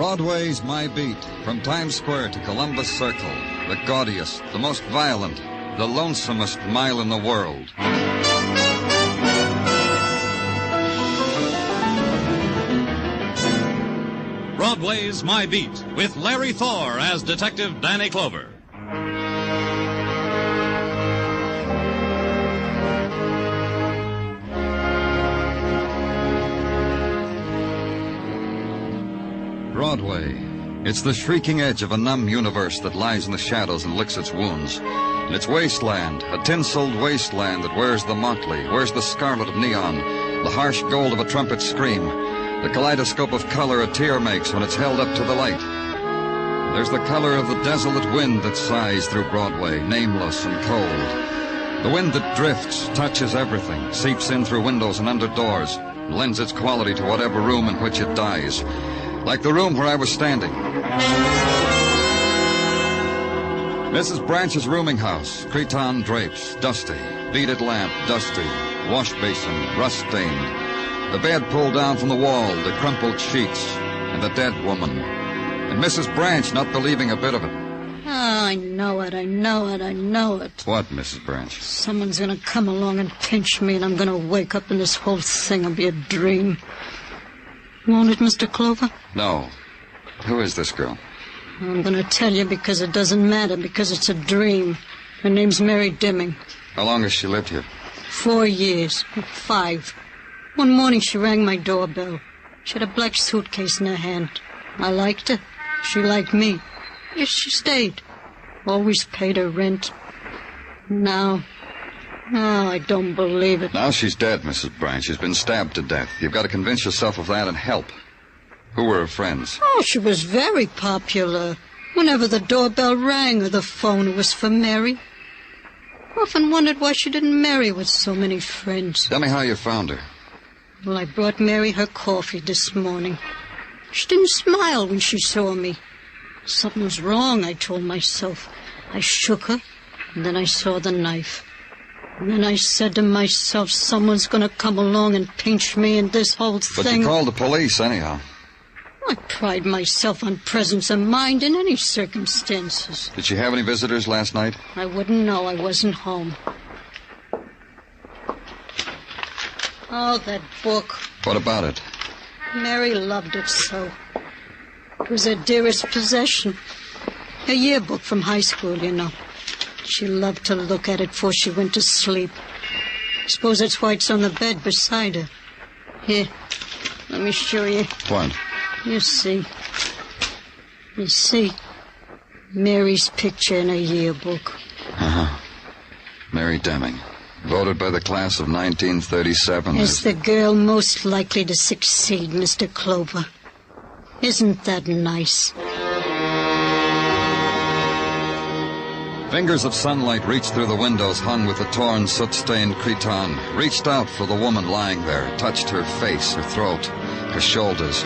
Broadway's my beat, from Times Square to Columbus Circle, the gaudiest, the most violent, the lonesomest mile in the world. Broadway's My Beat, with Larry Thor as Detective Danny Clover. Broadway. It's the shrieking edge of a numb universe that lies in the shadows and licks its wounds. And it's wasteland, a tinseled wasteland that wears the motley, wears the scarlet of neon, the harsh gold of a trumpet scream, the kaleidoscope of color a tear makes when it's held up to the light. There's the color of the desolate wind that sighs through Broadway, nameless and cold. The wind that drifts, touches everything, seeps in through windows and under doors, and lends its quality to whatever room in which it dies. Like the room where I was standing. Mrs. Branch's rooming house, cretonne drapes, dusty, beaded lamp, dusty, wash basin, rust-stained, the bed pulled down from the wall, the crumpled sheets, and the dead woman. And Mrs. Branch not believing a bit of it. Oh, I know it. What, Mrs. Branch? Someone's going to come along and pinch me, and I'm going to wake up, and this whole thing will be a dream. Won't it, Mr. Clover? No. Who is this girl? I'm going to tell you because it doesn't matter, because it's a dream. Her name's Mary Deming. How long has she lived here? 4 years. 5. One morning she rang my doorbell. She had a black suitcase in her hand. I liked her. She liked me. Yes, she stayed. Always paid her rent. Now... Oh, I don't believe it. Now she's dead, Mrs. Branch. She's been stabbed to death. You've got to convince yourself of that and help. Who were her friends? Oh, she was very popular. Whenever the doorbell rang or the phone, it was for Mary. Often wondered why she didn't marry with so many friends. Tell me how you found her. Well, I brought Mary her coffee this morning. She didn't smile when she saw me. Something was wrong, I told myself. I shook her, and then I saw the knife. And then I said to myself, someone's going to come along and pinch me in this whole thing. But you called the police anyhow. I pride myself on presence of mind in any circumstances. Did she have any visitors last night? I wouldn't know. I wasn't home. Oh, that book. What about it? Mary loved it so. It was her dearest possession. Her yearbook from high school, you know. She loved to look at it before she went to sleep. I suppose that's why it's on the bed beside her. Here, let me show you. What? You see, Mary's picture in her yearbook. Uh-huh. Mary Deming, voted by the class of 1937. As the girl most likely to succeed, Mr. Clover. Isn't that nice? Fingers of sunlight reached through the windows hung with the torn, soot-stained cretonne, reached out for the woman lying there, touched her face, her throat, her shoulders.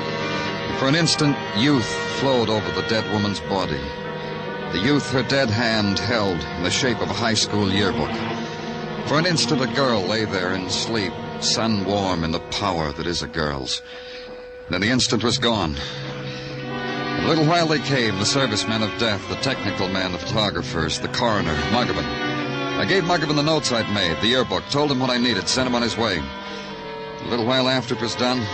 For an instant, youth flowed over the dead woman's body. The youth her dead hand held in the shape of a high school yearbook. For an instant, a girl lay there in sleep, sun-warm in the power that is a girl's. Then the instant was gone. In a little while they came, the servicemen of death, the technical men, the photographers, the coroner, Muggavan. I gave Muggavan the notes I'd made, the yearbook, told him what I needed, sent him on his way. A little while after it was done,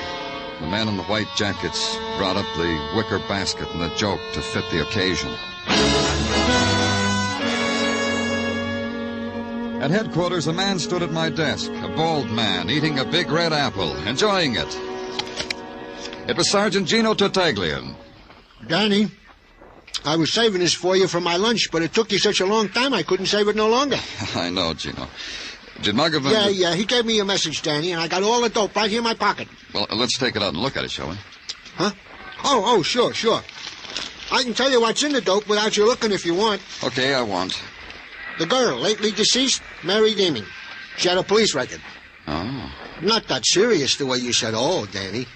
the men in the white jackets brought up the wicker basket and the joke to fit the occasion. At headquarters, a man stood at my desk, a bald man, eating a big red apple, enjoying it. It was Sergeant Gino Tartaglia. Danny, I was saving this for you for my lunch, but it took you such a long time I couldn't save it no longer. I know, Gino. Did Muggavan... Yeah, he gave me a message, Danny, and I got all the dope right here in my pocket. Well, let's take it out and look at it, shall we? Huh? Oh, sure. I can tell you what's in the dope without you looking if you want. Okay, I want. The girl, lately deceased, Mary Deming. She had a police record. Oh. Not that serious the way you said, oh, Danny.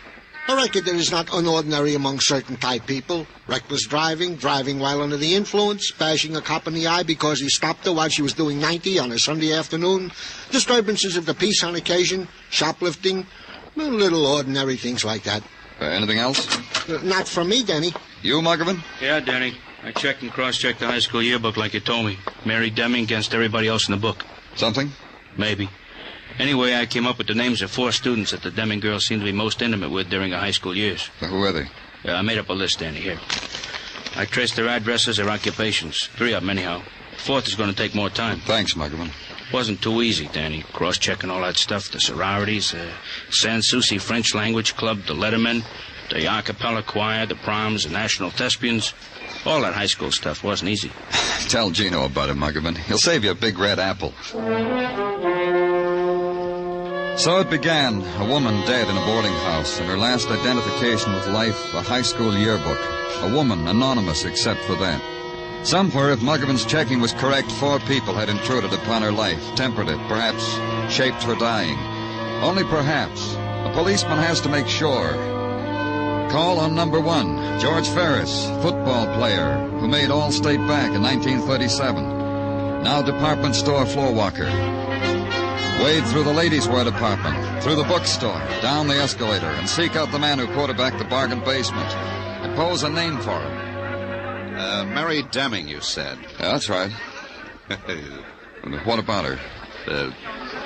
A record that is not unordinary among certain type people. Reckless driving, driving while under the influence, bashing a cop in the eye because he stopped her while she was doing 90 on a Sunday afternoon, disturbances of the peace on occasion, shoplifting, little ordinary things like that. Anything else? Not from me, Denny. You, Muggerman? Yeah, Danny. I checked and cross-checked the high school yearbook like you told me. Mary Deming against everybody else in the book. Something? Maybe. Anyway, I came up with the names of 4 students that the Deming girls seemed to be most intimate with during her high school years. Who are they? I made up a list, Danny, here. I traced their addresses, their occupations. 3 of them, anyhow. 4th is going to take more time. Thanks, Muggerman. Wasn't too easy, Danny. Cross-checking all that stuff, the sororities, Sans Souci French Language Club, the Lettermen, the a cappella choir, the proms, the national thespians. All that high school stuff wasn't easy. Tell Gino about it, Muggerman. He'll save you a big red apple. So it began, a woman dead in a boarding house, and her last identification with life, a high school yearbook. A woman, anonymous except for that. Somewhere, if Muggerman's checking was correct, 4 people had intruded upon her life, tempered it, perhaps shaped her dying. Only perhaps. A policeman has to make sure. Call on number 1, George Ferris, football player, who made All-State back in 1937. Now department store floor walker. Wade through the ladies' wear department, through the bookstore, down the escalator, and seek out the man who quarterbacked the bargain basement. Impose a name for him. Mary Deming, you said. Yeah, that's right. What about her?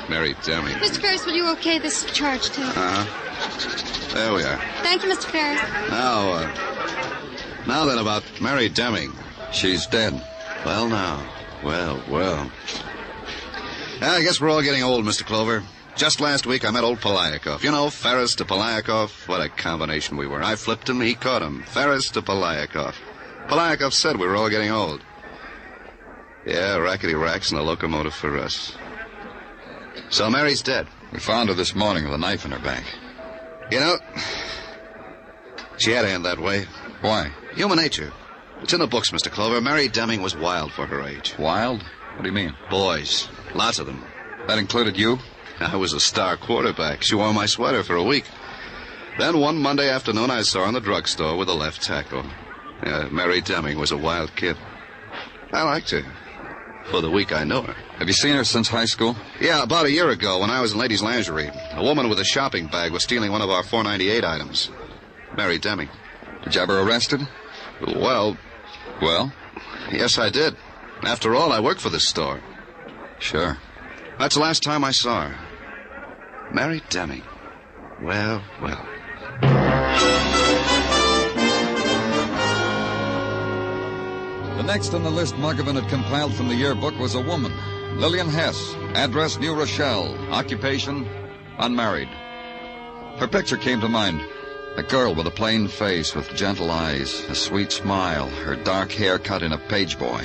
Mary Deming. Mr. Ferris, will you okay this charge, too? Uh-huh. There we are. Thank you, Mr. Ferris. Now then, about Mary Deming. She's dead. Well, now. Well. I guess we're all getting old, Mr. Clover. Just last week, I met old Polyakov. You know, Ferris to Polyakov. What a combination we were. I flipped him, he caught him. Ferris to Polyakov. Polyakov said we were all getting old. Yeah, rackety racks and a locomotive for us. So Mary's dead. We found her this morning with a knife in her back. You know, she had to end that way. Why? Human nature. It's in the books, Mr. Clover. Mary Deming was wild for her age. Wild? What do you mean? Boys. Lots of them. That included you? I was a star quarterback. She wore my sweater for a week. Then one Monday afternoon, I saw her in the drugstore with a left tackle. Mary Deming was a wild kid. I liked her. For the week I know her. Have you seen her since high school? Yeah, about a year ago when I was in ladies' lingerie. A woman with a shopping bag was stealing one of our $4.98 items. Mary Deming. Did you ever arrest her? Well? Yes, I did. After all, I work for this store. Sure. That's the last time I saw her. Mary Deming. Well. The next on the list Muggerman had compiled from the yearbook was a woman. Lillian Hess. Address New Rochelle. Occupation unmarried. Her picture came to mind. A girl with a plain face with gentle eyes, a sweet smile, her dark hair cut in a page boy.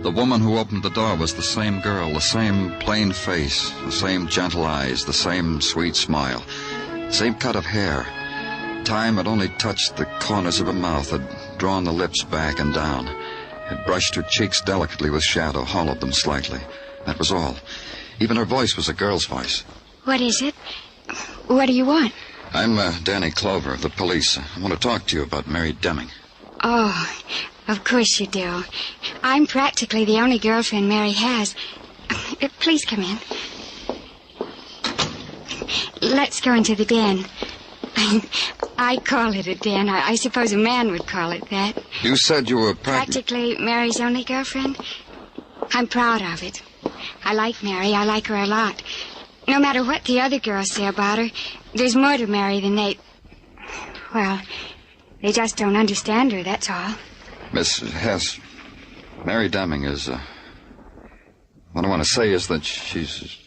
The woman who opened the door was the same girl, the same plain face, the same gentle eyes, the same sweet smile, same cut of hair. Time had only touched the corners of her mouth, had drawn the lips back and down, had brushed her cheeks delicately with shadow, hollowed them slightly. That was all. Even her voice was a girl's voice. What is it? What do you want? I'm Danny Clover of the police. I want to talk to you about Mary Deming. Oh, of course you do. I'm practically the only girlfriend Mary has. Please come in. Let's go into the den. I call it a den. I suppose a man would call it that. You said you were practically Mary's only girlfriend. I'm proud of it. I like Mary. I like her a lot. No matter what the other girls say about her, there's more to Mary than they just don't understand her, that's all. Miss Hess, Mary Deming is, what I want to say is that she's...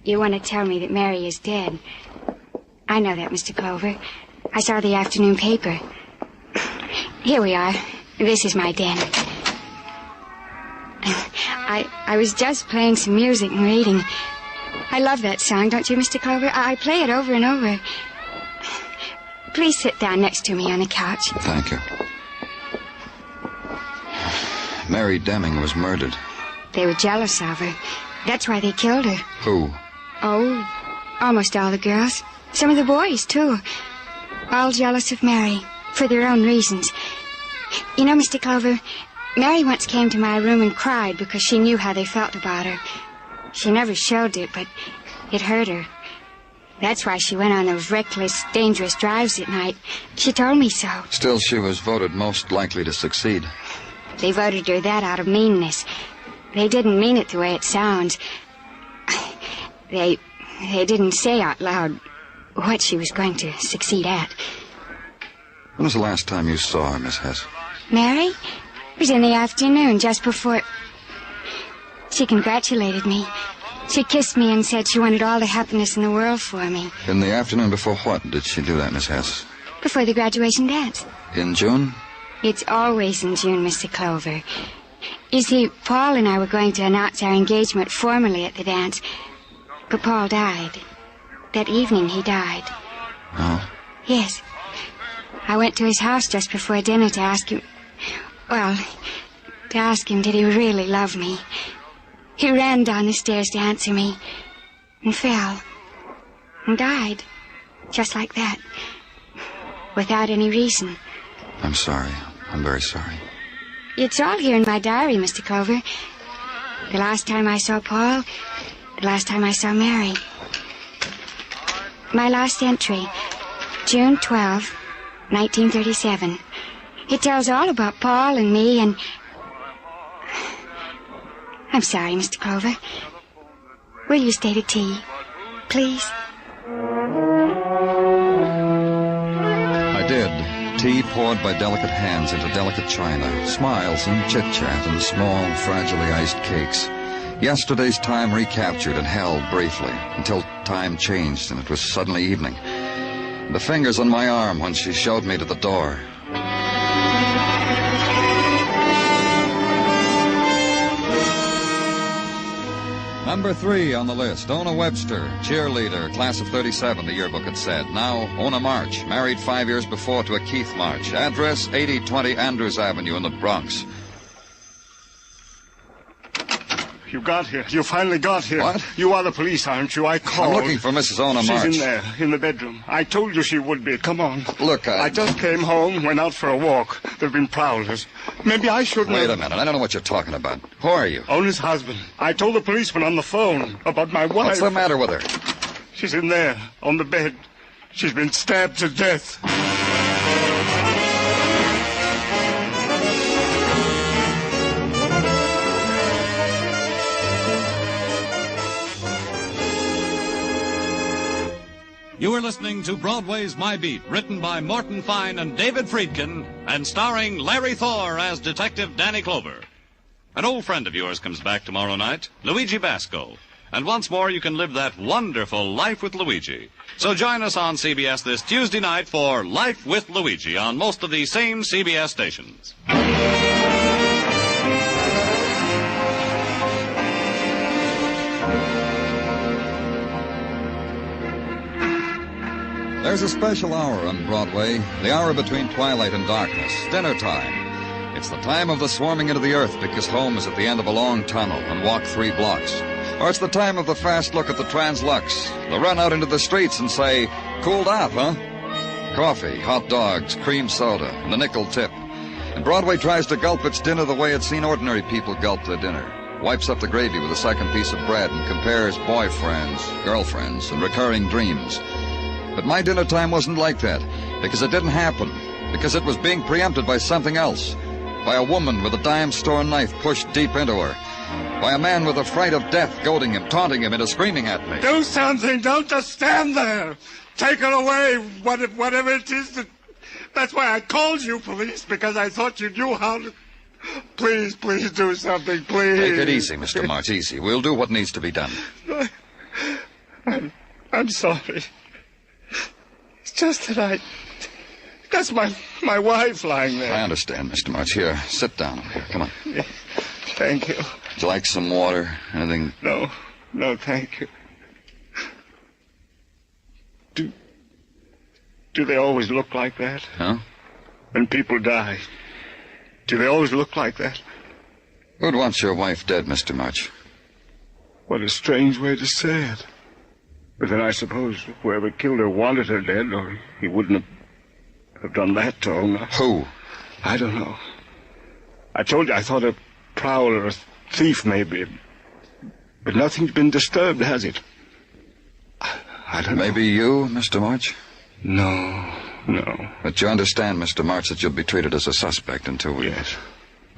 You want to tell me that Mary is dead? I know that, Mr. Clover. I saw the afternoon paper. Here we are. This is my den. I was just playing some music and reading. I love that song, don't you, Mr. Clover? I play it over and over. Please sit down next to me on the couch. Thank you. Mary Deming was murdered. They were jealous of her. That's why they killed her. Who? Oh, almost all the girls. Some of the boys, too. All jealous of Mary, for their own reasons. You know, Mr. Clover, Mary once came to my room and cried because she knew how they felt about her. She never showed it, but It hurt her. That's why she went on those reckless, dangerous drives at night. She told me so. Still, she was voted most likely to succeed. They voted her that out of meanness. They didn't mean it the way it sounds. They didn't say out loud what she was going to succeed at. When was the last time you saw her, Miss Hess? Mary? It was in the afternoon, just before... She congratulated me. She kissed me and said she wanted all the happiness in the world for me. In the afternoon before what did she do that, Miss Hess? Before the graduation dance. In June? It's always in June, Mr. Clover. You see, Paul and I were going to announce our engagement formally at the dance, but Paul died. That evening he died. Oh? Yes. I went to his house just before dinner to ask him... Well, to ask him did he really love me. He ran down the stairs to answer me, and fell, and died, just like that, without any reason. I'm sorry. I'm very sorry. It's all here in my diary, Mr. Clover. The last time I saw Paul, the last time I saw Mary. My last entry, June 12, 1937. It tells all about Paul and me and... I'm sorry, Mr. Clover. Will you stay to tea, please? I did. Tea poured by delicate hands into delicate china. Smiles and chit-chat and small, fragilely iced cakes. Yesterday's time recaptured and held briefly, until time changed and it was suddenly evening. The fingers on my arm when she showed me to the door. Number 3 on the list, Ona Webster, cheerleader, class of 37, the yearbook had said. Now, Ona March, married 5 years before to a Keith March. Address, 8020 Andrews Avenue in the Bronx. You got here. You finally got here. What? You are the police, aren't you? I called. I'm looking for Mrs. Ona March. She's in there, in the bedroom. I told you she would be. Come on. Look, I just came home, went out for a walk. There've been prowlers. Maybe I shouldn't... Wait a minute. I don't know what you're talking about. Who are you? Ona's husband. I told the policeman on the phone about my wife. What's the matter with her? She's in there, on the bed. She's been stabbed to death. You are listening to Broadway's My Beat, written by Morton Fine and David Friedkin, and starring Larry Thor as Detective Danny Clover. An old friend of yours comes back tomorrow night, Luigi Basco. And once more you can live that wonderful Life with Luigi. So join us on CBS this Tuesday night for Life with Luigi on most of the same CBS stations. There's a special hour on Broadway, the hour between twilight and darkness, dinner time. It's the time of the swarming into the earth because home is at the end of a long tunnel and walk 3 blocks. Or it's the time of the fast look at the Translux, the run out into the streets and say, cooled off, huh? Coffee, hot dogs, cream soda, and the nickel tip. And Broadway tries to gulp its dinner the way it's seen ordinary people gulp their dinner. Wipes up the gravy with a second piece of bread and compares boyfriends, girlfriends, and recurring dreams. But my dinner time wasn't like that, because it didn't happen, because it was being preempted by something else, by a woman with a dime store knife pushed deep into her, by a man with a fright of death goading him, taunting him into screaming at me. Do something. Don't just stand there. Take her away, whatever it is. That's why I called you, police, because I thought you knew how to... Please do something, please. Take it easy, Mr. March, easy. We'll do what needs to be done. I'm sorry. It's just that that's my wife lying there. I understand, Mr. March. Here, sit down. Here, come on. Yeah, thank you. Would you like some water? Anything? No, thank you. Do they always look like that? Huh? When people die, do they always look like that? Who'd want your wife dead, Mr. March? What a strange way to say it. But then I suppose whoever killed her wanted her dead, or he wouldn't have done that to Ona. Who? I don't know. I told you I thought a prowler or a thief maybe. But nothing's been disturbed, has it? I don't know. Maybe you, Mr. March? No. But you understand, Mr. March, that you'll be treated as a suspect until we... Yes.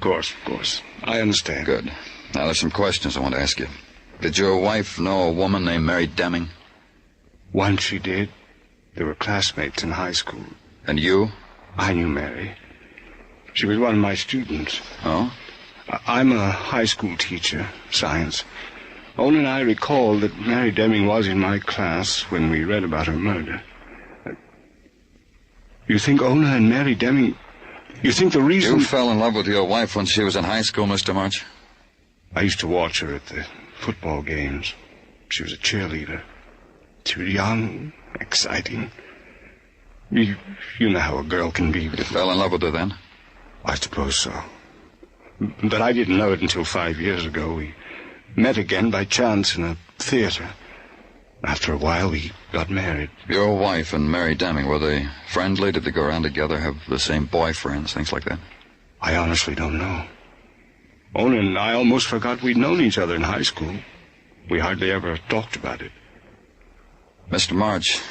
Of course. I understand. Good. Now, there's some questions I want to ask you. Did your wife know a woman named Mary Deming? Once she did. They were classmates in high school. And you? I knew Mary. She was one of my students. Oh? I'm a high school teacher, science. Ona and I recall that Mary Deming was in my class when we read about her murder. You think Ona and Mary Deming... You think the reason... You fell in love with your wife when she was in high school, Mr. March? I used to watch her at the football games. She was a cheerleader. She was young, exciting. You know how a girl can be. You fell in love with her then? I suppose so. But I didn't know it until 5 years ago. We met again by chance in a theater. After a while, we got married. Your wife and Mary Deming, were they friendly? Did they go around together, have the same boyfriends, things like that? I honestly don't know. Ona and I almost forgot we'd known each other in high school. We hardly ever talked about it. Mr. March,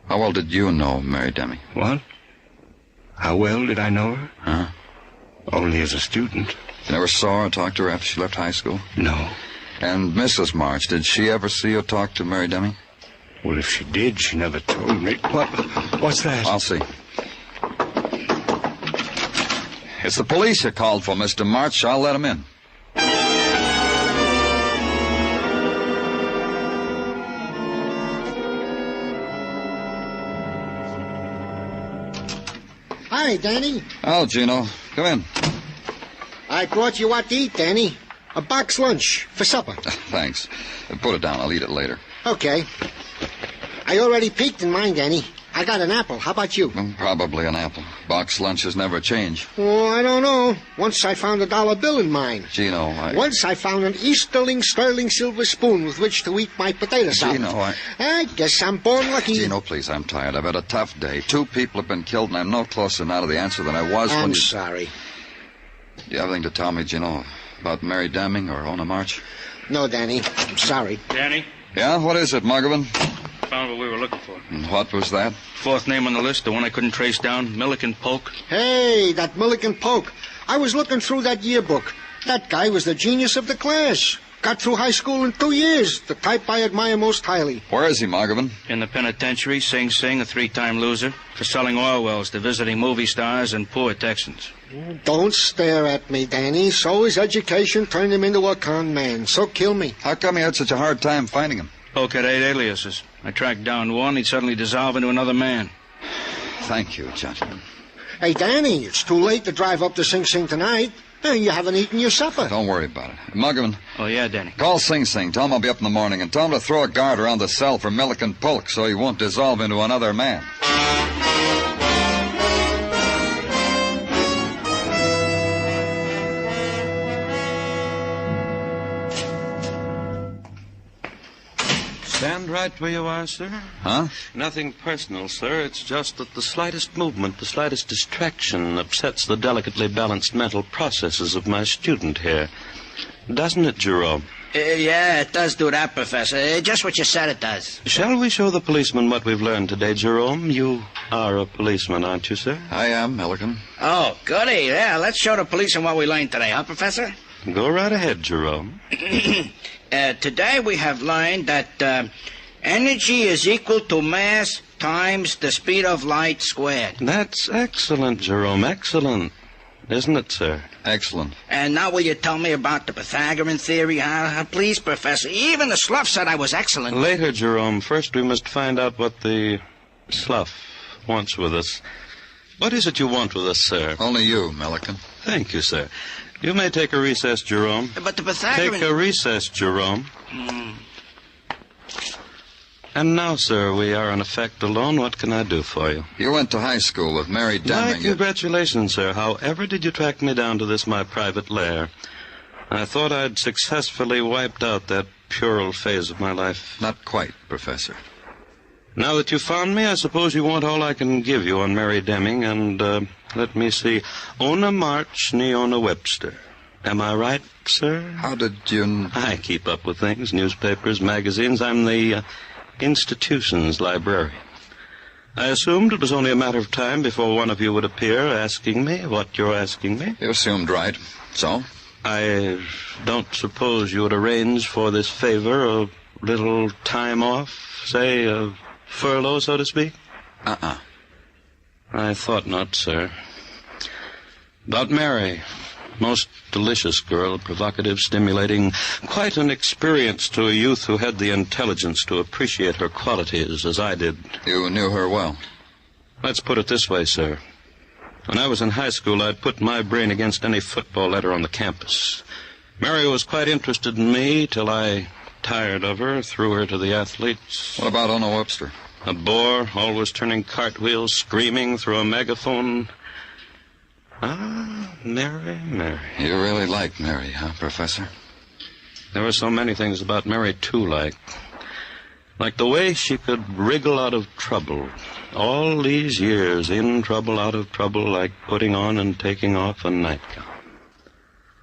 how well did you know Mary Deming? What? How well did I know her? Huh? Only as a student. You never saw her or talked to her after she left high school? No. And Mrs. March, did she ever see or talk to Mary Deming? Well, if she did, she never told me. What's that? I'll see. It's the police you called for, Mr. March. I'll let them in. Hi, Danny. Oh, Gino. Come in. I brought you what to eat, Danny. A box lunch for supper. Thanks. Put it down. I'll eat it later. Okay. I already peeked in mine, Danny. I got an apple. How about you? Probably an apple. Box lunches never change. Oh, I don't know. Once I found a dollar bill in mine. Gino, Once I found an Easterling sterling silver spoon with which to eat my potato salad. Gino, I guess I'm born lucky. Gino, please, I'm tired. I've had a tough day. 2 people have been killed, and I'm no closer now to the answer than I was when I'm you... sorry. Do you have anything to tell me, Gino, about Mary Deming or Ona March? No, Danny. I'm sorry. Danny, Yeah? What is it, Muggavan? found what we were looking for. And what was that? 4th name on the list, the one I couldn't trace down, Milliken Polk. Hey, that Milliken Polk. I was looking through that yearbook. That guy was the genius of the class. Got through high school in 2 years. The type I admire most highly. Where is he, Muggavan? In the penitentiary, Sing Sing, a 3-time loser, for selling oil wells to visiting movie stars and poor Texans. Don't stare at me, Danny. So his education turned him into a con man. So kill me. How come you had such a hard time finding him? Polk had 8 aliases. I tracked down one, he'd suddenly dissolve into another man. Thank you, gentlemen. Hey, Danny, it's too late to drive up to Sing Sing tonight. You haven't eaten your supper. Don't worry about it. Muggavan, Oh, yeah, Danny. call Sing Sing. Tell him I'll be up in the morning, and tell him to throw a guard around the cell for Milliken Polk so he won't dissolve into another man. Stand right where you are, sir. Huh? Nothing personal, sir. It's just that the slightest movement, the slightest distraction upsets the delicately balanced mental processes of my student here. Doesn't it, Jerome? Yeah, it does do that, Professor. Just what you said it does. Shall we show the policeman what we've learned today, Jerome? You are a policeman, aren't you, sir? I am, Milliken. Oh, goody. Yeah, let's show the policeman what we learned today, huh, Professor? Go right ahead, Jerome. Today we have learned that energy is equal to mass times the speed of light squared. That's excellent, Jerome. Excellent. Isn't it, sir? Excellent. And now will you tell me about the Pythagorean theory, huh? Please, Professor. Even the slough said I was excellent. Later, Jerome. First, we must find out what the slough wants with us. What is it you want with us, sir? Only you, Milliken. Thank you, sir. You may take a recess, Jerome. But the Pythagorean... Take a recess, Jerome. And now, sir, we are in effect alone. What can I do for you? You went to high school with Mary My Deming. congratulations, sir. However did you track me down to this, my private lair? I thought I'd successfully wiped out that puerile phase of my life. Not quite, Professor. Now that you've found me, I suppose you want all I can give you on Mary Deming and, let me see, Ona March, nee Ona Webster. Am I right, sir? How did you... I keep up with things, newspapers, magazines. I'm the institution's librarian. I assumed it was only a matter of time before one of you would appear asking me what you're asking me. You assumed right. So? I don't suppose you would arrange for this favor a little time off, say a furlough, so to speak? I thought not, sir. About Mary. Most delicious girl, provocative, stimulating, quite an experience to a youth who had the intelligence to appreciate her qualities as I did. You knew her well? Let's put it this way, sir. When I was in high school, I'd put my brain against any football letter on the campus. Mary was quite interested in me till I tired of her, threw her to the athletes. What about Ono Webster? A bore, always turning cartwheels, screaming through a megaphone. Mary. You really liked Mary, huh, Professor? There were so many things about Mary, too, like the way she could wriggle out of trouble. All these years, in trouble, out of trouble, like putting on and taking off a nightgown.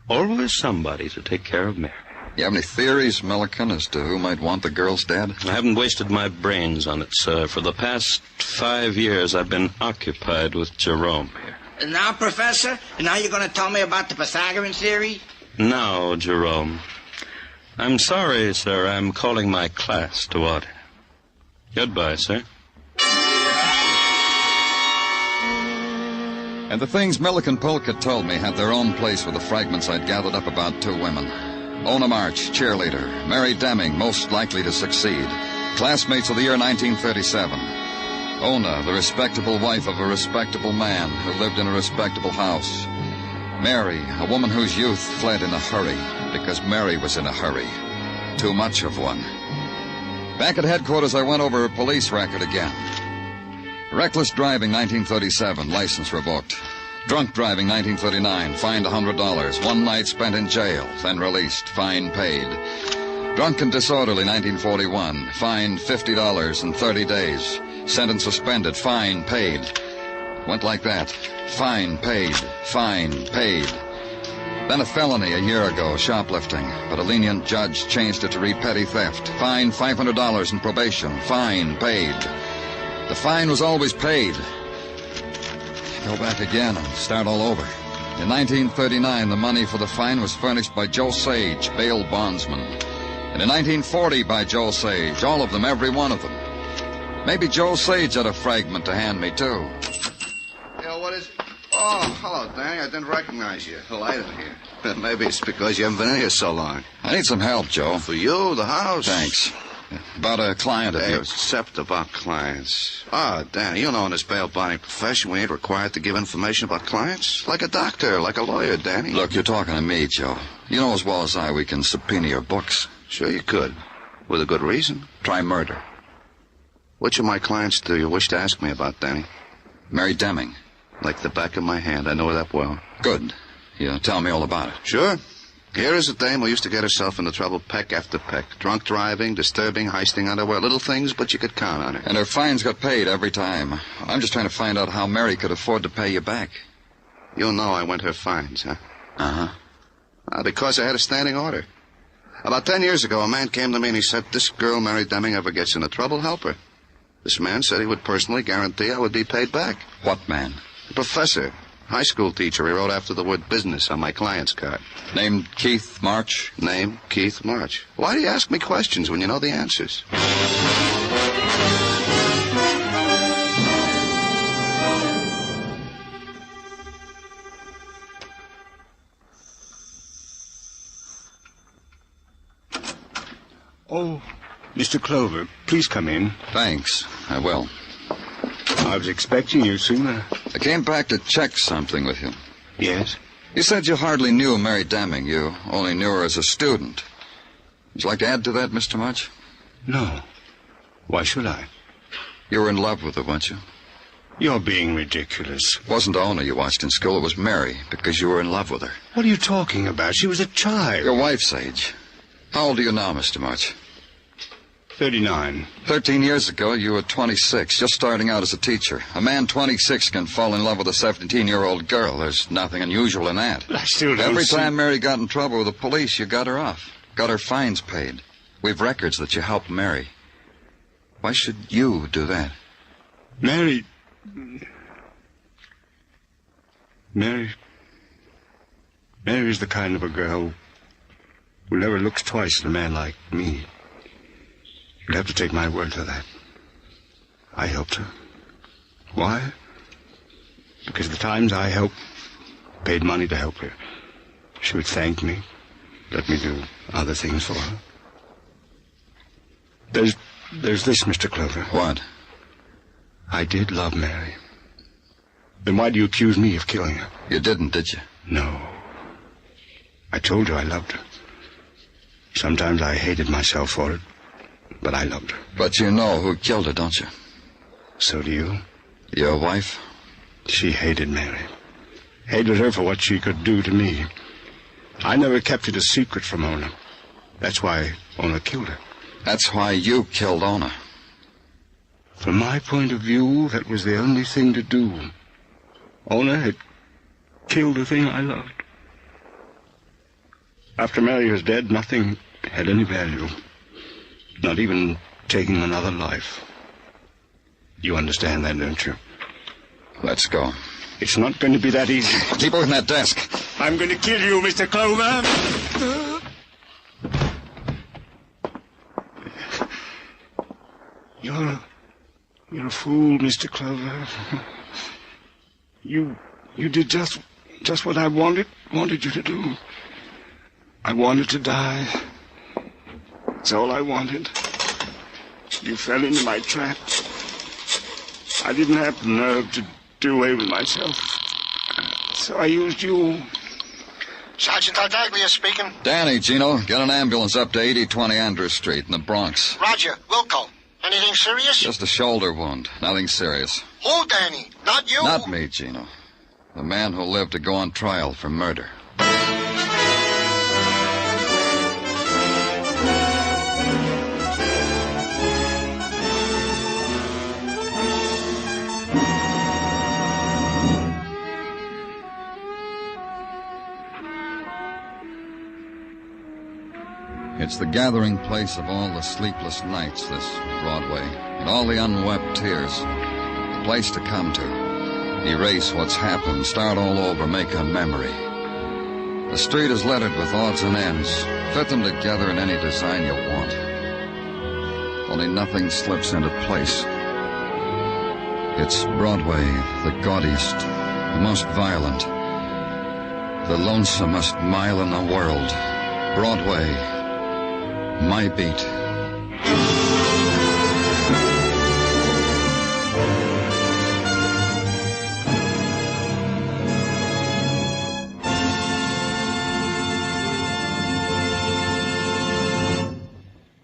Always somebody to take care of Mary. You have any theories, Milliken, as to who might want the girl's dead? I haven't wasted my brains on it, sir. For the past 5 years, I've been occupied with Jerome here. Now, Professor, now you're going to tell me about the Pythagorean theory? Now, Jerome. I'm sorry, sir. I'm calling my class to order. Goodbye, sir. And the things Milliken Polka told me had their own place with the fragments I'd gathered up about two women. Ona March, cheerleader. Mary Deming, most likely to succeed. Classmates of the year 1937. Ona, the respectable wife of a respectable man who lived in a respectable house. Mary, a woman whose youth fled in a hurry because Mary was in a hurry. Too much of one. Back at headquarters, I went over her police record again. Reckless driving, 1937, license revoked. Drunk driving, 1939, fined $100. 1 night spent in jail, then released, fine paid. Drunk and disorderly, 1941, fined $50 in 30 days. Sentence suspended, fine paid. Went like that. Fine paid, fine paid. Then a felony a year ago, shoplifting, but a lenient judge changed it to read petty theft. Fine $500 in probation, fine paid. The fine was always paid. Go back again and start all over. In 1939, the money for the fine was furnished by Joe Sage, bail bondsman. And in 1940 by Joe Sage, all of them, every one of them. Maybe Joe Sage had a fragment to hand me, too. Yeah, what is it? Oh, hello, Danny. I didn't recognize you. The light in here. Maybe it's because you haven't been in here so long. I need some help, Joe. For you, the house. Thanks. About a client of yours. Except about clients. Danny, you know in this bail bonding profession we ain't required to give information about clients. Like a doctor, like a lawyer, Danny. Look, you're talking to me, Joe. You know as well as I we can subpoena your books. Sure you could. With a good reason. Try murder. Which of my clients do you wish to ask me about, Danny? Mary Deming. Like the back of my hand. I know her that well. Good. You tell me all about it. Sure. Here is a dame who used to get herself into trouble peck after peck. Drunk driving, disturbing, heisting underwear. Little things, but you could count on her. And her fines got paid every time. I'm just trying to find out how Mary could afford to pay you back. You know I went her fines, huh? Uh-huh. Because I had a standing order. About 10 years ago, a man came to me and he said, this girl, Mary Deming, ever gets into trouble, help her. This man said he would personally guarantee I would be paid back. What man? A professor. High school teacher. He wrote after the word business on my client's card. Named Keith March? Name, Keith March. Why do you ask me questions when you know the answers? Oh, Mr. Clover, please come in. Thanks. I will. I was expecting you sooner. I came back to check something with you. Yes? You said you hardly knew Mary Deming. You only knew her as a student. Would you like to add to that, Mr. March? No. Why should I? You were in love with her, weren't you? You're being ridiculous. It wasn't Ona you watched in school. It was Mary, because you were in love with her. What are you talking about? She was a child. Your wife's age. How old are you now, Mr. March? 39. 13 years ago, you were 26, just starting out as a teacher. A man 26 can fall in love with a 17-year-old girl. There's nothing unusual in that. I still don't Every time Mary got in trouble with the police, you got her off. Got her fines paid. We've records that you helped Mary. Why should you do that? Mary's the kind of a girl who never looks twice at a man like me. You'd have to take my word for that. I helped her. Why? Because the times I helped, paid money to help her, she would thank me, let me do other things for her. There's this, Mr. Clover. What? I did love Mary. Then why do you accuse me of killing her? You didn't, did you? No. I told you I loved her. Sometimes I hated myself for it, but I loved her. But you know who killed her, don't you? So do you? Your wife? She hated Mary. Hated her for what she could do to me. I never kept it a secret from Ona. That's why Ona killed her. That's why you killed Ona. From my point of view, that was the only thing to do. Ona had killed the thing I loved. After Mary was dead, nothing had any value. Not even taking another life. You understand that, don't you? Let's go. It's not going to be that easy. Keep her in that desk. I'm going to kill you, Mr. Clover. You're a fool, Mr. Clover. You did just what I wanted you to do. I wanted to die. That's all I wanted. You fell into my trap. I didn't have the nerve to do away with myself. So I used you. Sergeant Tartaglia speaking. Danny, Gino, get an ambulance up to 8020 Andrews Street in the Bronx. Roger. Wilco. Anything serious? Just a shoulder wound. Nothing serious. Who, Danny? Not you? Not me, Gino. The man who lived to go on trial for murder. It's the gathering place of all the sleepless nights, this Broadway, and all the unwept tears. The place to come to. Erase what's happened, start all over, make a memory. The street is littered with odds and ends. Fit them together in any design you want. Only nothing slips into place. It's Broadway, the gaudiest, the most violent, the lonesomest mile in the world. Broadway. My beat.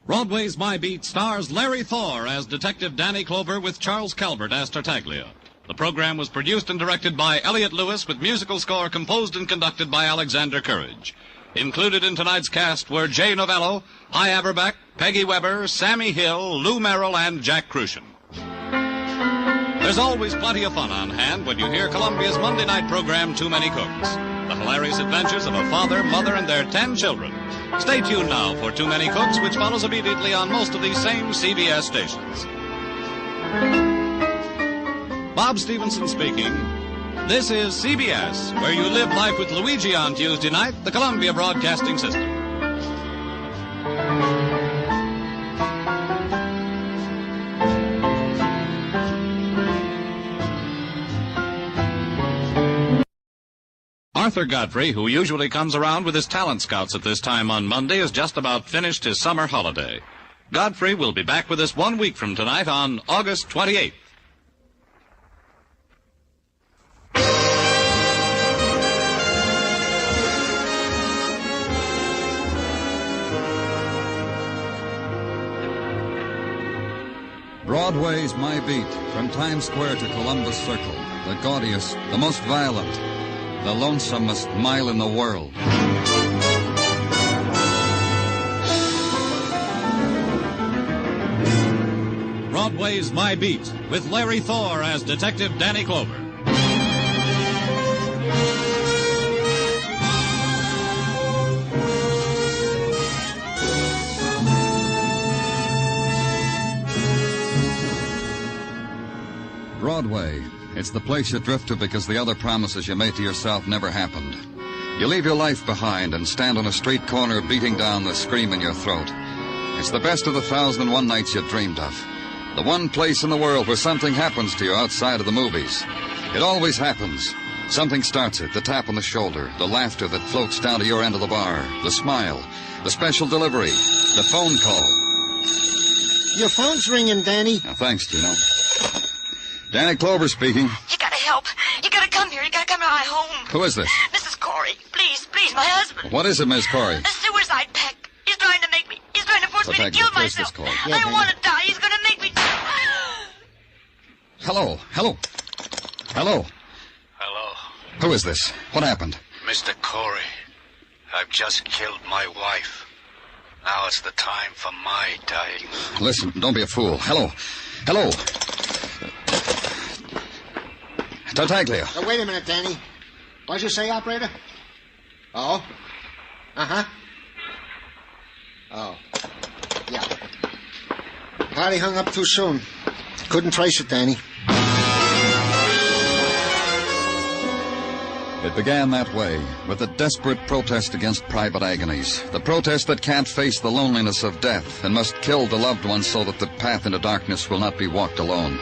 Broadway's My Beat stars Larry Thor as Detective Danny Clover with Charles Calvert as Tartaglia. The program was produced and directed by Elliott Lewis with musical score composed and conducted by Alexander Courage. Included in tonight's cast were Jay Novello, Hy Averback, Peggy Weber, Sammy Hill, Lou Merrill, and Jack Crucian. There's always plenty of fun on hand when you hear Columbia's Monday night program, Too Many Cooks. The hilarious adventures of a father, mother, and their 10 children. Stay tuned now for Too Many Cooks, which follows immediately on most of these same CBS stations. Bob Stevenson speaking. This is CBS, where you live life with Luigi on Tuesday night, the Columbia Broadcasting System. Arthur Godfrey, who usually comes around with his talent scouts at this time on Monday, has just about finished his summer holiday. Godfrey will be back with us 1 week from tonight on August 28th. Broadway's My Beat, from Times Square to Columbus Circle, the gaudiest, the most violent, the lonesomest mile in the world. Broadway's My Beat, with Larry Thor as Detective Danny Clover. It's the place you drift to because the other promises you made to yourself never happened. You leave your life behind and stand on a street corner beating down the scream in your throat. It's the best of the 1,001 nights you dreamed of. The one place in the world where something happens to you outside of the movies. It always happens. Something starts it, the tap on the shoulder, the laughter that floats down to your end of the bar, the smile, the special delivery, the phone call. Your phone's ringing, Danny. Now, thanks, Gino. Danny Clover speaking. You gotta help. You gotta come here. You gotta come to my home. Who is this? Mrs. Corey. Please, my husband. What is it, Miss Corey? A suicide pact. He's trying to force me to kill myself. I don't want to die. He's gonna make me... Hello. Who is this? What happened? Mr. Corey, I've just killed my wife. Now it's the time for my dying. Listen, don't be a fool. Hello. Tartaglia. Wait a minute, Danny. What'd you say, operator? Oh? Uh-huh. Oh. Yeah. Glad he hung up too soon. Couldn't trace it, Danny. It began that way, with a desperate protest against private agonies. The protest that can't face the loneliness of death and must kill the loved ones so that the path into darkness will not be walked alone.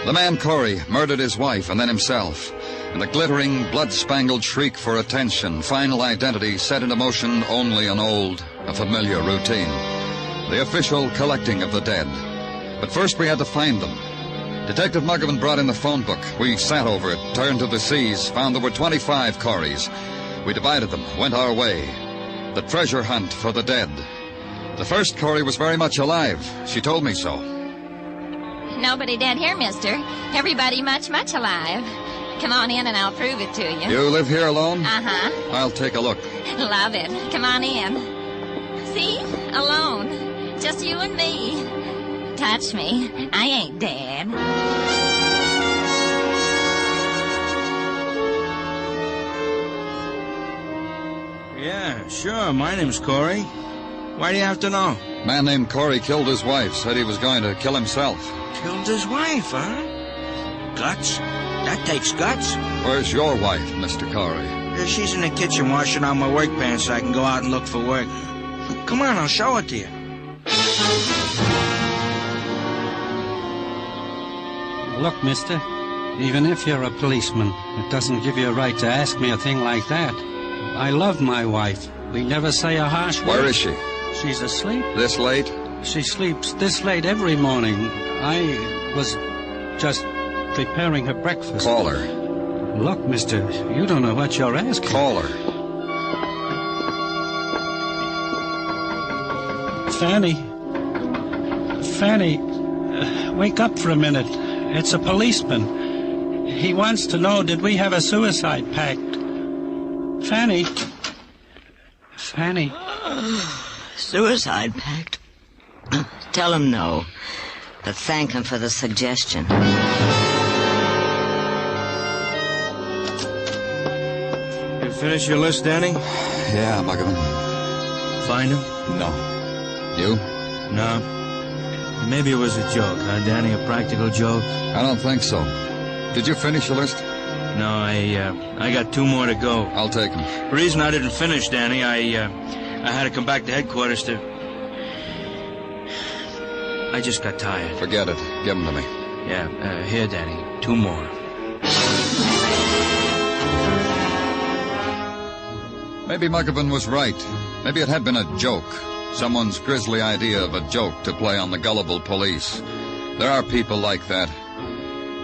The man Corey murdered his wife and then himself. And the glittering, blood-spangled shriek for attention, final identity, set into motion only an old, a familiar routine. The official collecting of the dead. But first we had to find them. Detective Muggavan brought in the phone book. We sat over it, turned to the seas, found there were 25 Coreys. We divided them, went our way. The treasure hunt for the dead. The first Corey was very much alive. She told me so. Nobody dead here, mister. Everybody much alive. Come on in and I'll prove it to you. You live here alone? Uh-huh. I'll take a look. Love it. Come on in. See? Alone. Just you and me. Touch me. I ain't dead. Yeah, sure. My name's Corey. Why do you have to know? A man named Corey killed his wife, said he was going to kill himself. Killed his wife, huh? Guts? That takes guts. Where's your wife, Mr. Corey? She's in the kitchen washing out my work pants so I can go out and look for work. Come on, I'll show it to you. Look, mister, even if you're a policeman, it doesn't give you a right to ask me a thing like that. I love my wife. We never say a harsh word. Where is she? She's asleep. This late? She sleeps this late every morning. I was just preparing her breakfast. Call her. Look, mister, you don't know what you're asking. Call her. Fanny, wake up for a minute. It's a policeman. He wants to know, did we have a suicide pact? Fanny. Suicide pact? Tell him no, but thank him for the suggestion. You finish your list, Danny? Yeah, Muggavan. Find him? No. You? No. Maybe it was a joke, huh, Danny? A practical joke? I don't think so. Did you finish your list? No, I got 2 more to go. I'll take them. The reason I didn't finish, Danny, I had to come back to headquarters to... I just got tired. Forget it. Give them to me. Yeah, here, Danny. 2 more. Maybe Muggavan was right. Maybe it had been a joke. Someone's grisly idea of a joke to play on the gullible police. There are people like that.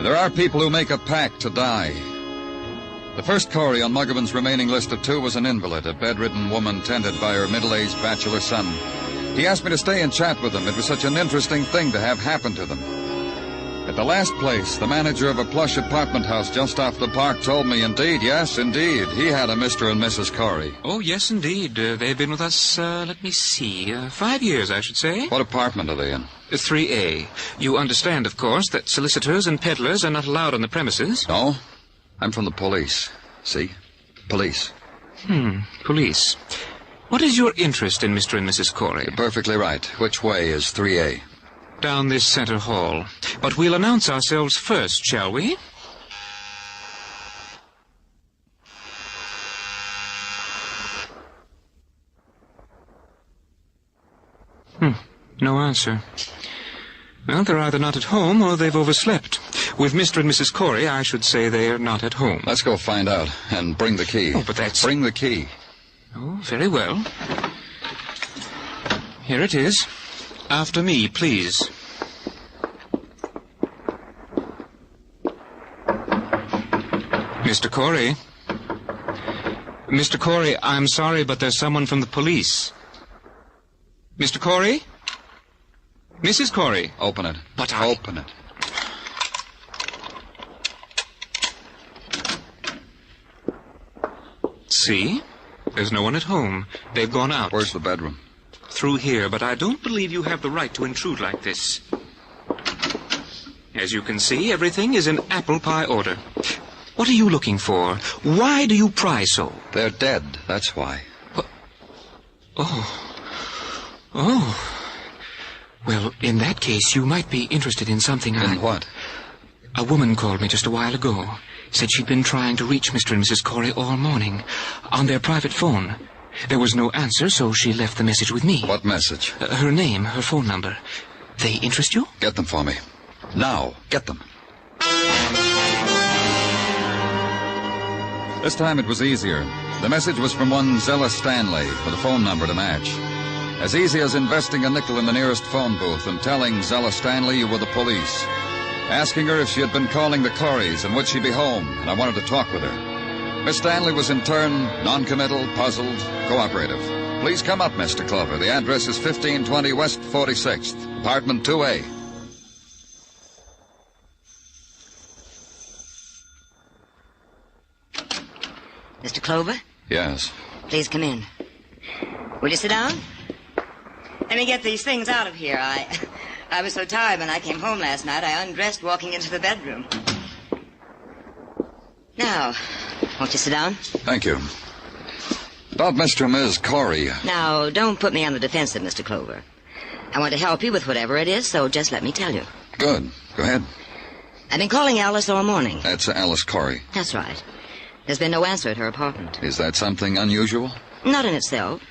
There are people who make a pact to die. The first Corey on Muggavan's remaining list of 2 was an invalid, a bedridden woman tended by her middle-aged bachelor son. He asked me to stay and chat with them. It was such an interesting thing to have happen to them. At the last place, the manager of a plush apartment house just off the park told me, indeed, yes, indeed, he had a Mr. and Mrs. Corey. Oh, yes, indeed. They've been with us, let me see, 5 years, I should say. What apartment are they in? 3A. You understand, of course, that solicitors and peddlers are not allowed on the premises. No, I'm from the police. See? Police. Police. What is your interest in Mr. and Mrs. Corey? You're perfectly right. Which way is 3A? Down this center hall. But we'll announce ourselves first, shall we? No answer. Well, they're either not at home or they've overslept. With Mr. and Mrs. Corey, I should say they're not at home. Let's go find out. And bring the key. Oh, but that's... Bring the key. Oh, very well. Here it is. After me, please. Mr. Corey. Mr. Corey, I'm sorry, but there's someone from the police. Mr. Corey? Mrs. Corey? Open it. But Open it. See? There's no one at home. They've gone out. Where's the bedroom? Through here, but I don't believe you have the right to intrude like this. As you can see, everything is in apple pie order. What are you looking for? Why do you pry so? They're dead, that's why. Oh. Well, in that case, you might be interested in something In what? A woman called me just a while ago. Said she'd been trying to reach Mr. and Mrs. Corey all morning. On their private phone. There was no answer, so she left the message with me. What message? Her name, her phone number. They interest you? Get them for me. Now, get them. This time it was easier. The message was from one Zella Stanley, with a phone number to match. As easy as investing a nickel in the nearest phone booth and telling Zella Stanley you were the police. Asking her if she had been calling the Coreys and would she be home, and I wanted to talk with her. Miss Stanley was in turn non-committal, puzzled, cooperative. Please come up, Mr. Clover. The address is 1520 West 46th, apartment 2A. Mr. Clover? Yes. Please come in. Will you sit down? Let me get these things out of here. I was so tired when I came home last night, I undressed walking into the bedroom. Now, won't you sit down? Thank you. About Mr. and Ms. Corey. Now, don't put me on the defensive, Mr. Clover. I want to help you with whatever it is, so just let me tell you. Good. Go ahead. I've been calling Alice all morning. That's Alice Corey. That's right. There's been no answer at her apartment. Is that something unusual? Not in itself.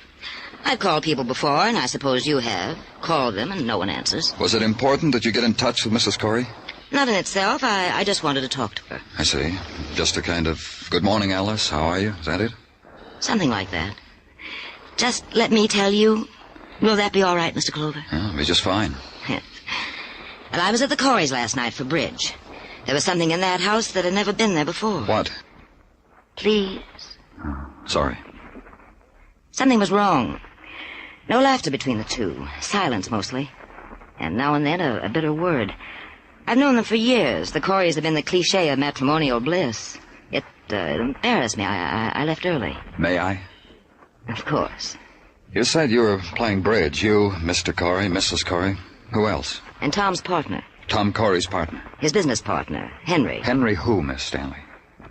I've called people before, and I suppose you have. Called them, and no one answers. Was it important that you get in touch with Mrs. Corey? Not in itself. I just wanted to talk to her. I see. Just a kind of, good morning, Alice. How are you? Is that it? Something like that. Just let me tell you. Will that be all right, Mr. Clover? Yeah, it'll be just fine. Well, I was at the Coreys last night for bridge. There was something in that house that had never been there before. What? Please. Oh, sorry. Something was wrong. No laughter between the two. Silence, mostly. And now and then a bitter word. I've known them for years. The Coreys have been the cliché of matrimonial bliss. It embarrassed me. I left early. May I? Of course. You said you were playing bridge. You, Mr. Corey, Mrs. Corey. Who else? And Tom's partner. Tom Corey's partner. His business partner, Henry. Henry who, Miss Stanley?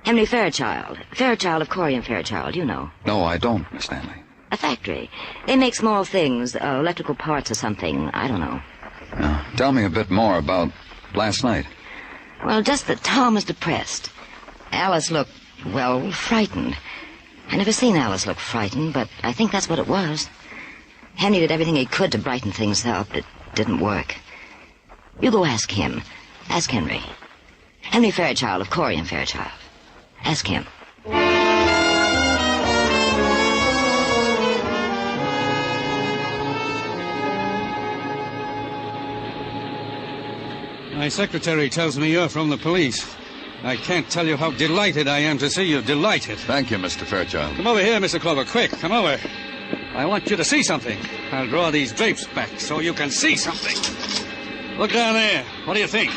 Henry Fairchild. Fairchild of Corey and Fairchild, you know. No, I don't, Miss Stanley. A factory. They make small things, electrical parts or something. I don't know. Tell me a bit more about last night. Well, just that Tom was depressed. Alice looked, well, frightened. I never seen Alice look frightened, but I think that's what it was. Henry did everything he could to brighten things up. It didn't work. You go ask him. Ask Henry. Henry Fairchild of Corey and Fairchild. Ask him. My secretary tells me you're from the police. I can't tell you how delighted I am to see you. Delighted. Thank you, Mr. Fairchild. Come over here, Mr. Clover. Quick, come over. I want you to see something. I'll draw these drapes back so you can see something. Look down there. What do you think?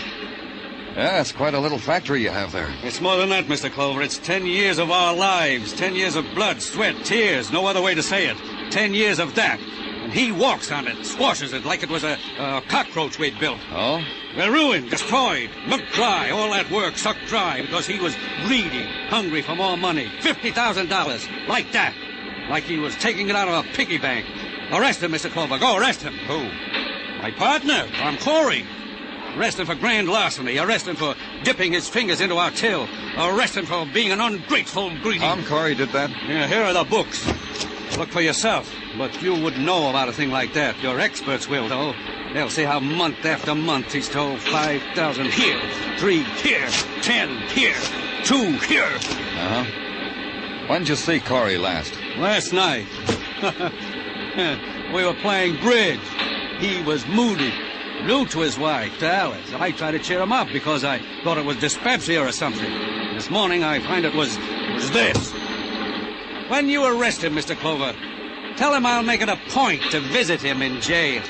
Yeah, it's quite a little factory you have there. It's more than that, Mr. Clover. It's 10 years of our lives. 10 years of blood, sweat, tears. No other way to say it. 10 years of that. And he walks on it, squashes it like it was a cockroach we'd built. Oh? Well, ruined, destroyed, milked dry, all that work sucked dry because he was greedy, hungry for more money. $50,000, like that. Like he was taking it out of a piggy bank. Arrest him, Mr. Clover. Go arrest him. Who? My partner, Tom Corey. Arrest him for grand larceny. Arrest him for dipping his fingers into our till. Arrest him for being an ungrateful, greedy... Tom Corey did that? Yeah, here are the books. Look for yourself. But you wouldn't know about a thing like that. Your experts will, though. They'll see how month after month he stole 5,000 here, 3 here, 10 here, 2 here. Uh-huh. When did you see Corey last? Last night. We were playing bridge. He was moody, new to his wife, to Alice. I tried to cheer him up because I thought it was dyspepsia or something. This morning I find it was this. When you arrest him, Mr. Clover, tell him I'll make it a point to visit him in jail.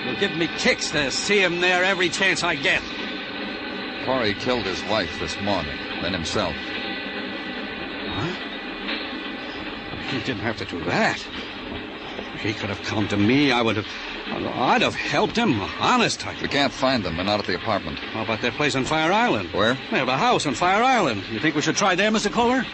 It'll give me kicks to see him there every chance I get. Corey killed his wife this morning, then himself. What? He didn't have to do that. He could have come to me. I'd have helped him. Honest, We can't find them. They're not at the apartment. How about that place on Fire Island? Where? They have a house on Fire Island. You think we should try there, Mr. Clover?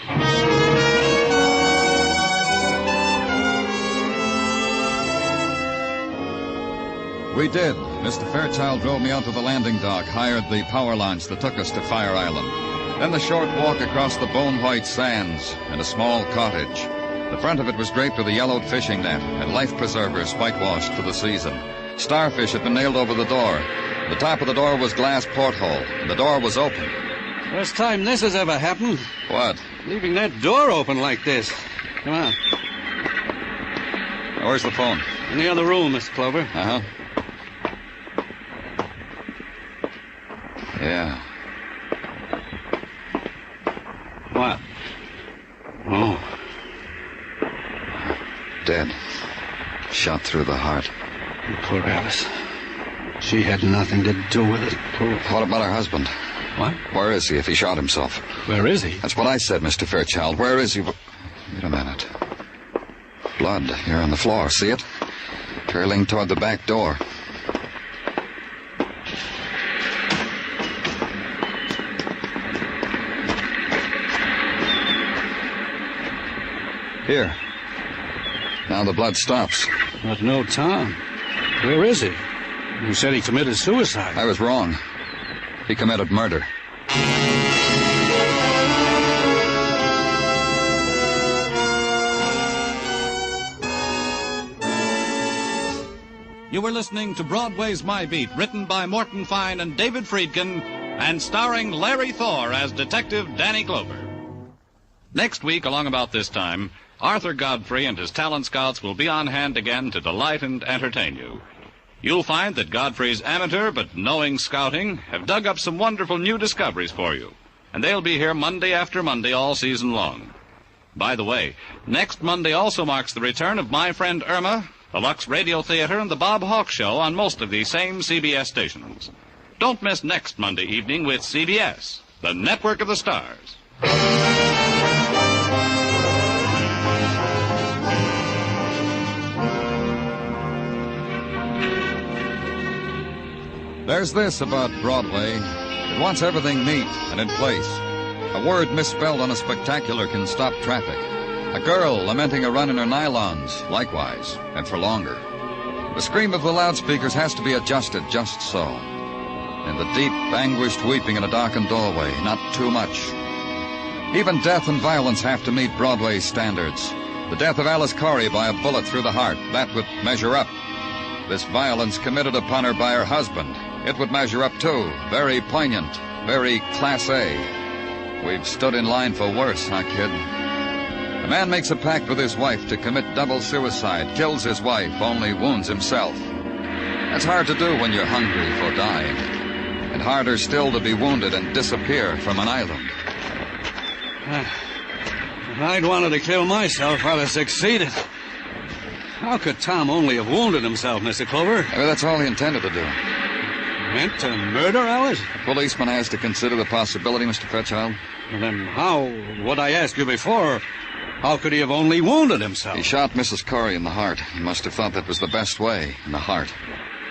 We did. Mr. Fairchild drove me out to the landing dock, hired the power launch that took us to Fire Island. Then the short walk across the bone-white sands and a small cottage. The front of it was draped with a yellowed fishing net and life preservers whitewashed for the season. Starfish had been nailed over the door. The top of the door was glass porthole, and the door was open. First time this has ever happened. What? Leaving that door open like this. Come on. Now, where's the phone? In the other room, Mr. Clover. Uh-huh. Yeah. What? Oh. Dead. Shot through the heart. Poor Alice. She had nothing to do with it. What about her husband? What? Where is he if he shot himself? Where is he? That's what I said, Mr. Fairchild. Where is he? Wait a minute. Blood here on the floor. See it? Trailing toward the back door. Here. Now the blood stops. But no Tom. Where is he? You said he committed suicide. I was wrong. He committed murder. You were listening to Broadway's My Beat, written by Morton Fine and David Friedkin, and starring Larry Thor as Detective Danny Clover. Next week, along about this time, Arthur Godfrey and his talent scouts will be on hand again to delight and entertain you. You'll find that Godfrey's amateur but knowing scouting have dug up some wonderful new discoveries for you, and they'll be here Monday after Monday all season long. By the way, next Monday also marks the return of My Friend Irma, the Lux Radio Theater, and the Bob Hawk Show on most of these same CBS stations. Don't miss next Monday evening with CBS, the network of the stars. There's this about Broadway. It wants everything neat and in place. A word misspelled on a spectacular can stop traffic. A girl lamenting a run in her nylons, likewise, and for longer. The scream of the loudspeakers has to be adjusted just so. And the deep, anguished weeping in a darkened doorway, not too much. Even death and violence have to meet Broadway's standards. The death of Alice Corey by a bullet through the heart, that would measure up. This violence committed upon her by her husband, it would measure up too. Very poignant, very Class A. We've stood in line for worse, huh, kid? A man makes a pact with his wife to commit double suicide, kills his wife, only wounds himself. That's hard to do when you're hungry for dying. And harder still to be wounded and disappear from an island. If I'd wanted to kill myself, I'd have succeeded. How could Tom only have wounded himself, Mr. Clover? Maybe that's all he intended to do. Meant to murder Alice? The policeman has to consider the possibility, Mr. Fairchild. Well, then how, what I asked you before, how could he have only wounded himself? He shot Mrs. Corey in the heart. He must have thought that was the best way, in the heart.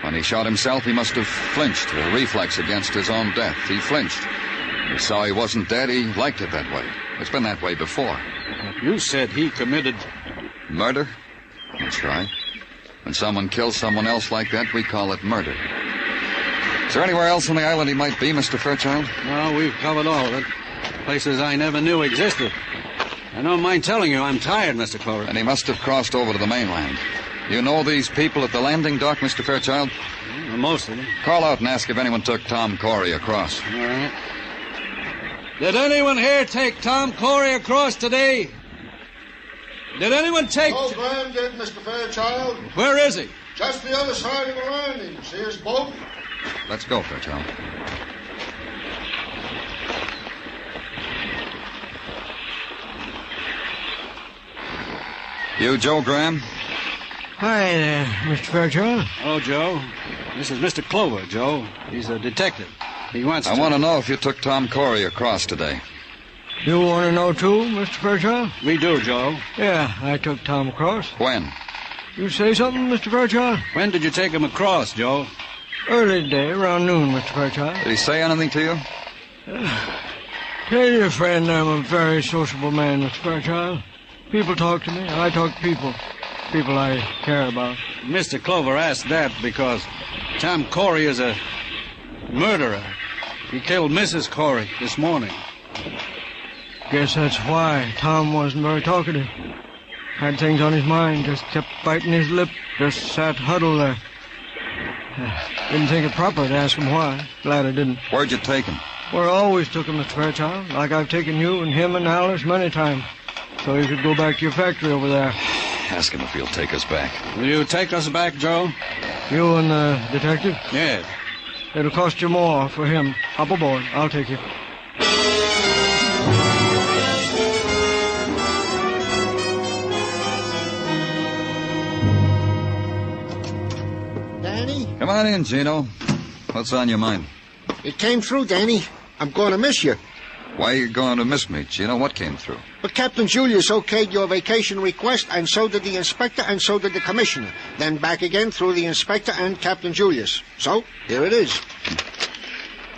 When he shot himself, he must have flinched, a reflex against his own death. He flinched. He saw he wasn't dead. He liked it that way. It's been that way before. But you said he committed... Murder? That's right. When someone kills someone else like that, we call it murder. Is there anywhere else on the island he might be, Mr. Fairchild? No, we've covered all of it. Places I never knew existed. I don't mind telling you I'm tired, Mr. Clover. And he must have crossed over to the mainland. You know these people at the landing dock, Mr. Fairchild? Well, most of them. Call out and ask if anyone took Tom Corey across. All right. Did anyone here take Tom Corey across today? Did anyone take... Oh, Graham did, Mr. Fairchild. Where is he? Just the other side of the landing. See his boat? Let's go, Fairchild. You Joe Graham? Hi there, Mr. Fairchild. Hello, Joe. This is Mr. Clover, Joe. He's a detective. He wants I want to know if you took Tom Corey across today. You want to know, too, Mr. Fairchild? We do, Joe. Yeah, I took Tom across. When? You say something, Mr. Fairchild? When did you take him across, Joe? Early today, around noon, Mr. Fairchild. Did he say anything to you? Tell your friend I'm a very sociable man, Mr. Fairchild. People talk to me. I talk to people. People I care about. Mr. Clover asked that because Tom Corey is a murderer. He killed Mrs. Corey this morning. Guess that's why Tom wasn't very talkative. Had things on his mind, just kept biting his lip, just sat huddled there. Didn't think it proper to ask him why. Glad I didn't. Where'd you take him? Well, I always took him, Mr. Fairchild, like I've taken you and him and Alice many times. So you could go back to your factory over there. Ask him if he'll take us back. Will you take us back, Joe? You and the detective? Yes. It'll cost you more for him. Hop aboard. I'll take you. Danny? Come on in, Gino. What's on your mind? It came through, Danny. I'm going to miss you. Why are you going to miss me, Gino? What came through? But Captain Julius okayed your vacation request, and so did the inspector, and so did the commissioner. Then back again through the inspector and Captain Julius. So, here it is.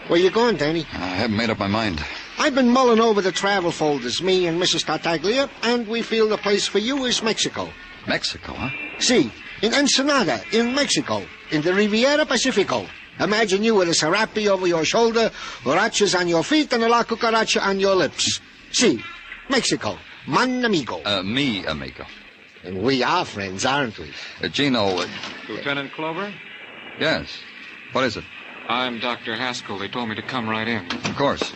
Where you going, Danny? I haven't made up my mind. I've been mulling over the travel folders, me and Mrs. Tartaglia, and we feel the place for you is Mexico. Mexico, huh? See, in Ensenada, in Mexico, in the Riviera Pacifico. Imagine you with a serape over your shoulder, huaraches on your feet, and a la cucaracha on your lips. See, Mexico, mon amigo. Me amigo. And we are friends, aren't we? Gino... Lieutenant Clover? Yes. What is it? I'm Dr. Haskell. They told me to come right in. Of course.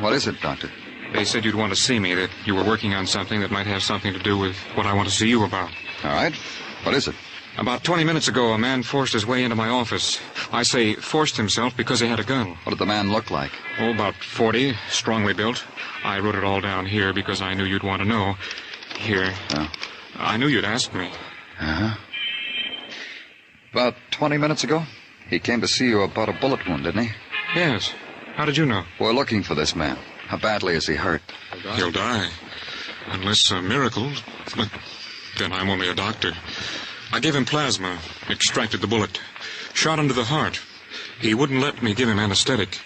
What is it, Doctor? They said you'd want to see me, that you were working on something that might have something to do with what I want to see you about. All right. What is it? About 20 minutes ago, a man forced his way into my office. I say forced himself because he had a gun. What did the man look like? Oh, about 40, strongly built. I wrote it all down here because I knew you'd want to know. Here. Oh. I knew you'd ask me. Uh-huh. About 20 minutes ago? He came to see you about a bullet wound, didn't he? Yes. How did you know? We're looking for this man. How badly is he hurt? He'll die. Unless a miracle. But then I'm only a doctor. I gave him plasma, extracted the bullet, shot into the heart. He wouldn't let me give him anesthetic.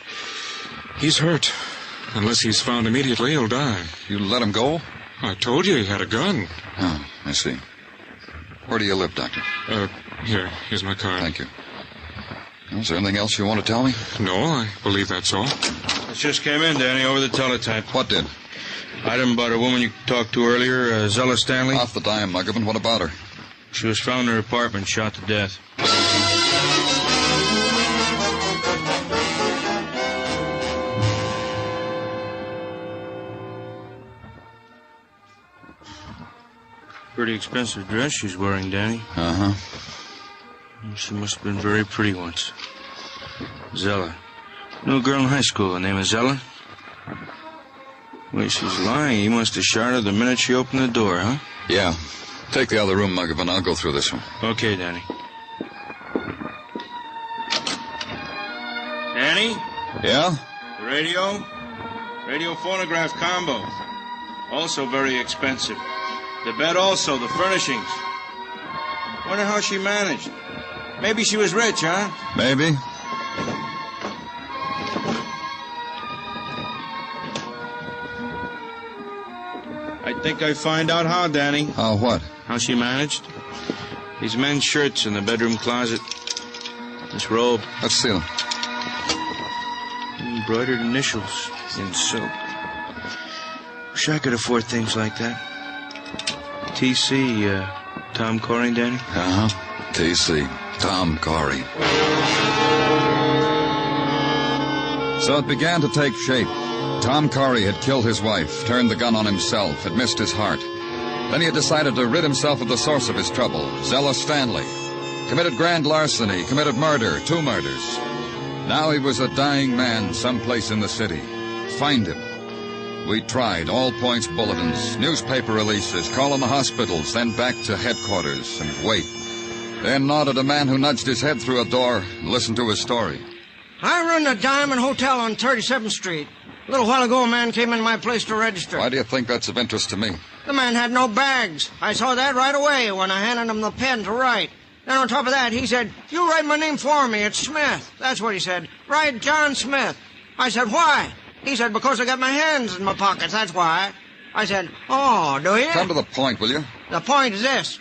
He's hurt. Unless he's found immediately, he'll die. You let him go? I told you he had a gun. Oh, I see. Where do you live, Doctor? Here's my card. Thank you. Is there anything else you want to tell me? No, I believe that's all. It just came in, Danny, over the teletype. What did? Item about a woman you talked to earlier, Zella Stanley. Off the dime, Muggavan. What about her? She was found in her apartment, shot to death. Pretty expensive dress she's wearing, Danny. Uh-huh. She must have been very pretty once. Zella. Knew a girl in high school, the name of Zella. Wait, she's lying. You must have shot her the minute she opened the door, huh? Yeah. Take the other room, Muggavan. I'll go through this one. Okay, Danny. Danny? Yeah? The radio? Radio phonograph combo. Also very expensive. The bed also, the furnishings. Wonder how she managed. Maybe she was rich, huh? Maybe. I think I find out how, Danny. How what? How she managed. These men's shirts in the bedroom closet. This robe. Let's see them. Embroidered initials in silk. wish I could afford things like that. T.C., Tom Corey, Danny? Uh-huh. T.C., Tom Corey. So it began to take shape. Tom Corey had killed his wife, turned the gun on himself, had missed his heart. Then he had decided to rid himself of the source of his trouble, Zella Stanley. Committed grand larceny, committed murder, 2 murders. Now he was a dying man someplace in the city. Find him. We tried, all points bulletins, newspaper releases, call in the hospitals, then back to headquarters and wait. Then nodded a man who nudged his head through a door and listened to his story. I run the Diamond Hotel on 37th Street. A little while ago, a man came in my place to register. Why do you think that's of interest to me? The man had no bags. I saw that right away when I handed him the pen to write. Then on top of that, he said, "You write my name for me. It's Smith." That's what he said. "Write John Smith." I said, "Why?" He said, "Because I got my hands in my pockets, that's why." I said, "Oh, do you?" Come to the point, will you? The point is this.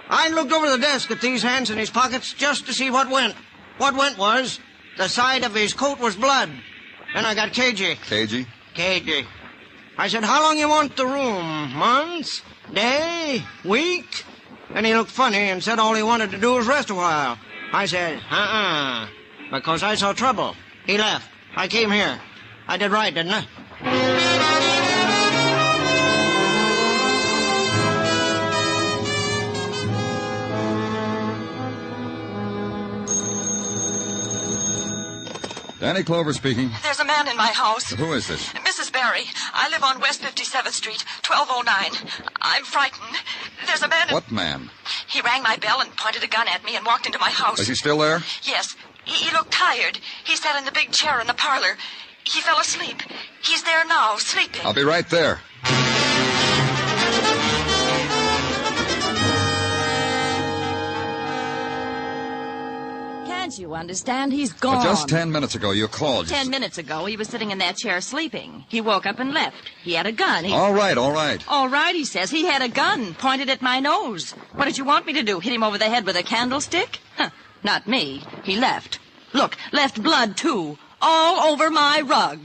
I looked over the desk at these hands in his pockets just to see what went. What went was the side of his coat was blood. And I got cagey. Cagey? Cagey. I said, "How long you want the room? Months? Day? Week?" And he looked funny and said all he wanted to do was rest a while. I said, because I saw trouble. He left. I came here. I did right, didn't I? Danny Clover speaking. There's a man in my house. Who is this? Mrs. Barry. I live on West 57th Street, 1209. I'm frightened. There's a man... What man? He rang my bell and pointed a gun at me and walked into my house. Is he still there? Yes. He looked tired. He sat in the big chair in the parlor. He fell asleep. He's there now, sleeping. I'll be right there. Can't you understand? He's gone. But just 10 minutes ago, you called. 10 minutes ago, he was sitting in that chair sleeping. He woke up and left. He had a gun. All right, all right. All right, he says. He had a gun pointed at my nose. What did you want me to do? Hit him over the head with a candlestick? Huh, not me. He left. Look, left blood, too. All over my rug.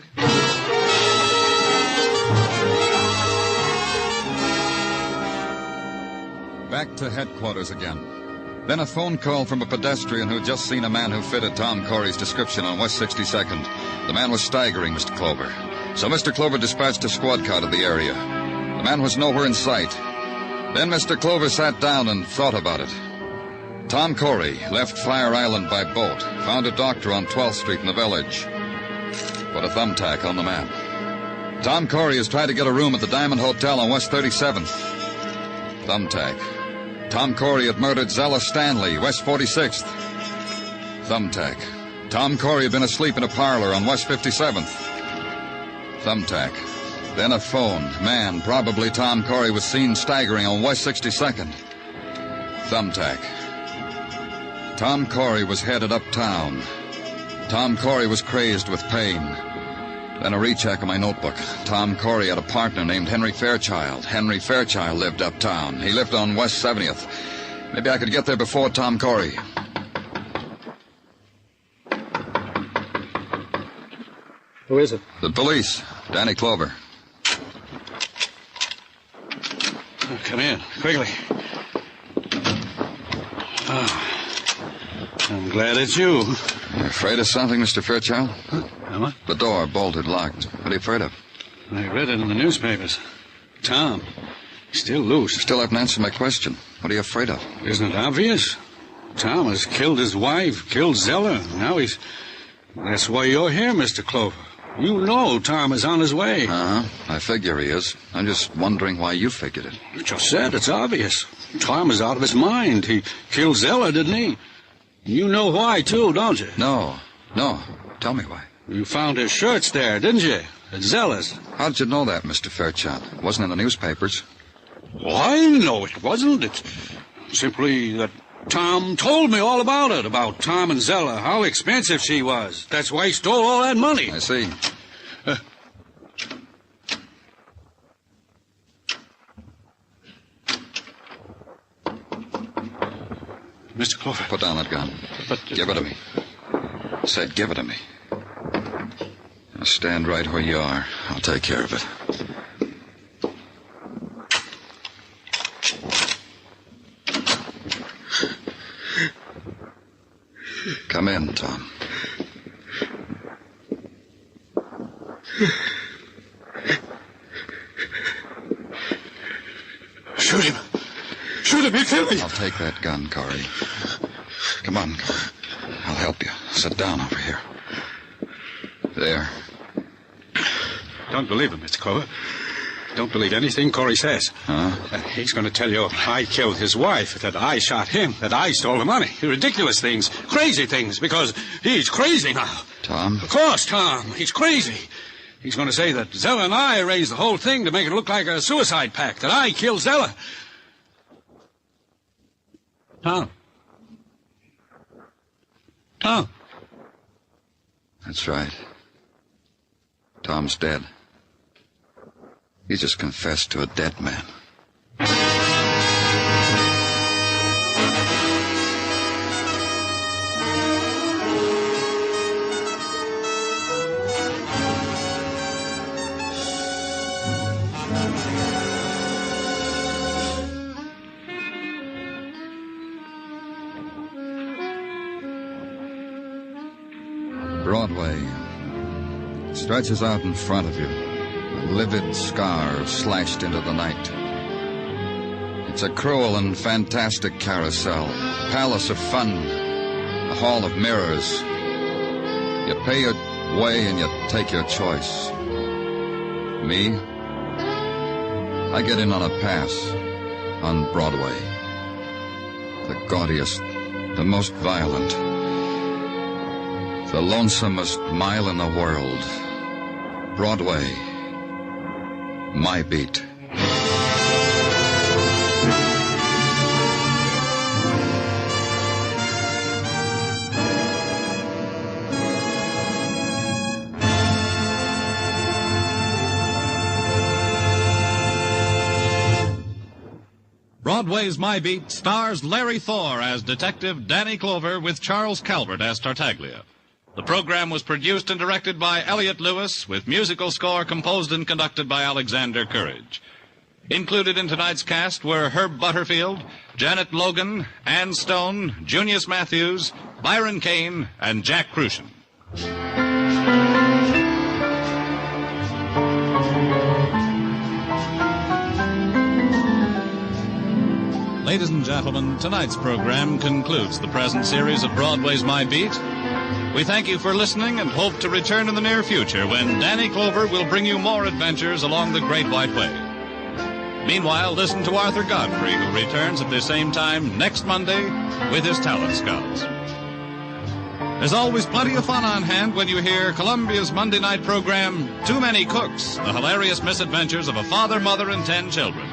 Back to headquarters again. Then a phone call from a pedestrian who'd just seen a man who fitted Tom Corey's description on West 62nd. The man was staggering, Mr. Clover. So Mr. Clover dispatched a squad car to the area. The man was nowhere in sight. Then Mr. Clover sat down and thought about it. Tom Corey left Fire Island by boat, found a doctor on 12th Street in the village. Put a thumbtack on the man. Tom Corey has tried to get a room at the Diamond Hotel on West 37th. Thumbtack. Tom Corey had murdered Zella Stanley, West 46th. Thumbtack. Tom Corey had been asleep in a parlor on West 57th. Thumbtack. Then a phone. Man, probably Tom Corey, was seen staggering on West 62nd. Thumbtack. Tom Corey was headed uptown. Tom Corey was crazed with pain. Then a recheck of my notebook. Tom Corey had a partner named Henry Fairchild. Henry Fairchild lived uptown. He lived on West 70th. Maybe I could get there before Tom Corey. Who is it? The police. Danny Clover. Oh, come in, quickly. Oh, I'm glad it's you. You afraid of something, Mr. Fairchild? Huh? Am I? The door bolted, locked. What are you afraid of? I read it in the newspapers. Tom, he's still loose. You still haven't answered my question. What are you afraid of? Isn't it obvious? Tom has killed his wife, killed Zella. Now he's... That's why you're here, Mr. Clover. You know Tom is on his way. Uh-huh. I figure he is. I'm just wondering why you figured it. I just said it's obvious. Tom is out of his mind. He killed Zella, didn't he? You know why, too, don't you? No. Tell me why. You found his shirts there, didn't you? At Zella's. How'd you know that, Mr. Fairchild? It wasn't in the newspapers. Why? No, it wasn't. It's simply that Tom told me all about it, about Tom and Zella, how expensive she was. That's why he stole all that money. I see. Mr. Clover. Put down that gun. But... Give it to me. I said give it to me. Now stand right where you are. I'll take care of it. Come in, Tom. Shoot him. Shoot him, he'll kill me. I'll take that gun, Corey. Come on, Corey. I'll help you. Sit down over here. There. Don't believe him, Mr. Clover. Don't believe anything Corey says. Huh? He's going to tell you I killed his wife, that I shot him, that I stole the money. Ridiculous things, crazy things, because he's crazy now. Tom? Of course, Tom. He's crazy. He's going to say that Zella and I arranged the whole thing to make it look like a suicide pact, that I killed Zella. Tom. Tom. That's right. Tom's dead. He just confessed to a dead man. Broadway stretches out in front of you, a livid scar slashed into the night. It's a cruel and fantastic carousel, a palace of fun, a hall of mirrors. You pay your way and you take your choice. Me? I get in on a pass on Broadway. The gaudiest, the most violent, the lonesomest mile in the world. Broadway. My beat. Broadway's My Beat stars Larry Thor as Detective Danny Clover with Charles Calvert as Tartaglia. The program was produced and directed by Elliott Lewis, with musical score composed and conducted by Alexander Courage. Included in tonight's cast were Herb Butterfield, Janet Logan, Ann Stone, Junius Matthews, Byron Kane, and Jack Crucian. Ladies and gentlemen, tonight's program concludes the present series of Broadway's My Beat. We thank you for listening and hope to return in the near future when Danny Clover will bring you more adventures along the Great White Way. Meanwhile, listen to Arthur Godfrey, who returns at the same time next Monday with his talent scouts. There's always plenty of fun on hand when you hear Columbia's Monday night program, Too Many Cooks, the hilarious misadventures of a father, mother, and 10 children.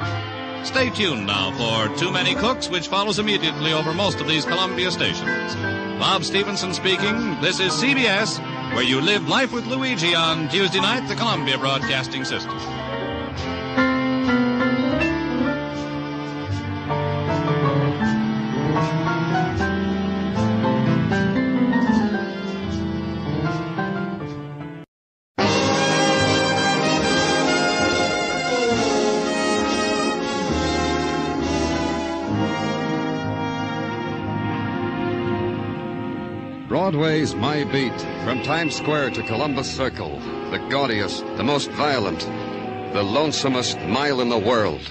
Stay tuned now for Too Many Cooks, which follows immediately over most of these Columbia stations. Bob Stevenson speaking. This is CBS, where you live life with Luigi on Tuesday night, the Columbia Broadcasting System. Broadway's My Beat, from Times Square to Columbus Circle, the gaudiest, the most violent, the lonesomest mile in the world.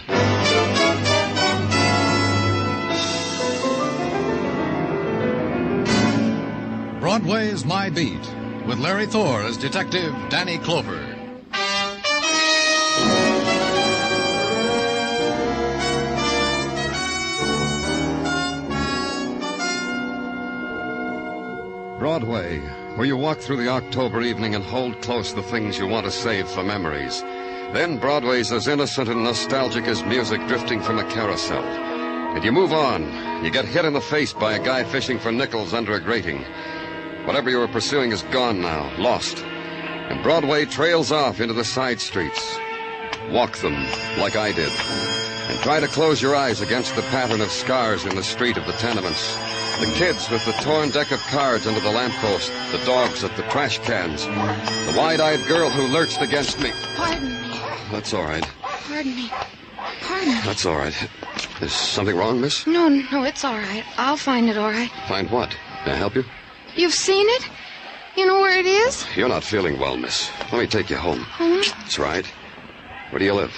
Broadway's My Beat, with Larry Thor as Detective Danny Clover. Broadway, where you walk through the October evening and hold close the things you want to save for memories. Then Broadway's as innocent and nostalgic as music drifting from a carousel. And you move on. You get hit in the face by a guy fishing for nickels under a grating. Whatever you were pursuing is gone now, lost. And Broadway trails off into the side streets. Walk them like I did. And try to close your eyes against the pattern of scars in the street of the tenements. The kids with the torn deck of cards under the lamppost, the dogs at the trash cans, the wide-eyed girl who lurched against me. Pardon me. That's all right. Pardon me. Pardon me. That's all right. Is something wrong, miss? No, it's all right. I'll find it all right. Find what? Can I help you? You've seen it? You know where it is? You're not feeling well, miss. Let me take you home. Home? That's right. Where do you live?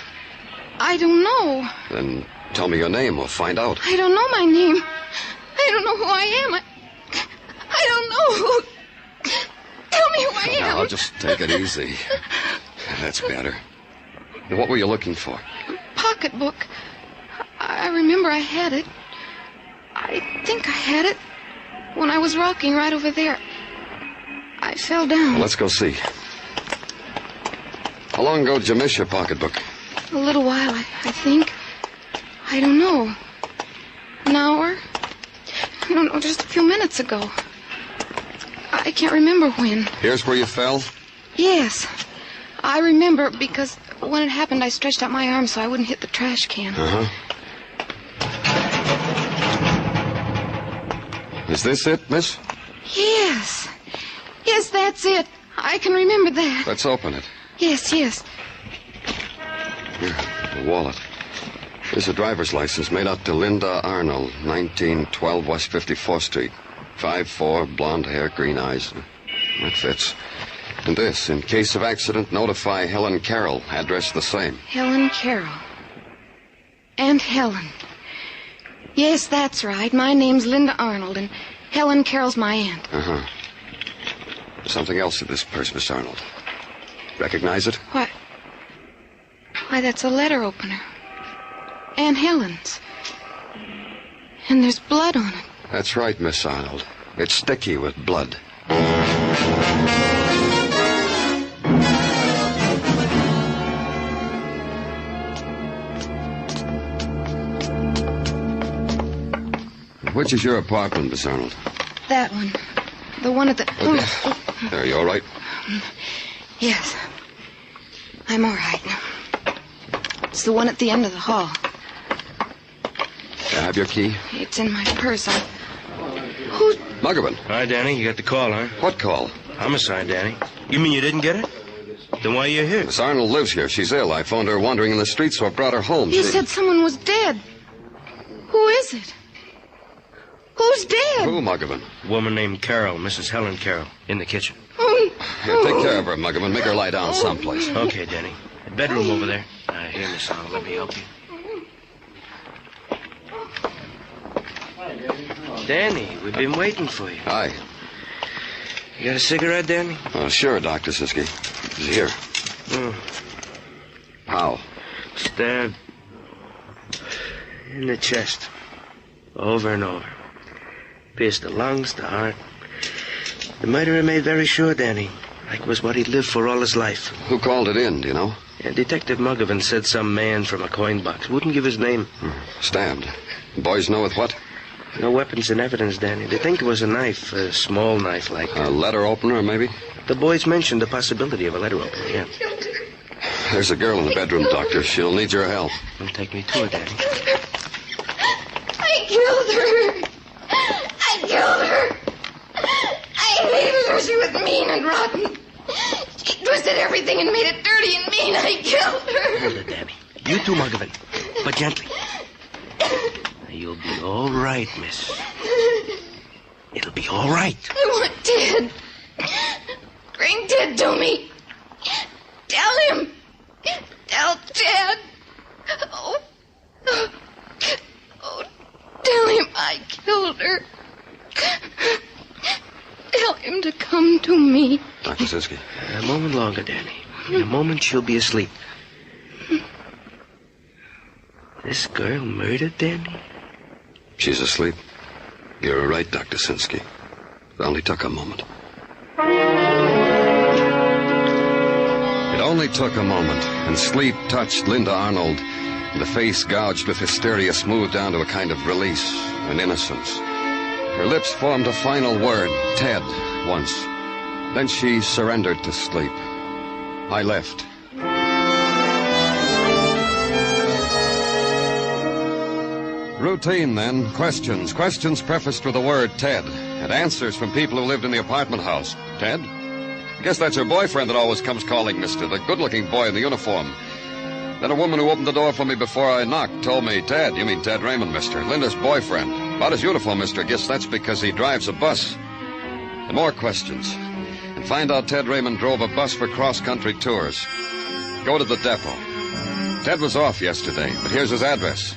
I don't know. Then tell me your name. We'll find out. I don't know my name. I don't know who I am. I don't know who... Tell me who I am. Now, just take it easy. That's better. What were you looking for? Pocketbook. I remember I had it. I think I had it when I was rocking right over there. I fell down. Well, let's go see. How long ago did you miss your pocketbook? A little while, I think. I don't know. An hour? No, just a few minutes ago. I can't remember when. Here's where you fell? Yes. I remember because when it happened, I stretched out my arm so I wouldn't hit the trash can. Uh-huh. Is this it, miss? Yes. Yes, that's it. I can remember that. Let's open it. Yes. Here, the wallet. Here's a driver's license made out to Linda Arnold, 1912 West 54th Street. 5'4", blonde hair, green eyes. That fits. And this, in case of accident, notify Helen Carroll. Address the same. Helen Carroll. Aunt Helen. Yes, that's right. My name's Linda Arnold, and Helen Carroll's my aunt. Uh-huh. Something else in this purse, Miss Arnold. Recognize it? What? Why, that's a letter opener. Aunt Helen's. And there's blood on it. That's right, Miss Arnold. It's sticky with blood. Which is your apartment, Miss Arnold? That one. The one at the... Okay. There, you all right? Yes. I'm all right. It's the one at the end of the hall. I have your key? It's in my purse. Who's... Muggavan. Hi, Danny. You got the call, huh? What call? Homicide, Danny. You mean you didn't get it? Then why are you here? Miss Arnold lives here. She's ill. I phoned her wandering in the streets, so I brought her home. You said someone was dead. Who is it? Who's dead? Who, Muggavan? A woman named Carroll, Mrs. Helen Carroll, in the kitchen. Here, take care of her, Muggavan. Make her lie down someplace. Okay, Danny. The bedroom over there. Here, Miss Arnold. Let me help you. Danny, we've been waiting for you. Hi. You got a cigarette, Danny? Sure, Dr. Siski. Here. How? Stabbed in the chest. Over and over. Pierced the lungs, the heart. The murderer made very sure, Danny. Like was what he'd lived for all his life. Who called it in, do you know? Yeah, Detective Muggavan said some man from a coin box. Wouldn't give his name. Stabbed. Boys know with what? No weapons and evidence, Danny. They think it was a knife, a small knife like... A letter opener, maybe? The boys mentioned the possibility of a letter opener, yeah. There's a girl in the bedroom, Doctor. She'll need your help. Well, take me to her, Danny. I killed her. I killed her. I hated her. She was mean and rotten. She twisted everything and made it dirty and mean. I killed her. Hold it, Danny. You too, Muggavan. But gently. You'll be all right, miss. It'll be all right. I want Ted. Bring Ted to me. Tell him. Tell Ted. Oh, tell him I killed her. Tell him to come to me. Dr. Siski. A moment longer, Danny. In a moment, she'll be asleep. This girl murdered Danny? She's asleep. You're right, Dr. Sinsky. It only took a moment. It only took a moment, and sleep touched Linda Arnold, and the face gouged with hysteria smoothed down to a kind of release, an innocence. Her lips formed a final word, Ted, once. Then she surrendered to sleep. I left. Routine, then. Questions. Questions prefaced with the word Ted. And answers from people who lived in the apartment house. Ted? I guess that's your boyfriend that always comes calling, mister. The good-looking boy in the uniform. Then a woman who opened the door for me before I knocked told me, Ted, you mean Ted Raymond, mister. Linda's boyfriend. About his uniform, mister. I guess that's because he drives a bus. And more questions. And find out Ted Raymond drove a bus for cross-country tours. Go to the depot. Ted was off yesterday, but here's his address.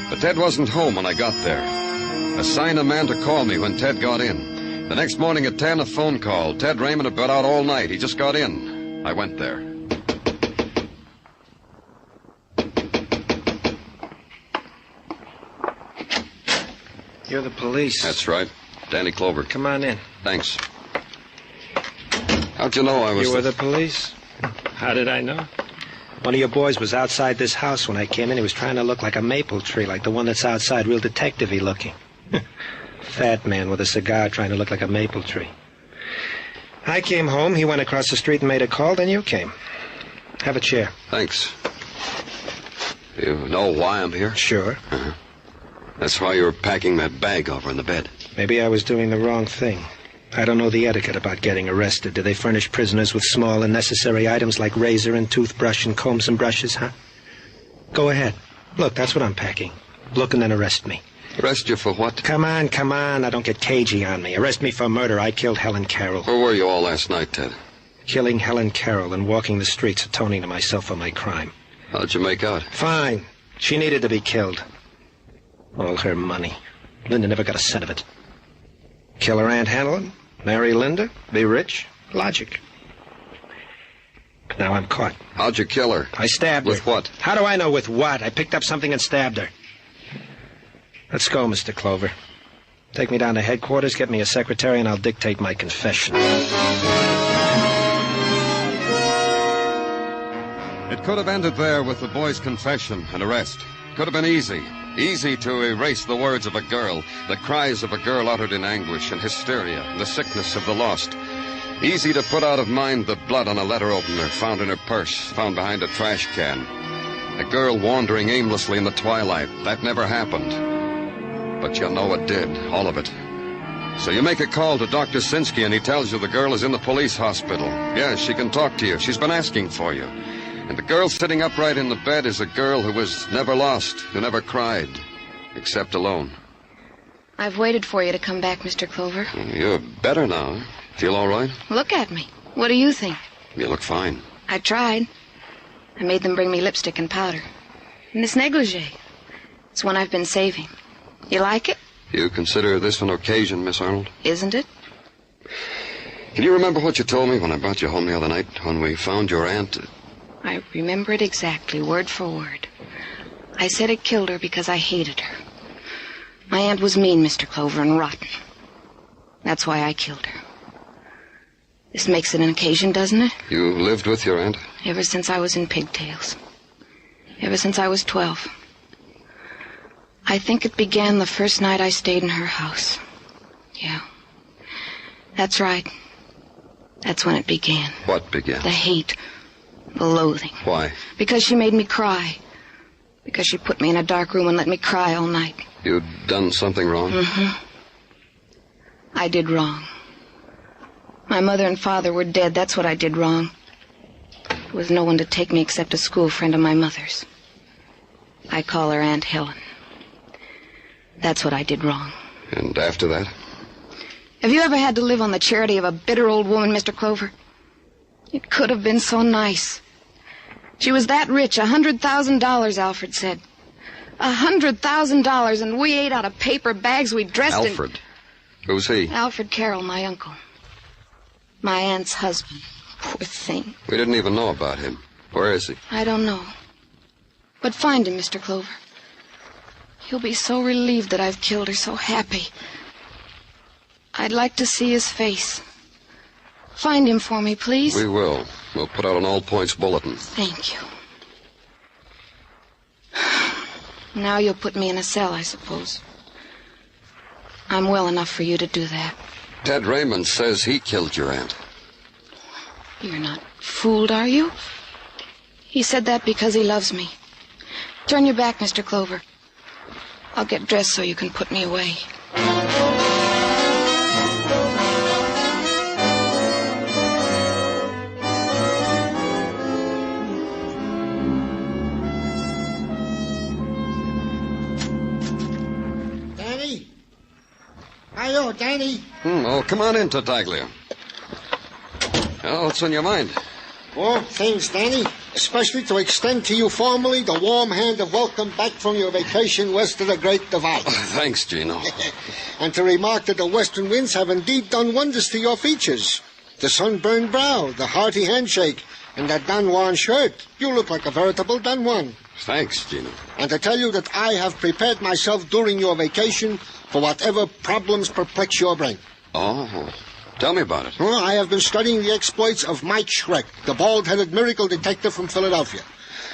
But Ted wasn't home when I got there. Assign a man to call me when Ted got in. The next morning at 10, a phone call. Ted Raymond had been out all night. He just got in. I went there. You're the police. That's right. Danny Clover. Come on in. Thanks. How'd you know I was... You were the police? How did I know? One of your boys was outside this house when I came in. He was trying to look like a maple tree, like the one that's outside, real detective-y looking. Fat man with a cigar trying to look like a maple tree. I came home, he went across the street and made a call, then you came. Have a chair. Thanks. You know why I'm here? Sure. Uh-huh. That's why you were packing that bag over in the bed. Maybe I was doing the wrong thing. I don't know the etiquette about getting arrested. Do they furnish prisoners with small and necessary items like razor and toothbrush and combs and brushes, huh? Go ahead. Look, that's what I'm packing. Look and then arrest me. Arrest you for what? Come on. Now don't get cagey on me. Arrest me for murder. I killed Helen Carroll. Where were you all last night, Ted? Killing Helen Carroll and walking the streets atoning to myself for my crime. How'd you make out? Fine. She needed to be killed. All her money. Linda never got a cent of it. Kill her Aunt Helen, marry Linda, be rich. Logic. But now I'm caught. How'd you kill her? I stabbed her. With what? How do I know with what? I picked up something and stabbed her. Let's go, Mr. Clover. Take me down to headquarters, get me a secretary, and I'll dictate my confession. It could have ended there with the boy's confession and arrest. Could have been easy. Easy to erase the words of a girl, the cries of a girl uttered in anguish and hysteria, the sickness of the lost. Easy to put out of mind the blood on a letter opener found in her purse, found behind a trash can. A girl wandering aimlessly in the twilight. That never happened. But you know it did, all of it. So you make a call to Dr. Sinsky and he tells you the girl is in the police hospital. Yes, she can talk to you. She's been asking for you. And the girl sitting upright in the bed is a girl who was never lost, who never cried, except alone. I've waited for you to come back, Mr. Clover. You're better now. Feel all right? Look at me. What do you think? You look fine. I tried. I made them bring me lipstick and powder. And this negligee. It's one I've been saving. You like it? You consider this an occasion, Miss Arnold? Isn't it? Can you remember what you told me when I brought you home the other night, when we found your aunt? I remember it exactly, word for word. I said it killed her because I hated her. My aunt was mean, Mr. Clover, and rotten. That's why I killed her. This makes it an occasion, doesn't it? You lived with your aunt? Ever since I was in pigtails. Ever since I was 12. I think it began the first night I stayed in her house. Yeah. That's right. That's when it began. What began? The hate. The loathing. Why? Because she made me cry. Because she put me in a dark room and let me cry all night. You'd done something wrong? Mm-hmm. I did wrong. My mother and father were dead. That's what I did wrong. There was no one to take me except a school friend of my mother's. I call her Aunt Helen. That's what I did wrong. And after that? Have you ever had to live on the charity of a bitter old woman, Mr. Clover? It could have been so nice. She was that rich, $100,000, Alfred said. $100,000, and we ate out of paper bags. We dressed in... Alfred? Who's he? Alfred Carroll, my uncle. My aunt's husband. Poor thing. We didn't even know about him. Where is he? I don't know. But find him, Mr. Clover. He'll be so relieved that I've killed her, so happy. I'd like to see his face. Find him for me, please. We will. We'll put out an all-points bulletin. Thank you. Now you'll put me in a cell, I suppose. I'm well enough for you to do that. Ted Raymond says he killed your aunt. You're not fooled, are you? He said that because he loves me. Turn your back, Mr. Clover. I'll get dressed so you can put me away. Danny. Oh, come on in, Tartaglia. Oh, what's on your mind? Oh, things, Danny. Especially to extend to you formally the warm hand of welcome back from your vacation west of the Great Divide. Thanks, Gino. And to remark that the western winds have indeed done wonders to your features. The sunburned brow, the hearty handshake, and that Don Juan shirt. You look like a veritable Don Juan. Thanks, Gino. And to tell you that I have prepared myself during your vacation for whatever problems perplex your brain. Oh, tell me about it. Well, I have been studying the exploits of Mike Schreck, the bald-headed miracle detective from Philadelphia.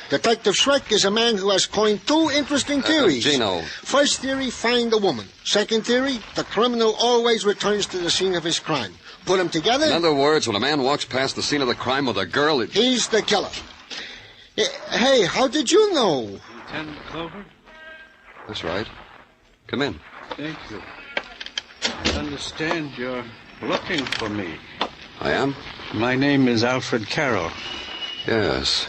Detective Schreck is a man who has coined two interesting theories. Gino. First theory, find the woman. Second theory, the criminal always returns to the scene of his crime. Put them together... In other words, when a man walks past the scene of the crime with a girl... He's the killer. Hey, how did you know? Lieutenant Clover? That's right. Come in. Thank you. I understand you're looking for me. I am? My name is Alfred Carroll. Yes.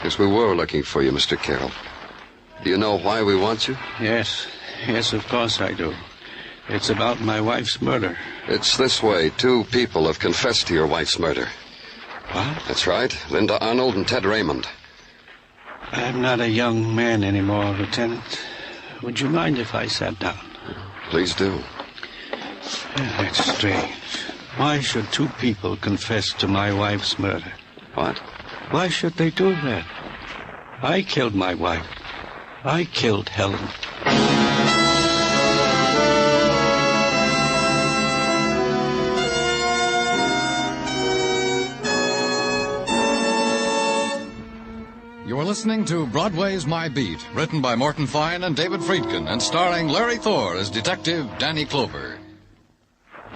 Yes, we were looking for you, Mr. Carroll. Do you know why we want you? Yes. Yes, of course I do. It's about my wife's murder. It's this way. 2 people have confessed to your wife's murder. What? That's right. Linda Arnold and Ted Raymond. I'm not a young man anymore, Lieutenant. Would you mind if I sat down? Please do. That's strange. Why should 2 people confess to my wife's murder? What? Why should they do that? I killed my wife. I killed Helen. You're listening to Broadway's My Beat, written by Morton Fine and David Friedkin, and starring Larry Thor as Detective Danny Clover.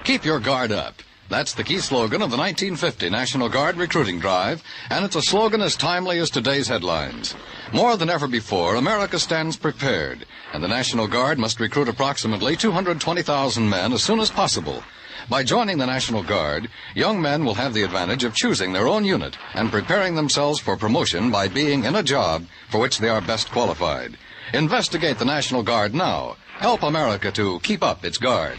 Keep your guard up. That's the key slogan of the 1950 National Guard recruiting drive, and it's a slogan as timely as today's headlines. More than ever before, America stands prepared, and the National Guard must recruit approximately 220,000 men as soon as possible. By joining the National Guard, young men will have the advantage of choosing their own unit and preparing themselves for promotion by being in a job for which they are best qualified. Investigate the National Guard now. Help America to keep up its guard.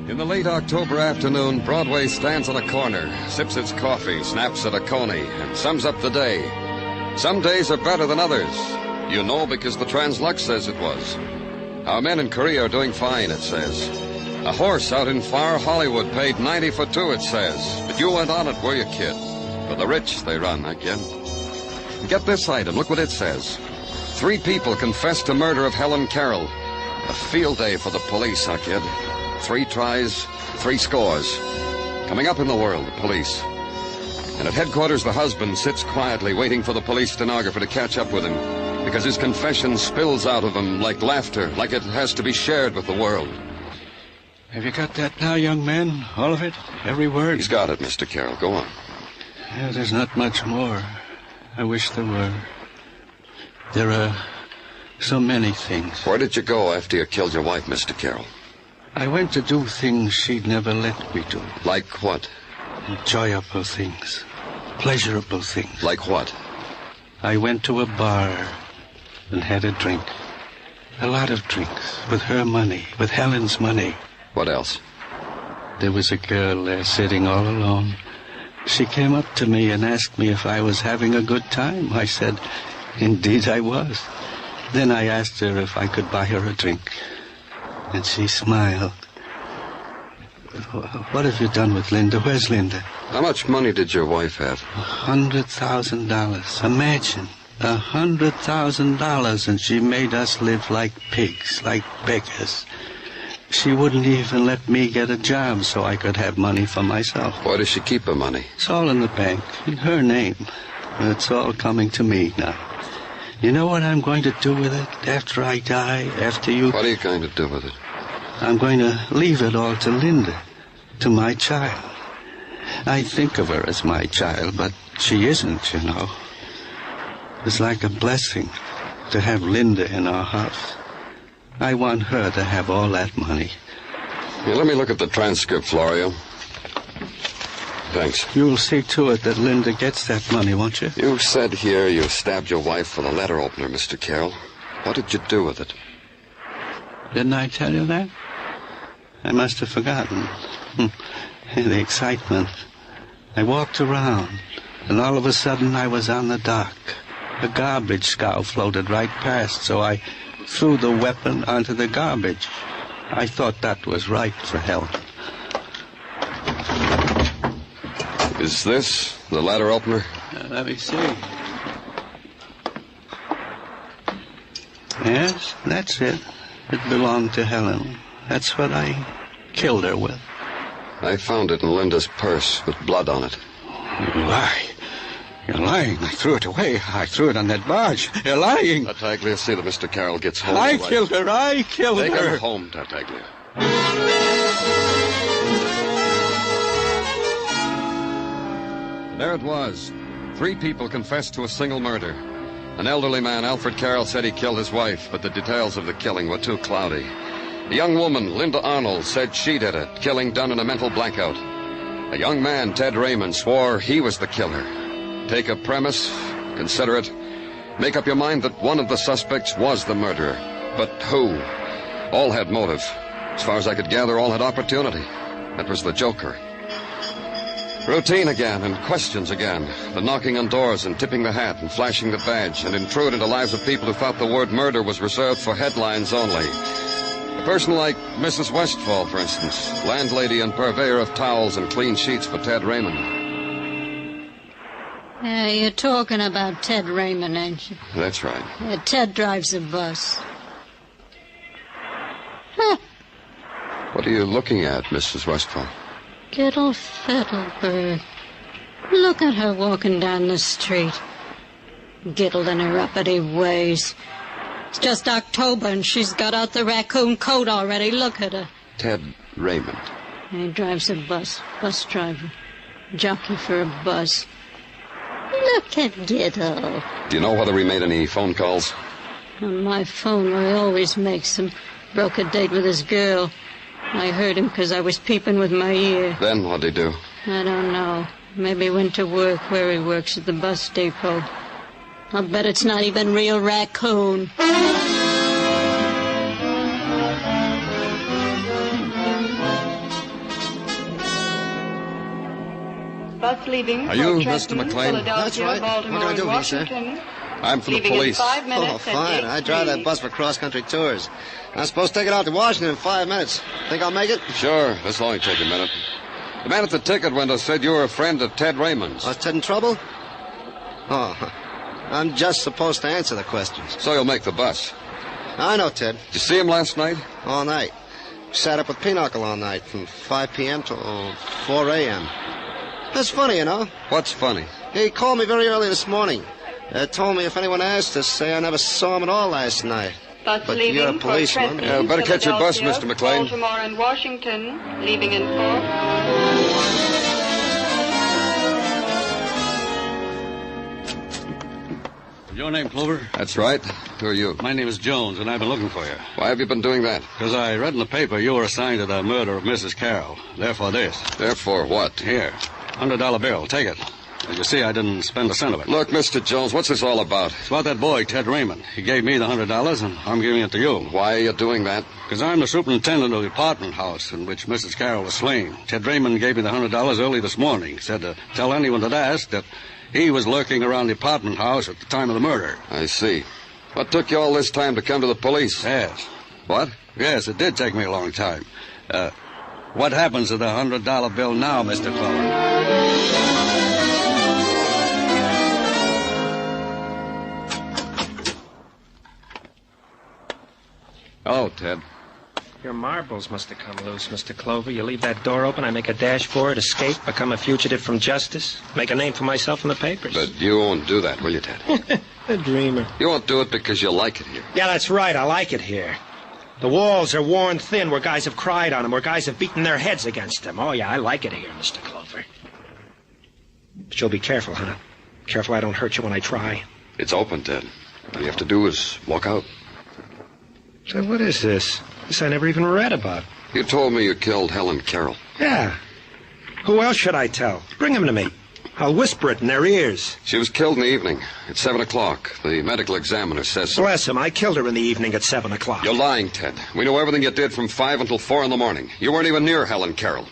In the late October afternoon, Broadway stands on a corner, sips its coffee, snaps at a coney, and sums up the day. Some days are better than others. You know because the Translux says it was. Our men in Korea are doing fine, it says. A horse out in far Hollywood paid 90 for 2, it says. But you went on it, were you, kid? For the rich, they run, I kid. Get this item, look what it says. 3 people confessed to murder of Helen Carroll. A field day for the police, huh, kid? 3 tries, 3 scores. Coming up in the world, the police. And at headquarters, the husband sits quietly waiting for the police stenographer to catch up with him, because his confession spills out of him like laughter, like it has to be shared with the world. Have you got that now, young man? All of it? Every word? He's got it, Mr. Carroll. Go on. Yeah, there's not much more. I wish there were. There are so many things. Where did you go after you killed your wife, Mr. Carroll? I went to do things she'd never let me do. Like what? Enjoyable things. Pleasurable things. Like what? I went to a bar and had a drink. A lot of drinks. With her money. With Helen's money. What else? There was a girl there sitting all alone. She came up to me and asked me if I was having a good time. I said, indeed I was. Then I asked her if I could buy her a drink. And she smiled. What have you done with Linda? Where's Linda? How much money did your wife have? $100,000. Imagine. $100,000, and she made us live like pigs, like beggars. She wouldn't even let me get a job so I could have money for myself. Why does she keep her money? It's all in the bank, in her name. It's all coming to me now. You know what I'm going to do with it after I die, after you... What are you going to do with it? I'm going to leave it all to Linda, to my child. I think of her as my child, but she isn't, you know. It's like a blessing to have Linda in our house. I want her to have all that money. Here, let me look at the transcript, Florio. Thanks. You'll see to it that Linda gets that money, won't you? You said here you stabbed your wife for the letter opener, Mr. Carroll. What did you do with it? Didn't I tell you that? I must have forgotten. In the excitement. I walked around, and all of a sudden I was on the dock. A garbage scow floated right past, so I threw the weapon onto the garbage. I thought that was right for Helen. Is this the letter opener? Let me see. Yes, that's it. It belonged to Helen. That's what I killed her with. I found it in Linda's purse with blood on it. You lie. You're lying. I threw it away. I threw it on that barge. You're lying. Tartaglia, see that Mr. Carroll gets home. I killed her. I killed her. Take her home, Tartaglia. There it was. 3 people confessed to a single murder. An elderly man, Alfred Carroll, said he killed his wife, but the details of the killing were too cloudy. A young woman, Linda Arnold, said she did it, killing done in a mental blackout. A young man, Ted Raymond, swore he was the killer. Take a premise, consider it. Make up your mind that one of the suspects was the murderer. But who? All had motive. As far as I could gather, all had opportunity. That was the Joker. Routine again, and questions again. The knocking on doors and tipping the hat and flashing the badge and intrude into lives of people who thought the word murder was reserved for headlines only. A person like Mrs. Westfall, for instance, landlady and purveyor of towels and clean sheets for Ted Raymond. You're talking about Ted Raymond, ain't you? That's right. Ted drives a bus. What are you looking at, Mrs. Westfall? Gettle Fettelberg. Look at her walking down the street. Giddled in her uppity ways. It's just October and she's got out the raccoon coat already. Look at her. Ted Raymond. He drives a bus. Bus driver. Jockey for a bus. Look at Giddle. Do you know whether he made any phone calls? On my phone where he always makes them. Broke a date with his girl. I heard him because I was peeping with my ear. Then what'd he do? I don't know. Maybe he went to work where he works at the bus depot. I'll bet it's not even real raccoon. Bus leaving. Are you Mr. McLean? That's right. What can I do for you, sir? I'm from the police. Oh, fine. I drive that bus for cross-country tours. I'm supposed to take it out to Washington in 5 minutes. Think I'll make it? Sure. This'll only take a minute. The man at the ticket window said you were a friend of Ted Raymond's. Was Ted in trouble? Oh, I'm just supposed to answer the questions. So you'll make the bus. I know Ted. Did you see him last night? All night. Sat up with Pinochle all night from 5 p.m. to 4 a.m. That's funny, you know. What's funny? He called me very early this morning. Told me if anyone asked to say I never saw him at all last night. But you're a policeman. Yeah, better catch your bus, Mr. McLean. Baltimore and Washington, leaving in 4. Your name, Clover? That's right. Who are you? My name is Jones, and I've been looking for you. Why have you been doing that? Because I read in the paper you were assigned to the murder of Mrs. Carroll. Therefore this. Therefore what? Here. $100 bill. Take it. As you see, I didn't spend a cent of it. Look, Mr. Jones, what's this all about? It's about that boy, Ted Raymond. He gave me the $100, and I'm giving it to you. Why are you doing that? Because I'm the superintendent of the apartment house in which Mrs. Carroll was slain. Ted Raymond gave me the $100 early this morning. Said to tell anyone that asked that he was lurking around the apartment house at the time of the murder. I see. What took you all this time to come to the police? Yes. What? Yes, it did take me a long time. What happens to the $100 bill now, Mr. Clover? Hello, Ted. Your marbles must have come loose, Mr. Clover. You leave that door open, I make a dash for it, escape, become a fugitive from justice, make a name for myself in the papers. But you won't do that, will you, Ted? A dreamer. You won't do it because you like it here. Yeah, that's right. I like it here. The walls are worn thin where guys have cried on them, where guys have beaten their heads against them. Oh, yeah, I like it here, Mr. Clover. But you'll be careful, huh? Careful I don't hurt you when I try. It's open, Ted. All you have to do is walk out. So what is this? This I never even read about. You told me you killed Helen Carroll. Yeah. Who else should I tell? Bring them to me. I'll whisper it in their ears. She was killed in the evening at 7 o'clock. The medical examiner says so. Bless him, I killed her in the evening at 7 o'clock. You're lying, Ted. We know everything you did from 5 until 4 in the morning. You weren't even near Helen Carroll.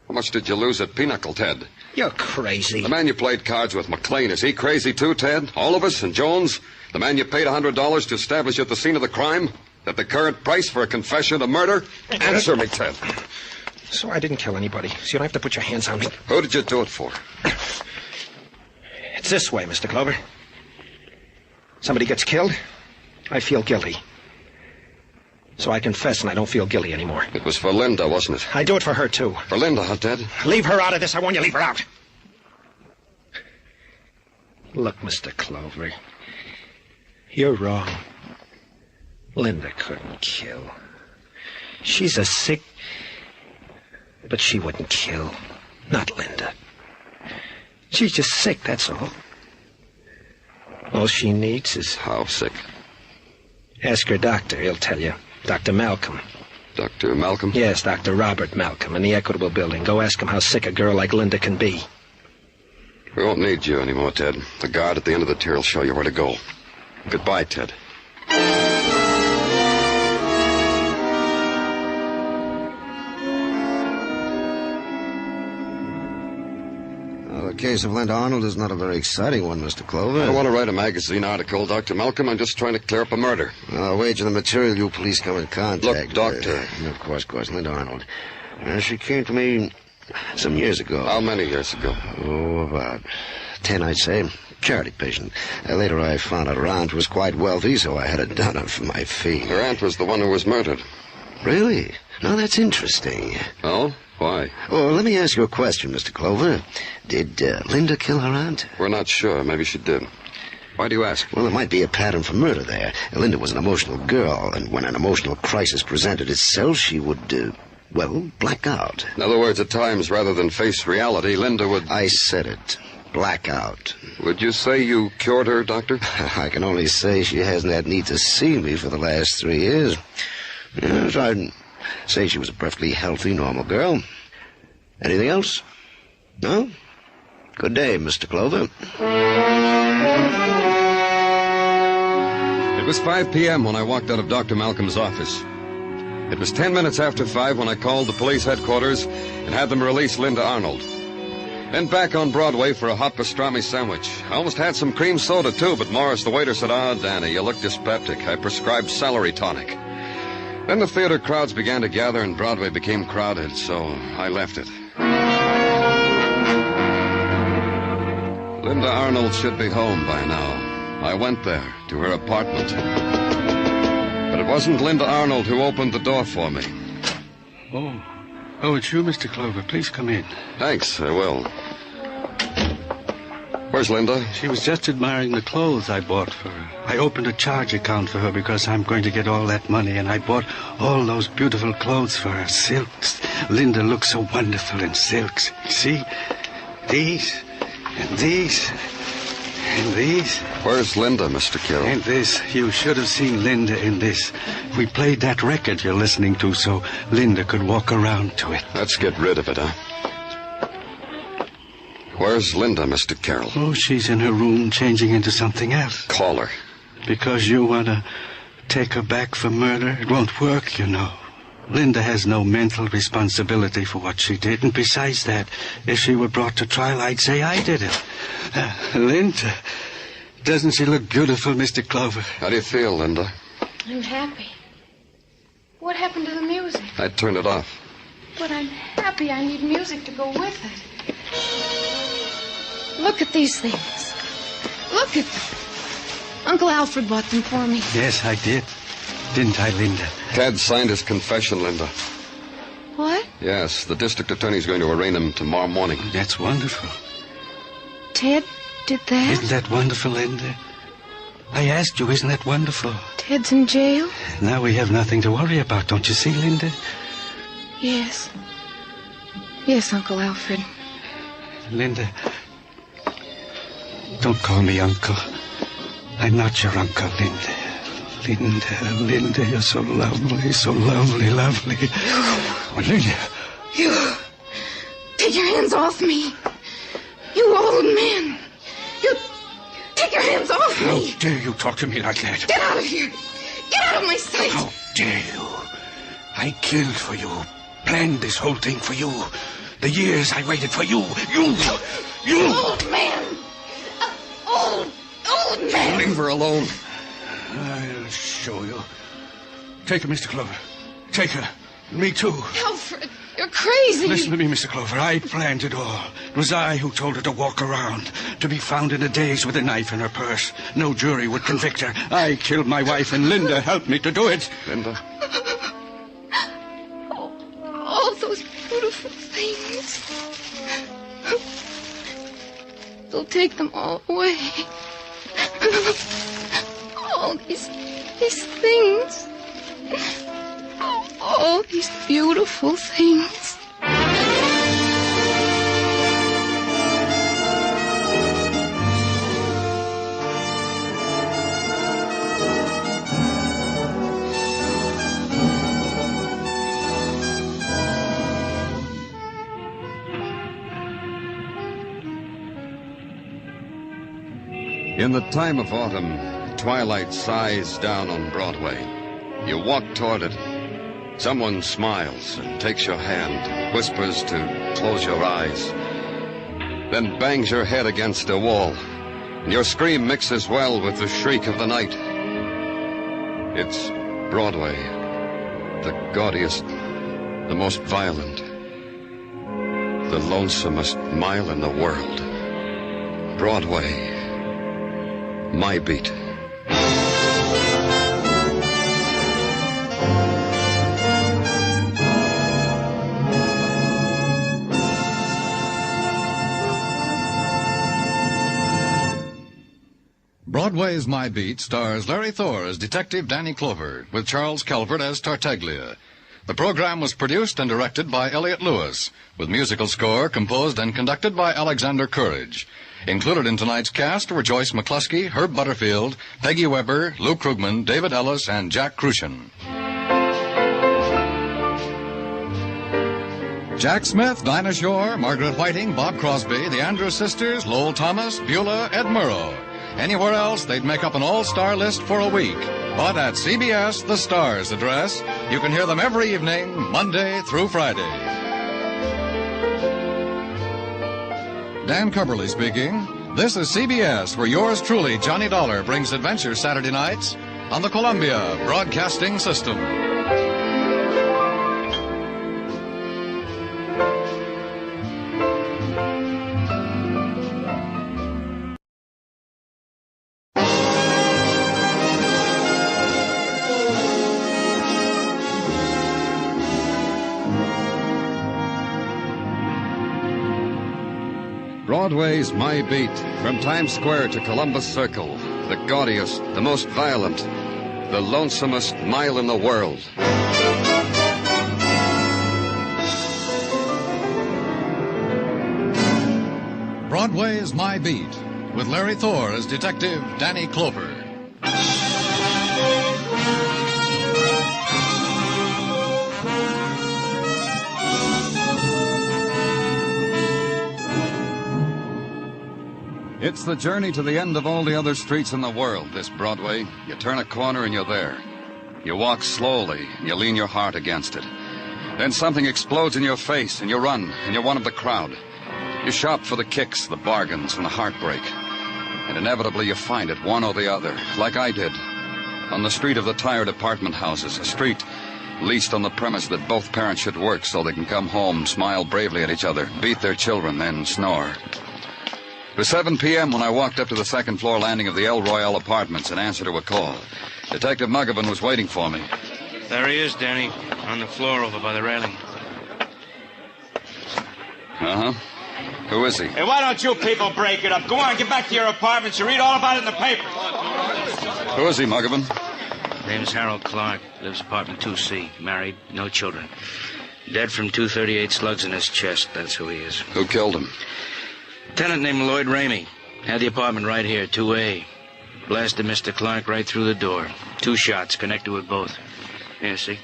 How much did you lose at Pinochle, Ted? You're crazy. The man you played cards with, McLean, is he crazy too, Ted? All of us and Jones? The man you paid $100 to establish at the scene of the crime? At the current price for a confession of murder? Answer me, Ted. So I didn't kill anybody, so you don't have to put your hands on me. Who did you do it for? It's this way, Mr. Clover. Somebody gets killed, I feel guilty. So I confess, and I don't feel guilty anymore. It was for Linda, wasn't it? I do it for her, too. For Linda, huh, Ted? Leave her out of this. I want you to leave her out. Look, Mr. Clover, you're wrong. Linda couldn't kill. She's a sick... But she wouldn't kill. Not Linda. She's just sick, that's all. All she needs is... How sick? Ask her doctor, he'll tell you. Dr. Malcolm. Dr. Malcolm? Yes, Dr. Robert Malcolm in the Equitable Building. Go ask him how sick a girl like Linda can be. We won't need you anymore, Ted. The guard at the end of the tier will show you where to go. Goodbye, Ted. The case of Linda Arnold is not a very exciting one, Mr. Clover. I don't want to write a magazine article, Dr. Malcolm. I'm just trying to clear up a murder. I'll wager the material you police come in contact Look, Doctor. Of course, Linda Arnold. She came to me some years ago. How many years ago? Oh, about 10, I'd say. Charity patient. Later I found out her aunt was quite wealthy, so I had it done up for my fee. Her aunt was the one who was murdered. Really? No, that's interesting. Oh? Why? Oh, let me ask you a question, Mr. Clover. Did Linda kill her aunt? We're not sure. Maybe she did. Why do you ask? Well, there might be a pattern for murder there. Linda was an emotional girl, and when an emotional crisis presented itself, she would, black out. In other words, at times, rather than face reality, Linda would... I said it. Black out. Would you say you cured her, Doctor? I can only say she hasn't had need to see me for the last 3 years. Yes, I'd say she was a perfectly healthy, normal girl. Anything else? No? Good day, Mr. Clover. It was 5 p.m. when I walked out of Dr. Malcolm's office. It was 10 minutes after 5 when I called the police headquarters and had them release Linda Arnold. Then back on Broadway for a hot pastrami sandwich. I almost had some cream soda, too, but Morris, the waiter, said, Danny, you look dyspeptic. I prescribed celery tonic. Then the theater crowds began to gather and Broadway became crowded, so I left it. Linda Arnold should be home by now. I went there, to her apartment. But it wasn't Linda Arnold who opened the door for me. Oh, it's you, Mr. Clover. Please come in. Thanks, I will. Where's Linda? She was just admiring the clothes I bought for her. I opened a charge account for her because I'm going to get all that money, and I bought all those beautiful clothes for her. Silks. Linda looks so wonderful in silks. See? These, and these, and these. Where's Linda, Mr. Carroll? And this. You should have seen Linda in this. We played that record you're listening to so Linda could walk around to it. Let's get rid of it, huh? Where's Linda, Mr. Carroll? Oh, she's in her room changing into something else. Call her. Because you want to take her back for murder? It won't work, you know. Linda has no mental responsibility for what she did. And besides that, if she were brought to trial, I'd say I did it. Linda, doesn't she look beautiful, Mr. Clover? How do you feel, Linda? I'm happy. What happened to the music? I turned it off. But I'm happy. I need music to go with it. Look at these things. Look at them. Uncle Alfred bought them for me. Yes, I did. Didn't I, Linda? Ted signed his confession, Linda. What? Yes, the district attorney's going to arraign him tomorrow morning. That's wonderful. Ted did that? Isn't that wonderful, Linda? I asked you, isn't that wonderful? Ted's in jail? Now we have nothing to worry about, don't you see, Linda? Yes. Yes, Uncle Alfred. Linda, don't call me Uncle. I'm not your uncle, Linda. Linda, you're so lovely, lovely. Oh, Linda. off me. You old man. You... Take your hands off me. How dare you talk to me like that? Get out of here. Get out of my sight. How dare you? I killed for you. Planned this whole thing for you. The years I waited for you. You! Old man. Old man. Leave her alone. I'll show you. Take her, Mr. Clover. Take her. Me too. Alfred, you're crazy. Listen to me, Mr. Clover. I planned it all. It was I who told her to walk around, to be found in a daze with a knife in her purse. No jury would convict her. I killed my wife, and Linda helped me to do it. Linda? All those beautiful things. They'll take them all away. All these things. All these beautiful things. In the time of autumn, twilight sighs down on Broadway. You walk toward it. Someone smiles and takes your hand, whispers to close your eyes, then bangs your head against a wall, and your scream mixes well with the shriek of the night. It's Broadway, the gaudiest, the most violent, the lonesomest mile in the world. Broadway, my beat. Broadway's My Beat stars Larry Thor as Detective Danny Clover, with Charles Calvert as Tartaglia. The program was produced and directed by Elliott Lewis, with musical score composed and conducted by Alexander Courage. Included in tonight's cast were Joyce McCluskey, Herb Butterfield, Peggy Weber, Lou Krugman, David Ellis, and Jack Crucian. Jack Smith, Dinah Shore, Margaret Whiting, Bob Crosby, the Andrews Sisters, Lowell Thomas, Beulah, Ed Murrow. Anywhere else, they'd make up an all-star list for a week. But at CBS, the Stars address, you can hear them every evening, Monday through Friday. Dan Cubberly speaking. This is CBS, where yours truly, Johnny Dollar, brings adventure Saturday nights on the Columbia Broadcasting System. Broadway's My Beat, from Times Square to Columbus Circle, the gaudiest, the most violent, the lonesomest mile in the world. Broadway's My Beat, with Larry Thor as Detective Danny Clover. It's the journey to the end of all the other streets in the world, this Broadway. You turn a corner and you're there. You walk slowly and you lean your heart against it. Then something explodes in your face and you run and you're one of the crowd. You shop for the kicks, the bargains, and the heartbreak. And inevitably you find it, one or the other, like I did. On the street of the tired apartment houses, a street leased on the premise that both parents should work so they can come home, smile bravely at each other, beat their children, then snore. It was 7 p.m. when I walked up to the second-floor landing of the El Royale Apartments in answer to a call. Detective Muggavan was waiting for me. There he is, Danny, on the floor over by the railing. Uh-huh. Who is he? Hey, why don't you people break it up? Go on, get back to your apartments. You read all about it in the paper. Who is he, Muggavan? Name's Harold Clark. Lives apartment 2C. Married, no children. Dead from 238 slugs in his chest. That's who he is. Who killed him? Tenant named Lloyd Ramey. Had the apartment right here, 2A. Blasted Mr. Clark right through the door. 2 shots connected with both. Here, see?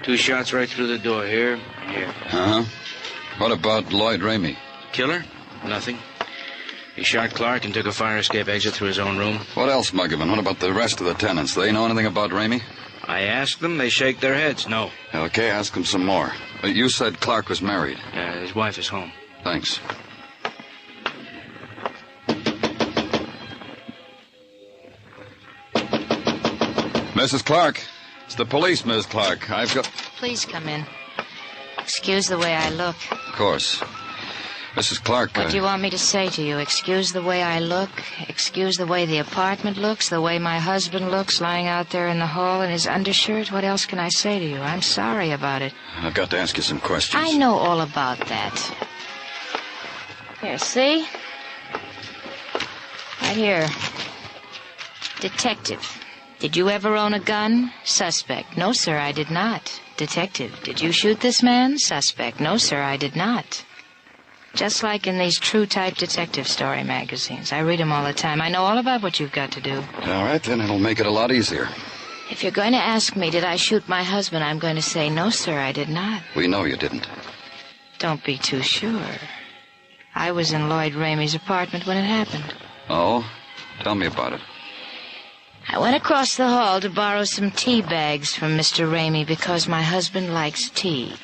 2 shots right through the door, here and here. Uh-huh. What about Lloyd Ramey? Killer? Nothing. He shot Clark and took a fire escape exit through his own room. What else, Muggavan? What about the rest of the tenants? Do they know anything about Ramey? I asked them. They shake their heads. No. Okay, ask them some more. You said Clark was married. His wife is home. Thanks. Mrs. Clark. It's the police, Miss Clark. I've got... Please come in. Excuse the way I look. Of course. Mrs. Clark... What do you want me to say to you? Excuse the way I look? Excuse the way the apartment looks? The way my husband looks lying out there in the hall in his undershirt? What else can I say to you? I'm sorry about it. I've got to ask you some questions. I know all about that. Here, see? Right here. Detective. Did you ever own a gun? Suspect. No, sir, I did not. Detective. Did you shoot this man? Suspect. No, sir, I did not. Just like in these true-type detective story magazines. I read them all the time. I know all about what you've got to do. All right, then it'll make it a lot easier. If you're going to ask me, did I shoot my husband, I'm going to say, no, sir, I did not. We know you didn't. Don't be too sure. I was in Lloyd Ramey's apartment when it happened. Oh? Tell me about it. I went across the hall to borrow some tea bags from Mr. Ramey because my husband likes tea.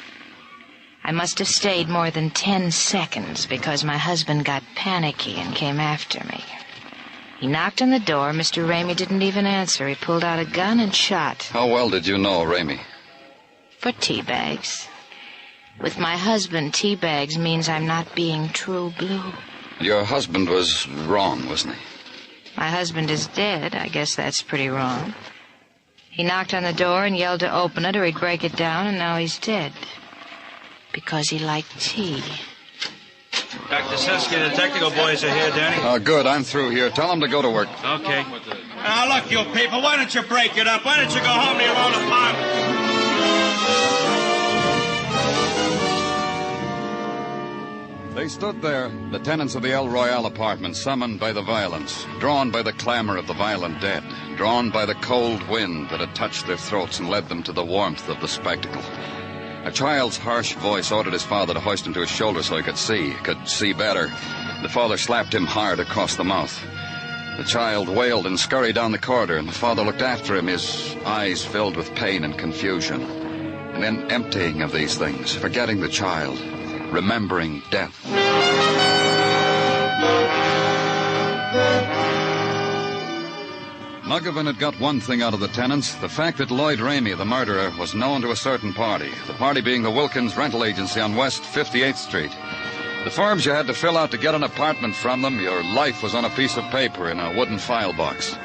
I must have stayed more than 10 seconds because my husband got panicky and came after me. He knocked on the door. Mr. Ramey didn't even answer. He pulled out a gun and shot. How well did you know Ramey? For tea bags. With my husband, tea bags means I'm not being true blue. Your husband was wrong, wasn't he? My husband is dead. I guess that's pretty wrong. He knocked on the door and yelled to open it or he'd break it down, and now he's dead. Because he liked tea. Dr. Sesky and the technical boys are here, Danny. Oh, good. I'm through here. Tell them to go to work. Okay. Now, look, you people, why don't you break it up? Why don't you go home to your own apartment? They stood there, the tenants of the El Royale apartment, summoned by the violence, drawn by the clamor of the violent dead, drawn by the cold wind that had touched their throats and led them to the warmth of the spectacle. A child's harsh voice ordered his father to hoist him to his shoulder so he could see better. The father slapped him hard across the mouth. The child wailed and scurried down the corridor, and the father looked after him, his eyes filled with pain and confusion. And then emptying of these things, forgetting the child, remembering death. Muggavan had got one thing out of the tenants, the fact that Lloyd Ramey, the murderer, was known to a certain party, the party being the Wilkins Rental Agency on West 58th Street. The forms you had to fill out to get an apartment from them, your life was on a piece of paper in a wooden file box.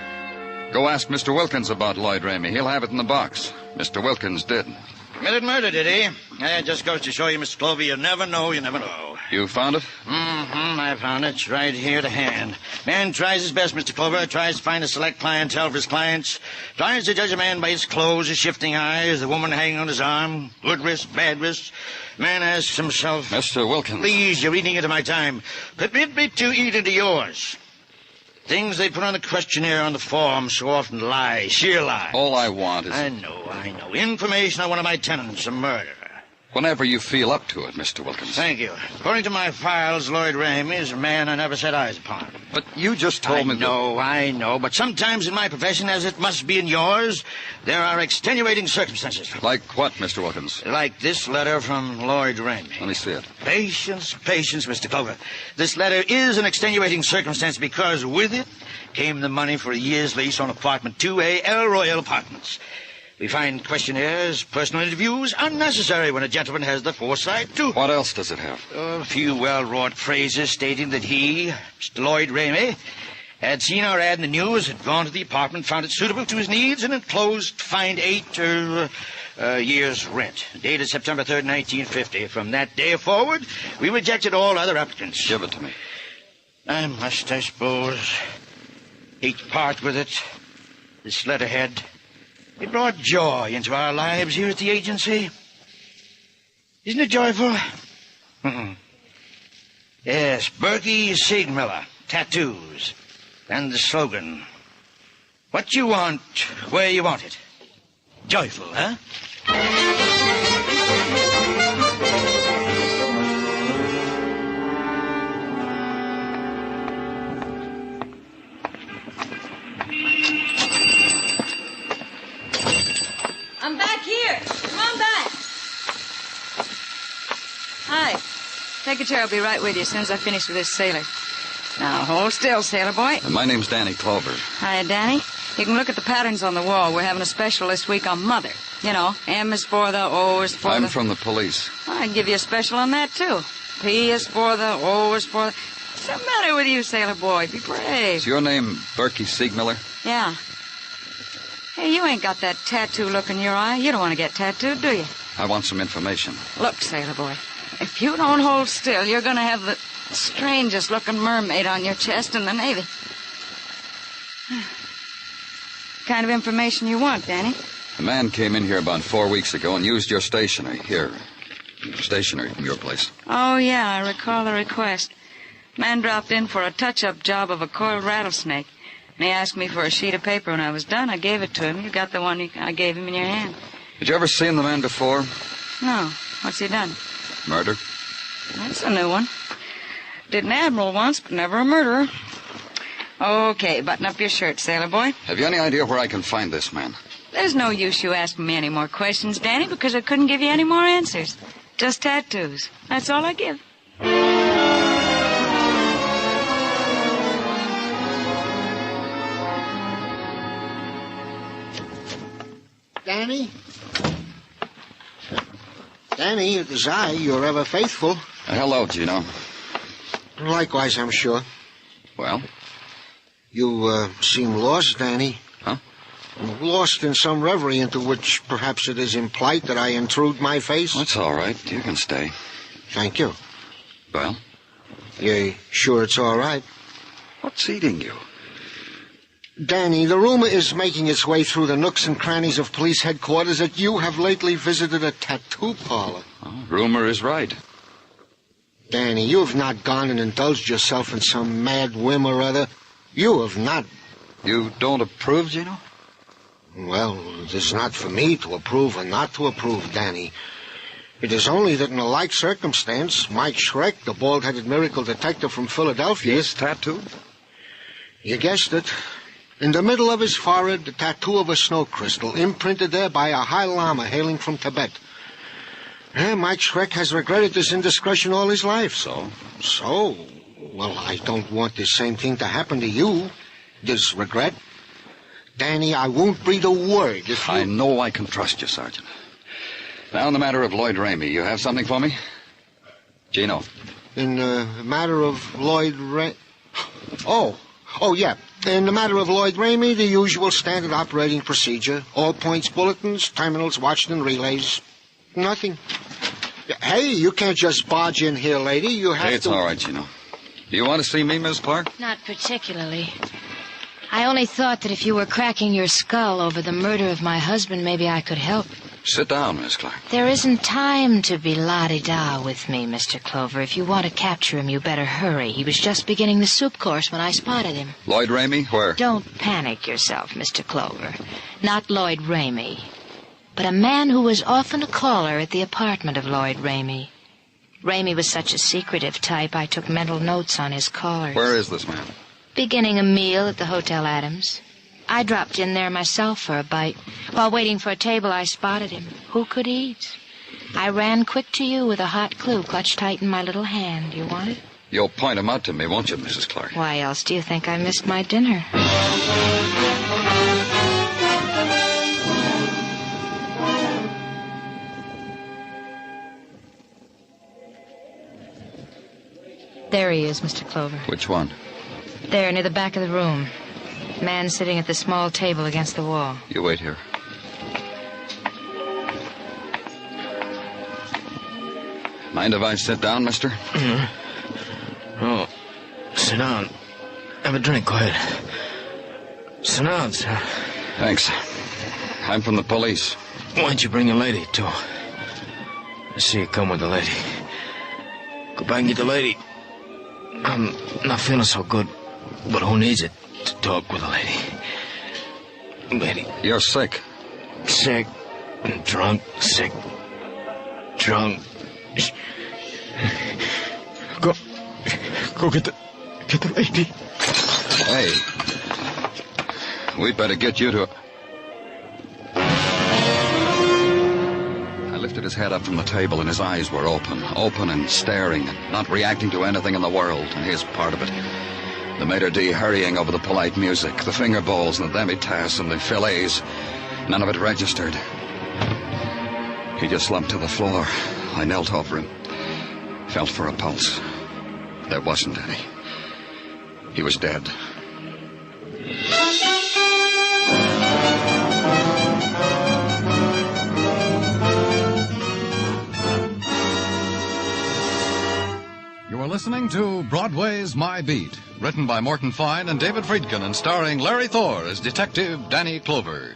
Go ask Mr. Wilkins about Lloyd Ramey. He'll have it in the box. Mr. Wilkins did. Committed murder, did he? It just goes to show you, Mr. Clover, you never know, you never know. You found it? I found it. It's right here to hand. Man tries his best, Mr. Clover. Tries to find a select clientele for his clients. Tries to judge a man by his clothes, his shifting eyes, the woman hanging on his arm. Good wrist, bad wrist. Man asks himself... Mr. Wilkins. Please, you're eating into my time. Permit me to eat into yours. Things they put on the questionnaire on the form so often lie, sheer lie. All I want is... I know. Information on one of my tenants, a murderer. Whenever you feel up to it, Mr. Wilkins. Thank you. According to my files, Lloyd Ramey is a man I never set eyes upon. But you just told me that... I know. But sometimes in my profession, as it must be in yours, there are extenuating circumstances. Like what, Mr. Wilkins? Like this letter from Lloyd Ramey. Let me see it. Patience, Mr. Clover. This letter is an extenuating circumstance because with it came the money for a year's lease on apartment 2A, El Royale Apartments. We find questionnaires, personal interviews unnecessary when a gentleman has the foresight to... What else does it have? A few well-wrought phrases stating that he, Mr. Lloyd Ramey, had seen our ad in the news, had gone to the apartment, found it suitable to his needs, and enclosed to find 8 years' rent. Dated September 3rd, 1950. From that day forward, we rejected all other applicants. Give it to me. I must, I suppose, hate to part with it. This letterhead... It brought joy into our lives here at the agency. Isn't it joyful? Yes, Berkey Siegmiller, tattoos. And the slogan, what you want, where you want it. Joyful, huh? here. Come on back. Hi. Take a chair. I'll be right with you as soon as I finish with this sailor. Now, hold still, sailor boy. My name's Danny Clover. Hi, Danny. You can look at the patterns on the wall. We're having a special this week on mother. You know, M is for the, O is for I'm from the police. I'd give you a special on that, too. P is for the, O is for the... What's the matter with you, sailor boy? Be brave. Is your name Berkey Siegmiller? Yeah. Hey, you ain't got that tattoo look in your eye. You don't want to get tattooed, do you? I want some information. Look, sailor boy, if you don't hold still, you're going to have the strangest-looking mermaid on your chest in the Navy. What kind of information you want, Danny? A man came in here about 4 weeks ago and used your stationery. Here. Stationery from your place. Oh, yeah, I recall the request. Man dropped in for a touch-up job of a coiled rattlesnake. And he asked me for a sheet of paper. When I was done, I gave it to him. You got the one I gave him in your hand. Did you ever see the man before? No. What's he done? Murder? That's a new one. Did an admiral once, but never a murderer. Okay, button up your shirt, sailor boy. Have you any idea where I can find this man? There's no use you asking me any more questions, Danny, because I couldn't give you any more answers. Just tattoos. That's all I give. Danny? Danny, it is I, your ever faithful. Hello, Gino. Likewise, I'm sure. Well? You seem lost, Danny. Huh? Lost in some reverie into which perhaps it is implied that I intrude my face. That's all right. You can stay. Thank you. Well? You sure it's all right? What's eating you? Danny, the rumor is making its way through the nooks and crannies of police headquarters that you have lately visited a tattoo parlor. Oh, rumor is right. Danny, you have not gone and indulged yourself in some mad whim or other. You have not. You don't approve, Gino? Well, it is not for me to approve or not to approve, Danny. It is only that in a like circumstance, Mike Schreck, the bald-headed miracle detective from Philadelphia... Is tattooed? You guessed it. In the middle of his forehead, the tattoo of a snow crystal, imprinted there by a high lama hailing from Tibet. Mike Schreck has regretted this indiscretion all his life. So? Well, I don't want the same thing to happen to you. This regret. Danny, I won't breathe a word if you... I know I can trust you, Sergeant. Now, in the matter of Lloyd Ramey, you have something for me? Gino. In the matter of Lloyd Ramey... Oh, yeah. In the matter of Lloyd Ramey, the usual standard operating procedure. All points bulletins, terminals watched and relays. Nothing. Hey, you can't just barge in here, lady. You have to... Hey, it's all right, Gino. Do you want to see me, Miss Clark? Not particularly. I only thought that if you were cracking your skull over the murder of my husband, maybe I could help. Sit down, Miss Clark. There isn't time to be la-di-da with me, Mr. Clover. If you want to capture him, you better hurry. He was just beginning the soup course when I spotted him. Lloyd Ramey? Where? Don't panic yourself, Mr. Clover. Not Lloyd Ramey, but a man who was often a caller at the apartment of Lloyd Ramey. Ramey was such a secretive type, I took mental notes on his callers. Where is this man? Beginning a meal at the Hotel Adams. I dropped in there myself for a bite. While waiting for a table, I spotted him. Who could eat? I ran quick to you with a hot clue clutched tight in my little hand. You want it? You'll point him out to me, won't you, Mrs. Clark? Why else do you think I missed my dinner? There he is, Mr. Clover. Which one? There, near the back of the room. Man sitting at the small table against the wall. You wait here. Mind if I sit down, mister? Mm-hmm. Oh, sit down. Have a drink, go ahead. Sit down, sir. Thanks. I'm from the police. Why'd you bring a lady, too? I see you come with the lady. Go back and get the lady. I'm not feeling so good, but who needs it to talk with a lady? Lady. You're sick. Sick. Drunk. Sick. Drunk. Go get the lady. Hey. We'd better get you to... lifted his head up from the table, and his eyes were open and staring, and not reacting to anything in the world, and his part of it. The maitre d' hurrying over the polite music, the finger bowls and the demi-tasse and the fillets. None of it registered. He just slumped to the floor. I knelt over him, felt for a pulse. There wasn't any. He was dead. You are listening to Broadway's My Beat, written by Morton Fine and David Friedkin and starring Larry Thor as Detective Danny Clover.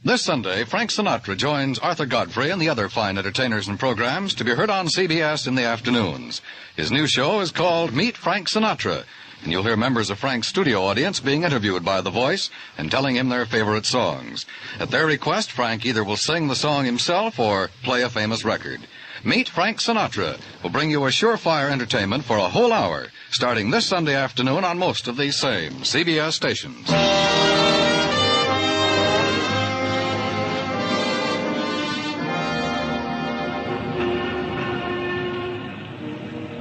This Sunday, Frank Sinatra joins Arthur Godfrey and the other fine entertainers and programs to be heard on CBS in the afternoons. His new show is called Meet Frank Sinatra, and you'll hear members of Frank's studio audience being interviewed by The Voice and telling him their favorite songs. At their request, Frank either will sing the song himself or play a famous record. Meet Frank Sinatra will bring you a surefire entertainment for a whole hour, starting this Sunday afternoon on most of these same CBS stations.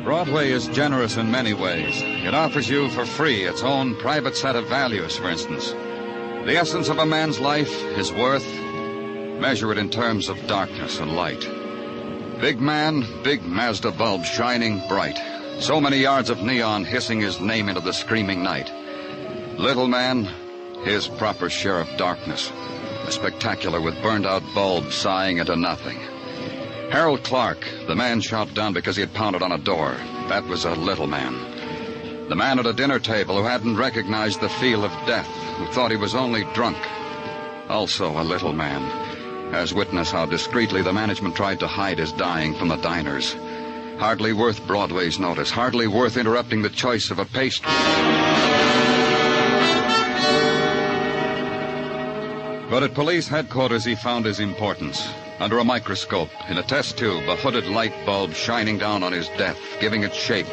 Broadway is generous in many ways. It offers you for free its own private set of values, for instance. The essence of a man's life, his worth, measure it in terms of darkness and light. Big man, big Mazda bulb shining bright. So many yards of neon hissing his name into the screaming night. Little man, his proper share of darkness. A spectacular with burned-out bulbs sighing into nothing. Harold Clark, the man shot down because he had pounded on a door. That was a little man. The man at a dinner table who hadn't recognized the feel of death, who thought he was only drunk. Also a little man. As witness how discreetly the management tried to hide his dying from the diners. Hardly worth Broadway's notice, hardly worth interrupting the choice of a pastry. But at police headquarters he found his importance. Under a microscope, in a test tube, a hooded light bulb shining down on his death, giving it shape,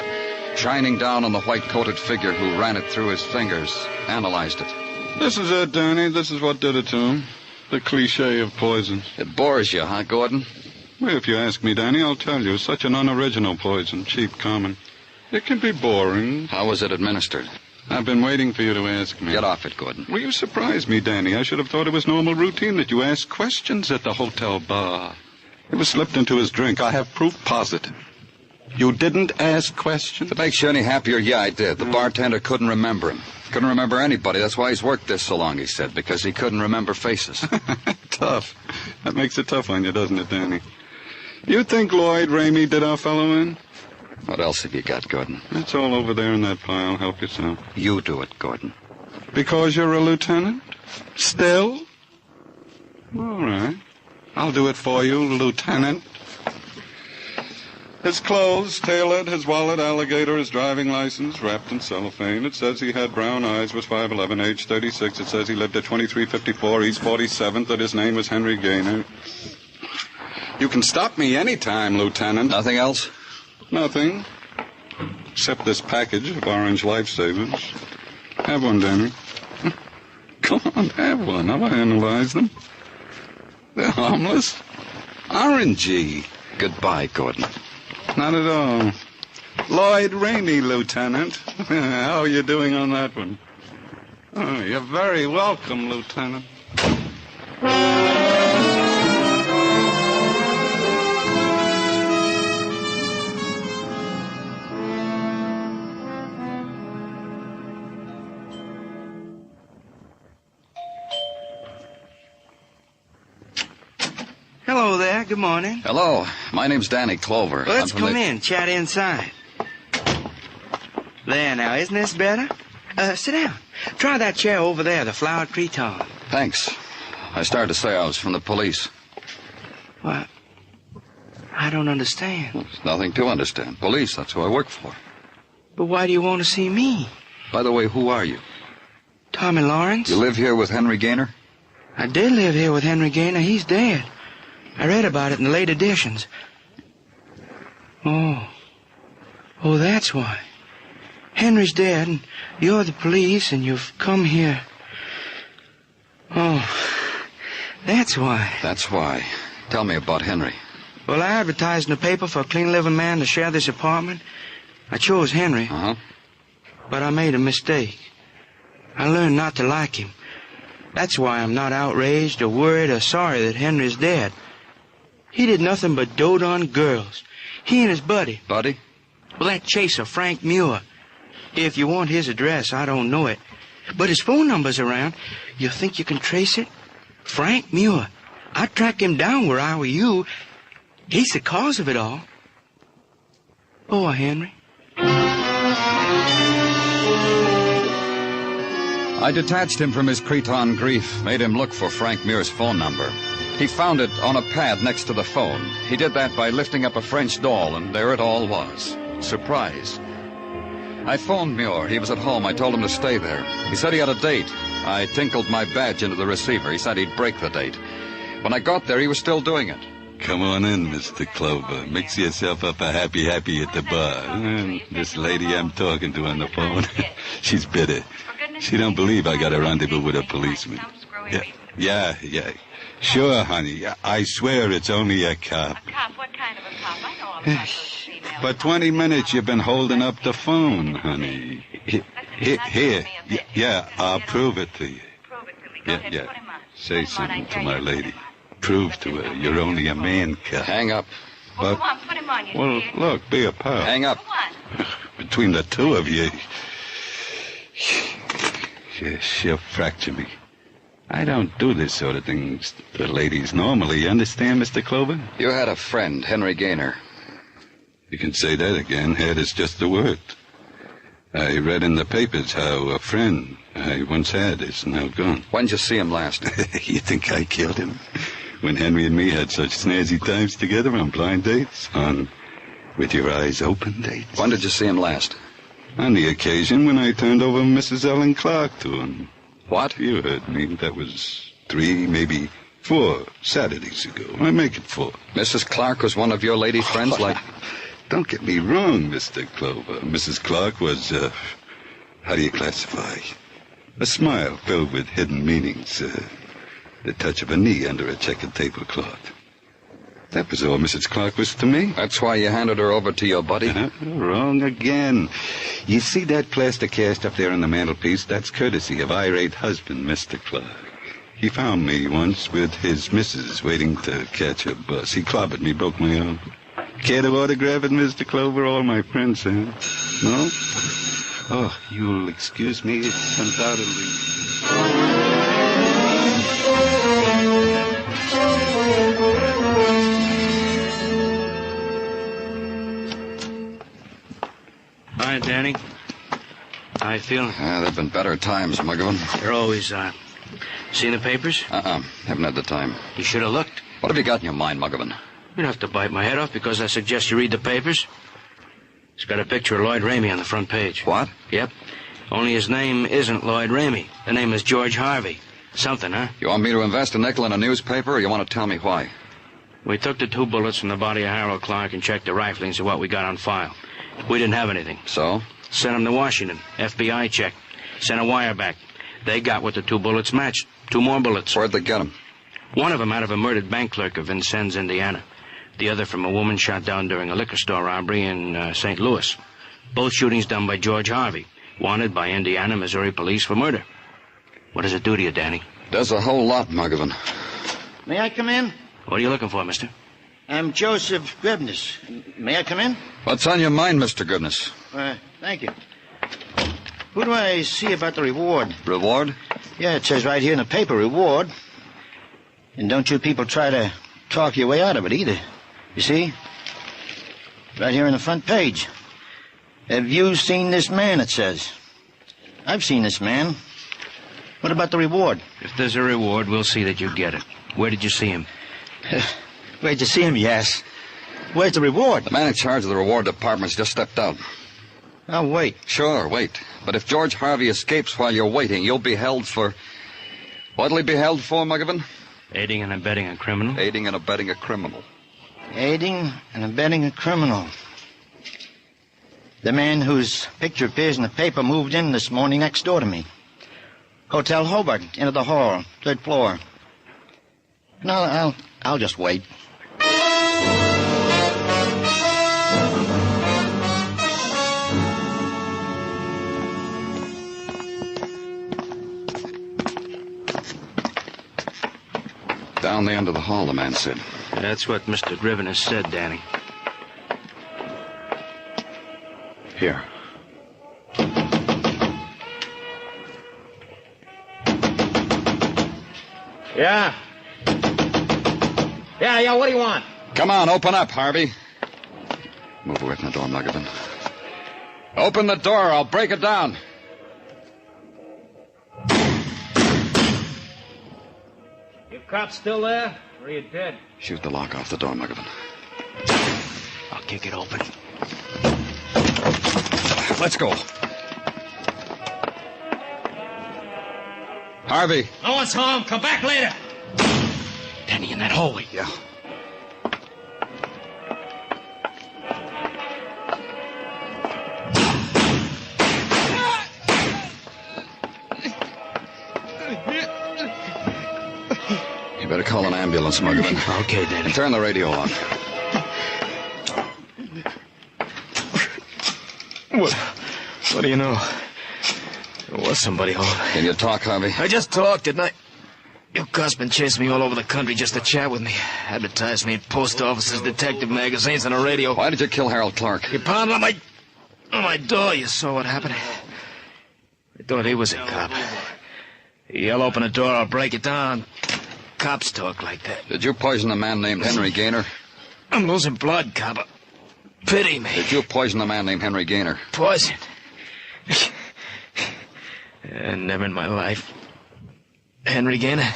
shining down on the white-coated figure who ran it through his fingers, analyzed it. This is it, Danny. This is what did it to him. The cliché of poison. It bores you, huh, Gordon? Well, if you ask me, Danny, I'll tell you. Such an unoriginal poison, cheap, common. It can be boring. How was it administered? I've been waiting for you to ask me. Get off it, Gordon. Well, you surprised me, Danny. I should have thought it was normal routine that you ask questions at the hotel bar. It was slipped into his drink. I have proof positive. You didn't ask questions? If it makes you any happier, yeah, I did. The bartender couldn't remember him. Couldn't remember anybody. That's why he's worked this so long, he said, because he couldn't remember faces. Tough. That makes it tough on you, doesn't it, Danny? You think Lloyd Ramey did our fellow in? What else have you got, Gordon? It's all over there in that pile. Help yourself. You do it, Gordon. Because you're a lieutenant? Still? All right. I'll do it for you, Lieutenant. His clothes, tailored, his wallet, alligator, his driving license, wrapped in cellophane. It says he had brown eyes, was 5'11", age 36. It says he lived at 2354 East 47th, that his name was Henry Gaynor. You can stop me any time, Lieutenant. Nothing else? Nothing. Except this package of orange lifesavers. Have one, Danny. Come on, have one. I'll analyze them. They're harmless. Orangey. Goodbye, Gordon. Not at all. Lloyd Ramey, Lieutenant. How are you doing on that one? Oh, you're very welcome, Lieutenant. Hello there. Good morning. Hello. My name's Danny Clover. Let's come in. Chat inside. There now. Isn't this better? Sit down. Try that chair over there, the flowered cretonne. Thanks. I started to say I was from the police. What? I don't understand. There's nothing to understand. Police, that's who I work for. But why do you want to see me? By the way, who are you? Tommy Lawrence. You live here with Henry Gaynor? I did live here with Henry Gaynor. He's dead. I read about it in the late editions. Oh, that's why. Henry's dead, and you're the police, and you've come here. Oh, that's why. That's why. Tell me about Henry. Well, I advertised in the paper for a clean-living man to share this apartment. I chose Henry. Uh-huh. But I made a mistake. I learned not to like him. That's why I'm not outraged or worried or sorry that Henry's dead. He did nothing but dote on girls. He and his buddy. Buddy? Well, that chaser, Frank Muir. If you want his address, I don't know it. But his phone number's around. You think you can trace it? Frank Muir. I'd track him down where I were you. He's the cause of it all. Poor Henry. I detached him from his Cretan grief, made him look for Frank Muir's phone number. He found it on a pad next to the phone. He did that by lifting up a French doll, and there it all was. Surprise. I phoned Muir. He was at home. I told him to stay there. He said he had a date. I tinkled my badge into the receiver. He said he'd break the date. When I got there, he was still doing it. Come on in, Mr. Clover. Mix yourself up a happy at the bar. And this lady I'm talking to on the phone, she's bitter. She don't believe I got a rendezvous with a policeman. Yeah. Sure, honey. I swear it's only a cop. A cop? What kind of a cop? I know all about those females. For 20 minutes you've been holding up the phone, honey. Here. Yeah, I'll prove it to you. Prove it to me. Go ahead, Yeah. put him on. Say something to my lady. Prove to her you're only a man cop. Hang up. Well, come on, put him on, you Well, dear. look, be a pal. Hang up. Between the two of you, she'll fracture me. I don't do this sort of thing to ladies normally. You understand, Mr. Clover? You had a friend, Henry Gaynor. You can say that again. Had is just the word. I read in the papers how a friend I once had is now gone. When'd you see him last? You think I killed him? When Henry and me had such snazzy times together on blind dates? On with your eyes open dates? When did you see him last? On the occasion when I turned over Mrs. Ellen Clark to him. What? You heard me. That was 3, maybe 4 Saturdays ago. I make it 4. Mrs. Clark was one of your lady friends, like... Don't get me wrong, Mr. Clover. Mrs. Clark was, how do you classify? A smile filled with hidden meanings. The touch of a knee under a checkered tablecloth. That was all Mrs. Clark was to me. That's why you handed her over to your buddy? Wrong again. You see that plaster cast up there on the mantelpiece? That's courtesy of irate husband, Mr. Clark. He found me once with his missus waiting to catch a bus. He clobbered me, broke my arm. Care to autograph it, Mr. Clover? All my friends say. No? Oh, you'll excuse me. It's undoubtedly... Hi, Danny. How you feeling? There've been better times, Muggavan. You're always, seen the papers? Haven't had the time. You should have looked. What have you got in your mind, Muggavan? You don't have to bite my head off because I suggest you read the papers. It's got a picture of Lloyd Ramey on the front page. What? Yep. Only his name isn't Lloyd Ramey. The name is George Harvey. Something, huh? You want me to invest a nickel in a newspaper, or you want to tell me why? We took the 2 bullets from the body of Harold Clark and checked the riflings of what we got on file. We didn't have anything. So? Sent them to Washington. FBI check. Sent a wire back. They got what the 2 bullets matched. 2 more bullets. Where'd they get them? One of them out of a murdered bank clerk of Vincennes, Indiana. The other from a woman shot down during a liquor store robbery in St. Louis. Both shootings done by George Harvey, wanted by Indiana, Missouri police for murder. What does it do to you, Danny? Does a whole lot, Muggavan. May I come in? What are you looking for, mister? I'm Joseph Goodness. May I come in? What's on your mind, Mr. Goodness? Thank you. Who do I see about the reward? Reward? Yeah, it says right here in the paper, reward. And don't you people try to talk your way out of it either. You see? Right here on the front page. Have you seen this man, it says. I've seen this man. What about the reward? If there's a reward, we'll see that you get it. Where did you see him? Where'd you see him, yes? Where's the reward? The man in charge of the reward department's just stepped out. I'll wait. Sure, wait. But if George Harvey escapes while you're waiting, you'll be held for... What'll he be held for, Muggavan? Aiding and abetting a criminal. Aiding and abetting a criminal. Aiding and abetting a criminal. The man whose picture appears in the paper moved in this morning next door to me. Hotel Hobart, into the hall, 3rd floor. Now, I'll just wait. Down the end of the hall, the man said. That's what Mr. Driven has said, Danny. Here. Yeah. Yeah, what do you want? Come on, open up, Harvey. Move away from the door, Muggavan. Open the door, I'll break it down. You cops still there? Or are you dead? Shoot the lock off the door, Muggavan. I'll kick it open. Let's go. Harvey. No one's home. Come back later. Danny, in that hallway. Yeah. You better call an ambulance, Muggavan. Okay, Danny. Turn the radio on. What do you know? There was somebody home. Can you talk, Harvey? I just talked, didn't I? Your cuss been chasing me all over the country just to chat with me. Advertised me in post offices, detective magazines, and the radio. Why did you kill Harold Clark? You pounded on my door. You saw what happened. I thought he was a cop. You yell open the door, I'll break it down. Cops talk like that. Did you poison a man named Henry Gaynor? I'm losing blood, cop. Pity me. Did you poison a man named Henry Gaynor? Poison? Never in my life. Henry Gaynor?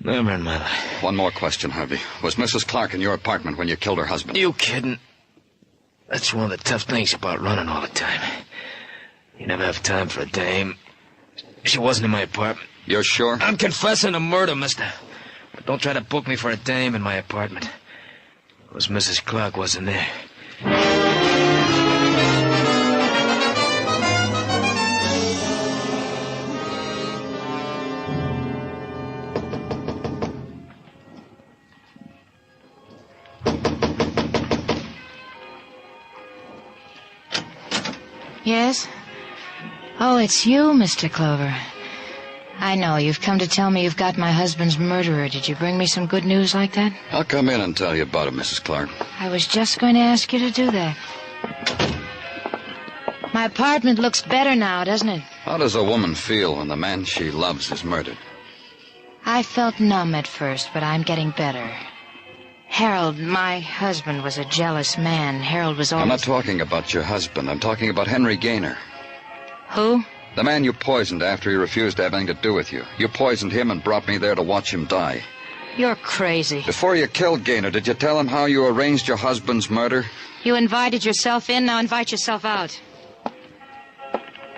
Never in my life. One more question, Harvey. Was Mrs. Clark in your apartment when you killed her husband? You kidding? That's one of the tough things about running all the time. You never have time for a dame. She wasn't in my apartment. You're sure? I'm confessing a murder, mister. But don't try to book me for a dame in my apartment. Because Mrs. Clark wasn't there. Yes? Oh, it's you, Mr. Clover. I know. You've come to tell me you've got my husband's murderer. Did you bring me some good news like that? I'll come in and tell you about it, Mrs. Clark. I was just going to ask you to do that. My apartment looks better now, doesn't it? How does a woman feel when the man she loves is murdered? I felt numb at first, but I'm getting better. Harold, my husband, was a jealous man. Harold was always... I'm not talking about your husband. I'm talking about Henry Gaynor. Who? The man you poisoned after he refused to have anything to do with you. You poisoned him and brought me there to watch him die. You're crazy. Before you killed Gaynor, did you tell him how you arranged your husband's murder? You invited yourself in, now invite yourself out.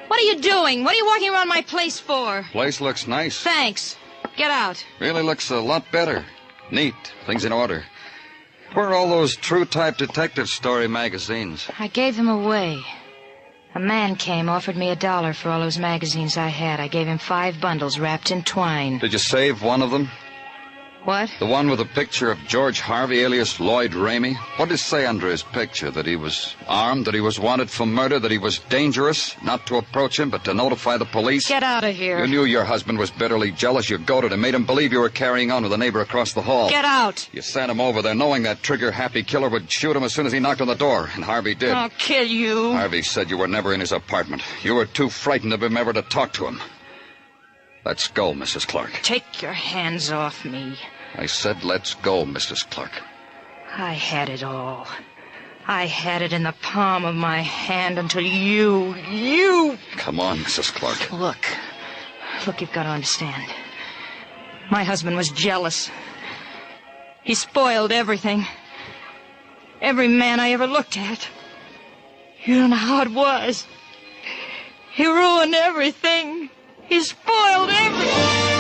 What are you doing? What are you walking around my place for? Place looks nice. Thanks. Get out. Really looks a lot better. Neat. Things in order. Where are all those true-type detective story magazines? I gave them away. A man came, offered me $1 for all those magazines I had. I gave him 5 bundles wrapped in twine. Did you save one of them? What? The one with a picture of George Harvey, alias Lloyd Ramey? What did it say under his picture? That he was armed, that he was wanted for murder, that he was dangerous, not to approach him, but to notify the police? Get out of here. You knew your husband was bitterly jealous. You goaded him, made him believe you were carrying on with a neighbor across the hall. Get out. You sent him over there knowing that trigger-happy killer would shoot him as soon as he knocked on the door, and Harvey did. I'll kill you. Harvey said you were never in his apartment. You were too frightened of him ever to talk to him. Let's go, Mrs. Clark. Take your hands off me. I said let's go, Mrs. Clark. I had it all. I had it in the palm of my hand until you... Come on, Mrs. Clark. Look, you've got to understand. My husband was jealous. He spoiled everything. Every man I ever looked at. You don't know how it was. He ruined everything. He spoiled everything.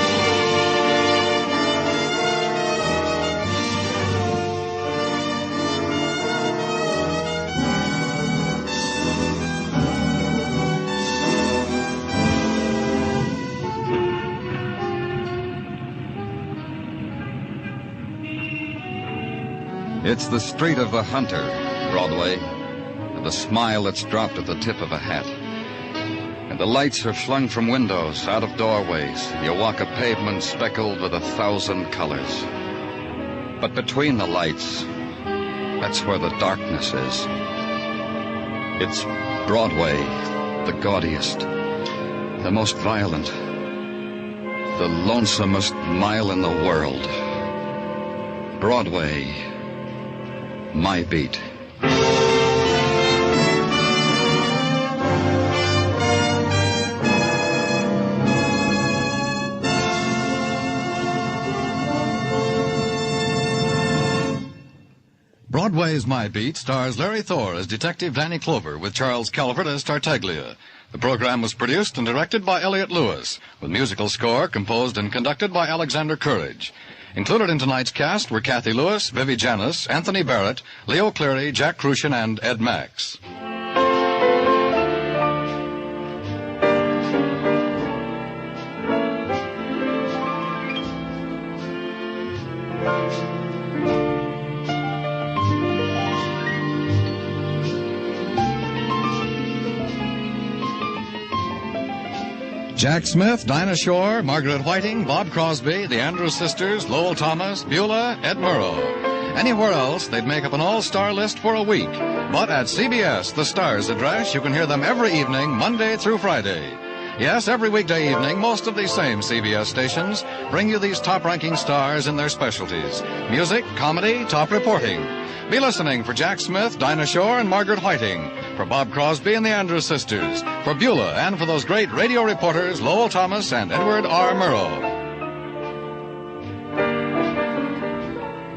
It's the street of the hunter, Broadway, and the smile that's dropped at the tip of a hat. And the lights are flung from windows, out of doorways. You walk a pavement speckled with 1,000 colors. But between the lights, that's where the darkness is. It's Broadway, the gaudiest, the most violent, the lonesomest mile in the world. Broadway, my beat. Broadway's My Beat stars Larry Thor as Detective Danny Clover with Charles Calvert as Tartaglia. The program was produced and directed by Elliott Lewis, with musical score composed and conducted by Alexander Courage. Included in tonight's cast were Kathy Lewis, Vivi Janis, Anthony Barrett, Leo Cleary, Jack Crucian, and Ed Max. Jack Smith, Dinah Shore, Margaret Whiting, Bob Crosby, the Andrews Sisters, Lowell Thomas, Beulah, Ed Murrow. Anywhere else, they'd make up an all-star list for a week. But at CBS, the Stars address, you can hear them every evening, Monday through Friday. Yes, every weekday evening, most of these same CBS stations bring you these top-ranking stars in their specialties. Music, comedy, top reporting. Be listening for Jack Smith, Dinah Shore, and Margaret Whiting, for Bob Crosby and the Andrews Sisters, for Beulah, and for those great radio reporters, Lowell Thomas and Edward R. Murrow.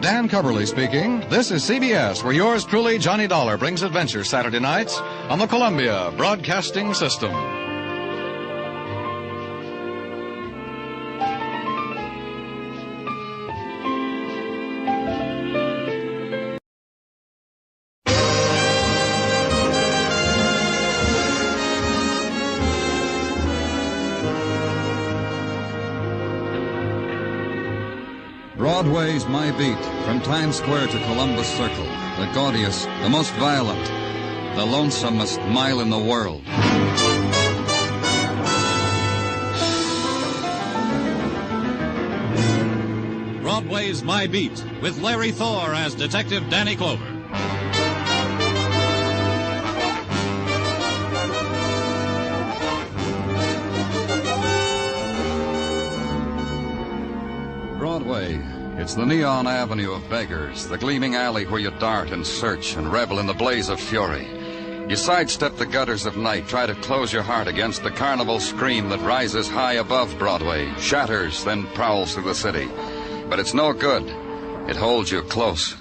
Dan Coverly speaking. This is CBS, where yours truly, Johnny Dollar, brings adventure Saturday nights on the Columbia Broadcasting System. Broadway's My Beat, from Times Square to Columbus Circle, the gaudiest, the most violent, the lonesomest mile in the world. Broadway's My Beat, with Larry Thor as Detective Danny Clover. Broadway. It's the neon avenue of beggars, the gleaming alley where you dart and search and revel in the blaze of fury. You sidestep the gutters of night, try to close your heart against the carnival scream that rises high above Broadway, shatters, then prowls through the city. But it's no good. It holds you close.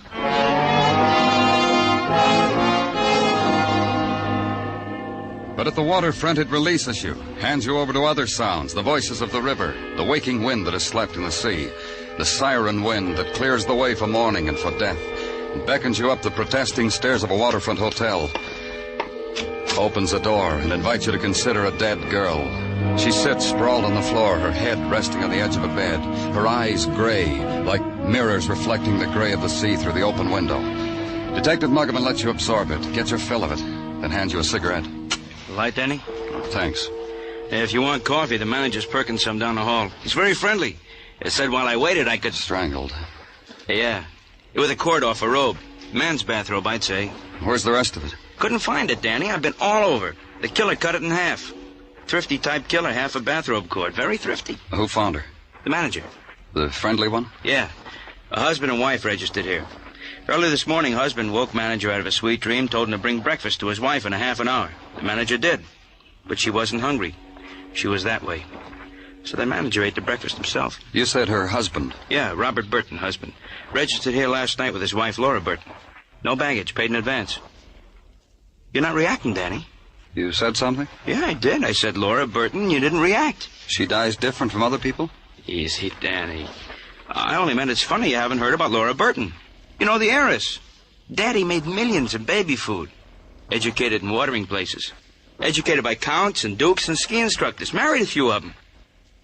But at the waterfront, it releases you, hands you over to other sounds, the voices of the river, the waking wind that has slept in the sea, the siren wind that clears the way for morning and for death, and beckons you up the protesting stairs of a waterfront hotel, opens a door and invites you to consider a dead girl. She sits sprawled on the floor, her head resting on the edge of a bed, her eyes gray, like mirrors reflecting the gray of the sea through the open window. Detective Muggavan lets you absorb it, get your fill of it, then hands you a cigarette. Light, Danny? Thanks. If you want coffee, the manager's perking some down the hall. He's very friendly. He said while I waited, I could... Strangled. Yeah. With a cord off a robe. Man's bathrobe, I'd say. Where's the rest of it? Couldn't find it, Danny. I've been all over. The killer cut it in half. Thrifty type killer, half a bathrobe cord. Very thrifty. Who found her? The manager. The friendly one? Yeah. A husband and wife registered here. Early this morning, husband woke manager out of a sweet dream, told him to bring breakfast to his wife in a half an hour. The manager did. But she wasn't hungry. She was that way. So the manager ate the breakfast himself. You said her husband? Yeah, Robert Burton, husband. Registered here last night with his wife, Laura Burton. No baggage, paid in advance. You're not reacting, Danny. You said something? Yeah, I did. I said Laura Burton. You didn't react. She dies different from other people? Easy, Danny. I only meant it's funny you haven't heard about Laura Burton. You know, the heiress. Daddy made millions in baby food. Educated in watering places. Educated by counts and dukes and ski instructors. Married a few of them.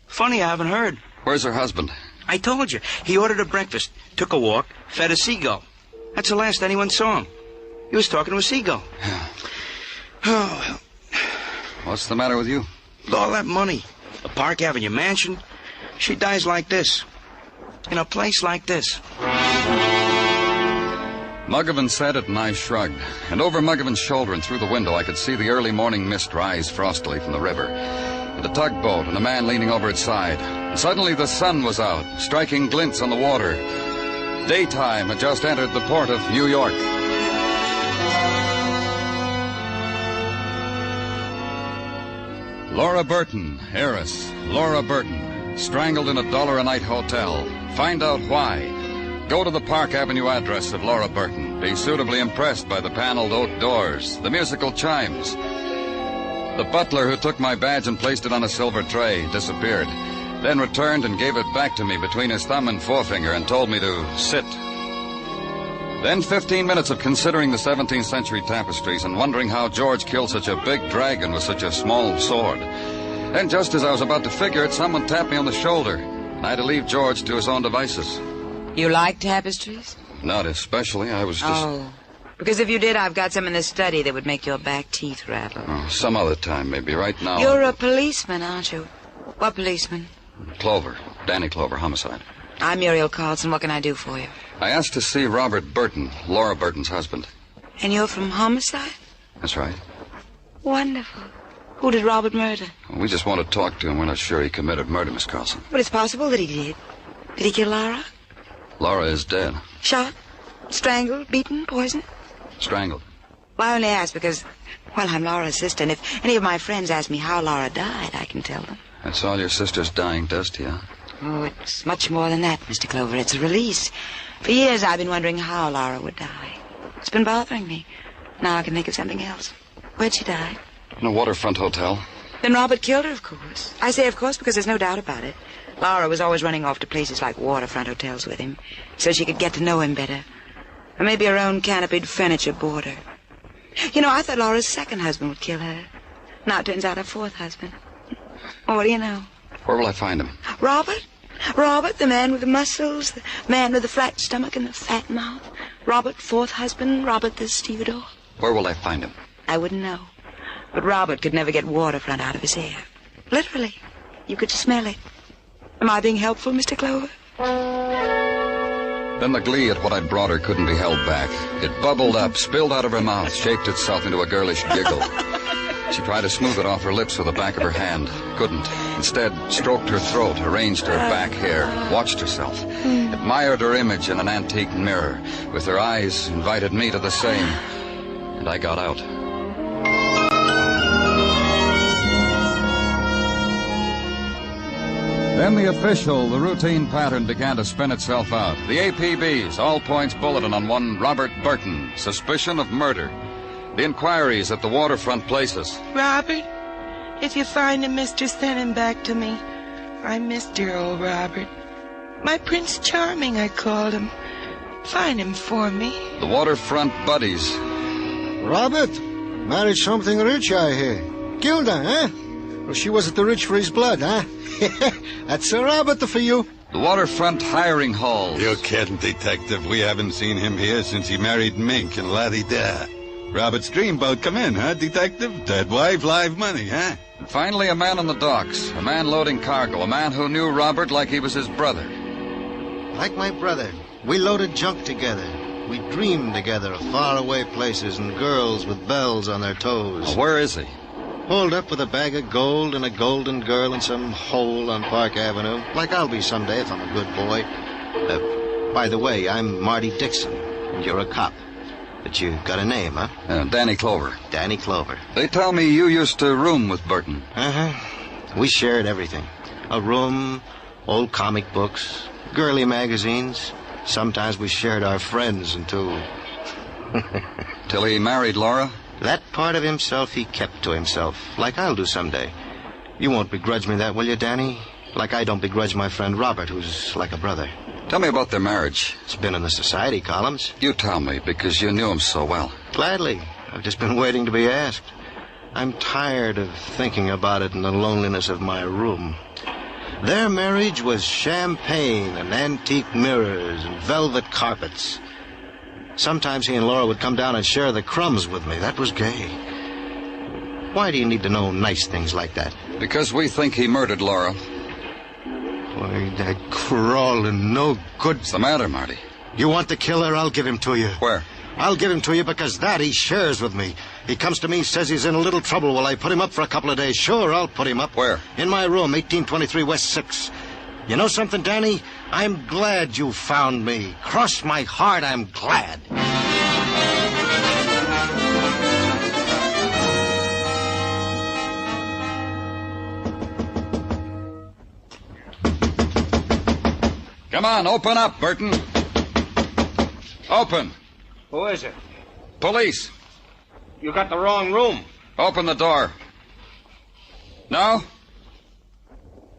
Funny I haven't heard. Where's her husband? I told you. He ordered a breakfast, took a walk, fed a seagull. That's the last anyone saw him. He was talking to a seagull. Yeah. Oh, well. What's the matter with you? With all that money, a Park Avenue mansion, she dies like this. In a place like this. Muggavan said it and I shrugged. And over Muggavan's shoulder and through the window I could see the early morning mist rise frostily from the river. And a tugboat and a man leaning over its side. And suddenly the sun was out, striking glints on the water. Daytime had just entered the port of New York. Laura Burton, heiress, Laura Burton, strangled in a $1-a-night hotel. Find out why. Go to the Park Avenue address of Laura Burton. Be suitably impressed by the paneled oak doors, the musical chimes. The butler who took my badge and placed it on a silver tray disappeared, then returned and gave it back to me between his thumb and forefinger and told me to sit. Then 15 minutes of considering the 17th century tapestries and wondering how George killed such a big dragon with such a small sword. Then just as I was about to figure it, someone tapped me on the shoulder, and I had to leave George to his own devices. You like tapestries? Not especially. I was just... Oh, because if you did, I've got some in the study that would make your back teeth rattle. Oh, some other time, maybe. Right now... You're a policeman, aren't you? What policeman? Clover. Danny Clover, homicide. I'm Muriel Carlson. What can I do for you? I asked to see Robert Burton, Laura Burton's husband. And you're from homicide? That's right. Wonderful. Who did Robert murder? We just want to talk to him. We're not sure he committed murder, Miss Carlson. But it's possible that he did. Did he kill Laura? Laura is dead. Shot? Strangled? Beaten? Poisoned? Strangled. Well, I only ask because, well, I'm Laura's sister, and if any of my friends ask me how Laura died, I can tell them. That's all your sister's dying does to you? Oh, it's much more than that, Mr. Clover. It's a release. For years I've been wondering how Laura would die. It's been bothering me. Now I can think of something else. Where'd she die? In a waterfront hotel. Then Robert killed her, of course. I say of course because there's no doubt about it. Laura was always running off to places like waterfront hotels with him, so she could get to know him better. Or maybe her own canopied furniture boarder. You know, I thought Laura's second husband would kill her. Now it turns out her fourth husband. Oh, what do you know? Where will I find him? Robert? Robert, the man with the muscles, the man with the flat stomach and the fat mouth. Robert, fourth husband, Robert the stevedore. Where will I find him? I wouldn't know. But Robert could never get waterfront out of his hair. Literally. You could smell it. Am I being helpful, Mr. Clover? Then the glee at what I'd brought her couldn't be held back. It bubbled up, spilled out of her mouth, shaped itself into a girlish giggle. She tried to smooth it off her lips with the back of her hand. Couldn't. Instead, stroked her throat, arranged her back hair, watched herself, admired her image in an antique mirror. With her eyes, invited me to the same. And I got out. Then the routine pattern began to spin itself out. The APB's all-points bulletin on one Robert Burton, suspicion of murder. The inquiries at the waterfront places. Robert, if you find him, mister, send him back to me. I miss dear old Robert. My Prince Charming, I called him. Find him for me. The waterfront buddies. Robert, married something rich, I hear. Gilda, huh? Well, she wasn't the rich for his blood, huh? That's a Robert for you. The waterfront hiring halls. You're kidding, Detective. We haven't seen him here since he married Mink and la-di-da. Robert's dreamboat come in, huh, Detective? Dead wife, live money, huh? And finally, a man on the docks. A man loading cargo. A man who knew Robert like he was his brother. Like my brother. We loaded junk together. We dreamed together of faraway places and girls with bells on their toes. Well, where is he? Holed up with a bag of gold and a golden girl in some hole on Park Avenue. Like I'll be someday if I'm a good boy. By the way, I'm Marty Dixon, and you're a cop. But you got a name, huh? Danny Clover. Danny Clover. They tell me you used to room with Burton. Uh-huh. We shared everything. A room, old comic books, girly magazines. Sometimes we shared our friends, too. Till he married Laura? That part of himself he kept to himself, like I'll do someday. You won't begrudge me that, will you, Danny? Like I don't begrudge my friend Robert, who's like a brother. Tell me about their marriage. It's been in the society columns. You tell me, because you knew him so well. Gladly. I've just been waiting to be asked. I'm tired of thinking about it in the loneliness of my room. Their marriage was champagne and antique mirrors and velvet carpets. Sometimes he and Laura would come down and share the crumbs with me. That was gay. Why do you need to know nice things like that? Because we think he murdered Laura. Why, that crawling, no good... What's the matter, Marty? You want the killer? I'll give him to you. Where? I'll give him to you because that he shares with me. He comes to me, says he's in a little trouble. Will I put him up for a couple of days? Sure, I'll put him up. Where? In my room, 1823 West 6. You know something, Danny? I'm glad you found me. Cross my heart, I'm glad. Come on, open up, Burton. Open. Who is it? Police. You got the wrong room. Open the door. No?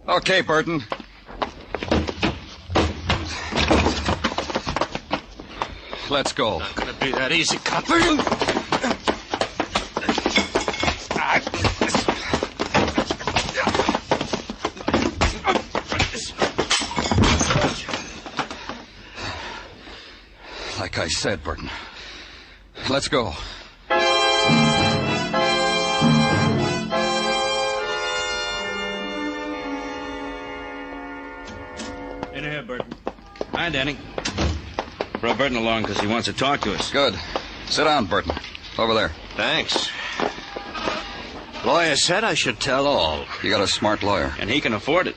Okay, Burton. Let's go. Not gonna be that easy, cop. Like I said, Burton. Let's go. In here, Burton. Hi, Danny. Brought Burton along because he wants to talk to us. Good. Sit down, Burton. Over there. Thanks. Lawyer said I should tell all. You got a smart lawyer. And he can afford it.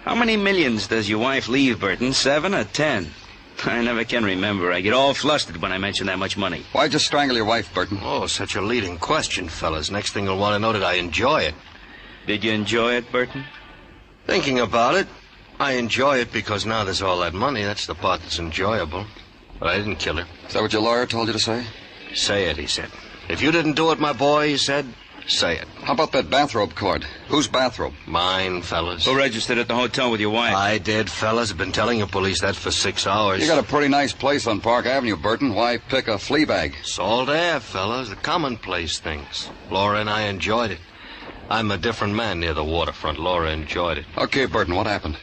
How many millions does your wife leave, Burton? 7 or 10? I never can remember. I get all flustered when I mention that much money. Why'd you strangle your wife, Burton? Oh, such a leading question, fellas. Next thing you'll want to know, did I enjoy it? Did you enjoy it, Burton? Thinking about it, I enjoy it because now there's all that money. That's the part that's enjoyable. But I didn't kill her. Is that what your lawyer told you to say? Say it, he said. If you didn't do it, my boy, he said, say it. How about that bathrobe cord? Whose bathrobe? Mine, fellas. Who registered at the hotel with your wife? I did, fellas. I've been telling the police that for 6 hours. You got a pretty nice place on Park Avenue, Burton. Why pick a flea bag? Salt air, fellas. The commonplace things. Laura and I enjoyed it. I'm a different man near the waterfront. Laura enjoyed it. Okay, Burton, what happened?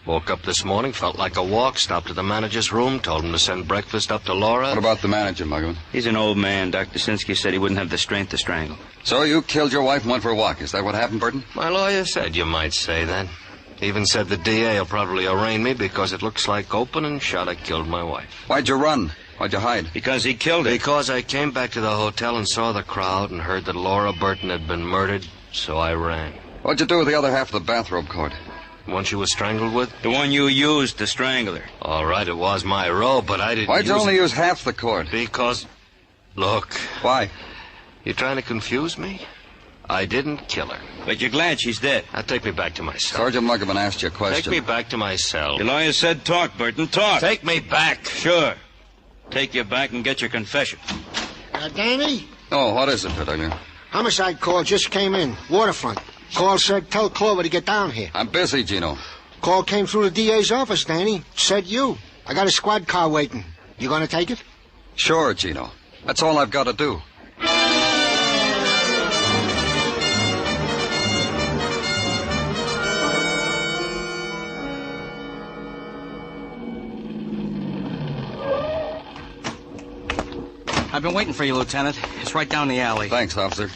Woke up this morning, felt like a walk, stopped at the manager's room, told him to send breakfast up to Laura. What about the manager, Muggavan? He's an old man. Dr. Sinsky said he wouldn't have the strength to strangle. So you killed your wife and went for a walk. Is that what happened, Burton? My lawyer said you might say that. Even said the DA will probably arraign me because it looks like open and shot I killed my wife. Why'd you run? Why'd you hide? Because he killed her. Because I came back to the hotel and saw the crowd and heard that Laura Burton had been murdered, so I ran. What'd you do with the other half of the bathrobe cord? The one she was strangled with? The one you used to strangle her. All right, it was my robe, but I didn't Why'd you only it. use half the cord? Because... Look. Why? You trying to confuse me? I didn't kill her. But you're glad she's dead. Now take me back to my cell. Sergeant Muggavan asked you a question. Take me back to my cell. Your lawyer said talk, Burton, talk. Take me back. Sure. Take you back and get your confession. Danny? Oh, what is it, Fidelia? Homicide call just came in. Waterfront. Call said tell Clover to get down here. I'm busy, Gino. Call came through the DA's office, Danny. Said you. I got a squad car waiting. You gonna take it? Sure, Gino. That's all I've got to do. I've been waiting for you, Lieutenant. It's right down the alley. Thanks, officer.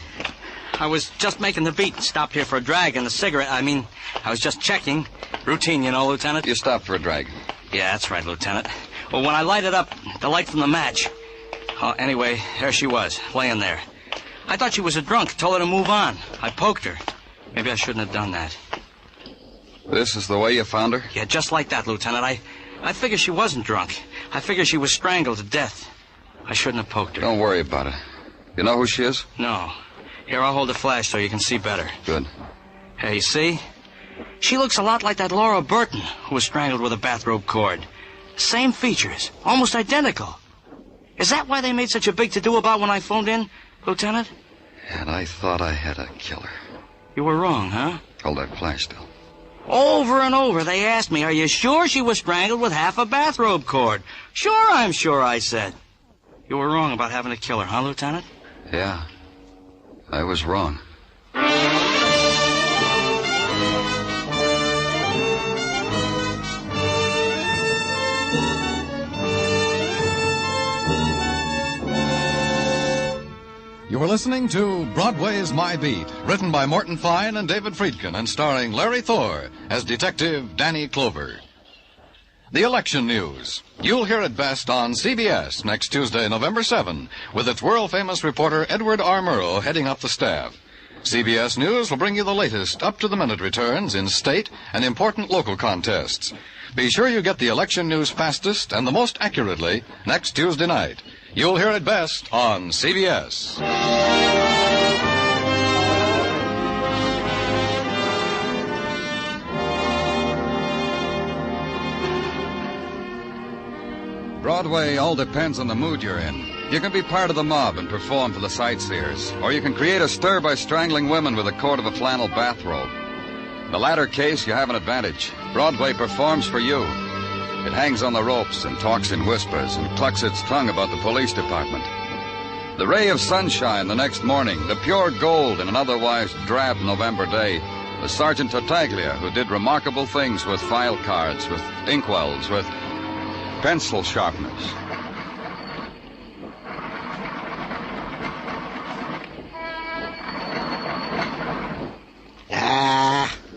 I was just making the beat. Stopped here for a drag and a cigarette. I was just checking. Routine, you know, Lieutenant. You stopped for a drag. Yeah, that's right, Lieutenant. Well, when I lighted up, the light from the match... anyway, there she was, laying there. I thought she was a drunk, told her to move on. I poked her. Maybe I shouldn't have done that. This is the way you found her? Yeah, just like that, Lieutenant. I figured she wasn't drunk. I figured she was strangled to death. I shouldn't have poked her. Don't worry about it. You know who she is? No. Here, I'll hold the flash so you can see better. Good. Hey, you see? She looks a lot like that Laura Burton who was strangled with a bathrobe cord. Same features. Almost identical. Is that why they made such a big to-do about when I phoned in, Lieutenant? And I thought I had a killer. You were wrong, huh? Hold that flash still. Over and over, they asked me, are you sure she was strangled with half a bathrobe cord? Sure, I'm sure, I said. You were wrong about having a killer, huh, Lieutenant? Yeah. I was wrong. listening to Broadway's My Beat, written by Morton Fine and David Friedkin, and starring Larry Thor as Detective Danny Clover. The election news. You'll hear it best on CBS next Tuesday, November 7, with its world-famous reporter Edward R. Murrow heading up the staff. CBS News will bring you the latest up-to-the-minute returns in state and important local contests. Be sure you get the election news fastest and the most accurately next Tuesday night. You'll hear it best on CBS. Broadway all depends on the mood you're in. You can be part of the mob and perform for the sightseers, or you can create a stir by strangling women with the cord of a flannel bathrobe. In the latter case, you have an advantage. Broadway performs for you. It hangs on the ropes and talks in whispers and clucks its tongue about the police department. The ray of sunshine the next morning, the pure gold in an otherwise drab November day, was Sergeant Tartaglia, who did remarkable things with file cards, with inkwells, with pencil sharpeners.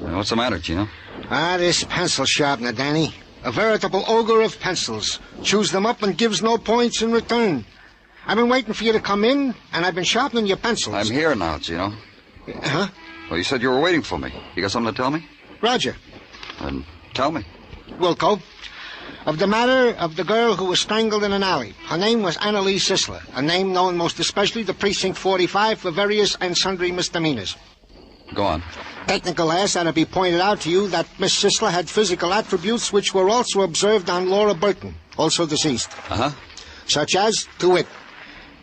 What's the matter, Gino? This pencil sharpener, Danny. A veritable ogre of pencils. Chews them up and gives no points in return. I've been waiting for you to come in, and I've been sharpening your pencils. I'm here now, Gino. Huh? Well, you said you were waiting for me. You got something to tell me? Roger. Then tell me. Wilco. Of the matter of the girl who was strangled in an alley. Her name was Annalise Sisler, a name known most especially to Precinct 45 for various and sundry misdemeanors. Go on. Technical ask that it be pointed out to you that Miss Sisler had physical attributes which were also observed on Laura Burton, also deceased. Uh-huh. Such as, to wit,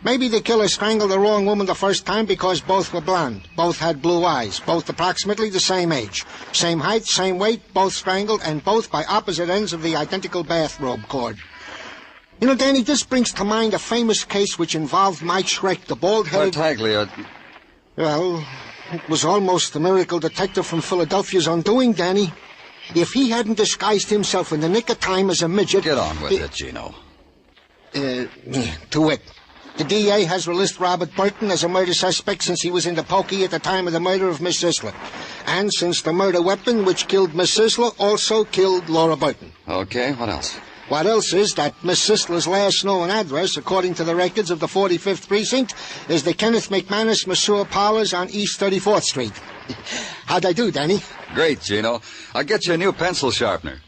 maybe the killer strangled the wrong woman the first time because both were blonde, both had blue eyes, both approximately the same age, same height, same weight, both strangled, and both by opposite ends of the identical bathrobe cord. You know, Danny, this brings to mind a famous case which involved Mike Schreck, the bald-headed... Tartaglia. Well, it was almost the miracle detective from Philadelphia's undoing, Danny. If he hadn't disguised himself in the nick of time as a midget... Get on with it, Gino. To wit, the DA has released Robert Burton as a murder suspect since he was in the pokey at the time of the murder of Miss Sisler. And since the murder weapon which killed Miss Sisler also killed Laura Burton. Okay, what else? What else is that Miss Sisler's last known address, according to the records of the 45th Precinct, is the Kenneth McManus Masseur Parlors on East 34th Street. How'd I do, Danny? Great, Gino. I'll get you a new pencil sharpener.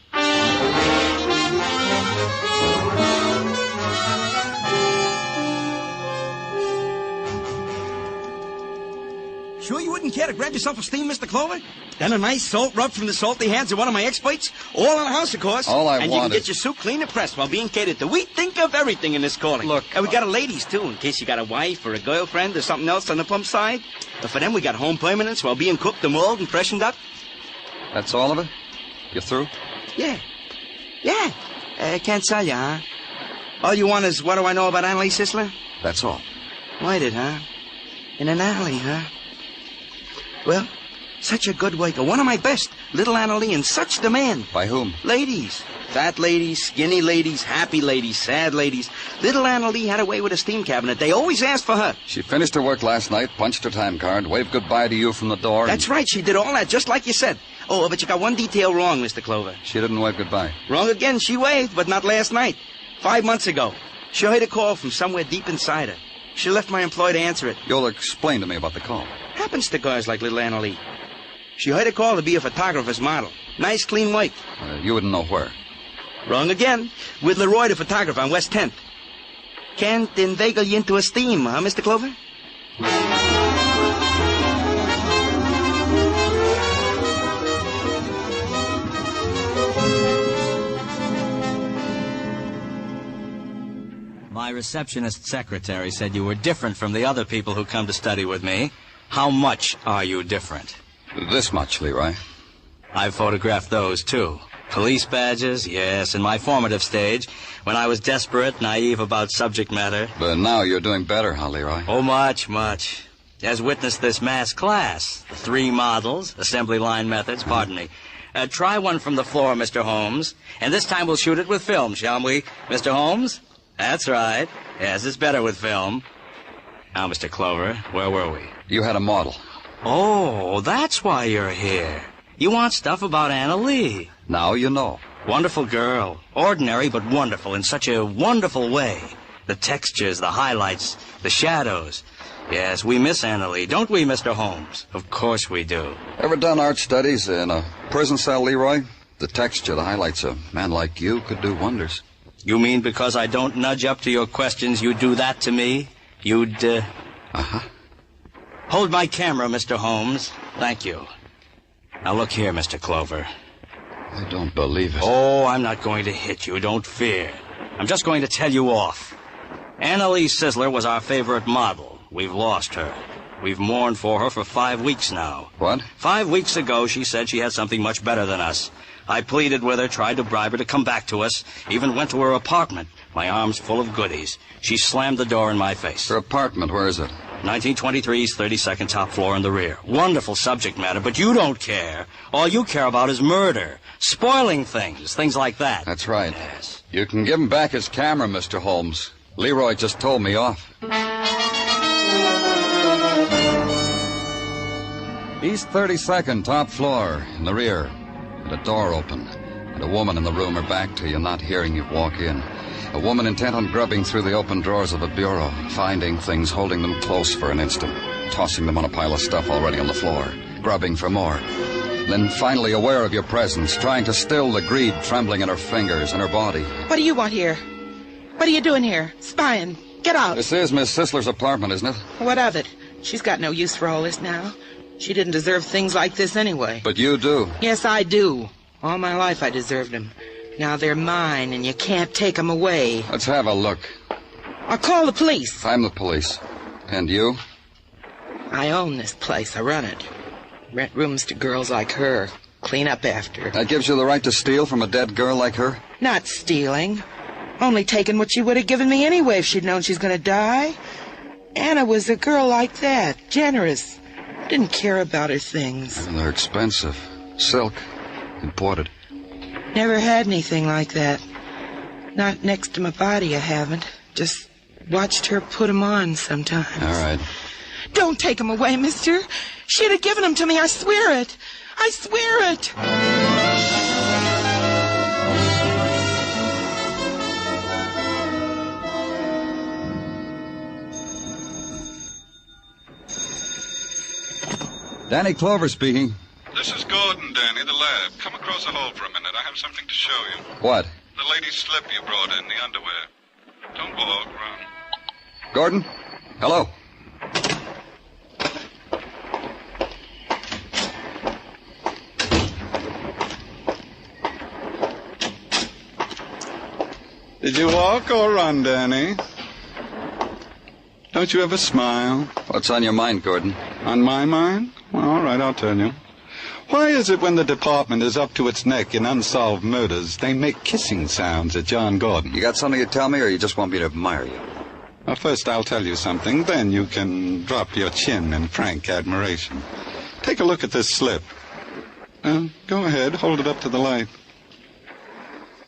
Sure you wouldn't care to grab yourself a steam, Mr. Clover? Then a nice salt rub from the salty hands of one of my experts? All in the house, of course. All I and want you can get your suit clean and pressed while being catered to. We think of everything in this calling. Look... And we got a ladies, too, in case you got a wife or a girlfriend or something else on the pump side. But for them, we got home permanents while being cooked and mulled and freshened up. That's all of it? You're through? Yeah. Yeah. Can't tell you, huh? All you want is what do I know about Annalise Sisler? That's all. Waited, huh? In an alley, huh? Well, such a good worker. One of my best. Little Annalise in such demand. By whom? Ladies. Fat ladies, skinny ladies, happy ladies, sad ladies. Little Annalise had a way with a steam cabinet. They always asked for her. She finished her work last night, punched her time card, waved goodbye to you from the door. That's right. She did all that, just like you said. Oh, but you got one detail wrong, Mr. Clover. She didn't wave goodbye. Wrong again. She waved, but not last night. 5 months ago. She heard a call from somewhere deep inside her. She left my employee to answer it. You'll explain to me about the call. Happens to guys like little Annalise. She heard a call to be a photographer's model. Nice, clean work. You wouldn't know where. Wrong again. With Leroy, the photographer, on West 10th. Can't inveigle you into a steam, huh, Mr. Clover? My receptionist secretary said you were different from the other people who come to study with me. How much are you different? This much, Leroy. I've photographed those, too. Police badges, yes, in my formative stage, when I was desperate, naive about subject matter. But now you're doing better, huh, Leroy? Oh, much, much. As witness this mass class. 3 models, assembly line methods, pardon me. Try one from the floor, Mr. Holmes. And this time we'll shoot it with film, shall we, Mr. Holmes? That's right. Yes, it's better with film. Now, Mr. Clover, where were we? You had a model. Oh, that's why you're here. You want stuff about Anna Lee. Now you know. Wonderful girl. Ordinary, but wonderful in such a wonderful way. The textures, the highlights, the shadows. Yes, we miss Anna Lee, don't we, Mr. Holmes? Of course we do. Ever done art studies in a prison cell, Leroy? The texture, the highlights, a man like you could do wonders. You mean because I don't nudge up to your questions, you'd do that to me? You'd, Uh-huh. Hold my camera, Mr. Holmes. Thank you. Now look here, Mr. Clover. I don't believe it. Oh, I'm not going to hit you, don't fear. I'm just going to tell you off. Anna Lee Sizzler was our favorite model. We've lost her. We've mourned for her for 5 weeks now. What? 5 weeks ago, she said she had something much better than us. I pleaded with her, tried to bribe her to come back to us, even went to her apartment, my arms full of goodies. She slammed the door in my face. Her apartment, where is it? 1923's 32nd top floor in the rear. Wonderful subject matter, but you don't care. All you care about is murder, spoiling things like that. That's right. Yes. You can give him back his camera, Mr. Holmes. Leroy just told me off. East 32nd, top floor, in the rear. And a door open. And a woman in the room, her back to you, not hearing you walk in. A woman intent on grubbing through the open drawers of a bureau, finding things, holding them close for an instant, tossing them on a pile of stuff already on the floor, grubbing for more. Then finally aware of your presence, trying to still the greed trembling in her fingers and her body. What do you want here? What are you doing here? Spying. Get out. This is Miss Sisler's apartment, isn't it? What of it? She's got no use for all this now. She didn't deserve things like this anyway. But you do. Yes, I do. All my life I deserved them. Now they're mine, and you can't take them away. Let's have a look. I'll call the police. I'm the police. And you? I own this place. I run it. Rent rooms to girls like her. Clean up after. That gives you the right to steal from a dead girl like her? Not stealing. Only taking what she would have given me anyway if she'd known she's going to die. Anna was a girl like that. Generous. Didn't care about her things. And they're expensive. Silk. Imported. Never had anything like that. Not next to my body, I haven't. Just watched her put 'em on sometimes. All right. Don't take 'em away, mister. She'd have given 'em to me, I swear it. I swear it. Danny Clover speaking. This is Gordon, Danny, the lab. Come across the hall for a minute. I have something to show you. What? The lady's slip you brought in, the underwear. Don't walk, run. Gordon? Hello? Did you walk or run, Danny? Don't you ever smile? What's on your mind, Gordon? On my mind? Well, all right, I'll tell you. Why is it when the department is up to its neck in unsolved murders, they make kissing sounds at John Gordon? You got something to tell me, or you just want me to admire you? Well, first I'll tell you something, then you can drop your chin in frank admiration. Take a look at this slip. Go ahead, hold it up to the light.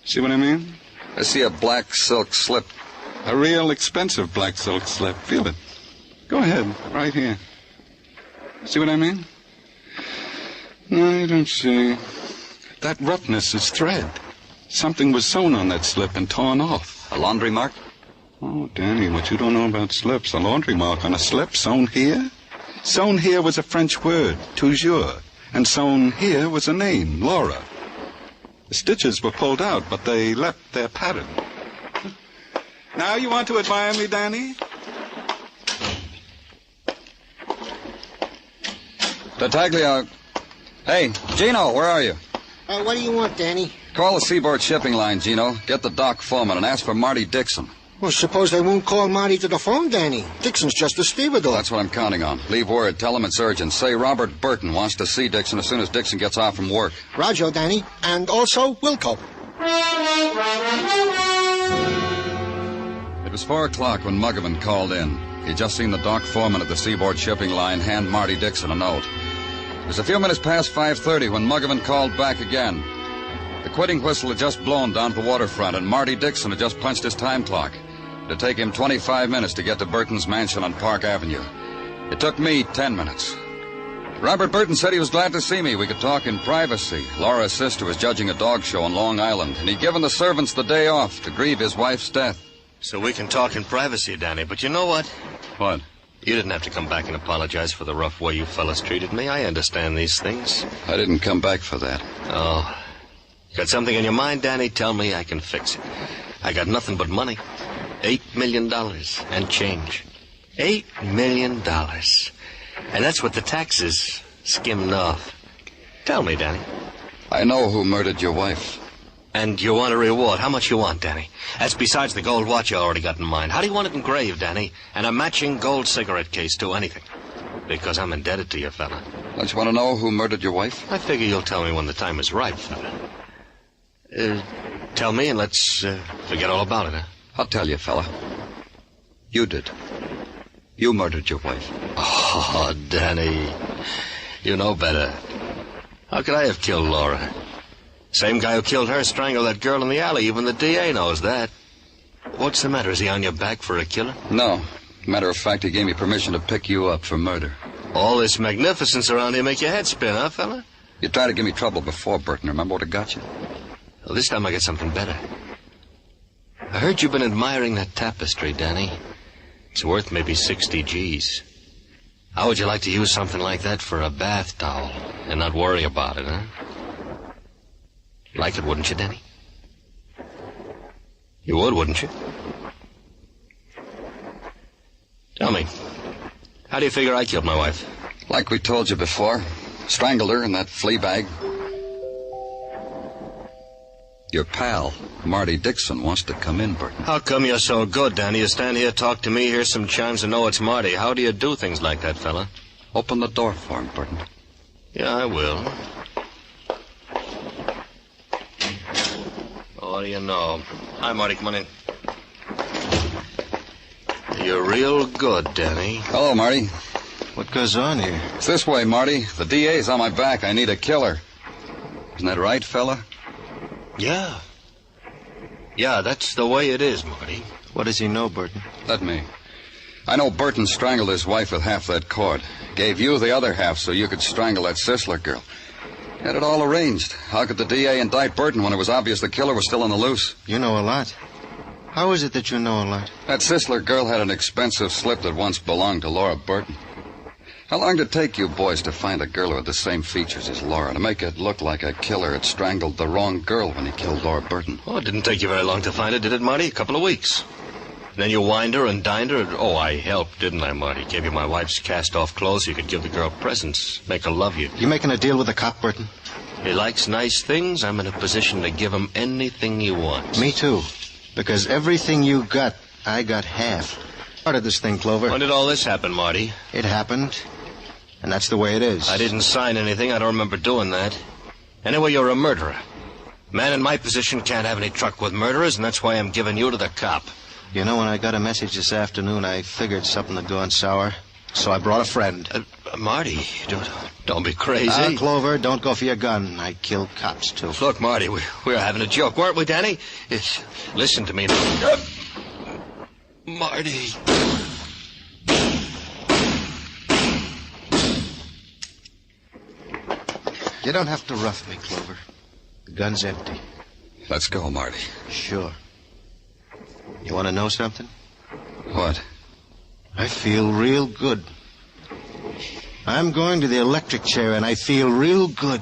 See what I mean? I see a black silk slip. A real expensive black silk slip. Feel it. Go ahead, right here. See what I mean? No, you don't see. That roughness is thread. Something was sewn on that slip and torn off. A laundry mark? Oh, Danny, what you don't know about slips. A laundry mark on a slip sewn here? Sewn here was a French word, toujours. And sewn here was a name, Laura. The stitches were pulled out, but they left their pattern. Now you want to admire me, Danny? Tartaglia. Hey, Gino, where are you? What do you want, Danny? Call the Seaboard Shipping Line, Gino. Get the dock foreman and ask for Marty Dixon. Well, suppose they won't call Marty to the phone, Danny. Dixon's just a stevedore. That's what I'm counting on. Leave word. Tell him it's urgent. Say Robert Burton wants to see Dixon as soon as Dixon gets off from work. Roger, Danny. And also Wilco. It was 4 o'clock when Muggavan called in. He'd just seen the dock foreman at the Seaboard Shipping Line hand Marty Dixon a note. It was a few minutes past 5:30 when Muggavan called back again. The quitting whistle had just blown down to the waterfront, and Marty Dixon had just punched his time clock. It'd take him 25 minutes to get to Burton's mansion on Park Avenue. It took me 10 minutes. Robert Burton said he was glad to see me. We could talk in privacy. Laura's sister was judging a dog show on Long Island, and he'd given the servants the day off to grieve his wife's death. So we can talk in privacy, Danny, but you know what? What? You didn't have to come back and apologize for the rough way you fellas treated me. I understand these things. I didn't come back for that. Oh. Got something in your mind, Danny? Tell me, I can fix it. I got nothing but money. $8 million and change. $8 million. And that's what the taxes skimmed off. Tell me, Danny. I know who murdered your wife. And you want a reward. How much you want, Danny? That's besides the gold watch you already got in mind. How do you want it engraved, Danny? And a matching gold cigarette case, too, anything. Because I'm indebted to you, fella. Don't you want to know who murdered your wife? I figure you'll tell me when the time is right, fella. Tell me and let's forget all about it, huh? I'll tell you, fella. You did. You murdered your wife. Oh, Danny. You know better. How could I have killed Laura? Same guy who killed her strangled that girl in the alley. Even the DA knows that. What's the matter? Is he on your back for a killer? No. Matter of fact, he gave me permission to pick you up for murder. All this magnificence around here make your head spin, huh, fella? You tried to give me trouble before, Burton. Remember what it got you? Well, this time I get something better. I heard you've been admiring that tapestry, Danny. It's worth maybe 60 G's. How would you like to use something like that for a bath towel and not worry about it, huh? Like it, wouldn't you, Danny? You would, wouldn't you? Tell me, how do you figure I killed my wife? Like we told you before. Strangled her in that flea bag. Your pal, Marty Dixon, wants to come in, Burton. How come you're so good, Danny? You stand here, talk to me, hear some chimes, and know it's Marty. How do you do things like that, fella? Open the door for him, Burton. Yeah, I will. What do you know? Hi, Marty. Come on in. You're real good, Danny. Hello, Marty. What goes on here? It's this way, Marty. The DA's on my back. I need a killer. Isn't that right, fella? Yeah. Yeah, that's the way it is, Marty. What does he know, Burton? Let me. I know Burton strangled his wife with half that cord. Gave you the other half so you could strangle that Sisler girl. Had it all arranged. How could the DA indict Burton when it was obvious the killer was still on the loose? You know a lot. How is it that you know a lot? That Sisler girl had an expensive slip that once belonged to Laura Burton. How long did it take you boys to find a girl with the same features as Laura, to make it look like a killer had strangled the wrong girl when he killed Laura Burton? Oh, it didn't take you very long to find it, did it, Marty? A couple of weeks. And then you wined her and dined her. Oh, I helped, didn't I, Marty? Gave you my wife's cast-off clothes so you could give the girl presents, make her love you. You making a deal with the cop, Burton? He likes nice things. I'm in a position to give him anything he wants. Me too. Because everything you got, I got half. Part of this thing, Clover. When did all this happen, Marty? It happened. And that's the way it is. I didn't sign anything. I don't remember doing that. Anyway, you're a murderer. A man in my position can't have any truck with murderers, and that's why I'm giving you to the cop. You know, when I got a message this afternoon, I figured something had gone sour. So I brought a friend. Marty, don't be crazy. Clover, don't go for your gun. I kill cops, too. Look, Marty, we were having a joke, weren't we, Danny? Listen to me. Marty. You don't have to rough me, Clover. The gun's empty. Let's go, Marty. Sure. You want to know something? What? I feel real good. I'm going to the electric chair, and I feel real good.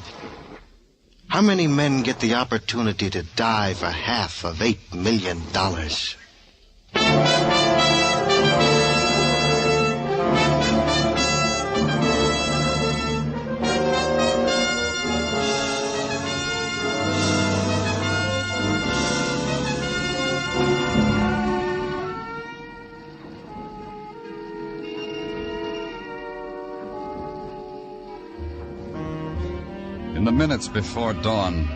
How many men get the opportunity to die for half of $8 million? In the minutes before dawn,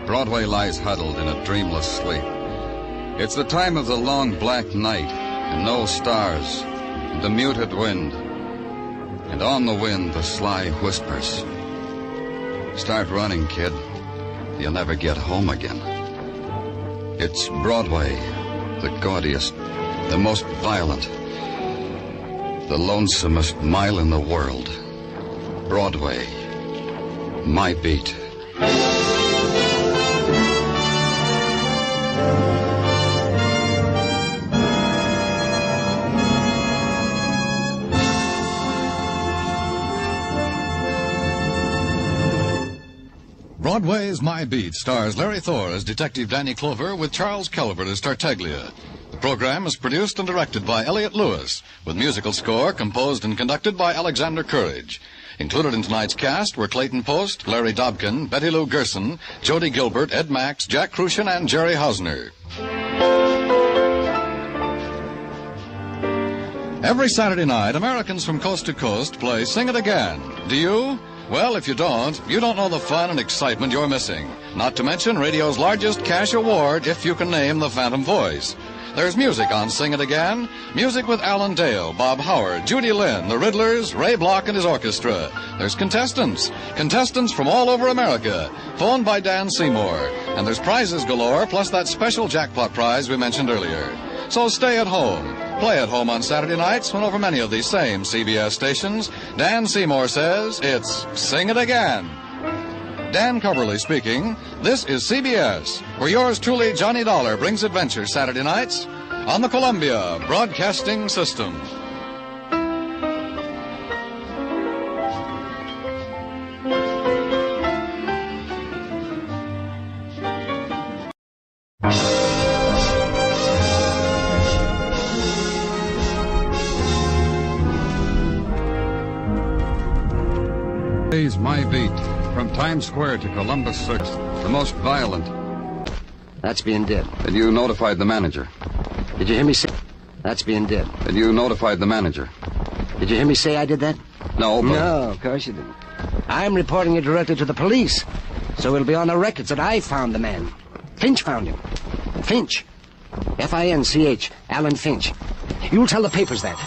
Broadway lies huddled in a dreamless sleep. It's the time of the long black night, and no stars, and the muted wind. And on the wind, the sly whispers. Start running, kid. You'll never get home again. It's Broadway, the gaudiest, the most violent, the lonesomest mile in the world. Broadway, my beat. Broadway's My Beat stars Larry Thor as Detective Danny Clover with Charles Calvert as Tartaglia. The program is produced and directed by Elliott Lewis, with musical score composed and conducted by Alexander Courage. Included in tonight's cast were Clayton Post, Larry Dobkin, Betty Lou Gerson, Jody Gilbert, Ed Max, Jack Crucian, and Jerry Hausner. Every Saturday night, Americans from coast to coast play Sing It Again. Do you? Well, if you don't know the fun and excitement you're missing. Not to mention radio's largest cash award if you can name the Phantom Voice. There's music on Sing It Again. Music with Alan Dale, Bob Howard, Judy Lynn, the Riddlers, Ray Block and his orchestra. There's contestants from all over America, phoned by Dan Seymour. And there's prizes galore, plus that special jackpot prize we mentioned earlier. So stay at home. Play at home on Saturday nights when over many of these same CBS stations, Dan Seymour says it's Sing It Again. Dan Coverly speaking. This is CBS, where yours truly, Johnny Dollar, brings adventure Saturday nights on the Columbia Broadcasting System. My beat, from Times Square to Columbus 6th, the most violent. That's being did. And you notified the manager. Did you hear me say? That's being did. And you notified the manager. Did you hear me say I did that? No, but... No, of course you didn't. I'm reporting it directly to the police, so it'll be on the records that I found the man. Finch found him. Finch. F-I-N-C-H. Alan Finch. You'll tell the papers that.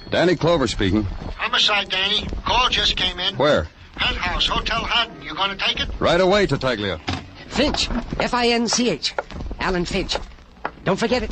Danny Clover speaking. Homicide, Danny. Call just came in. Where? Penthouse, Hotel Haddon. You gonna take it? Right away, Tartaglia. Finch. F-I-N-C-H. Alan Finch. Don't forget it.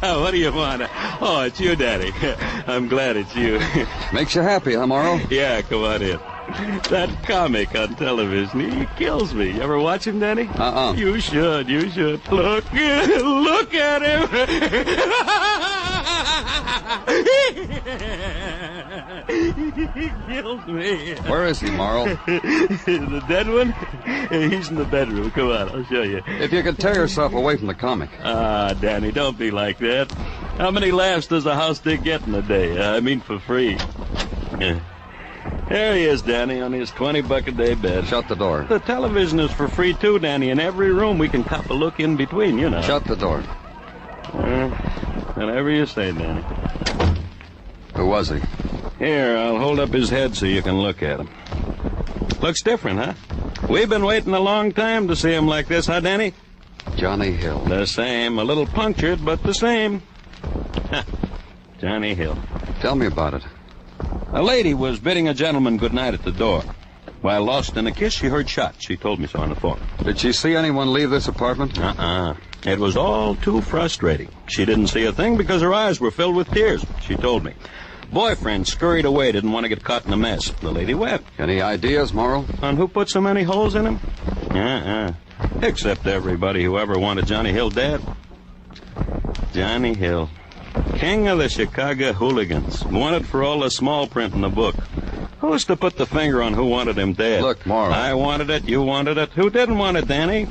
What do you want? Oh, it's you, Daddy. I'm glad it's you. Makes you happy, huh, Morrow? Yeah, come on in. That comic on television, he kills me. You ever watch him, Danny? Uh-uh. You should. Look at him. He kills me. Where is he, Morrow? The dead one? He's in the bedroom. Come on, I'll show you. If you could tear yourself away from the comic. Ah, Danny, don't be like that. How many laughs does a house dick get in a day? I mean, for free. There he is, Danny, on his $20-a-day bed. Shut the door. The television is for free, too, Danny. In every room, we can cop a look in between, you know. Shut the door. Whatever you say, Danny. Who was he? Here, I'll hold up his head so you can look at him. Looks different, huh? We've been waiting a long time to see him like this, huh, Danny? Johnny Hill. The same. A little punctured, but the same. Johnny Hill. Tell me about it. A lady was bidding a gentleman good night at the door. While lost in a kiss, she heard shots. She told me so on the phone. Did she see anyone leave this apartment? It was all too frustrating. She didn't see a thing because her eyes were filled with tears, she told me. Boyfriend scurried away, didn't want to get caught in a mess. The lady wept. Any ideas, Morrow? On who put so many holes in him? Except everybody who ever wanted Johnny Hill dead. Johnny Hill. King of the Chicago hooligans. Wanted for all the small print in the book. Who's to put the finger on who wanted him dead? Look, Morrow. I wanted it, you wanted it. Who didn't want it, Danny?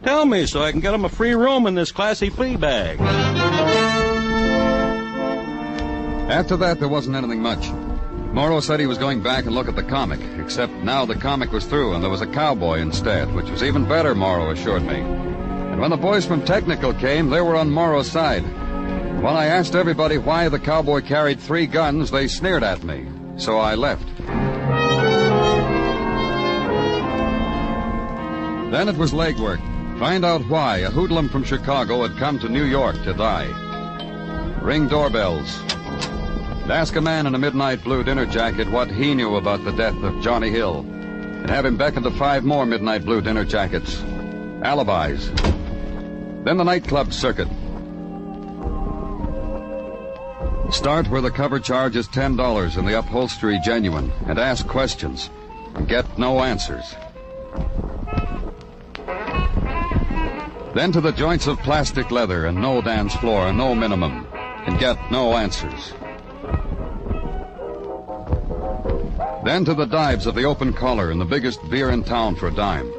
Tell me so I can get him a free room in this classy flea bag. After that, there wasn't anything much. Morrow said he was going back and look at the comic, except now the comic was through and there was a cowboy instead, which was even better, Morrow assured me. And when the boys from Technical came, they were on Morrow's side. When I asked everybody why the cowboy carried 3 guns, they sneered at me. So I left. Then it was legwork. Find out why a hoodlum from Chicago had come to New York to die. Ring doorbells. And ask a man in a midnight blue dinner jacket what he knew about the death of Johnny Hill. And have him beckon to 5 more midnight blue dinner jackets. Alibis. Then the nightclub circuit. Start where the cover charge is $10 and the upholstery genuine, and ask questions, and get no answers. Then to the joints of plastic leather and no dance floor, no minimum, and get no answers. Then to the dives of the open collar and the biggest beer in town for a dime.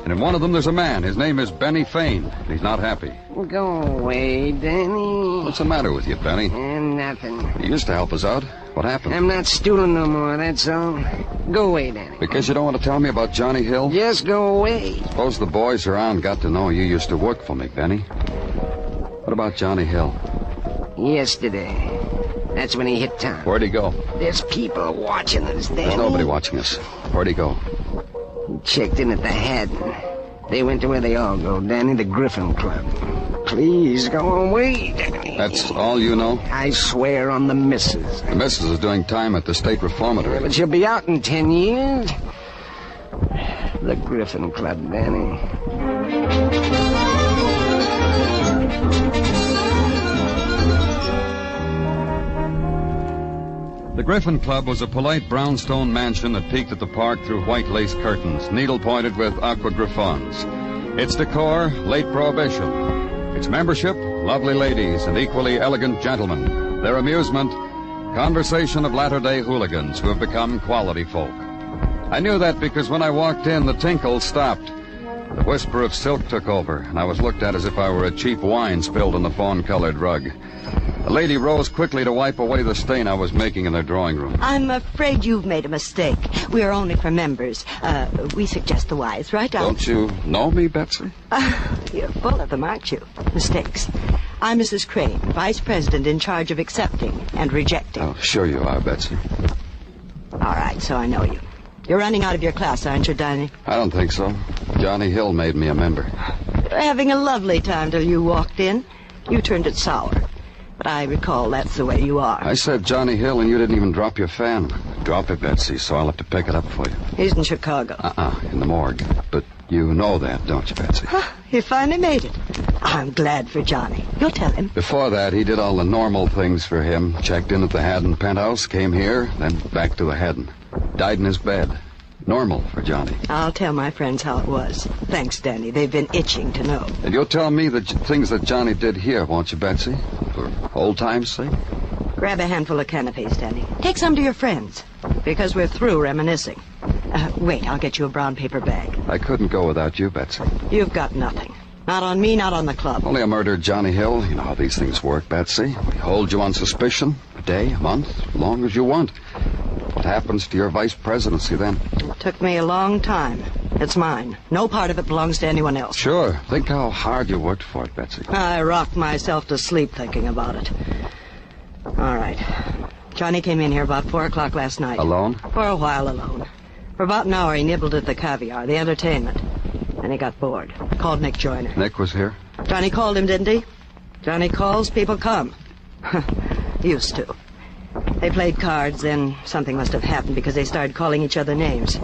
And in one of them there's a man. His name is Benny Fane. He's not happy. Go away, Danny. What's the matter with you, Benny? Nothing. You used to help us out. What happened? I'm not stooling no more, that's all. Go away, Danny. Because you don't want to tell me about Johnny Hill? Just go away. Suppose the boys around got to know you used to work for me, Benny. What about Johnny Hill? Yesterday. That's when he hit town. Where'd he go? There's people watching us, Danny. There's nobody watching us. Where'd he go? He checked in at the Haddon. They went to where they all go, Danny, the Griffin Club. Please go away, Danny. That's all you know? I swear on the missus. The missus is doing time at the state reformatory. Yeah, but she'll be out in 10 years. The Griffin Club, Danny. The Griffin Club was a polite brownstone mansion that peeked at the park through white lace curtains, needle-pointed with aqua griffons. Its decor, late Prohibition. Its membership, lovely ladies and equally elegant gentlemen. Their amusement, conversation of latter-day hooligans who have become quality folk. I knew that because when I walked in, the tinkle stopped. The whisper of silk took over, and I was looked at as if I were a cheap wine spilled on the fawn-colored rug. A lady rose quickly to wipe away the stain I was making in their drawing room. I'm afraid you've made a mistake. We are only for members. We suggest the wise, right? Don't you know me, Betsy? You're full of them, aren't you? Mistakes. I'm Mrs. Crane, vice president in charge of accepting and rejecting. Oh, sure you are, Betsy. All right, so I know you. You're running out of your class, aren't you, Danny? I don't think so. Johnny Hill made me a member. You were having a lovely time till you walked in. You turned it sour. But I recall that's the way you are. I said Johnny Hill, and you didn't even drop your fan. Drop it, Betsy, so I'll have to pick it up for you. He's in Chicago. In the morgue. But you know that, don't you, Betsy? He finally made it. I'm glad for Johnny. You'll tell him. Before that, he did all the normal things for him. Checked in at the Haddon penthouse, came here, then back to the Haddon. Died in his bed. Normal for Johnny. I'll tell my friends how it was. Thanks, Danny. They've been itching to know. And you'll tell me the things that Johnny did here, won't you, Betsy? For old time's sake? Grab a handful of canopies, Danny. Take some to your friends, because we're through reminiscing. Wait, I'll get you a brown paper bag. I couldn't go without you, Betsy. You've got nothing. Not on me, not on the club. Only I murdered Johnny Hill. You know how these things work, Betsy. We hold you on suspicion. A day, a month, as long as you want. What happens to your vice presidency then? It took me a long time. It's mine. No part of it belongs to anyone else. Sure. Think how hard you worked for it, Betsy. I rocked myself to sleep thinking about it. All right. Johnny came in here about 4 o'clock last night. Alone? For a while alone. For about an hour he nibbled at the caviar, the entertainment. Then he got bored. Called Nick Joyner. Nick was here? Johnny called him, didn't he? Johnny calls, people come. Used to. They played cards, then something must have happened because they started calling each other names.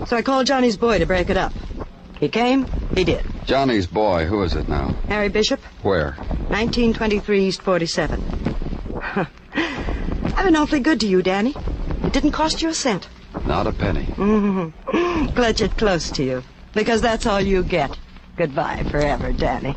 So I called Johnny's boy to break it up. He came, he did. Johnny's boy, who is it now? Harry Bishop. Where? 1923 East 47. I've been awfully good to you, Danny. It didn't cost you a cent. Not a penny. Clutch it close to you, because that's all you get. Goodbye forever, Danny.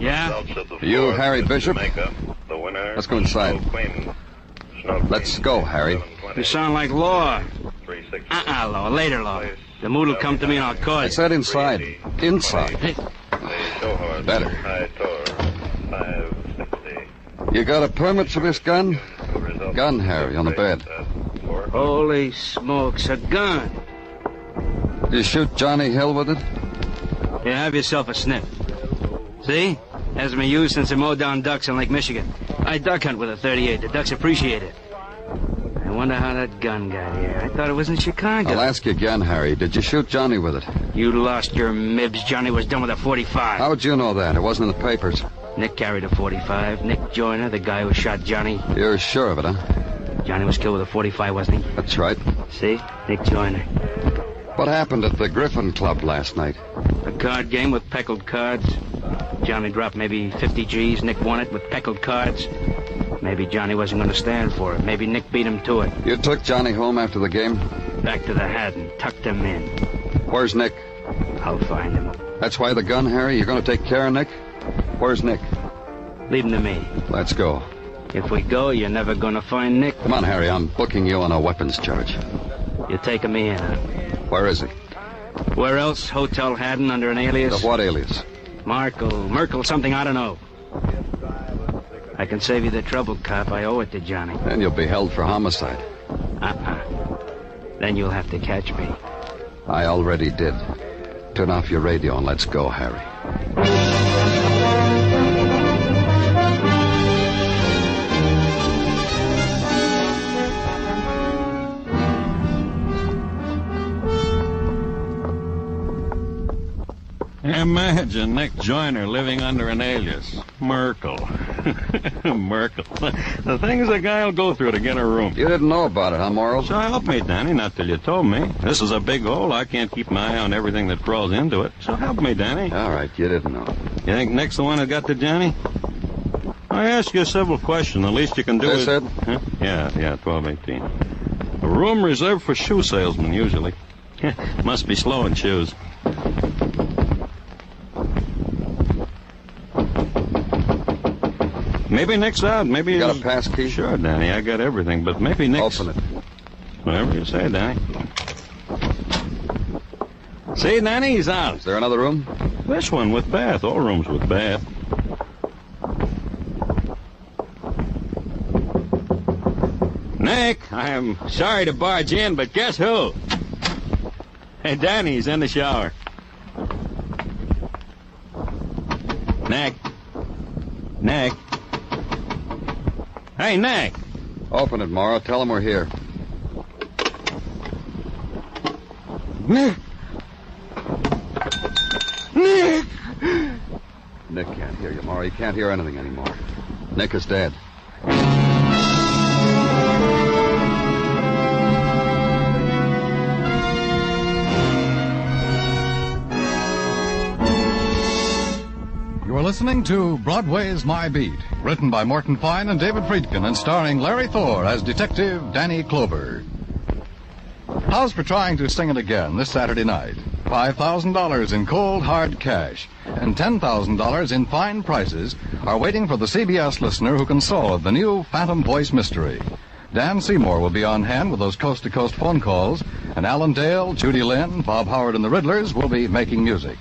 Yeah? You, Harry Bishop? Let's go inside. Let's go, Harry. You sound like Law. Law. Later, Law. The mood will come to me and I'll call you. I said inside. Inside. Hey. Better. You got a permit for this gun? Gun, Harry, on the bed. Holy smokes, a gun. You shoot Johnny Hill with it? Yeah, have yourself a sniff. See? Hasn't been used since they mowed down ducks in Lake Michigan. I duck hunt with a 38. The ducks appreciate it. I wonder how that gun got here. I thought it was in Chicago. I'll ask you again, Harry. Did you shoot Johnny with it? You lost your mibs. Johnny was done with a 45. How'd you know that? It wasn't in the papers. Nick carried a 45. Nick Joyner, the guy who shot Johnny. You're sure of it, huh? Johnny was killed with a 45, wasn't he? That's right. See? Nick Joyner. What happened at the Griffin Club last night? A card game with peckled cards. Johnny dropped maybe 50 G's. Nick won it with peckled cards. Maybe Johnny wasn't going to stand for it. Maybe Nick beat him to it. You took Johnny home after the game? Back to the Haddon. Tucked him in. Where's Nick? I'll find him. That's why the gun, Harry? You're going to take care of Nick? Where's Nick? Leave him to me. Let's go. If we go, you're never going to find Nick. Come on, Harry. I'm booking you on a weapons charge. You're taking me in, huh? Where is he? Where else? Hotel Haddon under an alias? The what alias? Merkel, something I don't know. I can save you the trouble, cop. I owe it to Johnny. Then you'll be held for homicide. Then you'll have to catch me. I already did. Turn off your radio and let's go, Harry. Imagine Nick Joyner living under an alias. Merkel. Merkel. The things a guy will go through to get a room. You didn't know about it, huh, Morrow? So help me, Danny, not till you told me. This is a big hole. I can't keep my eye on everything that crawls into it. So help me, Danny. All right, you didn't know. You think Nick's the one who got to Johnny? I ask you a civil question. The least you can do is... Said? Huh? Yeah, 1218. A room reserved for shoe salesmen, usually. Must be slow in shoes. Maybe Nick's out. Maybe... You got a pass key? Sure, Danny. I got everything, but maybe Nick's... Open it. Whatever you say, Danny. See, Danny, he's out. Is there another room? This one with bath. All rooms with bath. Nick, I'm sorry to barge in, but guess who? Hey, Danny's in the shower. Nick. Nick. Hey, Nick. Open it, Morrow. Tell him we're here. Nick. Nick. Nick can't hear you, Morrow. He can't hear anything anymore. Nick is dead. You are listening to Broadway's My Beat, written by Morton Fine and David Friedkin and starring Larry Thor as Detective Danny Clover. How's for trying to sing it again this Saturday night? $5,000 in cold, hard cash and $10,000 in fine prizes are waiting for the CBS listener who can solve the new Phantom Voice mystery. Dan Seymour will be on hand with those coast-to-coast phone calls, and Alan Dale, Judy Lynn, Bob Howard, and the Riddlers will be making music.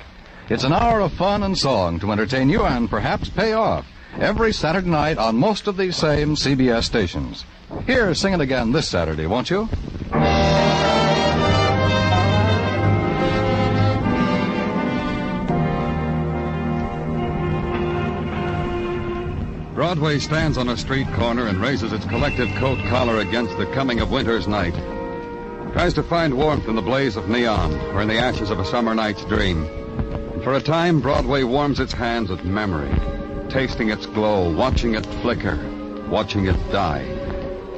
It's an hour of fun and song to entertain you and perhaps pay off every Saturday night on most of these same CBS stations. Here, sing it again this Saturday, won't you? Broadway stands on a street corner and raises its collective coat collar against the coming of winter's night. Tries to find warmth in the blaze of neon or in the ashes of a summer night's dream. And for a time, Broadway warms its hands at memory, tasting its glow, watching it flicker, watching it die.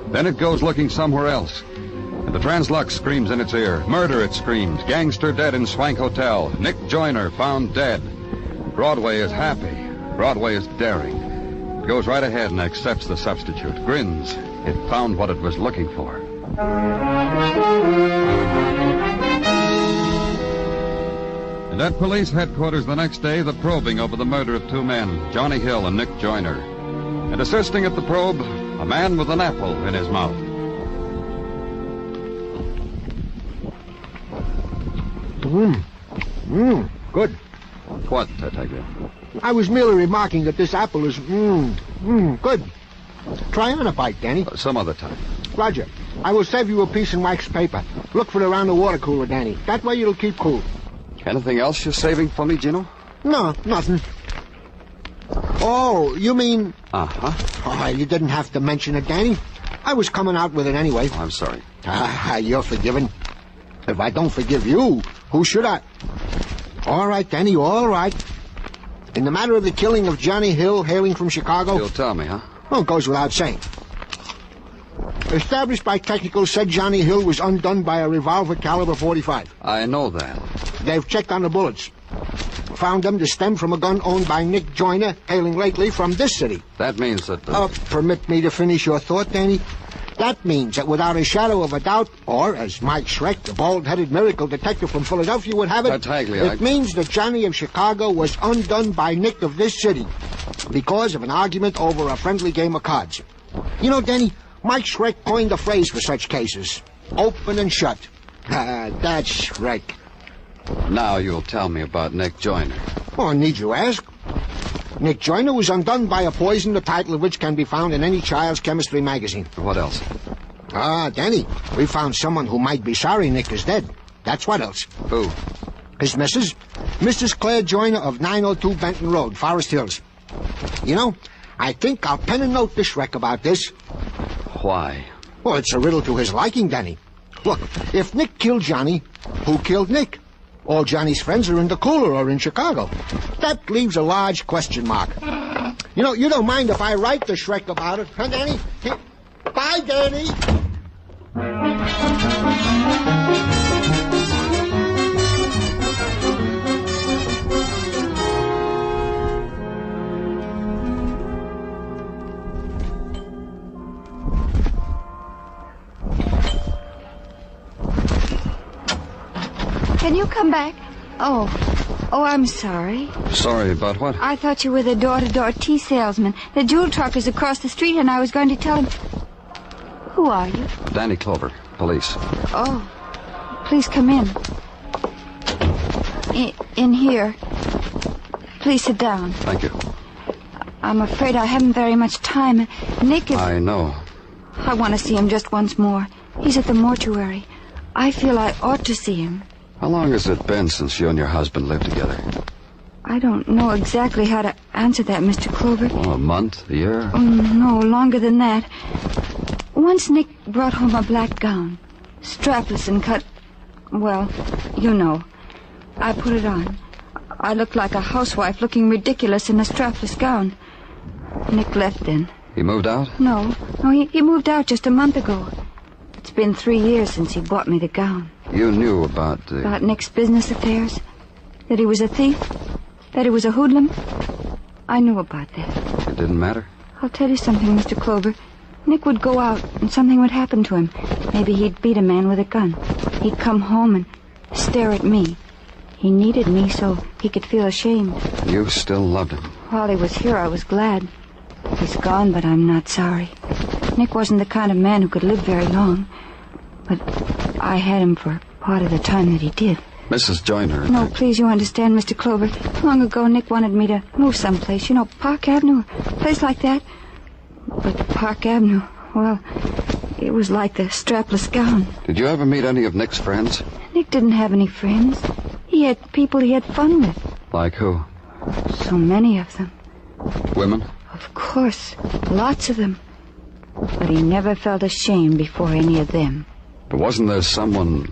Then it goes looking somewhere else. And the Translux screams in its ear. Murder, it screams. Gangster dead in Swank Hotel. Nick Joyner found dead. Broadway is happy. Broadway is daring. It goes right ahead and accepts the substitute. Grins. It found what it was looking for. And at police headquarters the next day, the probing over the murder of two men, Johnny Hill and Nick Joyner. And assisting at the probe, a man with an apple in his mouth. Good. What, Detective? I was merely remarking that this apple is, good. Try on a bite, Danny. Some other time. Roger. I will save you a piece in wax paper. Look for it around the water cooler, Danny. That way you'll keep cool. Anything else you're saving for me, Gino? No, nothing. Oh, you mean... Uh-huh. Oh, you didn't have to mention it, Danny. I was coming out with it anyway. Oh, I'm sorry. You're forgiven. If I don't forgive you, who should I? All right, Danny, all right. In the matter of the killing of Johnny Hill, hailing from Chicago... You'll tell me, huh? Well, it goes without saying. Established by technicals, said Johnny Hill was undone by a revolver caliber .45. I know that. They've checked on the bullets. Found them to stem from a gun owned by Nick Joyner, hailing lately from this city. That means that... Permit me to finish your thought, Danny? That means that without a shadow of a doubt, or as Mike Schreck, the bald-headed miracle detective from Philadelphia would have it, it means that Johnny of Chicago was undone by Nick of this city because of an argument over a friendly game of cards. You know, Danny, Mike Schreck coined a phrase for such cases. Open and shut. That's Schreck. Now you'll tell me about Nick Joyner. Oh, need you ask? Nick Joyner was undone by a poison, the title of which can be found in any child's chemistry magazine. What else? Danny, we found someone who might be sorry Nick is dead. That's what else. Who? His missus. Mrs. Claire Joyner of 902 Benton Road, Forest Hills. You know, I think I'll pen a note to Schreck about this. Why? Well, it's a riddle to his liking, Danny. Look, if Nick killed Johnny, who killed Nick? All Johnny's friends are in the cooler or in Chicago. That leaves a large question mark. You know, you don't mind if I write to Schreck about it, huh, Danny? Bye, Danny. Can you come back? Oh, I'm sorry. Sorry about what? I thought you were the door-to-door tea salesman. The jewel truck is across the street, and I was going to tell him... Who are you? Danny Clover, police. Oh, please come in. In here. Please sit down. Thank you. I'm afraid I haven't very much time. Nick is... I know. I want to see him just once more. He's at the mortuary. I feel I ought to see him. How long has it been since you and your husband lived together? I don't know exactly how to answer that, Mr. Clover. Oh, a month? A year? Oh, no, longer than that. Once Nick brought home a black gown. Strapless and cut... Well, you know. I put it on. I looked like a housewife looking ridiculous in a strapless gown. Nick left then. He moved out? No, he moved out just a month ago. It's been 3 years since he bought me the gown. You knew about About Nick's business affairs? That he was a thief? That he was a hoodlum? I knew about that. It didn't matter? I'll tell you something, Mr. Clover. Nick would go out and something would happen to him. Maybe he'd beat a man with a gun. He'd come home and stare at me. He needed me so he could feel ashamed. You still loved him? While he was here, I was glad. He's gone, but I'm not sorry. Nick wasn't the kind of man who could live very long. But I had him for part of the time that he did. Mrs. Joyner... No, please, you understand, Mr. Clover. Long ago, Nick wanted me to move someplace. You know, Park Avenue, a place like that. But Park Avenue, well, it was like the strapless gown. Did you ever meet any of Nick's friends? Nick didn't have any friends. He had people he had fun with. Like who? So many of them. Women? Of course, lots of them. But he never felt ashamed before any of them. But wasn't there someone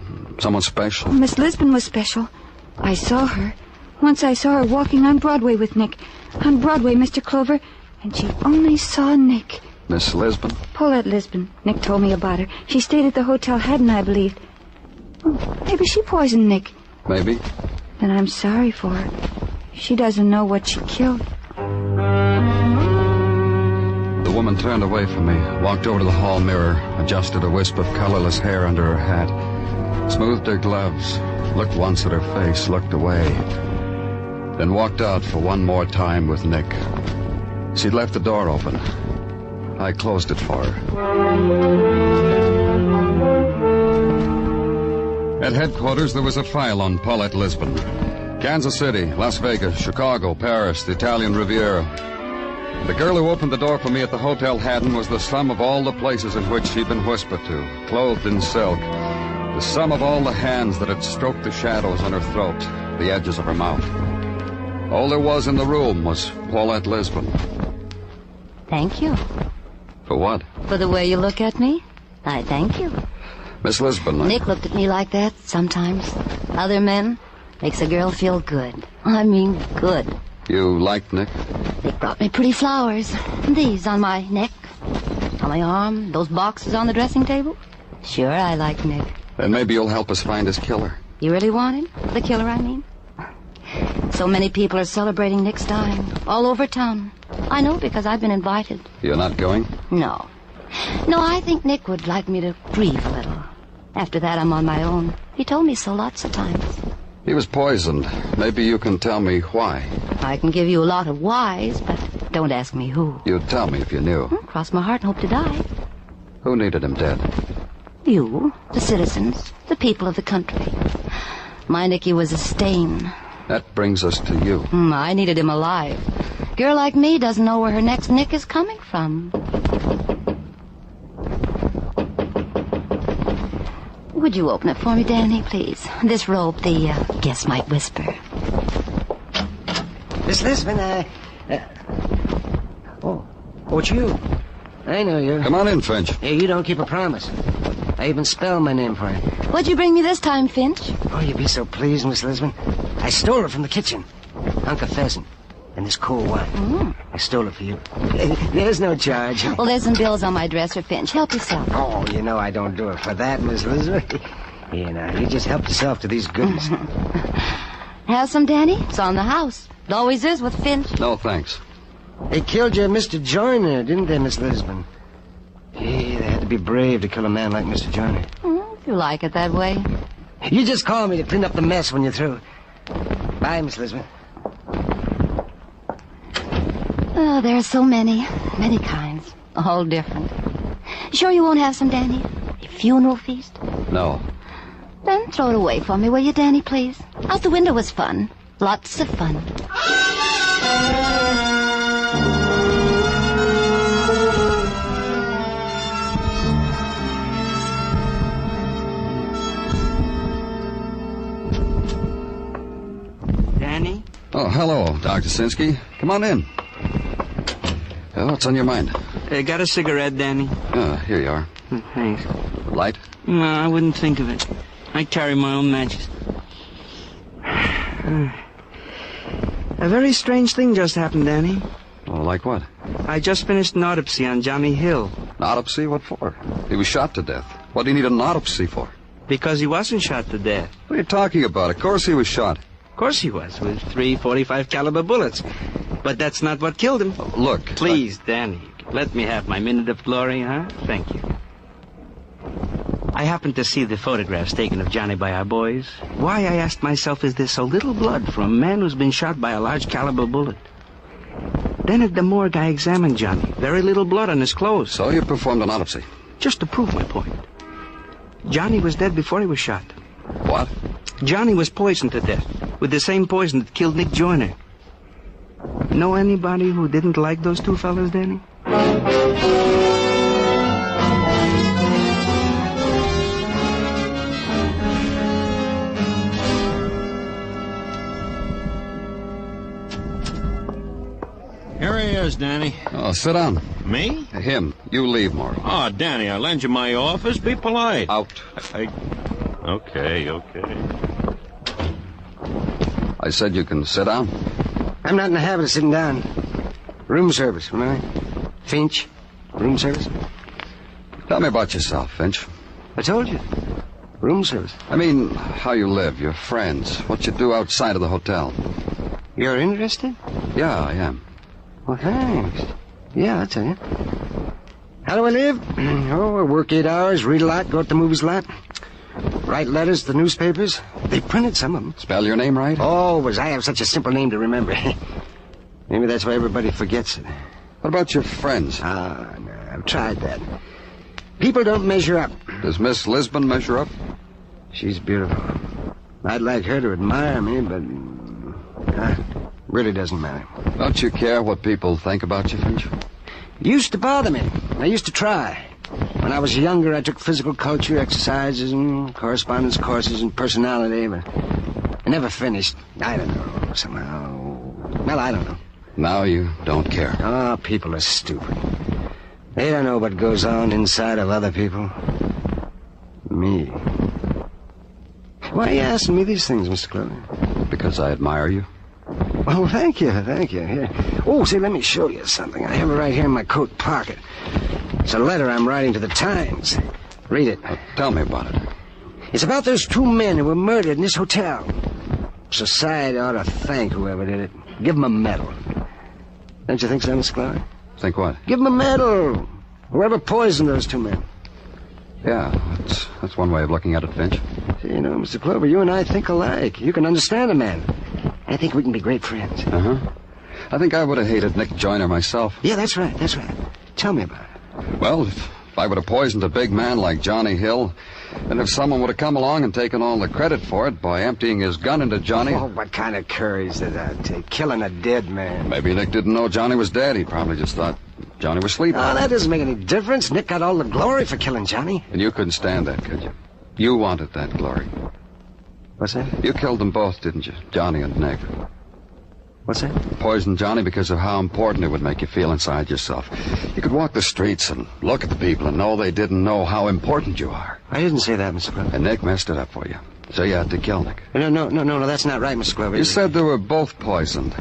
special? Miss Lisbon was special. I saw her. Once I saw her walking on Broadway with Nick. On Broadway, Mr. Clover. And she only saw Nick. Miss Lisbon? Paulette Lisbon. Nick told me about her. She stayed at the Hotel Haddon, I believe. Oh, maybe she poisoned Nick. Maybe. Then I'm sorry for her. She doesn't know what she killed. The woman turned away from me, walked over to the hall mirror, adjusted a wisp of colorless hair under her hat, smoothed her gloves, looked once at her face, looked away, then walked out for one more time with Nick. She'd left the door open. I closed it for her. At headquarters, there was a file on Paulette Lisbon. Kansas City, Las Vegas, Chicago, Paris, the Italian Riviera. The girl who opened the door for me at the Hotel Haddon was the sum of all the places in which she'd been whispered to, clothed in silk. The sum of all the hands that had stroked the shadows on her throat, the edges of her mouth. All there was in the room was Paulette Lisbon. Thank you. For what? For the way you look at me. I thank you. Miss Lisbon, Nick looked at me like that sometimes. Other men makes a girl feel good. I mean good. You liked Nick? Nick brought me pretty flowers. These on my neck, on my arm, those boxes on the dressing table. Sure, I like Nick. Then maybe you'll help us find his killer. You really want him? The killer, I mean? So many people are celebrating Nick's dying all over town. I know because I've been invited. You're not going? No. No, I think Nick would like me to grieve a little. After that, I'm on my own. He told me so lots of times. He was poisoned. Maybe you can tell me why. I can give you a lot of whys, but don't ask me who. You'd tell me if you knew. Cross my heart and hope to die. Who needed him dead? You, the citizens, the people of the country. My Nicky was a stain. That brings us to you. I needed him alive. Girl like me doesn't know where her next Nick is coming from. Would you open it for me, Danny, please? This rope, the guest might whisper. Miss Lisbon, Oh, it's you. I know you. Come on in, Finch. Hey, you don't keep a promise. I even spelled my name for you. What'd you bring me this time, Finch? Oh, you'd be so pleased, Miss Lisbon. I stole it from the kitchen. Hunk of pheasant. And this cool wine. I stole it for you. There's no charge. Well, there's some bills on my dresser, Finch. Help yourself. Oh, you know I don't do it for that, Miss Lisbon. You just help yourself to these goodies. Have some, Danny? It's on the house. It always is with Finch. No, thanks. They killed your Mr. Joyner, didn't they, Miss Lisbon? Hey, they had to be brave to kill a man like Mr. Joyner. If you like it that way. You just call me to clean up the mess when you're through. Bye, Miss Lisbon. Oh, there are so many kinds. All different. Sure you won't have some, Danny? A funeral feast? No. Then throw it away for me, will you, Danny, please? Out the window was fun. Lots of fun. Danny? Oh, hello, Dr. Sinsky. Come on in. What's on your mind? Got a cigarette, Danny? Here you are. Thanks. Light? No, I wouldn't think of it. I carry my own matches. A very strange thing just happened, Danny. Oh, like what? I just finished an autopsy on Johnny Hill. An autopsy? What for? He was shot to death. What do you need an autopsy for? Because he wasn't shot to death. What are you talking about? Of course he was shot. Of course he was, with 3 .45 caliber bullets. But that's not what killed him. Look. Please, Danny, let me have my minute of glory, huh? Thank you. I happened to see the photographs taken of Johnny by our boys. Why, I asked myself, is there so little blood from a man who's been shot by a large caliber bullet? Then at the morgue, I examined Johnny. Very little blood on his clothes. So you performed an autopsy? Just to prove my point. Johnny was dead before he was shot. What? Johnny was poisoned to death with the same poison that killed Nick Joyner. Know anybody who didn't like those two fellas, Danny? Here he is, Danny. Oh, sit down. Me? Him. You leave, Maury. Oh, Danny, I lend you my office. Be polite. Out. Okay. I said you can sit down. I'm not in the habit of sitting down. Room service, remember? Finch, room service. Tell me about yourself, Finch. I told you. Room service. I mean, how you live, your friends, what you do outside of the hotel. You're interested? Yeah, I am. Well, thanks. Yeah, I'll tell you. How do I live? Oh, I work 8 hours, read a lot, go to the movies a lot. Write letters to the newspapers. They printed some of them. Spell your name right? Always. I have such a simple name to remember. Maybe that's why everybody forgets it. What about your friends? No, I've tried that. People don't measure up. Does Miss Lisbon measure up? She's beautiful. I'd like her to admire me, but... Really doesn't matter. Don't you care what people think about you, Finch? Used to bother me. I used to try. When I was younger, I took physical culture exercises and correspondence courses and personality, but I never finished. I don't know, somehow. Well, I don't know. Now you don't care. Oh, people are stupid. They don't know what goes on inside of other people. Me. Why are you asking me these things, Mr. Clover? Because I admire you. Oh, thank you. Here. Oh, see, let me show you something. I have it right here in my coat pocket. It's a letter I'm writing to the Times. Read it. Tell me about it. It's about those 2 men who were murdered in this hotel. Society ought to thank whoever did it. Give them a medal. Don't you think so, Mr. Clover? Think what? Give them a medal. Whoever poisoned those 2 men. Yeah, that's one way of looking at it, Finch. See, you know, Mr. Clover, you and I think alike. You can understand a man. I think we can be great friends. Uh-huh. I think I would have hated Nick Joyner myself. Yeah, that's right. Tell me about it. Well, if I would have poisoned a big man like Johnny Hill, and if someone would have come along and taken all the credit for it by emptying his gun into Johnny... Oh, what kind of courage did that take? Killing a dead man. Maybe Nick didn't know Johnny was dead. He probably just thought Johnny was sleeping. Oh, that doesn't make any difference. Nick got all the glory for killing Johnny. And you couldn't stand that, could you? You wanted that glory. What's that? You killed them both, didn't you? Johnny and Nick. What's that? Poisoned Johnny because of how important it would make you feel inside yourself. You could walk the streets and look at the people and know they didn't know how important you are. I didn't say that, Mr. Clover. And Nick messed it up for you. So you had to kill Nick. No, that's not right, Mr. Clover. You said they were both poisoned.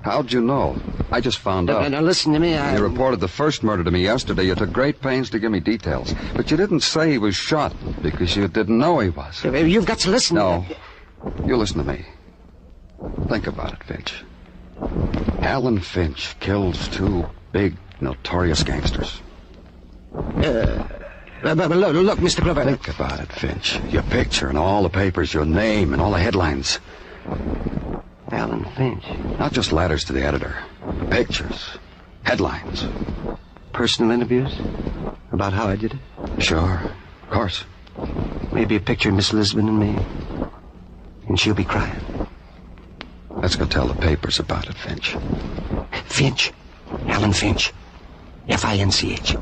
How'd you know? I just found out. Now, listen to me, You reported the first murder to me yesterday. You took great pains to give me details. But you didn't say he was shot because you didn't know he was. You've got to listen. No. You listen to me. Think about it, Finch. Alan Finch kills 2 big, notorious gangsters. But look, Mr. Clover. Think about it, Finch. Your picture and all the papers, your name and all the headlines. Alan Finch. Not just letters to the editor. Pictures. Headlines. Personal interviews? About how I did it? Sure. Of course. Maybe a picture of Miss Lisbon and me. And she'll be crying. Let's go tell the papers about it, Finch. Finch. Alan Finch. F-I-N-C-H.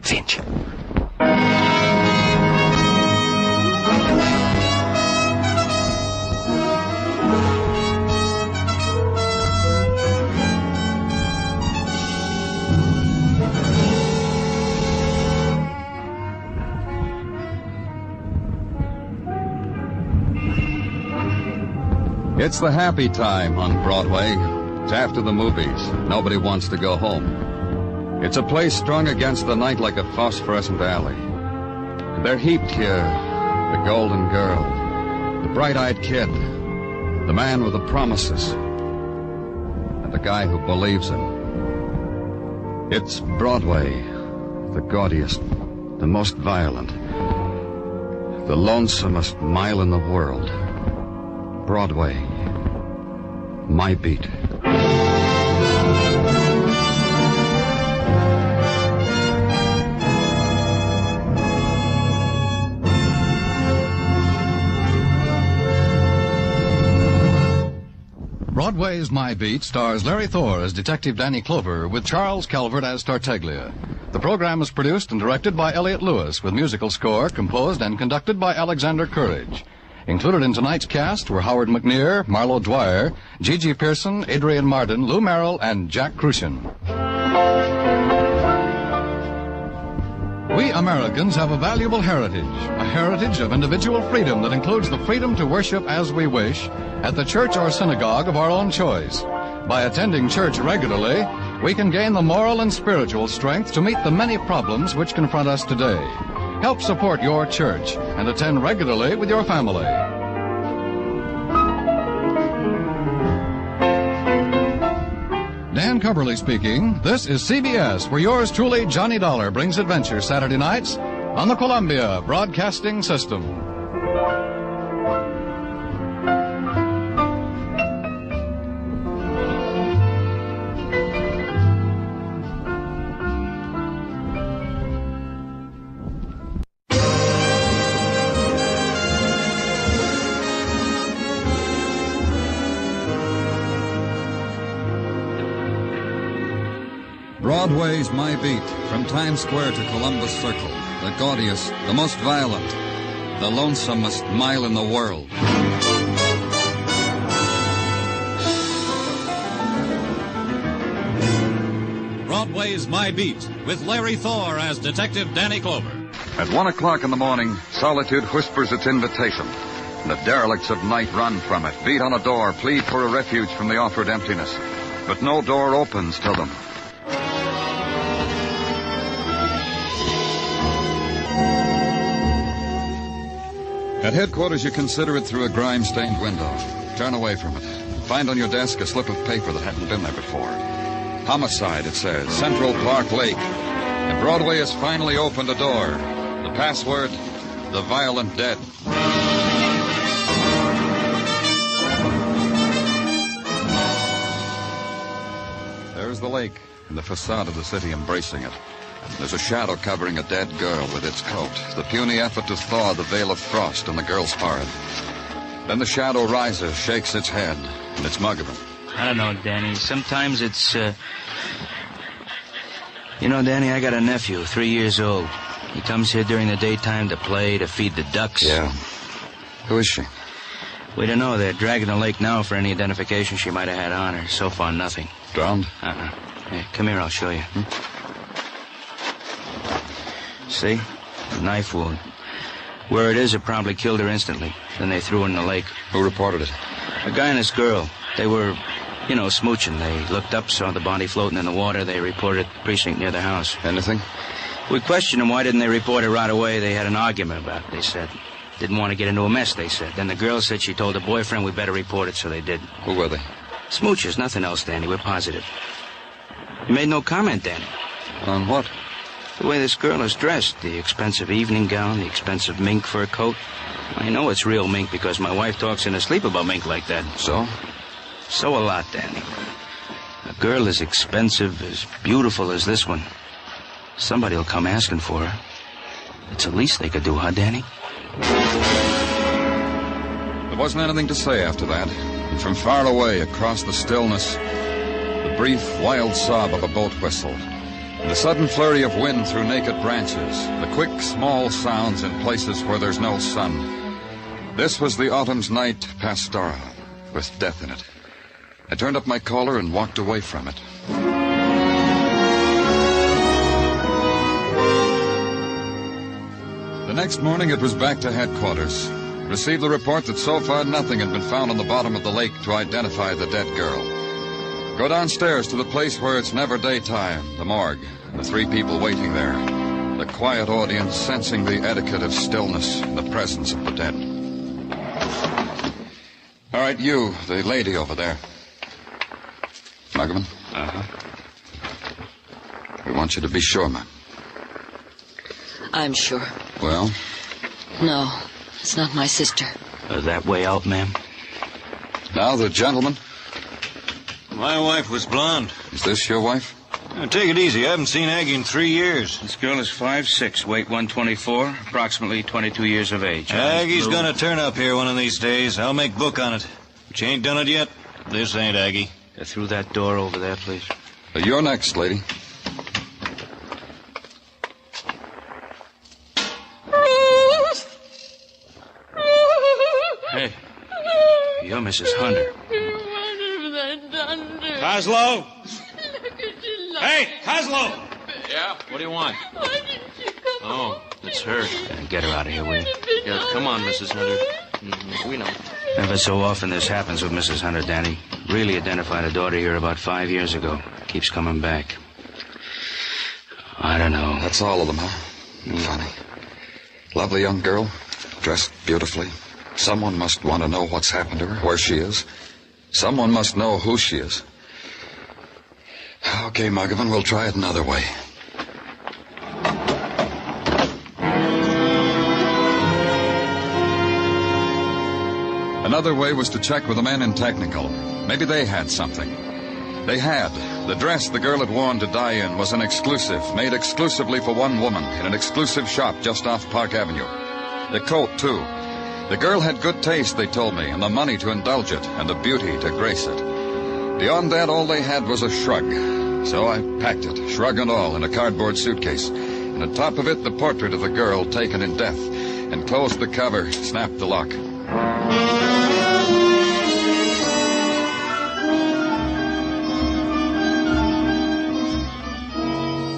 Finch. It's the happy time on Broadway. It's after the movies. Nobody wants to go home. It's a place strung against the night like a phosphorescent alley. And they're heaped here. The golden girl, the bright-eyed kid, the man with the promises, and the guy who believes him. It's Broadway, the gaudiest, the most violent, the lonesomest mile in the world. Broadway, my beat. Broadway's My Beat stars Larry Thor as Detective Danny Clover with Charles Calvert as Tartaglia. The program is produced and directed by Elliott Lewis with musical score composed and conducted by Alexander Courage. Included in tonight's cast were Howard McNear, Marlo Dwyer, Gigi Pearson, Adrian Marden, Lou Merrill, and Jack Crucian. We Americans have a valuable heritage, a heritage of individual freedom that includes the freedom to worship as we wish at the church or synagogue of our own choice. By attending church regularly, we can gain the moral and spiritual strength to meet the many problems which confront us today. Help support your church and attend regularly with your family. Dan Coverly speaking. This is CBS, where yours truly, Johnny Dollar, brings adventure Saturday nights on the Columbia Broadcasting System. Broadway's My Beat, from Times Square to Columbus Circle, the gaudiest, the most violent, the lonesomest mile in the world. Broadway's My Beat, with Larry Thor as Detective Danny Clover. At 1 o'clock in the morning, solitude whispers its invitation. And the derelicts of night run from it, beat on a door, plead for a refuge from the offered emptiness. But no door opens to them. At headquarters, you consider it through a grime-stained window. Turn away from it. Find on your desk a slip of paper that hadn't been there before. Homicide, it says. Central Park Lake. And Broadway has finally opened a door. The password, the violent dead. There's the lake, and the facade of the city embracing it. There's a shadow covering a dead girl with its coat, the puny effort to thaw the veil of frost on the girl's forehead. Then the shadow rises, shakes its head, and it's Muggavan. I don't know, Danny. Sometimes it's, You know, Danny, I got a nephew, 3 years old. He comes here during the daytime to play, to feed the ducks. Yeah. Who is she? We don't know. They're dragging the lake now for any identification she might have had on her. So far, nothing. Drowned? Here, come here, I'll show you. See? A knife wound. Where it is, it probably killed her instantly. Then they threw her in the lake. Who reported it? A guy and his girl. They were, smooching. They looked up, saw the body floating in the water. They reported it at the precinct near the house. Anything? We questioned them. Why didn't they report it right away? They had an argument about it, they said. Didn't want to get into a mess, they said. Then the girl said she told her boyfriend we better report it, so they did. Who were they? Smoochers, nothing else, Danny. We're positive. You made no comment, Danny. On what? The way this girl is dressed. The expensive evening gown, the expensive mink fur coat. I know it's real mink because my wife talks in her sleep about mink like that. So? So a lot, Danny. A girl as expensive, as beautiful as this one. Somebody will come asking for her. It's the least they could do, huh, Danny? There wasn't anything to say after that. And from far away, across the stillness, the brief, wild sob of a boat whistle, and the sudden flurry of wind through naked branches, the quick, small sounds in places where there's no sun. This was the autumn's night pastoral, with death in it. I turned up my collar and walked away from it. The next morning, it was back to headquarters. Received the report that so far nothing had been found on the bottom of the lake to identify the dead girl. Go downstairs to the place where it's never daytime, the morgue, the 3 people waiting there. The quiet audience sensing the etiquette of stillness in the presence of the dead. All right, you, the lady over there. Muggavan? We want you to be sure, ma'am. I'm sure. Well? No, it's not my sister. That way out, ma'am. Now, the gentleman. My wife was blonde. Is this your wife? Take it easy. I haven't seen Aggie in 3 years. This girl is 5'6", weight 124, approximately 22 years of age. Aggie's gonna turn up here one of these days. I'll make book on it. But you ain't done it yet. This ain't Aggie. Through that door over there, please. You're next, lady. Hey, you're Mrs. Hunter. Coslow! Hey, Coslow! Yeah, what do you want? Oh, It's her. Get her out of here, will you? Yeah, come on, Mrs. Hunter. We know. Ever so often this happens with Mrs. Hunter, Danny. Really identified a daughter here about 5 years ago. Keeps coming back. I don't know. That's all of them, huh? Funny. Lovely young girl, dressed beautifully. Someone must want to know what's happened to her, where she is. Someone must know who she is. Okay, Muggavan, we'll try it another way. Another way was to check with the men in technical. Maybe they had something. They had. The dress the girl had worn to die in was an exclusive, made exclusively for one woman in an exclusive shop just off Park Avenue. The coat, too. The girl had good taste, they told me, and the money to indulge it, and the beauty to grace it. Beyond that, all they had was a shrug. So I packed it, shrug and all, in a cardboard suitcase. And on top of it, the portrait of the girl taken in death. And closed the cover, snapped the lock.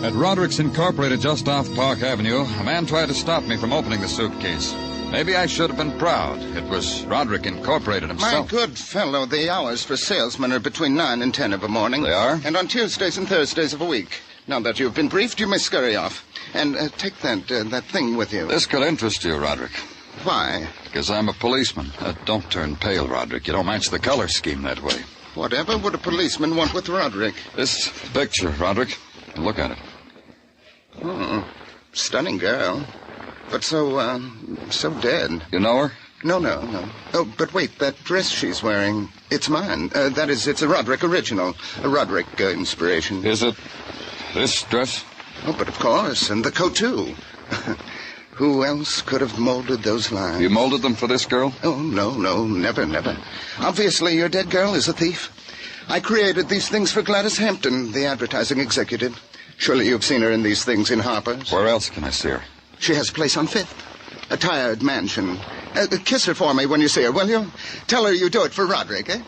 At Roderick's Incorporated just off Park Avenue, a man tried to stop me from opening the suitcase. Maybe I should have been proud. It was Roderick Incorporated himself. My good fellow, the hours for salesmen are between 9 and 10 of a morning. They are? And on Tuesdays and Thursdays of a week. Now that you've been briefed, you may scurry off. And take that thing with you. This could interest you, Roderick. Why? Because I'm a policeman. Don't turn pale, Roderick. You don't match the color scheme that way. Whatever would a policeman want with Roderick? This picture, Roderick. Look at it. Oh, stunning girl. But so dead. You know her? No. Oh, but wait, that dress she's wearing, it's mine. That is, it's a Roderick original. A Roderick inspiration. Is it this dress? Oh, but of course, and the coat, too. Who else could have molded those lines? You molded them for this girl? Oh, no, never. Obviously, your dead girl is a thief. I created these things for Gladys Hampton, the advertising executive. Surely you've seen her in these things in Harper's. Where else can I see her? She has a place on 5th. A tired mansion. Kiss her for me when you see her, will you? Tell her you do it for Roderick, eh?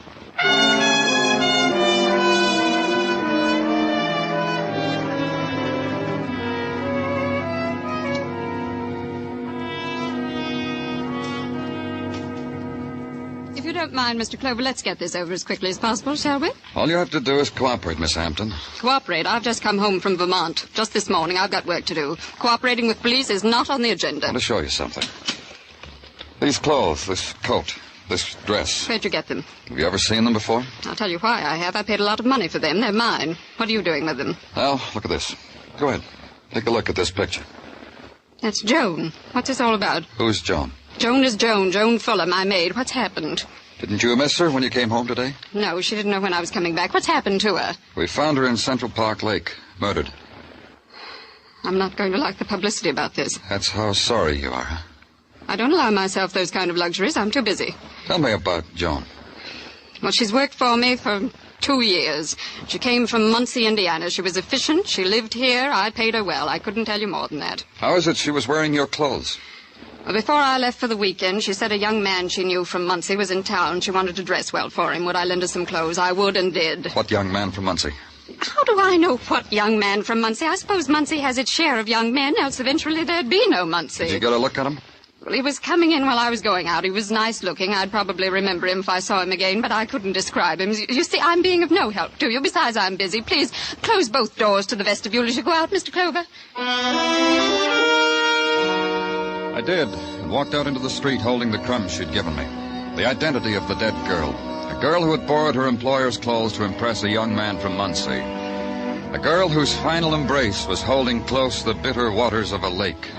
If you don't mind, Mr. Clover, let's get this over as quickly as possible, shall we? All you have to do is cooperate, Miss Hampton. Cooperate? I've just come home from Vermont. Just this morning. I've got work to do. Cooperating with police is not on the agenda. I want to show you something. These clothes, this coat, this dress. Where'd you get them? Have you ever seen them before? I'll tell you why I have. I paid a lot of money for them. They're mine. What are you doing with them? Well, look at this. Go ahead. Take a look at this picture. That's Joan. What's this all about? Who's Joan? Joan is Joan. Joan Fuller, my maid. What's happened? Didn't you miss her when you came home today? No, she didn't know when I was coming back. What's happened to her? We found her in Central Park Lake, murdered. I'm not going to like the publicity about this. That's how sorry you are, huh? I don't allow myself those kind of luxuries. I'm too busy. Tell me about Joan. Well, she's worked for me for 2 years. She came from Muncie, Indiana. She was efficient. She lived here. I paid her well. I couldn't tell you more than that. How is it she was wearing your clothes? Well, before I left for the weekend, she said a young man she knew from Muncie was in town. She wanted to dress well for him. Would I lend her some clothes? I would and did. What young man from Muncie? How do I know what young man from Muncie? I suppose Muncie has its share of young men, else eventually there'd be no Muncie. Did you get a look at him? Well, he was coming in while I was going out. He was nice looking. I'd probably remember him if I saw him again, but I couldn't describe him. You see, I'm being of no help to you. Besides, I'm busy. Please close both doors to the vestibule as you go out, Mr. Clover. I did, and walked out into the street holding the crumbs she'd given me. The identity of the dead girl. A girl who had borrowed her employer's clothes to impress a young man from Muncie. A girl whose final embrace was holding close the bitter waters of a lake.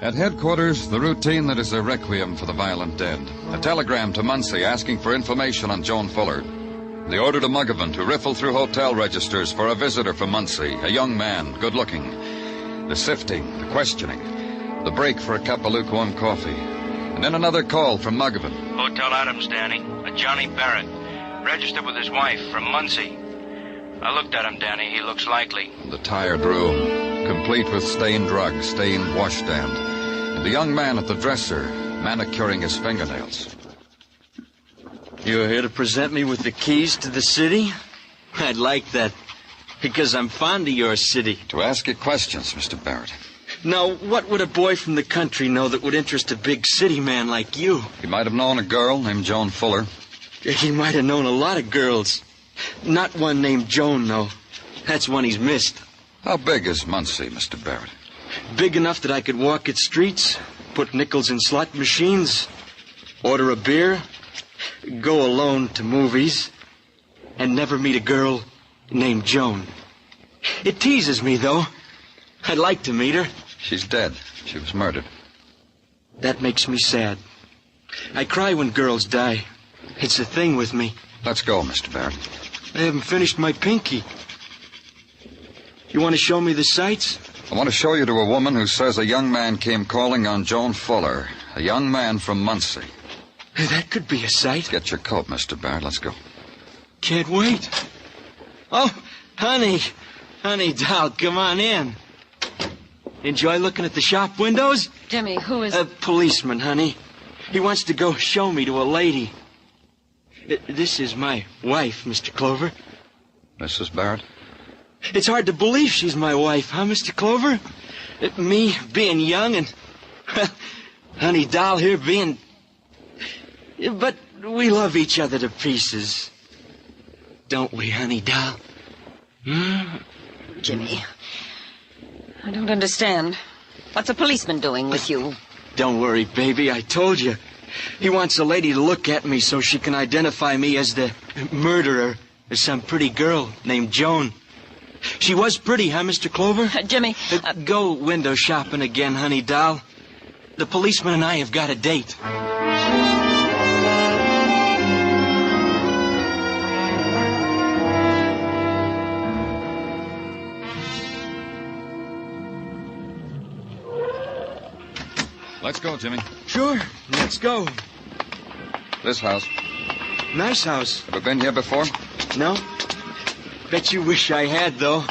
At headquarters, the routine that is a requiem for the violent dead. A telegram to Muncie asking for information on Joan Fuller. The order to Muggavan to riffle through hotel registers for a visitor from Muncie, a young man, good-looking. The sifting, the questioning, the break for a cup of lukewarm coffee. And then another call from Muggavan. Hotel Adams, Danny. A Johnny Barrett. Registered with his wife from Muncie. I looked at him, Danny. He looks likely. The tired room, complete with stained rug, stained washstand. And the young man at the dresser, manicuring his fingernails. You're here to present me with the keys to the city? I'd like that, because I'm fond of your city. To ask you questions, Mr. Barrett. Now, what would a boy from the country know that would interest a big city man like you? He might have known a girl named Joan Fuller. He might have known a lot of girls. Not one named Joan, though. That's one he's missed. How big is Muncie, Mr. Barrett? Big enough that I could walk its streets, put nickels in slot machines, order a beer, go alone to movies, and never meet a girl named Joan. It teases me, though. I'd like to meet her. She's dead. She was murdered. That makes me sad. I cry when girls die. It's a thing with me. Let's go, Mr. Barrett. I haven't finished my pinky. You want to show me the sights? I want to show you to a woman who says a young man came calling on Joan Fuller. A young man from Muncie. That could be a sight. Get your coat, Mr. Barrett. Let's go. Can't wait. Oh, honey. Honey, doll, come on in. Enjoy looking at the shop windows? Jimmy, who is... A policeman, honey. He wants to go show me to a lady. This is my wife, Mr. Clover. Mrs. Barrett? It's hard to believe she's my wife, huh, Mr. Clover? Me being young and... honey, doll here being... But we love each other to pieces. Don't we, honey, doll? Jimmy, I don't understand. What's a policeman doing with you? Don't worry, baby, I told you. He wants a lady to look at me so she can identify me as the murderer of some pretty girl named Joan. She was pretty, huh, Mr. Clover? Jimmy... Go window shopping again, honey, doll. The policeman and I have got a date. Let's go, Jimmy. Sure, let's go. This house. Nice house. Ever been here before? No. Bet you wish I had, though.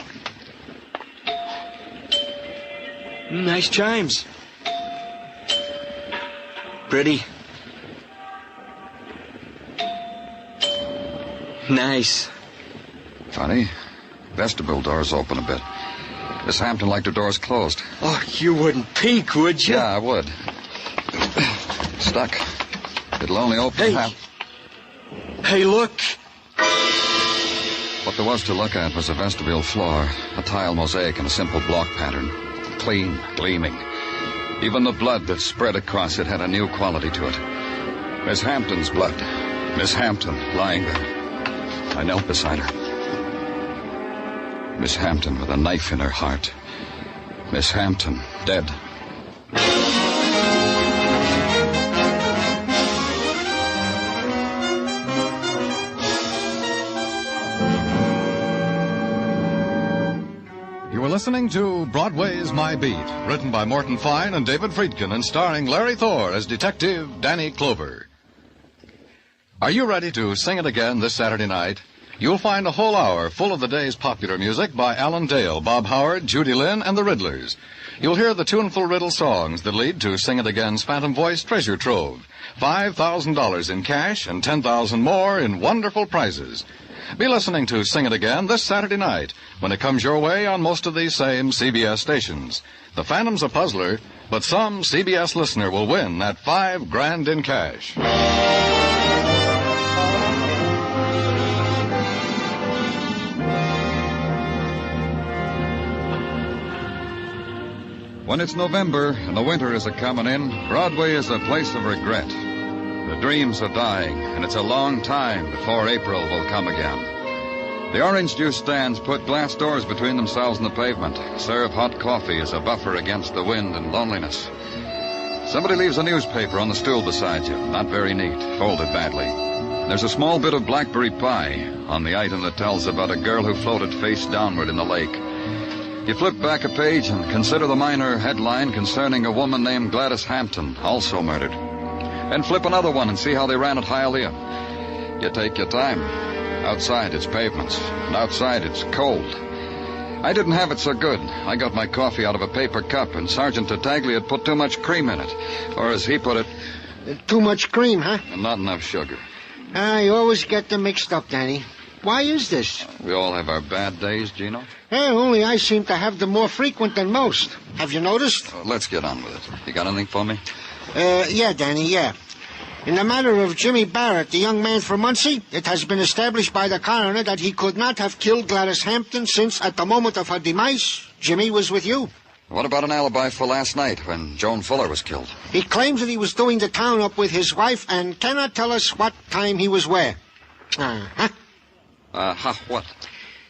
Nice chimes. Pretty. Nice. Funny. Vestibule doors open a bit. Miss Hampton liked her doors closed. Oh, you wouldn't peek, would you? Yeah, I would. Stuck. It'll only open half. Hey, look. What there was to look at was a vestibule floor, a tile mosaic in a simple block pattern. Clean, gleaming. Even the blood that spread across it had a new quality to it. Miss Hampton's blood. Miss Hampton lying there. I knelt beside her. Miss Hampton with a knife in her heart. Miss Hampton, dead. You are listening to Broadway's My Beat, written by Morton Fine and David Friedkin and starring Larry Thor as Detective Danny Clover. Are you ready to sing it again this Saturday night? You'll find a whole hour full of the day's popular music by Alan Dale, Bob Howard, Judy Lynn, and the Riddlers. You'll hear the tuneful riddle songs that lead to Sing It Again's Phantom Voice Treasure Trove. $5,000 in cash and $10,000 more in wonderful prizes. Be listening to Sing It Again this Saturday night when it comes your way on most of these same CBS stations. The Phantom's a puzzler, but some CBS listener will win that $5,000 in cash. When it's November and the winter is a-comin' in, Broadway is a place of regret. The dreams are dying, and it's a long time before April will come again. The orange juice stands put glass doors between themselves and the pavement, serve hot coffee as a buffer against the wind and loneliness. Somebody leaves a newspaper on the stool beside you, not very neat, folded badly. There's a small bit of blackberry pie on the item that tells about a girl who floated face downward in the lake. You flip back a page and consider the minor headline concerning a woman named Gladys Hampton, also murdered. Then flip another one and see how they ran at Hialeah. You take your time. Outside, it's pavements, and outside, it's cold. I didn't have it so good. I got my coffee out of a paper cup, and Sergeant Tartaglia had put too much cream in it. Or as he put it... Too much cream, huh? And not enough sugar. You always get them mixed up, Danny. Why is this? We all have our bad days, Gino. Only I seem to have them more frequent than most. Have you noticed? Let's get on with it. You got anything for me? Yeah, Danny, yeah. In the matter of Jimmy Barrett, the young man from Muncie, it has been established by the coroner that he could not have killed Gladys Hampton since, at the moment of her demise, Jimmy was with you. What about an alibi for last night when Joan Fuller was killed? He claims that he was doing the town up with his wife and cannot tell us what time he was where. What?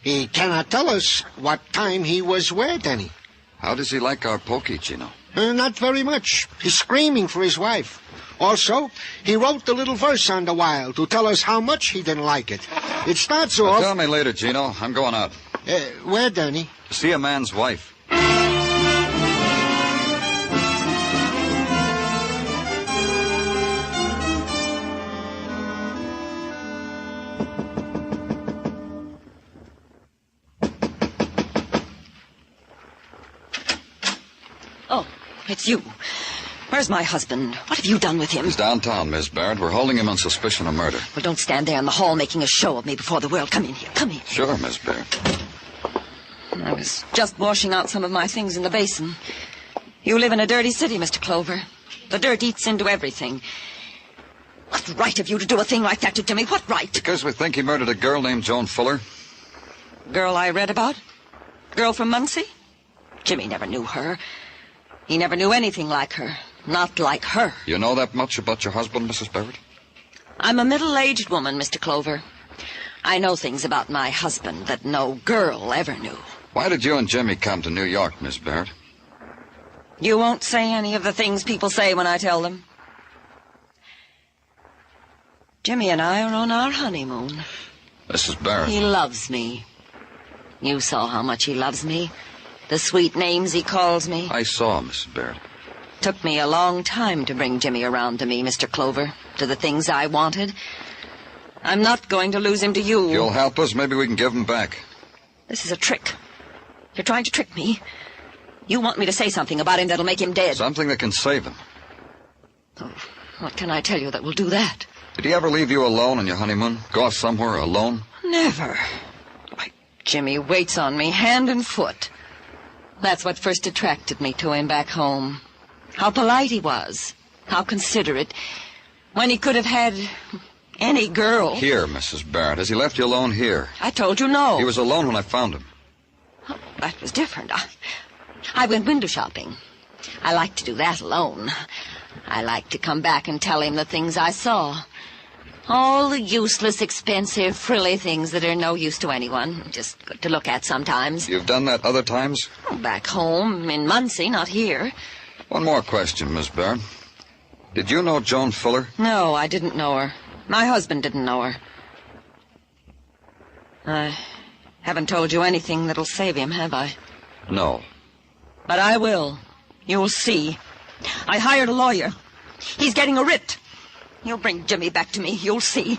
He cannot tell us what time he was where, Danny. How does he like our pokey, Gino? Not very much. He's screaming for his wife. Also, he wrote the little verse on the wire to tell us how much he didn't like it. It starts off... Tell me later, Gino. I'm going out. Where, Danny? To see a man's wife. it's you. Where's my husband? What have you done with him? He's downtown, Miss Barrett. We're holding him on suspicion of murder. Well, don't stand there in the hall making a show of me before the world. Come in here. Come in. Sure, Miss Barrett. I was just washing out some of my things in the basin. You live in a dirty city, Mr. Clover. The dirt eats into everything. What right have you to do a thing like that to Jimmy? What right? Because we think he murdered a girl named Joan Fuller. Girl I read about? Girl from Muncie? Jimmy never knew her. He never knew anything like her. Not like her. You know that much about your husband, Mrs. Barrett? I'm a middle-aged woman, Mr. Clover. I know things about my husband that no girl ever knew. Why did you and Jimmy come to New York, Miss Barrett? You won't say any of the things people say when I tell them. Jimmy and I are on our honeymoon. Mrs. Barrett. He loves me. You saw how much he loves me. The sweet names he calls me. I saw, Mrs. Barrett. Took me a long time to bring Jimmy around to me, Mr. Clover, to the things I wanted. I'm not going to lose him to you. If you'll help us, maybe we can give him back. This is a trick. You're trying to trick me. You want me to say something about him that'll make him dead. Something that can save him. Oh, what can I tell you that will do that? Did he ever leave you alone on your honeymoon? Go off somewhere alone? Never. Why, Jimmy waits on me hand and foot. That's what first attracted me to him back home. How polite he was. How considerate. When he could have had any girl. Here, Mrs. Barrett. Has he left you alone here? I told you no. He was alone when I found him. Oh, that was different. I went window shopping. I like to do that alone. I like to come back and tell him the things I saw. All the useless, expensive, frilly things that are no use to anyone. Just good to look at sometimes. You've done that other times? Back home, in Muncie, not here. One more question, Miss Barrett. Did you know Joan Fuller? No, I didn't know her. My husband didn't know her. I haven't told you anything that'll save him, have I? No. But I will. You'll see. I hired a lawyer. He's getting a writ. You'll bring Jimmy back to me. You'll see.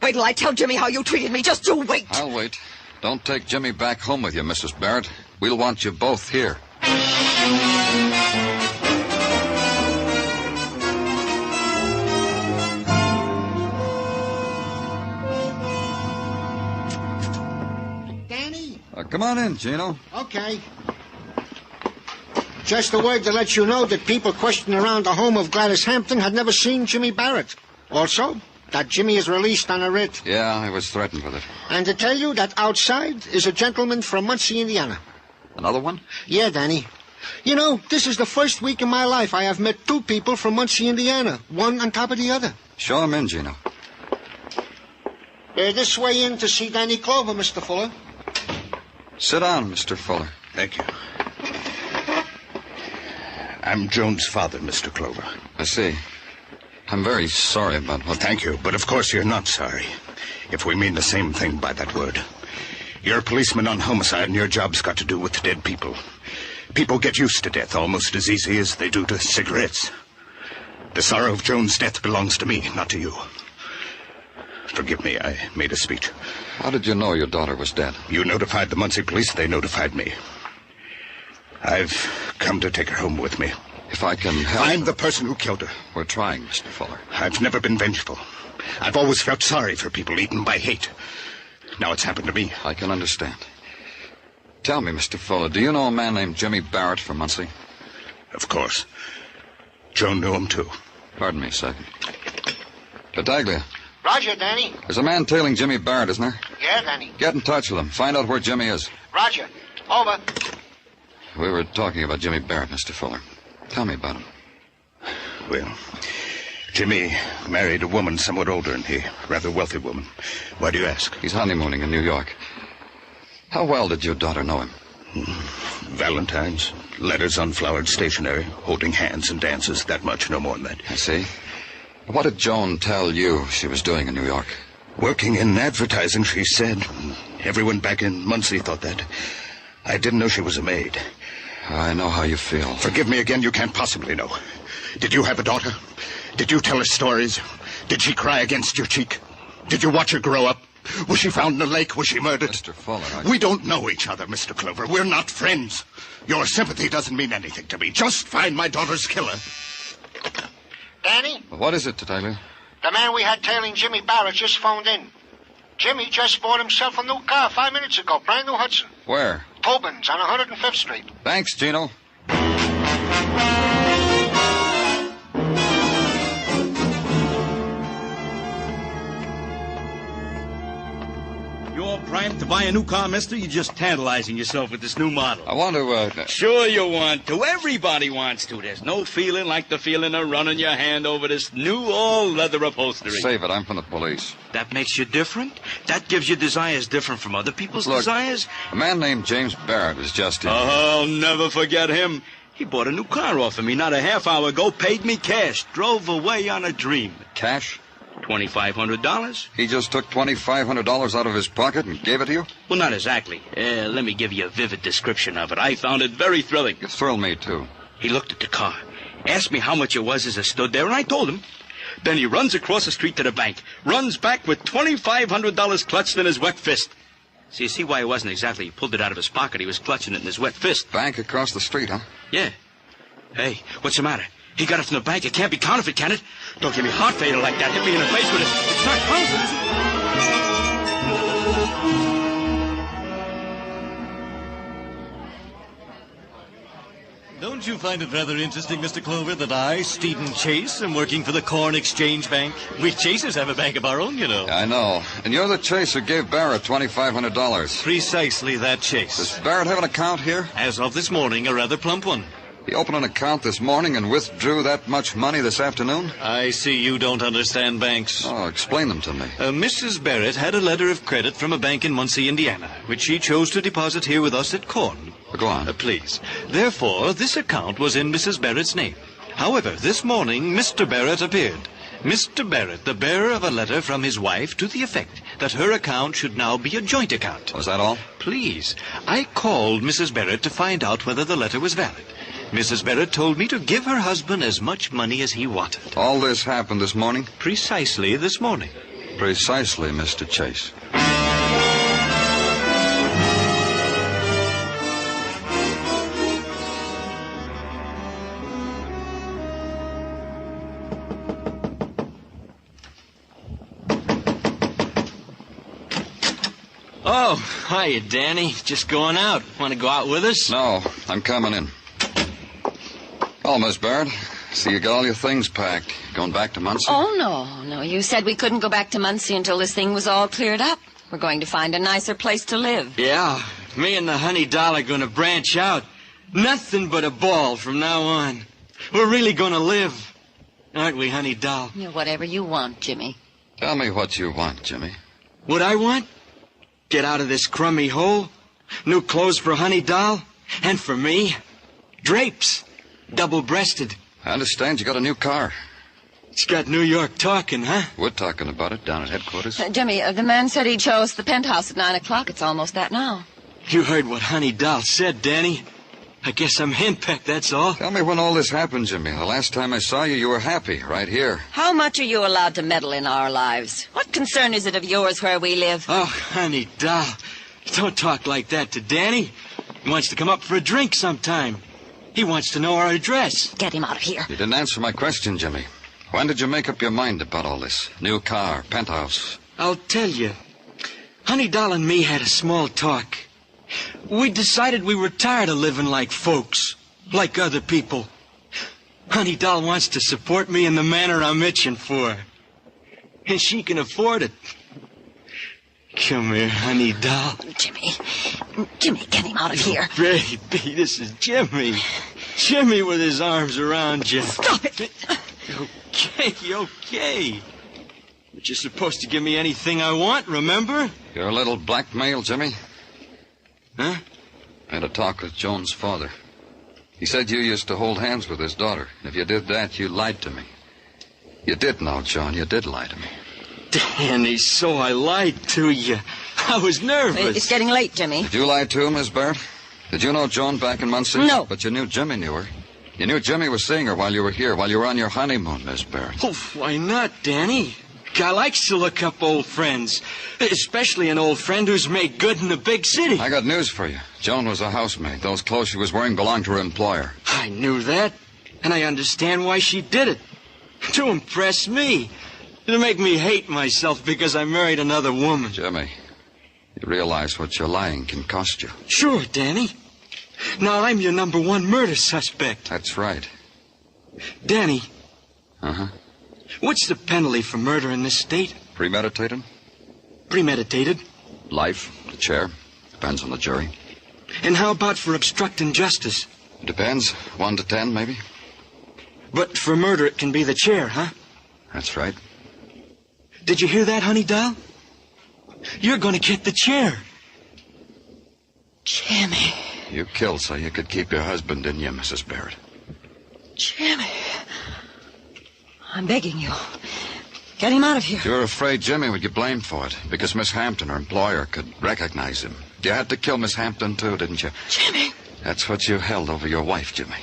Wait till I tell Jimmy how you treated me. Just you wait. I'll wait. Don't take Jimmy back home with you, Mrs. Barrett. We'll want you both here. Danny? Come on in, Gino. Okay. Just a word to let you know that people questioning around the home of Gladys Hampton had never seen Jimmy Barrett. Also, that Jimmy is released on a writ. Yeah, I was threatened with it. And to tell you that outside is a gentleman from Muncie, Indiana. Another one? Yeah, Danny. You know, this is the first week in my life I have met two people from Muncie, Indiana, one on top of the other. Show him in, Gino. This way in to see Danny Clover, Mr. Fuller. Sit down, Mr. Fuller. Thank you. I'm Joan's father, Mr. Clover. I see. I'm very sorry about what... Thank you, but of course you're not sorry. If we mean the same thing by that word. You're a policeman on homicide, and your job's got to do with dead people. People get used to death almost as easy as they do to cigarettes. The sorrow of Joan's death belongs to me, not to you. Forgive me, I made a speech. How did you know your daughter was dead? You notified the Muncie police, they notified me. I've come to take her home with me. If I can help... Find the person who killed her. We're trying, Mr. Fuller. I've never been vengeful. I've always felt sorry for people eaten by hate. Now it's happened to me. I can understand. Tell me, Mr. Fuller, do you know a man named Jimmy Barrett from Muncie? Of course. Joan knew him, too. Pardon me a second. Battaglia. Roger, Danny. There's a man tailing Jimmy Barrett, isn't there? Yeah, Danny. Get in touch with him. Find out where Jimmy is. Roger. Over. We were talking about Jimmy Barrett, Mr. Fuller. Tell me about him. Well, Jimmy married a woman somewhat older than he, rather wealthy woman. Why do you ask? He's honeymooning in New York. How well did your daughter know him? Valentines, letters on flowered stationery, holding hands and dances, that much, no more than that. I see. What did Joan tell you she was doing in New York? Working in advertising, she said. Everyone back in Muncie thought that. I didn't know she was a maid. I know how you feel. Forgive me again, you can't possibly know. Did you have a daughter? Did you tell her stories? Did she cry against your cheek? Did you watch her grow up? Was she found in a lake? Was she murdered? Mr. Fuller, We don't know each other, Mr. Clover. We're not friends. Your sympathy doesn't mean anything to me. Just find my daughter's killer. Danny, What is it, Tyler? the man we had tailing Jimmy Barrett just phoned in. Jimmy just bought himself a new car 5 minutes ago. Brand new Hudson. Where? Tobin's on 105th Street. Thanks, Gino. You're primed to buy a new car, mister? You're just tantalizing yourself with this new model. I want to, Sure you want to. Everybody wants to. There's no feeling like the feeling of running your hand over this new all-leather upholstery. Save it. I'm from the police. That makes you different? That gives you desires different from other people's Look, desires? a man named James Barrett is just in. Oh, I'll never forget him. He bought a new car off of me not a half hour ago, paid me cash, drove away on a dream. Cash? $2,500. He just took $2,500 out of his pocket and gave it to you? Well, not exactly. Let me give you a vivid description of it. I found it very thrilling. You thrilled me, too. He looked at the car, asked me how much it was as I stood there, and I told him. Then he runs across the street to the bank, runs back with $2,500 clutched in his wet fist. So you see why it wasn't exactly he pulled it out of his pocket. He was clutching it in his wet fist. Bank across the street, huh? Yeah. Hey, what's the matter? He got it from the bank. It can't be counterfeit, can it? Don't give me heart failure like that. Hit me in the face with it. It's not counterfeit, is it? Don't you find it rather interesting, Mr. Clover, that I, Stephen Chase, am working for the Corn Exchange Bank? We Chasers have a bank of our own, you know. I know. And you're the Chase who gave Barrett $2,500. Precisely that Chase. Does Barrett have an account here? As of this morning, a rather plump one. He opened an account this morning and withdrew that much money this afternoon? I see you don't understand banks. Oh, explain them to me. Mrs. Barrett had a letter of credit from a bank in Muncie, Indiana, which she chose to deposit here with us at Corn. Go on. Please. Therefore, this account was in Mrs. Barrett's name. However, this morning, Mr. Barrett appeared. Mr. Barrett, the bearer of a letter from his wife to the effect that her account should now be a joint account. Was that all? Please. I called Mrs. Barrett to find out whether the letter was valid. Mrs. Barrett told me to give her husband as much money as he wanted. All this happened this morning? Precisely this morning. Precisely, Mr. Chase. Oh, hiya, Danny. Just going out. Want to go out with us? No, I'm coming in. Oh, Miss Barrett. See you got all your things packed. Going back to Muncie? Oh, no. You said we couldn't go back to Muncie until this thing was all cleared up. We're going to find a nicer place to live. Yeah, me and the honey doll are going to branch out. Nothing but a ball from now on. We're really going to live. Aren't we, honey doll? Yeah, whatever you want, Jimmy. Tell me what you want, Jimmy. What I want? Get out of this crummy hole. New clothes for honey doll. And for me, drapes. Double-breasted. I understand you got a new car. It's got New York talking, huh? We're talking about it down at headquarters. Jimmy, the man said he'd show us the penthouse at 9 o'clock. It's almost that now. You heard what honey doll said, Danny. I guess I'm henpecked, that's all. Tell me when all this happened, Jimmy. The last time I saw you, you were happy, right here. How much are you allowed to meddle in our lives? What concern is it of yours where we live? Oh, honey doll, don't talk like that to Danny. He wants to come up for a drink sometime. He wants to know our address. Get him out of here. You didn't answer my question, Jimmy. When did you make up your mind about all this? New car, penthouse. I'll tell you. Honey doll and me had a small talk. We decided we were tired of living like folks, like other people. Honey doll wants to support me in the manner I'm itching for. And she can afford it. Come here, honey doll. Jimmy, get him out of here. Baby, this is Jimmy. Jimmy with his arms around you. Stop it. Okay. But you're supposed to give me anything I want, remember? You're a little blackmail, Jimmy. Huh? I had a talk with Joan's father. He said you used to hold hands with his daughter. And if you did that, you lied to me. You did now, John. You did lie to me. Danny, so I lied to you. I was nervous. It's getting late, Jimmy. Did you lie too, Miss Barrett? Did you know Joan back in Muncie? No. But you knew Jimmy knew her. You knew Jimmy was seeing her while you were here, while you were on your honeymoon, Miss Barrett. Oh, why not, Danny? I likes to look up old friends, especially an old friend who's made good in the big city. I got news for you. Joan was a housemaid. Those clothes she was wearing belonged to her employer. I knew that, and I understand why she did it. To impress me. To make me hate myself because I married another woman. Jimmy, you realize what your lying can cost you. Sure, Danny. Now I'm your #1 murder suspect. That's right. Danny. Uh-huh. What's the penalty for murder in this state? Premeditated? Premeditated. Life, the chair. Depends on the jury. And how about for obstructing justice? It depends. 1 to 10, maybe. But for murder, it can be the chair, huh? That's right. Did you hear that, honey doll? You're going to get the chair. Jimmy. You killed so you could keep your husband, didn't you, Mrs. Barrett? Jimmy. I'm begging you. Get him out of here. You were afraid Jimmy would get blamed for it because Miss Hampton, her employer, could recognize him. You had to kill Miss Hampton, too, didn't you? Jimmy. That's what you held over your wife, Jimmy.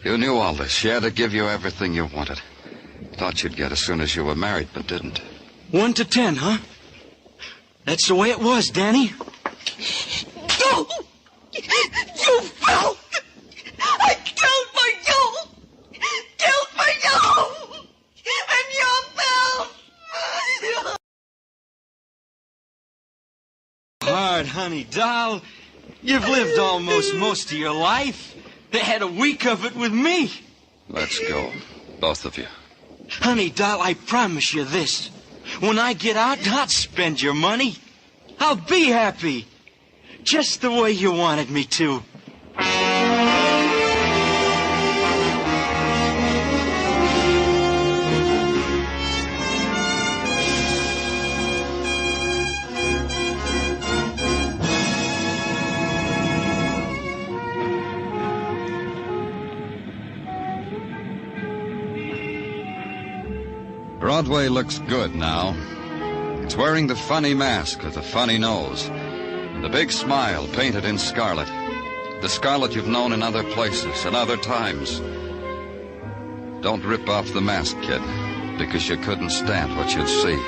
You knew all this. She had to give you everything you wanted. Thought you'd get as soon as you were married, but didn't. 1 to 10, huh? That's the way it was, Danny. You! You fool! I killed my you! Killed my you! And you fell! Hard, honey doll. You've lived almost most of your life. They had a week of it with me. Let's go. Both of you. Honey doll, I promise you this. When I get out, I'll spend your money. I'll be happy. Just the way you wanted me to. Broadway looks good now. It's wearing the funny mask with the funny nose, and the big smile painted in scarlet. The scarlet you've known in other places and other times. Don't rip off the mask, kid, because you couldn't stand what you'd see.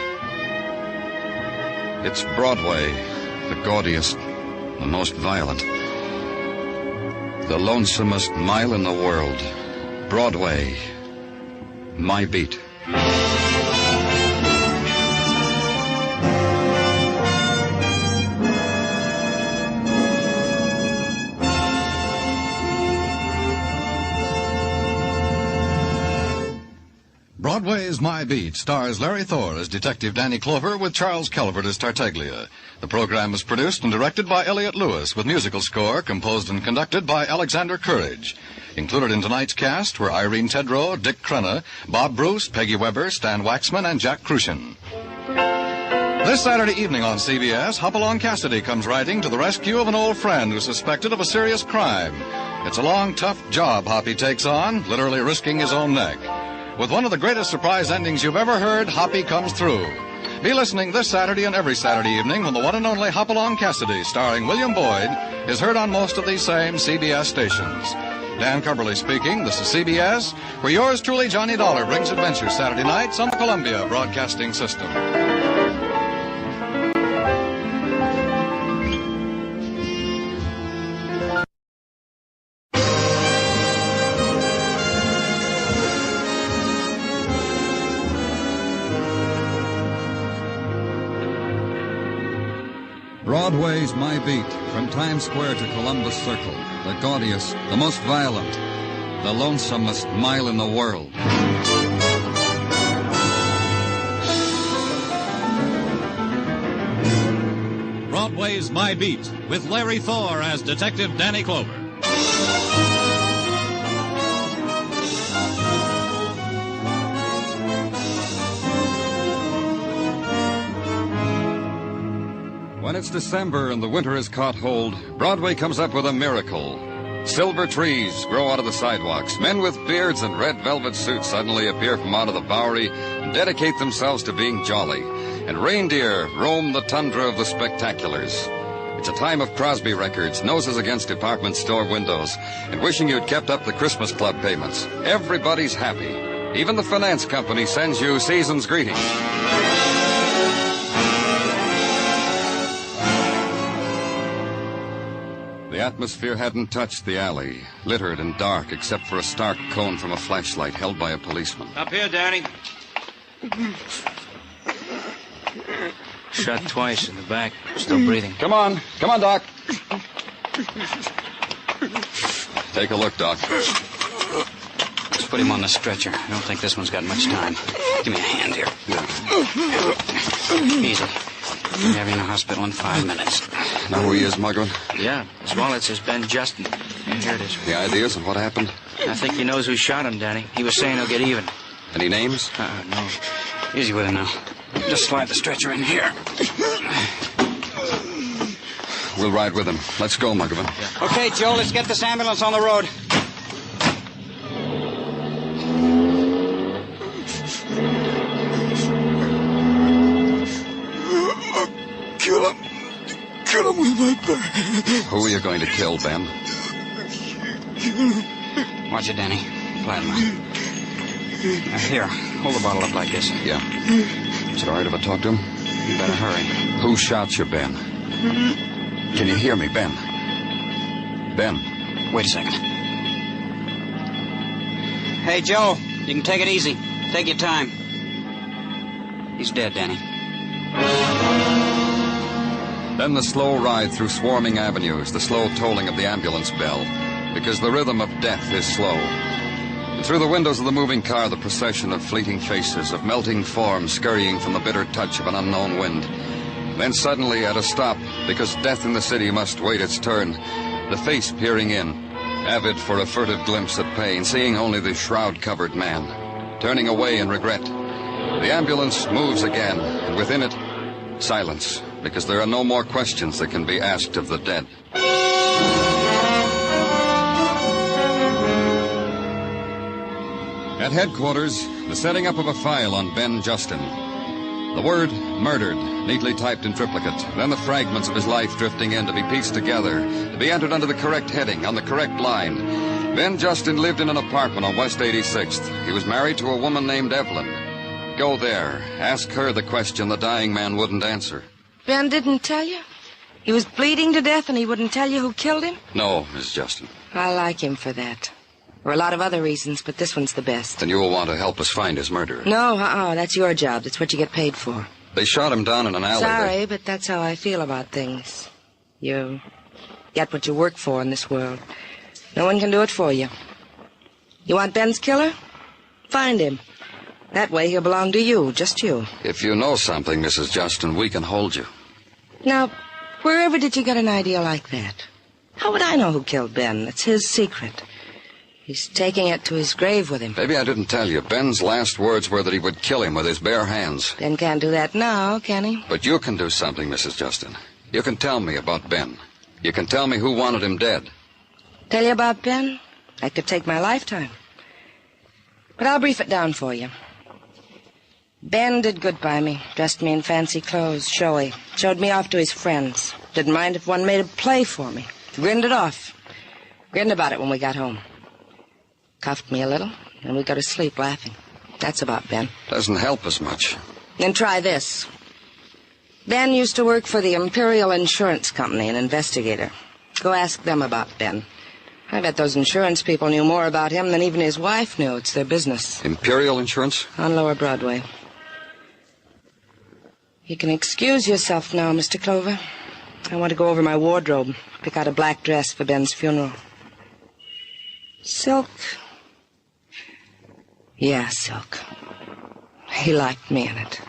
It's Broadway, the gaudiest, the most violent, the lonesomest mile in the world. Broadway, my beat. Broadway's My Beat stars Larry Thor as Detective Danny Clover with Charles Calvert as Tartaglia. The program was produced and directed by Elliott Lewis with musical score composed and conducted by Alexander Courage. Included in tonight's cast were Irene Tedrow, Dick Crenna, Bob Bruce, Peggy Weber, Stan Waxman, and Jack Crucian. This Saturday evening on CBS, Hopalong Cassidy comes riding to the rescue of an old friend who's suspected of a serious crime. It's a long, tough job Hoppy takes on, literally risking his own neck. With one of the greatest surprise endings you've ever heard, Hoppy comes through. Be listening this Saturday and every Saturday evening when the one and only Hopalong Cassidy, starring William Boyd, is heard on most of these same CBS stations. Dan Cumberly speaking. This is CBS, where yours truly, Johnny Dollar, brings adventure Saturday nights on the Columbia Broadcasting System. Broadway's My Beat, from Times Square to Columbus Circle, the gaudiest, the most violent, the lonesomest mile in the world. Broadway's My Beat, with Larry Thor as Detective Danny Clover. When it's December and the winter has caught hold, Broadway comes up with a miracle. Silver trees grow out of the sidewalks. Men with beards and red velvet suits suddenly appear from out of the Bowery and dedicate themselves to being jolly. And reindeer roam the tundra of the spectaculars. It's a time of Crosby records, noses against department store windows, and wishing you'd kept up the Christmas Club payments. Everybody's happy. Even the finance company sends you season's greetings. The atmosphere hadn't touched the alley, littered and dark except for a stark cone from a flashlight held by a policeman. Up here, Danny. Shot twice in the back. Still breathing. Come on, Doc. Take a look, Doc. Let's put him on the stretcher. I don't think this one's got much time. Give me a hand here. Easy. We'll have you in the hospital in 5 minutes. Know who he is, Mugwin? Yeah, his wallet says Ben Justin. Yeah, here it is. The ideas of what happened? I think he knows who shot him, Danny. He was saying he'll get even. Any names? No. Easy with him now. Just slide the stretcher in here. We'll ride with him. Let's go, Mugwin. Okay, Joe, let's get this ambulance on the road. Kill him with my bare hands. Who are you going to kill, Ben? Watch it, Danny. Platinum. Here, hold the bottle up like this. Yeah. Is it all right if I talk to him? You better hurry. Who shot you, Ben? Can you hear me, Ben? Ben. Wait a second. Hey, Joe, you can take it easy. Take your time. He's dead, Danny. Then the slow ride through swarming avenues, the slow tolling of the ambulance bell, because the rhythm of death is slow. And through the windows of the moving car, the procession of fleeting faces, of melting forms scurrying from the bitter touch of an unknown wind. Then suddenly at a stop, because death in the city must wait its turn, the face peering in, avid for a furtive glimpse at pain, seeing only the shroud-covered man, turning away in regret. The ambulance moves again, and within it, silence, because there are no more questions that can be asked of the dead. At headquarters, the setting up of a file on Ben Justin. The word murdered, neatly typed in triplicate, then the fragments of his life drifting in to be pieced together, to be entered under the correct heading, on the correct line. Ben Justin lived in an apartment on West 86th. He was married to a woman named Evelyn. Go there, ask her the question the dying man wouldn't answer. Ben didn't tell you? He was bleeding to death and he wouldn't tell you who killed him? No, Miss Justin. I like him for that. There are a lot of other reasons, but this one's the best. Then you will want to help us find his murderer. No, that's your job. That's what you get paid for. They shot him down in an alley. Sorry, but that's how I feel about things. You get what you work for in this world. No one can do it for you. You want Ben's killer? Find him. That way he'll belong to you, just you. If you know something, Mrs. Justin, we can hold you. Now, wherever did you get an idea like that? How would I know who killed Ben? It's his secret. He's taking it to his grave with him. Maybe I didn't tell you. Ben's last words were that he would kill him with his bare hands. Ben can't do that now, can he? But you can do something, Mrs. Justin. You can tell me about Ben. You can tell me who wanted him dead. Tell you about Ben? That could take my lifetime. But I'll brief it down for you. Ben did good by me, dressed me in fancy clothes, showy, showed me off to his friends. Didn't mind if one made a play for me. Grinned it off. Grinned about it when we got home. Cuffed me a little, and we go to sleep laughing. That's about Ben. Doesn't help us much. Then try this. Ben used to work for the Imperial Insurance Company, an investigator. Go ask them about Ben. I bet those insurance people knew more about him than even his wife knew. It's their business. Imperial Insurance? On Lower Broadway. You can excuse yourself now, Mr. Clover. I want to go over my wardrobe, pick out a black dress for Ben's funeral. Silk. Yeah, silk. He liked me in it.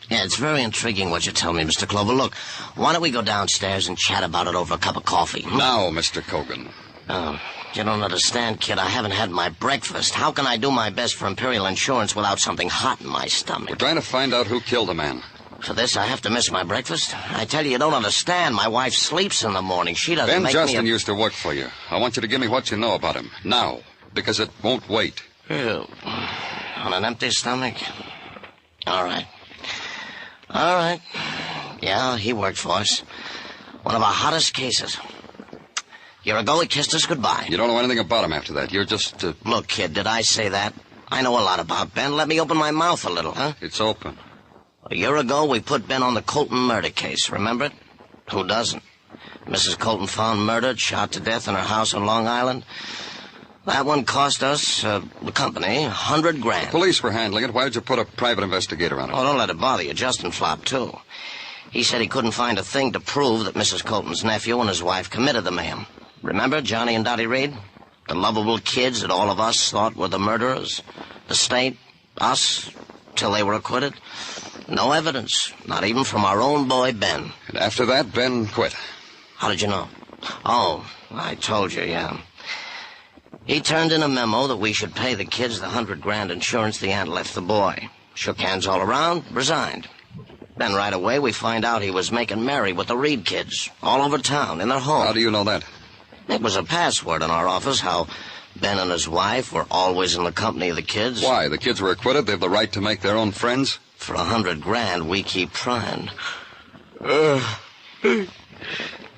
Yeah, it's very intriguing what you tell me, Mr. Clover. Look, why don't we go downstairs and chat about it over a cup of coffee? Now, Mr. Cogan. Oh, you don't understand, kid. I haven't had my breakfast. How can I do my best for Imperial Insurance without something hot in my stomach? We're trying to find out who killed the man. For this, I have to miss my breakfast? I tell you don't understand. My wife sleeps in the morning. She doesn't Ben make Justin me used to work for you. I want you to give me what you know about him. Now. Because it won't wait. Well, On an empty stomach? All right. All right. Yeah, he worked for us. One of our hottest cases. A year ago, he kissed us goodbye. You don't know anything about him after that. You're just... Look, kid, did I say that? I know a lot about Ben. Let me open my mouth a little, huh? It's open. A year ago, we put Ben on the Colton murder case. Remember it? Who doesn't? Mrs. Colton found murdered, shot to death in her house on Long Island. That one cost us, the company, $100,000. The police were handling it. Why did you put a private investigator on it? Oh, don't let it bother you. Justin flopped, too. He said he couldn't find a thing to prove that Mrs. Colton's nephew and his wife committed the mayhem. Remember Johnny and Dottie Reed? The lovable kids that all of us thought were the murderers? The state, us, till they were acquitted? No evidence, not even from our own boy, Ben. And after that, Ben quit. How did you know? Oh, I told you, yeah. He turned in a memo that we should pay the kids the $100,000 insurance the aunt left the boy. Shook hands all around, resigned. Then right away we find out he was making merry with the Reed kids, all over town, in their home. How do you know that? It was a password in our office, how Ben and his wife were always in the company of the kids. Why? The kids were acquitted? They have the right to make their own friends? For $100,000, we keep trying. Do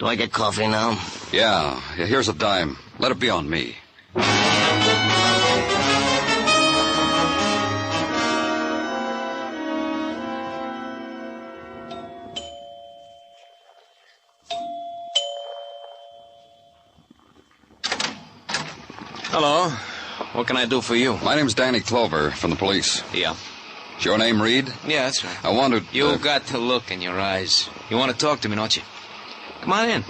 I get coffee now? Yeah, here's a dime. Let it be on me. Hello. What can I do for you? My name's Danny Clover from the police. Yeah. Is your name Reed? Yeah, that's right. I wanted... You got the look in your eyes. You want to talk to me, don't you? Come on in.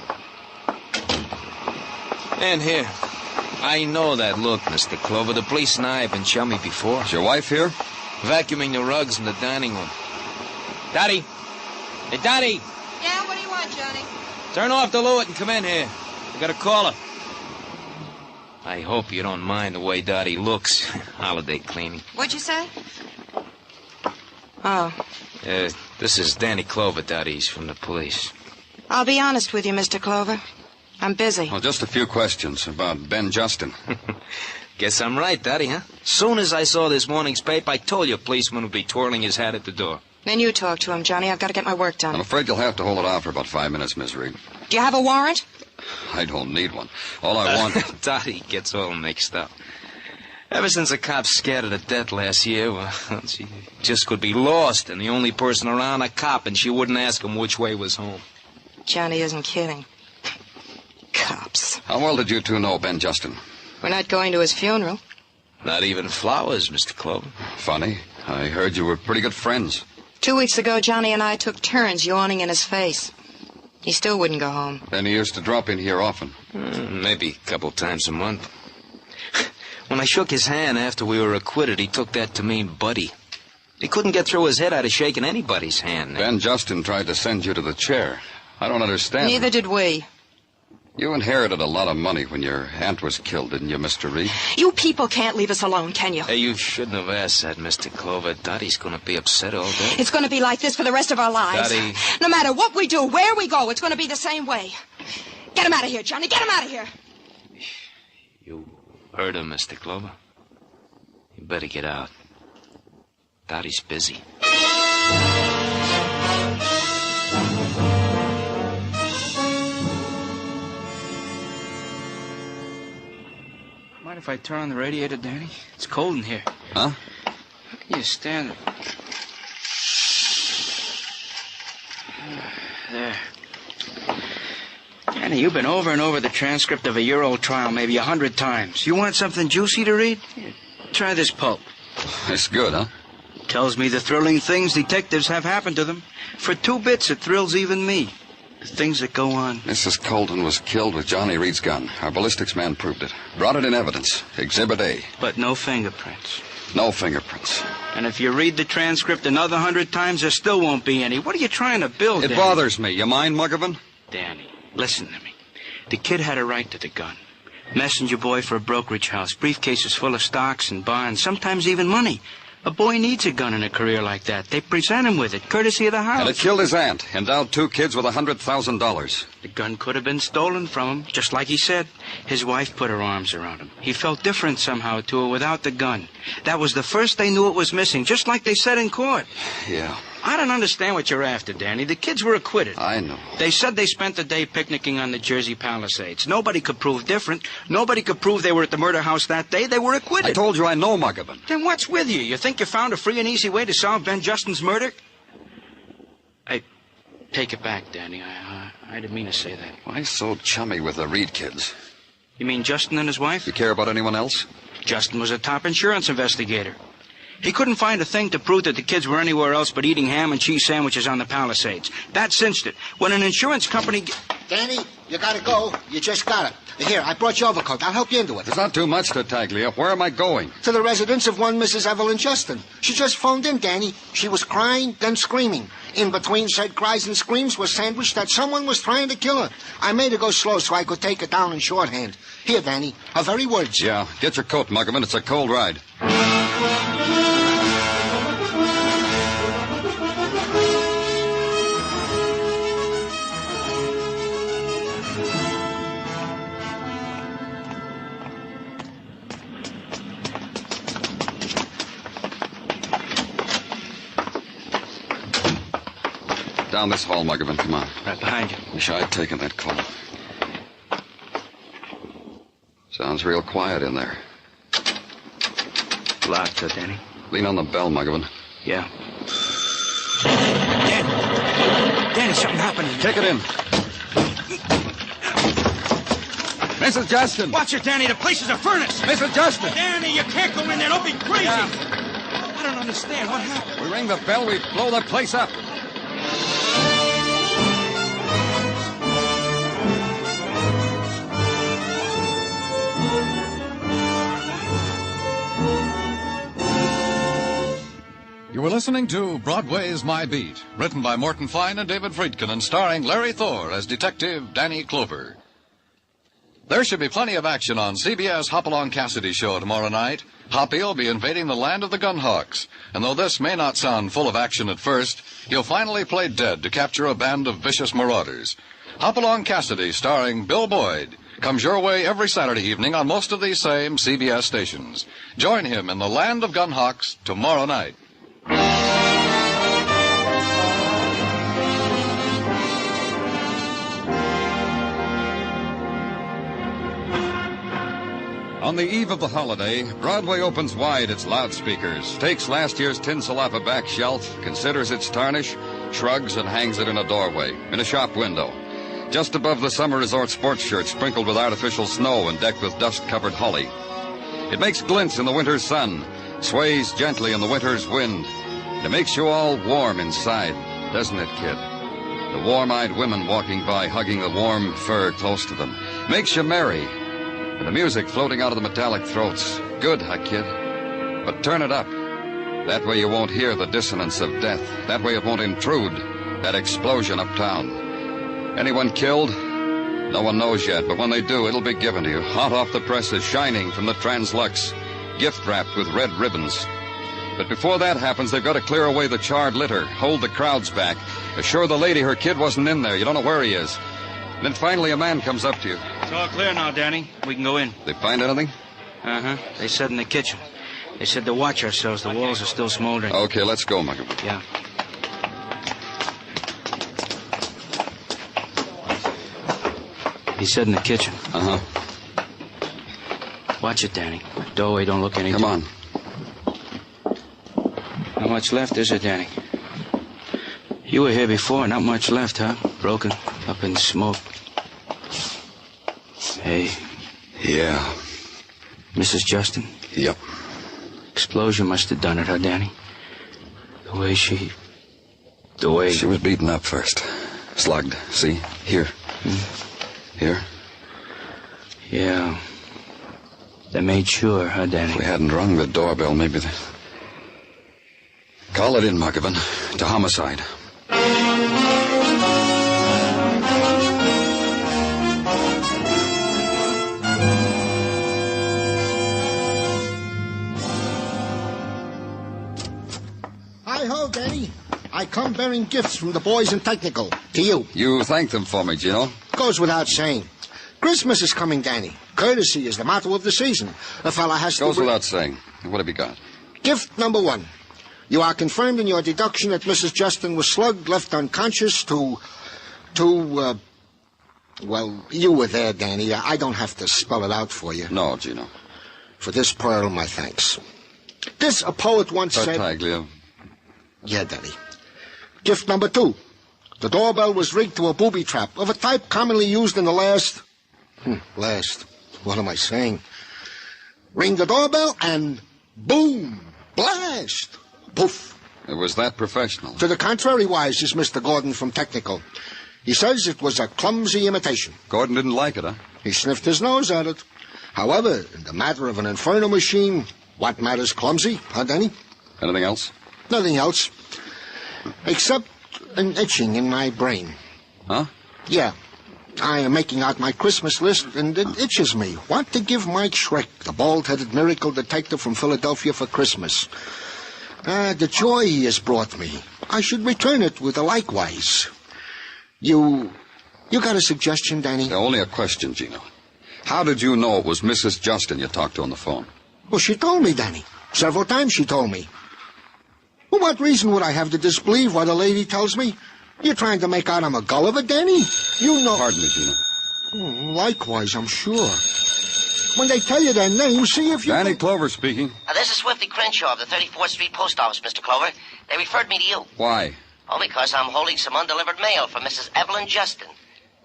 In here. I know that look, Mr. Clover. The police and I have been chummy before. Is your wife here? Vacuuming the rugs in the dining room. Dottie! Hey, Dottie! Yeah, what do you want, Johnny? Turn off the Lewitt and come in here. I got a caller. I hope you don't mind the way Dottie looks. Holiday cleaning. What'd you say? Oh. This is Danny Clover, Dottie's from the police. I'll be honest with you, Mr. Clover. I'm busy. Well, just a few questions about Ben Justin. Guess I'm right, Dottie, huh? Soon as I saw this morning's paper, I told you a policeman would be twirling his hat at the door. Then you talk to him, Johnny. I've got to get my work done. I'm afraid you'll have to hold it off for about 5 minutes, Miss Reed. Do you have a warrant? I don't need one. All I want... Dottie gets all mixed up. Ever since the cops scared her to death last year, well, she just could be lost, and the only person around a cop, and she wouldn't ask him which way was home. Johnny isn't kidding. Cops. How well did you two know Ben Justin? We're not going to his funeral. Not even flowers, Mr. Clover. Funny. I heard you were pretty good friends. 2 weeks ago, Johnny and I took turns yawning in his face. He still wouldn't go home. Then he used to drop in here often. Maybe a couple times a month. When I shook his hand after we were acquitted, he took that to mean buddy. He couldn't get through his head out of shaking anybody's hand. Ben Justin tried to send you to the chair. I don't understand. Neither did we. You inherited a lot of money when your aunt was killed, didn't you, Mr. Reed? You people can't leave us alone, can you? Hey, you shouldn't have asked that, Mr. Clover. Dottie's going to be upset all day. It's going to be like this for the rest of our lives. Dottie. No matter what we do, where we go, it's going to be the same way. Get him out of here, Johnny. Get him out of here. You heard him, Mr. Clover. You better get out. Dottie's busy. Mind if I turn on the radiator, Danny? It's cold in here. Huh? How can you stand it? There. Danny, you've been over and over the transcript of a year-old trial maybe 100 times. You want something juicy to read? Here, try this pulp. It's good, huh? Tells me the thrilling things detectives have happened to them. For 2 bits, it thrills even me. The things that go on. Mrs. Colton was killed with Johnny Reed's gun. Our ballistics man proved it. Brought it in evidence. Exhibit A. But no fingerprints. No fingerprints. And if you read the transcript another 100 times, there still won't be any. What are you trying to build, It Danny? bothers me. You mind, Muggavan? Danny, listen to me. The kid had a right to the gun. Messenger boy for a brokerage house. Briefcases full of stocks and bonds, sometimes even money. A boy needs a gun in a career like that. They present him with it, courtesy of the house. And it killed his aunt, endowed 2 kids with $100,000. The gun could have been stolen from him, just like he said. His wife put her arms around him. He felt different somehow to her without the gun. That was the first they knew it was missing, just like they said in court. Yeah. I don't understand what you're after, Danny. The kids were acquitted. I know. They said they spent the day picnicking on the Jersey Palisades. Nobody could prove different. Nobody could prove they were at the murder house that day. They were acquitted. I told you I know Muggavan. Then what's with you? You think you found a free and easy way to solve Ben Justin's murder? I take it back, Danny. I didn't mean to say that. Why so chummy with the Reed kids? You mean Justin and his wife? You care about anyone else? Justin was a top insurance investigator. He couldn't find a thing to prove that the kids were anywhere else but eating ham and cheese sandwiches on the Palisades. That cinched it. When an insurance company... Danny, you gotta go. You just got it. Here, I brought your overcoat. I'll help you into it. There's not too much to Taglia. Where am I going? To the residence of one Mrs. Evelyn Justin. She just phoned in, Danny. She was crying, then screaming. In between said cries and screams was sandwiched that someone was trying to kill her. I made her go slow so I could take her down in shorthand. Here, Danny, her very words. Yeah, get your coat, Muggavan. It's a cold ride. Down this hall, Muggavan. Come on. Right behind you. Wish I'd taken that call. Sounds real quiet in there. Locked, Danny. Lean on the bell, Muggavan. Yeah. Danny, something happening. Take it in. Mrs. Justin! Watch it, Danny. The place is a furnace. Mrs. Justin! Danny, you can't go in there. Don't be crazy. Yeah. I don't understand. What happened? We ring the bell, we blow the place up. You were listening to Broadway's My Beat, written by Morton Fine and David Friedkin and starring Larry Thor as Detective Danny Clover. There should be plenty of action on CBS Hopalong Cassidy show tomorrow night. Hoppy will be invading the land of the Gunhawks, and though this may not sound full of action at first, he'll finally play dead to capture a band of vicious marauders. Hopalong Cassidy, starring Bill Boyd, comes your way every Saturday evening on most of these same CBS stations. Join him in the land of Gunhawks tomorrow night. On the eve of the holiday, Broadway opens wide its loudspeakers, takes last year's tinsel off a back shelf, considers its tarnish, shrugs and hangs it in a doorway, in a shop window, just above the summer resort sports shirt sprinkled with artificial snow and decked with dust-covered holly. It makes glints in the winter's sun, sways gently in the winter's wind. It makes you all warm inside, doesn't it, kid? The warm-eyed women walking by, hugging the warm fur close to them. Makes you merry. And the music floating out of the metallic throats. Good, huh, kid? But turn it up. That way you won't hear the dissonance of death. That way it won't intrude that explosion uptown. Anyone killed? No one knows yet, but when they do, it'll be given to you. Hot off the presses, shining from the Translux. Gift-wrapped with red ribbons. But before that happens, they've got to clear away the charred litter, hold the crowds back, assure the lady her kid wasn't in there. You don't know where he is. And then finally a man comes up to you. It's all clear now, Danny. We can go in. They find anything? Uh-huh. They said in the kitchen. They said to watch ourselves. The walls are still smoldering. Okay, let's go, Muggavan. Yeah. He said in the kitchen. Uh-huh. Watch it, Danny. Doorway don't look any... Come on. Not much left, is there, Danny? You were here before. Not much left, huh? Broken up in smoke. Hey. Yeah. Mrs. Justin? Yep. Explosion must have done it, huh, Danny? The way she... She was beaten up first. Slugged. See? Here. Here. Yeah. They made sure, huh, Danny? If we hadn't rung the doorbell, maybe the... Call it in, Muggavan. To homicide. I come bearing gifts from the boys in technical. To you. You thank them for me, Gino. Goes without saying. Christmas is coming, Danny. Courtesy is the motto of the season. A fella has to... Goes without saying. What have you got? Gift number 1. You are confirmed in your deduction that Mrs. Justin was slugged, left unconscious well, you were there, Danny. I don't have to spell it out for you. No, Gino. For this pearl, my thanks. This, a poet once said... Tartaglia. Yeah, Danny. Gift number 2. The doorbell was rigged to a booby trap of a type commonly used in the last... What am I saying? Ring the doorbell and... boom! Blast! Poof! It was that professional. To the contrary wise is Mr. Gordon from Technical. He says it was a clumsy imitation. Gordon didn't like it, huh? He sniffed his nose at it. However, in the matter of an inferno machine, what matters clumsy, huh, Danny? Anything else? Nothing else. Except an itching in my brain. Huh? Yeah. I am making out my Christmas list, and it itches me. Want to give Mike Schreck, the bald-headed miracle detective from Philadelphia, for Christmas. The joy he has brought me. I should return it with a likewise. You got a suggestion, Danny? Only a question, Gino. How did you know it was Mrs. Justin you talked to on the phone? Well, she told me, Danny. Several times she told me. Well, what reason would I have to disbelieve what a lady tells me? You're trying to make out I'm a Gulliver, Danny? You know... Pardon me, Gino. Likewise, I'm sure. When they tell you their name, see if you... Danny Clover speaking. This is Swifty Crenshaw of the 34th Street Post Office, Mr. Clover. They referred me to you. Why? Oh, because I'm holding some undelivered mail for Mrs. Evelyn Justin.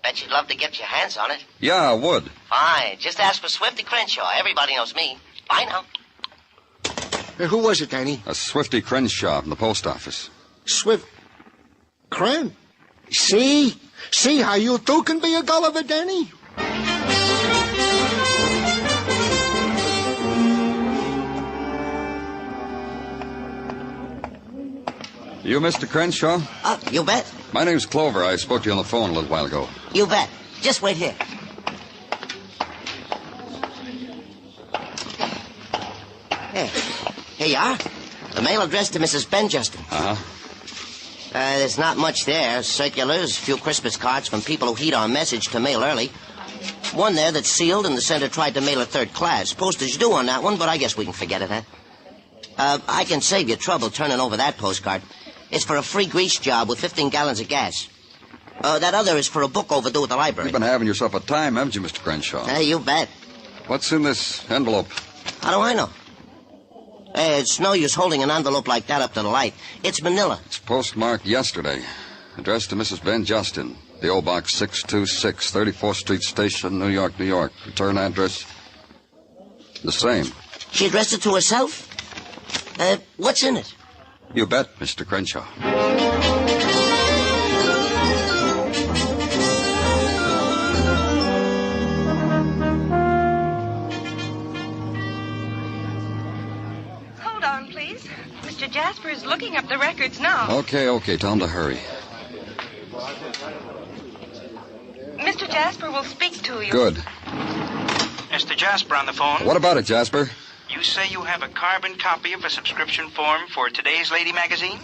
Bet you'd love to get your hands on it. Yeah, I would. Fine. Just ask for Swifty Crenshaw. Everybody knows me. Bye now. Who was it, Danny? A Swifty Crenshaw from the post office. Cren? See? See how you two can be a Gulliver, Danny? You Mr. Crenshaw? You bet. My name's Clover. I spoke to you on the phone a little while ago. You bet. Just wait here. Here you are. The mail addressed to Mrs. Ben Justin. Uh-huh. There's not much there. Circulars, a few Christmas cards from people who heed our message to mail early. One there that's sealed, and the sender tried to mail it third class. Postage due on that one, but I guess we can forget it, huh? I can save you trouble turning over that postcard. It's for a free grease job with 15 gallons of gas. That other is for a book overdue at the library. You've been having yourself a time, haven't you, Mr. Crenshaw? You bet. What's in this envelope? How do I know? It's no use holding an envelope like that up to the light. It's manila. It's postmarked yesterday. Addressed to Mrs. Ben Justin. The.O. Box 626, 34th Street Station, New York, New York. Return address, the same. She addressed it to herself? What's in it? You bet, Mr. Crenshaw. Hold on, please. Mr. Jasper is looking up the records now. Okay. Tell him to hurry. Mr. Jasper will speak to you. Good. Mr. Jasper on the phone. What about it, Jasper? You say you have a carbon copy of a subscription form for today's Lady magazine?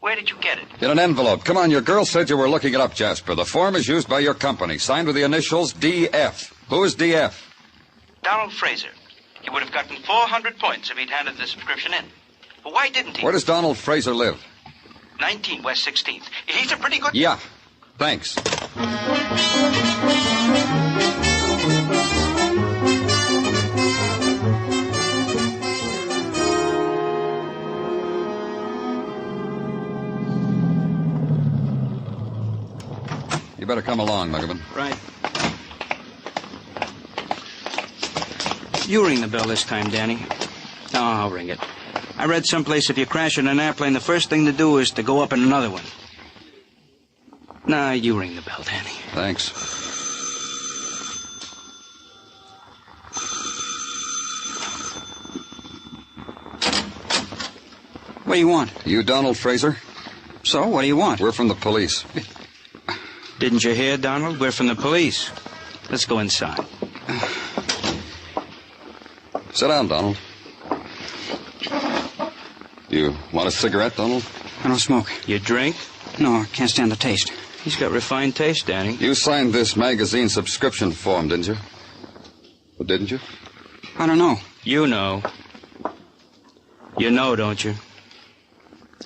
Where did you get it? In an envelope. Come on, your girl said you were looking it up, Jasper. The form is used by your company, signed with the initials DF. Who is DF? Donald Fraser. He would have gotten 400 points if he'd handed the subscription in. But why didn't he? Where does Donald Fraser live? 19 West 16th. He's a pretty good... Yeah. Thanks. You better come along, Muggavan. Right. You ring the bell this time, Danny. No, I'll ring it. I read someplace if you crash in an airplane, the first thing to do is to go up in another one. Nah, you ring the bell, Danny. Thanks. What do you want? You Donald Fraser? So, what do you want? We're from the police. Didn't you hear, Donald? We're from the police. Let's go inside. Sit down, Donald. You want a cigarette, Donald? I don't smoke. You drink? No, I can't stand the taste. He's got refined taste, Danny. You signed this magazine subscription form, didn't you? Or didn't you? I don't know. You know. You know, don't you?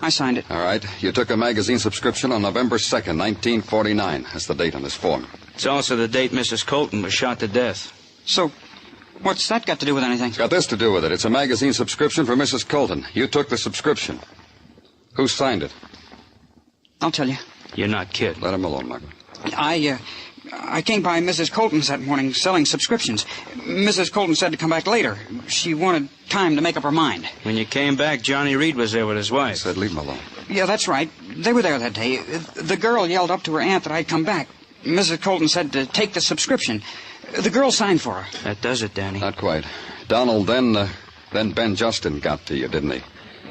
I signed it. All right. You took a magazine subscription on November 2nd, 1949. That's the date on this form. It's also the date Mrs. Colton was shot to death. So, what's that got to do with anything? It's got this to do with it. It's a magazine subscription for Mrs. Colton. You took the subscription. Who signed it? I'll tell you. You're not kidding. Let him alone, Margaret. I came by Mrs. Colton's that morning selling subscriptions. Mrs. Colton said to come back later. She wanted time to make up her mind. When you came back, Johnny Reed was there with his wife. I said leave him alone. Yeah, that's right. They were there that day. The girl yelled up to her aunt that I'd come back. Mrs. Colton said to take the subscription. The girl signed for her. That does it, Danny. Not quite. Donald, then Ben Justin got to you, didn't he?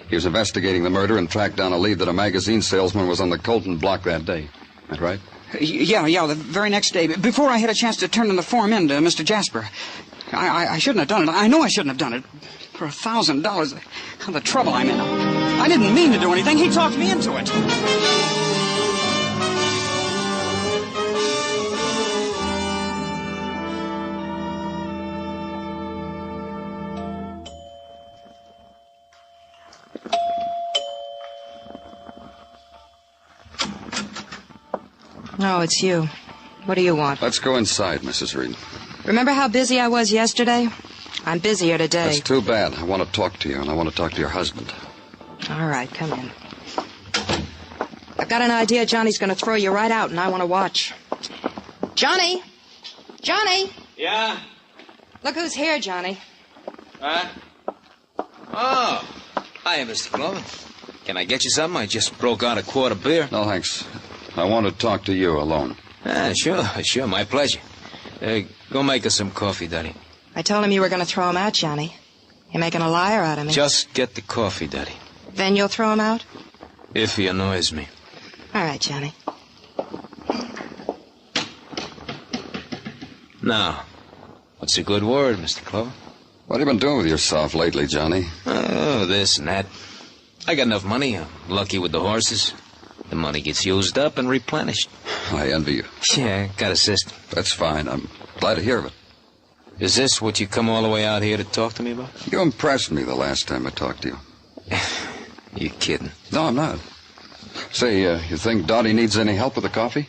He was investigating the murder and tracked down a lead that a magazine salesman was on the Colton block that day. That right? Yeah, the very next day. Before I had a chance to turn in the form in to Mr. Jasper. I shouldn't have done it. I know I shouldn't have done it. For $1,000, the trouble I'm in. I didn't mean to do anything. He talked me into it. No, it's you. What do you want? Let's go inside, Mrs. Reed. Remember how busy I was yesterday? I'm busier today. That's too bad. I want to talk to you, and I want to talk to your husband. All right, come in. I've got an idea Johnny's going to throw you right out, and I want to watch. Johnny! Johnny! Yeah? Look who's here, Johnny. Huh? Oh. Hi, Mr. Clover. Can I get you something? I just broke out a quart of beer. No, thanks. I want to talk to you alone. Sure, my pleasure. Go make us some coffee, Daddy. I told him you were going to throw him out, Johnny. You're making a liar out of me. Just get the coffee, Daddy. Then you'll throw him out? If he annoys me. All right, Johnny. Now, what's a good word, Mr. Clover? What have you been doing with yourself lately, Johnny? Oh, this and that. I got enough money. I'm lucky with the horses. The money gets used up and replenished. I envy you. Yeah, got a system. That's fine. I'm glad to hear of it. Is this what you come all the way out here to talk to me about? You impressed me the last time I talked to you. You kidding? No, I'm not. Say, you think Dottie needs any help with the coffee?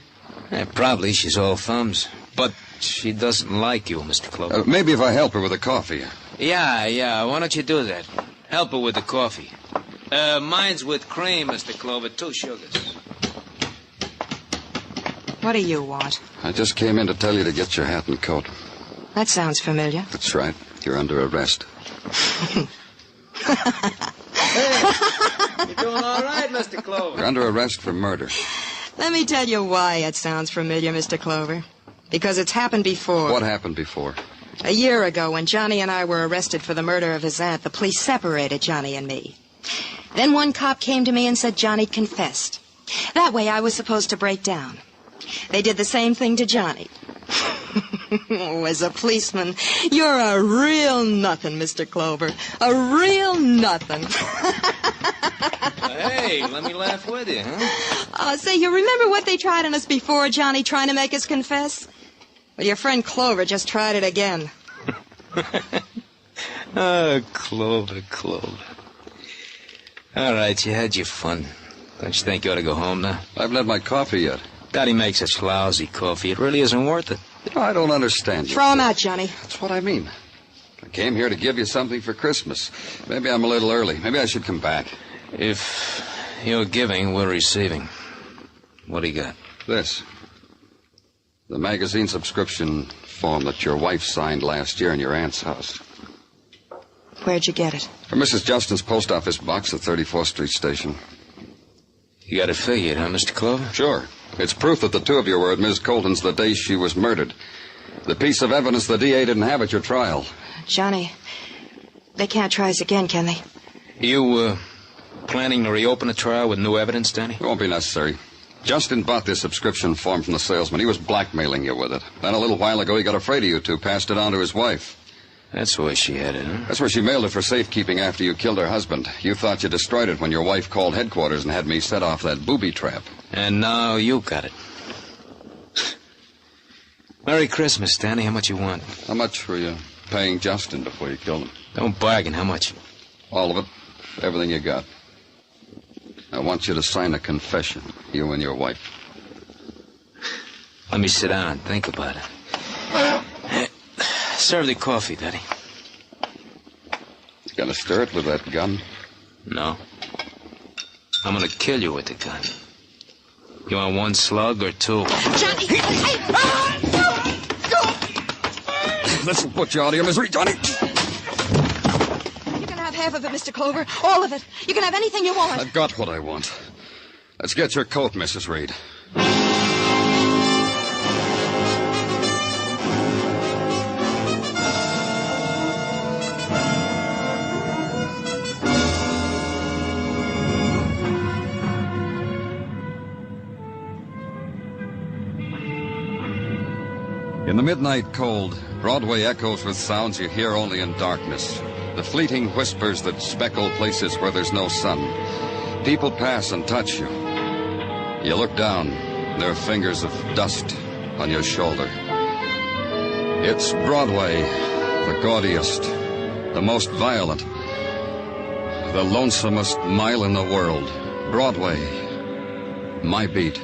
Probably. She's all thumbs. But she doesn't like you, Mr. Clover. Maybe if I help her with the coffee. Yeah. Why don't you do that? Help her with the coffee. Mine's with cream, Mr. Clover. 2 sugars. What do you want? I just came in to tell you to get your hat and coat. That sounds familiar. That's right. You're under arrest. Hey, you doing all right, Mr. Clover? You're under arrest for murder. Let me tell you why it sounds familiar, Mr. Clover. Because it's happened before. What happened before? A year ago, when Johnny and I were arrested for the murder of his aunt, the police separated Johnny and me. Then one cop came to me and said Johnny'd confessed. That way I was supposed to break down. They did the same thing to Johnny. Oh, as a policeman, you're a real nothing, Mr. Clover. A real nothing. Hey, let me laugh with you, huh? Say, you remember what they tried on us before, Johnny, trying to make us confess? Well, your friend Clover just tried it again. Oh, Clover. All right, you had your fun. Don't you think you ought to go home now? I haven't had my coffee yet. Daddy makes such lousy coffee. It really isn't worth it. You know, I don't understand you. Throw him out, Johnny. That's what I mean. I came here to give you something for Christmas. Maybe I'm a little early. Maybe I should come back. If you're giving, we're receiving. What do you got? This. The magazine subscription form that your wife signed last year in your aunt's house. Where'd you get it? From Mrs. Justin's post office box at 34th Street Station. You got it figured, huh, Mr. Clover? Sure. It's proof that the two of you were at Ms. Colton's the day she was murdered. The piece of evidence the DA didn't have at your trial. Johnny, they can't try us again, can they? You, planning to reopen the trial with new evidence, Danny? It won't be necessary. Justin bought this subscription form from the salesman. He was blackmailing you with it. Then a little while ago, he got afraid of you two, passed it on to his wife. That's where she had it, huh? That's where she mailed it for safekeeping after you killed her husband. You thought you destroyed it when your wife called headquarters and had me set off that booby trap. And now you got it. Merry Christmas, Danny. How much you want? How much were you paying Justin before you killed him? Don't bargain. How much? All of it. Everything you got. I want you to sign a confession, you and your wife. Let me sit down and think about it. Serve the coffee, Daddy. You gonna stir it with that gun? No. I'm gonna kill you with the gun. You want one slug or two? Johnny! This'll put you out of your misery, Johnny. You can have half of it, Mr. Clover. All of it. You can have anything you want. I've got what I want. Let's get your coat, Mrs. Reed. In the midnight cold, Broadway echoes with sounds you hear only in darkness. The fleeting whispers that speckle places where there's no sun. People pass and touch you. You look down, there are fingers of dust on your shoulder. It's Broadway, the gaudiest, the most violent, the lonesomest mile in the world. Broadway, my beat.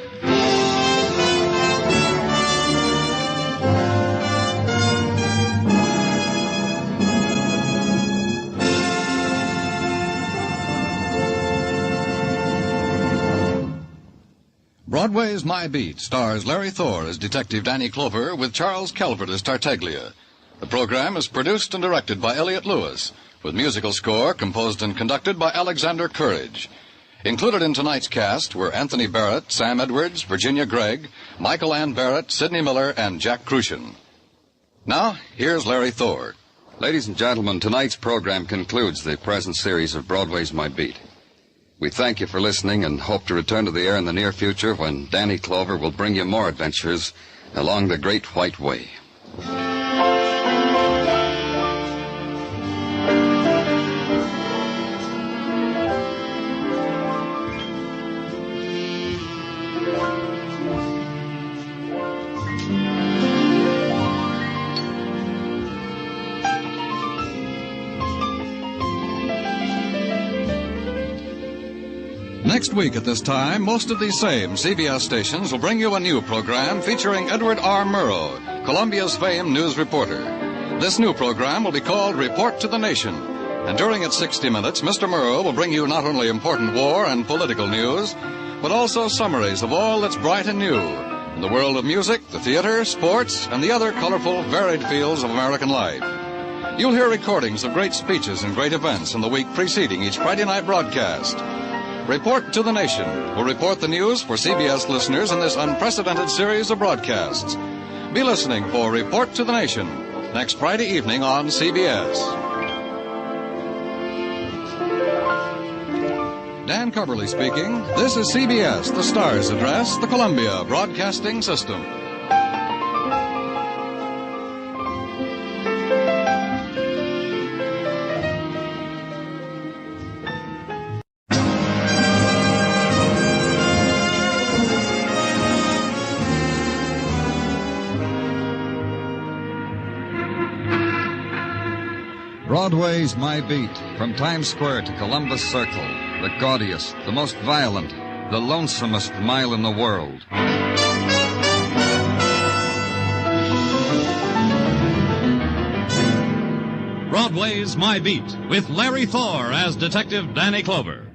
Broadway's My Beat stars Larry Thor as Detective Danny Clover with Charles Calvert as Tartaglia. The program is produced and directed by Elliott Lewis, with musical score composed and conducted by Alexander Courage. Included in tonight's cast were Anthony Barrett, Sam Edwards, Virginia Gregg, Michael Ann Barrett, Sidney Miller, and Jack Crucian. Now, here's Larry Thor. Ladies and gentlemen, tonight's program concludes the present series of Broadway's My Beat. We thank you for listening and hope to return to the air in the near future when Danny Clover will bring you more adventures along the Great White Way. Next week at this time, most of these same CBS stations will bring you a new program featuring Edward R. Murrow, Columbia's famed news reporter. This new program will be called Report to the Nation. And during its 60 minutes, Mr. Murrow will bring you not only important war and political news, but also summaries of all that's bright and new in the world of music, the theater, sports, and the other colorful, varied fields of American life. You'll hear recordings of great speeches and great events in the week preceding each Friday night broadcast. Report to the Nation will report the news for CBS listeners in this unprecedented series of broadcasts. Be listening for Report to the Nation next Friday evening on CBS. Dan Coverly speaking. This is CBS, the Star's Address, the Columbia Broadcasting System. Broadway's My Beat, from Times Square to Columbus Circle, the gaudiest, the most violent, the lonesomest mile in the world. Broadway's My Beat, with Larry Thor as Detective Danny Clover.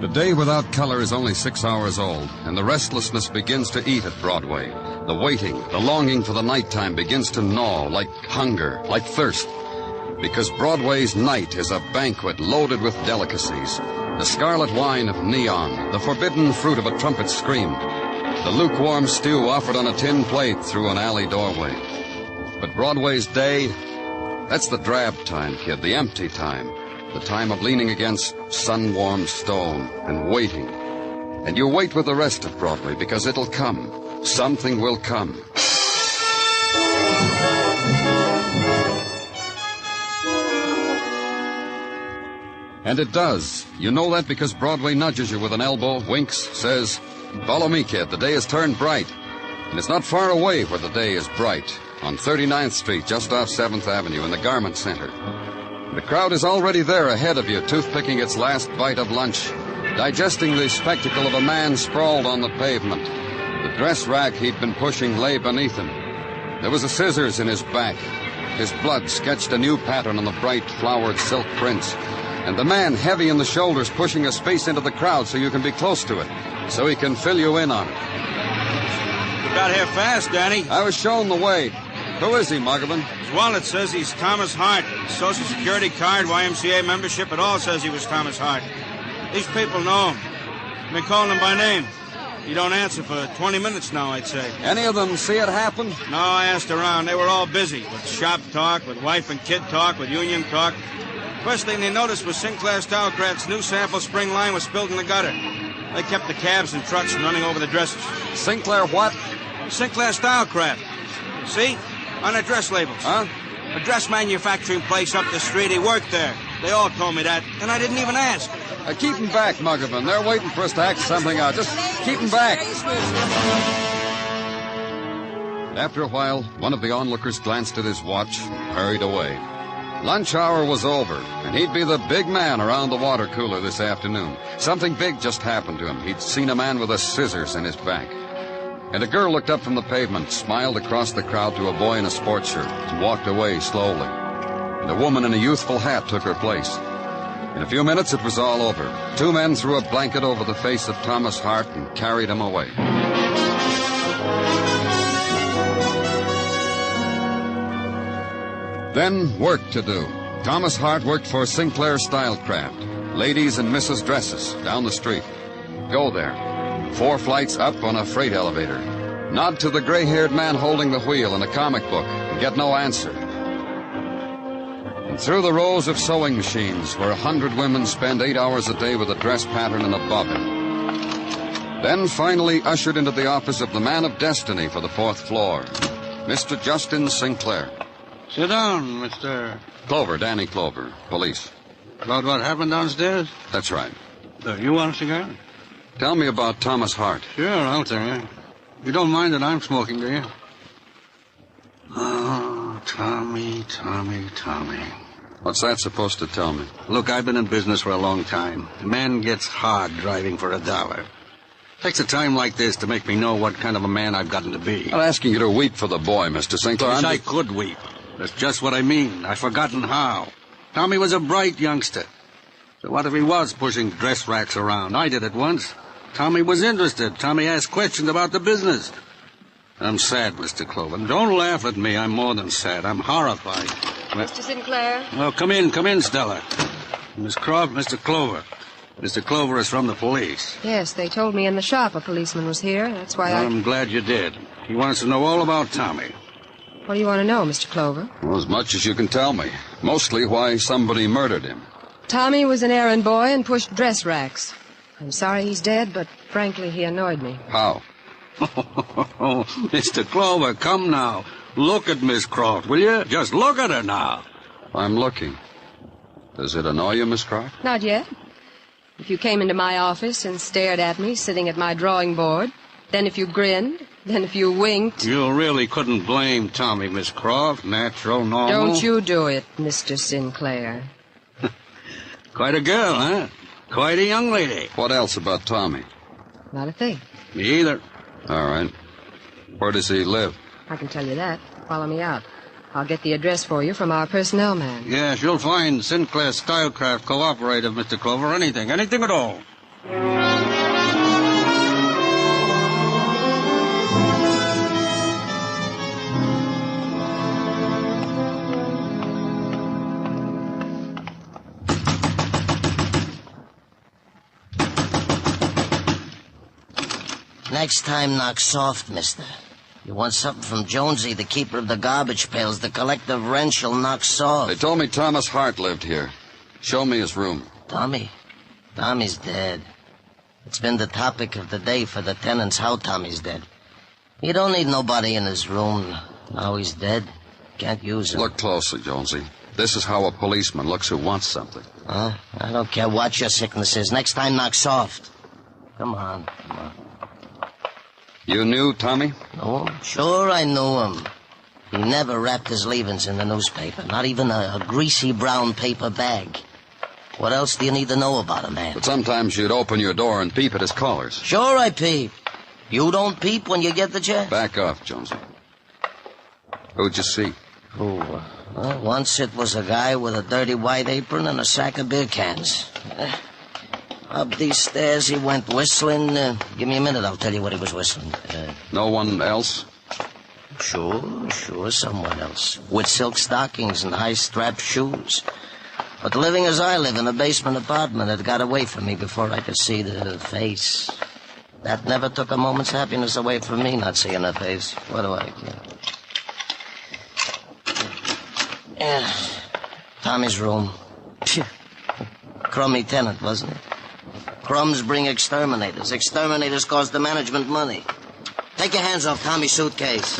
The day without color is only 6 hours old, and the restlessness begins to eat at Broadway. The waiting, the longing for the nighttime begins to gnaw like hunger, like thirst. Because Broadway's night is a banquet loaded with delicacies. The scarlet wine of neon, the forbidden fruit of a trumpet scream, the lukewarm stew offered on a tin plate through an alley doorway. But Broadway's day, That's the drab time, kid, the empty time. The time of leaning against sun-warmed stone and waiting. And you wait with the rest of Broadway, because it'll come. Something will come. And it does. You know that because Broadway nudges you with an elbow, winks, says, "Follow me, kid. The day has turned bright." And it's not far away where the day is bright, on 39th Street, just off 7th Avenue, in the Garment Center. The crowd is already there ahead of you, toothpicking its last bite of lunch, digesting the spectacle of a man sprawled on the pavement. The dress rack he'd been pushing lay beneath him. There was a scissors in his back. His blood sketched a new pattern on the bright, flowered silk prints. And the man, heavy in the shoulders, pushing a space into the crowd so you can be close to it, so he can fill you in on it. You got here fast, Danny. I was shown the way. Who is he, Muggavan? His wallet says he's Thomas Hart. His Social Security card, YMCA membership, it all says he was Thomas Hart. These people know him. I've been calling him by name. He don't answer for 20 minutes now, I'd say. Any of them see it happen? No, I asked around. They were all busy with shop talk, with wife and kid talk, with union talk. First thing they noticed was Sinclair Stylecraft's new sample spring line was spilled in the gutter. They kept the cabs and trucks from running over the dresses. Sinclair what? Sinclair Stylecraft. See? On their dress labels. Huh? A dress manufacturing place up the street. He worked there. They all told me that, and I didn't even ask. Keep him back, Muggavan. They're waiting for us to act something out. Just keep him back. After a while, one of the onlookers glanced at his watch and hurried away. Lunch hour was over, and he'd be the big man around the water cooler this afternoon. Something big just happened to him. He'd seen a man with a scissors in his back. And a girl looked up from the pavement, smiled across the crowd to a boy in a sports shirt, and walked away slowly. And a woman in a youthful hat took her place. In a few minutes, it was all over. Two men threw a blanket over the face of Thomas Hart and carried him away. Then, work to do. Thomas Hart worked for Sinclair Stylecraft. Ladies and Mrs. Dresses, down the street. Go there. 4 flights up on a freight elevator. Nod to the gray-haired man holding the wheel in a comic book and get no answer. And through the rows of sewing machines where 100 women spend 8 hours a day with a dress pattern and a bobbin. Then finally ushered into the office of the man of destiny for the 4th floor, Mr. Justin Sinclair. Sit down, Mr. Clover, Danny Clover, police. About what happened downstairs? That's right. You want a cigar? Tell me about Thomas Hart. Sure, I'll tell you. You don't mind that I'm smoking, do you? Oh, Tommy. What's that supposed to tell me? Look, I've been in business for a long time. A man gets hard driving for $1. Takes a time like this to make me know what kind of a man I've gotten to be. I'm not asking you to weep for the boy, Mr. Sinclair. I could weep. That's just what I mean. I've forgotten how. Tommy was a bright youngster. So what if he was pushing dress racks around? I did it once. Tommy was interested. Tommy asked questions about the business. I'm sad, Mr. Clover. Don't laugh at me. I'm more than sad. I'm horrified. Mr. Sinclair? Well, come in, Stella. Miss Croft, Mr. Clover. Mr. Clover is from the police. Yes, they told me in the shop a policeman was here. That's why I'm glad you did. He wants to know all about Tommy. What do you want to know, Mr. Clover? Well, as much as you can tell me. Mostly why somebody murdered him. Tommy was an errand boy and pushed dress racks. I'm sorry he's dead, but frankly, he annoyed me. How? Oh, Mr. Clover, come now. Look at Miss Croft, will you? Just look at her now. I'm looking. Does it annoy you, Miss Croft? Not yet. If you came into my office and stared at me sitting at my drawing board, then if you grinned, then if you winked... You really couldn't blame Tommy, Miss Croft. Natural, normal. Don't you do it, Mr. Sinclair. Quite a girl, huh? Quite a young lady. What else about Tommy? Not a thing. Me either. All right. Where does he live? I can tell you that. Follow me out. I'll get the address for you from our personnel man. Yes, you'll find Sinclair Stylecraft cooperative, Mr. Clover. Anything at all. Next time, knock soft, mister. You want something from Jonesy, the keeper of the garbage pails. The collective rent shall knock soft. They told me Thomas Hart lived here. Show me his room. Tommy? Tommy's dead. It's been the topic of the day for the tenants how Tommy's dead. He don't need nobody in his room. Now he's dead. Can't use him. Look closely, Jonesy. This is how a policeman looks who wants something. Huh? I don't care what your sickness is. Next time, knock soft. Come on. You knew Tommy? Oh, sure I knew him. He never wrapped his leavings in the newspaper. Not even a greasy brown paper bag. What else do you need to know about a man? But sometimes you'd open your door and peep at his callers. Sure I peep. You don't peep when you get the chance? Back off, Jonesy. Who'd you see? Well, once it was a guy with a dirty white apron and a sack of beer cans. Up these stairs he went whistling. Give me a minute, I'll tell you what he was whistling. No one else? Sure, someone else. With silk stockings and high-strapped shoes. But living as I live in a basement apartment, it got away from me before I could see the face. That never took a moment's happiness away from me, not seeing her face. What do I care? Yeah, Tommy's room. Phew. Crummy tenant, wasn't it? Crumbs bring exterminators. Exterminators cost the management money. Take your hands off Tommy's suitcase.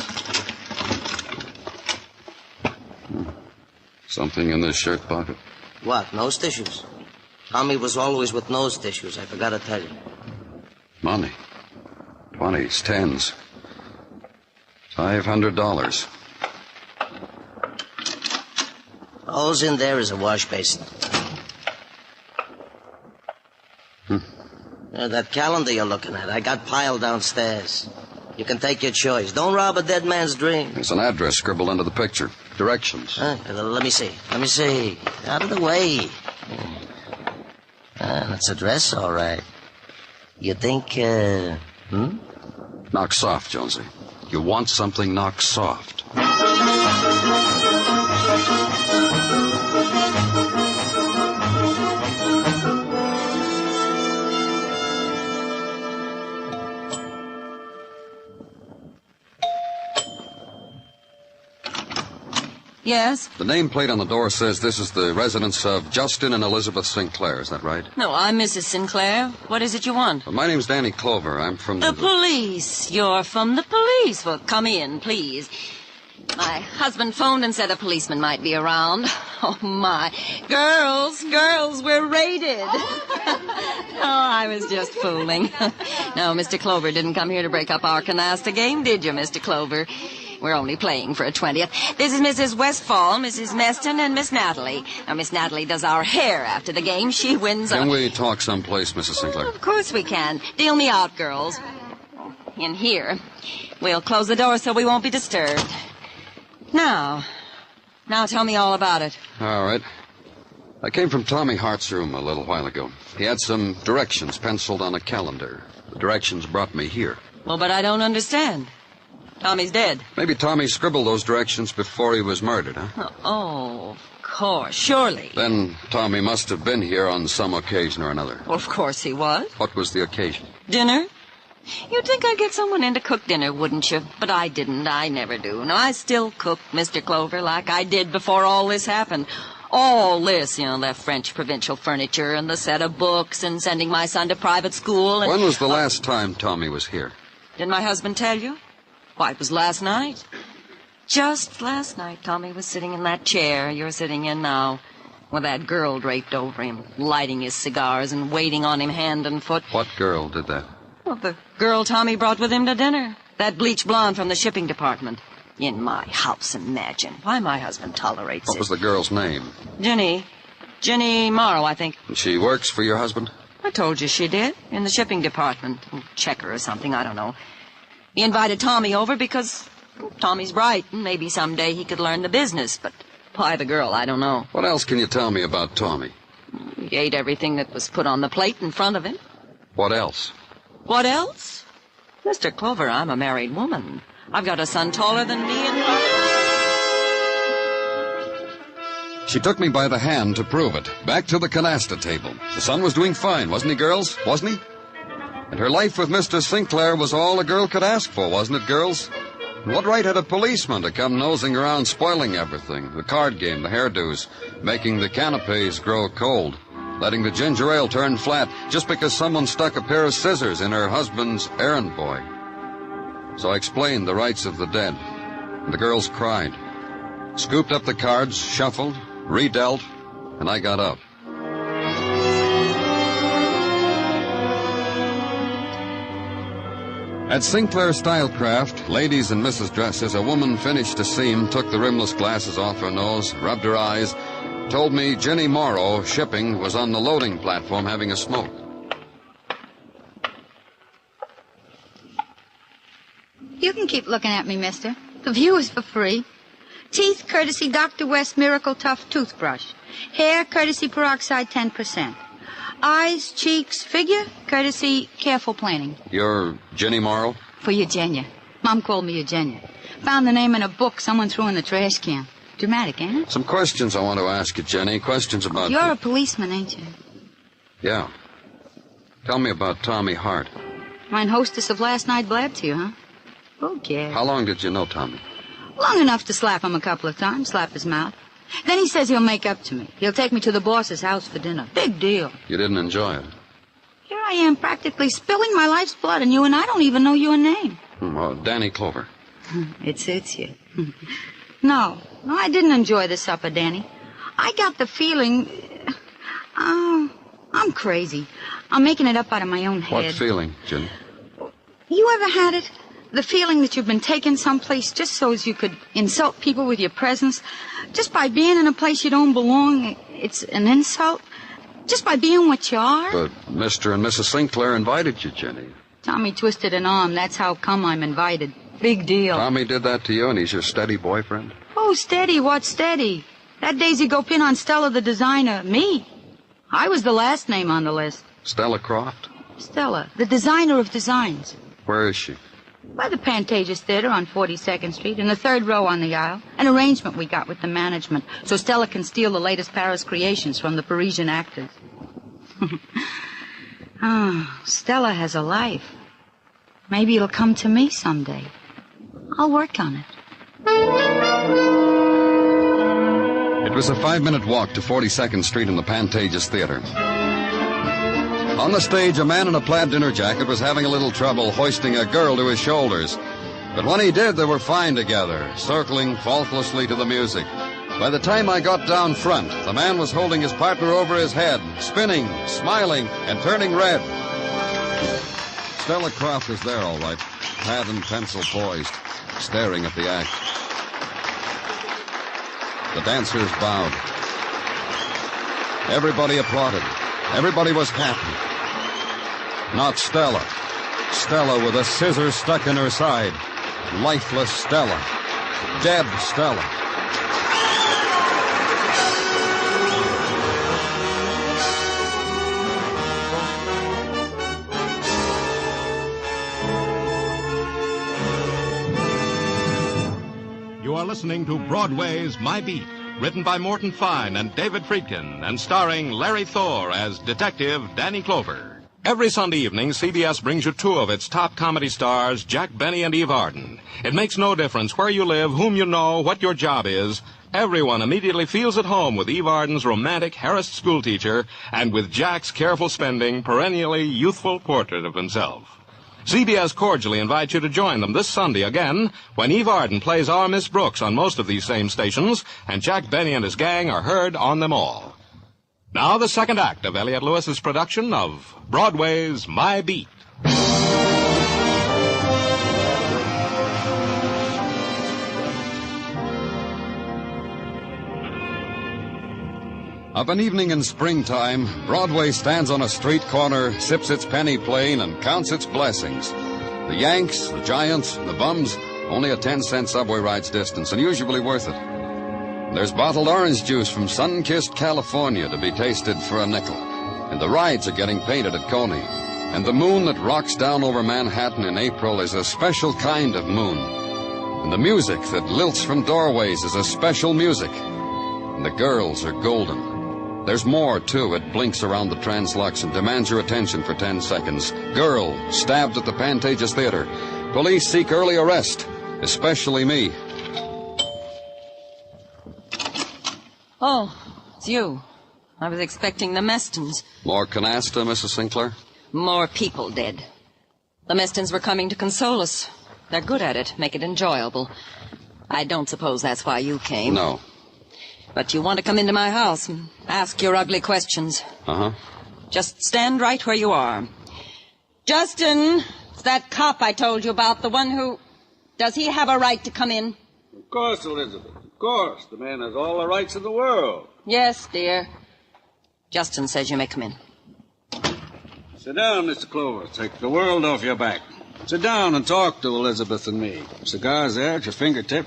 Something in this shirt pocket. What, nose tissues? Tommy was always with nose tissues. I forgot to tell you. Money. 20s, 10s. $500. All's in there is a wash basin. That calendar you're looking at, I got piled downstairs. You can take your choice. Don't rob a dead man's dream. There's an address scribbled under the picture. Directions. Let me see. Out of the way. That's a dress, all right. You think, Knock soft, Jonesy. You want something, knock soft. Yes? The nameplate on the door says this is the residence of Justin and Elizabeth Sinclair. Is that right? No, I'm Mrs. Sinclair. What is it you want? Well, my name's Danny Clover. I'm from the police. You're from the police. Well, come in, please. My husband phoned and said a policeman might be around. Oh, my. Girls, we're raided. Oh, I was just fooling. No, Mr. Clover didn't come here to break up our canasta game, did you, Mr. Clover? We're only playing for a 20th. This is Mrs. Westfall, Mrs. Meston, and Miss Natalie. Now, Miss Natalie does our hair after the game. She wins. Can we talk someplace, Mrs. Sinclair? Of course we can. Deal me out, girls. In here. We'll close the door so we won't be disturbed. Now tell me all about it. All right. I came from Tommy Hart's room a little while ago. He had some directions penciled on a calendar. The directions brought me here. Well, but I don't understand. Tommy's dead. Maybe Tommy scribbled those directions before he was murdered, huh? Oh, of course. Surely. Then Tommy must have been here on some occasion or another. Well, of course he was. What was the occasion? Dinner? You'd think I'd get someone in to cook dinner, wouldn't you? But I didn't. I never do. No, I still cook, Mr. Clover, like I did before all this happened. All this, the French provincial furniture and the set of books and sending my son to private school and... When was the last time Tommy was here? Didn't my husband tell you? Why, it was last night. Just last night, Tommy was sitting in that chair you're sitting in now, with that girl draped over him, lighting his cigars and waiting on him hand and foot. What girl did that? Well, the girl Tommy brought with him to dinner. That bleached blonde from the shipping department. In my house, imagine. Why my husband tolerates it. What was the girl's name? Jenny. Jenny Morrow, I think. And she works for your husband? I told you she did. In the shipping department. Checker or something, I don't know. He invited Tommy over because Tommy's bright, and maybe someday he could learn the business, but why the girl, I don't know. What else can you tell me about Tommy? He ate everything that was put on the plate in front of him. What else? What else? Mr. Clover, I'm a married woman. I've got a son taller than me and... She took me by the hand to prove it. Back to the canasta table. The son was doing fine, wasn't he, girls? Wasn't he? And her life with Mr. Sinclair was all a girl could ask for, wasn't it, girls? What right had a policeman to come nosing around spoiling everything? The card game, the hairdos, making the canapes grow cold, letting the ginger ale turn flat just because someone stuck a pair of scissors in her husband's errand boy. So I explained the rights of the dead. And the girls cried. Scooped up the cards, shuffled, redealt, and I got up. At Sinclair Stylecraft, ladies and Mrs. Dresses, a woman finished a seam, took the rimless glasses off her nose, rubbed her eyes, told me Jenny Morrow, shipping, was on the loading platform having a smoke. You can keep looking at me, mister. The view is for free. Teeth, courtesy Dr. West Miracle Tough Toothbrush. Hair, courtesy Peroxide 10%. Eyes, cheeks, figure, courtesy Careful Planning. You're Jenny Morrow? For Eugenia. Mom called me Eugenia. Found the name in a book someone threw in the trash can. Dramatic, ain't it? Some questions I want to ask you, Jenny. Questions about... You're a policeman, ain't you? Yeah. Tell me about Tommy Hart. Mine hostess of last night blabbed to you, huh? Okay. How long did you know Tommy? Long enough to slap him a couple of times, slap his mouth. Then he says he'll make up to me. He'll take me to the boss's house for dinner. Big deal. You didn't enjoy it? Here I am practically spilling my life's blood on you, and I don't even know your name. Well, Danny Clover. It suits you. No, I didn't enjoy the supper, Danny. I got the feeling... I'm crazy. I'm making it up out of my own head. What feeling, Jenny? You ever had it? The feeling that you've been taken someplace just so as you could insult people with your presence? Just by being in a place you don't belong, it's an insult? Just by being what you are? But Mr. and Mrs. Sinclair invited you, Jenny. Tommy twisted an arm. That's how come I'm invited. Big deal. Tommy did that to you, and he's your steady boyfriend? Oh, steady? What's steady? That Daisy go pin on Stella the designer. Me. I was the last name on the list. Stella Croft? Stella, the designer of designs. Where is she? By the Pantages Theater on 42nd Street, in the third row on the aisle. An arrangement we got with the management, so Stella can steal the latest Paris creations from the Parisian actors. Stella has a life. Maybe it'll come to me someday. I'll work on it. It was a 5-minute walk to 42nd Street in the Pantages Theater. On the stage, a man in a plaid dinner jacket was having a little trouble hoisting a girl to his shoulders. But when he did, they were fine together, circling faultlessly to the music. By the time I got down front, the man was holding his partner over his head, spinning, smiling, and turning red. Stella Croft was there, all right, pad and pencil poised, staring at the act. The dancers bowed. Everybody applauded. Everybody was happy. Not Stella. Stella with a scissor stuck in her side. Lifeless Stella. Dead Stella. You are listening to Broadway's My Beat, written by Morton Fine and David Friedkin, and starring Larry Thor as Detective Danny Clover. Every Sunday evening, CBS brings you two of its top comedy stars, Jack Benny and Eve Arden. It makes no difference where you live, whom you know, what your job is. Everyone immediately feels at home with Eve Arden's romantic, harassed schoolteacher and with Jack's careful spending, perennially youthful portrait of himself. CBS cordially invites you to join them this Sunday again when Eve Arden plays Our Miss Brooks on most of these same stations, and Jack Benny and his gang are heard on them all. Now the second act of Elliott Lewis's production of Broadway's My Beat. Of an evening in springtime, Broadway stands on a street corner, sips its penny plain, and counts its blessings. The Yanks, the Giants, the Bums, only a 10-cent subway ride's distance, and usually worth it. There's bottled orange juice from sun-kissed California to be tasted for a nickel. And the rides are getting painted at Coney. And the moon that rocks down over Manhattan in April is a special kind of moon. And the music that lilts from doorways is a special music. And the girls are golden. There's more, too. It blinks around the translux and demands your attention for 10 seconds. Girl stabbed at the Pantages Theater. Police seek early arrest. especially me. Oh, it's you. I was expecting the Mestons. More canasta, Mrs. Sinclair? More people dead. The Mestons were coming to console us. They're good at it, make it enjoyable. I don't suppose that's why you came. No. But you want to come into my house and ask your ugly questions. Uh-huh. Just stand right where you are. Justin, it's that cop I told you about, the one who... Does he have a right to come in? Of course, Elizabeth. Of course. The man has all the rights in the world. Yes, dear. Justin says you may come in. Sit down, Mr. Clover. Take the world off your back. Sit down and talk to Elizabeth and me. Cigars there at your fingertip.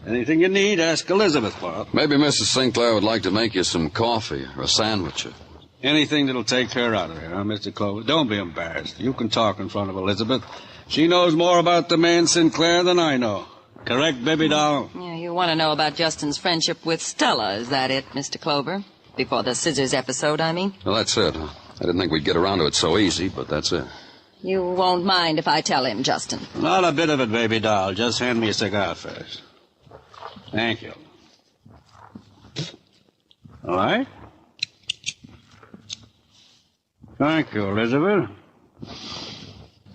Anything you need, ask Elizabeth for it. Maybe Mrs. Sinclair would like to make you some coffee or a sandwich. Anything that'll take her out of here, huh, Mr. Clover? Don't be embarrassed. You can talk in front of Elizabeth. She knows more about the man Sinclair than I know. Correct, baby doll? Yeah, you want to know about Justin's friendship with Stella, is that it, Mr. Clover? Before the scissors episode, I mean? Well, that's it. I didn't think we'd get around to it so easy, but that's it. You won't mind if I tell him, Justin. Not a bit of it, baby doll. Just hand me a cigar first. Thank you. All right? Thank you, Elizabeth.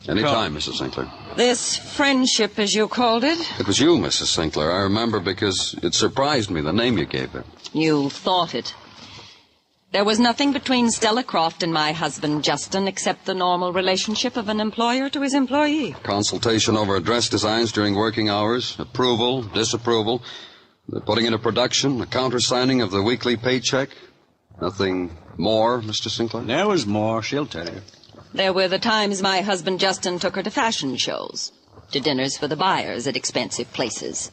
Any time, Mrs. Sinclair. This friendship, as you called it? It was you, Mrs. Sinclair. I remember because it surprised me, the name you gave it. You thought it. There was nothing between Stella Croft and my husband, Justin, except the normal relationship of an employer to his employee. Consultation over dress designs during working hours, approval, disapproval, the putting into production, the countersigning of the weekly paycheck. Nothing more, Mr. Sinclair? There was more, she'll tell you. There were the times my husband Justin took her to fashion shows, to dinners for the buyers at expensive places.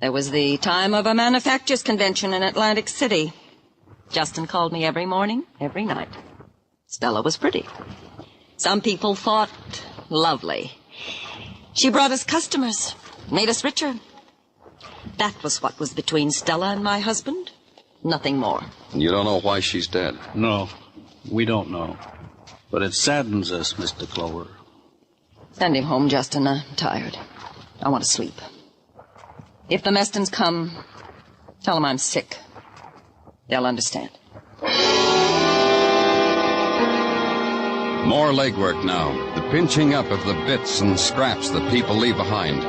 There was the time of a manufacturers' convention in Atlantic City. Justin called me every morning, every night. Stella was pretty. Some people thought lovely. She brought us customers, made us richer. That was what was between Stella and my husband. Nothing more. You don't know why she's dead? No, we don't know. But it saddens us, Mr. Clover. Send him home, Justin. I'm tired. I want to sleep. If the Mestons come, tell them I'm sick. They'll understand. More legwork now. The pinching up of the bits and scraps that people leave behind.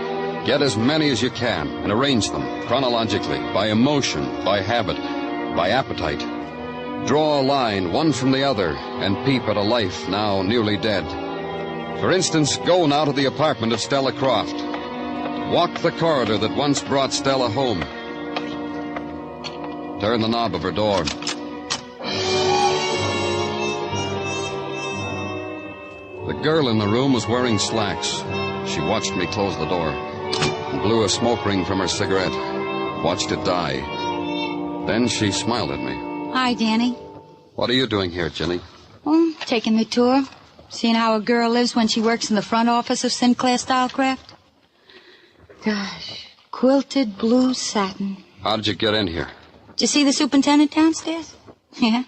Get as many as you can and arrange them chronologically, by emotion, by habit, by appetite. Draw a line, one from the other, and peep at a life now newly dead. For instance, go now to the apartment of Stella Croft. Walk the corridor that once brought Stella home. Turn the knob of her door. The girl in the room was wearing slacks. She watched me close the door and blew a smoke ring from her cigarette. Watched it die. Then she smiled at me. Hi, Danny. What are you doing here, Jenny? Oh, taking the tour. Seeing how a girl lives when she works in the front office of Sinclair Stylecraft. Gosh, quilted blue satin. How did you get in here? Did you see the superintendent downstairs? Yeah.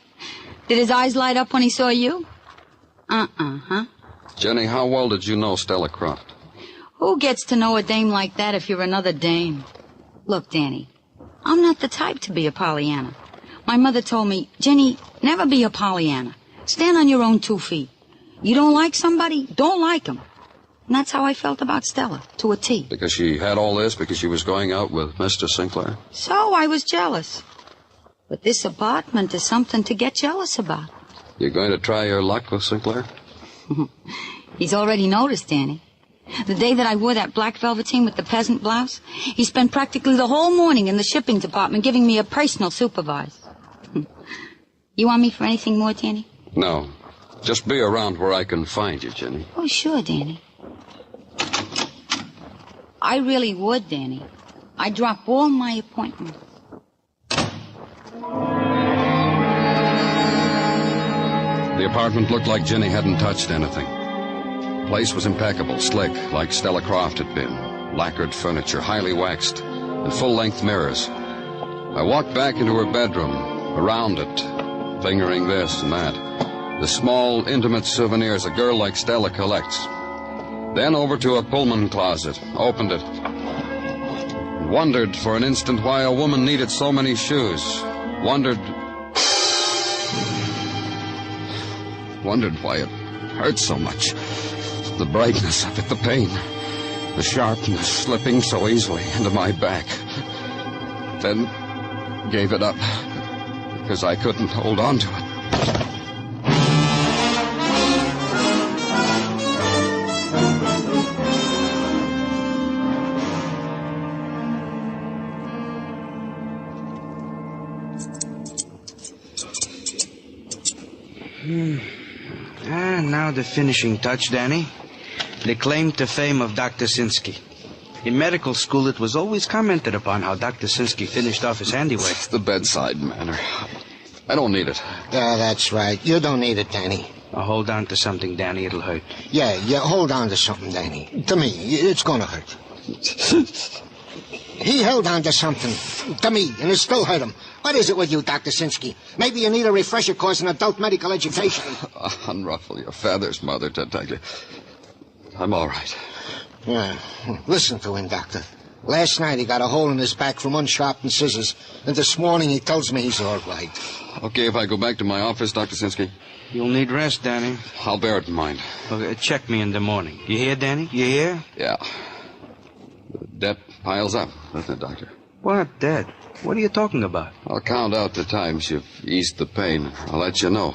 Did his eyes light up when he saw you? Huh? Jenny, how well did you know Stella Croft? Who gets to know a dame like that if you're another dame? Look, Danny, I'm not the type to be a Pollyanna. My mother told me, Jenny, never be a Pollyanna. Stand on your own 2 feet. You don't like somebody, don't like them. And that's how I felt about Stella, to a T. Because she had all this, because she was going out with Mr. Sinclair? So I was jealous. But this apartment is something to get jealous about. You're going to try your luck with Sinclair? He's already noticed, Danny. The day that I wore that black velveteen with the peasant blouse, he spent practically the whole morning in the shipping department giving me a personal supervise. You want me for anything more, Danny? No. Just be around where I can find you, Jenny. Oh, sure, Danny. I really would, Danny. I'd drop all my appointments. The apartment looked like Jenny hadn't touched anything. The place was impeccable, slick, like Stella Croft had been. Lacquered furniture, highly waxed, and full-length mirrors. I walked back into her bedroom, around it, fingering this and that. The small, intimate souvenirs a girl like Stella collects. Then over to a Pullman closet, opened it, Wondered for an instant why a woman needed so many shoes. Wondered why it hurt so much. The brightness of it, the pain, the sharpness slipping so easily into my back. Then gave it up because I couldn't hold on to it. Now the finishing touch, Danny. The claim to fame of Dr. Sinsky. In medical school, it was always commented upon how Dr. Sinsky finished off his handiwork. The bedside manner. I don't need it. Yeah, that's right. You don't need it, Danny. Now hold on to something, Danny. It'll hurt. Yeah, hold on to something, Danny. To me, it's gonna hurt. He held on to something. To me, and it still hurt him. What is it with you, Dr. Sinsky? Maybe you need a refresher course in adult medical education. Unruffle your feathers, Mother Detective. I'm all right. Yeah. Listen to him, Doctor. Last night he got a hole in his back from unsharpened scissors, and this morning he tells me he's all right. Okay, if I go back to my office, Dr. Sinsky? You'll need rest, Danny. I'll bear it in mind. Okay, check me in the morning. You hear, Danny? You hear? Yeah. The debt piles up, doesn't it, Doctor? What debt? What are you talking about? I'll count out the times you've eased the pain. I'll let you know.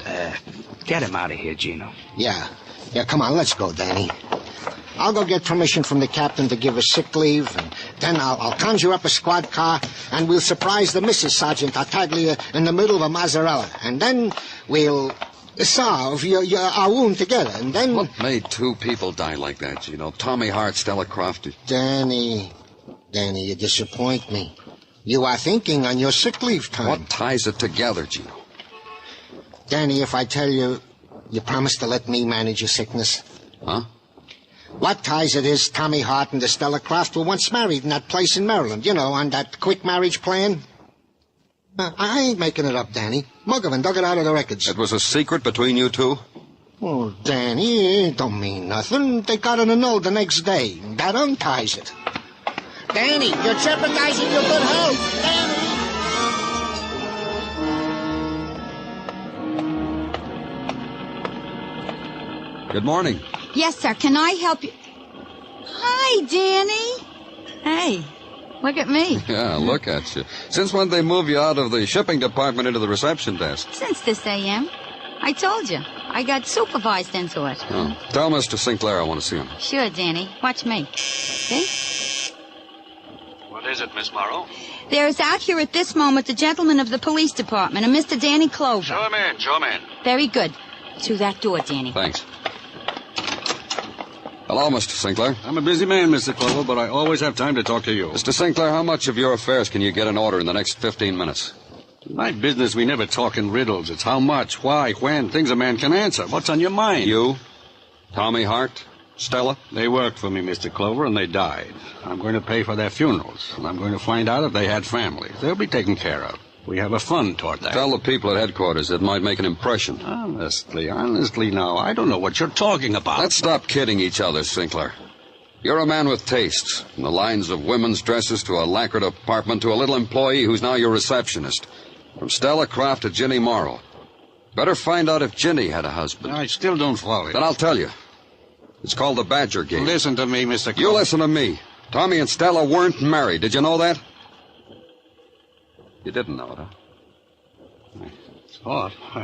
Get him out of here, Gino. Yeah, come on, let's go, Danny. I'll go get permission from the captain to give us sick leave, and then I'll conjure up a squad car, and we'll surprise the Mrs. Sergeant Tartaglia in the middle of a mozzarella. And then we'll salve our wound together, and then... What made two people die like that, Gino? Tommy Hart, Stella Croft. Danny, you disappoint me. You are thinking on your sick leave time. What ties it together, Gino? Danny, if I tell you, you promise to let me manage your sickness? Huh? What ties it is Tommy Hart and Stella Croft were once married in that place in Maryland, on that quick marriage plan? I ain't making it up, Danny. Muggavan dug it out of the records. It was a secret between you two? Oh, Danny, it don't mean nothing. They got it annulled the next day. That unties it. Danny, you're jeopardizing your good health. Danny! Good morning. Yes, sir. Can I help you? Hi, Danny. Hey, look at me. Yeah, look at you. Since when they move you out of the shipping department into the reception desk? Since this a.m. I told you. I got supervised into it. Oh. Tell Mr. Sinclair I want to see him. Sure, Danny. Watch me. See? What is it, Miss Morrow? There's out here at this moment the gentleman of the police department, a Mr. Danny Clover. Show him in, show him in. Very good. To that door, Danny. Thanks. Hello, Mr. Sinclair. I'm a busy man, Mr. Clover, but I always have time to talk to you. Mr. Sinclair, how much of your affairs can you get in order in the next 15 minutes? In my business, we never talk in riddles. It's how much, why, when, things a man can answer. What's on your mind? You, Tommy Hart, Stella? They worked for me, Mr. Clover, and they died. I'm going to pay for their funerals, and I'm going to find out if they had families. They'll be taken care of. We have a fund toward that. Tell the people at headquarters it might make an impression. Honestly now, I don't know what you're talking about. Let's stop kidding each other, Sinclair. You're a man with tastes, from the lines of women's dresses to a lacquered apartment to a little employee who's now your receptionist. From Stella Croft to Ginny Morrow. Better find out if Ginny had a husband. I still don't follow you. Then I'll tell you. It's called the Badger Game. Listen to me, Mr. Clover. You listen to me. Tommy and Stella weren't married. Did you know that? You didn't know it, huh?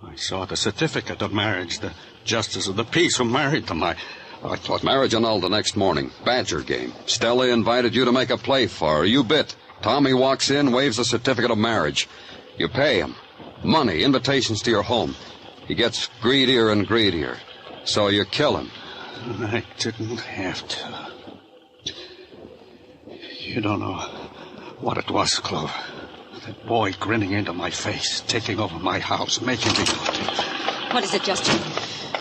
I saw the certificate of marriage. The justice of the peace who married them. I thought... Marriage annulled the next morning. Badger Game. Stella invited you to make a play for her. You bit. Tommy walks in, waves a certificate of marriage. You pay him. Money, invitations to your home. He gets greedier and greedier. So you kill him. I didn't have to. You don't know what it was, Clover. That boy grinning into my face, taking over my house, making me... What is it, Justin?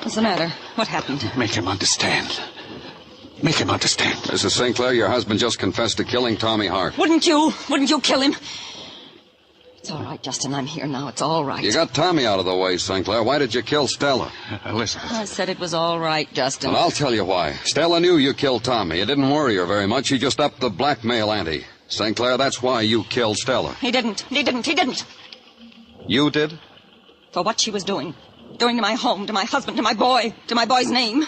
What's the matter? What happened? Make him understand. Make him understand. Mrs. Sinclair, your husband just confessed to killing Tommy Hart. Wouldn't you kill him? It's all right, Justin. I'm here now. It's all right. You got Tommy out of the way, Sinclair. Why did you kill Stella? Elizabeth. I said it was all right, Justin. Well, I'll tell you why. Stella knew you killed Tommy. It didn't worry her very much. She just upped the blackmail ante. Sinclair, that's why you killed Stella. He didn't. You did? For what she was doing. Doing to my home, to my husband, to my boy, to my boy's name.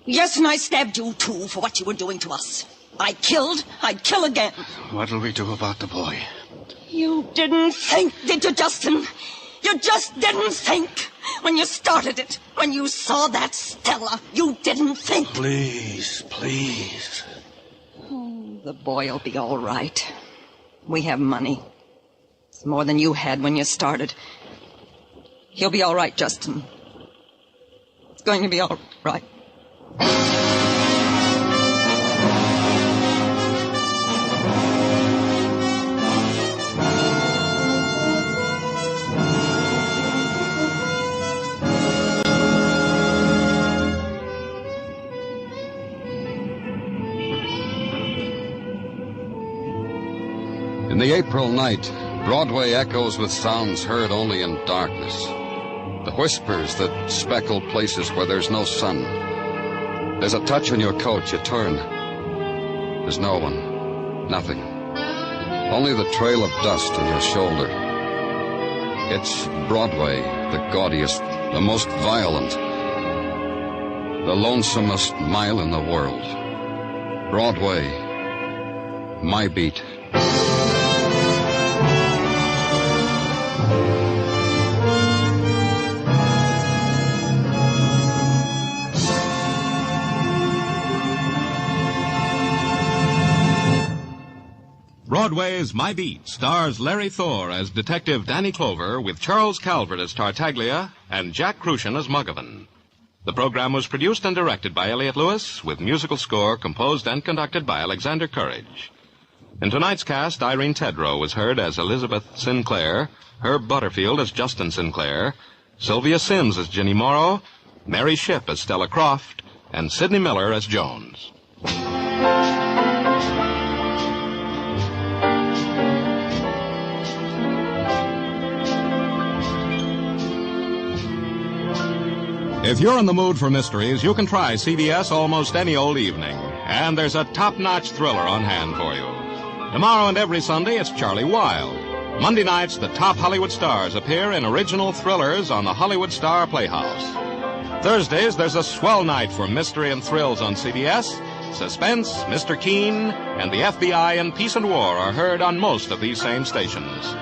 Yes, and I stabbed you, too, for what you were doing to us. I'd kill again. What'll we do about the boy? You didn't think, did you, Justin? You just didn't think. When you started it, when you saw that Stella, you didn't think. Please, please. Oh, the boy'll be all right. We have money. It's more than you had when you started. He'll be all right, Justin. It's going to be all right. In the April night, Broadway echoes with sounds heard only in darkness. The whispers that speckle places where there's no sun. There's a touch on your coat, you turn. There's no one, nothing. Only the trail of dust on your shoulder. It's Broadway, the gaudiest, the most violent, the lonesomest mile in the world. Broadway, my beat. Broadway's My Beat stars Larry Thor as Detective Danny Clover with Charles Calvert as Tartaglia and Jack Crucian as Muggavan. The program was produced and directed by Elliott Lewis with musical score composed and conducted by Alexander Courage. In tonight's cast, Irene Tedrow was heard as Elizabeth Sinclair, Herb Butterfield as Justin Sinclair, Sylvia Sims as Ginny Morrow, Mary Shipp as Stella Croft, and Sidney Miller as Jones. If you're in the mood for mysteries, you can try CBS almost any old evening. And there's a top-notch thriller on hand for you. Tomorrow and every Sunday, it's Charlie Wilde. Monday nights, the top Hollywood stars appear in original thrillers on the Hollywood Star Playhouse. Thursdays, there's a swell night for mystery and thrills on CBS. Suspense, Mr. Keen, and the FBI and Peace and War are heard on most of these same stations.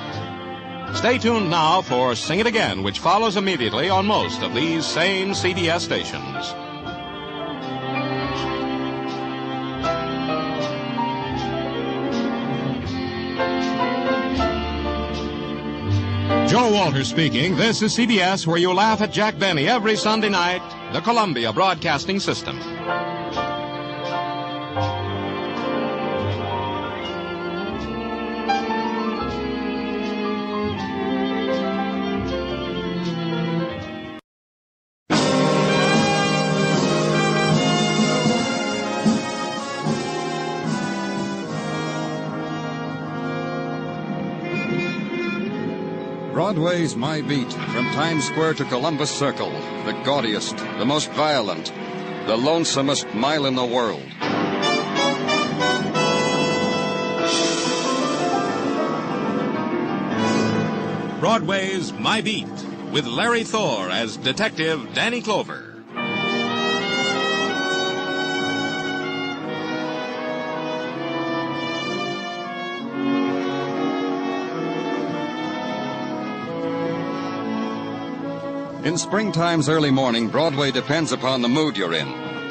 Stay tuned now for Sing It Again, which follows immediately on most of these same CBS stations. Joe Walters speaking. This is CBS, where you laugh at Jack Benny every Sunday night, the Columbia Broadcasting System. Broadway's My Beat, from Times Square to Columbus Circle, the gaudiest, the most violent, the lonesomest mile in the world. Broadway's My Beat, with Larry Thor as Detective Danny Clover. In springtime's early morning, Broadway depends upon the mood you're in.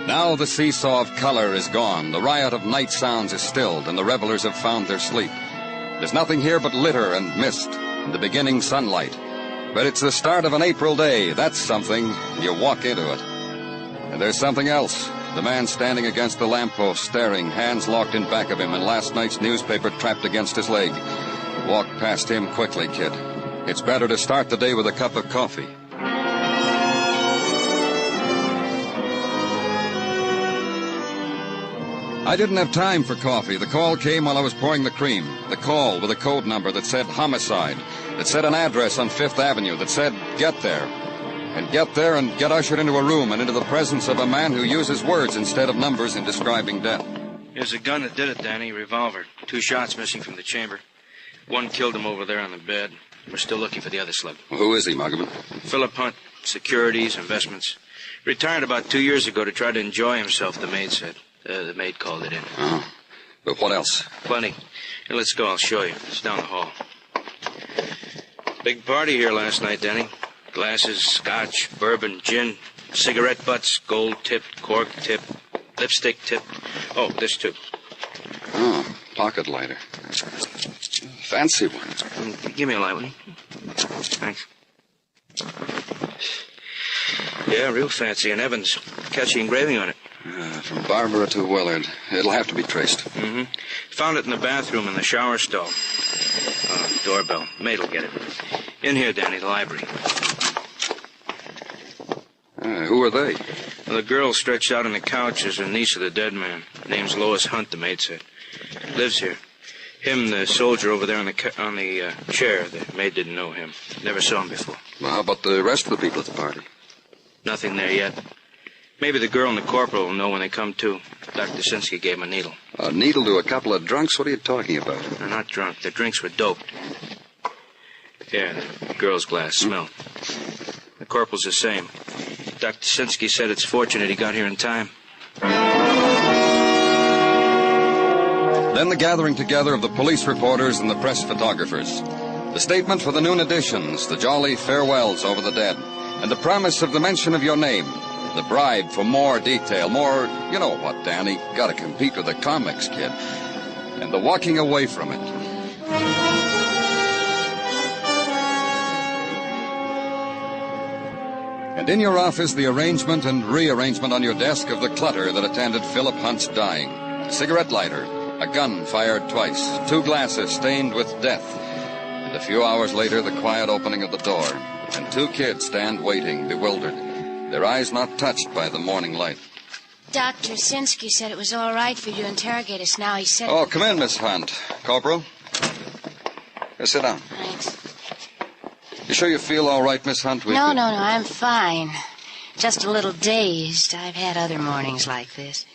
Now the seesaw of color is gone, the riot of night sounds is stilled, and the revelers have found their sleep. There's nothing here but litter and mist and the beginning sunlight. But it's the start of an April day. That's something. You walk into it. And there's something else. The man standing against the lamppost, staring, hands locked in back of him, and last night's newspaper trapped against his leg. Walk past him quickly, kid. It's better to start the day with a cup of coffee. I didn't have time for coffee. The call came while I was pouring the cream. The call with a code number that said homicide. that said an address on Fifth Avenue that said, "Get there." And get there and get ushered into a room and into the presence of a man who uses words instead of numbers in describing death. Here's a gun that did it, Danny. Revolver. 2 shots missing from the chamber. One killed him over there on the bed. We're still looking for the other slug. Well, who is he, Muggavan? Philip Hunt. Securities, investments. Retired about 2 years ago to try to enjoy himself, the maid said. The maid called it in. Oh. But what else? Plenty. Here, let's go. I'll show you. It's down the hall. Big party here last night, Danny. Glasses, scotch, bourbon, gin, cigarette butts, gold-tipped, cork-tipped, lipstick-tipped. Oh, this too. Oh, pocket lighter. Fancy one. Give me a light one. Thanks. Yeah, real fancy. And Evans. Catchy engraving on it. From Barbara to Willard. It'll have to be traced. Mm-hmm. Found it in the bathroom in the shower stall. Doorbell. Maid'll get it. In here, Danny, the library. Who are they? Well, the girl stretched out on the couch is a niece of the dead man. Name's Lois Hunt, the maid said. Lives here. Him, the soldier over there on the chair. The maid didn't know him. Never saw him before. Well, how about the rest of the people at the party? Nothing there yet. Maybe the girl and the corporal will know when they come to. Dr. Sinsky gave him a needle. A needle to a couple of drunks? What are you talking about? They're not drunk. Their drinks were doped. Yeah, the girl's glass smelled. The corporal's the same. Dr. Sinsky said it's fortunate he got here in time. Then the gathering together of the police reporters and the press photographers. The statement for the noon editions, the jolly farewells over the dead, and the promise of the mention of your name. The bribe for more detail, more, you know what, Danny, gotta compete with the comics, kid. And the walking away from it. And in your office, the arrangement and rearrangement on your desk of the clutter that attended Philip Hunt's dying. A cigarette lighter, a gun fired twice, 2 glasses stained with death. And a few hours later, the quiet opening of the door, and 2 kids stand waiting, bewildered, their eyes not touched by the morning light. Dr. Sinsky said it was all right for you to interrogate us now. He said... Oh, come in, Miss Hunt. Corporal. Here, sit down. Thanks. You sure you feel all right, Miss Hunt? No, I'm fine. Just a little dazed. I've had other mornings like this.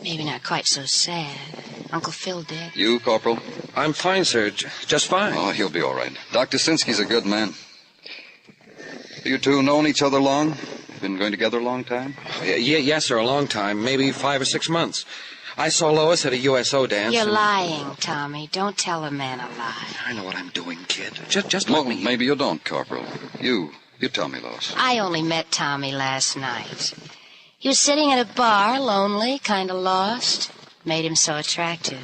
Maybe not quite so sad. Uncle Phil dead. You, Corporal? I'm fine, sir. Just fine. Oh, he'll be all right. Dr. Sinsky's a good man. You two known each other long? Been going together a long time? Yes, sir, a long time. Maybe 5 or 6 months. I saw Lois at a USO dance. You're lying, Tommy. Don't tell a man a lie. I know what I'm doing, kid. Just well, let me... Maybe you don't, Corporal. You tell me, Lois. I only met Tommy last night. He was sitting at a bar, lonely, kind of lost. Made him so attractive.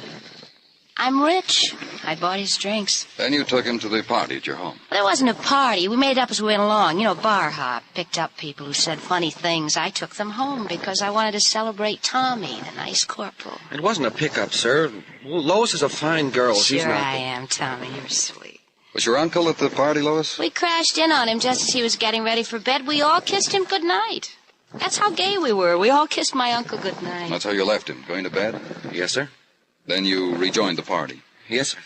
I'm rich. I bought his drinks. Then you took him to the party at your home. Well, there wasn't a party. We made it up as we went along. You know, bar hop. Picked up people who said funny things. I took them home because I wanted to celebrate Tommy, the nice corporal. It wasn't a pickup, sir. Lois is a fine girl. She's Sure not... I am, Tommy. You're sweet. Was your uncle at the party, Lois? We crashed in on him just as he was getting ready for bed. We all kissed him goodnight. That's how gay we were. We all kissed my uncle goodnight. That's how you left him, going to bed? Yes, sir. Then you rejoined the party? Yes, sir.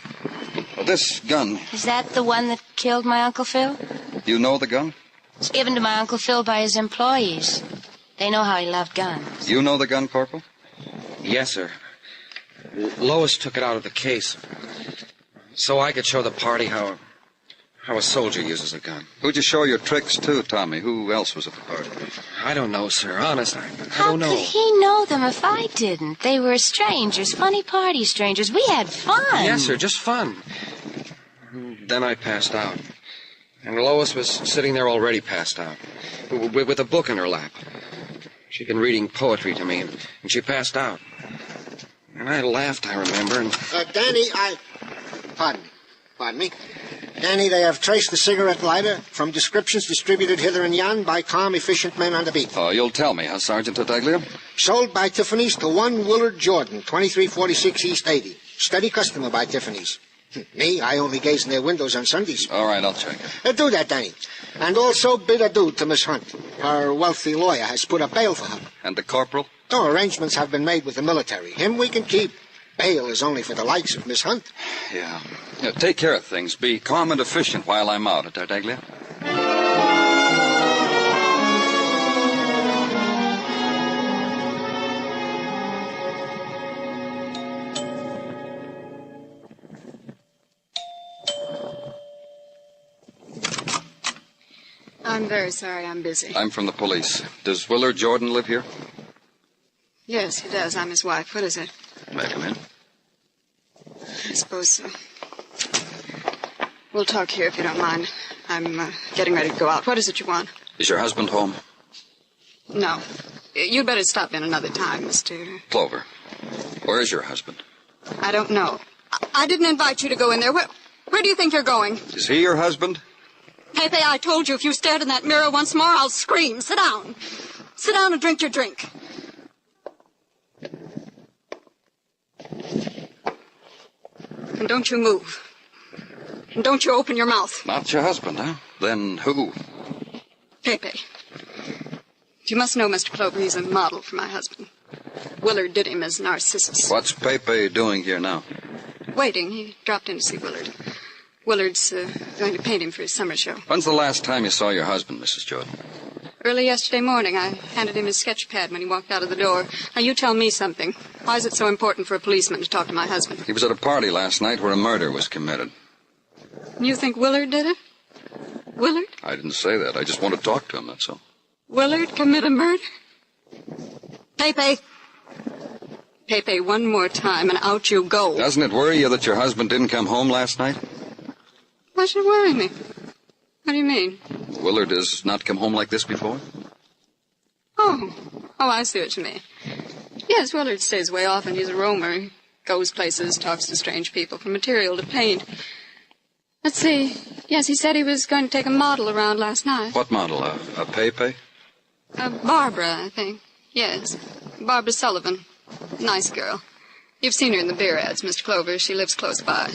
Well, this gun... Is that the one that killed my Uncle Phil? You know the gun? It's given to my Uncle Phil by his employees. They know how he loved guns. You know the gun, Corporal? Yes, sir. Lois took it out of the case so I could show the party how a soldier uses a gun. Who'd you show your tricks to, Tommy? Who else was at the party? I don't know, sir. Honest, I How don't know. could he know them if I didn't? They were strangers, funny party strangers. We had fun. Yes, sir, just fun. Then I passed out. And Lois was sitting there already passed out, with a book in her lap. She'd been reading poetry to me, and she passed out. And I laughed, I remember, and... Danny, Pardon me. Danny, they have traced the cigarette lighter from descriptions distributed hither and yon by calm, efficient men on the beat. Oh, you'll tell me, huh, Sergeant Tartaglia? Sold by Tiffany's to one Willard Jordan, 2346 East 80. Steady customer by Tiffany's. Me, I only gaze in their windows on Sundays. All right, I'll check it. Do that, Danny. And also bid adieu to Miss Hunt. Her wealthy lawyer has put up bail for her. And the corporal? No, arrangements have been made with the military. Him we can keep. Bail is only for the likes of Miss Hunt. Yeah. Take care of things. Be calm and efficient while I'm out, Tartaglia. I'm very sorry. I'm busy. I'm from the police. Does Willard Jordan live here? Yes, he does. I'm his wife. What is it? May I come in? I suppose so. We'll talk here if you don't mind. I'm getting ready to go out. What is it you want? Is your husband home? No. You'd better stop in another time, Mr. Clover. Where is your husband? I don't know. I didn't invite you to go in there. Where do you think you're going? Is he your husband? Pepe, I told you if you stared in that mirror once more, I'll scream. Sit down. Sit down and drink your drink. And don't you move. And don't you open your mouth. Not your husband, huh? Then who? Pepe. You must know, Mr. Clover, he's a model for my husband. Willard did him as Narcissus. What's Pepe doing here now? Waiting. He dropped in to see Willard. Willard's going to paint him for his summer show. When's the last time you saw your husband, Mrs. Jordan? Early yesterday morning. I handed him his sketch pad when he walked out of the door. Now, you tell me something. Why is it so important for a policeman to talk to my husband? He was at a party last night where a murder was committed. You think Willard did it? Willard? I didn't say that. I just want to talk to him, that's all. Willard commit a murder? Pepe. Pepe, one more time and out you go. Doesn't it worry you that your husband didn't come home last night? Why should it worry me? What do you mean? Willard has not come home like this before? Oh, I see what you mean. Yes, Willard stays way off and he's a roamer. He goes places, talks to strange people for material to paint. Let's see. Yes, he said he was going to take a model around last night. What model? A Pepe? Barbara, I think. Yes, Barbara Sullivan. Nice girl. You've seen her in the beer ads, Mr. Clover. She lives close by.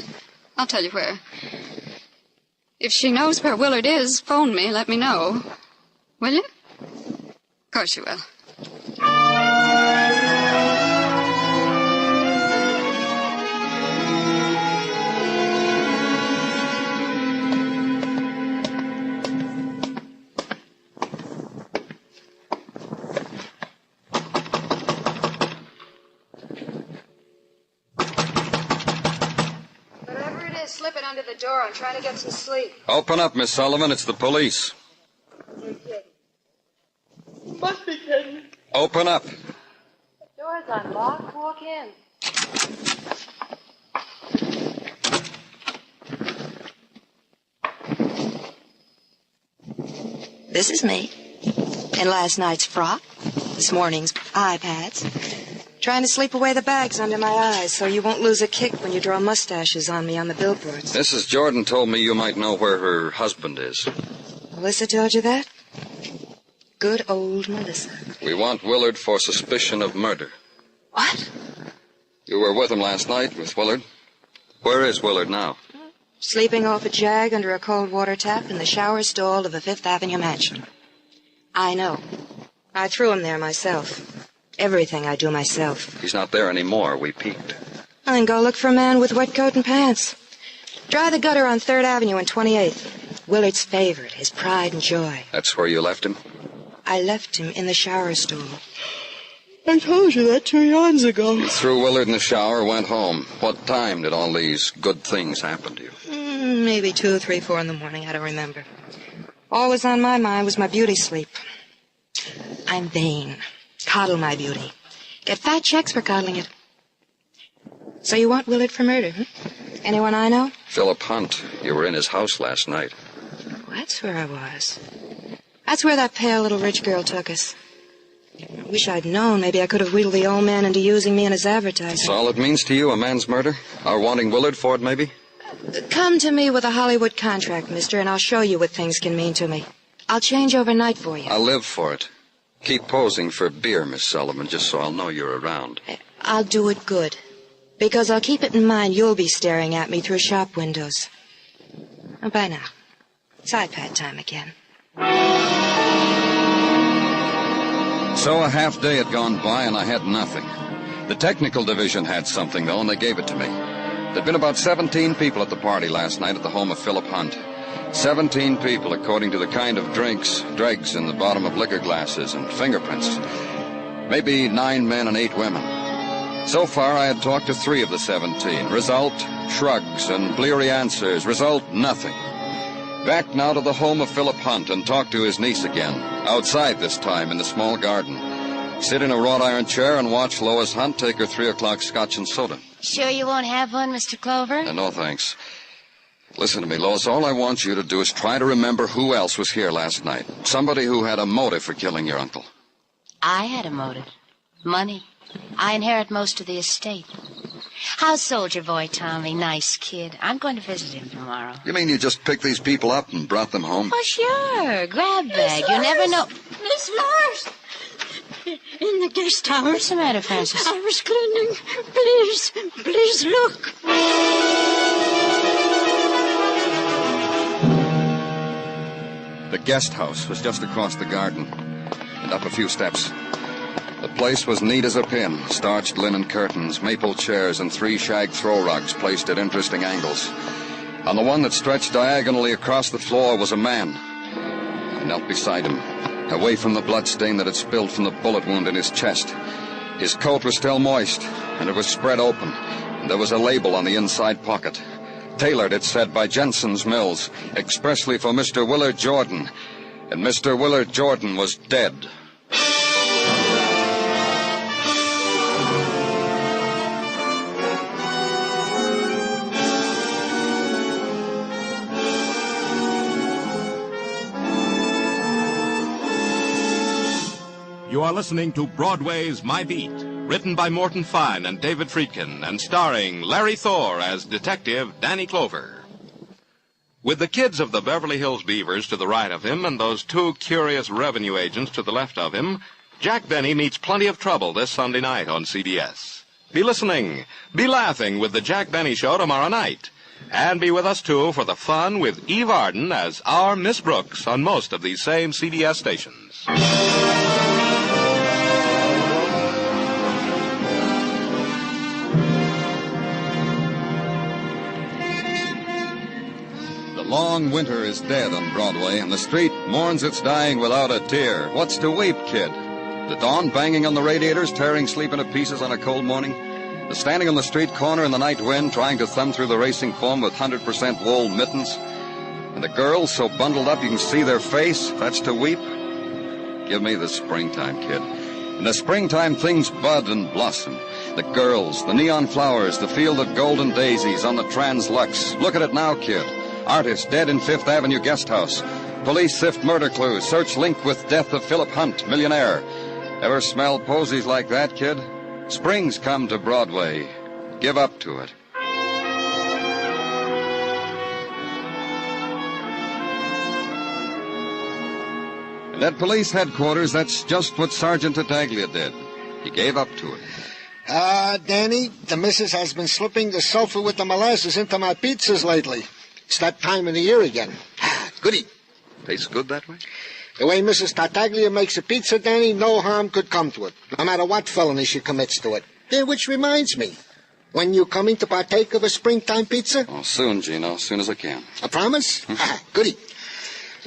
I'll tell you where. If she knows where Willard is, phone me, let me know. Will you? Of course you will. Slip it under the door. I'm trying to get some sleep. Open up, Miss Sullivan. It's the police. Must be kidding. Open up. The door's unlocked. Walk in. This is me. In last night's frock. This morning's iPads. Trying to sleep away the bags under my eyes so you won't lose a kick when you draw mustaches on me on the billboards. Mrs. Jordan told me you might know where her husband is. Melissa told you that? Good old Melissa. We want Willard for suspicion of murder. What? You were with him last night, with Willard. Where is Willard now? Sleeping off a jag under a cold water tap in the shower stall of a Fifth Avenue mansion. I know. I threw him there myself. Everything I do myself. He's not there anymore. We peeked. Then go look for a man with wet coat and pants. Dry the gutter on 3rd Avenue and 28th. Willard's favorite, his pride and joy. That's where you left him? I left him in the shower stall. I told you that 2 yards ago. You threw Willard in the shower, went home. What time did all these good things happen to you? Maybe 2, 3, 4 in the morning. I don't remember. All was on my mind was my beauty sleep. I'm vain. Coddle my beauty. Get fat checks for coddling it. So you want Willard for murder, huh? Anyone I know? Philip Hunt. You were in his house last night. Oh, that's where I was. That's where that pale little rich girl took us. I wish I'd known. Maybe I could have wheedled the old man into using me in his advertising. That's all it means to you, a man's murder? Or wanting Willard for it, maybe? Come to me with a Hollywood contract, mister, and I'll show you what things can mean to me. I'll change overnight for you. I'll live for it. Keep posing for beer, Miss Sullivan, just so I'll know you're around. I'll do it good. Because I'll keep it in mind you'll be staring at me through shop windows. Oh, bye now. It's iPad time again. So a half day had gone by and I had nothing. The technical division had something, though, and they gave it to me. There'd been about 17 people at the party last night at the home of Philip Hunt. 17 people, according to the kind of dregs in the bottom of liquor glasses and fingerprints. Maybe 9 men and 8 women. So far, I had talked to 3 of the 17. Result, shrugs and bleary answers. Result, nothing. Back now to the home of Philip Hunt and talk to his niece again. Outside this time, in the small garden. Sit in a wrought iron chair and watch Lois Hunt take her 3 o'clock scotch and soda. Sure you won't have one, Mr. Clover? No, thanks. Listen to me, Lois. All I want you to do is try to remember who else was here last night. Somebody who had a motive for killing your uncle. I had a motive. Money. I inherit most of the estate. How's Soldier Boy Tommy? Nice kid. I'm going to visit him tomorrow. You mean you just picked these people up and brought them home? Oh, sure. Grab bag. You never know. Miss Lars! In the guest house. What's the matter, Francis? I was cleaning. Please look. The guest house was just across the garden and up a few steps. The place was neat as a pin. Starched linen curtains, maple chairs, and 3 shag throw rugs placed at interesting angles. On the one that stretched diagonally across the floor was a man. I knelt beside him, away from the bloodstain that had spilled from the bullet wound in his chest. His coat was still moist, and it was spread open, and there was a label on the inside pocket. Tailored, it said, by Jensen's Mills, expressly for Mr. Willard Jordan. And Mr. Willard Jordan was dead. You are listening to Broadway's My Beat, written by Morton Fine and David Friedkin, and starring Larry Thor as Detective Danny Clover. With the kids of the Beverly Hills Beavers to the right of him and those 2 curious revenue agents to the left of him, Jack Benny meets plenty of trouble this Sunday night on CBS. Be listening, be laughing with the Jack Benny Show tomorrow night. And be with us, too, for the fun with Eve Arden as our Miss Brooks on most of these same CBS stations. The long winter is dead on Broadway, and the street mourns its dying without a tear. What's to weep, kid? The dawn banging on the radiators, tearing sleep into pieces on a cold morning? The standing on the street corner in the night wind, trying to thumb through the racing foam with 100% wool mittens? And the girls so bundled up you can see their face? That's to weep? Give me the springtime, kid. In the springtime, things bud and blossom. The girls, the neon flowers, the field of golden daisies on the Trans-Lux. Look at it now, kid. Artist dead in Fifth Avenue guest house. Police sift murder clues. Search linked with death of Philip Hunt, millionaire. Ever smell posies like that, kid? Spring's come to Broadway. Give up to it. And at police headquarters, that's just what Sergeant Tartaglia did. He gave up to it. Danny, the missus has been slipping the sulfur with the molasses into my pizzas lately. It's that time of the year again. Goody. Tastes good that way? The way Mrs. Tartaglia makes a pizza, Danny, no harm could come to it, no matter what felony she commits to it. Which reminds me, when you coming to partake of a springtime pizza? Oh, soon, Gino, as soon as I can. A promise? Goody.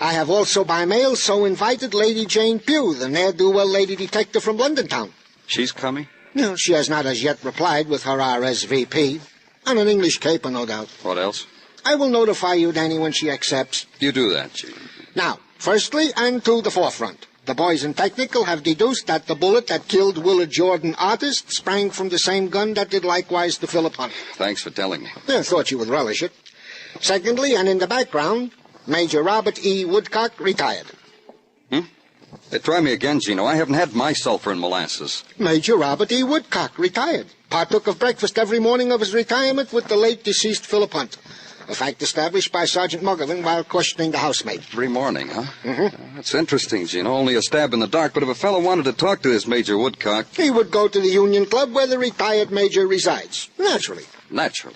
I have also by mail so invited Lady Jane Pugh, the ne'er-do-well lady detective from London town. She's coming? No, she has not as yet replied with her RSVP. On an English caper, no doubt. What else? I will notify you, Danny, when she accepts. You do that, Gino. Now, firstly, and to the forefront. The boys in technical have deduced that the bullet that killed Willard Jordan, artist, sprang from the same gun that did likewise to Philip Hunt. Thanks for telling me. I thought you would relish it. Secondly, and in the background, Major Robert E. Woodcock, retired. Hey, try me again, Gino. I haven't had my sulfur and molasses. Major Robert E. Woodcock, retired. Partook of breakfast every morning of his retirement with the late deceased Philip Hunt. A fact established by Sergeant Muggerman while questioning the housemaid. Every morning, huh? That's interesting, Gino. Only a stab in the dark. But if a fellow wanted to talk to this Major Woodcock... He would go to the Union Club where the retired major resides. Naturally. Naturally.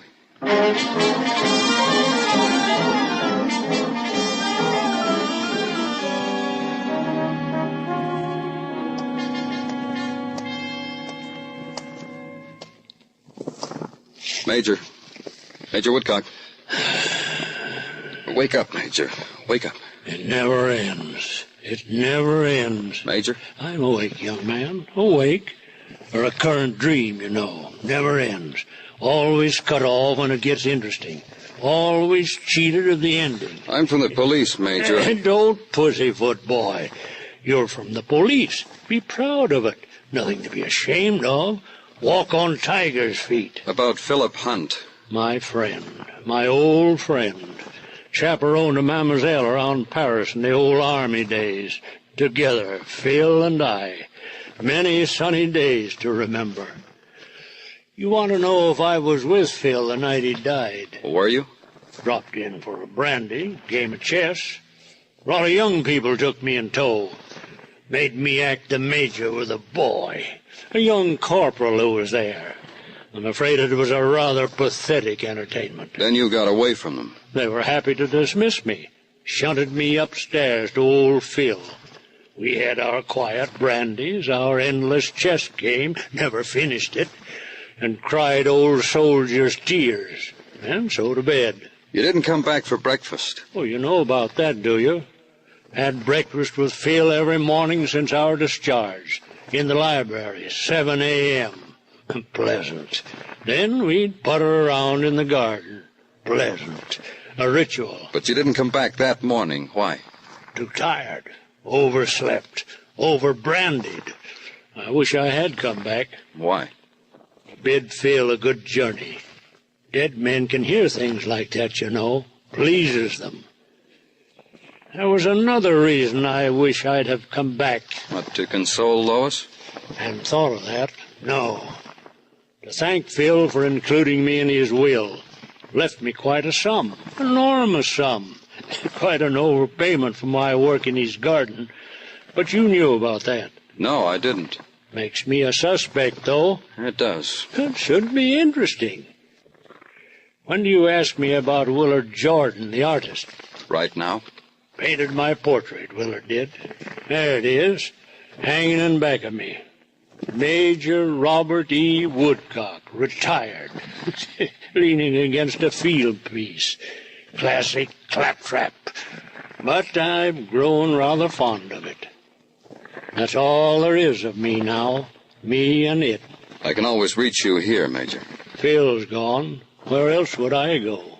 Major. Major Woodcock. Wake up, Major. Wake up. It never ends. It never ends. Major? I'm awake, young man. Awake. A recurrent dream, you know. Never ends. Always cut off when it gets interesting. Always cheated at the ending. I'm from the police, Major. Don't pussyfoot, boy. You're from the police. Be proud of it. Nothing to be ashamed of. Walk on tiger's feet. About Philip Hunt. My friend. My old friend. Chaperoned a mademoiselle around Paris in the old army days. Together, Phil and I. Many sunny days to remember. You want to know if I was with Phil the night he died? Were you? Dropped in for a brandy, game of chess. A lot of young people took me in tow. Made me act the major with a boy. A young corporal who was there. I'm afraid it was a rather pathetic entertainment. Then you got away from them. They were happy to dismiss me. Shunted me upstairs to old Phil. We had our quiet brandies, our endless chess game, never finished it, and cried old soldiers' tears, and so to bed. You didn't come back for breakfast. Oh, you know about that, do you? Had breakfast with Phil every morning since our discharge, in the library, 7 a.m. Pleasant. Then we'd putter around in the garden. Pleasant. A ritual. But you didn't come back that morning. Why? Too tired. Overslept. Over-brandied. I wish I had come back. Why? Bid Phil a good journey. Dead men can hear things like that, you know. Pleases them. There was another reason I wish I'd have come back. What, to console Lois? Hadn't thought of that. No. To thank Phil for including me in his will. Left me quite a sum. Enormous sum. Quite an overpayment for my work in his garden. But you knew about that. No, I didn't. Makes me a suspect, though. It does. It should be interesting. When do you ask me about Willard Jordan, the artist? Right now. Painted my portrait, Willard did. There it is, hanging in back of me. Major Robert E. Woodcock, retired, leaning against a field piece. Classic claptrap. But I've grown rather fond of it. That's all there is of me now, me and it. I can always reach you here, Major. Phil's gone. Where else would I go?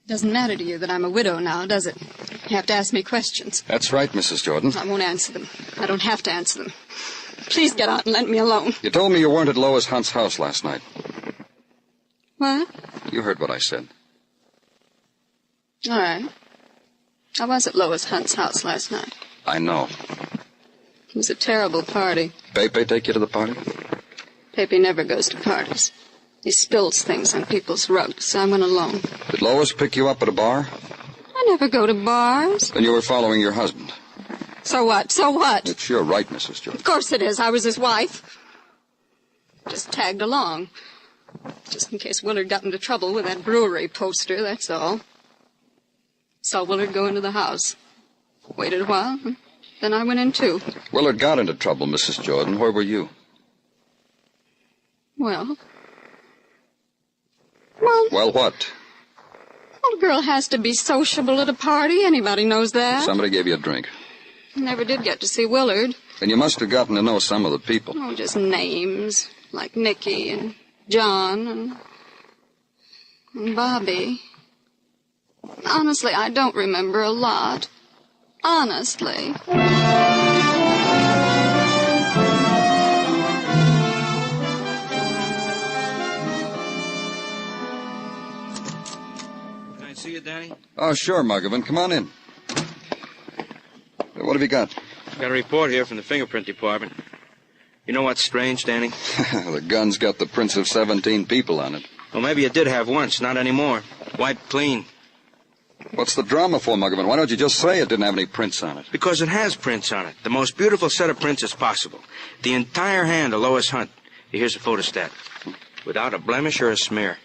Doesn't matter to you that I'm a widow now, does it? You have to ask me questions. That's right, Mrs. Jordan. I won't answer them. I don't have to answer them. Please get out and let me alone. You told me you weren't at Lois Hunt's house last night. What? You heard what I said. All right. I was at Lois Hunt's house last night. I know. It was a terrible party. Pepe take you to the party? Pepe never goes to parties. He spills things on people's rugs, so I went alone. Did Lois pick you up at a bar? I never go to bars. Then you were following your husband. So what? So what? It's your right, Mrs. Jordan. Of course it is. I was his wife. Just tagged along. Just in case Willard got into trouble with that brewery poster, that's all. Saw Willard go into the house. Waited a while, and then I went in too. Willard got into trouble, Mrs. Jordan. Where were you? Well, Well, what? a girl has to be sociable at a party. Anybody knows that. Somebody gave you a drink. Never did get to see Willard. And you must have gotten to know some of the people. Oh, just names. Like Nicky and John and Bobby. Honestly, I don't remember a lot. Honestly. Can I see you, Danny? Oh, sure, Muggavan. Come on in. What have you got? Got a report here from the fingerprint department. You know what's strange, Danny? The gun's got the prints of 17 people on it. Well, maybe it did have once, not anymore. Wiped clean. What's the drama for, Muggavan? Why don't you just say it didn't have any prints on it? Because it has prints on it. The most beautiful set of prints as possible. The entire hand of Lois Hunt. Here's a photostat. Without a blemish or a smear.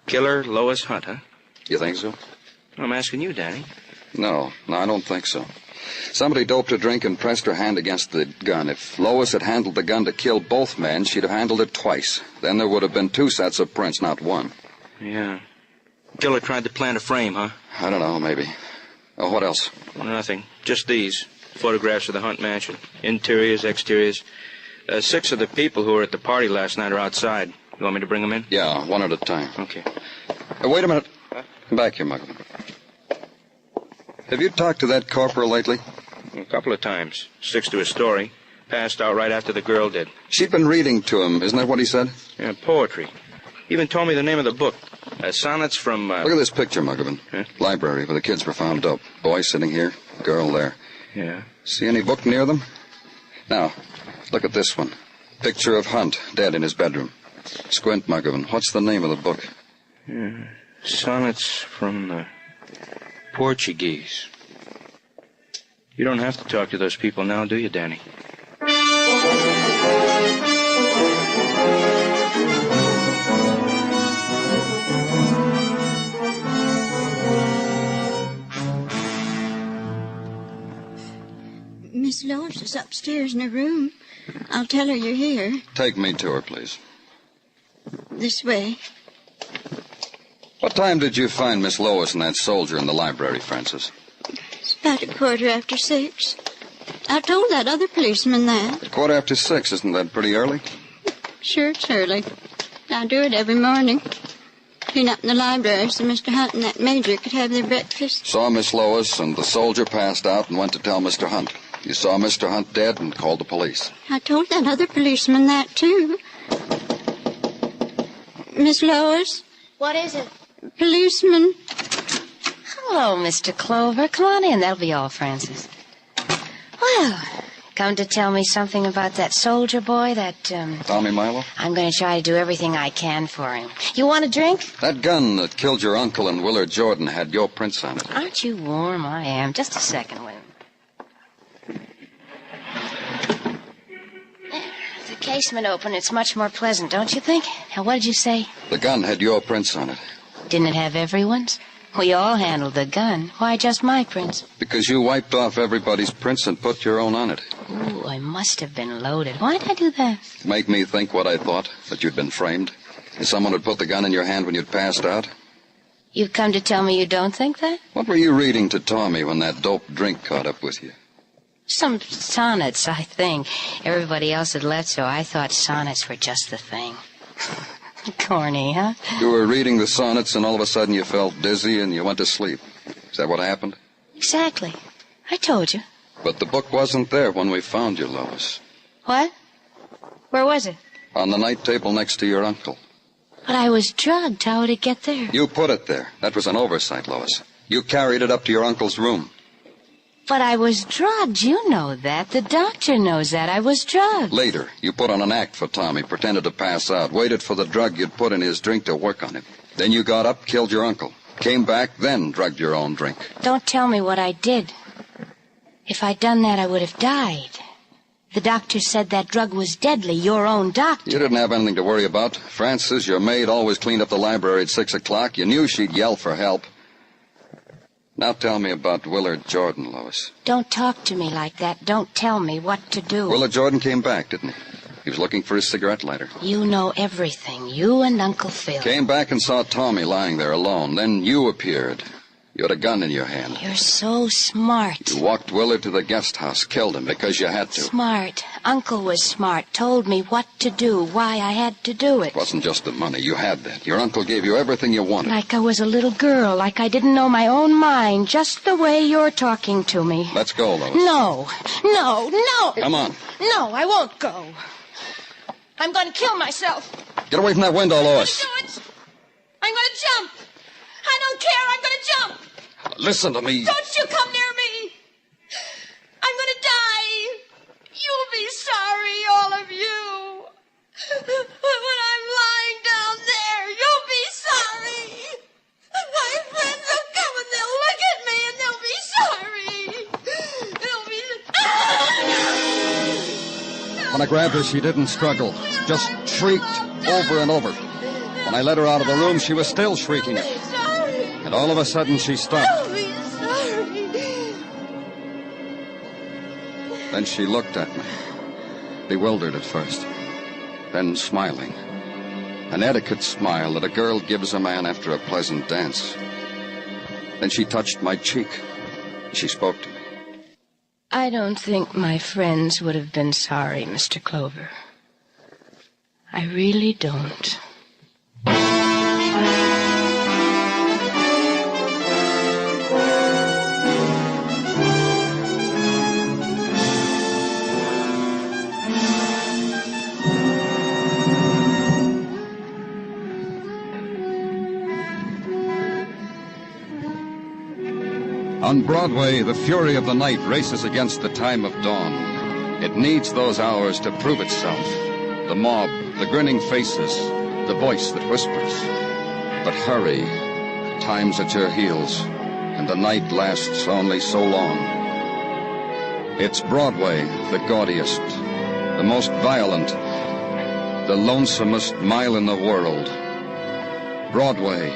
Killer Lois Hunt, huh? You think so? I'm asking you, Danny. No, I don't think so. Somebody doped her drink and pressed her hand against the gun. If Lois had handled the gun to kill both men, she'd have handled it twice. Then there would have been 2 sets of prints, not 1. Yeah. Killer tried to plant a frame, huh? I don't know, maybe. Oh, what else? Nothing. Just these. Photographs of the Hunt mansion. Interiors, exteriors. 6 of the people who were at the party last night are outside. You want me to bring them in? Yeah, 1 at a time. Okay. Wait a minute. Come back here, Muggavan. Have you talked to that corporal lately? A couple of times. Sticks to his story. Passed out right after the girl did. She'd been reading to him. Isn't that what he said? Yeah, poetry. Even told me the name of the book. Sonnets from... Look at this picture, Muggavan. Huh? Library where the kids were found dope. Boy sitting here, girl there. Yeah. See any book near them? Now, look at this one. Picture of Hunt, dead in his bedroom. Squint, Muggavan. What's the name of the book? Yeah. Sonnets from the Portuguese. You don't have to talk to those people now, do you, Danny? Miss Lois is upstairs in her room. I'll tell her you're here. Take me to her, please. This way. What time did you find Miss Lois and that soldier in the library, Francis? It's about 6:15. I told that other policeman that. 6:15. Isn't that pretty early? Sure, it's early. I do it every morning. Clean up in the library so Mr. Hunt and that major could have their breakfast. Saw Miss Lois and the soldier passed out and went to tell Mr. Hunt. You saw Mr. Hunt dead and called the police. I told that other policeman that, too. Miss Lois? What is it? Policeman. Hello, Mr. Clover. Come on in. That'll be all, Francis. Well, come to tell me something about that soldier boy, that, Tommy Milo? I'm going to try to do everything I can for him. You want a drink? That gun that killed your uncle and Willard Jordan had your prints on it. Aren't you warm? I am. Just a second, William. The casement open, it's much more pleasant, don't you think? Now, what did you say? The gun had your prints on it. Didn't it have everyone's? We all handled the gun. Why just my prints? Because you wiped off everybody's prints and put your own on it. Ooh, I must have been loaded. Why'd I do that? Make me think what I thought, that you'd been framed. That someone had put the gun in your hand when you'd passed out. You've come to tell me you don't think that? What were you reading to Tommy when that dope drink caught up with you? Some sonnets, I think. Everybody else had left, so I thought sonnets were just the thing. Corny, huh? You were reading the sonnets and all of a sudden you felt dizzy and you went to sleep. Is that what happened? Exactly. I told you. But the book wasn't there when we found you, Lois. What? Where was it? On the night table next to your uncle. But I was drugged. How would it get there? You put it there. That was an oversight, Lois. You carried it up to your uncle's room. But I was drugged. You know that. The doctor knows that. I was drugged. Later, you put on an act for Tommy, pretended to pass out, waited for the drug you'd put in his drink to work on him. Then you got up, killed your uncle. Came back, then drugged your own drink. Don't tell me what I did. If I'd done that, I would have died. The doctor said that drug was deadly. Your own doctor. You didn't have anything to worry about. Frances, your maid, always cleaned up the library at 6 o'clock. You knew she'd yell for help. Now tell me about Willard Jordan, Lois. Don't talk to me like that. Don't tell me what to do. Willard Jordan came back, didn't he? He was looking for his cigarette lighter. You know everything. You and Uncle Phil. Came back and saw Tommy lying there alone. Then you appeared. You had a gun in your hand. You're so smart. You walked Willard to the guest house, killed him because you had to. Smart. Uncle was smart. Told me what to do, why I had to do it. It wasn't just the money. You had that. Your uncle gave you everything you wanted. Like I was a little girl, like I didn't know my own mind, just the way you're talking to me. Let's go, Lois. No. Come on. No, I won't go. I'm going to kill myself. Get away from that window, Lois. I'm going to jump. I don't care. I'm going to jump. Listen to me. Don't you come near me. I'm going to die. You'll be sorry, all of you. When I'm lying down there, you'll be sorry. My friends will come and they'll look at me and they'll be sorry. They'll be... When I grabbed her, she didn't struggle, just shrieked over and over. When I led her out of the room, she was still shrieking it. And all of a sudden, she stopped. I'll be sorry. Then she looked at me, bewildered at first, then smiling. An etiquette smile that a girl gives a man after a pleasant dance. Then she touched my cheek. She spoke to me. I don't think my friends would have been sorry, Mr. Clover. I really don't. On Broadway, the fury of the night races against the time of dawn. It needs those hours to prove itself. The mob, the grinning faces, the voice that whispers. But hurry, time's at your heels, and the night lasts only so long. It's Broadway, the gaudiest, the most violent, the lonesomest mile in the world. Broadway,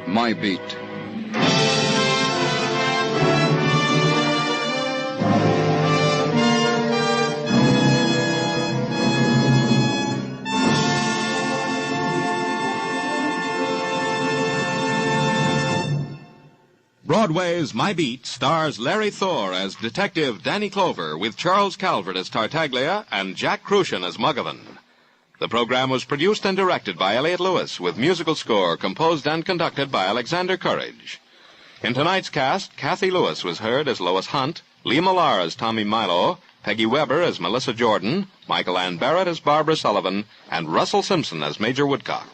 my beat. Broadway's My Beat stars Larry Thor as Detective Danny Clover with Charles Calvert as Tartaglia and Jack Crucian as Muggavan. The program was produced and directed by Elliott Lewis with musical score composed and conducted by Alexander Courage. In tonight's cast, Kathy Lewis was heard as Lois Hunt, Lee Millar as Tommy Milo, Peggy Weber as Melissa Jordan, Michael Ann Barrett as Barbara Sullivan, and Russell Simpson as Major Woodcock.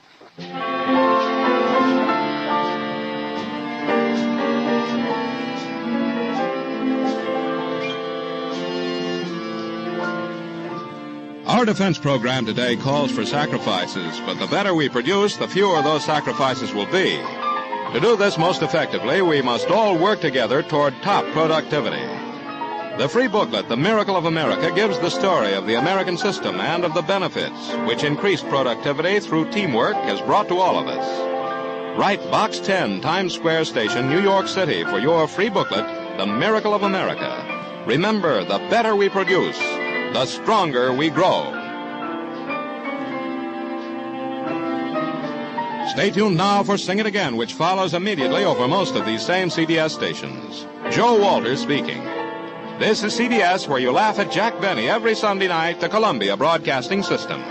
Our defense program today calls for sacrifices, but the better we produce, the fewer those sacrifices will be. To do this most effectively, we must all work together toward top productivity. The free booklet, The Miracle of America, gives the story of the American system and of the benefits which increased productivity through teamwork has brought to all of us. Write Box 10, Times Square Station, New York City for your free booklet, The Miracle of America. Remember, the better we produce, the stronger we grow. Stay tuned now for Sing It Again, which follows immediately over most of these same CBS stations. Joe Walters speaking. This is CBS, where you laugh at Jack Benny every Sunday night, the Columbia Broadcasting System.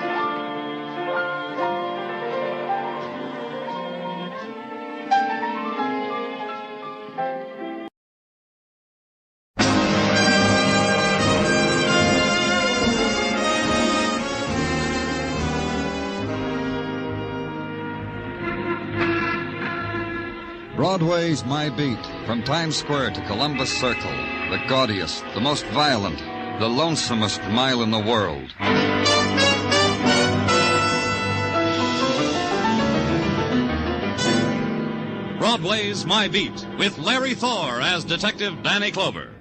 Broadway's My Beat, from Times Square to Columbus Circle, the gaudiest, the most violent, the lonesomest mile in the world. Broadway's My Beat, with Larry Thor as Detective Danny Clover.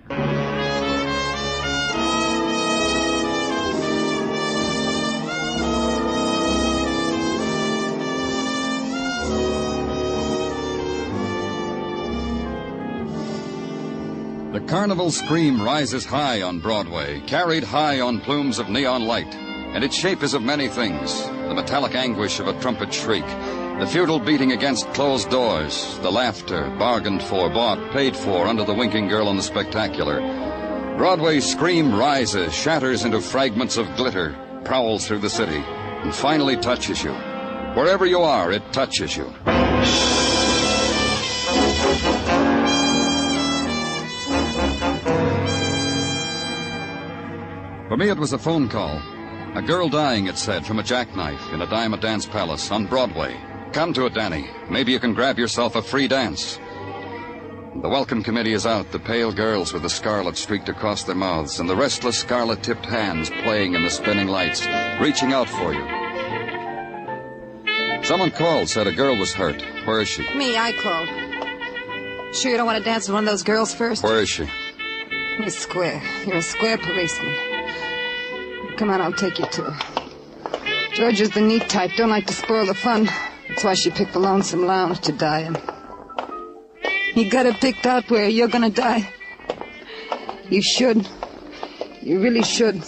The carnival scream rises high on Broadway, carried high on plumes of neon light, and its shape is of many things. The metallic anguish of a trumpet shriek, the futile beating against closed doors, the laughter, bargained for, bought, paid for under the winking girl in the spectacular. Broadway's scream rises, shatters into fragments of glitter, prowls through the city, and finally touches you. Wherever you are, it touches you. For me, it was a phone call. A girl dying, it said, from a jackknife in a dime dance palace on Broadway. Come to it, Danny. Maybe you can grab yourself a free dance. The welcome committee is out, the pale girls with the scarlet streaked across their mouths, and the restless scarlet-tipped hands playing in the spinning lights, reaching out for you. Someone called, said a girl was hurt. Where is she? Me, I called. Sure you don't want to dance with one of those girls first? Where is she? You're square. You're a square policeman. Come on, I'll take you to her. Georgia's the neat type, don't like to spoil the fun. That's why she picked the lonesome lounge to die in. You got it picked out where you're gonna die. You should. You really should.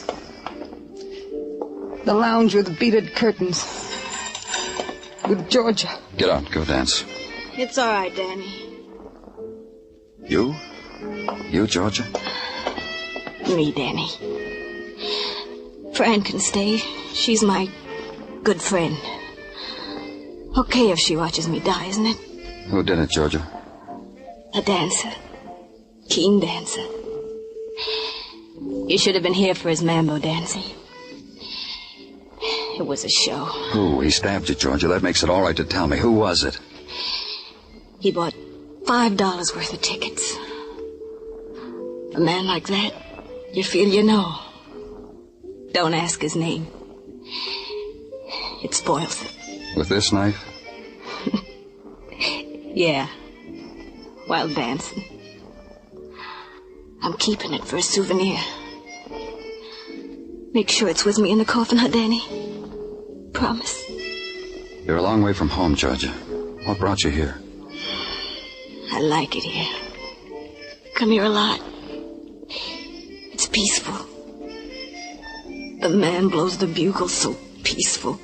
The lounge with beaded curtains. With Georgia. Get out, go dance. It's all right, Danny. You? You, Georgia? Me, Danny. Fran can stay. She's my good friend. Okay if she watches me die, isn't it? Who did it, Georgia? A dancer. Keen dancer. You should have been here for his mambo dancing. It was a show. Who? He stabbed you, Georgia. That makes it all right to tell me. Who was it? He bought $5 worth of tickets. A man like that, you feel you know. Don't ask his name. It spoils it. With this knife? Yeah. While dancing. I'm keeping it for a souvenir. Make sure it's with me in the coffin, huh, Danny? Promise. You're a long way from home, Georgia. What brought you here? I like it here. Come here a lot. It's peaceful. The man blows the bugle so peaceful.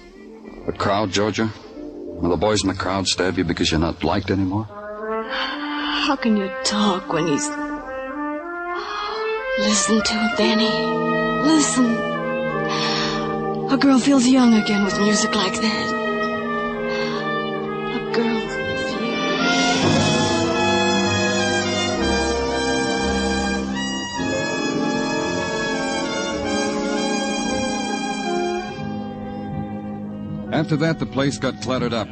The crowd, Georgia? Will the boys in the crowd stab you because you're not liked anymore? How can you talk when he's... Listen to him, Danny. Listen. A girl feels young again with music like that. A girl After that, the place got cluttered up.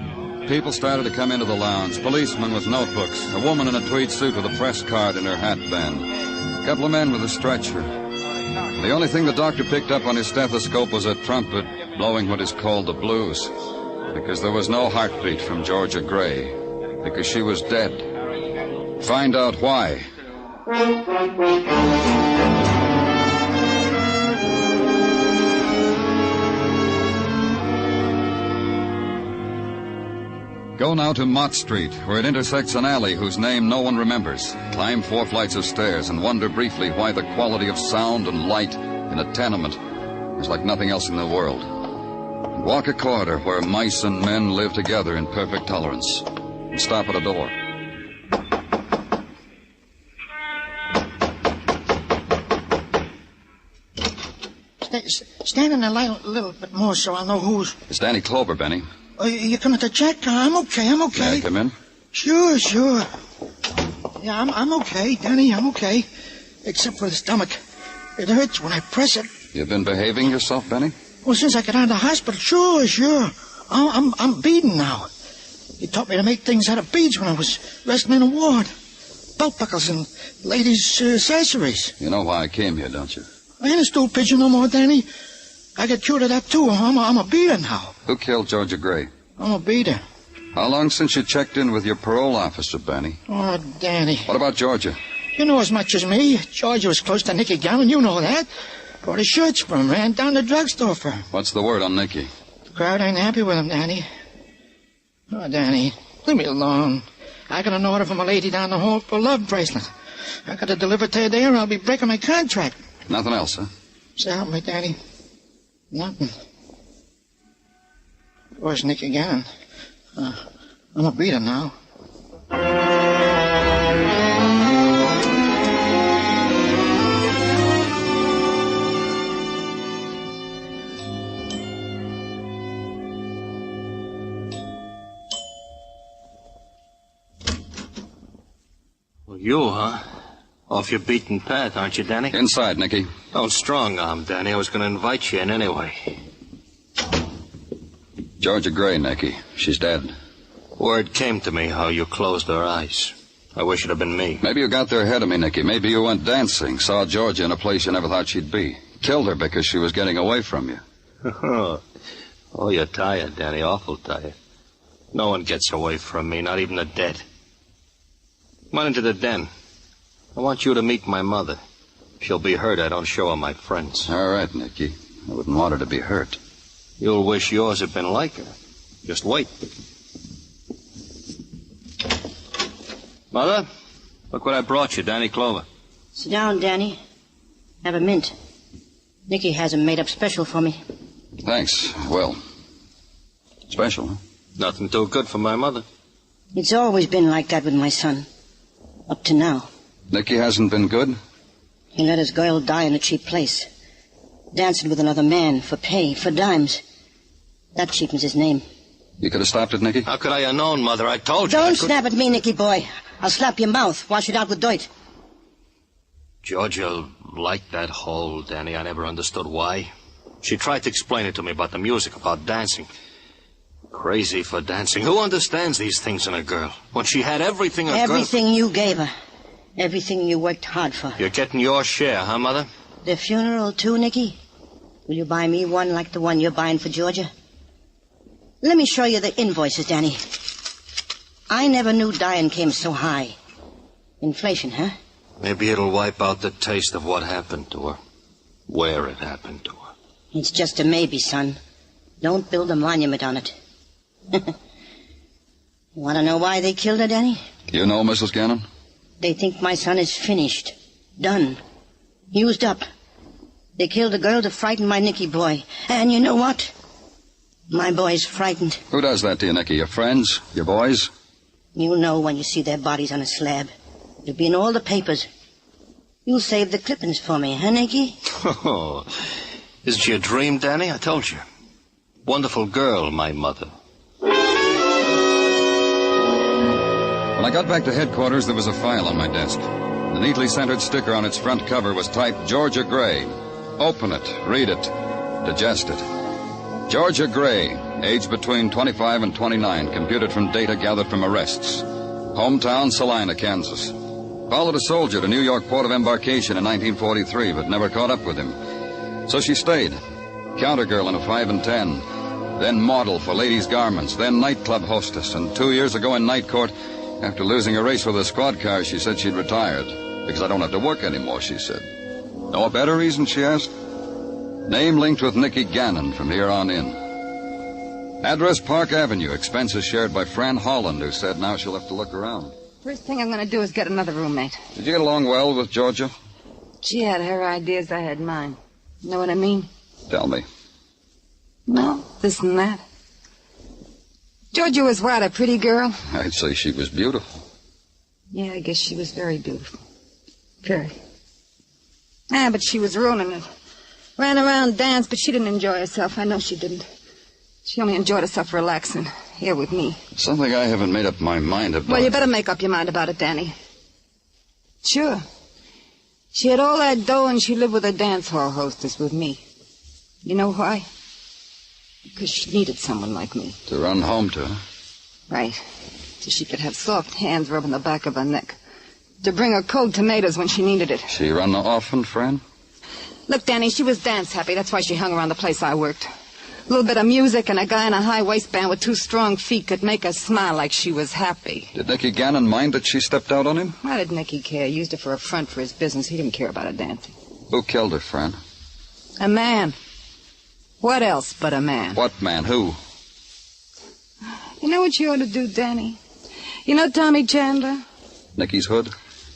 People started to come into the lounge. Policemen with notebooks. A woman in a tweed suit with a press card in her hat band. A couple of men with a stretcher. The only thing the doctor picked up on his stethoscope was a trumpet blowing what is called the blues. Because there was no heartbeat from Georgia Gray. Because she was dead. Find out why. Go now to Mott Street, where it intersects an alley whose name no one remembers. Climb 4 flights of stairs and wonder briefly why the quality of sound and light in a tenement is like nothing else in the world. And walk a corridor where mice and men live together in perfect tolerance. And stop at a door. Stand in the light a little bit more so I'll know who's... It's Danny Clover, Benny. You coming to check? I'm okay. May I come in? Sure. Yeah, I'm okay, Danny. I'm okay. Except for the stomach. It hurts when I press it. You've been behaving yourself, Benny? Well, since I got out of the hospital, sure. I'm beading now. He taught me to make things out of beads when I was resting in a ward. Belt buckles and ladies' accessories. You know why I came here, don't you? I ain't a stool pigeon no more, Danny. I got cured of that, too. I'm a beater now. Who killed Georgia Gray? I'm a beater. How long since you checked in with your parole officer, Benny? Oh, Danny. What about Georgia? You know as much as me. Georgia was close to Nicky Gowan, you know that. Bought his shirts for him, ran down the drugstore for him. What's the word on Nicky? The crowd ain't happy with him, Danny. Oh, Danny, leave me alone. I got an order from a lady down the hall for a love bracelet. I got to deliver to her there or I'll be breaking my contract. Nothing else, huh? So help me, Danny. Nothing. Where's Nicky Gowan? I'm a beater now. Well, you, huh? Off your beaten path, aren't you, Danny? Inside, Nicky. Don't strong-arm, Danny. I was going to invite you in anyway. Georgia Gray, Nicky. She's dead. Word came to me how you closed her eyes. I wish it had been me. Maybe you got there ahead of me, Nicky. Maybe you went dancing, saw Georgia in a place you never thought she'd be. Killed her because she was getting away from you. Oh, you're tired, Danny. Awful tired. No one gets away from me, not even the dead. Come on into the den. I want you to meet my mother. If she'll be hurt, I don't show her my friends. All right, Nicky. I wouldn't want her to be hurt. You'll wish yours had been like her. Just wait. Mother, look what I brought you, Danny Clover. Sit down, Danny. Have a mint. Nicky has 'em made up special for me. Thanks. Well, special, huh? Nothing too good for my mother. It's always been like that with my son. Up to now. Nicky hasn't been good? He let his girl die in a cheap place. Dancing with another man for pay, for dimes. That cheapens his name. You could have stopped it, Nicky? How could I have known, Mother? I told you. Don't snap at me, Nicky boy. I'll slap your mouth, wash it out with dirt. Georgia liked that hole, Danny. I never understood why. She tried to explain it to me about the music, about dancing. Crazy for dancing. Who understands these things in a girl? When she had everything a girl... Everything you gave her. Everything you worked hard for. You're getting your share, huh, Mother? The funeral, too, Nicky? Will you buy me one like the one you're buying for Georgia? Let me show you the invoices, Danny. I never knew dying came so high. Inflation, huh? Maybe it'll wipe out the taste of what happened to her. Where it happened to her. It's just a maybe, son. Don't build a monument on it. Want to know why they killed her, Danny? You know, Mrs. Gannon? They think my son is finished. Done. Used up. They killed a girl to frighten my Nicky boy. And you know what? My boy's frightened. Who does that to you, Nicky? Your friends? Your boys? You'll know when you see their bodies on a slab. It'll be in all the papers. You'll save the clippings for me, huh, Nicky? Oh, isn't she a dream, Danny? I told you. Wonderful girl, my mother. When I got back to headquarters, there was a file on my desk. The neatly centered sticker on its front cover was typed Georgia Gray. Open it, read it, digest it. Georgia Gray, age between 25 and 29, computed from data gathered from arrests. Hometown, Salina, Kansas. Followed a soldier to New York port of embarkation in 1943, but never caught up with him. So she stayed. Counter girl in a 5 and 10. Then model for ladies' garments. Then nightclub hostess. And 2 years ago in night court, after losing a race with a squad car, she said she'd retired. Because I don't have to work anymore, she said. Know a better reason, she asked? Name linked with Nicky Gannon from here on in. Address Park Avenue. Expenses shared by Fran Holland, who said now she'll have to look around. First thing I'm going to do is get another roommate. Did you get along well with Georgia? She had her ideas, I had mine. You know what I mean? Tell me. No, this and that. Georgia was what, a pretty girl? I'd say she was beautiful. Yeah, I guess she was very beautiful. Very. But she was ruining it. Ran around, danced, but she didn't enjoy herself. I know she didn't. She only enjoyed herself relaxing here with me. It's something I haven't made up my mind about. Well, you better make up your mind about it, Danny. Sure. She had all that dough and she lived with a dance hall hostess with me. You know why? Because she needed someone like me. To run home to, huh? Right. So she could have soft hands rubbing the back of her neck. To bring her cold tomatoes when she needed it. She run often, friend? Look, Danny, she was dance happy. That's why she hung around the place I worked. A little bit of music and a guy in a high waistband with 2 strong feet could make her smile like she was happy. Did Nicky Gannon mind that she stepped out on him? Why did Nicky care? He used her for a front for his business. He didn't care about her dancing. Who killed her, friend? A man. What else but a man? What man? Who? You know what you ought to do, Danny? You know Tommy Chandler? Nicky's hood?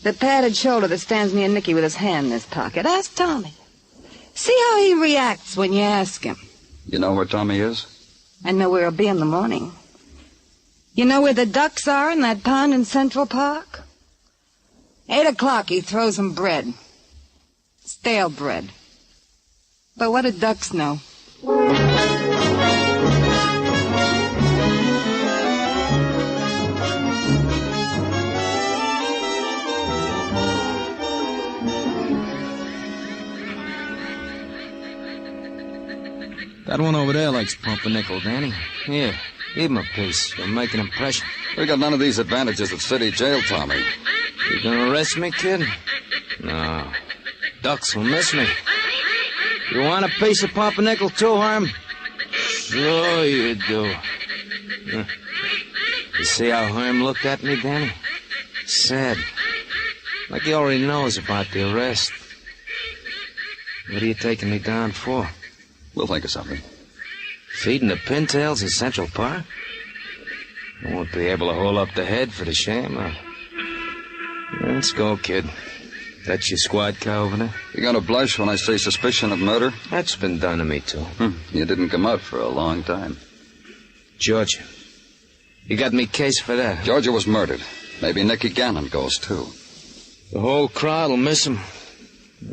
The padded shoulder that stands near Nicky with his hand in his pocket. Ask Tommy. See how he reacts when you ask him. You know where Tommy is? I know where he'll be in the morning. You know where the ducks are in that pond in Central Park? 8 o'clock, he throws them bread. Stale bread. But what do ducks know? That one over there likes pumpernickel, Danny. Here, give him a piece. He'll make an impression. We got none of these advantages at city jail, Tommy. You gonna arrest me, kid? No. Ducks will miss me. You want a piece of pumpernickel too, Herm? Sure you do. You see how Herm looked at me, Danny? Sad. Like he already knows about the arrest. What are you taking me down for? We'll think of something. Feeding the pintails in Central Park? I won't be able to hold up the head for the shame. Let's go, kid. That's your squad car over there? You gonna blush when I say suspicion of murder? That's been done to me, too. You didn't come out for a long time. Georgia. You got me case for that. Georgia was murdered. Maybe Nicky Gannon goes, too. The whole crowd will miss him.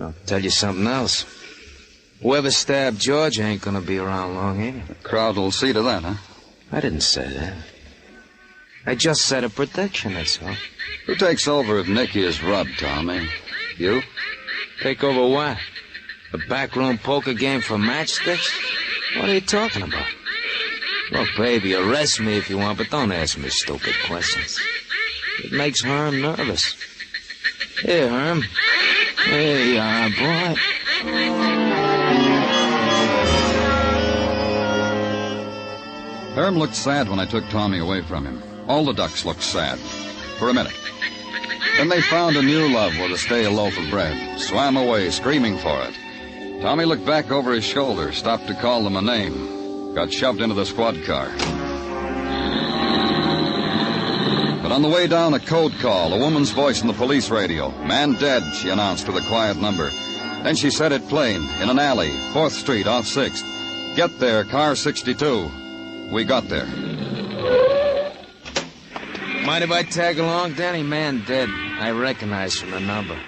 I'll tell you something else. Whoever stabbed Georgia ain't gonna be around long, ain't he? The crowd will see to that, huh? I didn't say that. I just said a prediction, that's all. Who takes over if Nicky is robbed, Tommy? You? Take over what? A backroom poker game for matchsticks? What are you talking about? Look, baby, arrest me if you want, but don't ask me stupid questions. It makes Herm nervous. Here, Herm. Here you are, boy. Herm looked sad when I took Tommy away from him. All the ducks looked sad. For a minute. Then they found a new love with a stale loaf of bread, swam away, screaming for it. Tommy looked back over his shoulder, stopped to call them a name, got shoved into the squad car. But on the way down, a code call, a woman's voice in the police radio. Man dead, she announced with a quiet number. Then she said it plain, in an alley, 4th Street, off 6th. Get there, car 62. We got there. Mind if I tag along, Danny? Man dead. I recognize from the number.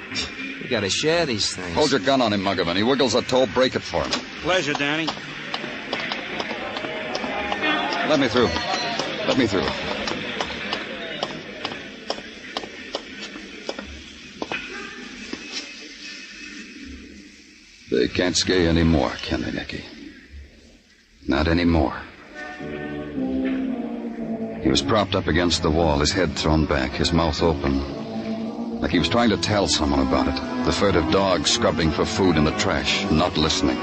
You gotta share these things. Hold your gun on him, Muggavan. He wiggles a toe, break it for him. Pleasure, Danny. Let me through. Let me through. They can't scare you anymore, can they, Nicky? Not anymore. He was propped up against the wall, his head thrown back, his mouth open. Like he was trying to tell someone about it. The furtive dog scrubbing for food in the trash, not listening.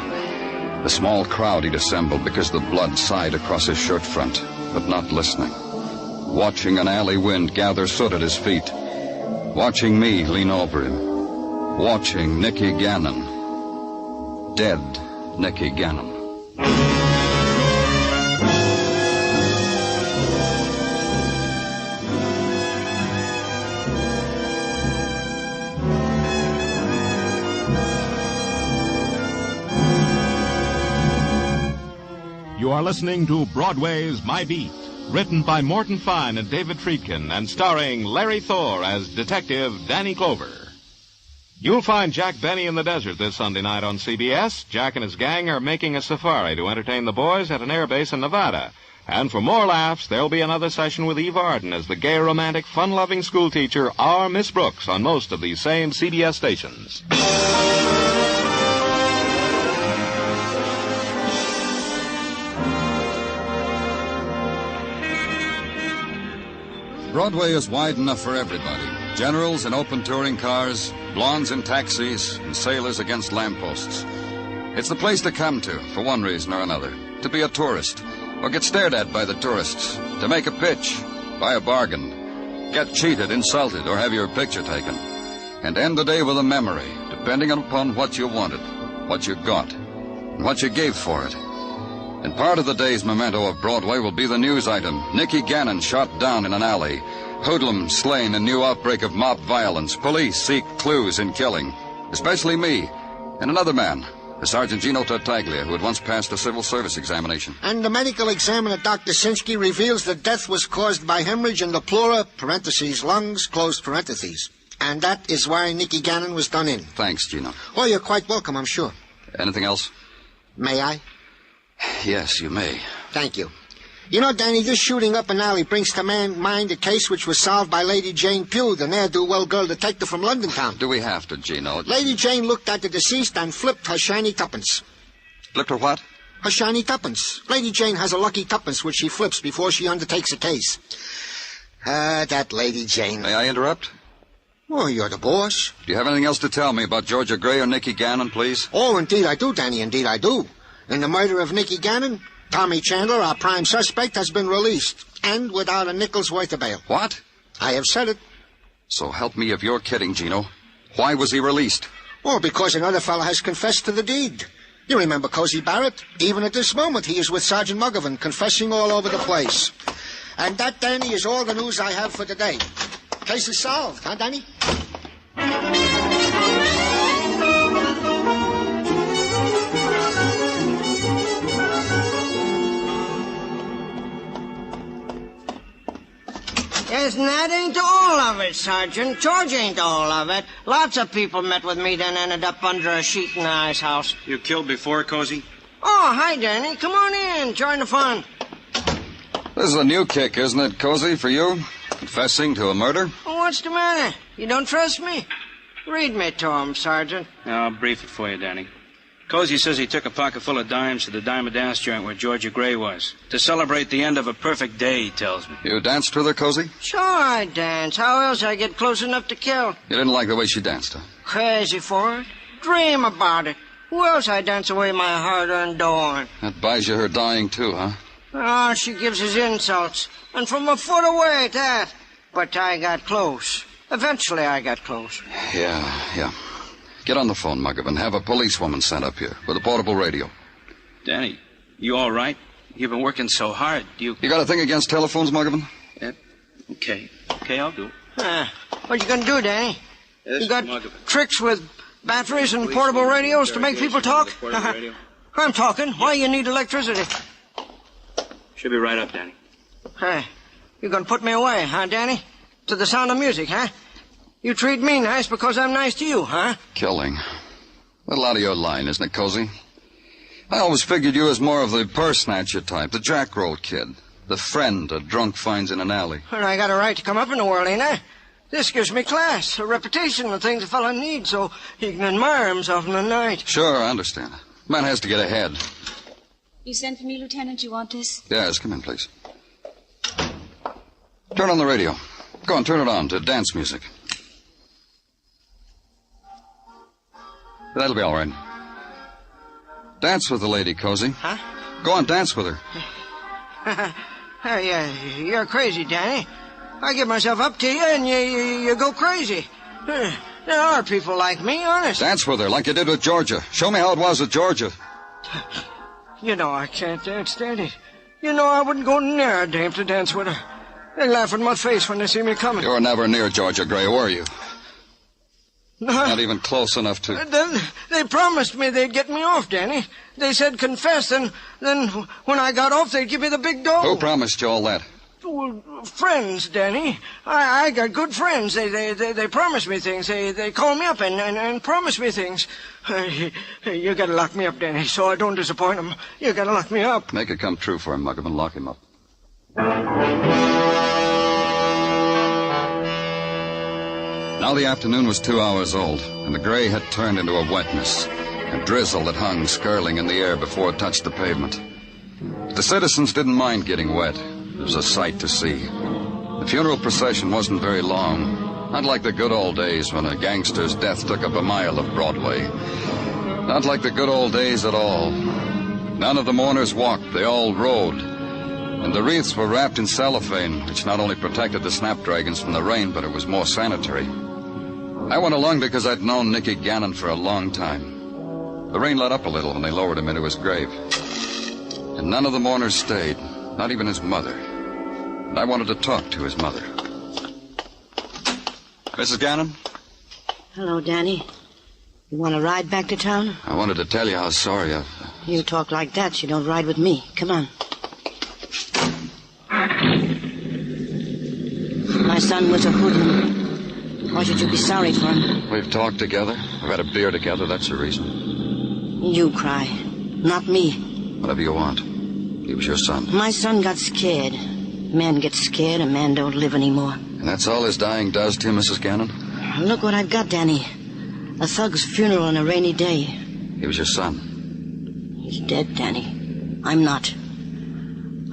The small crowd he'd assembled because the blood sighed across his shirt front, but not listening. Watching an alley wind gather soot at his feet. Watching me lean over him. Watching Nicky Gannon. Dead Nicky Gannon. You are listening to Broadway's My Beat, written by Morton Fine and David Friedkin, and starring Larry Thor as Detective Danny Clover. You'll find Jack Benny in the desert this Sunday night on CBS. Jack and his gang are making a safari to entertain the boys at an air base in Nevada. And for more laughs, there'll be another session with Eve Arden as the gay, romantic, fun-loving schoolteacher, our Miss Brooks, on most of these same CBS stations. Broadway is wide enough for everybody. Generals in open touring cars, blondes in taxis, and sailors against lampposts. It's the place to come to, for one reason or another. To be a tourist, or get stared at by the tourists. To make a pitch, buy a bargain, get cheated, insulted, or have your picture taken. And end the day with a memory, depending upon what you wanted, what you got, and what you gave for it. And part of the day's memento of Broadway will be the news item. Nicky Gannon shot down in an alley. Hoodlum slain in new outbreak of mob violence. Police seek clues in killing. Especially me and another man, a Sergeant Gino Tartaglia, who had once passed a civil service examination. And the medical examiner, Dr. Sinsky, reveals that death was caused by hemorrhage in the pleura, parentheses, lungs, closed parentheses. And that is why Nicky Gannon was done in. Thanks, Gino. Oh, you're quite welcome, I'm sure. Anything else? May I? Yes, you may. Thank you. You know, Danny, this shooting up an alley brings to mind a case which was solved by Lady Jane Pugh, the ne'er-do-well girl detective from London town. Do we have to, Gino? Lady Jane looked at the deceased and flipped her shiny tuppence. Flipped her what? Her shiny tuppence. Lady Jane has a lucky tuppence which she flips before she undertakes a case. That Lady Jane. May I interrupt? Oh, you're the boss. Do you have anything else to tell me about Georgia Gray or Nicky Gannon, please? Oh, indeed I do, Danny, indeed I do. In the murder of Nicky Gannon, Tommy Chandler, our prime suspect, has been released, and without a nickel's worth of bail. What? I have said it. So help me if you're kidding, Gino. Why was he released? Oh, because another fellow has confessed to the deed. You remember Cozy Barrett? Even at this moment, he is with Sergeant McGovern, confessing all over the place. And that, Danny, is all the news I have for today. Case is solved, huh, Danny? Yes, and that ain't all of it, Sergeant. George ain't all of it. Lots of people met with me, then ended up under a sheet in the ice house. You killed before, Cozy? Oh, hi, Danny. Come on in. Join the fun. This is a new kick, isn't it, Cozy, for you? Confessing to a murder? Oh, what's the matter? You don't trust me? Read me to him, Sergeant. I'll brief it for you, Danny. Cozy says he took a pocket full of dimes to the dime a dance joint where Georgia Gray was. To celebrate the end of a perfect day, he tells me. You danced with her, Cozy? Sure I dance. How else I get close enough to kill? You didn't like the way she danced, huh? Crazy for it. Dream about it. Who else I dance away my hard-earned dough on? That buys you her dying, too, huh? Oh, she gives us insults. And from a foot away at that. But I got close. Eventually I got close. Yeah. Get on the phone, McGovern. Have a policewoman sent up here with a portable radio. Danny, you all right? You've been working so hard. You got a thing against telephones, McGovern? Okay, I'll do it. What you gonna do, Danny? Yes, You got McGovern. tricks with batteries and portable radios to make people talk? I'm talking. Why you need electricity? Should be right up, Danny. Hey, you gonna put me away, huh, Danny? To the sound of music, huh? You treat me nice because I'm nice to you, huh? Killing. A little out of your line, isn't it, Cozy? I always figured you as more of the purse snatcher type, the jack road kid, the friend a drunk finds in an alley. Well, I got a right to come up in the world, ain't I? This gives me class, a reputation, the things a fella needs so he can admire himself in the night. Sure, I understand. Man has to get ahead. You sent for me, Lieutenant? You want this? Yes, come in, please. Turn on the radio. Go on, turn it on to dance music. That'll be all right. Dance with the lady, Cozy. Huh? Go on, dance with her. Hey, you're crazy, Danny. I give myself up to you, and you go crazy. There are people like me, honest. Dance with her, like you did with Georgia. Show me how it was with Georgia. You know I can't dance, Danny. You know I wouldn't go near a dame to dance with her. They laugh in my face when they see me coming. You were never near Georgia Gray, were you? Not even close enough to... Then they promised me they'd get me off, Danny. They said confess, and then when I got off, they'd give me the big dough. Who promised you all that? Well, friends, Danny. I got good friends. They promise me things. They call me up and promise me things. You gotta lock me up, Danny, so I don't disappoint them. You gotta lock me up. Make it come true for him, Muggavan. Lock him up. Now the afternoon was 2 hours old, and the gray had turned into a wetness, a drizzle that hung skirling in the air before it touched the pavement. But the citizens didn't mind getting wet. It was a sight to see. The funeral procession wasn't very long, not like the good old days when a gangster's death took up a mile of Broadway. Not like the good old days at all. None of the mourners walked, they all rode. And the wreaths were wrapped in cellophane, which not only protected the snapdragons from the rain, but it was more sanitary. I went along because I'd known Nicky Gannon for a long time. The rain let up a little when they lowered him into his grave. And none of the mourners stayed, not even his mother. And I wanted to talk to his mother. Mrs. Gannon? Hello, Danny. You want to ride back to town? I wanted to tell you how sorry I've... You talk like that, you don't ride with me. Come on. My son was a hoodlum. Why should you be sorry for him? We've talked together. We've had a beer together. That's the reason. You cry, not me. Whatever you want. He was your son. My son got scared. Man gets scared, a man don't live anymore. And that's all his dying does to you, Mrs. Gannon? Look what I've got, Danny. A thug's funeral on a rainy day. He was your son. He's dead, Danny. I'm not.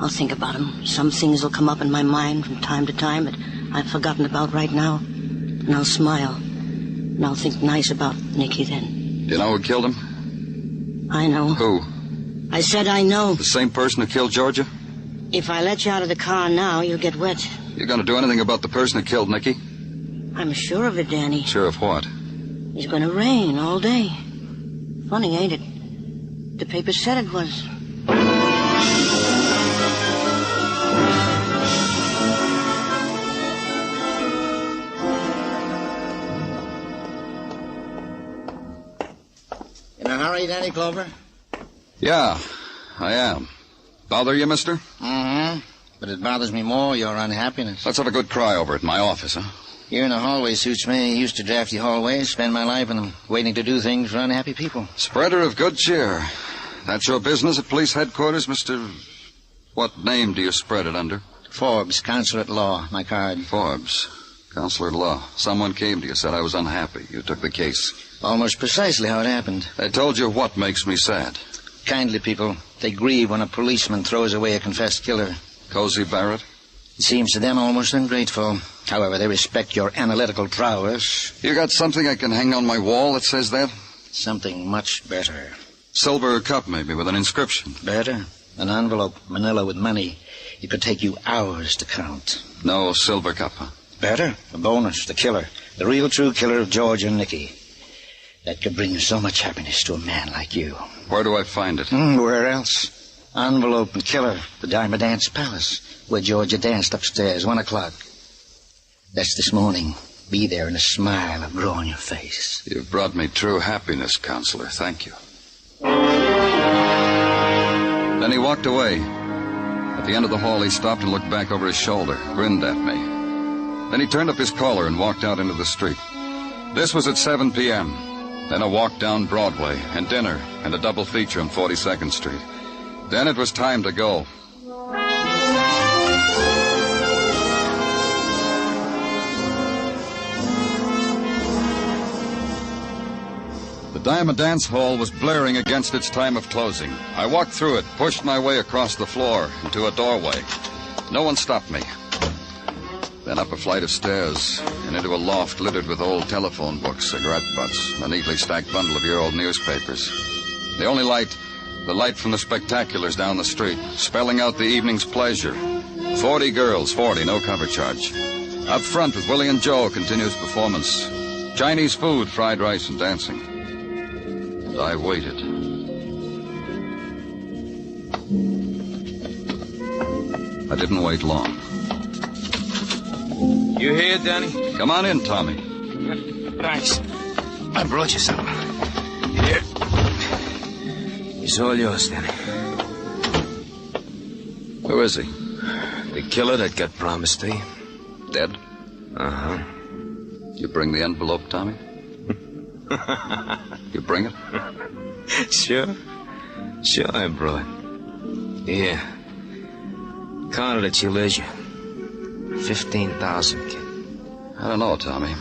I'll think about him. Some things will come up in my mind from time to time that I've forgotten about right now. And I'll smile. And I'll think nice about Nicky then. Do you know who killed him? I know. Who? I said I know. The same person who killed Georgia? If I let you out of the car now, you'll get wet. You gonna do anything about the person who killed Nicky? I'm sure of it, Danny. Sure of what? It's gonna rain all day. Funny, ain't it? The paper said it was. In a hurry, Danny Clover? Yeah, I am. Bother you, mister? Mm-hmm. But it bothers me more, your unhappiness. Let's have a good cry over it in my office, huh? Here in the hallway suits me. Used to drafty hallways, spend my life in them, waiting to do things for unhappy people. Spreader of good cheer. That's your business at police headquarters, Mr. What name do you spread it under? Forbes, counselor at law. My card. Forbes, counselor at law. Someone came to you, said I was unhappy. You took the case. Almost precisely how it happened. I told you what makes me sad. Kindly people, they grieve when a policeman throws away a confessed killer. Cozy Barrett? It seems to them almost ungrateful. However, they respect your analytical prowess. You got something I can hang on my wall that says that? Something much better. Silver cup, maybe, with an inscription. Better. An envelope, manila with money. It could take you hours to count. No silver cup, huh? Better. A bonus. The killer. The real true killer of George and Nicky. That could bring so much happiness to a man like you. Where do I find it? Where else? Envelope and killer. The Diamond Dance Palace. Where Georgia danced upstairs, 1 o'clock. That's this morning. Be there and a smile will grow on your face. You've brought me true happiness, counselor. Thank you. Then he walked away. At the end of the hall, he stopped and looked back over his shoulder, grinned at me. Then he turned up his collar and walked out into the street. This was at 7 p.m. Then a walk down Broadway, and dinner, and a double feature on 42nd Street. Then it was time to go. The Diamond Dance Hall was blaring against its time of closing. I walked through it, pushed my way across the floor into a doorway. No one stopped me. Then up a flight of stairs and into a loft littered with old telephone books, cigarette butts, and a neatly stacked bundle of year-old newspapers. The only light, the light from the spectaculars down the street, spelling out the evening's pleasure. 40 girls, 40, no cover charge. Up front with Willie and Joe continues performance. Chinese food, fried rice, and dancing. And I waited. I didn't wait long. You here, Danny? Come on in, Tommy. Thanks. I brought you some. Here. It's all yours, Danny. Who is he? The killer that got promised to you. Dead? Uh-huh. You bring the envelope, Tommy? You bring it? Sure. Sure I brought. Here. Count it at your leisure. 15,000, kid. I don't know, Tommy.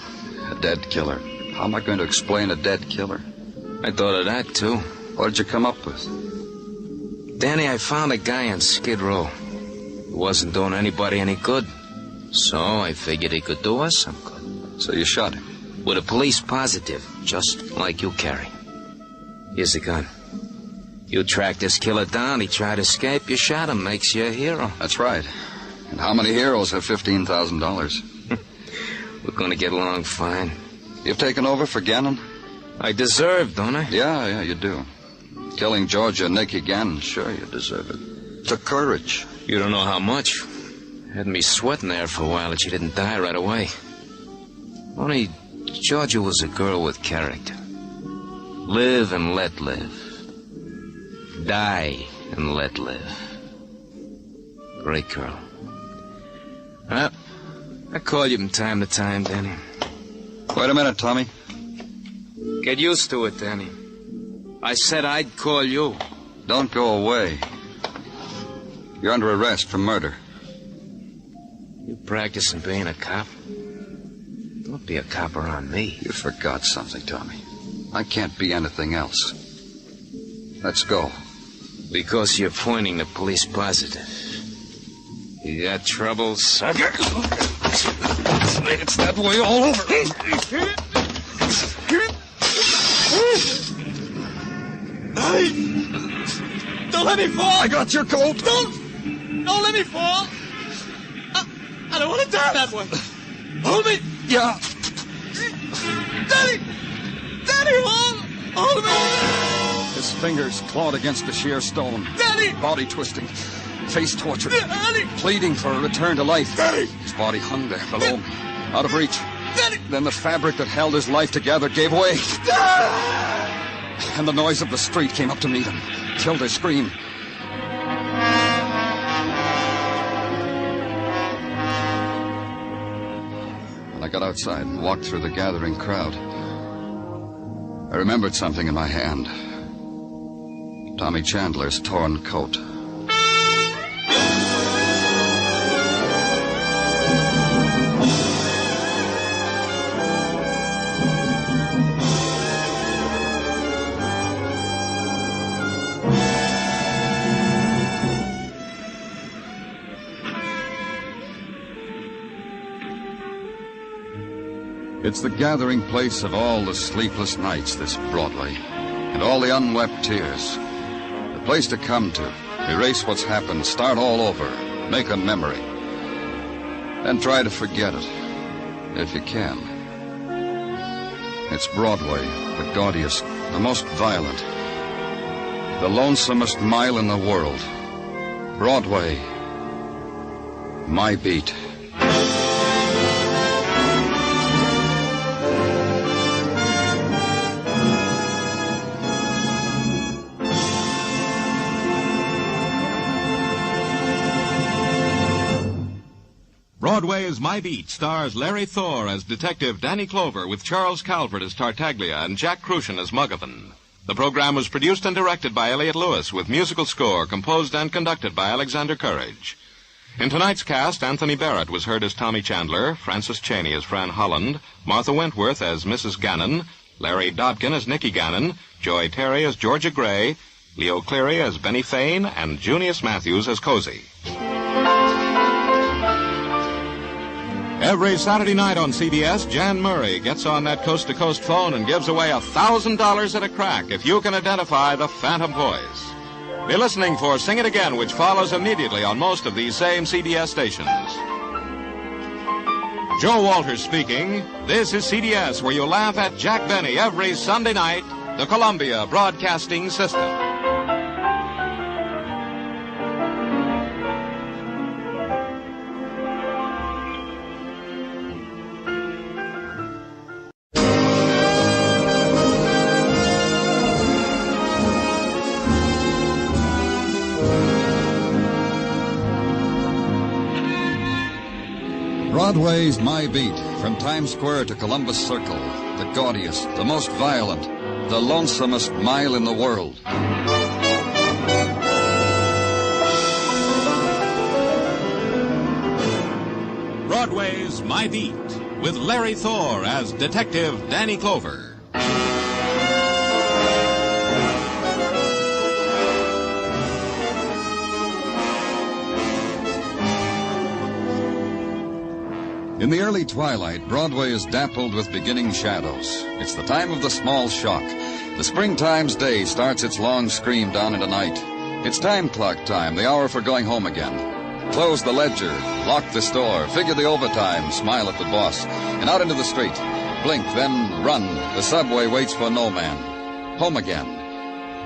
A dead killer. How am I going to explain a dead killer? I thought of that, too. What did you come up with? Danny, I found a guy on Skid Row. He wasn't doing anybody any good. So I figured he could do us some good. So you shot him? With a police positive, just like you carry. Here's the gun. You tracked this killer down, he tried to escape, you shot him, makes you a hero. That's right. And how many heroes have $15,000? We're gonna get along fine. You've taken over for Gannon? I deserve, don't I? Yeah, you do. Killing Georgia and Nicky Gannon, sure you deserve it. Took courage. You don't know how much. Had me sweating there for a while that she didn't die right away. Only Georgia was a girl with character. Live and let live. Die and let live. Great girl. Well, I call you from time to time, Danny. Wait a minute, Tommy. Get used to it, Danny. I said I'd call you. Don't go away. You're under arrest for murder. You practicing being a cop? Don't be a cop around me. You forgot something, Tommy. I can't be anything else. Let's go. Because you're pointing the police positive. You got trouble, sucker? It's that way all over. Don't let me fall! I got your coat! Don't let me fall! I don't want to die that way! Hold me! Yeah. Daddy! Daddy, hold me! His His fingers clawed against the sheer stone. Danny! Body twisting, face tortured, Danny! pleading for a return to life. Danny! His body hung there below me, out of reach. Danny! Then the fabric that held his life together gave way. And the noise of the street came up to meet him, killed his scream. When I got outside and walked through the gathering crowd, I remembered something in my hand. Tommy Chandler's torn coat. It's the gathering place of all the sleepless nights, this Broadway, and all the unwept tears. The place to come to, erase what's happened, start all over, make a memory, and try to forget it, if you can. It's Broadway, the gaudiest, the most violent, the lonesomest mile in the world. Broadway, my beat. Broadway's My Beat stars Larry Thor as Detective Danny Clover with Charles Calvert as Tartaglia and Jack Crucian as Muggavan. The program was produced and directed by Elliott Lewis with musical score composed and conducted by Alexander Courage. In tonight's cast, Anthony Barrett was heard as Tommy Chandler, Frances Cheney as Fran Holland, Martha Wentworth as Mrs. Gannon, Larry Dobkin as Nicky Gannon, Joy Terry as Georgia Gray, Leo Cleary as Benny Fain, and Junius Matthews as Cozy. Every Saturday night on CBS, Jan Murray gets on that coast-to-coast phone and gives away $1,000 at a crack if you can identify the Phantom Voice. Be listening for Sing It Again, which follows immediately on most of these same CBS stations. Joe Walters speaking. This is CBS, where you laugh at Jack Benny every Sunday night, the Columbia Broadcasting System. Broadway's My Beat, from Times Square to Columbus Circle, the gaudiest, the most violent, the lonesomest mile in the world. Broadway's My Beat, with Larry Thor as Detective Danny Clover. In the early twilight, Broadway is dappled with beginning shadows. It's the time of the small shock. The springtime's day starts its long scream down into night. It's time clock time, the hour for going home again. Close the ledger, lock the store, figure the overtime, smile at the boss, and out into the street. Blink, then run. The subway waits for no man. Home again.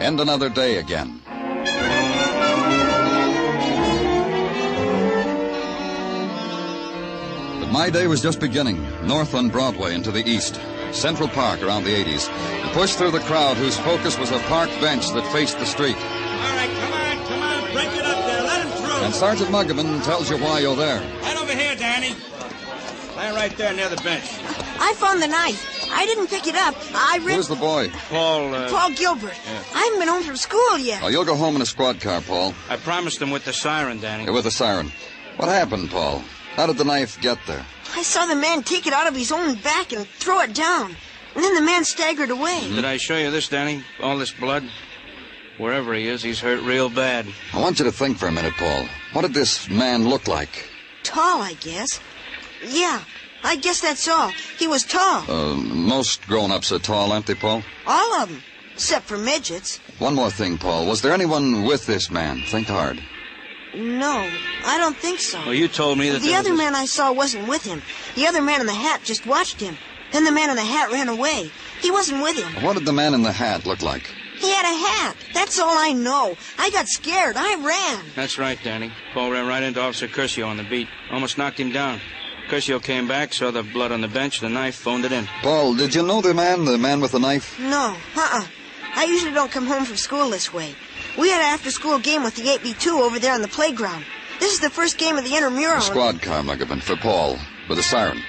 End another day again. My day was just beginning, north on Broadway and to the east, Central Park around the 80s, and pushed through the crowd whose focus was a park bench that faced the street. All right, come on, break it up there, let him through. And Sergeant Muggavan tells you why you're there. Right over here, Danny. Stand right there near the bench. I found the knife. I didn't pick it up. Who's the boy? Paul Gilbert. Yeah. I haven't been home from school yet. Oh, you'll go home in a squad car, Paul. I promised him with the siren, Danny. With the siren. What happened, Paul? How did the knife get there? I saw the man take it out of his own back and throw it down. And then the man staggered away. Did I show you this, Danny? All this blood? Wherever he is, he's hurt real bad. I want you to think for a minute, Paul. What did this man look like? Tall, I guess. Yeah, I guess that's all. He was tall. Most grown-ups are tall, aren't they, Paul? All of them, except for midgets. One more thing, Paul. Was there anyone with this man? Think hard. No, I don't think so. Well, you told me that the other man I saw wasn't with him. The other man in the hat just watched him. Then the man in the hat ran away. He wasn't with him. What did the man in the hat look like? He had a hat. That's all I know. I got scared. I ran. That's right, Danny. Paul ran right into Officer Curcio on the beat. Almost knocked him down. Curcio came back, saw the blood on the bench, the knife, phoned it in. Paul, did you know the man with the knife? No, I usually don't come home from school this way. We had an after-school game with the 8B2 over there on the playground. This is the first game of the intramural. A squad car, Muggerman, for Paul, with a siren.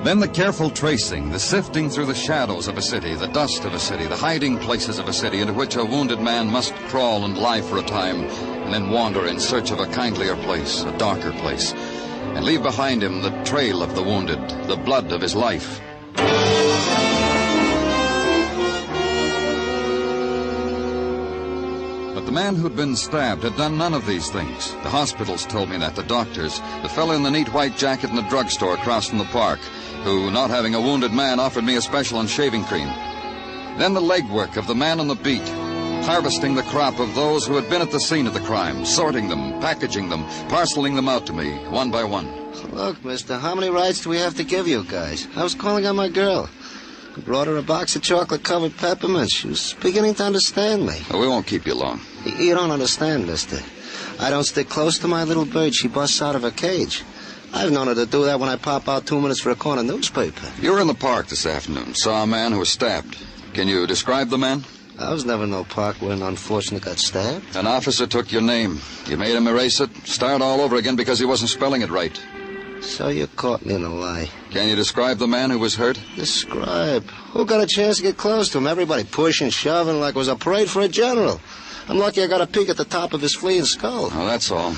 Then the careful tracing, the sifting through the shadows of a city, the dust of a city, the hiding places of a city into which a wounded man must crawl and lie for a time, and then wander in search of a kindlier place, a darker place, and leave behind him the trail of the wounded, the blood of his life. But the man who'd been stabbed had done none of these things. The hospitals told me that, the doctors, the fellow in the neat white jacket in the drugstore across from the park, who, not having a wounded man, offered me a special on shaving cream. Then the legwork of the man on the beat, harvesting the crop of those who had been at the scene of the crime, sorting them, packaging them, parceling them out to me, one by one. Look, mister, how many rides do we have to give you guys? I was calling on my girl. I brought her a box of chocolate-covered peppermints. She was beginning to understand me. We won't keep you long. You don't understand, mister. I don't stick close to my little bird. She busts out of her cage. I've known her to do that when I pop out 2 minutes for a corner newspaper. You were in the park this afternoon, saw a man who was stabbed. Can you describe the man? I was never in no park where an unfortunate got stabbed. An officer took your name. You made him erase it, start all over again because he wasn't spelling it right. So you caught me in a lie. Can you describe the man who was hurt? Describe? Who got a chance to get close to him? Everybody pushing, shoving like it was a parade for a general. I'm lucky I got a peek at the top of his fleeing skull. Oh, that's all.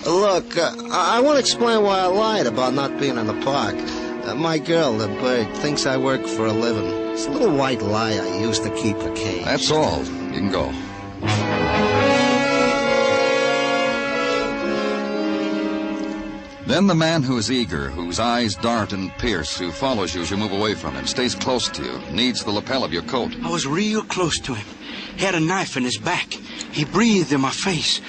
Look, I want to explain why I lied about not being in the park. My girl, the bird, thinks I work for a living. It's a little white lie I used to keep her caged. That's all. You can go. Then the man who is eager, whose eyes dart and pierce, who follows you as you move away from him, stays close to you, needs the lapel of your coat. I was real close to him. He had a knife in his back. He breathed in my face.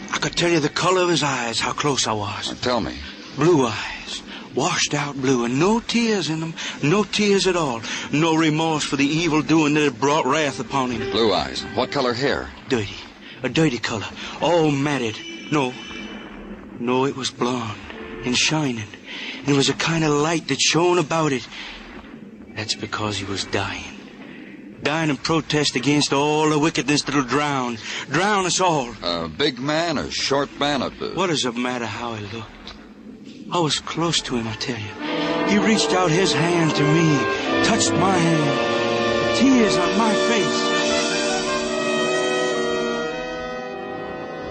I could tell you the color of his eyes, how close I was. Tell me. Blue eyes, washed out blue, and no tears in them, no tears at all. No remorse for the evil doing that had brought wrath upon him. Blue eyes. What color hair? Dirty. A dirty color. All matted. No, it was blonde and shining. And there was a kind of light that shone about it. That's because he was dying. Dying in protest against all the wickedness that'll drown us all. A big man or short man? What does it matter how he looked? I was close to him, I tell you. He reached out his hand to me, touched my hand, tears on my face.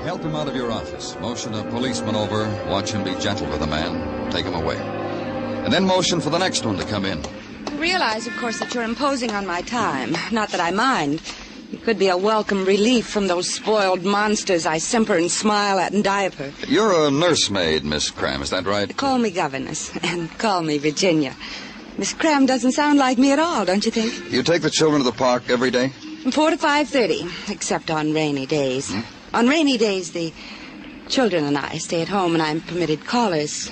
Help him out of your office. Motion a policeman over. Watch him be gentle with the man. Take him away. And then motion for the next one to come in. I realize, of course, that you're imposing on my time. Not that I mind. It could be a welcome relief from those spoiled monsters I simper and smile at and diaper. You're a nursemaid, Miss Cram, is that right? Call me governess, and call me Virginia. Miss Cram doesn't sound like me at all, don't you think? You take the children to the park every day? From 4 to 5:30, except on rainy days. On rainy days, the children and I stay at home, and I'm permitted callers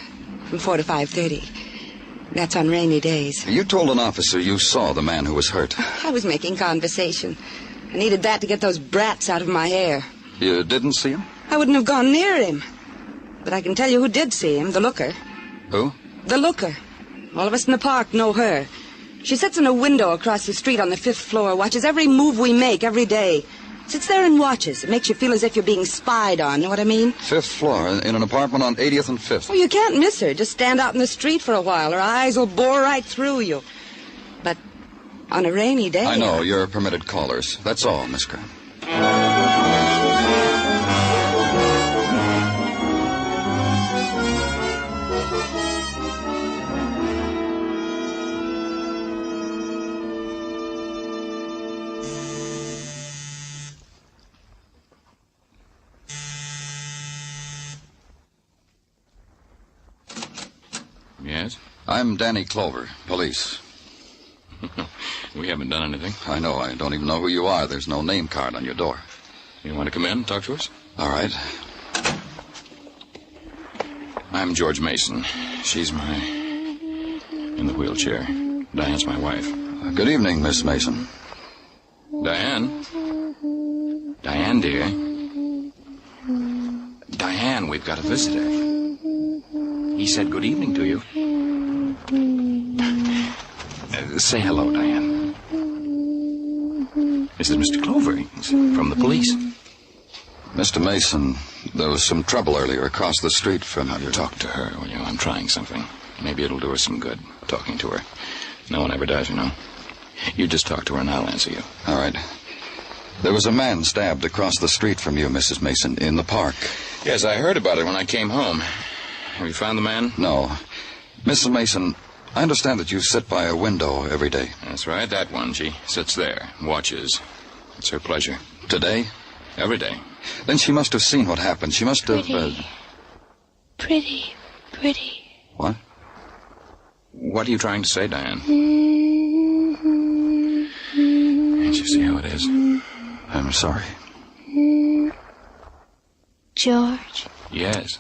from 4 to 5:30. That's on rainy days. You told an officer you saw the man who was hurt. I was making conversation. I needed that to get those brats out of my hair. You didn't see him? I wouldn't have gone near him. But I can tell you who did see him, the looker. Who? The looker. All of us in the park know her. She sits in a window across the street on the 5th floor, watches every move we make every day. Sits there and watches. It makes you feel as if you're being spied on, know what I mean? 5th floor, in an apartment on 80th and 5th. Oh, you can't miss her. Just stand out in the street for a while. Her eyes will bore right through you. But on a rainy day... I know, you're permitted callers. That's all, Miss Graham. Yes? I'm Danny Clover, police. We haven't done anything. I know. I don't even know who you are. There's no name card on your door. You want to come in and talk to us? All right. I'm George Mason. She's my... in the wheelchair. Diane's my wife. Good evening, Miss Mason. Diane? Diane, dear? Diane, we've got a visitor. He said good evening to you. Say hello, Diane. This is Mr. Clover. He's from the police. Mr. Mason, there was some trouble earlier across the street from you. Talk to her, will you? I'm trying something. Maybe it'll do her some good, talking to her. No one ever does, you know. You just talk to her and I'll answer you. All right. There was a man stabbed across the street from you, Mrs. Mason, in the park. Yes, I heard about it when I came home. Have you found the man? No. Mrs. Mason, I understand that you sit by a window every day. That's right, that one. She sits there, watches. It's her pleasure. Today? Every day. Then she must have seen what happened. She must have... Pretty. What? What are you trying to say, Diane? Can't you see how it is? I'm sorry. George, Yes.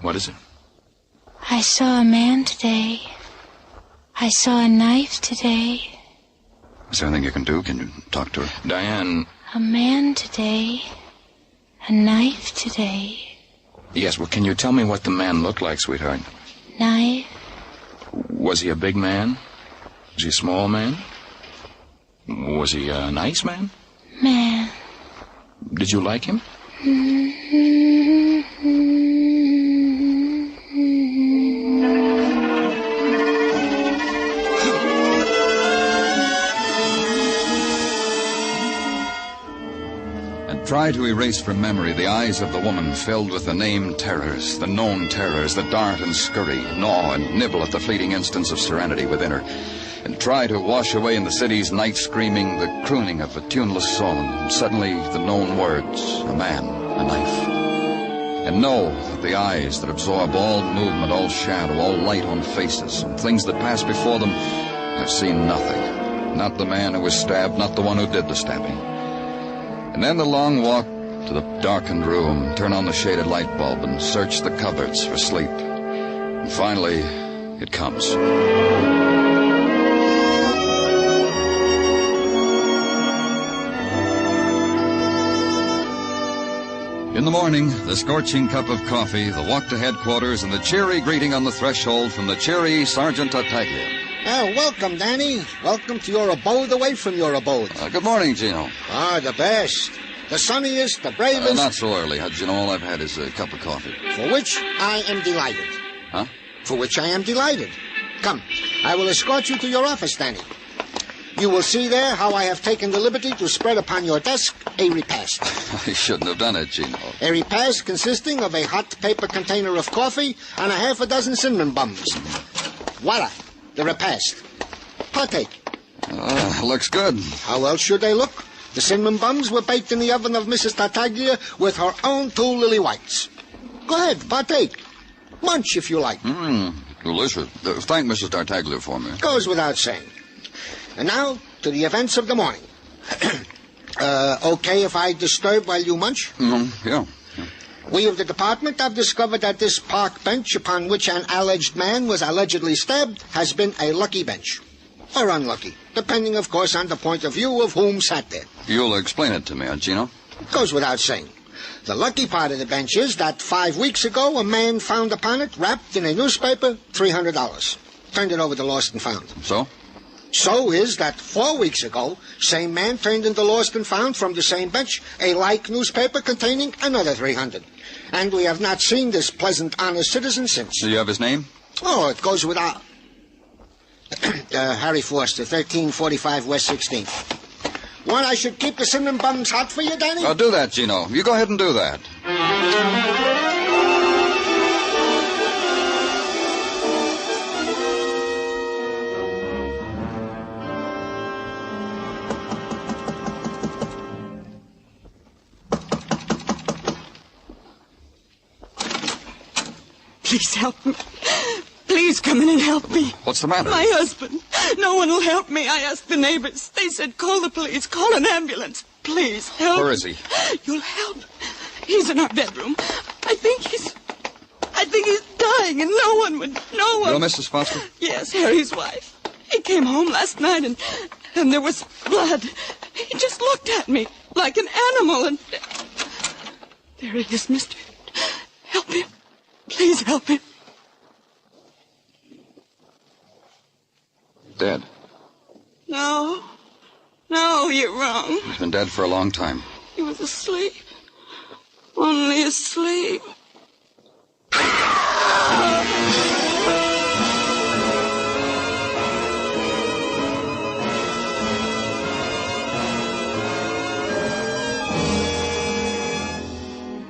What is it? I saw a man today. I saw a knife today. Is there anything you can do? Can you talk to her? Diane... A man today. A knife today. Yes, well, can you tell me what the man looked like, sweetheart? Knife. Was he a big man? Was he a small man? Was he a nice man? Man. Did you like him? Try to erase from memory the eyes of the woman filled with the named terrors, the known terrors that dart and scurry, gnaw and nibble at the fleeting instants of serenity within her. And try to wash away in the city's night screaming the crooning of a tuneless song. And suddenly the known words, a man, a knife. And know that the eyes that absorb all movement, all shadow, all light on faces, and things that pass before them, have seen nothing. Not the man who was stabbed, not the one who did the stabbing. And then the long walk to the darkened room, turn on the shaded light bulb and search the cupboards for sleep. And finally, it comes. In the morning, the scorching cup of coffee, the walk to headquarters, and the cheery greeting on the threshold from the cheery Sergeant Tartaglia. Welcome, Danny. Welcome to your abode away from your abode. Good morning, Gino. The best. The sunniest, the bravest. Not so early, Gino. All I've had is a cup of coffee. For which I am delighted. Huh? For which I am delighted. Come, I will escort you to your office, Danny. You will see there how I have taken the liberty to spread upon your desk a repast. I shouldn't have done it, Gino. A repast consisting of a hot paper container of coffee and a half a dozen cinnamon buns. Voila, the repast. Partake. Looks good. How else should they look? The cinnamon buns were baked in the oven of Mrs. Tartaglia with her own 2 lily whites. Go ahead, partake. Munch if you like. Delicious. Thank Mrs. Tartaglia for me. Goes without saying. And now, to the events of the morning. Okay if I disturb while you munch? Yeah. We of the department have discovered that this park bench upon which an alleged man was allegedly stabbed has been a lucky bench. Or unlucky, depending, of course, on the point of view of whom sat there. You'll explain it to me, Gino? Goes without saying. The lucky part of the bench is that 5 weeks ago a man found upon it, wrapped in a newspaper, $300. Turned it over to Lost and Found. So? So is that 4 weeks ago, same man turned into Lost and Found from the same bench a like newspaper containing another $300. And we have not seen this pleasant, honest citizen since. Do you have his name? Oh, it goes without... Harry Forster, 1345 West 16th. Want I should keep the cinnamon buns hot for you, Danny? I'll do that, Gino. You go ahead and do that. Please help me. Please come in and help me. What's the matter? My husband. No one will help me. I asked the neighbors. They said, call the police, call an ambulance. Please help. Where is he? You'll help. He's in our bedroom. I think he's died. dying, and no one. You're Mrs. Foster? Yes, Harry's wife. He came home last night, and there was blood. He just looked at me like an animal, and... There he is, mister. Help him. Please help him. Dead. No, you're wrong. He's been dead for a long time. He was asleep. Only asleep.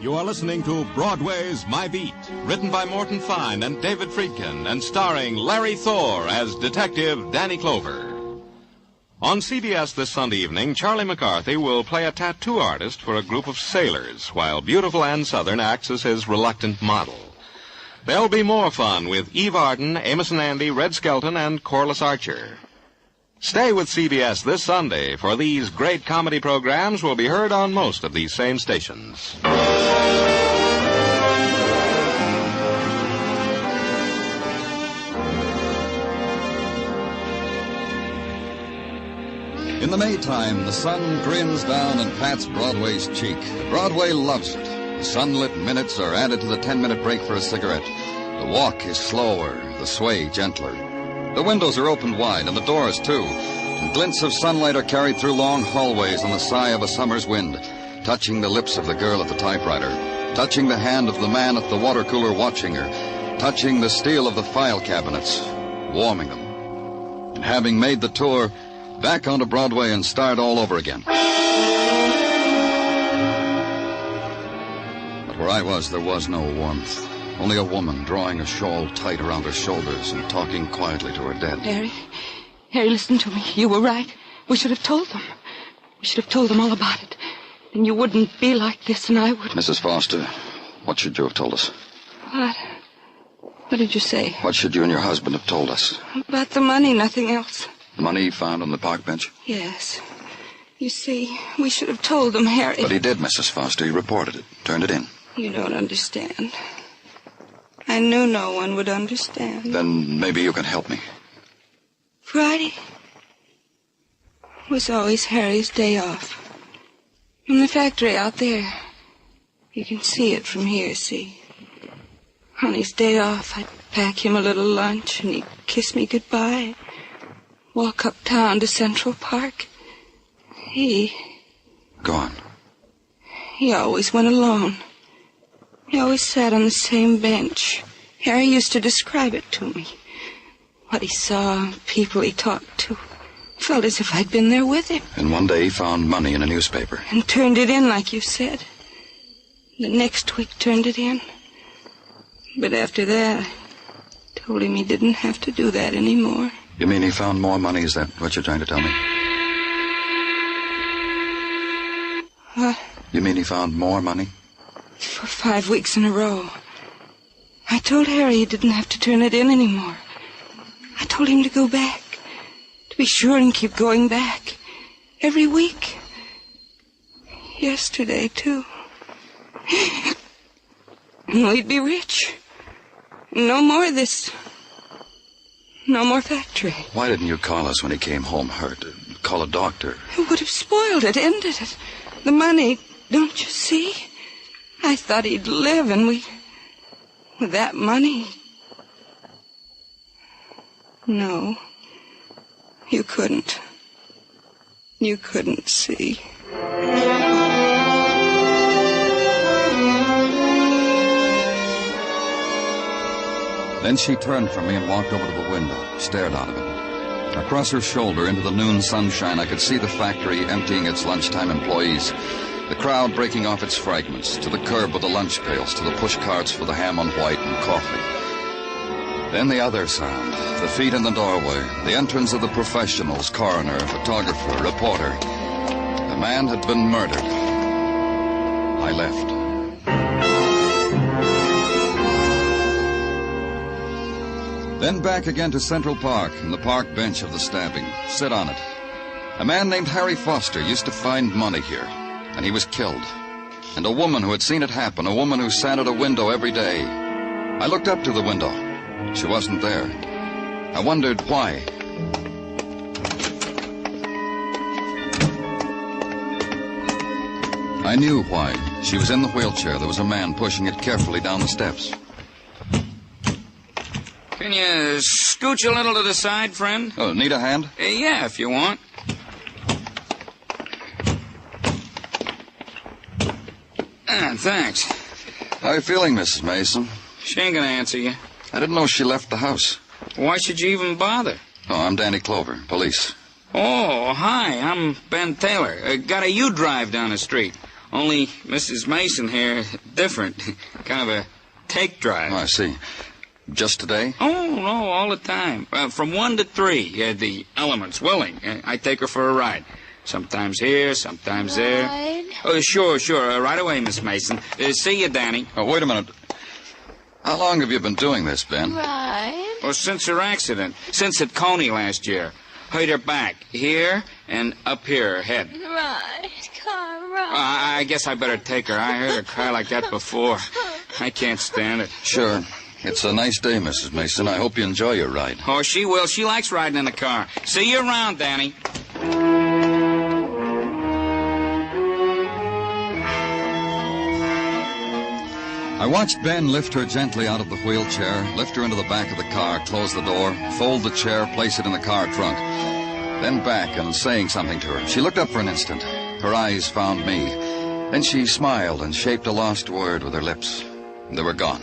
You are listening to Broadway's My Beat, written by Morton Fine and David Friedkin, and starring Larry Thor as Detective Danny Clover. On CBS this Sunday evening, Charlie McCarthy will play a tattoo artist for a group of sailors, while beautiful Ann Southern acts as his reluctant model. There'll be more fun with Eve Arden, Amos and Andy, Red Skelton, and Corliss Archer. Stay with CBS this Sunday, for these great comedy programs will be heard on most of these same stations. In the Maytime, the sun grins down and pats Broadway's cheek. Broadway loves it. The sunlit minutes are added to the 10-minute break for a cigarette. The walk is slower, the sway gentler. The windows are opened wide, and the doors, too. And glints of sunlight are carried through long hallways on the sigh of a summer's wind, touching the lips of the girl at the typewriter, touching the hand of the man at the water cooler watching her, touching the steel of the file cabinets, warming them. And having made the tour, back onto Broadway and start all over again. But where I was, there was no warmth. Only a woman drawing a shawl tight around her shoulders and talking quietly to her dead. Harry, listen to me. You were right. We should have told them. We should have told them all about it. Then you wouldn't be like this, and I would. Mrs. Foster, what should you have told us? What? What did you say? What should you and your husband have told us? About the money, nothing else. The money he found on the park bench? Yes. You see, we should have told them, Harry. But he did, Mrs. Foster. He reported it, turned it in. You don't understand. I knew no one would understand. Then maybe you can help me. Friday was always Harry's day off. From the factory out there. You can see it from here, see? On his day off, I'd pack him a little lunch, and he'd kiss me goodbye. Walk uptown to Central Park. Go on. He always went alone. He always sat on the same bench. Harry used to describe it to me. What he saw, people he talked to. Felt as if I'd been there with him. And one day he found money in a newspaper. And turned it in like you said. The next week turned it in. But after that, I told him he didn't have to do that anymore. You mean he found more money? Is that what you're trying to tell me? What? You mean he found more money? For 5 weeks in a row. I told Harry he didn't have to turn it in anymore. I told him to go back. To be sure and keep going back. Every week. Yesterday, too. And we'd be rich. No more of this. No more factory. Why didn't you call us when he came home hurt? Call a doctor. It would have spoiled it, ended it. The money, don't you see? I thought he'd live, and with that money... No. You couldn't. You couldn't see. Then she turned from me and walked over to the window, stared out of it. Across her shoulder into the noon sunshine, I could see the factory emptying its lunchtime employees, the crowd breaking off its fragments, to the curb with the lunch pails, to the push carts for the ham on white and coffee. Then the other sound, the feet in the doorway, the entrance of the professionals, coroner, photographer, reporter. The man had been murdered. I left. Then back again to Central Park and the park bench of the stabbing. Sit on it. A man named Harry Foster used to find money here, and he was killed. And a woman who had seen it happen, a woman who sat at a window every day, I looked up to the window. She wasn't there. I wondered why. I knew why. She was in the wheelchair. There was a man pushing it carefully down the steps. Can you scooch a little to the side, friend? Oh, need a hand? Yeah, if you want. Thanks. How are you feeling, Mrs. Mason? She ain't gonna answer you. I didn't know she left the house. Why should you even bother? Oh, I'm Danny Clover, police. Oh, hi, I'm Ben Taylor. Got a U-drive down the street. Only Mrs. Mason here, different. Kind of a take drive. Oh, I see. Just today? Oh, no, all the time. From 1 to 3, the elements willing. I take her for a ride. Sometimes here, sometimes there. Oh, sure. Right away, Miss Mason. See you, Danny. Oh, wait a minute. How long have you been doing this, Ben? Right. Well, since her accident. Since at Coney last year. Hurt her back. Here and up here, her head. Right. Car, right. I guess I better take her. I heard her cry like that before. I can't stand it. Sure. It's a nice day, Mrs. Mason. I hope you enjoy your ride. Oh, she will. She likes riding in the car. See you around, Danny. I watched Ben lift her gently out of the wheelchair, lift her into the back of the car, close the door, fold the chair, place it in the car trunk. Then back and saying something to her. She looked up for an instant. Her eyes found me. Then she smiled and shaped a lost word with her lips. They were gone.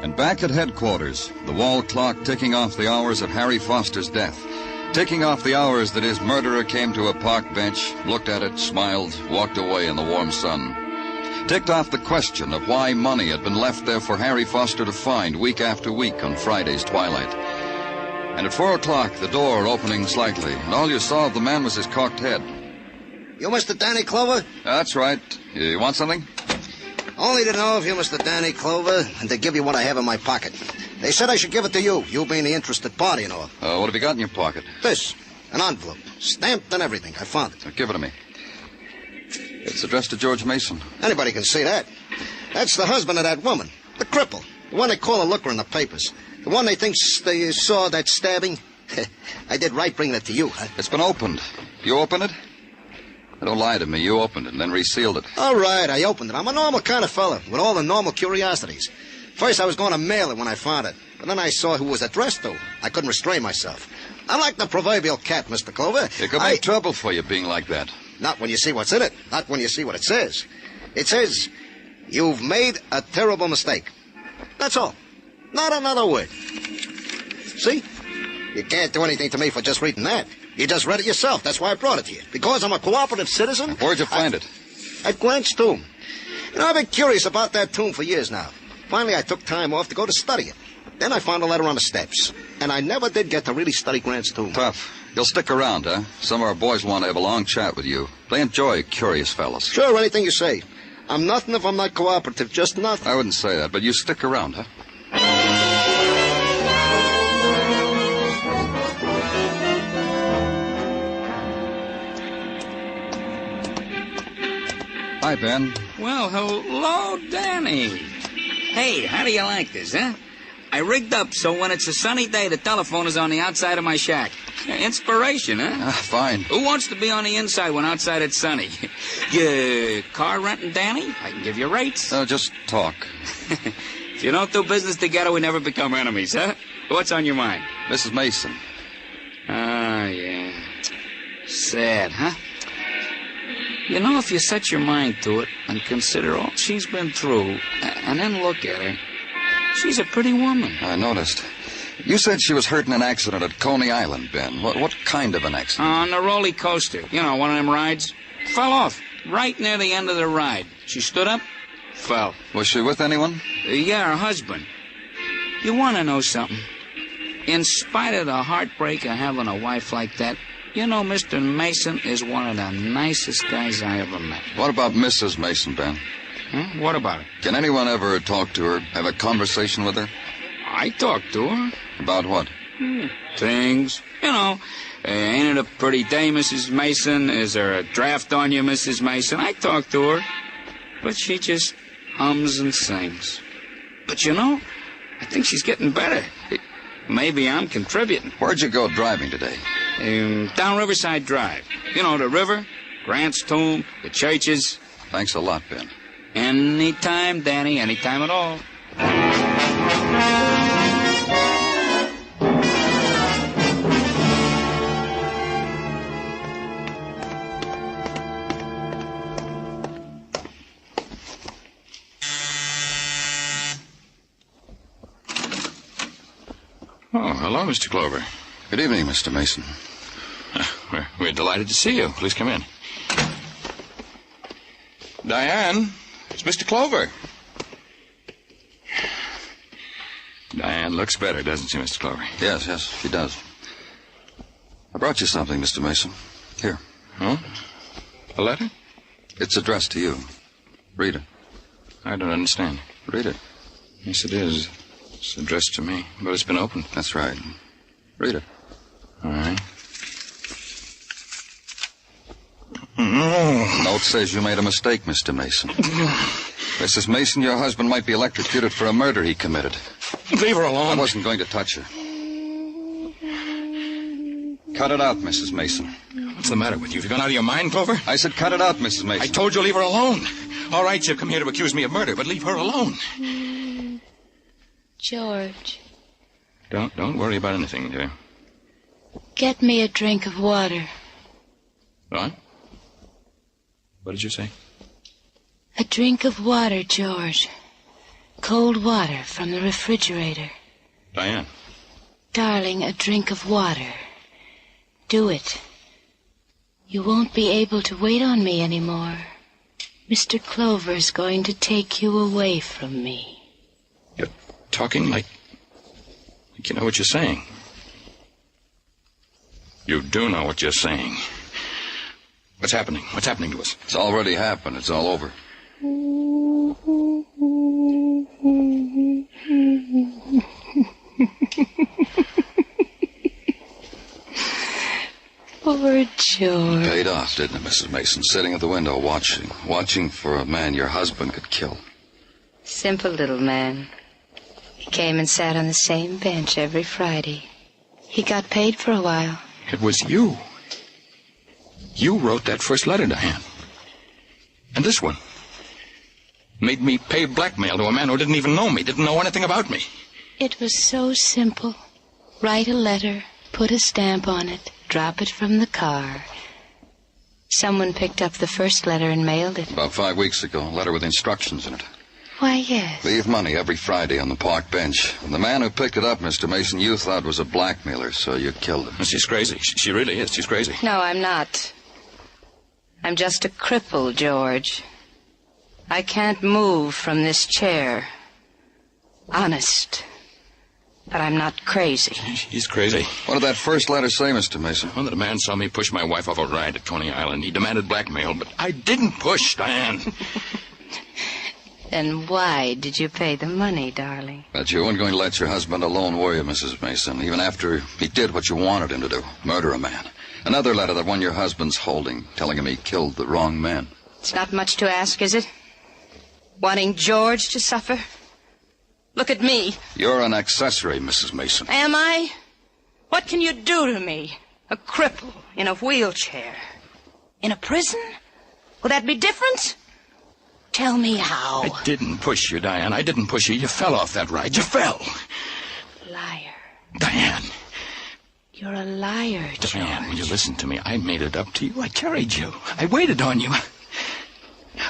And back at headquarters, the wall clock ticking off the hours of Harry Foster's death. Ticking off the hours that his murderer came to a park bench, looked at it, smiled, walked away in the warm sun. Ticked off the question of why money had been left there for Harry Foster to find week after week on Friday's twilight. And at 4 o'clock, the door opening slightly, and all you saw of the man was his cocked head. You Mr. Danny Clover? That's right. You want something? Only to know if you're Mr. Danny Clover and to give you what I have in my pocket. They said I should give it to you, you being the interested party and all. What have you got in your pocket? This, an envelope, stamped and everything. I found it. Give it to me. It's addressed to George Mason. Anybody can see that. That's the husband of that woman, the cripple, the one they call a looker in the papers, the one they think they saw that stabbing. I did right bringing it to you, huh? It's been opened. You opened it? Don't lie to me. You opened it and then resealed it. All right, I opened it. I'm a normal kind of fella with all the normal curiosities. First, I was going to mail it when I found it. But then I saw who it was addressed to. I couldn't restrain myself. I'm like the proverbial cat, Mr. Clover. It could make trouble for you being like that. Not when you see what's in it. Not when you see what it says. It says, you've made a terrible mistake. That's all. Not another word. See? You can't do anything to me for just reading that. You just read it yourself. That's why I brought it to you. Because I'm a cooperative citizen. Where'd you find it? At Grant's tomb. You know, I've been curious about that tomb for years now. Finally, I took time off to go to study it. Then I found a letter on the steps. And I never did get to really study Grant's tomb. Tough. You'll stick around, huh? Some of our boys want to have a long chat with you. They enjoy curious fellas. Sure, anything you say. I'm nothing if I'm not cooperative. Just nothing. I wouldn't say that, but you stick around, huh? Hi, Ben. Well, hello, Danny. Hey, how do you like this, huh? I rigged up so when it's a sunny day, the telephone is on the outside of my shack. Inspiration, huh? Fine. Who wants to be on the inside when outside it's sunny? You car renting, Danny? I can give you rates. No, just talk. If you don't do business together, we never become enemies, huh? What's on your mind? Mrs. Mason. Ah, yeah. Sad, huh? You know, if you set your mind to it and consider all she's been through, and then look at her, she's a pretty woman. I noticed. You said she was hurt in an accident at Coney Island, Ben. What kind of an accident? On the roller coaster. You know, one of them rides. Fell off right near the end of the ride. She stood up, fell. Was she with anyone? Yeah, her husband. You want to know something? In spite of the heartbreak of having a wife like that, you know, Mr. Mason is one of the nicest guys I ever met. What about Mrs. Mason, Ben? What about her? Can anyone ever talk to her, have a conversation with her? I talked to her. About what? Things. Ain't it a pretty day, Mrs. Mason? Is there a draft on you, Mrs. Mason? I talk to her, but she just hums and sings. But I think she's getting better. Maybe I'm contributing. Where'd you go driving today? Down Riverside Drive. The river, Grant's tomb, the churches. Thanks a lot, Ben. Anytime, Danny, anytime at all. Oh, hello, Mr. Clover. Good evening, Mr. Mason. We're delighted to see you. Please come in. Diane, it's Mr. Clover. Diane looks better, doesn't she, Mr. Clover? Yes, she does. I brought you something, Mr. Mason. Here. Oh? A letter? It's addressed to you. Read it. I don't understand. Read it. Yes, it is. It's addressed to me, but it's been opened. That's right. Read it. All right. Note says you made a mistake, Mr. Mason. Mrs. Mason, your husband might be electrocuted for a murder he committed. Leave her alone. I wasn't going to touch her. Cut it out, Mrs. Mason. What's the matter with you? Have you gone out of your mind, Clover? I said cut it out, Mrs. Mason. I told you leave her alone. All right, you've come here to accuse me of murder, but leave her alone. George. Don't worry about anything, dear. Get me a drink of water. What? What did you say? A drink of water, George. Cold water from the refrigerator. Diane. Darling, a drink of water. Do it. You won't be able to wait on me anymore. Mr. Clover's going to take you away from me. You're talking like you know what you're saying. You do know what you're saying. What's happening? What's happening to us? It's already happened. It's all over. Poor George. Paid off, didn't it, Mrs. Mason? Sitting at the window watching for a man your husband could kill. Simple little man. He came and sat on the same bench every Friday. He got paid for a while. It was you. You wrote that first letter, Diane. And this one. Made me pay blackmail to a man who didn't even know me, didn't know anything about me. It was so simple. Write a letter, put a stamp on it, drop it from the car. Someone picked up the first letter and mailed it. About 5 weeks ago, a letter with instructions in it. Why, yes. Leave money every Friday on the park bench. And the man who picked it up, Mr. Mason, you thought was a blackmailer, so you killed him. She's crazy. She really is. She's crazy. No, I'm not. I'm just a cripple, George. I can't move from this chair. Honest. But I'm not crazy. She's crazy. What did that first letter say, Mr. Mason? Well, that a man saw me push my wife off a ride at Coney Island. He demanded blackmail, but I didn't push, Diane. Then why did you pay the money, darling? That you weren't going to let your husband alone, were you, Mrs. Mason? Even after he did what you wanted him to do, murder a man. Another letter that one your husband's holding, telling him he killed the wrong man. It's not much to ask, is it? Wanting George to suffer? Look at me. You're an accessory, Mrs. Mason. Am I? What can you do to me? A cripple in a wheelchair. In a prison? Will that be different? Tell me how. I didn't push you, Diane. I didn't push you. You fell off that ride. You fell. Liar. Diane. You're a liar, George. Diane, will you listen to me? I made it up to you. I carried you. I waited on you.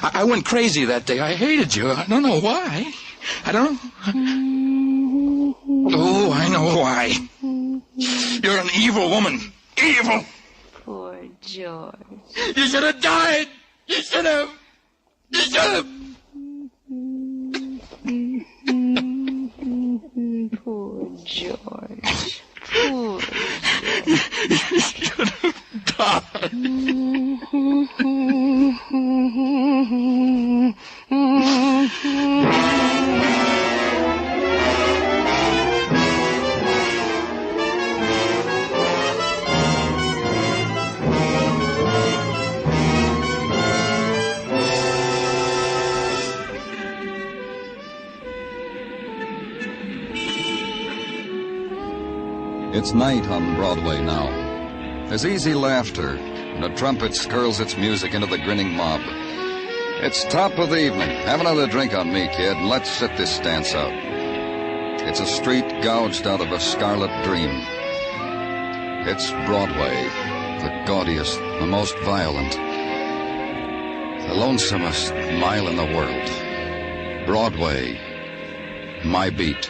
I went crazy that day. I hated you. I don't know why. I don't know. Oh, I know why. You're an evil woman. Evil. Poor George. You should have died. You should have. You should have. Poor George. Poor George. You should have died. It's night on Broadway now. There's easy laughter, and a trumpet skirls its music into the grinning mob. It's top of the evening. Have another drink on me, kid, and let's sit this dance out. It's a street gouged out of a scarlet dream. It's Broadway, the gaudiest, the most violent, the lonesomest mile in the world. Broadway, my beat.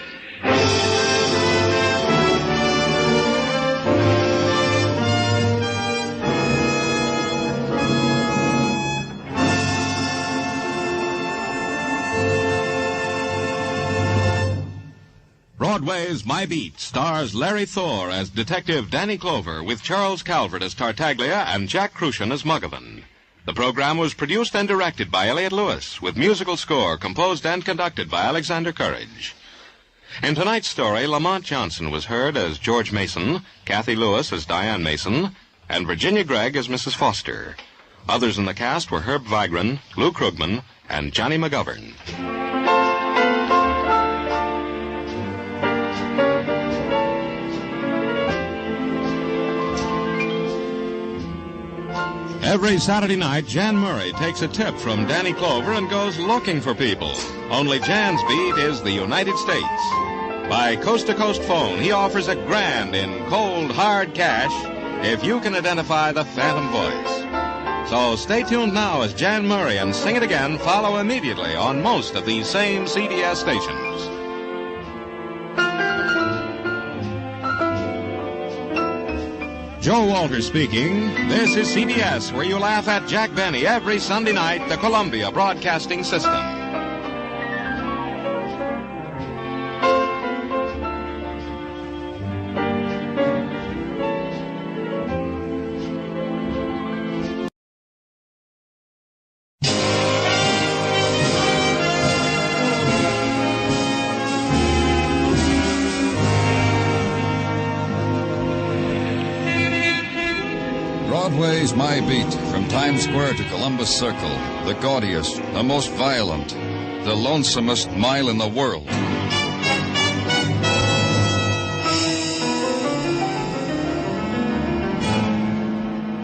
Broadway's My Beat stars Larry Thor as Detective Danny Clover with Charles Calvert as Tartaglia and Jack Crucian as Muggavan. The program was produced and directed by Elliott Lewis, with musical score composed and conducted by Alexander Courage. In tonight's story, Lamont Johnson was heard as George Mason, Kathy Lewis as Diane Mason, and Virginia Gregg as Mrs. Foster. Others in the cast were Herb Vigran, Lou Krugman, and Johnny McGovern. Every Saturday night, Jan Murray takes a tip from Danny Clover and goes looking for people. Only Jan's beat is the United States. By coast-to-coast phone, he offers a grand in cold, hard cash if you can identify the phantom voice. So stay tuned now as Jan Murray and Sing It Again follow immediately on most of these same CBS stations. Joe Walter speaking. This is CBS, where you laugh at Jack Benny every Sunday night, the Columbia Broadcasting System. Broadway's My Beat, from Times Square to Columbus Circle, the gaudiest, the most violent, the lonesomest mile in the world.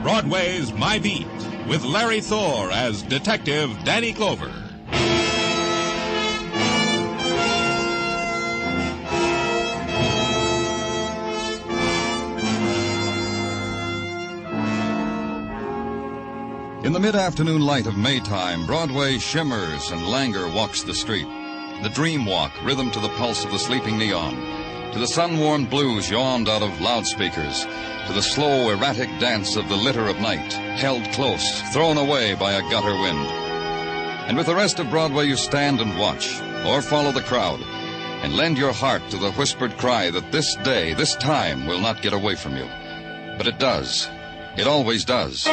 Broadway's My Beat, with Larry Thor as Detective Danny Clover. In the mid-afternoon light of Maytime, Broadway shimmers and languor walks the street. The dream walk, rhythm to the pulse of the sleeping neon, to the sun-warmed blues yawned out of loudspeakers, to the slow, erratic dance of the litter of night, held close, thrown away by a gutter wind. And with the rest of Broadway you stand and watch, or follow the crowd, and lend your heart to the whispered cry that this day, this time, will not get away from you. But it does. It always does.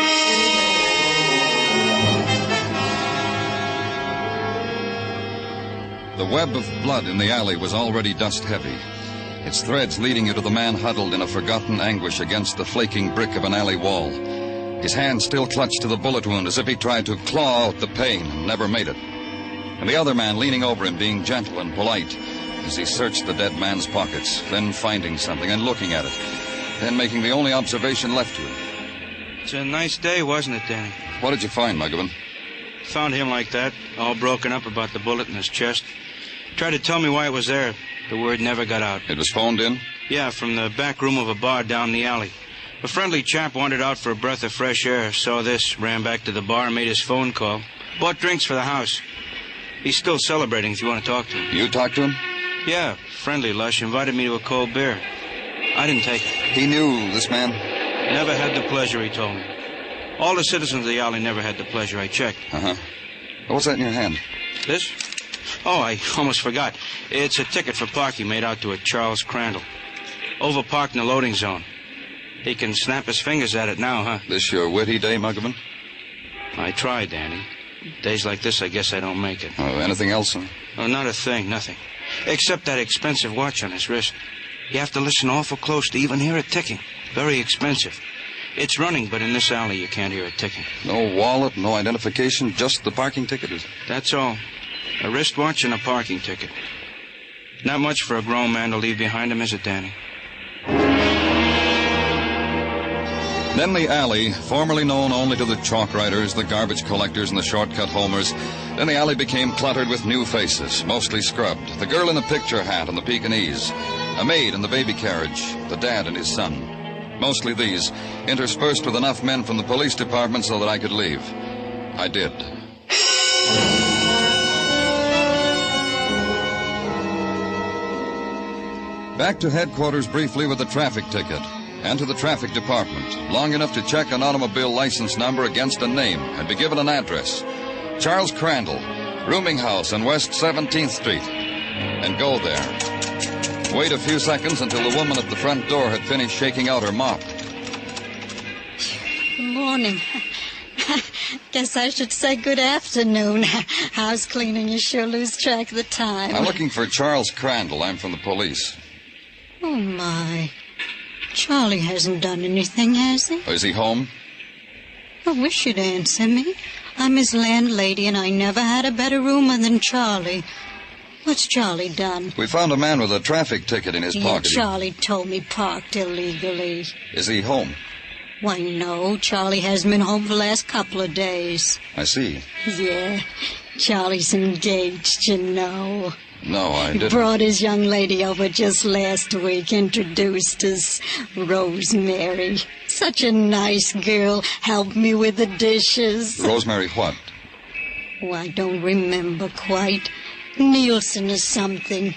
The web of blood in the alley was already dust-heavy, its threads leading you to the man huddled in a forgotten anguish against the flaking brick of an alley wall. His hand still clutched to the bullet wound as if he tried to claw out the pain and never made it. And the other man leaning over him, being gentle and polite as he searched the dead man's pockets, then finding something and looking at it, then making the only observation left you. It's a nice day, wasn't it, Danny? What did you find, Muggavan? Found him like that, all broken up about the bullet in his chest. Tried to tell me why it was there. The word never got out. It was phoned in? Yeah, from the back room of a bar down the alley. A friendly chap wandered out for a breath of fresh air, saw this, ran back to the bar, made his phone call. Bought drinks for the house. He's still celebrating if you want to talk to him. You talked to him? Yeah, friendly lush, invited me to a cold beer. I didn't take it. He knew this man? Never had the pleasure, he told me. All the citizens of the alley never had the pleasure, I checked. Uh-huh. What's that in your hand? This? Oh, I almost forgot. It's a ticket for parking made out to a Charles Crandall. Overparked in the loading zone. He can snap his fingers at it now, huh? This your witty day, Muggavan? I try, Danny. Days like this, I guess I don't make it. Oh, anything else? Huh? Oh, not a thing, nothing. Except that expensive watch on his wrist. You have to listen awful close to even hear it ticking. Very expensive. It's running, but in this alley you can't hear it ticking. No wallet, no identification, just the parking ticket? That's all. A wristwatch and a parking ticket. Not much for a grown man to leave behind him, is it, Danny? Then the alley, formerly known only to the chalk writers, the garbage collectors, and the shortcut homers, then the alley became cluttered with new faces, mostly scrubbed. The girl in the picture hat and the Pekingese, a maid in the baby carriage, the dad and his son. Mostly these, interspersed with enough men from the police department so that I could leave. I did. Back to headquarters briefly with the traffic ticket, and to the traffic department, long enough to check an automobile license number against a name and be given an address. Charles Crandall, rooming house on West 17th Street, and go there. Wait a few seconds until the woman at the front door had finished shaking out her mop. Good morning. Guess I should say good afternoon. House cleaning, you sure lose track of the time. I'm looking for Charles Crandall. I'm from the police. Oh, my. Charlie hasn't done anything, has he? Oh, is he home? I wish you'd answer me. I'm his landlady, and I never had a better roomer than Charlie. What's Charlie done? We found a man with a traffic ticket in his pocket. Charlie told me parked illegally. Is he home? Why, no. Charlie hasn't been home for the last couple of days. I see. Yeah. Charlie's engaged, you know. No, I didn't. Brought his young lady over just last week, introduced us. Rosemary. Such a nice girl. Helped me with the dishes. Rosemary what? Oh, I don't remember quite. Nielsen or something.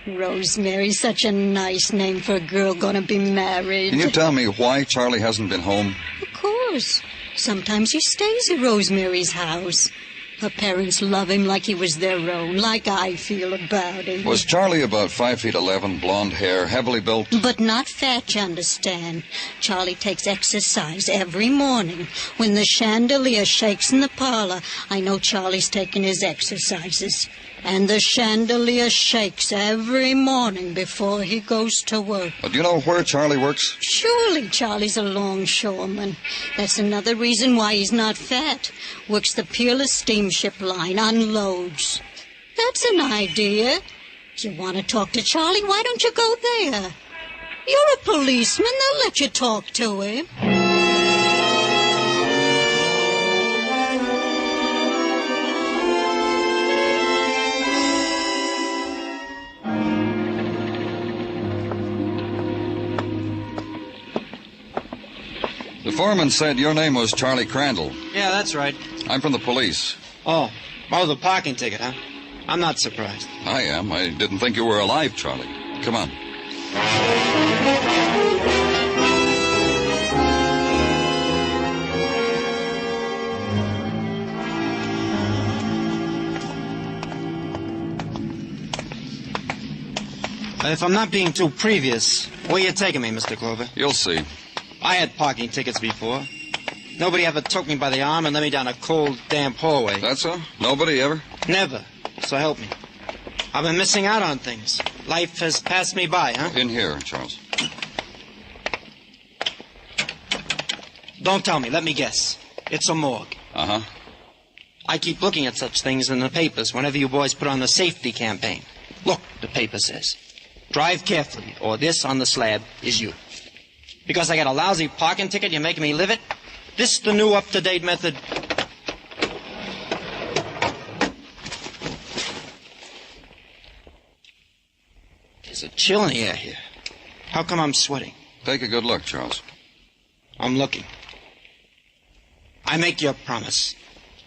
Rosemary, such a nice name for a girl gonna be married. Can you tell me why Charlie hasn't been home? Of course. Sometimes he stays at Rosemary's house. Her parents love him like he was their own, like I feel about him. Was Charlie about 5'11", blonde hair, heavily built? But not fat, you understand. Charlie takes exercise every morning. When the chandelier shakes in the parlor, I know Charlie's taking his exercises. And the chandelier shakes every morning before he goes to work. Do you know where Charlie works? Surely Charlie's a longshoreman. That's another reason why he's not fat. Works the Peerless Steamship Line, unloads. That's an idea. Do you want to talk to Charlie? Why don't you go there? You're a policeman. They'll let you talk to him. The foreman said your name was Charlie Crandall. Yeah, that's right. I'm from the police. Oh, the parking ticket, huh? I'm not surprised. I am. I didn't think you were alive, Charlie. Come on. If I'm not being too previous, where you taking me, Mr. Clover? You'll see. I had parking tickets before. Nobody ever took me by the arm and let me down a cold, damp hallway. That's so? Nobody ever? Never. So help me. I've been missing out on things. Life has passed me by, huh? In here, Charles. Don't tell me. Let me guess. It's a morgue. Uh-huh. I keep looking at such things in the papers whenever you boys put on the safety campaign. Look, the paper says, drive carefully, or this on the slab is you. Because I got a lousy parking ticket, you're making me live it? This the new up-to-date method? There's a chill in the air here. How come I'm sweating? Take a good look, Charles. I'm looking. I make you a promise.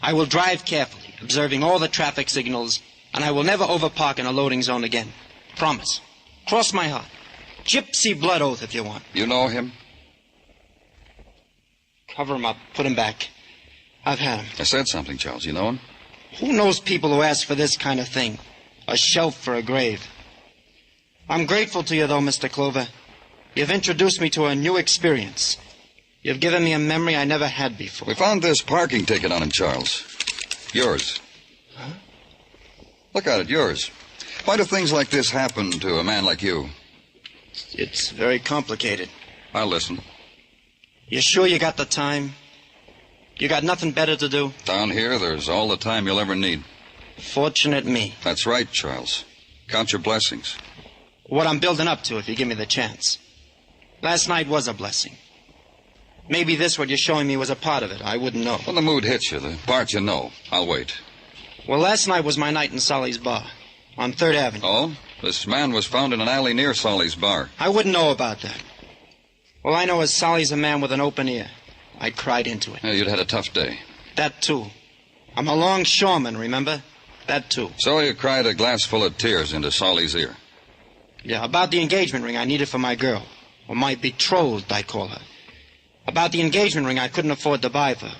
I will drive carefully, observing all the traffic signals, and I will never overpark in a loading zone again. Promise. Cross my heart. Gypsy blood oath if you want. You know him? Cover him up. Put him back. I've had him. I said something, Charles. You know him? Who knows people who ask for this kind of thing? A shelf for a grave. I'm grateful to you, though, Mr. Clover. You've introduced me to a new experience. You've given me a memory I never had before. We found this parking ticket on him, Charles. Yours. Huh? Look at it, yours. Why do things like this happen to a man like you? It's very complicated. I'll listen. You sure you got the time? You got nothing better to do? Down here, there's all the time you'll ever need. Fortunate me. That's right, Charles. Count your blessings. What I'm building up to if you give me the chance. Last night was a blessing. Maybe this, what you're showing me, was a part of it. I wouldn't know. When the mood hits you, the part you know. I'll wait. Well, last night was my night in Solly's bar on 3rd Avenue. Oh? This man was found in an alley near Solly's bar. I wouldn't know about that. All I know is Solly's a man with an open ear. I cried into it. Yeah, you'd had a tough day. That, too. I'm a longshoreman, remember? That, too. So you cried a glass full of tears into Solly's ear. Yeah, about the engagement ring I needed for my girl. Or my betrothed, I call her. About the engagement ring I couldn't afford to buy for her.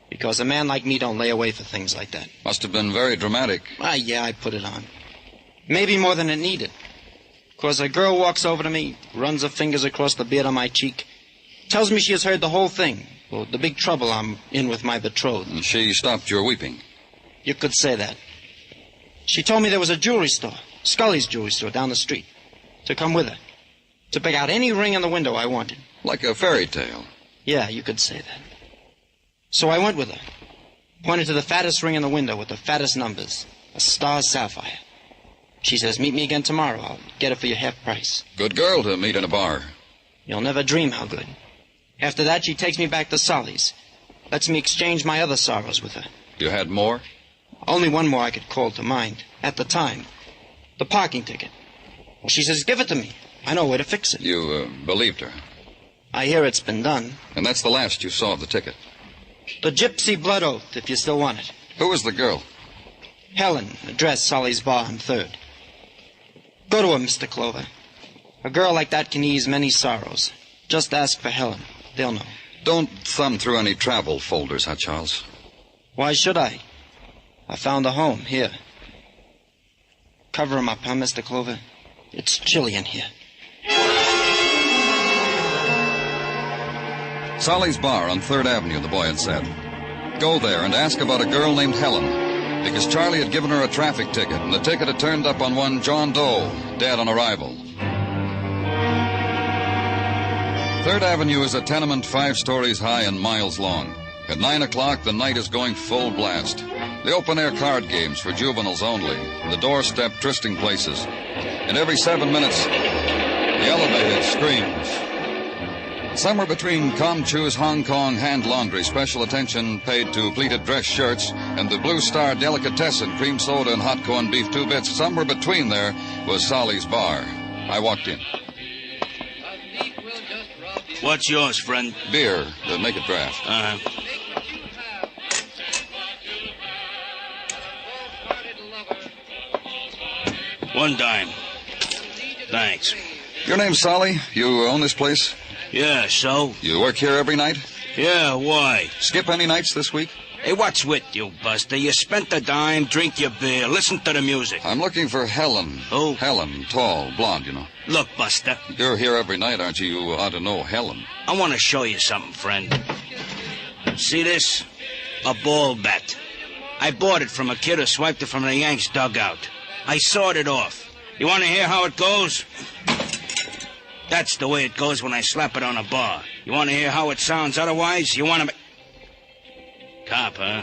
Because a man like me don't lay away for things like that. Must have been very dramatic. Yeah, I put it on. Maybe more than it needed. Because a girl walks over to me, runs her fingers across the beard on my cheek, tells me she has heard the whole thing. Well, the big trouble I'm in with my betrothed. And she stopped your weeping. You could say that. She told me there was a jewelry store, Scully's jewelry store, down the street. To come with her. To pick out any ring in the window I wanted. Like a fairy tale. Yeah, you could say that. So I went with her. Pointed to the fattest ring in the window with the fattest numbers. A star sapphire. She says, meet me again tomorrow. I'll get it for your half price. Good girl to meet in a bar. You'll never dream how good. After that, she takes me back to Solly's. Lets me exchange my other sorrows with her. You had more? Only one more I could call to mind. At the time. The parking ticket. Well, she says, give it to me. I know where to fix it. You believed her? I hear it's been done. And that's the last you saw of the ticket? The gypsy blood oath, if you still want it. Who was the girl? Helen, address Solly's bar on 3rd. Go to her, Mr. Clover. A girl like that can ease many sorrows. Just ask for Helen. They'll know. Don't thumb through any travel folders, huh, Charles? Why should I? I found a home here. Cover him up, huh, Mr. Clover? It's chilly in here. Solly's bar on 3rd Avenue, the boy had said. Go there and ask about a girl named Helen, because Charlie had given her a traffic ticket, and the ticket had turned up on one John Doe, dead on arrival. 3rd Avenue is a tenement 5 stories high and miles long. At 9 o'clock, the night is going full blast. The open-air card games for juveniles only, the doorstep trysting places. And every 7 minutes, the elevator screams. Somewhere between Comchu's Hong Kong hand laundry, special attention paid to pleated dress shirts, and the Blue Star delicatessen, cream soda and hot corned beef 2 bits, somewhere between there was Solly's bar. I walked in. What's yours, friend? Beer. Make it draft. $1 dime. Thanks. Your name's Solly? You own this place? Yeah, so? You work here every night? Yeah, why? Skip any nights this week? Hey, what's with you, Buster? You spent a dime, drink your beer, listen to the music. I'm looking for Helen. Who? Helen, tall, blonde, you know. Look, Buster. You're here every night, aren't you? You ought to know Helen. I want to show you something, friend. See this? A ball bat. I bought it from a kid who swiped it from the Yanks' dugout. I sawed it off. You want to hear how it goes? That's the way it goes when I slap it on a bar. You want to hear how it sounds otherwise? You want to... Cop, huh?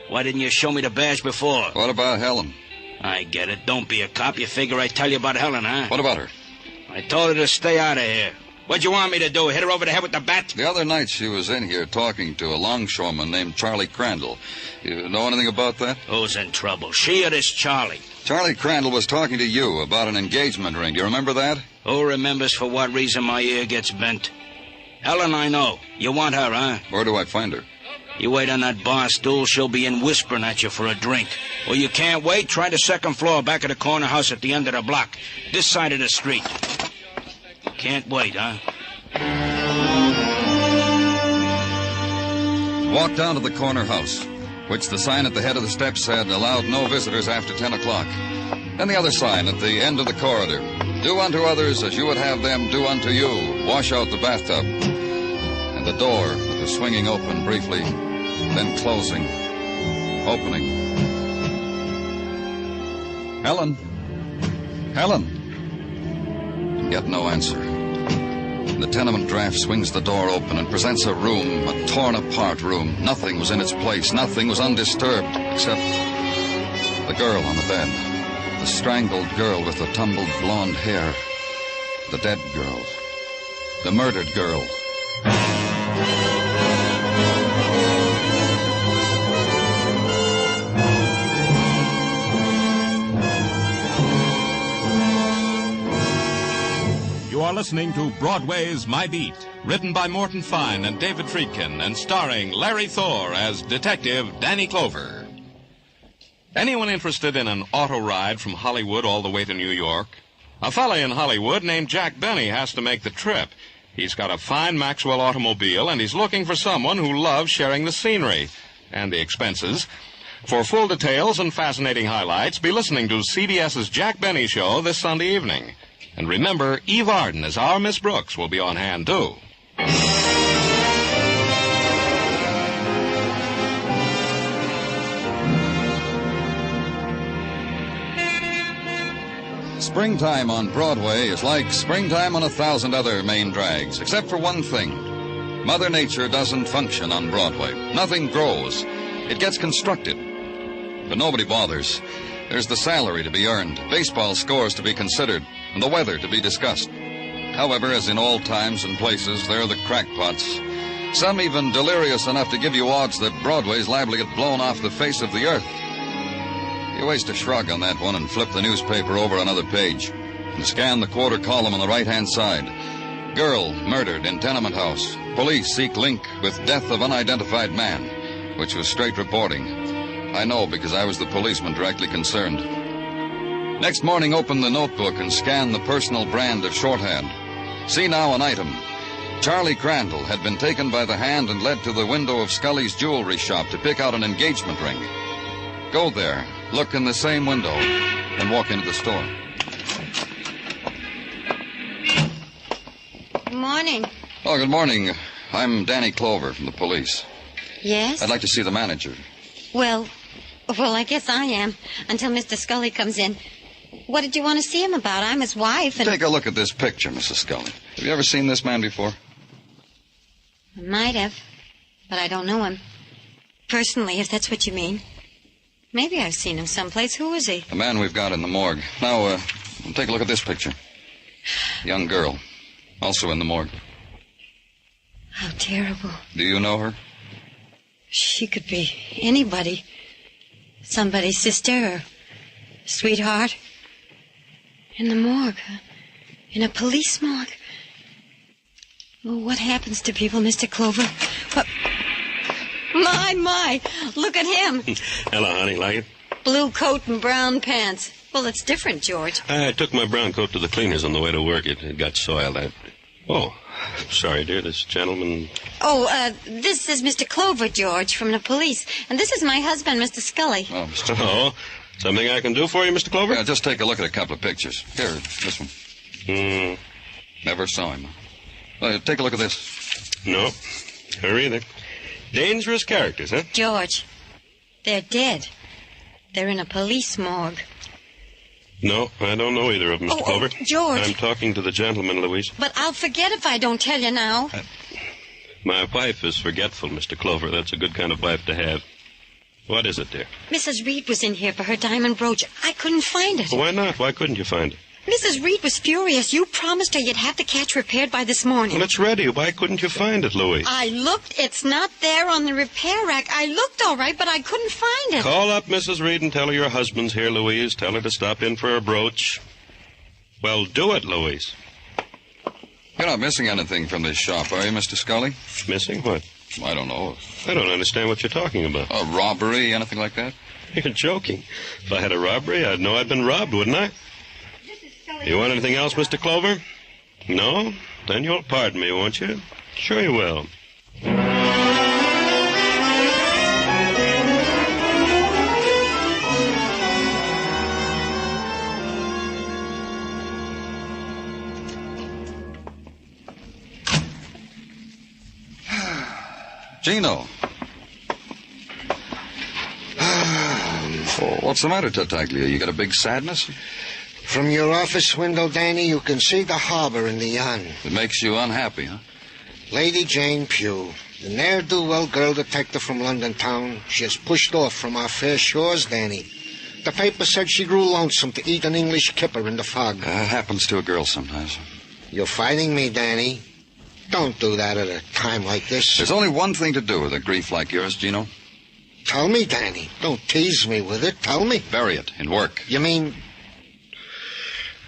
Why didn't you show me the badge before? What about Helen? I get it. Don't be a cop. You figure I'd tell you about Helen, huh? What about her? I told her to stay out of here. What'd you want me to do, hit her over the head with the bat? The other night she was in here talking to a longshoreman named Charlie Crandall. You know anything about that? Who's in trouble, she or this Charlie? Charlie Crandall was talking to you about an engagement ring. Do you remember that? Who remembers for what reason my ear gets bent? Helen, I know. You want her, huh? Where do I find her? You wait on that bar stool, she'll be in whispering at you for a drink. Or you can't wait, try the 2nd floor back of the corner house at the end of the block. This side of the street. Can't wait, huh? Walked down to the corner house, which the sign at the head of the steps said allowed no visitors after 10 o'clock. And the other sign at the end of the corridor. Do unto others as you would have them do unto you. Wash out the bathtub. And the door that was swinging open briefly, then closing, opening. Helen? Helen? Yet no answer. The tenement draft swings the door open and presents a room, a torn-apart room. Nothing was in its place. Nothing was undisturbed, except the girl on the bed. The strangled girl with the tumbled blonde hair. The dead girl. The murdered girl. You are listening to Broadway's My Beat, written by Morton Fine and David Friedkin, and starring Larry Thor as Detective Danny Clover. Anyone interested in an auto ride from Hollywood all the way to New York? A fella in Hollywood named Jack Benny has to make the trip. He's got a fine Maxwell automobile, and he's looking for someone who loves sharing the scenery and the expenses. For full details and fascinating highlights, be listening to CBS's Jack Benny Show this Sunday evening. And remember, Eve Arden as our Miss Brooks will be on hand, too. Springtime on Broadway is like springtime on 1,000 other main drags, except for one thing. Mother Nature doesn't function on Broadway. Nothing grows. It gets constructed. But nobody bothers. There's the salary to be earned, baseball scores to be considered, and the weather to be discussed. However, as in all times and places, there are the crackpots. Some even delirious enough to give you odds that Broadway's liable to get blown off the face of the earth. You waste a shrug on that one and flip the newspaper over another page and scan the quarter column on the right-hand side. Girl murdered in tenement house. Police seek link with death of unidentified man, which was straight reporting. I know because I was the policeman directly concerned. Next morning, open the notebook and scan the personal brand of shorthand. See now an item. Charlie Crandall had been taken by the hand and led to the window of Scully's jewelry shop to pick out an engagement ring. Go there, look in the same window, and walk into the store. Good morning. Oh, good morning. I'm Danny Clover from the police. Yes? I'd like to see the manager. Well, I guess I am, until Mr. Scully comes in. What did you want to see him about? I'm his wife, and... Take a look at this picture, Mrs. Scully. Have you ever seen this man before? I might have, but I don't know him. Personally, if that's what you mean. Maybe I've seen him someplace. Who is he? The man we've got in the morgue. Now, take a look at this picture. Young girl, also in the morgue. How terrible. Do you know her? She could be anybody. Somebody's sister or sweetheart. In the morgue. In a police morgue. Oh, what happens to people, Mr. Clover? What? My, look at him. Hello, honey, like it? Blue coat and brown pants. Well, it's different, George. I took my brown coat to the cleaners on the way to work. It got soiled. Oh, sorry, dear, this gentleman... Oh, this is Mr. Clover, George, from the police. And this is my husband, Mr. Scully. Oh, Mr. Oh, something I can do for you, Mr. Clover? Yeah, just take a look at a couple of pictures. Here, this one. Never saw him. Take a look at this. No, her either. Dangerous characters, huh? George, they're dead. They're in a police morgue. No, I don't know either of them, Mr. Clover. George. I'm talking to the gentleman, Louise. But I'll forget if I don't tell you now. My wife is forgetful, Mr. Clover. That's a good kind of wife to have. What is it, dear? Mrs. Reed was in here for her diamond brooch. I couldn't find it. Well, why not? Why couldn't you find it? Mrs. Reed was furious. You promised her you'd have the catch repaired by this morning. Well, it's ready. Why couldn't you find it, Louise? I looked. It's not there on the repair rack. I looked all right, but I couldn't find it. Call up Mrs. Reed and tell her your husband's here, Louise. Tell her to stop in for her brooch. Well, do it, Louise. You're not missing anything from this shop, are you, Mr. Scully? Missing what? I don't know. I don't understand what you're talking about. A robbery, anything like that? You're joking. If I had a robbery, I'd know I'd been robbed, wouldn't I? You want anything else, Mr. Clover? No? Then you'll pardon me, won't you? Sure you will. Gino. Oh, what's the matter, Tartaglia? You got a big sadness? From your office window, Danny, you can see the harbor and the yacht. It makes you unhappy, huh? Lady Jane Pugh, the ne'er-do-well girl detective from London town. She has pushed off from our fair shores, Danny. The paper said she grew lonesome to eat an English kipper in the fog. Happens to a girl sometimes. You're fighting me, Danny. Don't do that at a time like this. There's only one thing to do with a grief like yours, Gino. Tell me, Danny. Don't tease me with it. Tell me. Bury it in work. You mean...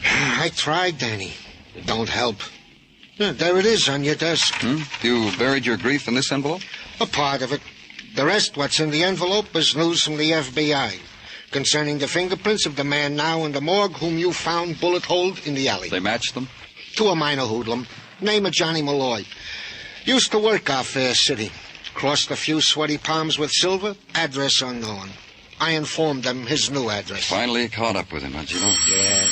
I tried, Danny. It don't help. Yeah, there it is on your desk. You buried your grief in this envelope? A part of it. The rest, what's in the envelope, is news from the FBI concerning the fingerprints of the man now in the morgue whom you found bullet-holed in the alley. They matched them? To a minor hoodlum. Name of Johnny Malloy. Used to work off Fair City. Crossed a few sweaty palms with silver. Address unknown. I informed them his new address. Finally caught up with him, huh, Gino? Yeah.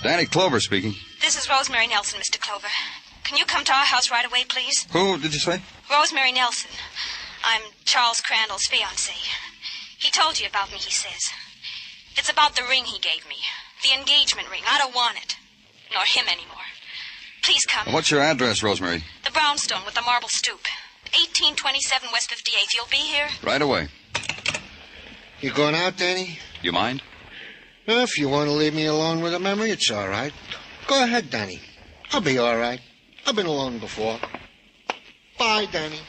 Danny Clover speaking. This is Rosemary Nelson, Mr. Clover. Can you come to our house right away, please? Who did you say? Rosemary Nelson. I'm Charles Crandall's fiancée. He told you about me, he says. It's about the ring he gave me. The engagement ring. I don't want it. Nor him anymore. Please come. What's your address, Rosemary? The brownstone with the marble stoop. 1827 West 58th. You'll be here? Right away. You going out, Danny? You mind? If you want to leave me alone with a memory, it's all right. Go ahead, Danny. I'll be all right. I've been alone before. Bye, Danny.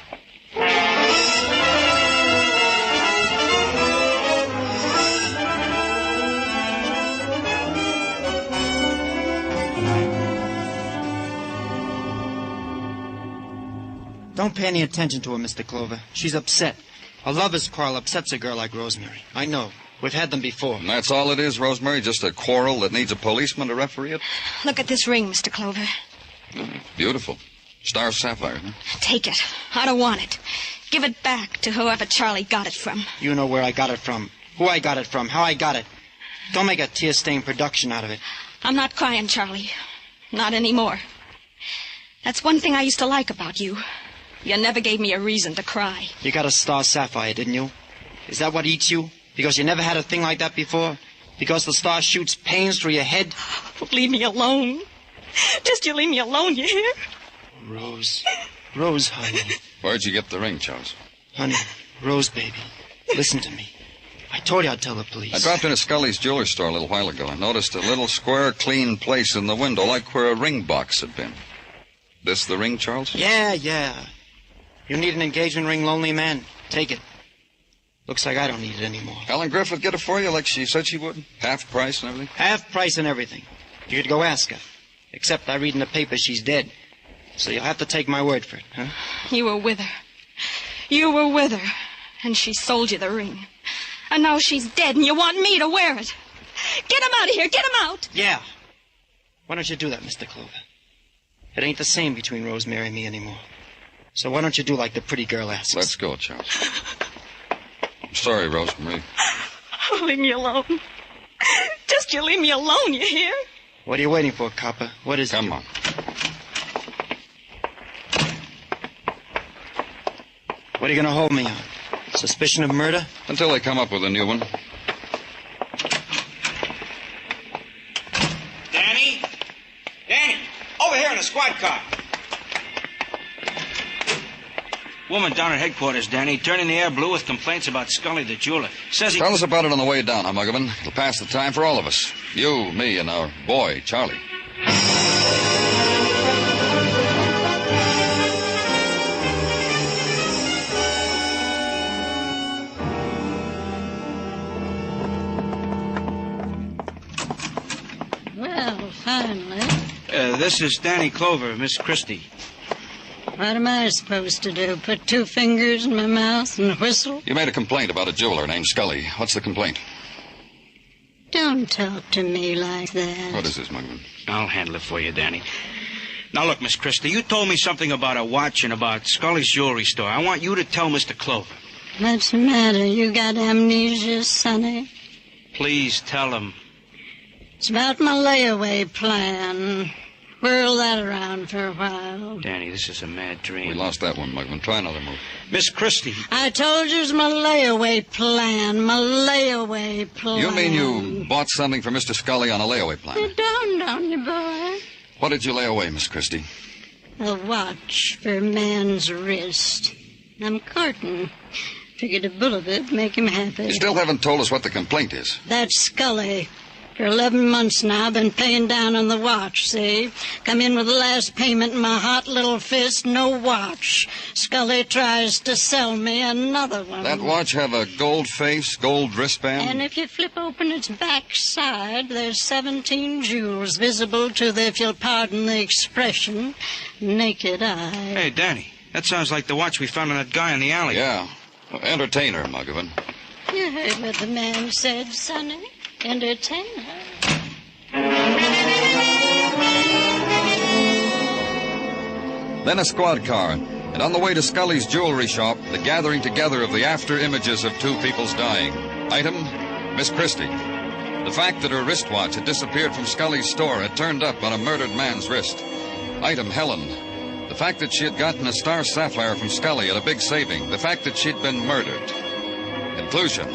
Don't pay any attention to her, Mr. Clover. She's upset. A lover's quarrel upsets a girl like Rosemary. I know. We've had them before. And that's all it is, Rosemary? Just a quarrel that needs a policeman to referee it? Look at this ring, Mr. Clover. Beautiful. Star sapphire, huh? Take it. I don't want it. Give it back to whoever Charlie got it from. You know where I got it from, who I got it from, how I got it. Don't make a tear-stained production out of it. I'm not crying, Charlie. Not anymore. That's one thing I used to like about you. You never gave me a reason to cry. You got a star sapphire, didn't you? Is that what eats you? Because you never had a thing like that before? Because the star shoots pains through your head? Leave me alone. Just you leave me alone, you hear? Rose. Rose, honey. Where'd you get the ring, Charles? Honey, Rose, baby. Listen to me. I told you I'd tell the police. I dropped into Scully's jewelry store a little while ago. I noticed a little square, clean place in the window, like where a ring box had been. This the ring, Charles? Yeah. You need an engagement ring, lonely man. Take it. Looks like I don't need it anymore. Helen Griffith get it for you like she said she would? Half price and everything? Half price and everything. You could go ask her. Except I read in the paper she's dead. So you'll have to take my word for it, huh? You were with her. You were with her. And she sold you the ring. And now she's dead and you want me to wear it. Get him out of here. Get him out. Yeah. Why don't you do that, Mr. Clover? It ain't the same between Rosemary and me anymore. So why don't you do like the pretty girl asks? Let's go, Charles. I'm sorry, Rosemary. Leave me alone. Just you leave me alone, you hear? What are you waiting for, copper? What is it? Come on. What are you going to hold me on? Suspicion of murder? Until they come up with a new one. Danny? Danny! Over here in the squad car. Woman down at headquarters, Danny, turning the air blue with complaints about Scully the jeweler. Says he... Tell us about it on the way down, huh, Muggavan? It'll pass the time for all of us. You, me, and our boy, Charlie. Well, finally. This is Danny Clover, Miss Christie. What am I supposed to do? Put two fingers in my mouth and whistle? You made a complaint about a jeweler named Scully. What's the complaint? Don't talk to me like that. What is this, Muggavan? I'll handle it for you, Danny. Now, look, Miss Christie, you told me something about a watch and about Scully's jewelry store. I want you to tell Mr. Clover. What's the matter? You got amnesia, Sonny? Please tell him. It's about my layaway plan. Whirl that around for a while. Danny, this is a mad dream. We lost that one, Muggavan. Try another move. Miss Christie. I told you it's my layaway plan. My layaway plan. You mean you bought something for Mr. Scully on a layaway plan? It dawned on you, boy. What did you lay away, Miss Christie? A watch for a man's wrist. I'm courting. Figured a bullet would make him happy. You still haven't told us what the complaint is. That Scully. For 11 months now, I've been paying down on the watch, see? Come in with the last payment in my hot little fist, no watch. Scully tries to sell me another one. That watch have a gold face, gold wristband? And if you flip open its back side, there's 17 jewels visible to the, if you'll pardon the expression, naked eye. Hey, Danny, that sounds like the watch we found on that guy in the alley. Yeah. Entertainer, Muggavan. You heard what the man said, Sonny. Entertainer. Then a squad car, and on the way to Scully's jewelry shop, the gathering together of the after images of two people's dying. Item, Miss Christie. The fact that her wristwatch had disappeared from Scully's store had turned up on a murdered man's wrist. Item, Helen. The fact that she had gotten a star sapphire from Scully at a big saving. The fact that she'd been murdered. Conclusion.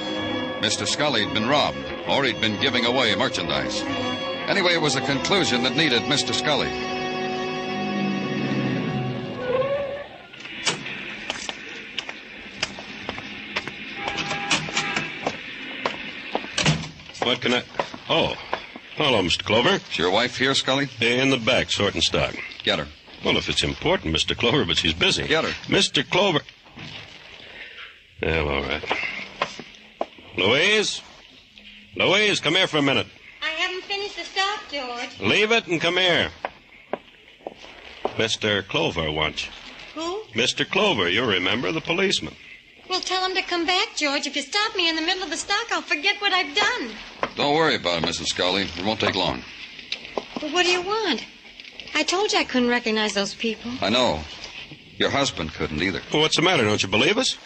Mr. Scully had been robbed, or he'd been giving away merchandise. Anyway, it was a conclusion that needed Mr. Scully. What can I... Oh, hello, Mr. Clover. Is your wife here, Scully? In the back, sorting stock. Get her. Well, if it's important, Mr. Clover, but she's busy. Get her. Mr. Clover... Well, all right. Louise? Louise, come here for a minute. I haven't finished the stock, George. Leave it and come here. Mr. Clover wants you. Who? Mr. Clover, you remember, the policeman. Well, tell him to come back, George. If you stop me in the middle of the stock, I'll forget what I've done. Don't worry about it, Mrs. Scully. It won't take long. Well, what do you want? I told you I couldn't recognize those people. I know. Your husband couldn't either. Well, what's the matter? Don't you believe us?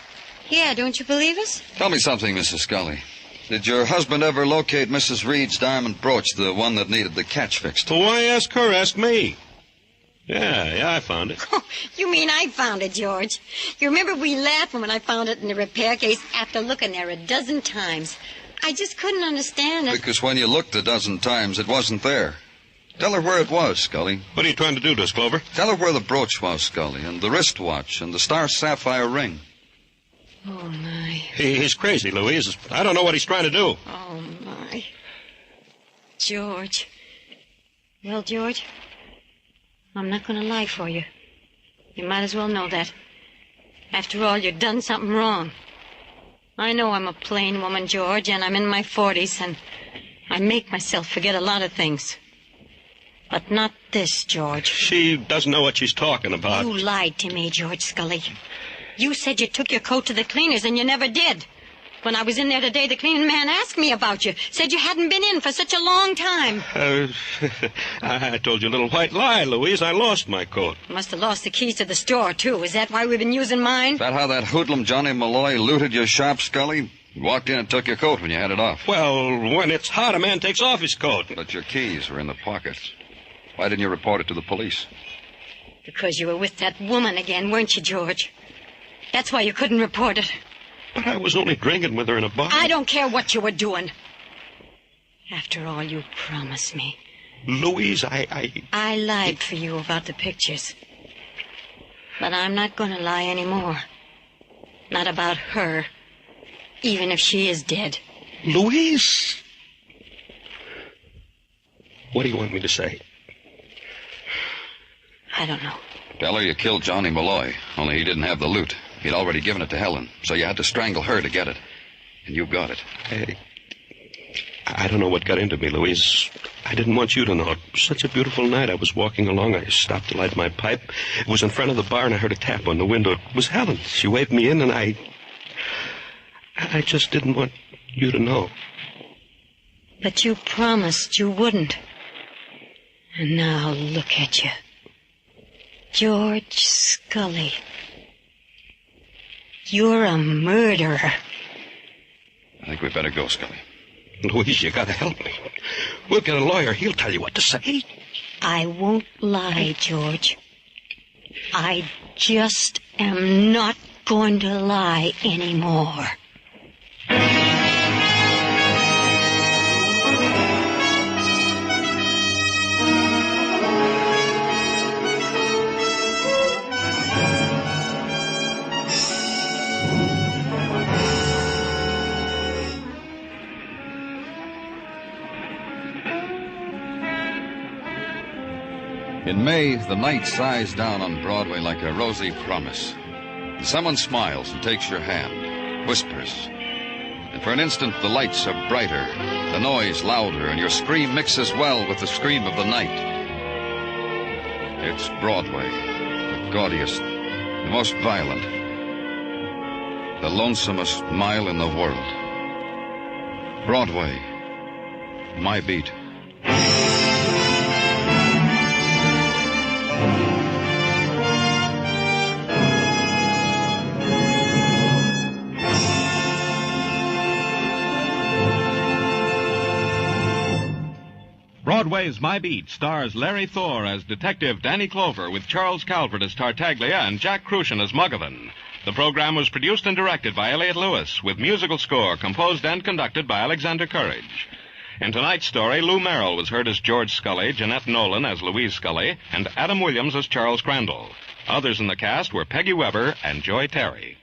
Yeah, don't you believe us? Tell me something, Mrs. Scully. Did your husband ever locate Mrs. Reed's diamond brooch, the one that needed the catch fixed? Well, why ask her? Ask me. Yeah, I found it. Oh, you mean I found it, George? You remember we laughed when I found it in the repair case after looking there a dozen times. I just couldn't understand it. Because when you looked a dozen times, it wasn't there. Tell her where it was, Scully. What are you trying to do to us, Clover? Tell her where the brooch was, Scully, and the wristwatch, and the star sapphire ring. Oh, my. He's crazy, Louise. I don't know what he's trying to do. Oh, my. George. Well, George, I'm not going to lie for you. You might as well know that. After all, you've done something wrong. I know I'm a plain woman, George, and I'm in my 40s, and I make myself forget a lot of things. But not this, George. She doesn't know what she's talking about. You lied to me, George Scully. You said you took your coat to the cleaners, and you never did. When I was in there today, the cleaning man asked me about you. Said you hadn't been in for such a long time. I told you a little white lie, Louise. I lost my coat. Must have lost the keys to the store, too. Is that why we've been using mine? Is that how that hoodlum Johnny Malloy looted your shop, Scully? He walked in and took your coat when you had it off. Well, when it's hot, a man takes off his coat. But your keys were in the pockets. Why didn't you report it to the police? Because you were with that woman again, weren't you, George? That's why you couldn't report it. But I was only drinking with her in a bar. I don't care what you were doing. After all, you promised me. Louise, I lied for you about the pictures. But I'm not going to lie anymore. Not about her. Even if she is dead. Louise! What do you want me to say? I don't know. Tell her you killed Johnny Malloy, only he didn't have the loot. He'd already given it to Helen, so you had to strangle her to get it. And you got it. Hey, I don't know what got into me, Louise. I didn't want you to know. It was such a beautiful night. I was walking along. I stopped to light my pipe. It was in front of the bar, and I heard a tap on the window. It was Helen. She waved me in, and I just didn't want you to know. But you promised you wouldn't. And now look at you. George Scully. You're a murderer. I think we better go, Scully. Louise, you gotta help me. We'll get a lawyer. He'll tell you what to say. I won't lie, George. I just am not going to lie anymore. In May, the night sighs down on Broadway like a rosy promise. Someone smiles and takes your hand, whispers. And for an instant, the lights are brighter, the noise louder, and your scream mixes well with the scream of the night. It's Broadway, the gaudiest, the most violent, the lonesomest mile in the world. Broadway, my beat. Broadway's My Beat stars Larry Thor as Detective Danny Clover with Charles Calvert as Tartaglia and Jack Crucian as Muggavan. The program was produced and directed by Elliott Lewis with musical score composed and conducted by Alexander Courage. In tonight's story, Lou Merrill was heard as George Scully, Jeanette Nolan as Louise Scully, and Adam Williams as Charles Crandall. Others in the cast were Peggy Weber and Joy Terry.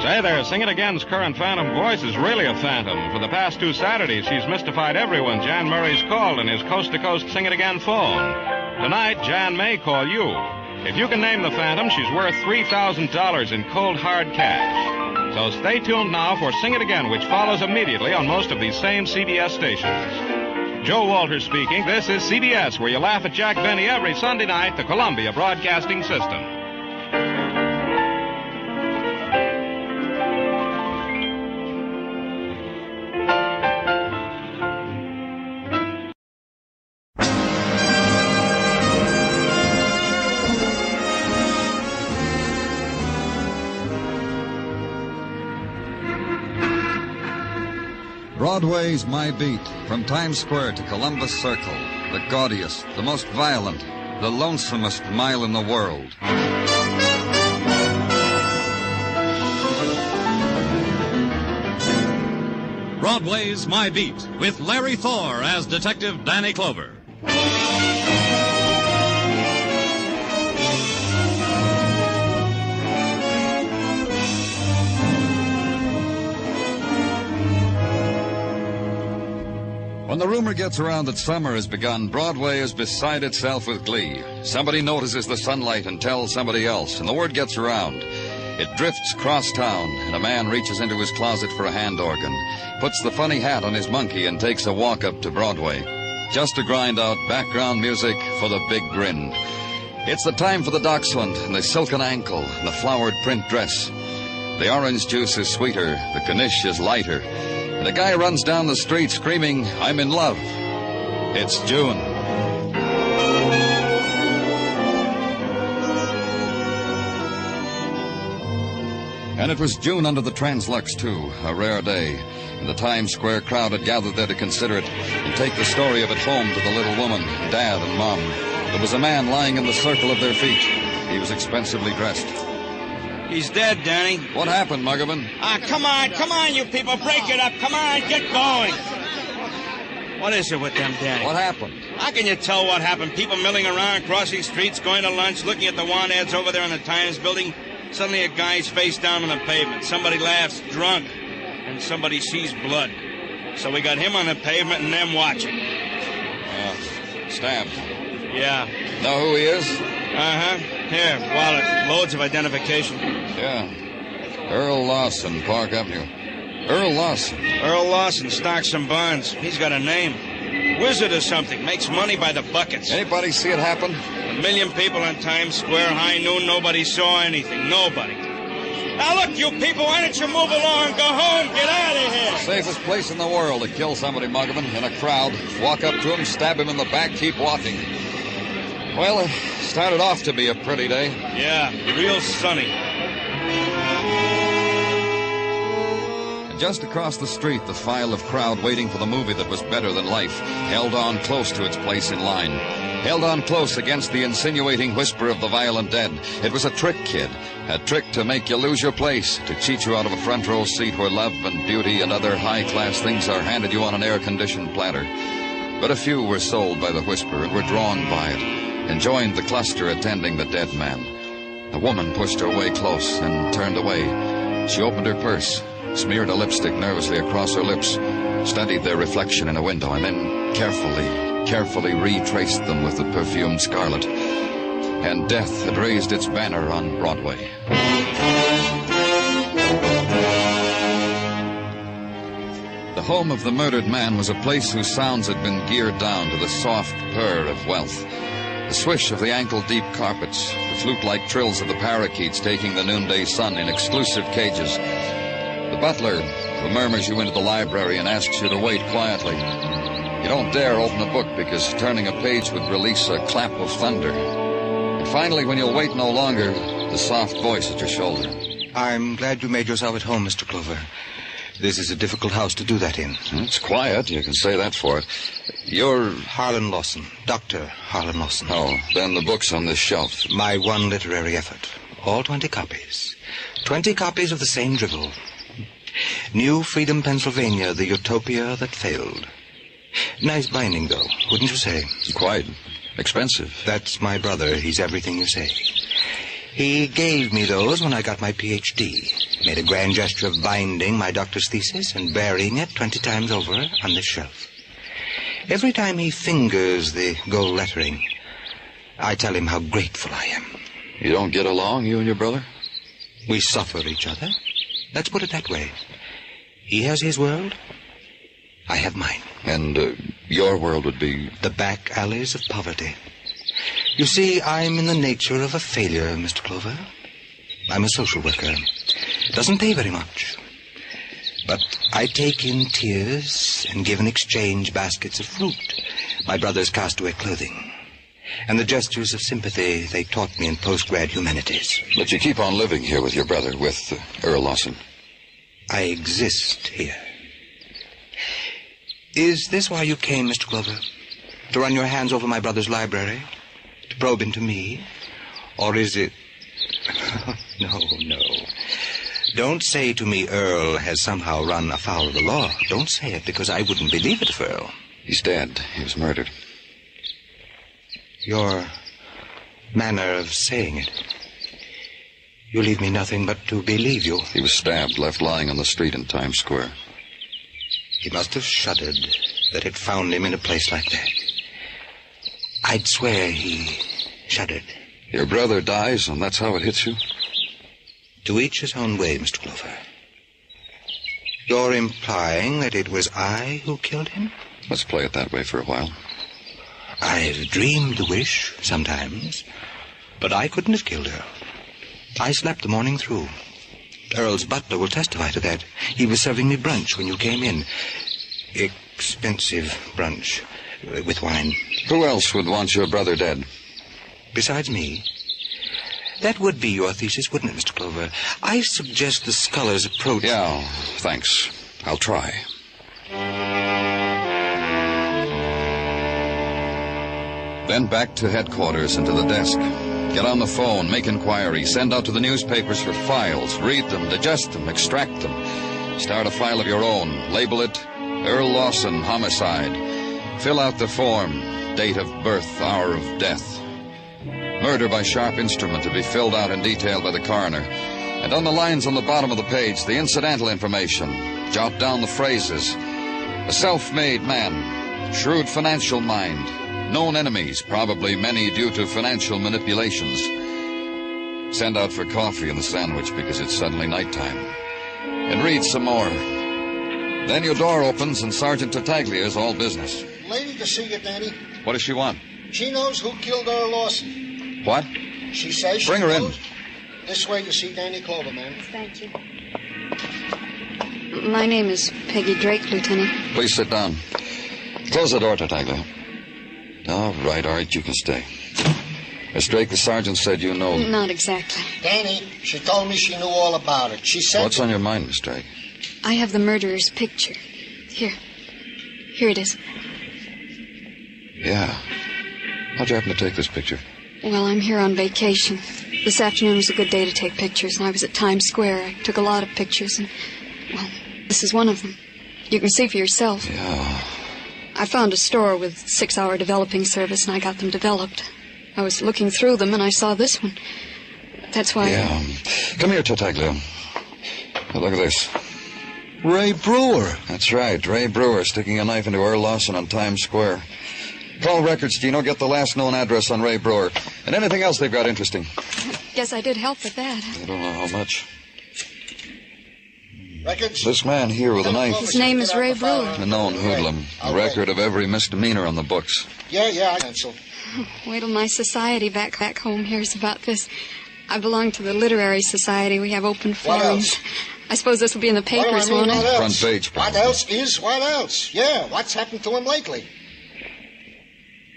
Say there, Sing It Again's current phantom voice is really a phantom. For the past 2 Saturdays, she's mystified everyone Jan Murray's called in his coast-to-coast Sing It Again phone. Tonight, Jan may call you. If you can name the phantom, she's worth $3,000 in cold, hard cash. So stay tuned now for Sing It Again, which follows immediately on most of these same CBS stations. Joe Walters speaking. This is CBS, where you laugh at Jack Benny every Sunday night, the Columbia Broadcasting System. Broadway's My Beat, from Times Square to Columbus Circle, the gaudiest, the most violent, the lonesomest mile in the world. Broadway's My Beat, with Larry Thor as Detective Danny Clover. When the rumor gets around that summer has begun, Broadway is beside itself with glee. Somebody notices the sunlight and tells somebody else, and the word gets around. It drifts across town, and a man reaches into his closet for a hand organ, puts the funny hat on his monkey, and takes a walk up to Broadway, just to grind out background music for the big grin. It's the time for the dachshund, and the silken ankle, and the flowered print dress. The orange juice is sweeter, the Knish is lighter, and the guy runs down the street screaming, "I'm in love." It's June. And it was June under the Translux, too, a rare day. And the Times Square crowd had gathered there to consider it and take the story of it home to the little woman, Dad and Mom. There was a man lying in the circle of their feet. He was expensively dressed. He's dead, Danny. What happened, Muggavan? Come on, you people. Break it up. Come on, get going. What is it with them, Danny? What happened? How can you tell what happened? People milling around, crossing streets, going to lunch, looking at the want ads over there in the Times building. Suddenly a guy's face down on the pavement. Somebody laughs, drunk, and somebody sees blood. So we got him on the pavement and them watching. Stabbed. Yeah. Know who he is? Uh-huh. Here, wallet. Loads of identification. Yeah. Earl Lawson, Park Avenue. Earl Lawson. Earl Lawson, stocks and bonds. He's got a name. Wizard or something. Makes money by the buckets. Anybody see it happen? 1 million people on Times Square, high noon. Nobody saw anything. Nobody. Now, look, you people, why don't you move along? Go home. Get out of here. Safest place in the world to kill somebody, Muggavan, in a crowd. Walk up to him, stab him in the back, keep walking. Well, it started off to be a pretty day. Yeah, real sunny. And just across the street, the file of crowd waiting for the movie that was better than life held on close to its place in line. Held on close against the insinuating whisper of the violent dead. It was a trick, kid. A trick to make you lose your place, to cheat you out of a front row seat where love and beauty and other high-class things are handed you on an air-conditioned platter. But a few were sold by the whisper and were drawn by it, and joined the cluster attending the dead man. The woman pushed her way close and turned away. She opened her purse, smeared a lipstick nervously across her lips, studied their reflection in a window, and then carefully carefully retraced them with the perfumed scarlet. And death had raised its banner on Broadway. The home of the murdered man was a place whose sounds had been geared down to the soft purr of wealth. The swish of the ankle-deep carpets, the flute-like trills of the parakeets taking the noonday sun in exclusive cages. The butler who murmurs you into the library and asks you to wait quietly. You don't dare open a book because turning a page would release a clap of thunder. And finally, when you'll wait no longer, the soft voice at your shoulder. I'm glad you made yourself at home, Mr. Clover. This is a difficult house to do that in. It's quiet, you can say that for it. You're... Harlan Lawson, Dr. Harlan Lawson. Oh, then the book's on this shelf. My one literary effort. All 20 copies. 20 copies of the same drivel. New Freedom, Pennsylvania, the utopia that failed. Nice binding, though, wouldn't you say? Quite. Expensive. That's my brother. He's everything you say. He gave me those when I got my Ph.D. Made a grand gesture of binding my doctor's thesis and burying it 20 times over on this shelf. Every time he fingers the gold lettering, I tell him how grateful I am. You don't get along, you and your brother? We suffer each other. Let's put it that way. He has his world. I have mine. And your world would be? The back alleys of poverty. You see, I'm in the nature of a failure, Mr. Clover. I'm a social worker. Doesn't pay very much. But I take in tears and give in exchange baskets of fruit, my brother's castaway clothing, and the gestures of sympathy they taught me in post-grad humanities. But you keep on living here with your brother, with Earl Lawson. I exist here. Is this why you came, Mr. Clover? To run your hands over my brother's library? To probe into me? Or is it... No. Don't say to me Earl has somehow run afoul of the law. Don't say it, because I wouldn't believe it of Earl. He's dead. He was murdered. Your manner of saying it. You leave me nothing but to believe you. He was stabbed, left lying on the street in Times Square. He must have shuddered that it found him in a place like that. I'd swear he shuddered. Your brother dies, and that's how it hits you? To each his own way, Mr. Clover. You're implying that it was I who killed him? Let's play it that way for a while. I've dreamed the wish sometimes, but I couldn't have killed Earl. I slept the morning through. Earl's butler will testify to that. He was serving me brunch when you came in. Expensive brunch with wine. Who else would want your brother dead? Besides me? That would be your thesis, wouldn't it, Mr. Clover? I suggest the scholar's approach... Yeah, thanks. I'll try. Then back to headquarters and to the desk. Get on the phone, make inquiries, send out to the newspapers for files, read them, digest them, extract them. Start a file of your own. Label it Earl Lawson, homicide. Fill out the form, date of birth, hour of death. Murder by sharp instrument to be filled out in detail by the coroner. And on the lines on the bottom of the page, the incidental information. Jot down the phrases. A self-made man. Shrewd financial mind. Known enemies, probably many due to financial manipulations. Send out for coffee and the sandwich because it's suddenly nighttime. And read some more. Then your door opens and Sergeant Tartaglia's all business. Lady to see you, Danny. What does she want? She knows who killed Earl Lawson. What? She says she Bring her knows. in. This way to see Danny Clover, ma'am. Thank you. My name is Peggy Drake, Lieutenant. Please sit down. Close the door, Tartaglia. All right, you can stay. Miss Drake, the sergeant said you know... Not exactly. Danny, she told me she knew all about it. She said... What's on your mind, Miss Drake? I have the murderer's picture. Here it is. Yeah. How'd you happen to take this picture? Well, I'm here on vacation. This afternoon was a good day to take pictures, and I was at Times Square. I took a lot of pictures, and, well, this is one of them. You can see for yourself. Yeah. I found a store with 6-hour developing service, and I got them developed. I was looking through them, and I saw this one. That's why... Yeah. Come here, Tartaglia. Now, look at this. Ray Brewer. That's right, Ray Brewer sticking a knife into Earl Lawson on Times Square. Call records, Gino. Get the last known address on Ray Brewer. And anything else they've got interesting. Guess I did help with that. I don't know how much. Records? This man here with a knife. His name is Ray Brewer. A known hoodlum. A record of every misdemeanor on the books. Yeah, I cancel. Wait till my society back home hears about this. I belong to the literary society. We have open forums. I suppose this will be in the papers, won't it? Front page. What else is what else? Yeah, what's happened to him lately?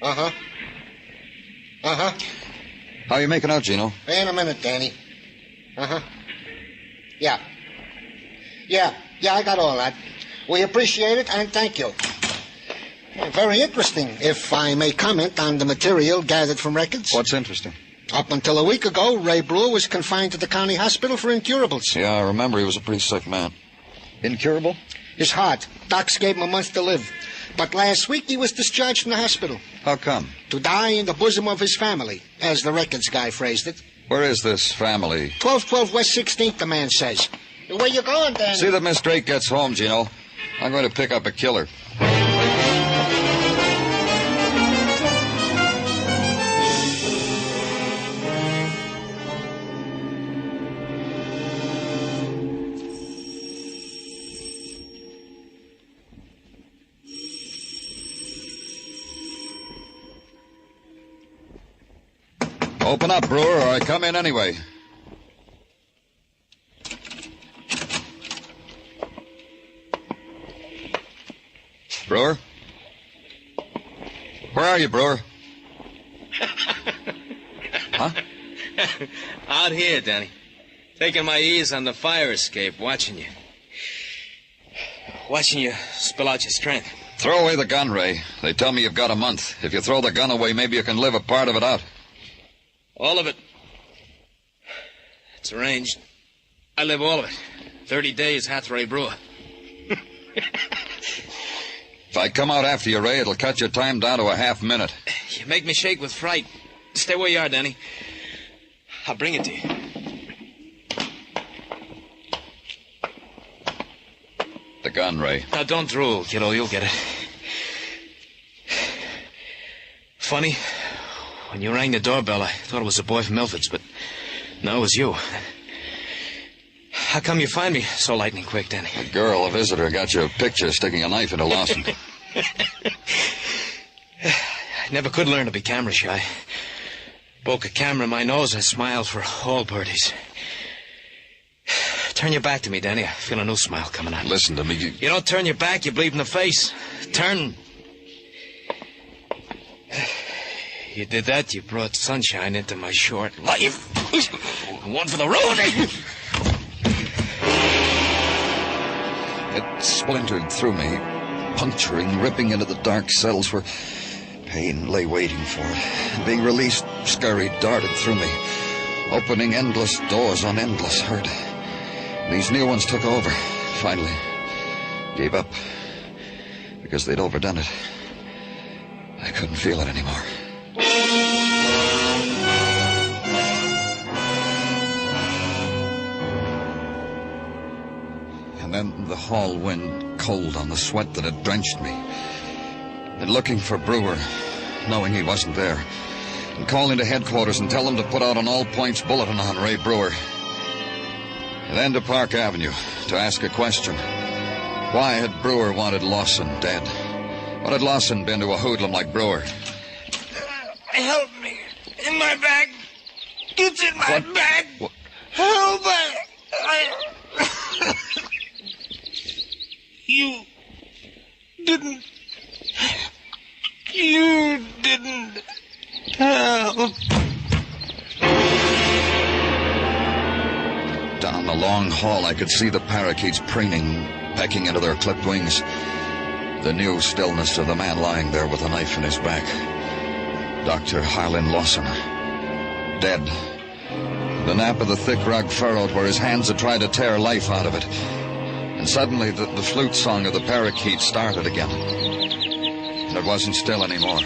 Uh-huh. How you making out, Gino? In a minute, Danny. Uh-huh. Yeah, I got all that. We appreciate it, and thank you. Very interesting, if I may comment on the material gathered from records. What's interesting? Up until a week ago, Ray Brewer was confined to the county hospital for incurables. Yeah, I remember he was a pretty sick man. Incurable? His heart. Docs gave him a month to live. But last week he was discharged from the hospital. How come? To die in the bosom of his family, as the records guy phrased it. Where is this family? 1212 West 16th, the man says. Where you going, Danny? See that Miss Drake gets home, Gino. I'm going to pick up a killer. Open up, Brewer, or I come in anyway. Brewer? Where are you, Brewer? Huh? Out here, Danny. Taking my ease on the fire escape, watching you. Watching you spill out your strength. Throw away the gun, Ray. They tell me you've got a month. If you throw the gun away, maybe you can live a part of it out. All of it. It's arranged. I live all of it. 30 days, Hathaway Brewer. If I come out after you, Ray, it'll cut your time down to a half minute. You make me shake with fright. Stay where you are, Danny. I'll bring it to you. The gun, Ray. Now, don't drool, kiddo. You'll get it. Funny, when you rang the doorbell, I thought it was a boy from Milford's, but no, it was you. How come you find me so lightning quick, Danny? A girl, a visitor, got your picture sticking a knife into Lawson. I never could learn to be camera shy. Broke a camera in my nose and smiled for all birdies. Turn your back to me, Danny. I feel a new smile coming on. Listen to me. You don't turn your back, you bleed in the face. Turn. You did that, you brought sunshine into my short life. One for the road. It splintered through me, puncturing, ripping into the dark cells where pain lay waiting for it. Being released, scurried, darted through me, opening endless doors on endless hurt. These new ones took over, finally. Gave up, because they'd overdone it. I couldn't feel it anymore. And then the hall wind, cold on the sweat that had drenched me. And looking for Brewer, knowing he wasn't there. And calling to headquarters and tell them to put out an all-points bulletin on Ray Brewer. And then to Park Avenue to ask a question. Why had Brewer wanted Lawson dead? What had Lawson been to a hoodlum like Brewer? Help me. In my bag. It's in my bag. What? Help me. You didn't help. Down the long hall, I could see the parakeets preening, pecking into their clipped wings. The new stillness of the man lying there with a knife in his back. Dr. Harlan Lawson. Dead. The nap of the thick rug furrowed where his hands had tried to tear life out of it. And suddenly the flute song of the parakeet started again. And it wasn't still anymore.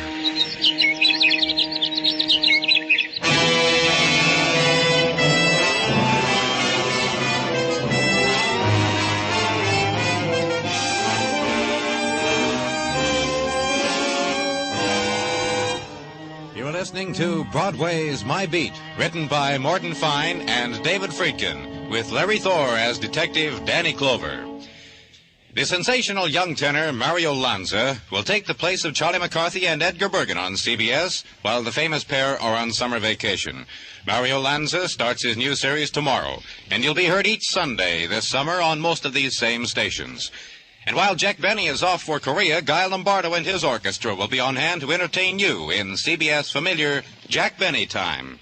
listening to Broadway's My Beat, written by Morton Fine and David Friedkin, with Larry Thor as Detective Danny Clover. The sensational young tenor Mario Lanza will take the place of Charlie McCarthy and Edgar Bergen on CBS, while the famous pair are on summer vacation. Mario Lanza starts his new series tomorrow, and you'll be heard each Sunday this summer on most of these same stations. And while Jack Benny is off for Korea, Guy Lombardo and his orchestra will be on hand to entertain you in CBS familiar Jack Benny time.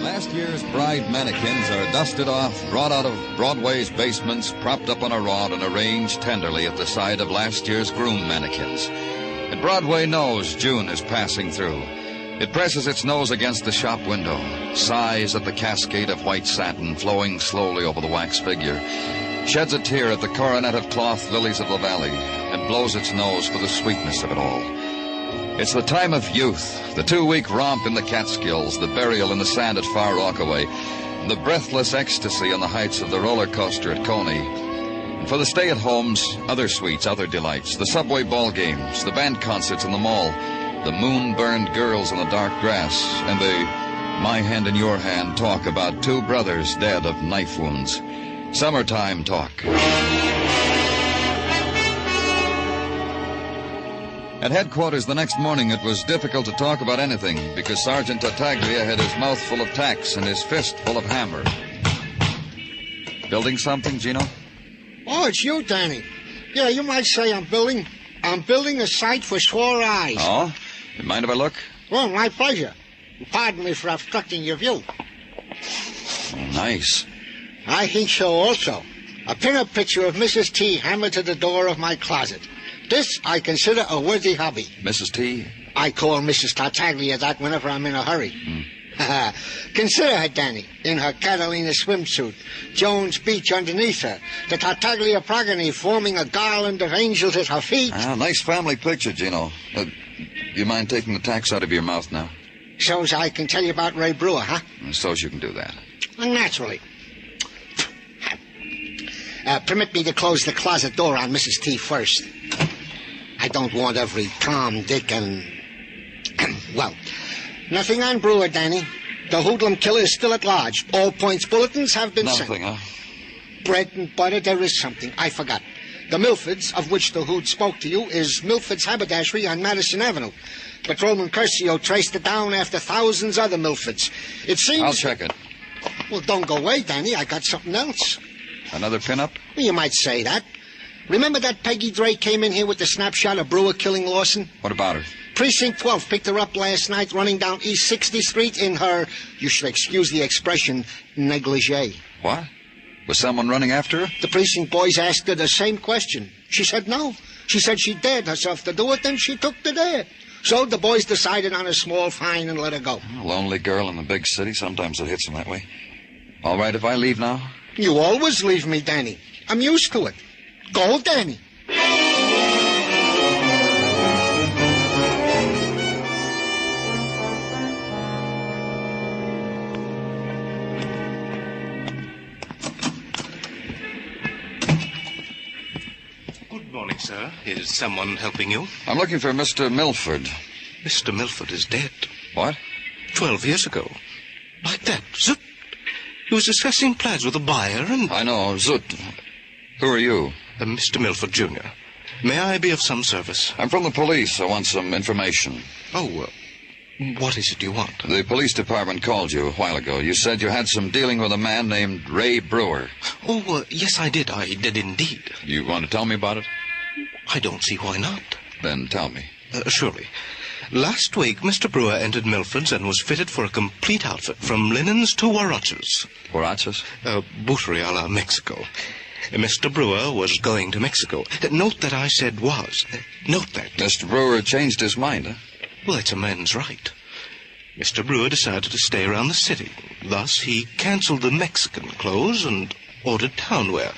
Last year's bride mannequins are dusted off, brought out of Broadway's basements, propped up on a rod, and arranged tenderly at the side of last year's groom mannequins. And Broadway knows June is passing through. It presses its nose against the shop window, sighs at the cascade of white satin flowing slowly over the wax figure, sheds a tear at the coronet of cloth lilies of the valley, and blows its nose for the sweetness of it all. It's the time of youth, the 2-week romp in the Catskills, the burial in the sand at Far Rockaway, the breathless ecstasy on the heights of the roller coaster at Coney. For the stay-at-homes, other sweets, other delights, the subway ball games, the band concerts in the mall, the moon-burned girls in the dark grass, and the my hand in your hand talk about two brothers dead of knife wounds. Summertime talk. At headquarters the next morning, it was difficult to talk about anything because Sergeant Tartaglia had his mouth full of tacks and his fist full of hammer. Building something, Gino? Oh, it's you, Danny. Yeah, you might say I'm building a site for sore eyes. Oh? You mind if I look? Well, my pleasure. Pardon me for obstructing your view. Nice. I think so also. A pin-up picture of Mrs. T hammered to the door of my closet. This I consider a worthy hobby. Mrs. T? I call Mrs. Tartaglia that whenever I'm in a hurry. Consider her, Danny, in her Catalina swimsuit, Jones Beach underneath her, the Tartaglia progeny forming a garland of angels at her feet. Ah, nice family picture, Gino. You mind taking the tacks out of your mouth now? So's I can tell you about Ray Brewer, huh? So's you can do that. Naturally. Permit me to close the closet door on Mrs. T first. I don't want every Tom, Dick, and... well... Nothing on Brewer, Danny. The hoodlum killer is still at large. All points bulletins have been sent. Nothing, huh? Bread and butter, there is something. I forgot. The Milfords, of which the hood spoke to you, is Milford's haberdashery on Madison Avenue. Patrolman Curcio traced it down after thousands other Milfords. It seems... I'll check it. Well, don't go away, Danny. I got something else. Another pin-up? Well, you might say that. Remember that Peggy Drake came in here with the snapshot of Brewer killing Lawson? What about her? Precinct 12 picked her up last night running down East 60th Street in her, you should excuse the expression, negligee. What? Was someone running after her? The precinct boys asked her the same question. She said no. She said she dared herself to do it, then she took the dare. So the boys decided on a small fine and let her go. A lonely girl in the big city, sometimes it hits them that way. All right if I leave now? You always leave me, Danny. I'm used to it. Go, Danny. Good morning, sir. Is someone helping you? I'm looking for Mr. Milford. Mr. Milford is dead. What? 12 years ago. Like that. Zut. He was discussing plans with a buyer and... I know. Zut. Who are you? Mr. Milford, Jr. May I be of some service? I'm from the police. I want some information. Oh, what is it you want? The police department called you a while ago. You said you had some dealing with a man named Ray Brewer. Oh, yes, I did. I did indeed. You want to tell me about it? I don't see why not. Then tell me. Surely. Last week, Mr. Brewer entered Milford's and was fitted for a complete outfit, from linens to huaraches. Huaraches? Bootery a la Mexico. Mr. Brewer was going to Mexico. Note that I said was. Note that. Mr. Brewer changed his mind, huh? Well, that's a man's right. Mr. Brewer decided to stay around the city. Thus, he canceled the Mexican clothes and ordered town wear.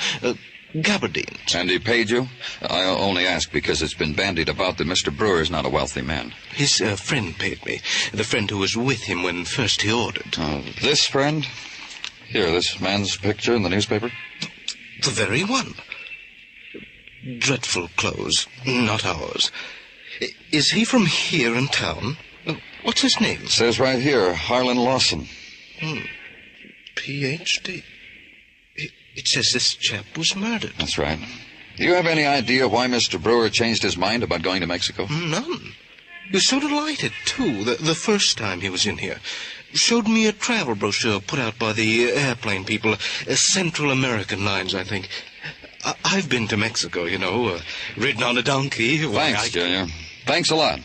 Gabardines. And he paid you? I only ask because it's been bandied about that Mr. Brewer is not a wealthy man. His friend paid me. The friend who was with him when first he ordered. This friend? Here, this man's picture in the newspaper? The very one. Dreadful clothes, not ours. Is he from here in town? What's his name? It says right here, Harlan Lawson. Ph.D. It says this chap was murdered. That's right. Do you have any idea why Mr. Brewer changed his mind about going to Mexico? None. He was so delighted, too, the first time he was in here. Showed me a travel brochure put out by the airplane people, Central American Lines, I think. I've been to Mexico, you know, ridden on a donkey. Thanks, Junior. Thanks a lot.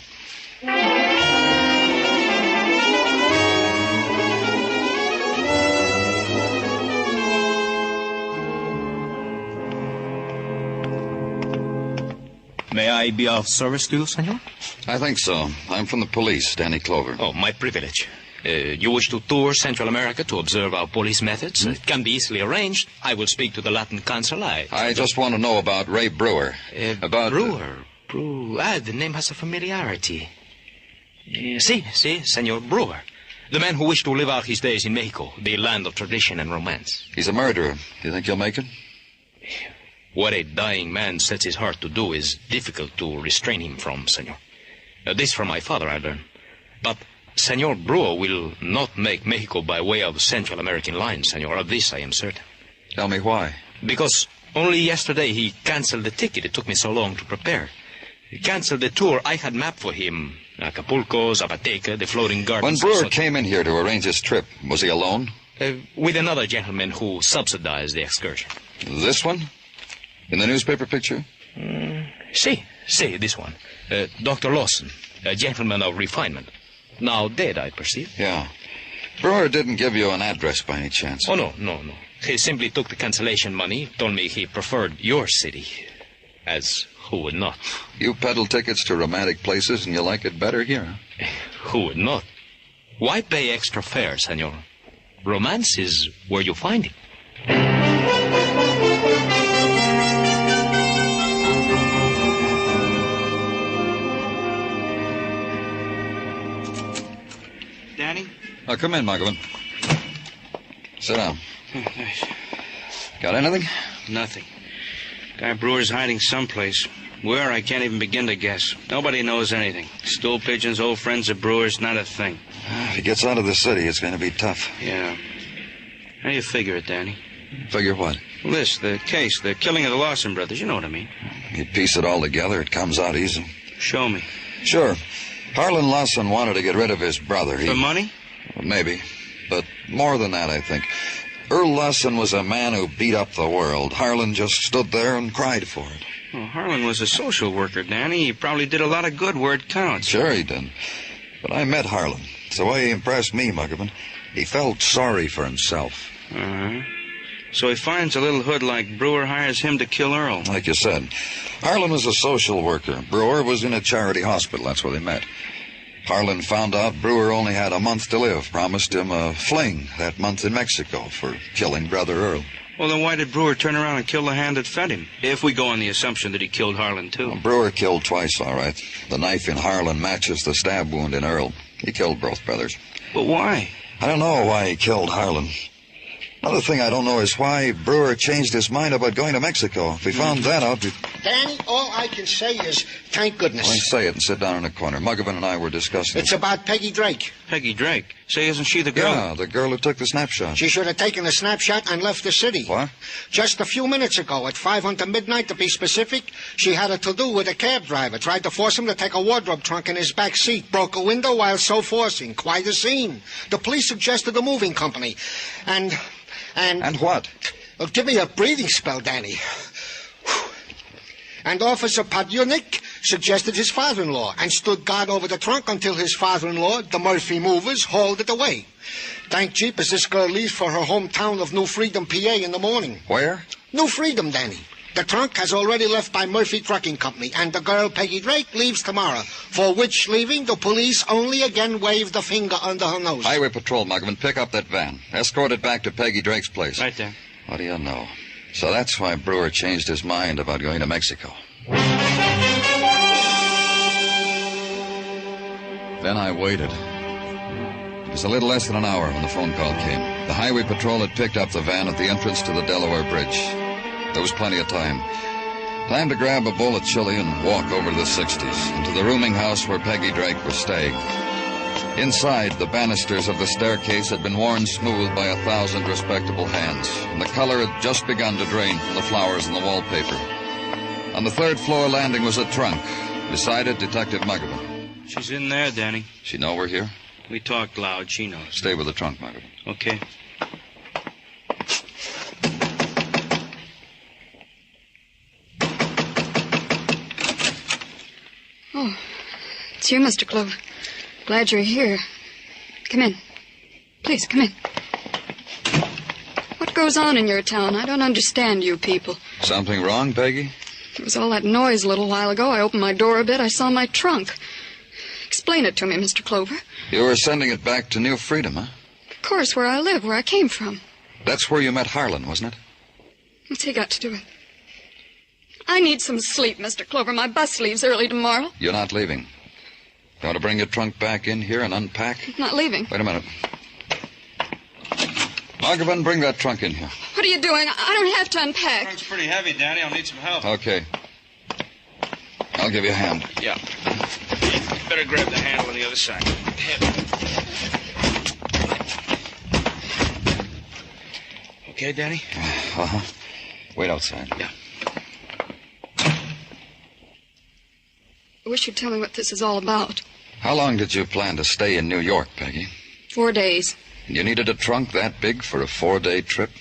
May I be of service to you, senor? I think so. I'm from the police, Danny Clover. Oh, my privilege. You wish to tour Central America to observe our police methods? It can be easily arranged. I will speak to the Latin consul. I just want to know about Ray Brewer. Brewer? The name has a familiarity. See, Senor Brewer. The man who wished to live out his days in Mexico, the land of tradition and romance. He's a murderer. Do you think he'll make it? What a dying man sets his heart to do is difficult to restrain him from, senor. This from my father, I learned. But Senor Brewer will not make Mexico by way of Central American lines, senor. Of this I am certain. Tell me why. Because only yesterday he canceled the ticket. It took me so long to prepare. He canceled the tour I had mapped for him. Acapulco, Zapateca, the floating gardens. When Brewer came in here to arrange his trip, was he alone? With another gentleman who subsidized the excursion. This one? In the newspaper picture? See, this one. Dr. Lawson, a gentleman of refinement. Now dead, I perceive. Yeah. Brewer didn't give you an address by any chance? Oh, no. He simply took the cancellation money, told me he preferred your city. As who would not? You peddle tickets to romantic places and you like it better here? Who would not? Why pay extra fare, senor? Romance is where you find it. Danny? Come in, Muggavan. Sit down. Nice. Got anything? Nothing. Guy Brewer's hiding someplace. Where, I can't even begin to guess. Nobody knows anything. Stool pigeons, old friends of Brewer's, not a thing. If he gets out of the city, it's going to be tough. Yeah. How do you figure it, Danny? Figure what? Well, the case, the killing of the Lawson brothers. You know what I mean. You piece it all together, it comes out easy. Show me. Sure. Harlan Lawson wanted to get rid of his brother. For money? Maybe. But more than that, I think. Earl Lawson was a man who beat up the world. Harlan just stood there and cried for it. Well, Harlan was a social worker, Danny. He probably did a lot of good where it counts. Sure he did. But I met Harlan. It's the way he impressed me, Muggavan. He felt sorry for himself. Uh-huh. So he finds a little hood like Brewer, hires him to kill Earl. Like you said, Harlan was a social worker. Brewer was in a charity hospital. That's where they met. Harlan found out Brewer only had a month to live, promised him a fling that month in Mexico for killing Brother Earl. Well, then why did Brewer turn around and kill the hand that fed him? If we go on the assumption that he killed Harlan, too. Well, Brewer killed twice, all right. The knife in Harlan matches the stab wound in Earl. He killed both brothers. But why? I don't know why he killed Harlan. Another thing I don't know is why Brewer changed his mind about going to Mexico. If we found that out, Danny, all I can say is, thank goodness. Well, say it and sit down in a corner. Muggavan and I were discussing It's about Peggy Drake. Peggy Drake? Say, isn't she the girl? Yeah, the girl who took the snapshot. She should have taken a snapshot and left the city. What? Just a few minutes ago, at 5 until midnight to be specific, she had a to-do with a cab driver. Tried to force him to take a wardrobe trunk in his back seat. Broke a window while so forcing. Quite a scene. The police suggested a moving company. And what? Well, give me a breathing spell, Danny. And Officer Padyunik suggested his father-in-law and stood guard over the trunk until his father-in-law, the Murphy Movers, hauled it away. Thank jeepers this girl leaves for her hometown of New Freedom, PA in the morning. Where? New Freedom, Danny. The trunk has already left by Murphy Trucking Company, and the girl, Peggy Drake, leaves tomorrow, for which leaving the police only again waved a finger under her nose. Highway Patrol, Muggavan, pick up that van. Escort it back to Peggy Drake's place. Right there. What do you know? So that's why Brewer changed his mind about going to Mexico. Then I waited. was a little less than an hour when the phone call came. The highway patrol had picked up the van at the entrance to the Delaware Bridge. There was plenty of time. Time to grab a bowl of chili and walk over to the 60s, and to the rooming house where Peggy Drake was staying. Inside, the banisters of the staircase had been worn smooth by 1,000 respectable hands, and the color had just begun to drain from the flowers and the wallpaper. On the third floor landing was a trunk. Beside it, Detective Muggavan. She's in there, Danny. She know we're here? We talked loud. She knows. Stay with the trunk, Muggavan. Okay. Oh, it's you, Mr. Clover. Glad you're here. Come in. Please, come in. What goes on in your town? I don't understand you people. Something wrong, Peggy? There was all that noise a little while ago. I opened my door a bit. I saw my trunk. Explain it to me, Mr. Clover. You were sending it back to New Freedom, huh? Of course, where I live, where I came from. That's where you met Harlan, wasn't it? What's he got to do with it? I need some sleep, Mr. Clover. My bus leaves early tomorrow. You're not leaving. You want to bring your trunk back in here and unpack? I'm not leaving. Wait a minute. Muggavan, bring that trunk in here. What are you doing? I don't have to unpack. The trunk's pretty heavy, Danny. I'll need some help. Okay. I'll give you a hand. Yeah. Better grab the handle on the other side. Okay, Danny? Uh-huh. Wait outside. Yeah. I wish you'd tell me what this is all about. How long did you plan to stay in New York, Peggy? 4 days. You needed a trunk that big for a 4-day trip?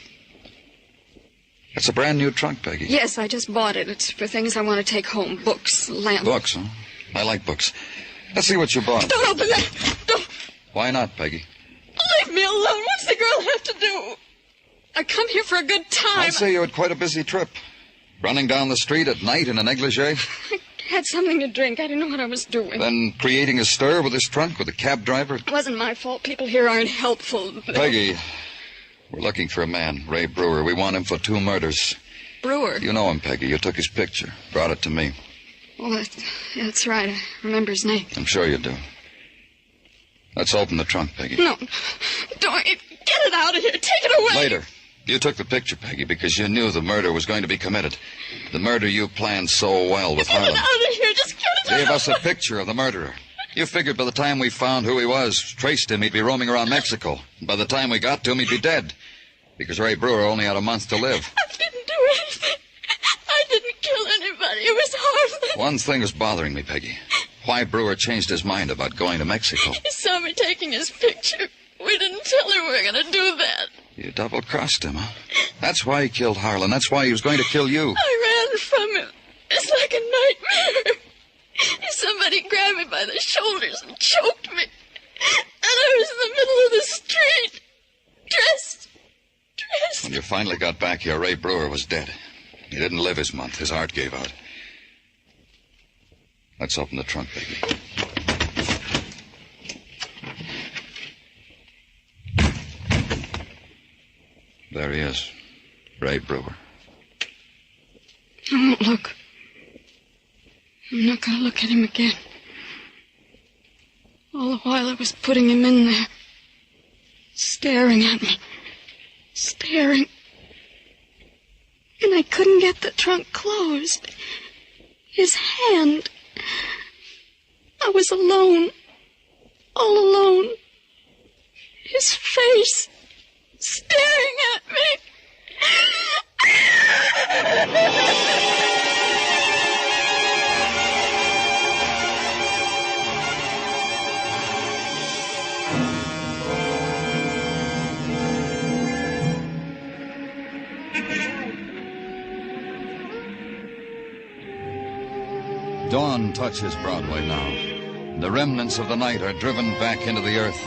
It's a brand new trunk, Peggy. Yes, I just bought it. It's for things I want to take home. Books, lamps. Books, huh? I like books. Let's see what you bought. Don't open that! Don't! Why not, Peggy? Leave me alone. What's the girl have to do? I come here for a good time. I'd say you had quite a busy trip. Running down the street at night in a negligee. I had something to drink. I didn't know what I was doing. Then creating a stir with this trunk with a cab driver. It wasn't my fault. People here aren't helpful. Peggy, we're looking for a man, Ray Brewer. We want him for 2 murders. Brewer? You know him, Peggy. You took his picture, brought it to me. Oh, that's right. I remember his name. I'm sure you do. Let's open the trunk, Peggy. No, don't. Get it out of here. Take it away. Later. You took the picture, Peggy, because you knew the murder was going to be committed. The murder you planned so well with Harlan. Get it out of here. Just get it out. Gave us a picture of the murderer. You figured by the time we found who he was, traced him, he'd be roaming around Mexico. By the time we got to him, he'd be dead. Because Ray Brewer only had a month to live. I didn't do anything. I didn't kill anybody. It was Harlan. One thing is bothering me, Peggy. Why Brewer changed his mind about going to Mexico. He saw me taking his picture. We didn't tell him we were going to do that. You double-crossed him, huh? That's why he killed Harlan. That's why he was going to kill you. I ran from him. It's like a nightmare. Somebody grabbed me by the shoulders and choked me. And I was in the middle of the street. Dressed. When you finally got back here, Ray Brewer was dead. He didn't live his month. His heart gave out. Let's open the trunk, Peggy. There he is. Ray Brewer. I won't look. I'm not going to look at him again. All the while I was putting him in there. Staring at me. Staring. And I couldn't get the trunk closed. His hand. I was alone. All alone. His face. Staring at me. Dawn touches Broadway now. The remnants of the night are driven back into the earth.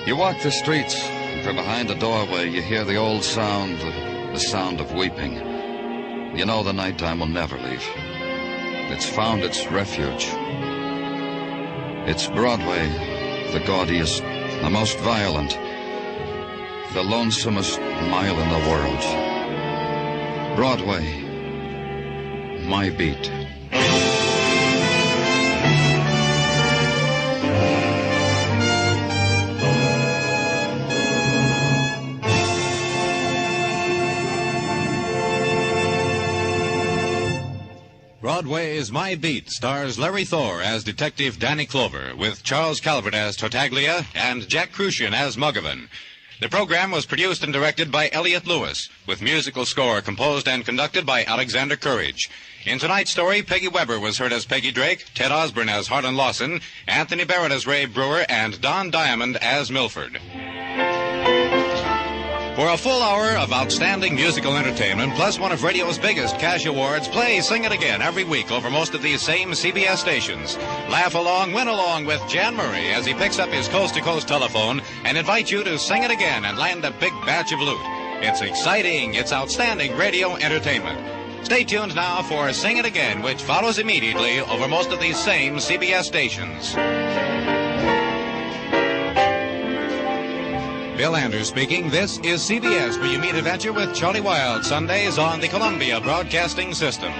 You walk the streets, and from behind the doorway you hear the old sound, the sound of weeping. You know the nighttime will never leave. It's found its refuge. It's Broadway, the gaudiest, the most violent, the lonesomest mile in the world. Broadway, my beat. Broadway's My Beat stars Larry Thor as Detective Danny Clover, with Charles Calvert as Tartaglia and Jack Crucian as Muggavan. The program was produced and directed by Elliott Lewis, with musical score composed and conducted by Alexander Courage. In tonight's story, Peggy Weber was heard as Peggy Drake, Ted Osborne as Harlan Lawson, Anthony Barrett as Ray Brewer, and Don Diamond as Milford. For a full hour of outstanding musical entertainment, plus one of radio's biggest cash awards, play Sing It Again every week over most of these same CBS stations. Laugh along, win along with Jan Murray as he picks up his coast-to-coast telephone and invites you to sing it again and land a big batch of loot. It's exciting, it's outstanding radio entertainment. Stay tuned now for Sing It Again, which follows immediately over most of these same CBS stations. Bill Anders speaking. This is CBS, where you meet adventure with Charlie Wilde, Sundays on the Columbia Broadcasting System.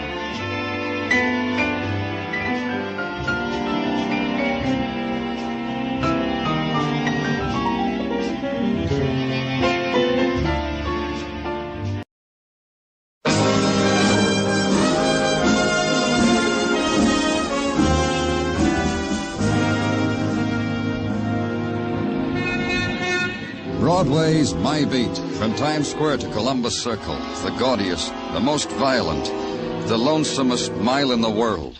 Broadway's My Beat, from Times Square to Columbus Circle, the gaudiest, the most violent, the lonesomest mile in the world.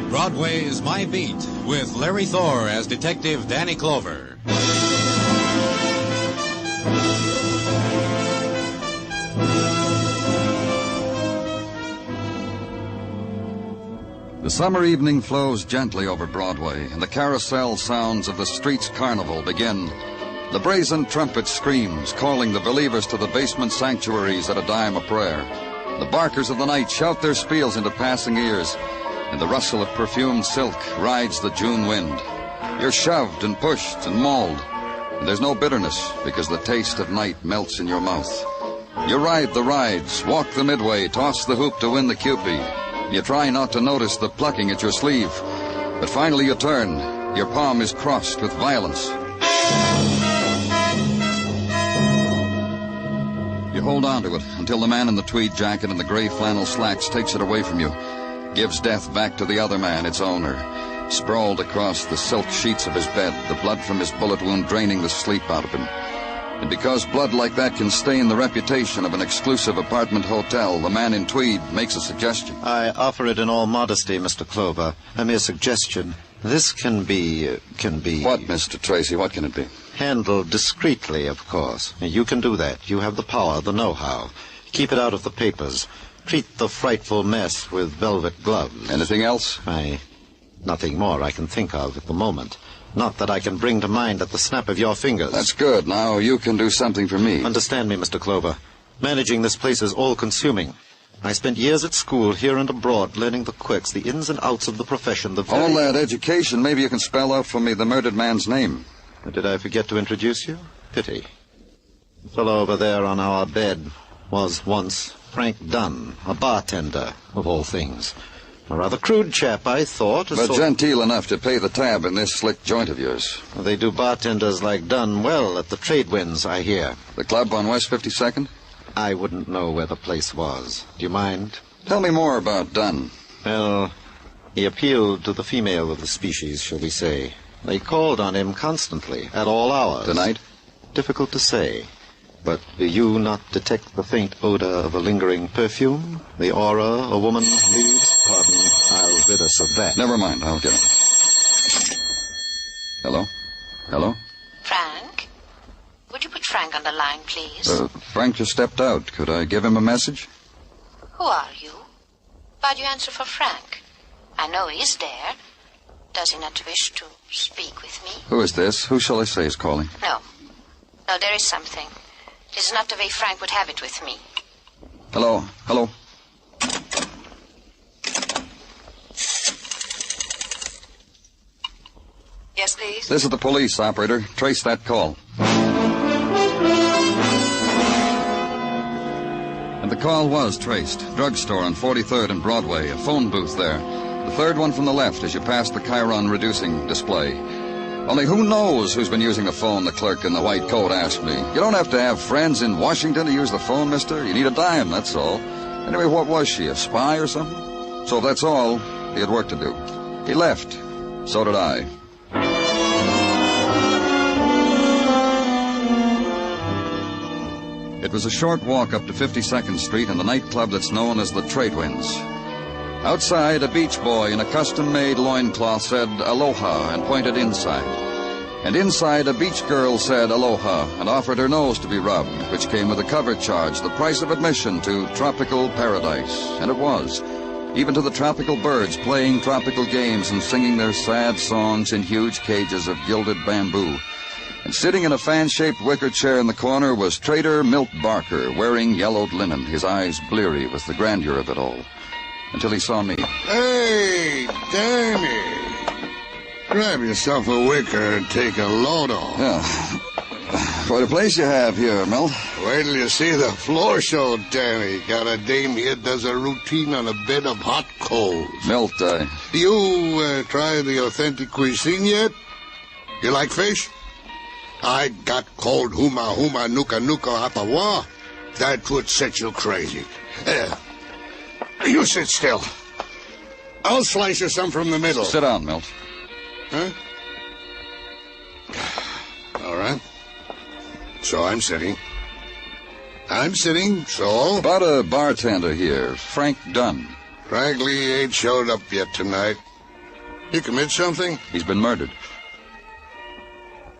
Broadway's My Beat, with Larry Thor as Detective Danny Clover. The summer evening flows gently over Broadway, and the carousel sounds of the street's carnival begin. The brazen trumpet screams, calling the believers to the basement sanctuaries at a dime a prayer. The barkers of the night shout their spiels into passing ears, and the rustle of perfumed silk rides the June wind. You're shoved and pushed and mauled, and there's no bitterness because the taste of night melts in your mouth. You ride the rides, walk the midway, toss the hoop to win the Cupid. You try not to notice the plucking at your sleeve, but finally you turn. Your palm is crossed with violence. You hold on to it until the man in the tweed jacket and the gray flannel slacks takes it away from you, gives death back to the other man, its owner, sprawled across the silk sheets of his bed, the blood from his bullet wound draining the sleep out of him. And because blood like that can stain the reputation of an exclusive apartment hotel, the man in tweed makes a suggestion. I offer it in all modesty, Mr. Clover. A mere suggestion. This can be... What, Mr. Tracy? What can it be? Handled discreetly, of course. You can do that. You have the power, the know-how. Keep it out of the papers. Treat the frightful mess with velvet gloves. Anything else? Nothing more I can think of at the moment. Not that I can bring to mind at the snap of your fingers. That's good. Now you can do something for me. Understand me, Mr. Clover. Managing this place is all-consuming. I spent years at school, here and abroad, learning the quirks, the ins and outs of the profession, All that education, maybe you can spell out for me the murdered man's name. Did I forget to introduce you? Pity. The fellow over there on our bed was once Frank Dunn, a bartender, of all things. A rather crude chap, I thought. But genteel enough to pay the tab in this slick joint of yours. They do bartenders like Dunn well at the trade winds, I hear. The club on West 52nd? I wouldn't know where the place was. Do you mind? Tell me more about Dunn. Well, he appealed to the female of the species, shall we say. They called on him constantly, at all hours. Tonight? Difficult to say. But do you not detect the faint odor of a lingering perfume? The aura a woman leaves? Pardon, I'll rid us of that. Never mind, I'll get it. Hello? Hello? Frank? Would you put Frank on the line, please? Frank just stepped out. Could I give him a message? Who are you? Why'd you answer for Frank? I know he's there. Does he not wish to speak with me? Who is this? Who shall I say is calling? No, there is something. This is not the way Frank would have it with me. Hello? Hello? Yes, please? This is the police, operator. Trace that call. And the call was traced. Drugstore on 43rd and Broadway. A phone booth there. The third one from the left as you pass the Chiron reducing display. Only who knows who's been using the phone, the clerk in the white coat asked me. You don't have to have friends in Washington to use the phone, mister. You need a dime, that's all. Anyway, what was she, a spy or something? So if that's all, he had work to do. He left. So did I. It was a short walk up to 52nd Street and the nightclub that's known as the Trade Winds. Outside, a beach boy in a custom-made loincloth said aloha and pointed inside. And inside, a beach girl said aloha and offered her nose to be rubbed, which came with a cover charge, the price of admission to tropical paradise. And it was. Even to the tropical birds playing tropical games and singing their sad songs in huge cages of gilded bamboo. And sitting in a fan-shaped wicker chair in the corner was Trader Milt Barker, wearing yellowed linen, his eyes bleary with the grandeur of it all. Until he saw me. Hey, Danny. Grab yourself a wicker and take a load off. Yeah. Quite a place you have here, Milt. Wait till you see the floor show, Danny. Got a dame here does a routine on a bed of hot coals. Milt, You try the authentic cuisine yet? You like fish? I got cold huma huma nuka nuka apawa. That would set you crazy. You sit still. I'll slice you some from the middle. Sit down, Milt. Huh? All right. So I'm sitting. So? About a bartender here, Frank Dunn. Frankly, he ain't showed up yet tonight. He commit something? He's been murdered.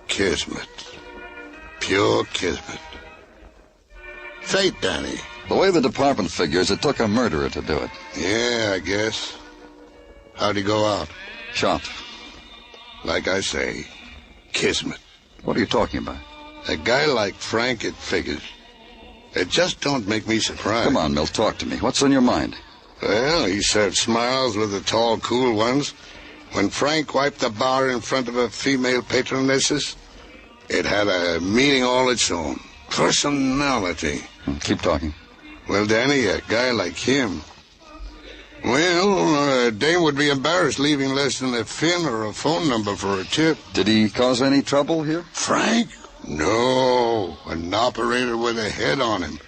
Kismet. Pure kismet. Fate, Danny. The way the department figures, it took a murderer to do it. Yeah, I guess. How'd he go out? Shot. Like I say, kismet. What are you talking about? A guy like Frank, it figures. It just don't make me surprised. Come on, Milt, talk to me. What's on your mind? Well, he served smiles with the tall, cool ones. When Frank wiped the bar in front of a female patronesses, it had a meaning all its own. Personality. Keep talking. Well, Danny, a guy like him... Well, a dame would be embarrassed leaving less than a fin or a phone number for a tip. Did he cause any trouble here? Frank? No. An operator with a head on him.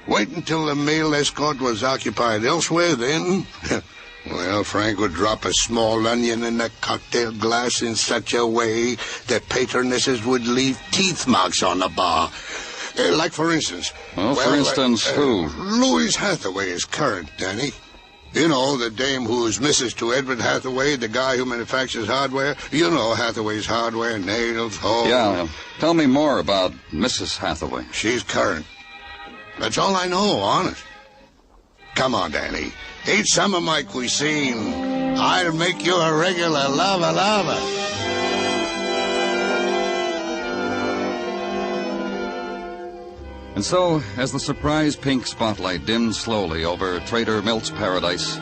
Wait until the male escort was occupied elsewhere, then... Well, Frank would drop a small onion in a cocktail glass in such a way that patronesses would leave teeth marks on the bar. Like, for instance... Well, for instance, who? Louise Hathaway is current, Danny. You know, the dame who's Mrs. to Edward Hathaway, the guy who manufactures hardware. You know Hathaway's hardware, nails, holes. Yeah. Tell me more about Mrs. Hathaway. She's current. That's all I know, honest. Come on, Danny. Eat some of my cuisine. I'll make you a regular lava. And so, as the surprise pink spotlight dimmed slowly over Trader Milt's paradise,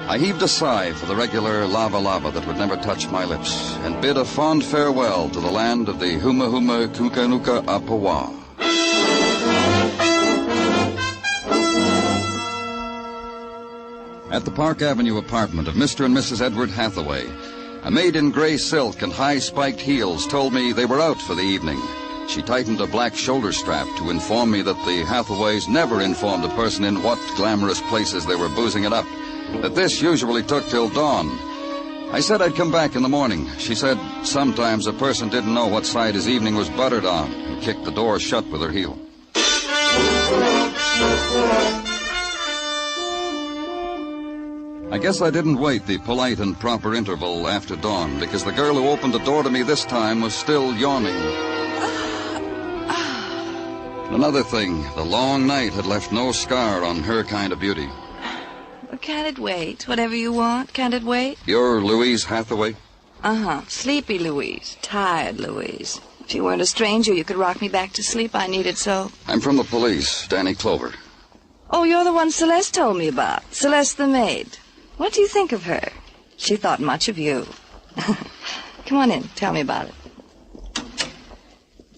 I heaved a sigh for the regular lava that would never touch my lips, and bid a fond farewell to the land of the Huma Huma Kuka Nuka Apawa. At the Park Avenue apartment of Mr. and Mrs. Edward Hathaway, a maid in gray silk and high-spiked heels told me they were out for the evening. She tightened a black shoulder strap to inform me that the Hathaways never informed a person in what glamorous places they were boozing it up, that this usually took till dawn. I said I'd come back in the morning. She said sometimes a person didn't know what side his evening was buttered on, and kicked the door shut with her heel. I guess I didn't wait the polite and proper interval after dawn, because the girl who opened the door to me this time was still yawning. Another thing, the long night had left no scar on her kind of beauty. Well, can't it wait? Whatever you want, can't it wait? You're Louise Hathaway? Uh-huh. Sleepy Louise. Tired Louise. If you weren't a stranger, you could rock me back to sleep. I need it so. I'm from the police, Danny Clover. Oh, you're the one Celeste told me about. Celeste the maid. What do you think of her? She thought much of you. Come on in. Tell me about it.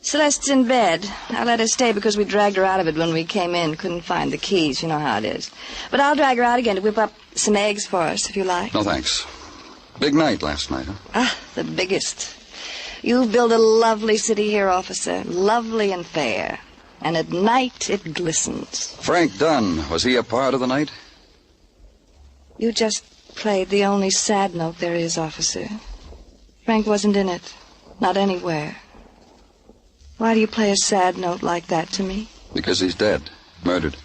Celeste's in bed. I let her stay because we dragged her out of it when we came in. Couldn't find the keys. You know how it is. But I'll drag her out again to whip up some eggs for us, if you like. No, thanks. Big night last night, huh? Ah, the biggest. You build a lovely city here, officer. Lovely and fair. And at night it glistens. Frank Dunn, was he a part of the night? You just played the only sad note there is, officer. Frank wasn't in it. Not anywhere. Why do you play a sad note like that to me? Because he's dead. Murdered.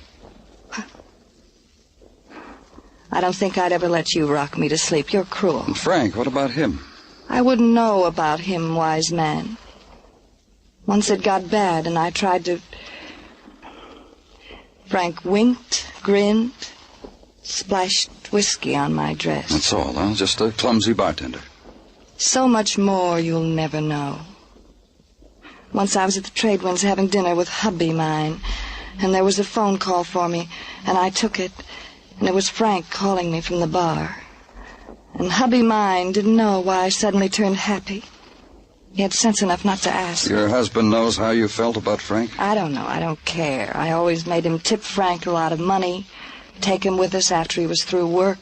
I don't think I'd ever let you rock me to sleep. You're cruel. And Frank, what about him? I wouldn't know about him, wise man. Once it got bad and I tried to... Frank winked, grinned, splashed whiskey on my dress. That's all, huh? Just a clumsy bartender. So much more you'll never know. Once I was at the Trade Winds having dinner with hubby mine, and there was a phone call for me, and I took it, and it was Frank calling me from the bar. And hubby mine didn't know why I suddenly turned happy. He had sense enough not to ask. Your husband knows how you felt about Frank? I don't know. I don't care. I always made him tip Frank a lot of money, take him with us after he was through work.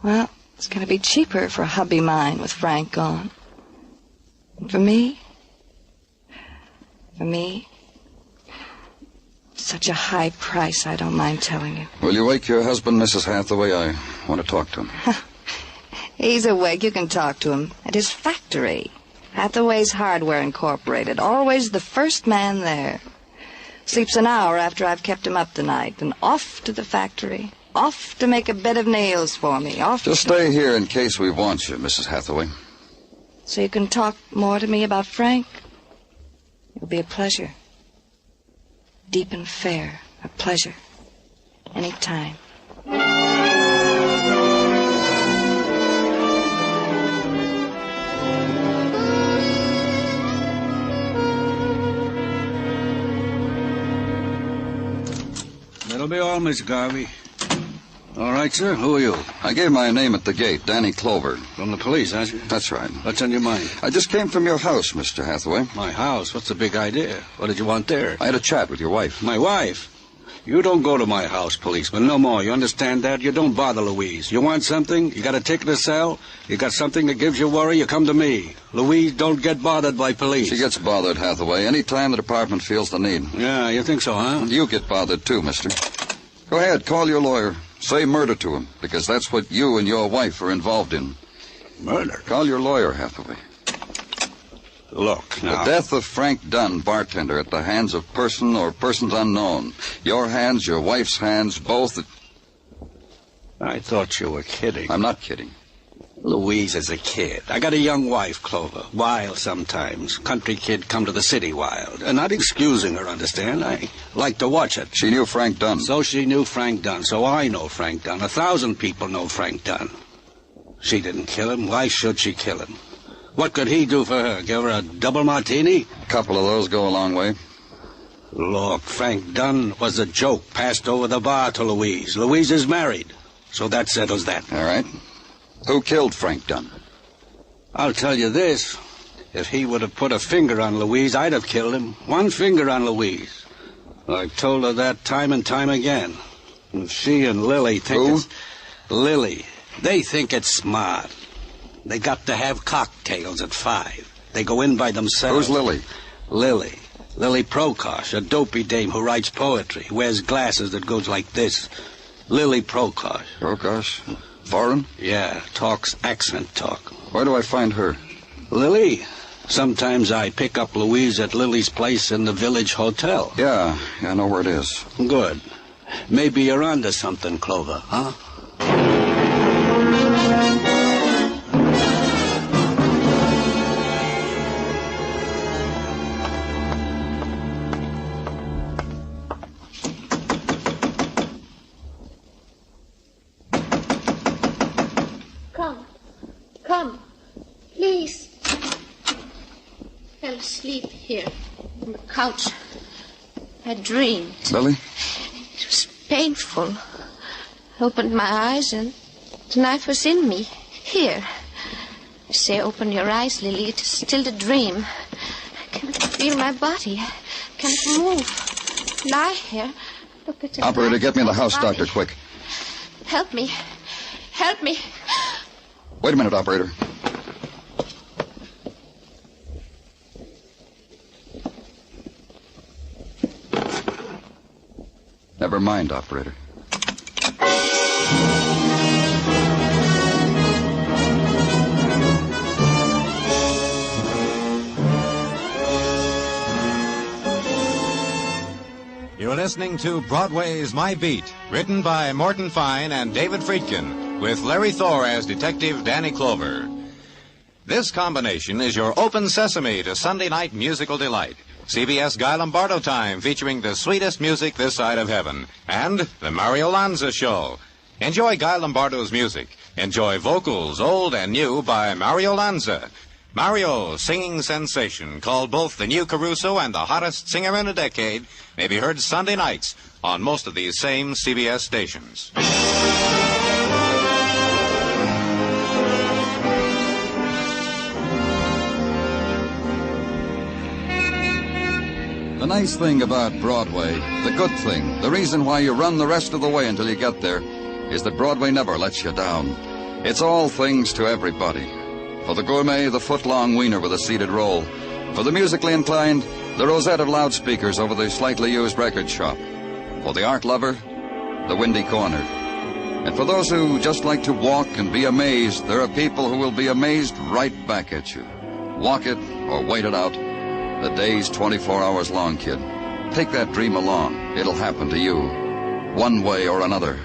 Well, it's going to be cheaper for hubby mine with Frank gone. And for me, such a high price, I don't mind telling you. Will you wake your husband, Mrs. Hathaway? I want to talk to him. He's awake. You can talk to him at his factory. Hathaway's Hardware Incorporated. Always the first man there. Sleeps an hour after I've kept him up the night. And off to the factory. Off to make a bed of nails for me. Just stay here in case we want you, Mrs. Hathaway. So you can talk more to me about Frank? It'll be a pleasure. Deep and fair. A pleasure. Any time. That'll be all, Miss Garvey. All right, sir. Who are you? I gave my name at the gate, Danny Clover. From the police, aren't you? That's right. What's on your mind? I just came from your house, Mr. Hathaway. My house? What's the big idea? What did you want there? I had a chat with your wife. My wife? You don't go to my house, policeman. No more. You understand that? You don't bother Louise. You want something? You got a ticket to sell? You got something that gives you worry? You come to me. Louise don't get bothered by police. She gets bothered, Hathaway, any time the department feels the need. Yeah, you think so, huh? You get bothered too, mister. Go ahead, call your lawyer. Say murder to him, because that's what you and your wife are involved in. Murder? Call your lawyer, Hathaway. Look, now... The death of Frank Dunn, bartender, at the hands of person or persons unknown. Your hands, your wife's hands, both... I thought you were kidding. I'm not kidding. Louise is a kid. I got a young wife, Clover. Wild sometimes. Country kid come to the city wild. And not excusing her, understand? I like to watch it. She knew Frank Dunn. So she knew Frank Dunn. So I know Frank Dunn. 1,000 people know Frank Dunn. She didn't kill him. Why should she kill him? What could he do for her? Give her a double martini? A couple of those go a long way. Look, Frank Dunn was a joke passed over the bar to Louise. Louise is married. So that settles that. All right. Who killed Frank Dunn? I'll tell you this. If he would have put a finger on Louise, I'd have killed him. One finger on Louise. I've told her that time and time again. And she and Lily think it's... Lily. They think it's smart. They got to have cocktails at 5. They go in by themselves. Who's Lily? Lily. Lily Prokosh, a dopey dame who writes poetry, wears glasses that goes like this. Lily Prokosh. Prokosh? Foreign? Yeah, talks accent talk. Where do I find her? Lily. Sometimes I pick up Louise at Lily's place in the village hotel. Yeah, I know where it is. Good. Maybe you're onto something, Clover, huh? Come, please. Fell asleep here on the couch. I dreamed. Lily? It was painful. I opened my eyes and the knife was in me. Here. I say, open your eyes, Lily. It is still a dream. I can't feel my body. I can't move. Lie here. Look at the Operator, get me the house body. doctor, quick. Help me. Help me. Wait a minute, operator. Never mind, operator. You're listening to Broadway's My Beat, written by Morton Fine and David Friedkin, with Larry Thor as Detective Danny Clover. This combination is your open sesame to Sunday night musical delight. CBS Guy Lombardo time, featuring the sweetest music this side of heaven, and the Mario Lanza Show. Enjoy Guy Lombardo's music. Enjoy vocals, old and new, by Mario Lanza. Mario, singing sensation, called both the new Caruso and the hottest singer in a decade, may be heard Sunday nights on most of these same CBS stations. The nice thing about Broadway, the good thing, the reason why you run the rest of the way until you get there, is that Broadway never lets you down. It's all things to everybody. For the gourmet, the foot-long wiener with a seated roll. For the musically inclined, the rosette of loudspeakers over the slightly used record shop. For the art lover, the windy corner. And for those who just like to walk and be amazed, there are people who will be amazed right back at you. Walk it or wait it out. The day's 24 hours long, kid. Take that dream along. It'll happen to you, one way or another.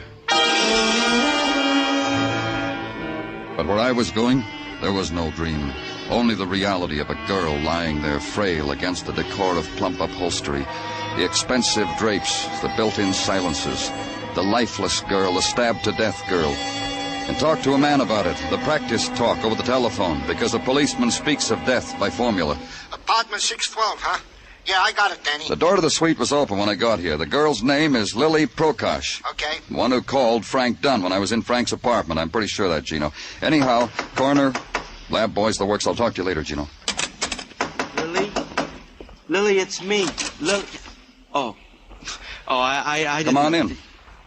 But where I was going, there was no dream. Only the reality of a girl lying there frail against the decor of plump upholstery, the expensive drapes, the built-in silences, the lifeless girl, the stabbed-to-death girl. And talk to a man about it, the practice talk over the telephone, because a policeman speaks of death by formula. Apartment 612, huh? Yeah, I got it, Danny. The door to the suite was open when I got here. The girl's name is Lily Prokosh. Okay. The one who called Frank Dunn when I was in Frank's apartment. I'm pretty sure that, Gino. Anyhow, coroner, lab boys, the works. I'll talk to you later, Gino. Lily? Lily, it's me. Lily. Oh, I didn't... Come on in.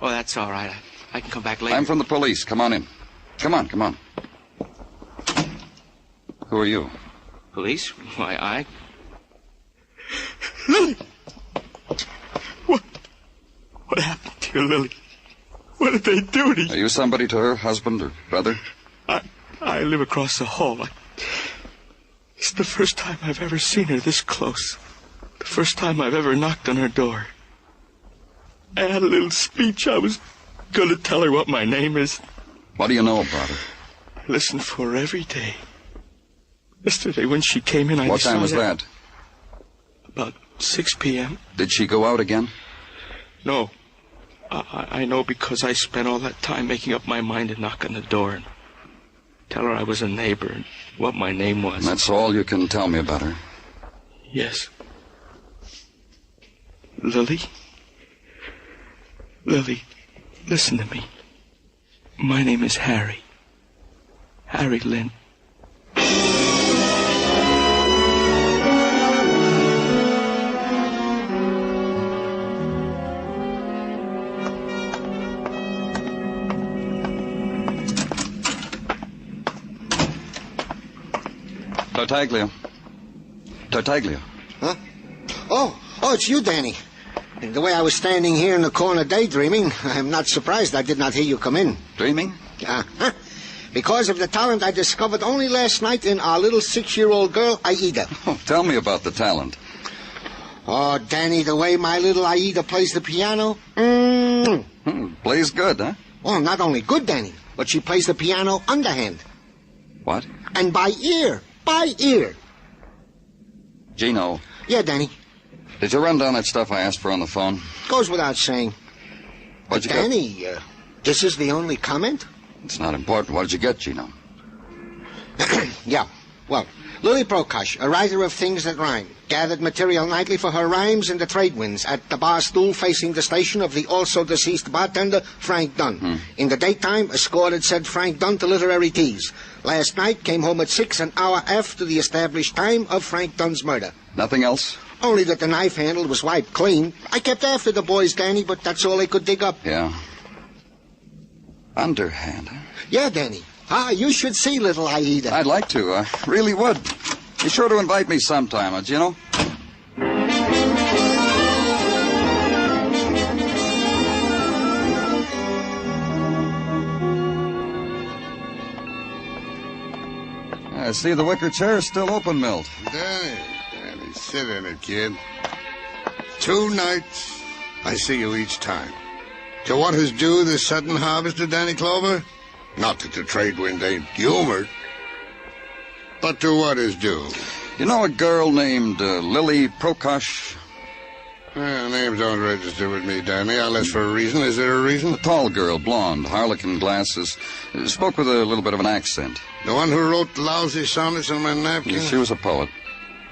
Oh, that's all right. I can come back later. I'm from the police. Come on in. Come on. Who are you? Police? Why, I... Lily! What happened to you, Lily? What did they do to you? Are you somebody to her, husband or brother? I live across the hall. It's the first time I've ever seen her this close. The first time I've ever knocked on her door. I had a little speech. I was going to tell her what my name is. What do you know about her? I listen for her every day. Yesterday when she came in, What time was that? About 6 p.m. Did she go out again? No. I know because I spent all that time making up my mind to knock on the door and tell her I was a neighbor and what my name was. And that's all you can tell me about her? Yes. Lily? Lily, listen to me. My name is Harry. Harry Lynn. Tartaglia. Huh? Oh, it's you, Danny. And the way I was standing here in the corner daydreaming, I'm not surprised I did not hear you come in. Dreaming? Uh-huh. Because of the talent I discovered only last night in our little 6-year-old girl, Aida. Oh, tell me about the talent. Oh, Danny, the way my little Aida plays the piano. Plays good, huh? Well, not only good, Danny, but she plays the piano underhand. What? And by ear. By ear. Gino. Yeah, Danny. Did you run down that stuff I asked for on the phone? Goes without saying. What'd you Danny, this is the only comment? It's not important. What did you get, Gino? Yeah. Well, Lily Prokosh, a writer of things that rhyme, gathered material nightly for her rhymes in the trade winds at the bar stool facing the station of the also deceased bartender, Frank Dunn. In the daytime, escorted said Frank Dunn to literary teas. Last night, came home at 6, an hour after the established time of Frank Dunn's murder. Nothing else? Only that the knife handle was wiped clean. I kept after the boys, Danny, but that's all they could dig up. Yeah. Underhand, huh? Yeah, Danny. You should see little Aida. I'd like to. I really would. Be sure to invite me sometime, Gino. I see the wicker chair's still open, Milt. Danny, sit in it, kid. 2 nights, I see you each time. To what is due this sudden harvest of Danny Clover? Not that the trade wind ain't humored, but to what is due. You know a girl named Lily Prokosh? Names don't register with me, Danny, unless for a reason. Is there a reason? A tall girl, blonde, harlequin glasses. Spoke with a little bit of an accent. The one who wrote lousy sonnets on my napkin? She was a poet.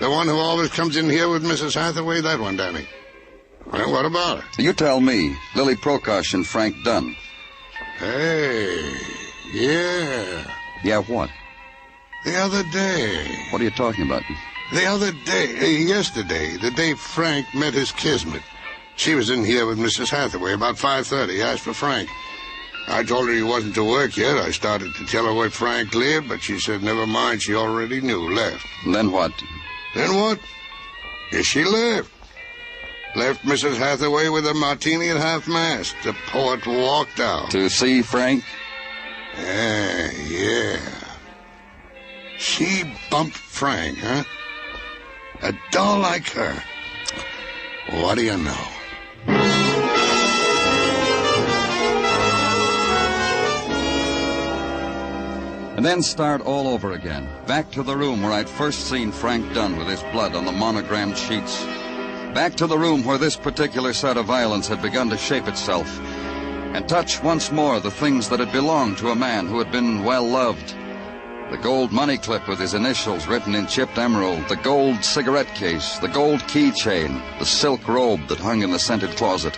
The one who always comes in here with Mrs. Hathaway? That one, Danny. Well, what about her? You tell me. Lily Prokosh and Frank Dunn. Hey, yeah. Yeah, what? The other day. What are you talking about? The other day, yesterday, the day Frank met his kismet. She was in here with Mrs. Hathaway about 5:30. Asked for Frank. I told her he wasn't to work yet. I started to tell her where Frank lived, but she said never mind, she already knew. Left. And then what? Then what? Yes, she left. Left Mrs. Hathaway with a martini at half-mast. The poet walked out. To see Frank? Yeah. She bumped Frank, huh? A doll like her. What do you know? And then start all over again. Back to the room where I'd first seen Frank Dunn with his blood on the monogrammed sheets. Back to the room where this particular set of violence had begun to shape itself. And touch once more the things that had belonged to a man who had been well loved. The gold money clip with his initials written in chipped emerald, the gold cigarette case, the gold keychain, the silk robe that hung in the scented closet.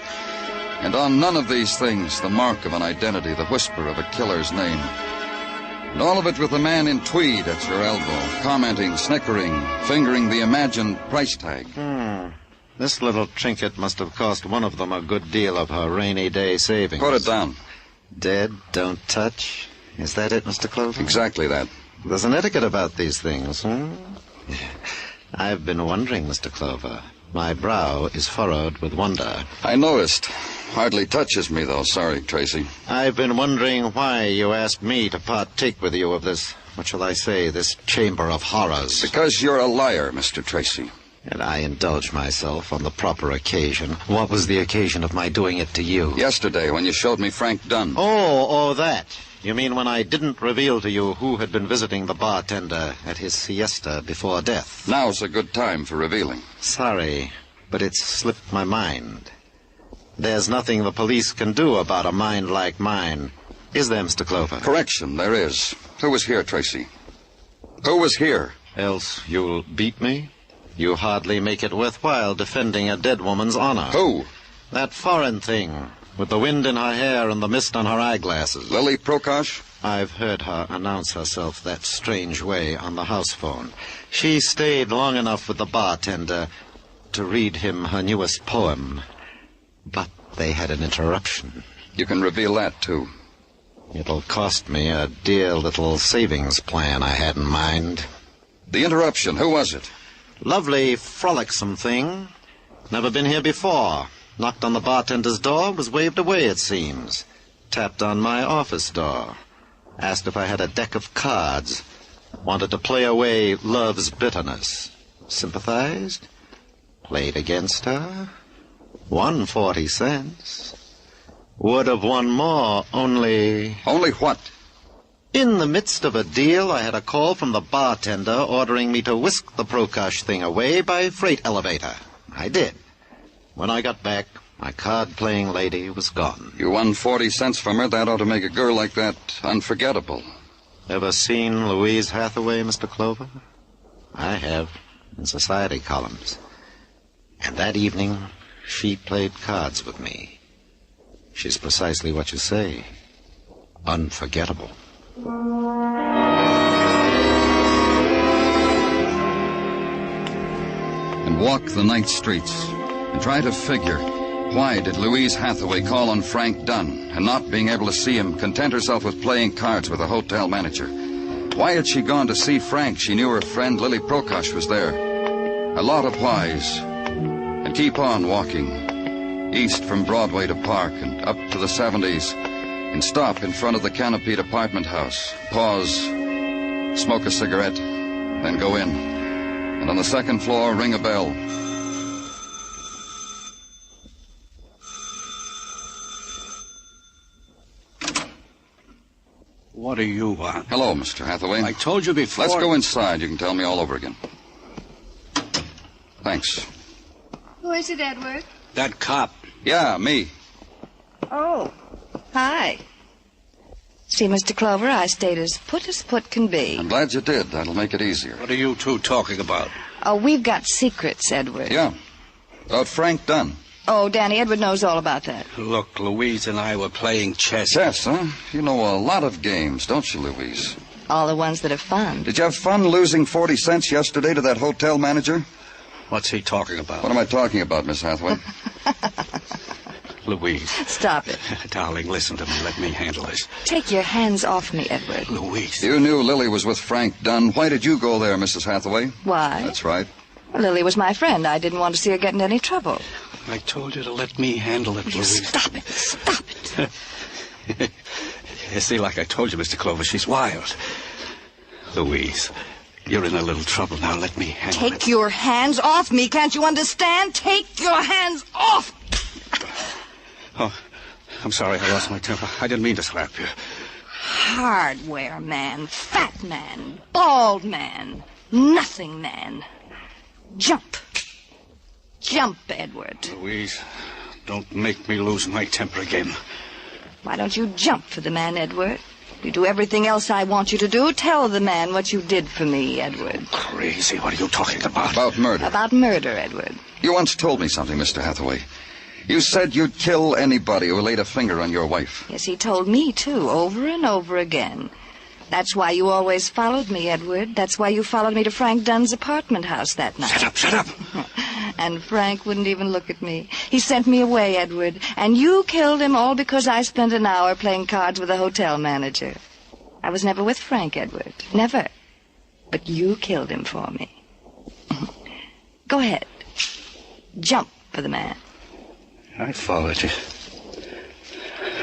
And on none of these things the mark of an identity, the whisper of a killer's name. And all of it with a man in tweed at your elbow, commenting, snickering, fingering the imagined price tag. This little trinket must have cost one of them a good deal of her rainy day savings. Put it down. Dead, don't touch. Is that it, Mr. Clover? Exactly that. There's an etiquette about these things, I've been wondering, Mr. Clover. My brow is furrowed with wonder. I noticed. Hardly touches me, though. Sorry, Tracy. I've been wondering why you asked me to partake with you of this, what shall I say, this chamber of horrors. Because you're a liar, Mr. Tracy. And I indulge myself on the proper occasion. What was the occasion of my doing it to you? Yesterday, when you showed me Frank Dunn. Oh, that. You mean when I didn't reveal to you who had been visiting the bartender at his siesta before death? Now's a good time for revealing. Sorry, but it's slipped my mind. There's nothing the police can do about a mind like mine. Is there, Mr. Clover? Correction, there is. Who was here, Tracy? Who was here? Else you'll beat me? You hardly make it worthwhile defending a dead woman's honor. Who? That foreign thing, with the wind in her hair and the mist on her eyeglasses. Lily Prokosh? I've heard her announce herself that strange way on the house phone. She stayed long enough with the bartender to read him her newest poem. But they had an interruption. You can reveal that, too. It'll cost me a dear little savings plan I had in mind. The interruption, who was it? Lovely, frolicsome thing. Never been here before. Knocked on the bartender's door, was waved away, it seems. Tapped on my office door. Asked if I had a deck of cards. Wanted to play away love's bitterness. Sympathized. Played against her. Won 40 cents. Would have won more, only... Only what? In the midst of a deal, I had a call from the bartender ordering me to whisk the Prokosh thing away by freight elevator. I did. When I got back, my card-playing lady was gone. You won 40 cents from her. That ought to make a girl like that unforgettable. Ever seen Louise Hathaway, Mr. Clover? I have, in society columns. And that evening, she played cards with me. She's precisely what you say. Unforgettable. And walk the night streets and try to figure, why did Louise Hathaway call on Frank Dunn and, not being able to see him, content herself with playing cards with a hotel manager? Why had she gone to see Frank? She knew her friend Lily Prokosh was there. A lot of whys. And keep on walking, east from Broadway to Park and up to the 70s, and stop in front of the canopied apartment house. Pause smoke a cigarette, then go in. And on the second floor, ring a bell. What do you want? Hello, Mr. Hathaway. I told you before. Let's go inside. You can tell me all over again. Thanks. Who is it, Edward? That cop. Yeah, me. Oh, hi. See, Mr. Clover, I stayed as put can be. I'm glad you did. That'll make it easier. What are you two talking about? Oh, we've got secrets, Edward. Yeah. About Frank Dunn. Oh, Danny, Edward knows all about that. Look, Louise and I were playing chess. Chess, huh? You know a lot of games, don't you, Louise? All the ones that are fun. Did you have fun losing 40 cents yesterday to that hotel manager? What's he talking about? What am I talking about, Miss Hathaway? Louise. Stop it. Darling, listen to me. Let me handle this. Take your hands off me, Edward. Louise. You knew Lily was with Frank Dunn. Why did you go there, Mrs. Hathaway? Why? That's right. Lily was my friend. I didn't want to see her get into any trouble. I told you to let me handle it, Louise. Stop it. Stop it. You see, like I told you, Mr. Clover, she's wild. Louise, you're in a little trouble now. Let me handle it. Take your hands off me. Can't you understand? Take your hands off. Oh, I'm sorry. I lost my temper. I didn't mean to slap you. Hardware man, fat man, bald man, nothing man. Jump. Jump, Edward. Louise, don't make me lose my temper again. Why don't you jump for the man, Edward? You do everything else I want you to do. Tell the man what you did for me, Edward. Crazy. What are you talking about? About murder. About murder, Edward. You once told me something, Mr. Hathaway. You said you'd kill anybody who laid a finger on your wife. Yes, he told me, too, over and over again. That's why you always followed me, Edward. That's why you followed me to Frank Dunn's apartment house that night. Shut up. And Frank wouldn't even look at me. He sent me away, Edward. And you killed him all because I spent an hour playing cards with a hotel manager. I was never with Frank, Edward. Never. But you killed him for me. Go ahead. Jump for the man. I followed you.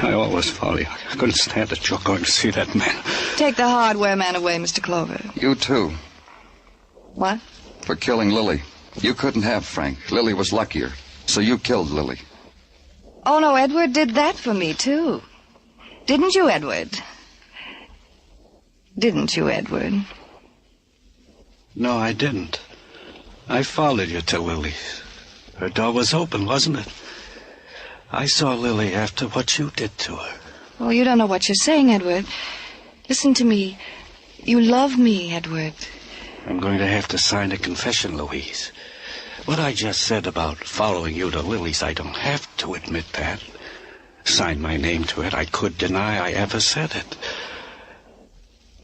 I always follow you. I couldn't stand it. You're going to see that man. Take the hardware man away, Mr. Clover. You too. What? For killing Lily. You couldn't have Frank. Lily was luckier. So you killed Lily. Oh, no, Edward did that for me, too. Didn't you, Edward? Didn't you, Edward? No, I didn't. I followed you to Lily's. Her door was open, wasn't it? I saw Lily after what you did to her. Oh, you don't know what you're saying, Edward. Listen to me. You love me, Edward. I'm going to have to sign a confession, Louise. What I just said about following you to Lily's, I don't have to admit that. Sign my name to it. I could deny I ever said it.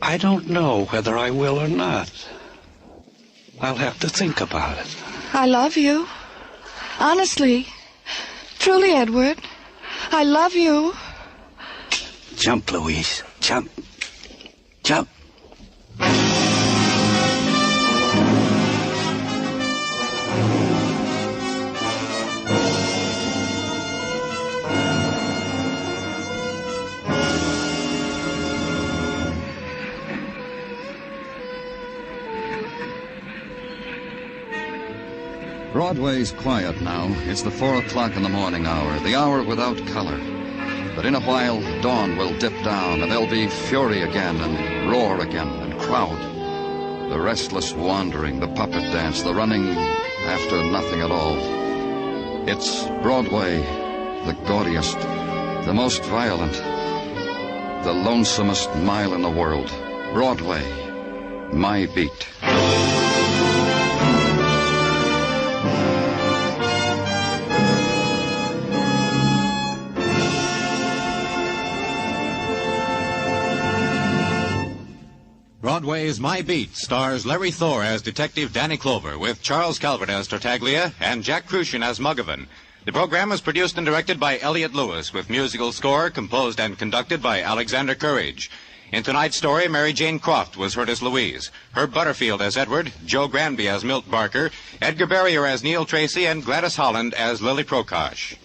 I don't know whether I will or not. I'll have to think about it. I love you. Honestly. Truly, Edward. I love you. Jump, Louise. Jump. Jump. Broadway's quiet now. It's the 4 o'clock in the morning hour, the hour without color. But in a while, dawn will dip down, and there'll be fury again, and roar again, and crowd. The restless wandering, the puppet dance, the running after nothing at all. It's Broadway, the gaudiest, the most violent, the lonesomest mile in the world. Broadway, my beat. Broadway's My Beat stars Larry Thor as Detective Danny Clover, with Charles Calvert as Tartaglia and Jack Crucian as Muggavan. The program was produced and directed by Elliott Lewis, with musical score composed and conducted by Alexander Courage. In tonight's story, Mary Jane Croft was heard as Louise, Herb Butterfield as Edward, Joe Granby as Milt Barker, Edgar Barrier as Neil Tracy, and Gladys Holland as Lily Prokosh.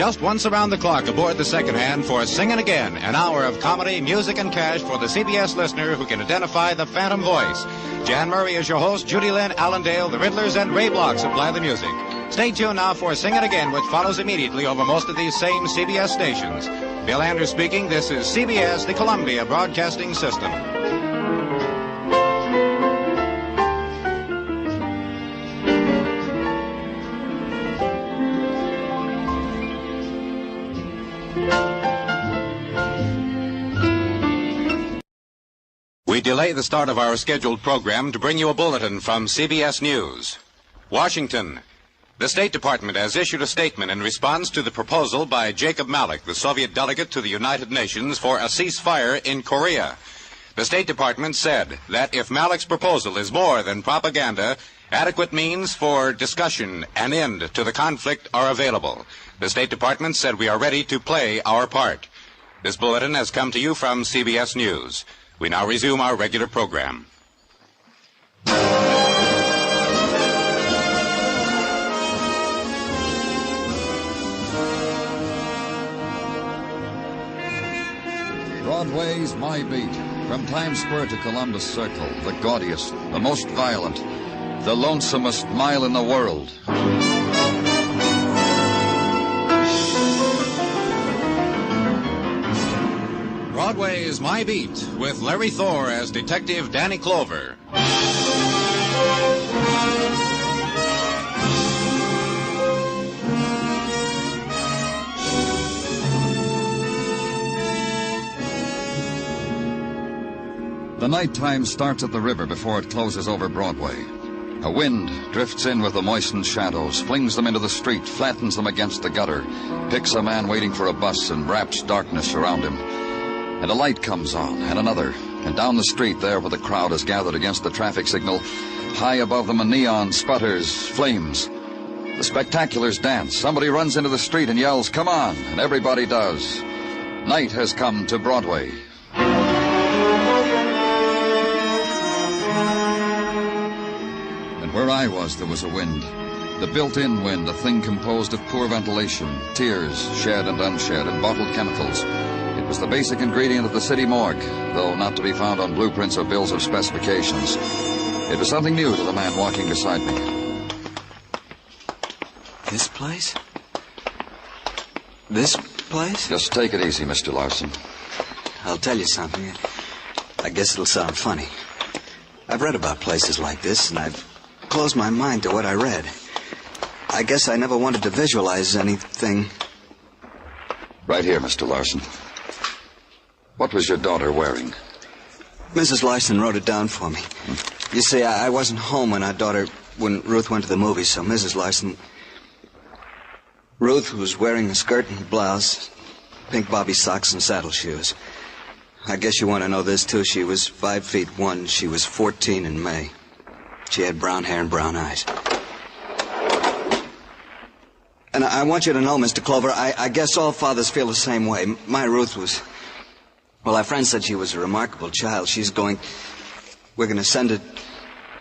Just once around the clock aboard the second hand for Singin' Again, an hour of comedy, music, and cash for the CBS listener who can identify the phantom voice. Jan Murray is your host, Judy Lynn, Allendale, the Riddlers, and Ray Block supply the music. Stay tuned now for Singin' Again, which follows immediately over most of these same CBS stations. Bill Anders speaking. This is CBS, the Columbia Broadcasting System. We delay the start of our scheduled program to bring you a bulletin from CBS News. Washington. The State Department has issued a statement in response to the proposal by Jacob Malik, the Soviet delegate to the United Nations, for a ceasefire in Korea. The State Department said that if Malik's proposal is more than propaganda, adequate means for discussion and end to the conflict are available. The State Department said we are ready to play our part. This bulletin has come to you from CBS News. We now resume our regular program. Broadway's My Beat. From Times Square to Columbus Circle, the gaudiest, the most violent, the lonesomest mile in the world. Broadway's My Beat, with Larry Thor as Detective Danny Clover. The nighttime starts at the river before it closes over Broadway. A wind drifts in with the moistened shadows, flings them into the street, flattens them against the gutter, picks a man waiting for a bus and wraps darkness around him. And a light comes on, and another, and down the street there where the crowd is gathered against the traffic signal, high above them a neon sputters, flames. The spectaculars dance. Somebody runs into the street and yells, "Come on," and everybody does. Night has come to Broadway. And where I was, there was a wind. The built-in wind, a thing composed of poor ventilation, tears, shed and unshed, and bottled chemicals. It was the basic ingredient of the city morgue, though not to be found on blueprints or bills of specifications. It was something new to the man walking beside me. This place? This place? Just take it easy, Mr. Larson. I'll tell you something. I guess it'll sound funny. I've read about places like this, and I've closed my mind to what I read. I guess I never wanted to visualize anything. Right here, Mr. Larson. What was your daughter wearing? Mrs. Larson wrote it down for me. You see, I wasn't home when Ruth went to the movies, so Mrs. Larson... Ruth was wearing a skirt and blouse, pink bobby socks and saddle shoes. I guess you want to know this, too. She was 5'1". She was 14 in May. She had brown hair and brown eyes. And I want you to know, Mr. Clover, I guess all fathers feel the same way. My Ruth was... Well, our friend said she was a remarkable child. We're going to send it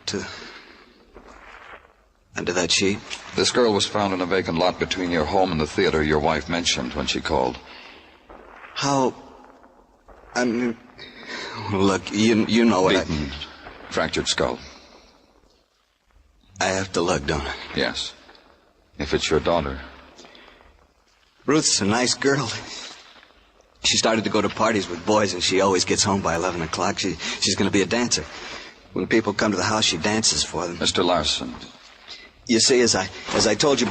to... under that sheet. This girl was found in a vacant lot between your home and the theater your wife mentioned when she called. How... I mean... Look, you know what Beaten, fractured skull. I have to look, don't I? Yes. If it's your daughter. Ruth's a nice girl. She started to go to parties with boys, and she always gets home by 11 o'clock. She's going to be a dancer. When people come to the house, she dances for them. Mr. Larson. You see, as I told you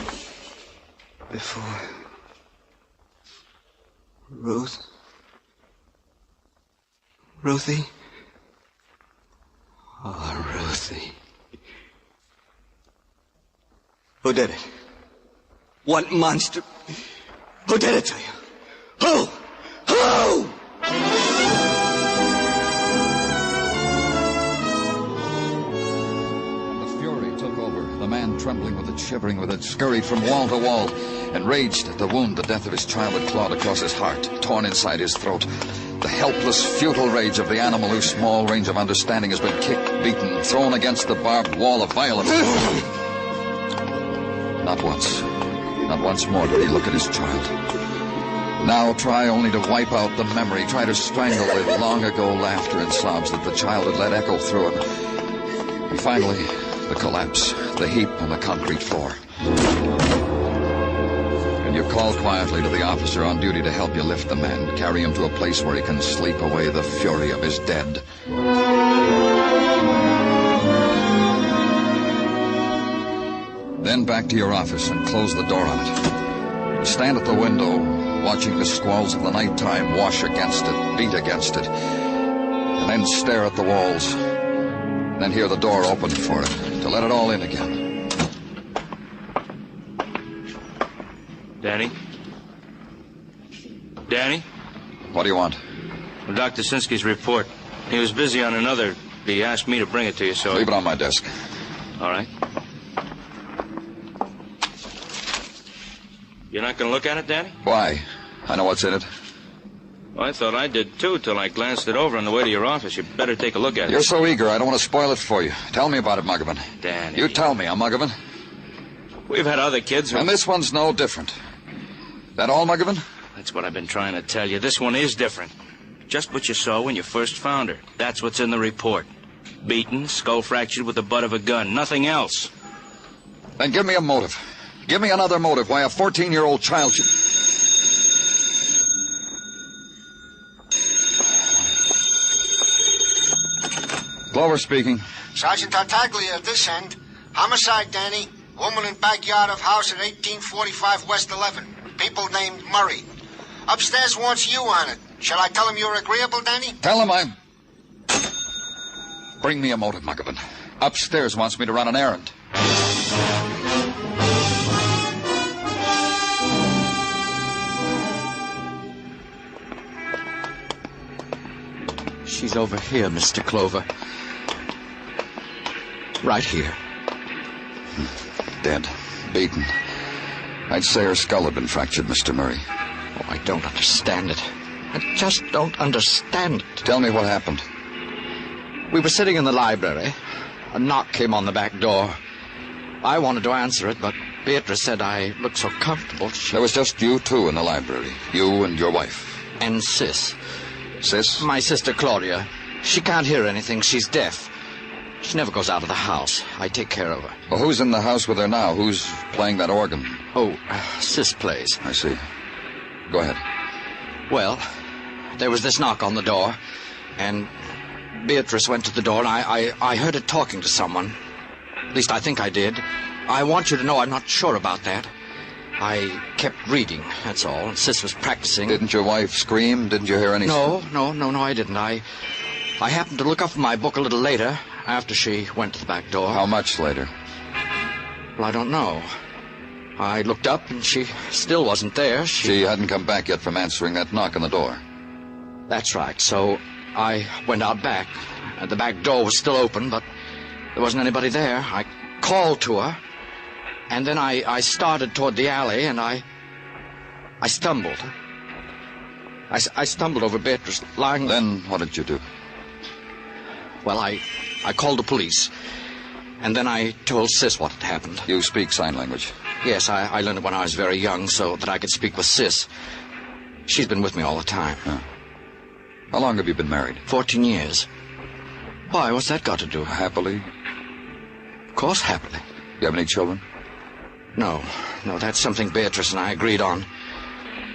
before... Ruthie? Oh, Ruthie. Who did it? What monster? Who did it to you? Who? The fury took over. The man, trembling with it, shivering with it, scurried from wall to wall and raged at the wound the death of his child had clawed across his heart, torn inside his throat. The helpless, futile rage of the animal whose small range of understanding has been kicked, beaten, thrown against the barbed wall of violence. Not once, Not once more did he look at his child. Now try only to wipe out the memory, try to strangle the long-ago laughter and sobs that the child had let echo through him. And finally, the collapse, the heap on the concrete floor. And you call quietly to the officer on duty to help you lift the man, carry him to a place where he can sleep away the fury of his dead. Then back to your office and close the door on it. Stand at the window, watching the squalls of the nighttime wash against it, beat against it, and then stare at the walls. Then hear the door open for it, to let it all in again. Danny? Danny? What do you want? Well, Dr. Sinsky's report. He was busy on another. He asked me to bring it to you, so... Leave it on my desk. All right. You're not going to look at it, Danny? Why? I know what's in it. Well, I thought I did, too, till I glanced it over on the way to your office. You better take a look at it. You're so eager, I don't want to spoil it for you. Tell me about it, Muggavan. Danny. You tell me, Muggavan. We've had other kids who... And this one's no different. That all, Muggavan? That's what I've been trying to tell you. This one is different. Just what you saw when you first found her. That's what's in the report. Beaten, skull fractured with the butt of a gun. Nothing else. Then give me a motive. Give me another motive why a 14-year-old child should... Clover speaking. Sergeant Tartaglia at this end. Homicide, Danny. Woman in backyard of house at 1845 West 11. People named Murray. Upstairs wants you on it. Shall I tell him you're agreeable, Danny? Tell him I'm... Bring me a motive, Muggavan. Upstairs wants me to run an errand. She's over here, Mr. Clover. Right here. Dead. Beaten. I'd say her skull had been fractured, Mr. Murray. Oh, I don't understand it. I just don't understand it. Tell me what happened. We were sitting in the library. A knock came on the back door. I wanted to answer it, but Beatrice said I looked so comfortable. There was just you two in the library. You and your wife. And Sis. Sis? My sister Claudia. She can't hear anything. She's deaf. She never goes out of the house. I take care of her. Well, who's in the house with her now? Who's playing that organ? Oh, Sis plays. I see. Go ahead. Well, there was this knock on the door, and Beatrice went to the door, and I heard her talking to someone. At least I think I did. I want you to know I'm not sure about that. I kept reading, that's all. And Sis was practicing. Didn't your wife scream? Didn't you hear anything? No, I didn't. I happened to look up from my book a little later, after she went to the back door. How much later? Well, I don't know. I looked up, and she still wasn't there. She hadn't come back yet from answering that knock on the door. That's right. So I went out back. The back door was still open, but there wasn't anybody there. I called to her, and then I started toward the alley, and I stumbled. I stumbled over Beatrice lying... Then what did you do? Well, I called the police, and then I told Sis what had happened. You speak sign language? Yes, I learned it when I was very young so that I could speak with Sis. She's been with me all the time. Huh. How long have you been married? 14 years. Why, what's that got to do? Happily? Of course, happily. You have any children? No, that's something Beatrice and I agreed on.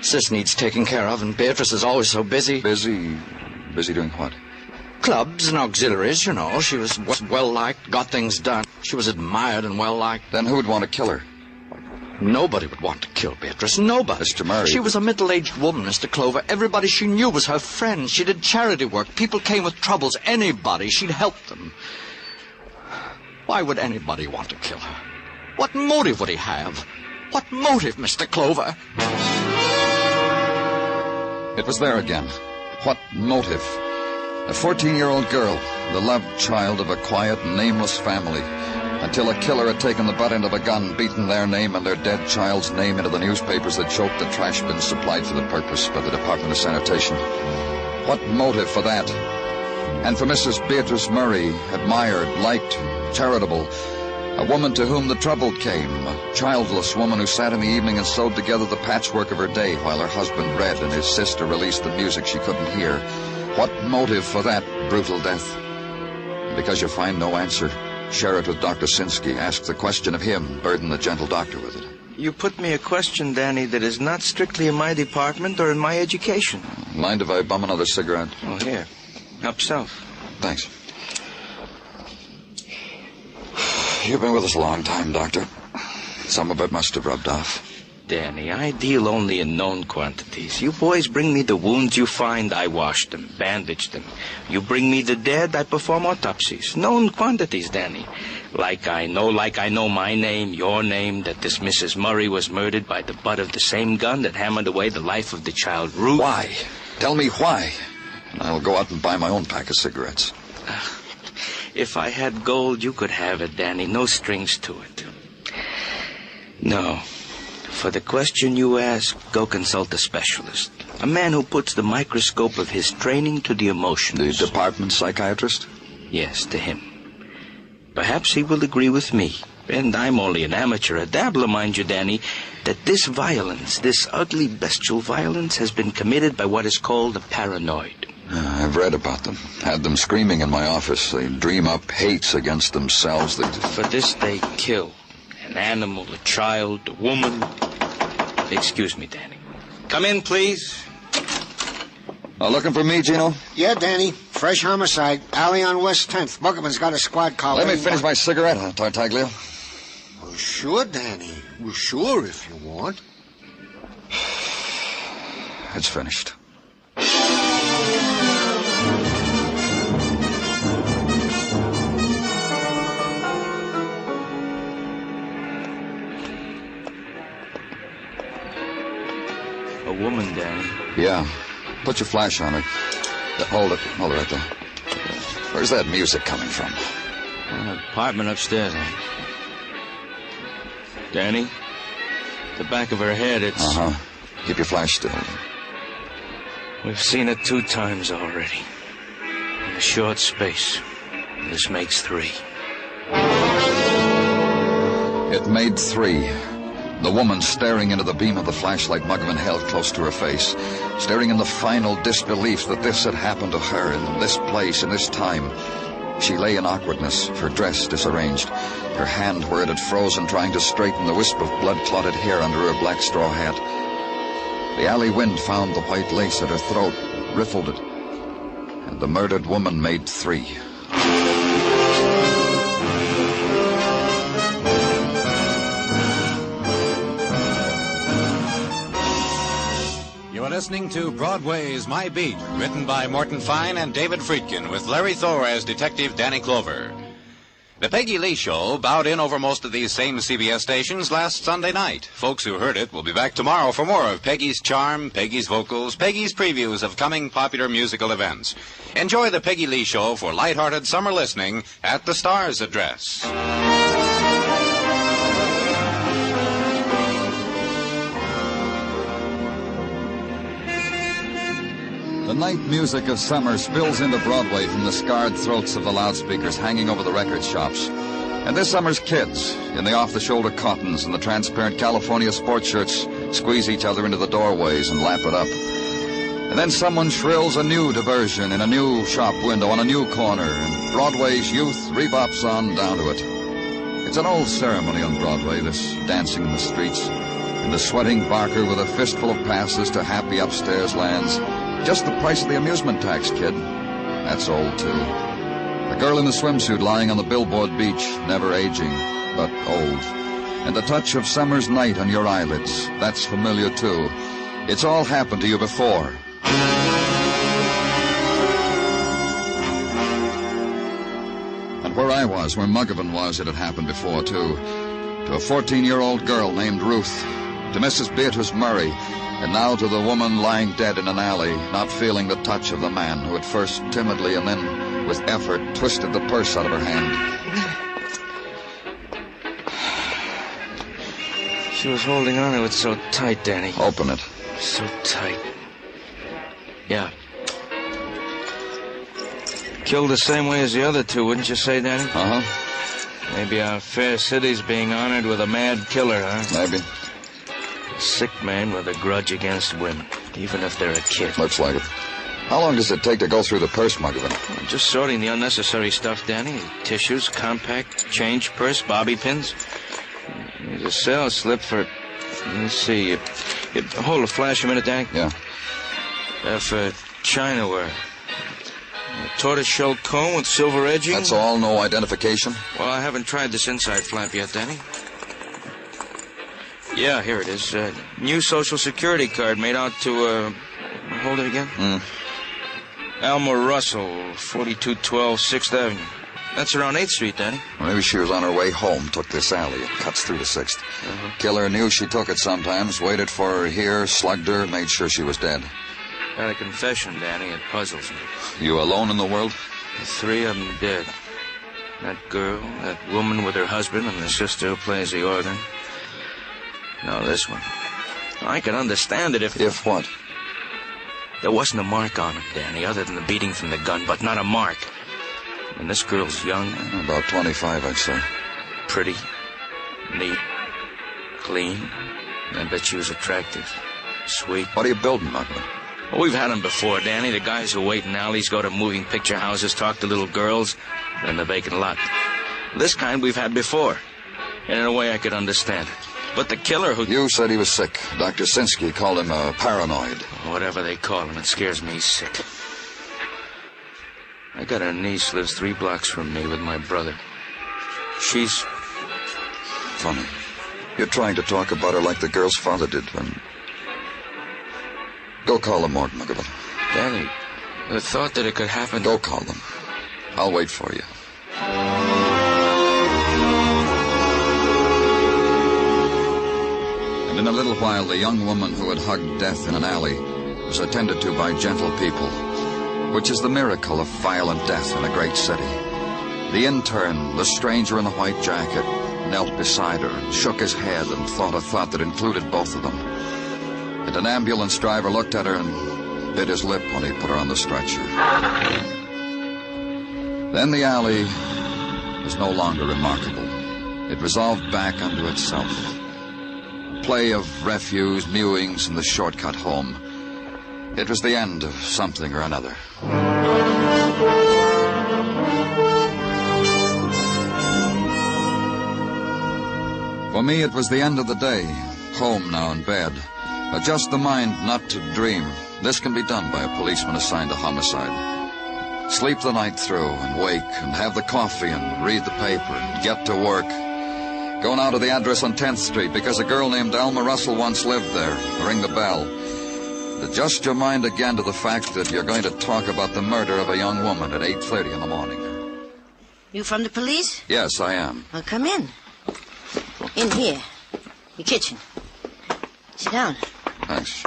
Sis needs taking care of, and Beatrice is always so busy. Busy doing what? Clubs and auxiliaries, you know. She was well-liked, got things done. She was admired and well-liked. Then who would want to kill her? Nobody would want to kill Beatrice. Nobody. Mr. Murray. She was a middle-aged woman, Mr. Clover. Everybody she knew was her friend. She did charity work. People came with troubles. Anybody. She'd help them. Why would anybody want to kill her? What motive would he have? What motive, Mr. Clover? It was there again. What motive? A 14-year-old girl, the loved child of a quiet, nameless family, until a killer had taken the butt end of a gun, beaten their name and their dead child's name into the newspapers that choked the trash bins supplied for the purpose by the Department of Sanitation. What motive for that? And for Mrs. Beatrice Murray, admired, liked, charitable, A woman to whom the trouble came, a childless woman who sat in the evening and sewed together the patchwork of her day while her husband read and his sister released the music she couldn't hear. What motive for that brutal death? And because you find no answer, share it with Dr. Sinsky. Ask the question of him, burden the gentle doctor with it. You put me a question, Danny, that is not strictly in my department or in my education. Mind if I bum another cigarette? Oh, here. Help yourself. Thanks. You've been with us a long time, Doctor. Some of it must have rubbed off. Danny, I deal only in known quantities. You boys bring me the wounds you find, I wash them, bandage them. You bring me the dead, I perform autopsies. Known quantities, Danny. Like I know my name, your name, that this Mrs. Murray was murdered by the butt of the same gun that hammered away the life of the child Ruth. Why? Tell me why. And I'll go out and buy my own pack of cigarettes. If I had gold, you could have it, Danny. No strings to it. No. For the question you ask, go consult a specialist. A man who puts the microscope of his training to the emotions. The department psychiatrist? Yes, to him. Perhaps he will agree with me. And I'm only an amateur, a dabbler, mind you, Danny, that this violence, this ugly, bestial violence, has been committed by what is called a paranoid. I've read about them. Had them screaming in my office. They dream up hates against themselves. For this they kill. An animal, a child, a woman. Excuse me, Danny. Come in, please. Looking for me, Gino? Yeah, Danny. Fresh homicide. Alley on West 10th. Muggerman's got a squad car. Let me finish my cigarette, Tartaglia. Well, sure, Danny. Well, sure, if you want. It's finished. A woman, Danny. Yeah. Put your flash on her. Hold it right there. Where's that music coming from? An apartment upstairs. Danny, the back of her head, it's... Uh-huh. Keep your flash still. We've seen it 2 times already. In a short space. This makes 3. It made 3. The woman staring into the beam of the flashlight Muggerman held close to her face, staring in the final disbelief that this had happened to her in this place, in this time. She lay in awkwardness, her dress disarranged, her hand where it had frozen trying to straighten the wisp of blood-clotted hair under her black straw hat. The alley wind found the white lace at her throat, riffled it, and the murdered woman made 3. You are listening to Broadway's My Beat, written by Morton Fine and David Friedkin, with Larry Thor as Detective Danny Clover. The Peggy Lee Show bowed in over most of these same CBS stations last Sunday night. Folks who heard it will be back tomorrow for more of Peggy's charm, Peggy's vocals, Peggy's previews of coming popular musical events. Enjoy the Peggy Lee Show for lighthearted summer listening at the Star's address. The night music of summer spills into Broadway from the scarred throats of the loudspeakers hanging over the record shops. And this summer's kids, in the off-the-shoulder cottons and the transparent California sports shirts, squeeze each other into the doorways and lap it up. And then someone shrills a new diversion in a new shop window on a new corner, and Broadway's youth rebops on down to it. It's an old ceremony on Broadway, this dancing in the streets, and the sweating barker with a fistful of passes to happy upstairs lands. Just the price of the amusement tax, kid. That's old, too. The girl in the swimsuit lying on the billboard beach, never aging, but old. And the touch of summer's night on your eyelids, that's familiar, too. It's all happened to you before. And where I was, where Muggerman was, it had happened before, too. To a 14-year-old girl named Ruth. To Mrs. Beatrice Murray. And now to the woman lying dead in an alley, not feeling the touch of the man who had first timidly and then with effort twisted the purse out of her hand. She was holding on to it so tight, Danny. Open it. So tight. Yeah. Killed the same way as the other 2, wouldn't you say, Danny? Uh-huh. Maybe our fair city's being honored with a mad killer, huh? Maybe. A sick man with a grudge against women, even if they're a kid. Looks like it. How long does it take to go through the purse smuggling? Well, just sorting the unnecessary stuff, Danny. Tissues, compact, change purse, bobby pins. There's a sales slip for... Let's see. Hold a flash a minute, Danny. Yeah. For China ware. A tortoiseshell comb with silver edging. That's all? No identification? Well, I haven't tried this inside flap yet, Danny. Yeah, here it is. New Social Security card made out to, hold it again? Alma Russell, 4212 6th Avenue. That's around 8th Street, Danny. Well, maybe she was on her way home, took this alley. It cuts through to 6th. Killer knew she took it sometimes, waited for her here, slugged her, made sure she was dead. Got a confession, Danny. It puzzles me. You alone in the world? The three of them dead. That girl, that woman with her husband, and the sister who plays the organ. Now this one. I could understand it if... If what? There wasn't a mark on him, Danny, other than the beating from the gun, but not a mark. And this girl's young. About 25, I'd say. Pretty. Neat. Clean. I bet she was attractive. Sweet. What are you building, Michael? Well, we've had them before, Danny. The guys who wait in alleys, go to moving picture houses, talk to little girls, in the vacant lot. This kind we've had before. And in a way I could understand it. But the killer who... You said he was sick. Dr. Sinsky called him a paranoid. Whatever they call him, it scares me sick. I got a niece lives 3 blocks from me with my brother. She's... Funny. You're trying to talk about her like the girl's father did when... Go call them, Morton McGibbon. Danny, the thought that it could happen... Go call them. I'll wait for you. And in a little while, the young woman who had hugged death in an alley was attended to by gentle people, which is the miracle of violent death in a great city. The intern, the stranger in the white jacket, knelt beside her and shook his head and thought a thought that included both of them. And an ambulance driver looked at her and bit his lip when he put her on the stretcher. Then the alley was no longer remarkable. It resolved back unto itself. A play of refuse, mewings, and the shortcut home. It was the end of something or another. For me, it was the end of the day. Home now in bed. Adjust the mind not to dream. This can be done by a policeman assigned to homicide. Sleep the night through and wake and have the coffee and read the paper and get to work. Go now to the address on 10th Street because a girl named Alma Russell once lived there. Ring the bell. Adjust your mind again to the fact that you're going to talk about the murder of a young woman at 8:30 in the morning. You from the police? Yes, I am. Well, come in. In here. The kitchen. Sit down. Thanks.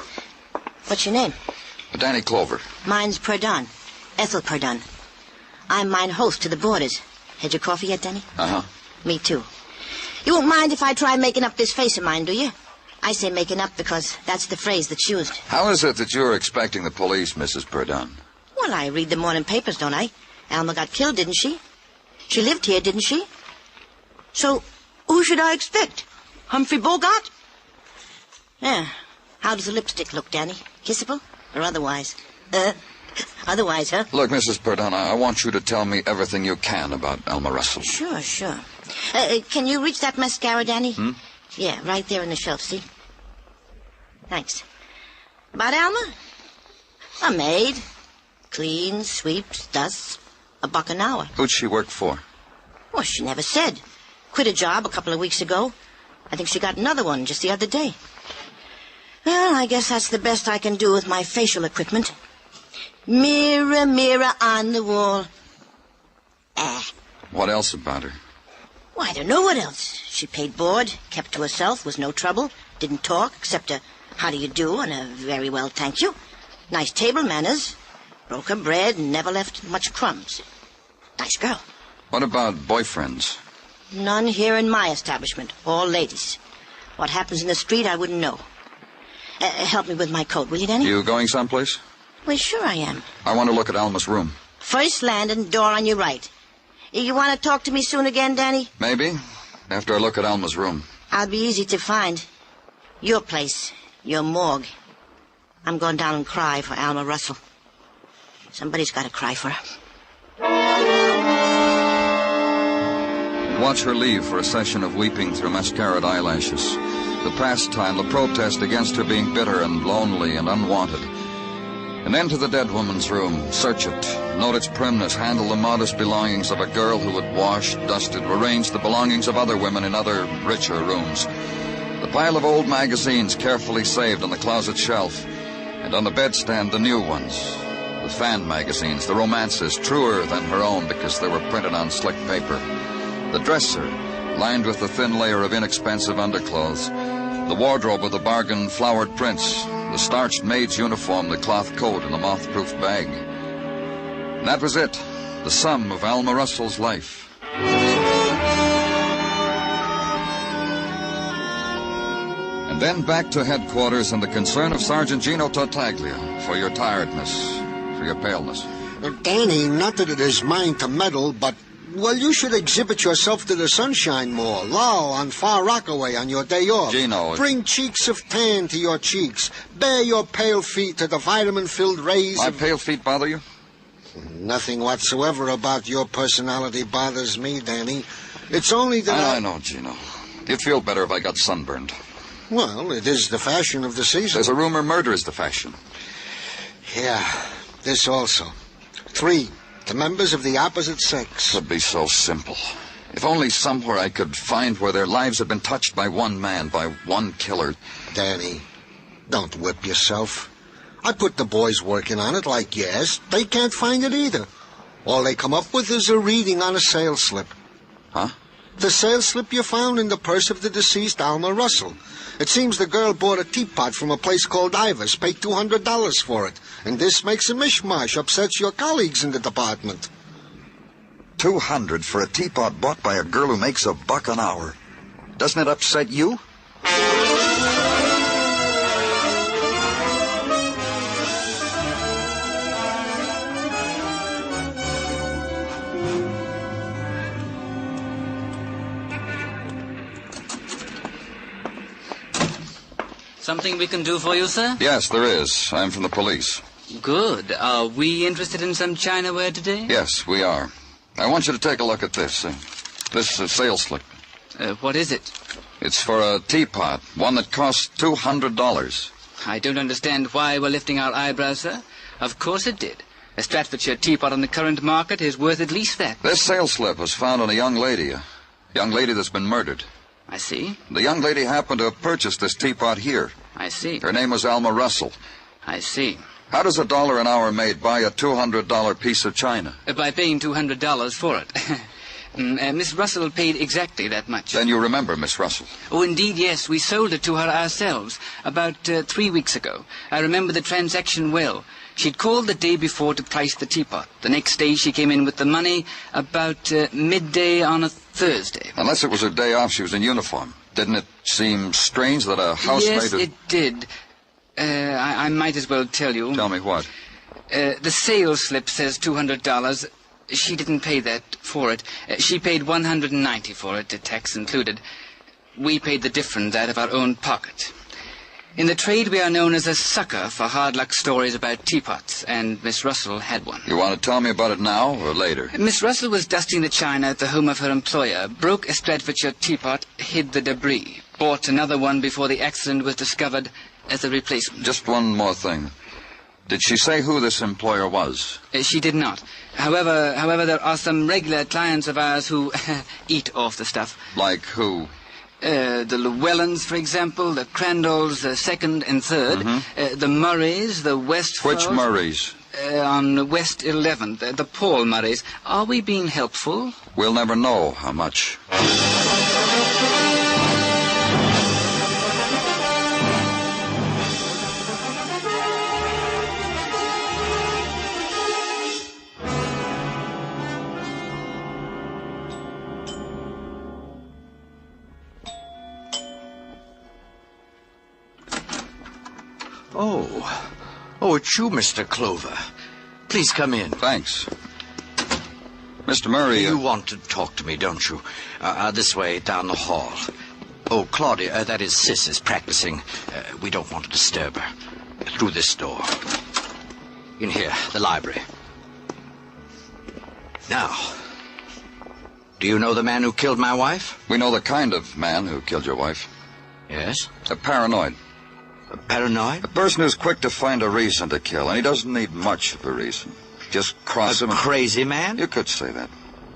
What's your name? Danny Clover. Mine's Perdon. Ethel Perdon. I'm mine host to the boarders. Had your coffee yet, Danny? Uh-huh. Me too. You won't mind if I try making up this face of mine, do you? I say making up because that's the phrase that's used. How is it that you're expecting the police, Mrs. Perdon? Well, I read the morning papers, don't I? Alma got killed, didn't she? She lived here, didn't she? So, who should I expect? Humphrey Bogart? Yeah. How does the lipstick look, Danny? Kissable or otherwise? Otherwise, huh? Look, Mrs. Perdon, I want you to tell me everything you can about Alma Russell. Sure, sure. Can you reach that mascara, Danny? Yeah, right there on the shelf, see? Thanks. About Alma? A maid. Cleans, sweeps, dusts. $1 an hour. Who'd she work for? Well, she never said. Quit a job a couple of weeks ago. I think she got another one just the other day. Well, I guess that's the best I can do with my facial equipment. Mirror, mirror on the wall. What else about her? Well, I don't know what else. She paid board, kept to herself, was no trouble, didn't talk except a how do you do and a very well, thank you. Nice table manners. Broke her bread and never left much crumbs. Nice girl. What about boyfriends? None here in my establishment. All ladies. What happens in the street, I wouldn't know. Help me with my coat, will you, Danny? You going someplace? Well, sure I am. I want to look at Alma's room. First landing, door on your right. You want to talk to me soon again, Danny? Maybe. After I look at Alma's room. I'll be easy to find. Your place. Your morgue. I'm going down and cry for Alma Russell. Somebody's got to cry for her. Watch her leave for a session of weeping through mascaraed eyelashes. The pastime, the protest against her being bitter and lonely and unwanted. And enter the dead woman's room. Search it. Note its primness. Handle the modest belongings of a girl who had washed, dusted, arranged the belongings of other women in other, richer rooms. The pile of old magazines carefully saved on the closet shelf. And on the bedstand, the new ones. The fan magazines, the romances, truer than her own because they were printed on slick paper. The dresser, lined with a thin layer of inexpensive underclothes. The wardrobe with the bargain flowered prints. The starched maid's uniform, the cloth coat, and the moth-proof bag. And that was it. The sum of Alma Russell's life. And then back to headquarters and the concern of Sergeant Gino Tartaglia for your tiredness, for your paleness. Danny, not that it is mine to meddle, but, well, you should exhibit yourself to the sunshine more. Loll on Far Rockaway on your day off. Gino. Bring cheeks of tan to your cheeks. Bare your pale feet to the vitamin-filled rays My pale feet bother you? Nothing whatsoever about your personality bothers me, Danny. It's only that I know, Gino. You'd feel better if I got sunburned. Well, it is the fashion of the season. There's a rumor murder is the fashion. Yeah, this also. 3, the members of the opposite sex. Could be so simple. If only somewhere I could find where their lives had been touched by one man, by one killer. Danny, don't whip yourself. I put the boys working on it like you asked. They can't find it either. All they come up with is a reading on a sales slip. Huh? The sales slip you found in the purse of the deceased Alma Russell. It seems the girl bought a teapot from a place called Ivar's, paid $200 for it. And this makes a mishmash, upsets your colleagues in the department. $200 for a teapot bought by a girl who makes $1 an hour. Doesn't it upset you? Something we can do for you, sir? Yes, there is. I'm from the police. Good. Are we interested in some Chinaware today? Yes, we are. I want you to take a look at this. This sales slip. What is it? It's for a teapot, one that costs $200. I don't understand why we're lifting our eyebrows, sir. Of course it did. A Stratfordshire teapot on the current market is worth at least that. This sales slip was found on a young lady that's been murdered. I see. The young lady happened to have purchased this teapot here. I see. Her name was Alma Russell. I see. How does $1 an hour maid buy a $200 piece of china? By paying $200 for it. Miss Russell paid exactly that much. Then you remember Miss Russell? Oh, indeed, yes. We sold it to her ourselves about 3 weeks ago. I remember the transaction well. She'd called the day before to price the teapot. The next day she came in with the money about midday on a Thursday. Unless it was her day off, she was in uniform. Didn't it seem strange that a housemaid... Yes, it did. I might as well tell you. Tell me what? The sales slip says $200. She didn't pay that for it. She paid $190 for it, tax included. We paid the difference out of our own pocket. In the trade, we are known as a sucker for hard luck stories about teapots, and Miss Russell had one. You want to tell me about it now or later? Miss Russell was dusting the china at the home of her employer, broke a Stratfordshire teapot, hid the debris, bought another one before the accident was discovered as a replacement. Just one more thing. Did she say who this employer was? She did not. However, there are some regular clients of ours who eat off the stuff. Like who? The Llewellyns, for example, the Crandalls, second and third, the Murrays, the Westfalls. Which Murrays? On West 11th, the Paul Murrays. Are we being helpful? We'll never know how much. Oh, it's you, Mr. Clover. Please come in. Thanks. Mr. Murray... You want to talk to me, don't you? This way, down the hall. Oh, Claudia, that is Sis, is practicing. We don't want to disturb her. Through this door. In here, the library. Now, do you know the man who killed my wife? We know the kind of man who killed your wife. Yes? A paranoid. A paranoid? A person who's quick to find a reason to kill, and he doesn't need much of a reason. Just cross him. A crazy man? You could say that.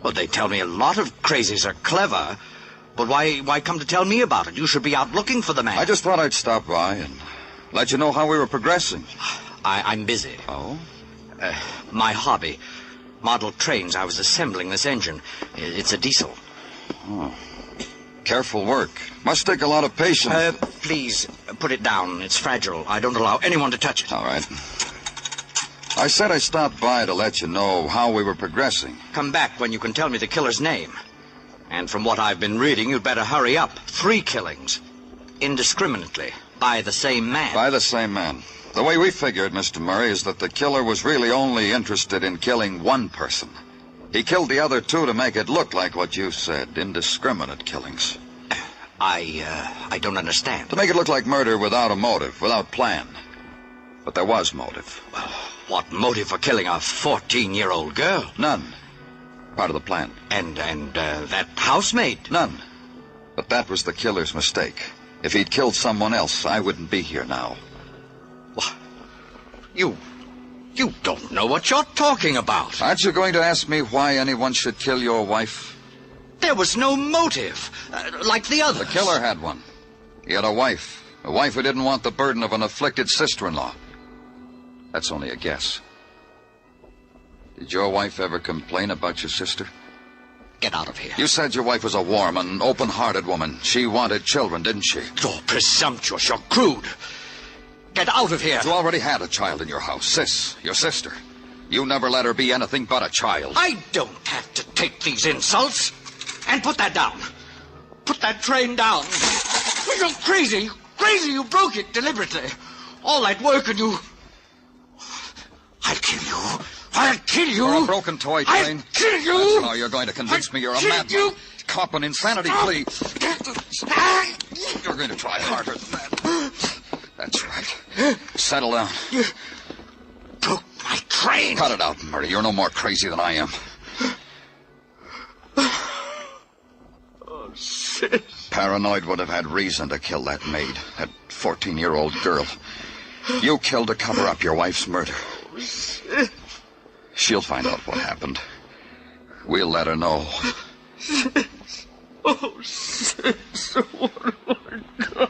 Well, they tell me a lot of crazies are clever. But why come to tell me about it? You should be out looking for the man. I just thought I'd stop by and let you know how we were progressing. I'm busy. Oh? My hobby. Model trains. I was assembling this engine. It's a diesel. Oh. Careful work. Must take a lot of patience. Please, put it down. It's fragile. I don't allow anyone to touch it. All right. I said I stopped by to let you know how we were progressing. Come back when you can tell me the killer's name. And from what I've been reading, you'd better hurry up. 3 killings. Indiscriminately. By the same man. By the same man. The way we figured, Mr. Murray, is that the killer was really only interested in killing one person. He killed the other 2 to make it look like what you said, indiscriminate killings. I don't understand. To make it look like murder without a motive, without plan. But there was motive. Well, what motive for killing a 14-year-old girl? None. Part of the plan. And that housemaid? None. But that was the killer's mistake. If he'd killed someone else, I wouldn't be here now. What? You don't know what you're talking about. Aren't you going to ask me why anyone should kill your wife? There was no motive, like the others. The killer had one. He had a wife who didn't want the burden of an afflicted sister-in-law. That's only a guess. Did your wife ever complain about your sister? Get out of here. You said your wife was a warm and open-hearted woman. She wanted children, didn't she? You're presumptuous. You're crude. Get out of here. You already had a child in your house, Sis, your sister. You never let her be anything but a child. I don't have to take these insults. And put that down. Put that train down. You're crazy. Crazy. You broke it deliberately. All that work and you... I'll kill you. I'll kill you. You're a broken toy train. I'll kill you. That's how you're going to convince me you're a madman. Cop an insanity plea. You're going to try harder than that. That's right. Settle down. You broke my train. Cut it out, Murray. You're no more crazy than I am. Oh, Sis. Paranoid would have had reason to kill that maid, that 14-year-old girl. You killed to cover up your wife's murder. Oh, Sis. She'll find out what happened. We'll let her know. Sis. Oh, Sis. What have I done?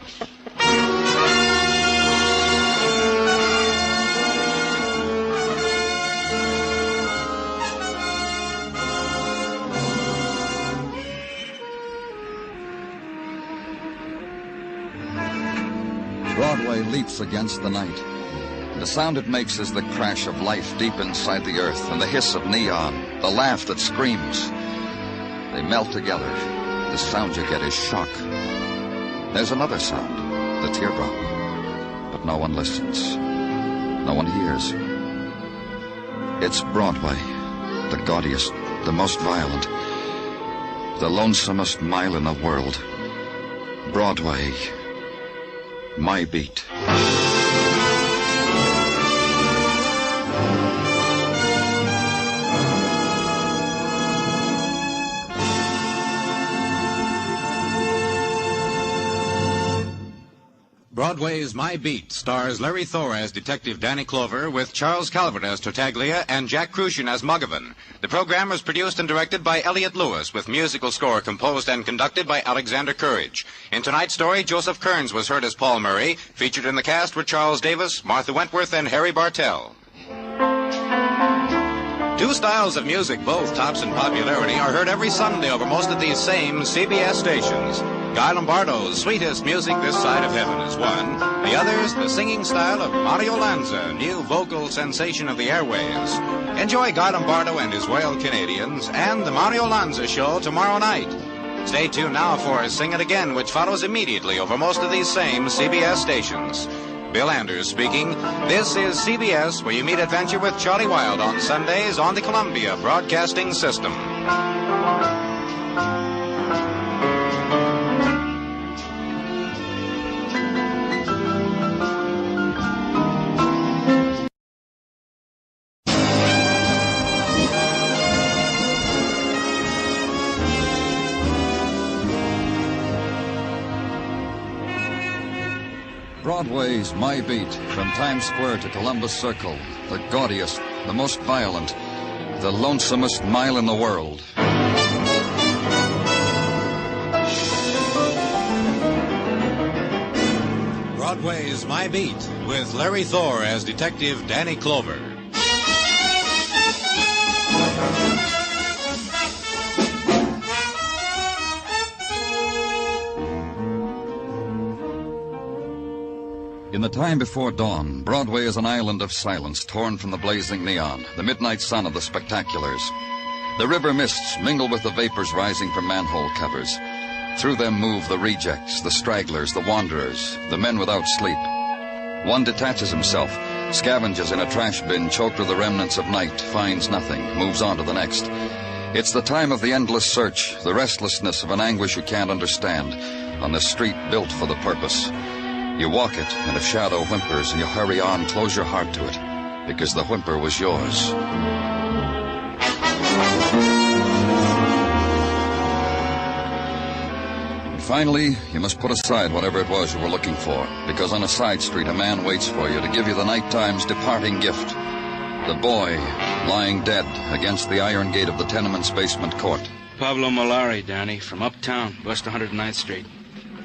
Broadway leaps against the night. The sound it makes is the crash of life deep inside the earth and the hiss of neon, the laugh that screams. They melt together. The sound you get is shock. There's another sound, the teardrop. But no one listens. No one hears. It's Broadway, the gaudiest, the most violent, the lonesomest mile in the world. Broadway, my beat. Broadway's My Beat stars Larry Thor as Detective Danny Clover with Charles Calvert as Tartaglia and Jack Crucian as Muggavan. The program was produced and directed by Elliott Lewis with musical score composed and conducted by Alexander Courage. In tonight's story, Joseph Kearns was heard as Paul Murray. Featured in the cast were Charles Davis, Martha Wentworth, and Harry Bartell. Two styles of music, both tops in popularity, are heard every Sunday over most of these same CBS stations. Guy Lombardo's Sweetest Music This Side of Heaven is one. The other's the singing style of Mario Lanza, new vocal sensation of the airwaves. Enjoy Guy Lombardo and his Royal Canadians and the Mario Lanza Show tomorrow night. Stay tuned now for Sing It Again, which follows immediately over most of these same CBS stations. Bill Anders speaking. This is CBS, where you meet Adventure with Charlie Wilde on Sundays on the Columbia Broadcasting System. Broadway's My Beat, from Times Square to Columbus Circle, the gaudiest, the most violent, the lonesomest mile in the world. Broadway's My Beat, with Larry Thor as Detective Danny Clover. In the time before dawn, Broadway is an island of silence torn from the blazing neon, the midnight sun of the spectaculars. The river mists mingle with the vapors rising from manhole covers. Through them move the rejects, the stragglers, the wanderers, the men without sleep. One detaches himself, scavenges in a trash bin choked with the remnants of night, finds nothing, moves on to the next. It's the time of the endless search, the restlessness of an anguish you can't understand, on the street built for the purpose. You walk it, and if shadow whimpers and you hurry on, close your heart to it, because the whimper was yours. And finally, you must put aside whatever it was you were looking for, because on a side street a man waits for you to give you the nighttime's departing gift. The boy lying dead against the iron gate of the tenement's basement court. Pablo Malari, Danny, from uptown, West 109th Street.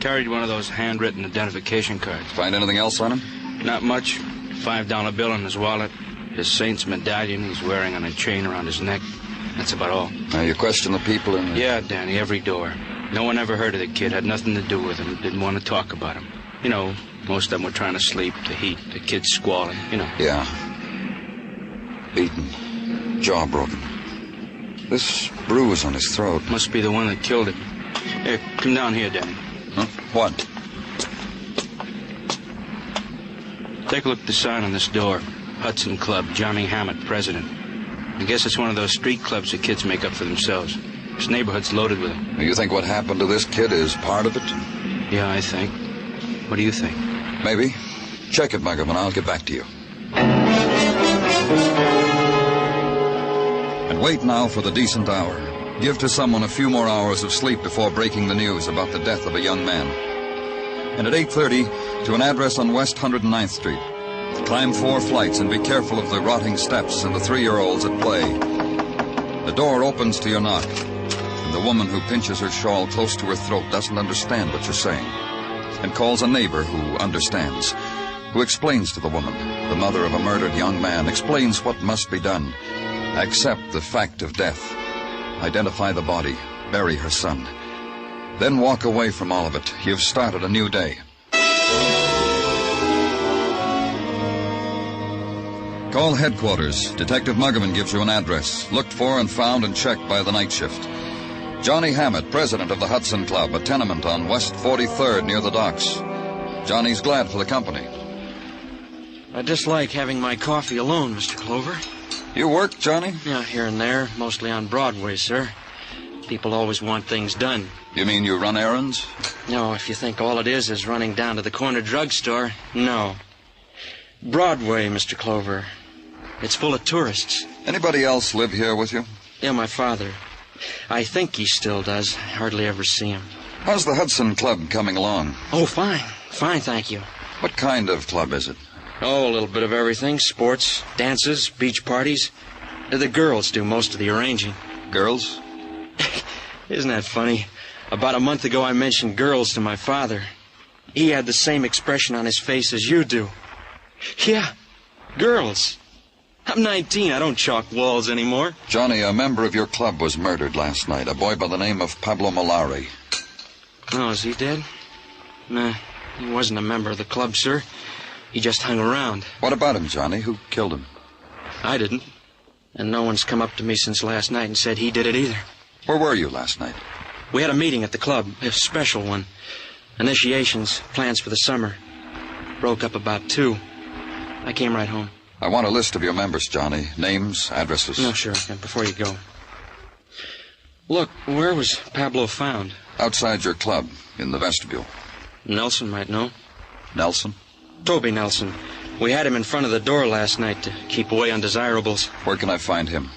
Carried one of those handwritten identification cards. Find anything else on him? Not much. $5 bill in his wallet. His saint's medallion he's wearing on a chain around his neck. That's about all. Now, you question the people in the... Yeah, Danny, every door. No one ever heard of the kid, had nothing to do with him, didn't want to talk about him. You know, most of them were trying to sleep, the heat, the kid squalling, you know. Yeah. Beaten. Jaw broken. This bruise on his throat. Must be the one that killed him. Here, come down here, Danny. Huh? What? Take a look at the sign on this door. Hudson Club, Johnny Hammett, president. I guess it's one of those street clubs the kids make up for themselves. This neighborhood's loaded with them. You think what happened to this kid is part of it? Yeah, I think. What do you think? Maybe. Check it, Muggerman. I'll get back to you. And wait now for the decent hour. Give to someone a few more hours of sleep before breaking the news about the death of a young man. And at 8:30, to an address on West 109th Street. Climb 4 flights and be careful of the rotting steps and the 3-year-olds at play. The door opens to your knock, and the woman who pinches her shawl close to her throat doesn't understand what you're saying, and calls a neighbor who understands, who explains to the woman, the mother of a murdered young man, explains what must be done. Accept the fact of death. Identify the body. Bury her son. Then walk away from all of it. You've started a new day. Call headquarters. Detective Muggerman gives you an address. Looked for and found and checked by the night shift. Johnny Hammett, president of the Hudson Club, a tenement on West 43rd near the docks. Johnny's glad for the company. I dislike having my coffee alone, Mr. Clover. You work, Johnny? Yeah, here and there, mostly on Broadway, sir. People always want things done. You mean you run errands? No, if you think all it is running down to the corner drugstore, no. Broadway, Mr. Clover. It's full of tourists. Anybody else live here with you? Yeah, my father. I think he still does. Hardly ever see him. How's the Hudson Club coming along? Oh, fine. Fine, thank you. What kind of club is it? Oh, a little bit of everything. Sports, dances, beach parties. The girls do most of the arranging. Girls? Isn't that funny? About a month ago, I mentioned girls to my father. He had the same expression on his face as you do. Yeah, girls. I'm 19. I don't chalk walls anymore. Johnny, a member of your club was murdered last night. A boy by the name of Pablo Malari. Oh, is he dead? Nah, he wasn't a member of the club, sir. He just hung around. What about him, Johnny? Who killed him? I didn't. And no one's come up to me since last night and said he did it either. Where were you last night? We had a meeting at the club, a special one. Initiations, plans for the summer. Broke up about 2. I came right home. I want a list of your members, Johnny. Names, addresses. No, sure. And before you go, Look, where was Pablo found? Outside your club, in the vestibule. Nelson might know. Nelson? Toby Nelson. We had him in front of the door last night to keep away undesirables. Where can I find him?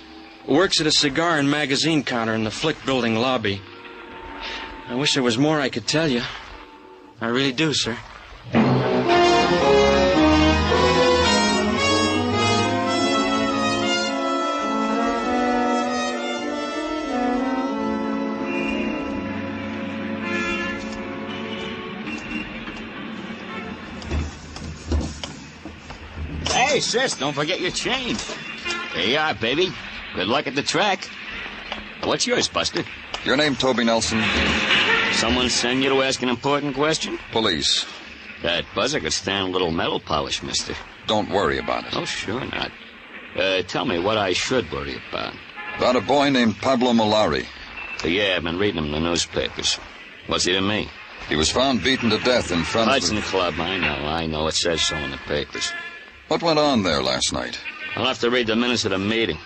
Works at a cigar and magazine counter in the Flick Building lobby. I wish there was more I could tell you. I really do, sir. Hey, sis, don't forget your change. There you are, baby. Good luck at the track. What's yours, Buster? Your name, Toby Nelson? Someone send you to ask an important question? Police. That buzzer could stand a little metal polish, mister. Don't worry about it. Oh, sure not. Tell me what I should worry about. About a boy named Pablo Malari. Yeah, I've been reading him in the newspapers. What's he to me? He was found beaten to death in front Hudson of... Club, I know. It says so in the papers. What went on there last night? I'll have to read the minutes of the meeting.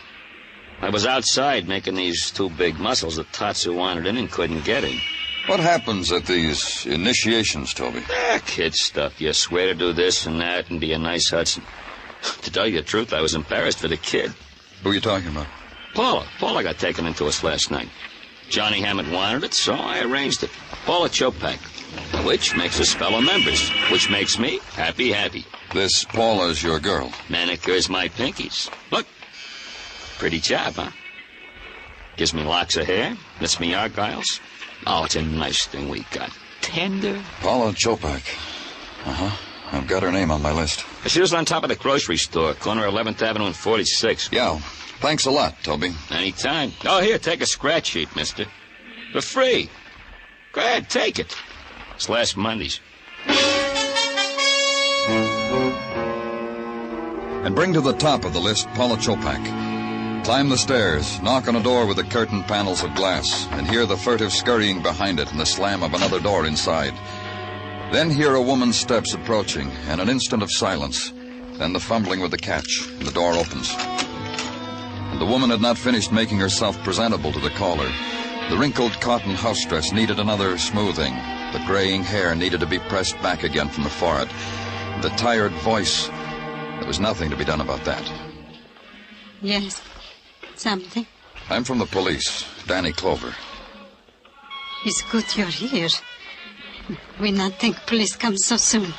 I was outside making these two big muscles that Tatsu wanted in and couldn't get in. What happens at these initiations, Toby? Kid stuff. You swear to do this and that and be a nice Hudson. To tell you the truth, I was embarrassed for the kid. Who are you talking about? Paula got taken into us last night. Johnny Hammett wanted it, so I arranged it. Paula Chopak, which makes us fellow members, which makes me happy. This Paula's your girl? Manicures my pinkies. Look. Pretty job, huh? Gives me locks of hair, lets me argyles. Oh, it's a nice thing we got. Tender. Paula Chopak. Uh-huh. I've got her name on my list. She was on top of the grocery store, corner 11th Avenue and 46. Yeah. Thanks a lot, Toby. Anytime. Oh, here, take a scratch sheet, mister. For free. Go ahead, take it. It's last Monday's. And bring to the top of the list Paula Chopak. Climb the stairs, knock on a door with the curtained panels of glass, and hear the furtive scurrying behind it and the slam of another door inside. Then hear a woman's steps approaching, and an instant of silence. Then the fumbling with the catch, and the door opens. And the woman had not finished making herself presentable to the caller. The wrinkled cotton house dress needed another smoothing. The graying hair needed to be pressed back again from the forehead. The tired voice, there was nothing to be done about that. Yes. Something? I'm from the police, Danny Clover. It's good you're here. We not think police come so soon.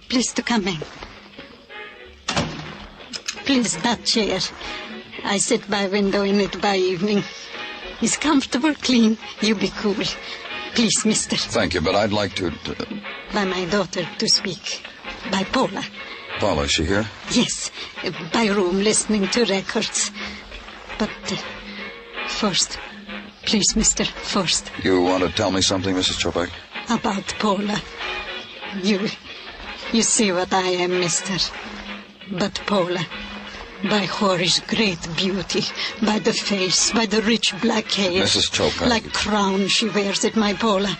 Please to come in. Please, that chair. I sit by window in it by evening. It's comfortable, clean. You be cool. Please, mister. Thank you, but I'd like to... By my daughter to speak. By Paula. Paula, is she here? Yes. By room, listening to records. But first, please, mister, first. You want to tell me something, Mrs. Chopak? About Paula. You see what I am, mister. But Paula, by Hori's great beauty, by the face, by the rich black hair. Mrs. Chopak. Like crown she wears it, my Paula,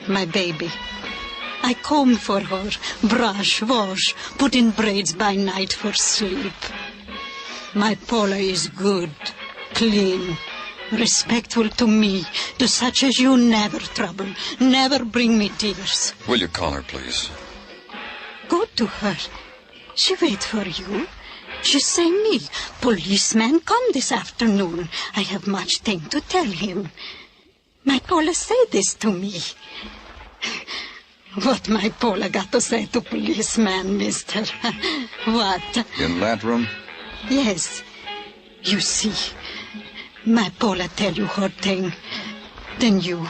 my baby. I comb for her, brush, wash, put in braids by night for sleep. My Paula is good, clean, respectful to me, to such as you never trouble, never bring me tears. Will you call her, please? Go to her. She wait for you. She say me, policeman come this afternoon. I have much thing to tell him. My Paula say this to me. What my Paula got to say to policeman, mister? What? In that room? Yes. You see, my Paula tell you her thing. Then you,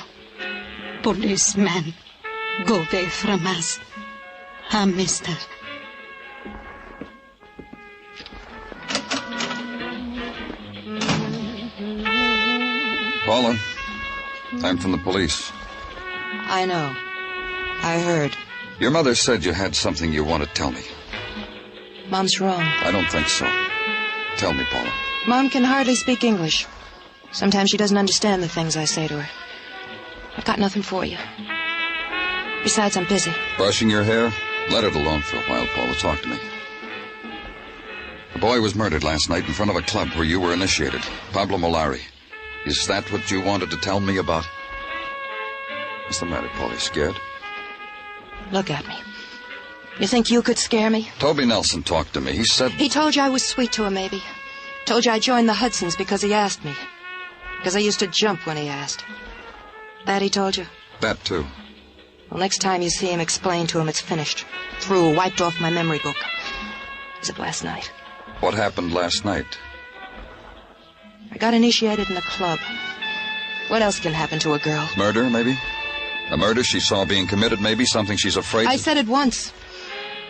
policeman, go away from us. Mister. Paula, I'm from the police. I know. I heard. Your mother said you had something you want to tell me. Mom's wrong. I don't think so. Tell me, Paula. Mom can hardly speak English. Sometimes she doesn't understand the things I say to her. I've got nothing for you. Besides, I'm busy. Brushing your hair? Let it alone for a while, Paula. Talk to me. A boy was murdered last night in front of a club where you were initiated. Pablo Malari. Is that what you wanted to tell me about? What's the matter, Polly? Scared? Look at me. You think you could scare me? Toby Nelson talked to me. He said... He told you I was sweet to him, maybe. Told you I joined the Hudsons because he asked me. Because I used to jump when he asked. That he told you? That, too. Well, next time you see him, explain to him it's finished. Through, wiped off my memory book. Was it last night? What happened last night? I got initiated in a club. What else can happen to a girl? Murder, maybe? A murder she saw being committed, maybe? Something she's afraid I of? said it once.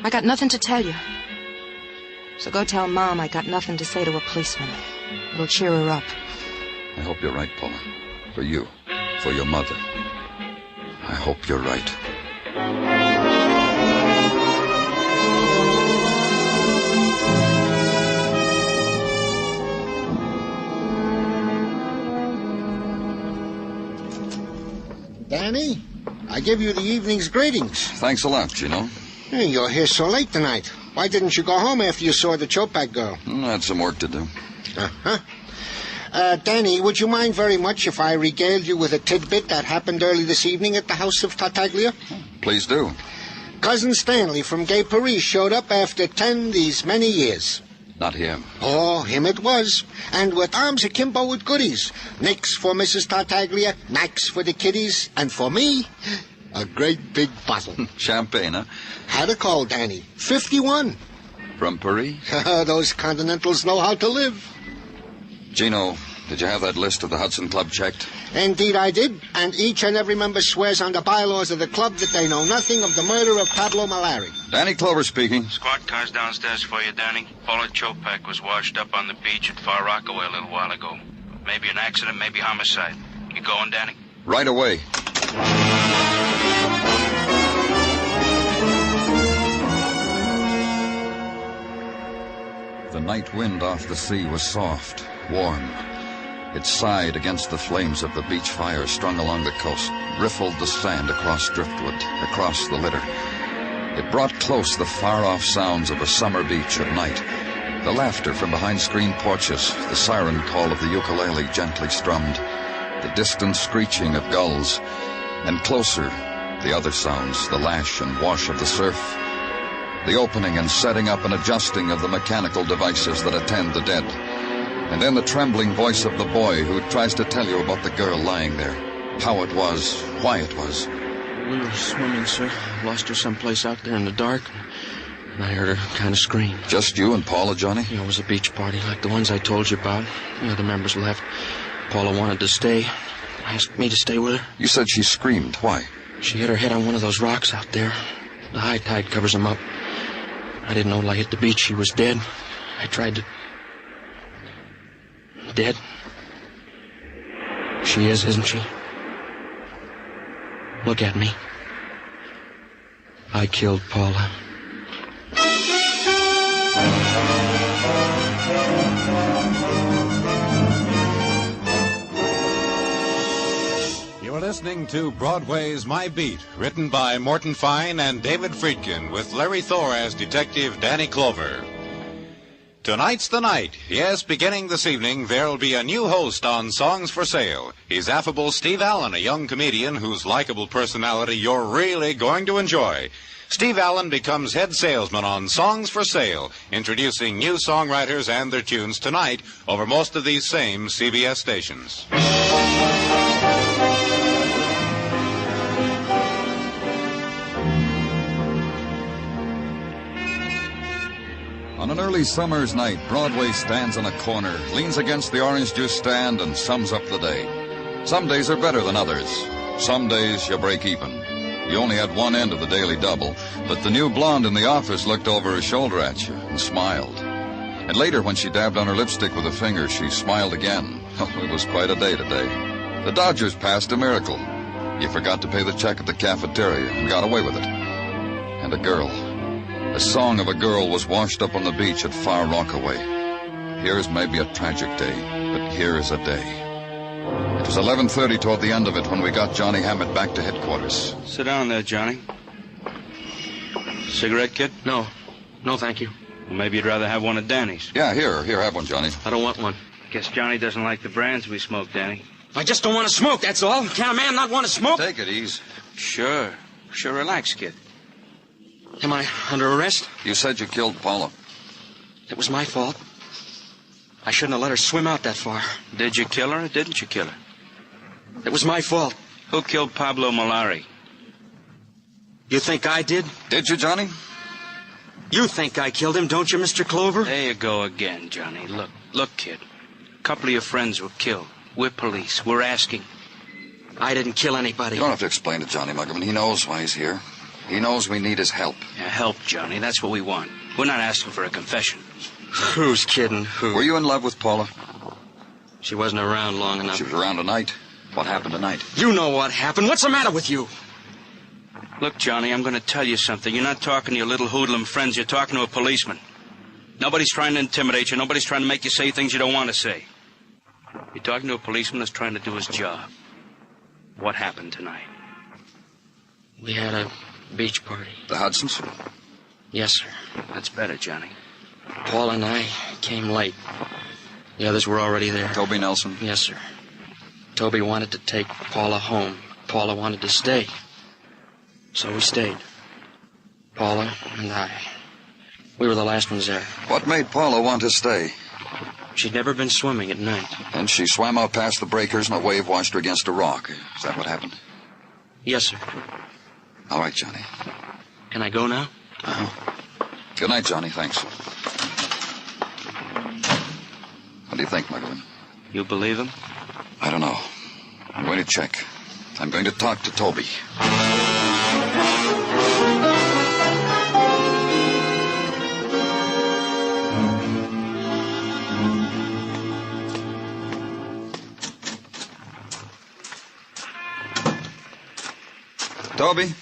I got nothing to tell you. So go tell Mom I got nothing to say to a policeman. It'll cheer her up. I hope you're right, Paula. For you. For your mother. I hope you're right. Danny, I give you the evening's greetings. Thanks a lot, Gino. Hey, you're here so late tonight. Why didn't you go home after you saw the Chopak girl? I had some work to do. Uh-huh. Danny, would you mind very much if I regaled you with a tidbit that happened early this evening at the house of Tartaglia? Please do. Cousin Stanley from Gay Paris showed up after these many years. Not him. Oh, him it was. And with arms akimbo with goodies. Nicks for Mrs. Tartaglia, knacks for the kiddies, and for me, a great big bottle. Champagne, huh? Had a call, Danny. 51. From Paris? Those Continentals know how to live. Gino, did you have that list of the Hudson Club checked? Indeed I did, and each and every member swears on the bylaws of the club that they know nothing of the murder of Pablo Malari. Danny Clover speaking. Squad car's downstairs for you, Danny. Paula Chopak was washed up on the beach at Far Rockaway a little while ago. Maybe an accident, maybe homicide. You going, Danny? Right away. The night wind off the sea was soft, warm. It sighed against the flames of the beach fire strung along the coast, riffled the sand across driftwood, across the litter. It brought close the far-off sounds of a summer beach at night. The laughter from behind screen porches, the siren call of the ukulele gently strummed, the distant screeching of gulls, and closer, the other sounds, the lash and wash of the surf, the opening and setting up and adjusting of the mechanical devices that attend the dead, and then the trembling voice of the boy who tries to tell you about the girl lying there, how it was, why it was. We were swimming, sir. Lost her someplace out there in the dark, and I heard her kind of scream. Just you and Paula, Johnny? It was a beach party like the ones I told you about. The other members left. Paula wanted to stay. Asked me to stay with her. You said she screamed. Why? She hit her head on one of those rocks out there. The high tide covers them up. I didn't know till I hit the beach she was dead. I tried to... Dead? She is, isn't she? Look at me. I killed Paula. You are listening to Broadway's My Beat, written by Morton Fine and David Friedkin, with Larry Thor as Detective Danny Clover. Tonight's the night. Yes, beginning this evening, there'll be a new host on Songs for Sale. He's affable Steve Allen, a young comedian whose likable personality you're really going to enjoy. Steve Allen becomes head salesman on Songs for Sale, introducing new songwriters and their tunes tonight over most of these same CBS stations. On an early summer's night, Broadway stands on a corner, leans against the orange juice stand, and sums up the day. Some days are better than others. Some days you break even. You only had one end of the daily double, but the new blonde in the office looked over her shoulder at you and smiled. And later, when she dabbed on her lipstick with a finger, she smiled again. Oh, it was quite a day today. The Dodgers passed a miracle. You forgot to pay the check at the cafeteria and got away with it. And a girl. A song of a girl was washed up on the beach at Far Rockaway. Here's maybe a tragic day, but here is a day. It was 11:30 toward the end of it when we got Johnny Hammett back to headquarters. Sit down there, Johnny. Cigarette, kid? No. No, thank you. Well, maybe you'd rather have one of Danny's. Yeah, here, have one, Johnny. I don't want one. Guess Johnny doesn't like the brands we smoke, Danny. I just don't want to smoke, that's all. Can a man not want to smoke? Take it easy. Sure. Sure, relax, kid. Am I under arrest? You said you killed Paula. It was my fault. I shouldn't have let her swim out that far. Did you kill her or didn't you kill her? It was my fault. Who killed Pablo Malari? You think I did? Did you, Johnny? You think I killed him, don't you, Mr. Clover? There you go again, Johnny. Look, kid. A couple of your friends were killed. We're police. We're asking. I didn't kill anybody. You don't have to explain to Johnny Muggerman. He knows why he's here. He knows we need his help. Yeah, help, Johnny. That's what we want. We're not asking for a confession. Who's kidding who? Were you in love with Paula? She wasn't around long enough. She was around tonight. What happened tonight? You know what happened. What's the matter with you? Look, Johnny, I'm going to tell you something. You're not talking to your little hoodlum friends. You're talking to a policeman. Nobody's trying to intimidate you. Nobody's trying to make you say things you don't want to say. You're talking to a policeman that's trying to do his job. What happened tonight? We had a beach party. The Hudsons? Yes, sir. That's better, Johnny. Paul and I came late. The others were already there. Toby Nelson? Yes, sir. Toby wanted to take Paula home. Paula wanted to stay. So we stayed. Paula and I. We were the last ones there. What made Paula want to stay? She'd never been swimming at night. And she swam out past the breakers and a wave washed her against a rock. Is that what happened? Yes, sir. All right, Johnny. Can I go now? Uh-huh. Good night, Johnny. Thanks. What do you think, Muggerman? You believe him? I don't know. I'm going to check. I'm going to talk to Toby. Toby?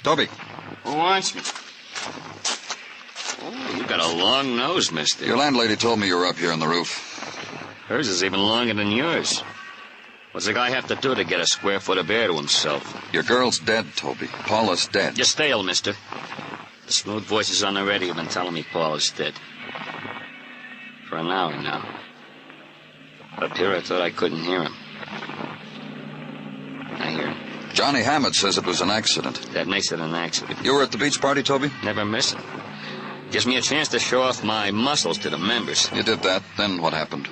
Toby? Who wants me? Oh, you got a long nose, mister. Your landlady told me you were up here on the roof. Hers is even longer than yours. What's a guy have to do to get a square foot of air to himself? Your girl's dead, Toby. Paula's dead. You're stale, mister. The smooth voices on the radio have been telling me Paula's dead. For an hour now. Up here, I thought I couldn't hear him. I hear him. Johnny Hammett says it was an accident. That makes it an accident. You were at the beach party, Toby? Never miss it. Gives me a chance to show off my muscles to the members. You did that. Then what happened?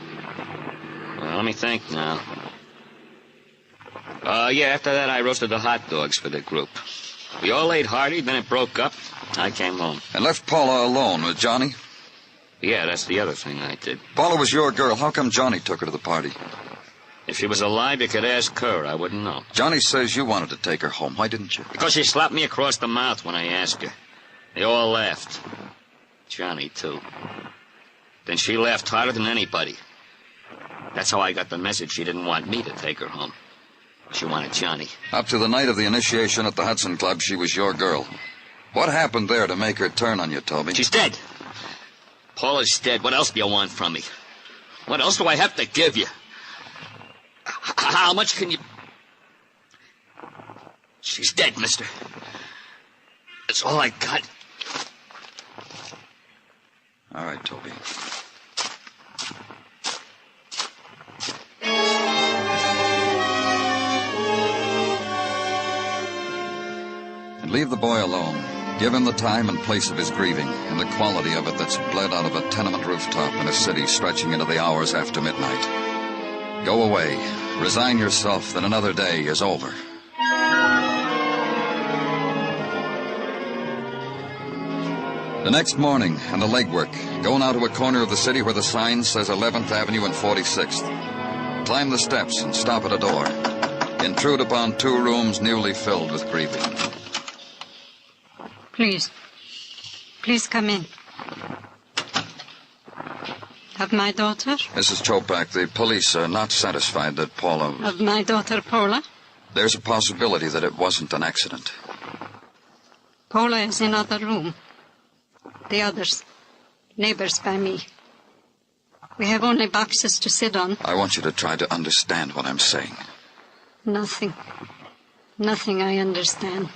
Well, let me think now. Yeah, after that I roasted the hot dogs for the group. We all ate hearty, then it broke up. I came home. And left Paula alone with Johnny? Yeah, that's the other thing I did. Paula was your girl. How come Johnny took her to the party? If she was alive, you could ask her. I wouldn't know. Johnny says you wanted to take her home. Why didn't you? Because she slapped me across the mouth when I asked her. They all laughed. Johnny, too. Then she laughed harder than anybody. That's how I got the message she didn't want me to take her home. She wanted Johnny. Up to the night of the initiation at the Hudson Club, she was your girl. What happened there to make her turn on you, Toby? She's dead. Paula's dead. What else do you want from me? What else do I have to give you? How much can you... She's dead, mister. That's all I got. All right, Toby. And leave the boy alone. Give him the time and place of his grieving, and the quality of it that's bled out of a tenement rooftop in a city stretching into the hours after midnight. Go away. Resign yourself that another day is over. The next morning, and the legwork. Go now to a corner of the city where the sign says 11th Avenue and 46th. Climb the steps and stop at a door. Intrude upon 2 rooms newly filled with grieving. Please. Please come in. Of my daughter? Mrs. Chopak, the police are not satisfied that Paula... Of my daughter, Paula? There's a possibility that it wasn't an accident. Paula is in other room. The others, neighbors by me. We have only boxes to sit on. I want you to try to understand what I'm saying. Nothing. Nothing I understand.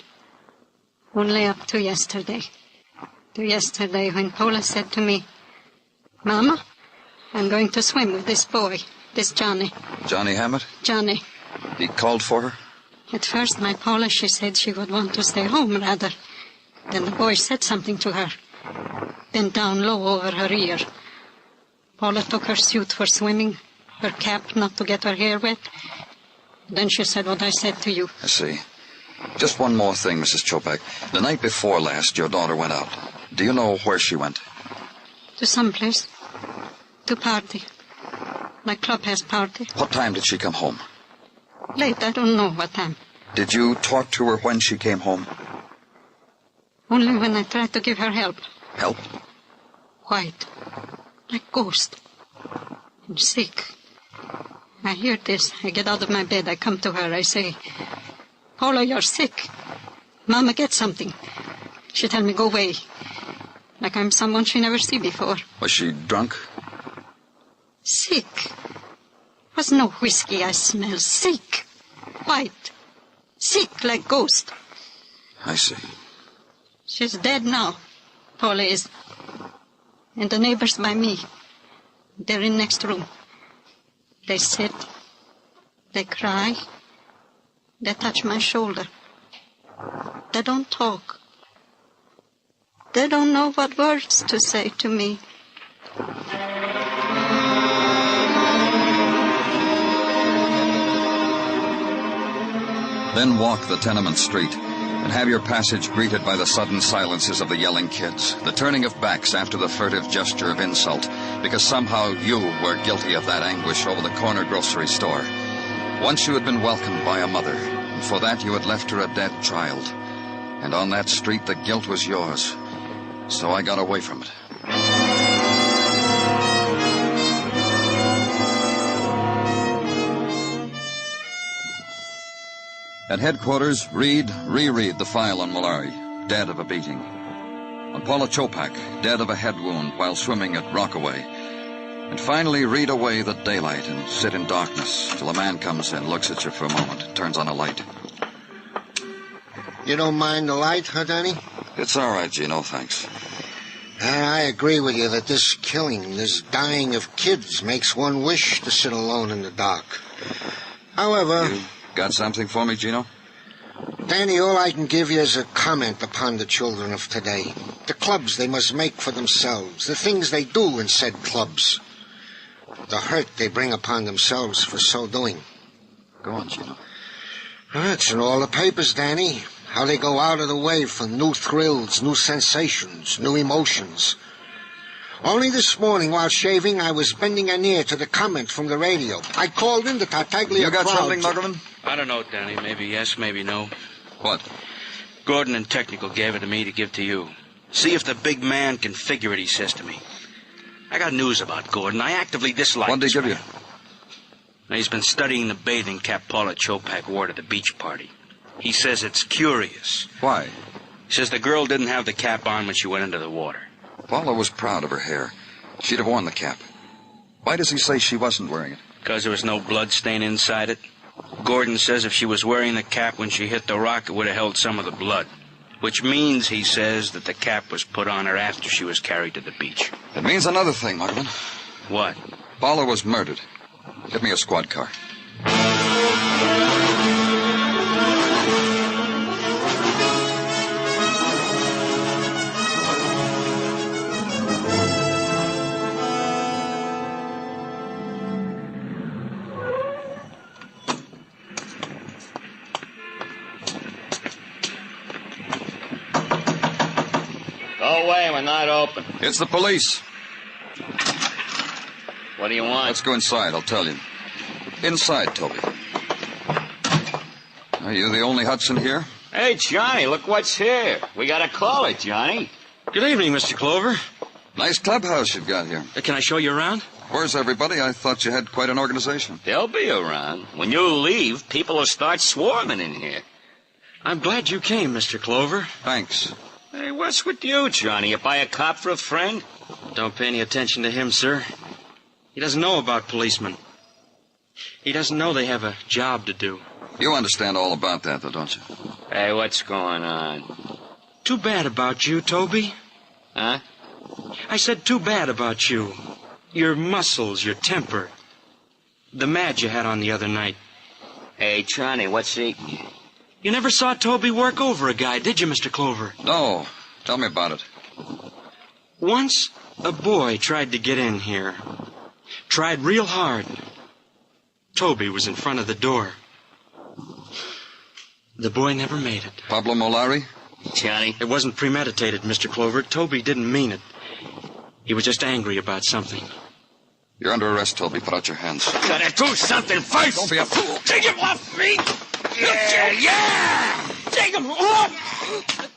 Only up to yesterday. To yesterday when Paula said to me, Mama, I'm going to swim with this boy, this Johnny. Johnny Hammett? Johnny. He called for her? At first, my Paula, she said she would want to stay home, rather. Then the boy said something to her. Bent down low over her ear. Paula took her suit for swimming, her cap not to get her hair wet. Then she said what I said to you. I see. Just one more thing, Mrs. Chopak. The night before last, your daughter went out. Do you know where she went? To some place. To party. My club has party. What time did she come home? Late, I don't know what time. Did you talk to her when she came home? Only when I tried to give her help. Help? White. Like ghost. And sick. I hear this. I get out of my bed. I come to her. I say, Paula, you're sick. Mama, get something. She tell me, go away. Like I'm someone she never see before. Was she drunk? Sick. Was no whiskey I smell. Sick. White. Sick like ghost. I see. She's dead now. Paula is. And the neighbors by me. They're in next room. They sit. They cry. They touch my shoulder. They don't talk. They don't know what words to say to me. Then walk the tenement street and have your passage greeted by the sudden silences of the yelling kids, the turning of backs after the furtive gesture of insult, because somehow you were guilty of that anguish over the corner grocery store. Once you had been welcomed by a mother, and for that you had left her a dead child. And on that street the guilt was yours. So I got away from it. At headquarters, reread the file on Malari, dead of a beating. On Paula Chopak, dead of a head wound while swimming at Rockaway. And finally read away the daylight and sit in darkness till a man comes in, looks at you for a moment, turns on a light. You don't mind the light, huh, Danny? It's all right, Gino, thanks. I agree with you that this killing, this dying of kids makes one wish to sit alone in the dark. However... You got something for me, Gino? Danny, all I can give you is a comment upon the children of today. The clubs they must make for themselves, the things they do in said clubs. The hurt they bring upon themselves for so doing. Go on, Gino. It's in all the papers, Danny. How they go out of the way for new thrills, new sensations, new emotions. Only this morning, while shaving, I was bending an ear to the comment from the radio. I called in the Tartaglia You got crowd something, Muggerman? I don't know, Danny. Maybe yes, maybe no. What? Gordon and Technical gave it to me to give to you. See if the big man can figure it, he says to me. I got news about Gordon. I actively dislike What did he give you? Now, he's been studying the bathing cap Paula Chopak wore to the beach party. He says it's curious. Why? He says the girl didn't have the cap on when she went into the water. Paula was proud of her hair. She'd have worn the cap. Why does he say she wasn't wearing it? Because there was no blood stain inside it. Gordon says if she was wearing the cap when she hit the rock, it would have held some of the blood. Which means, he says, that the cap was put on her after she was carried to the beach. It means another thing, Muggerman. What? Paula was murdered. Get me a squad car. Go away, we're not open. It's the police. What do you want? Let's go inside, I'll tell you. Inside, Toby. Are you the only Hudson here? Hey, Johnny, look what's here. We got a caller, Johnny. Good evening, Mr. Clover. Nice clubhouse you've got here. Can I show you around? Where's everybody? I thought you had quite an organization. They'll be around. When you leave, people will start swarming in here. I'm glad you came, Mr. Clover. Thanks. Hey, what's with you, Johnny? You buy a cop for a friend? Don't pay any attention to him, sir. He doesn't know about policemen. He doesn't know they have a job to do. You understand all about that, though, don't you? Hey, what's going on? Too bad about you, Toby. Huh? I said too bad about you. Your muscles, your temper. The mad you had on the other night. Hey, Johnny, what's he... You never saw Toby work over a guy, did you, Mr. Clover? No. Tell me about it. Once, a boy tried to get in here. Tried real hard. Toby was in front of the door. The boy never made it. Pablo Molari? Johnny? It wasn't premeditated, Mr. Clover. Toby didn't mean it. He was just angry about something. You're under arrest, Toby. Put out your hands. Gotta do something first! Don't be a fool. Take him off me! Yeah! Take him off!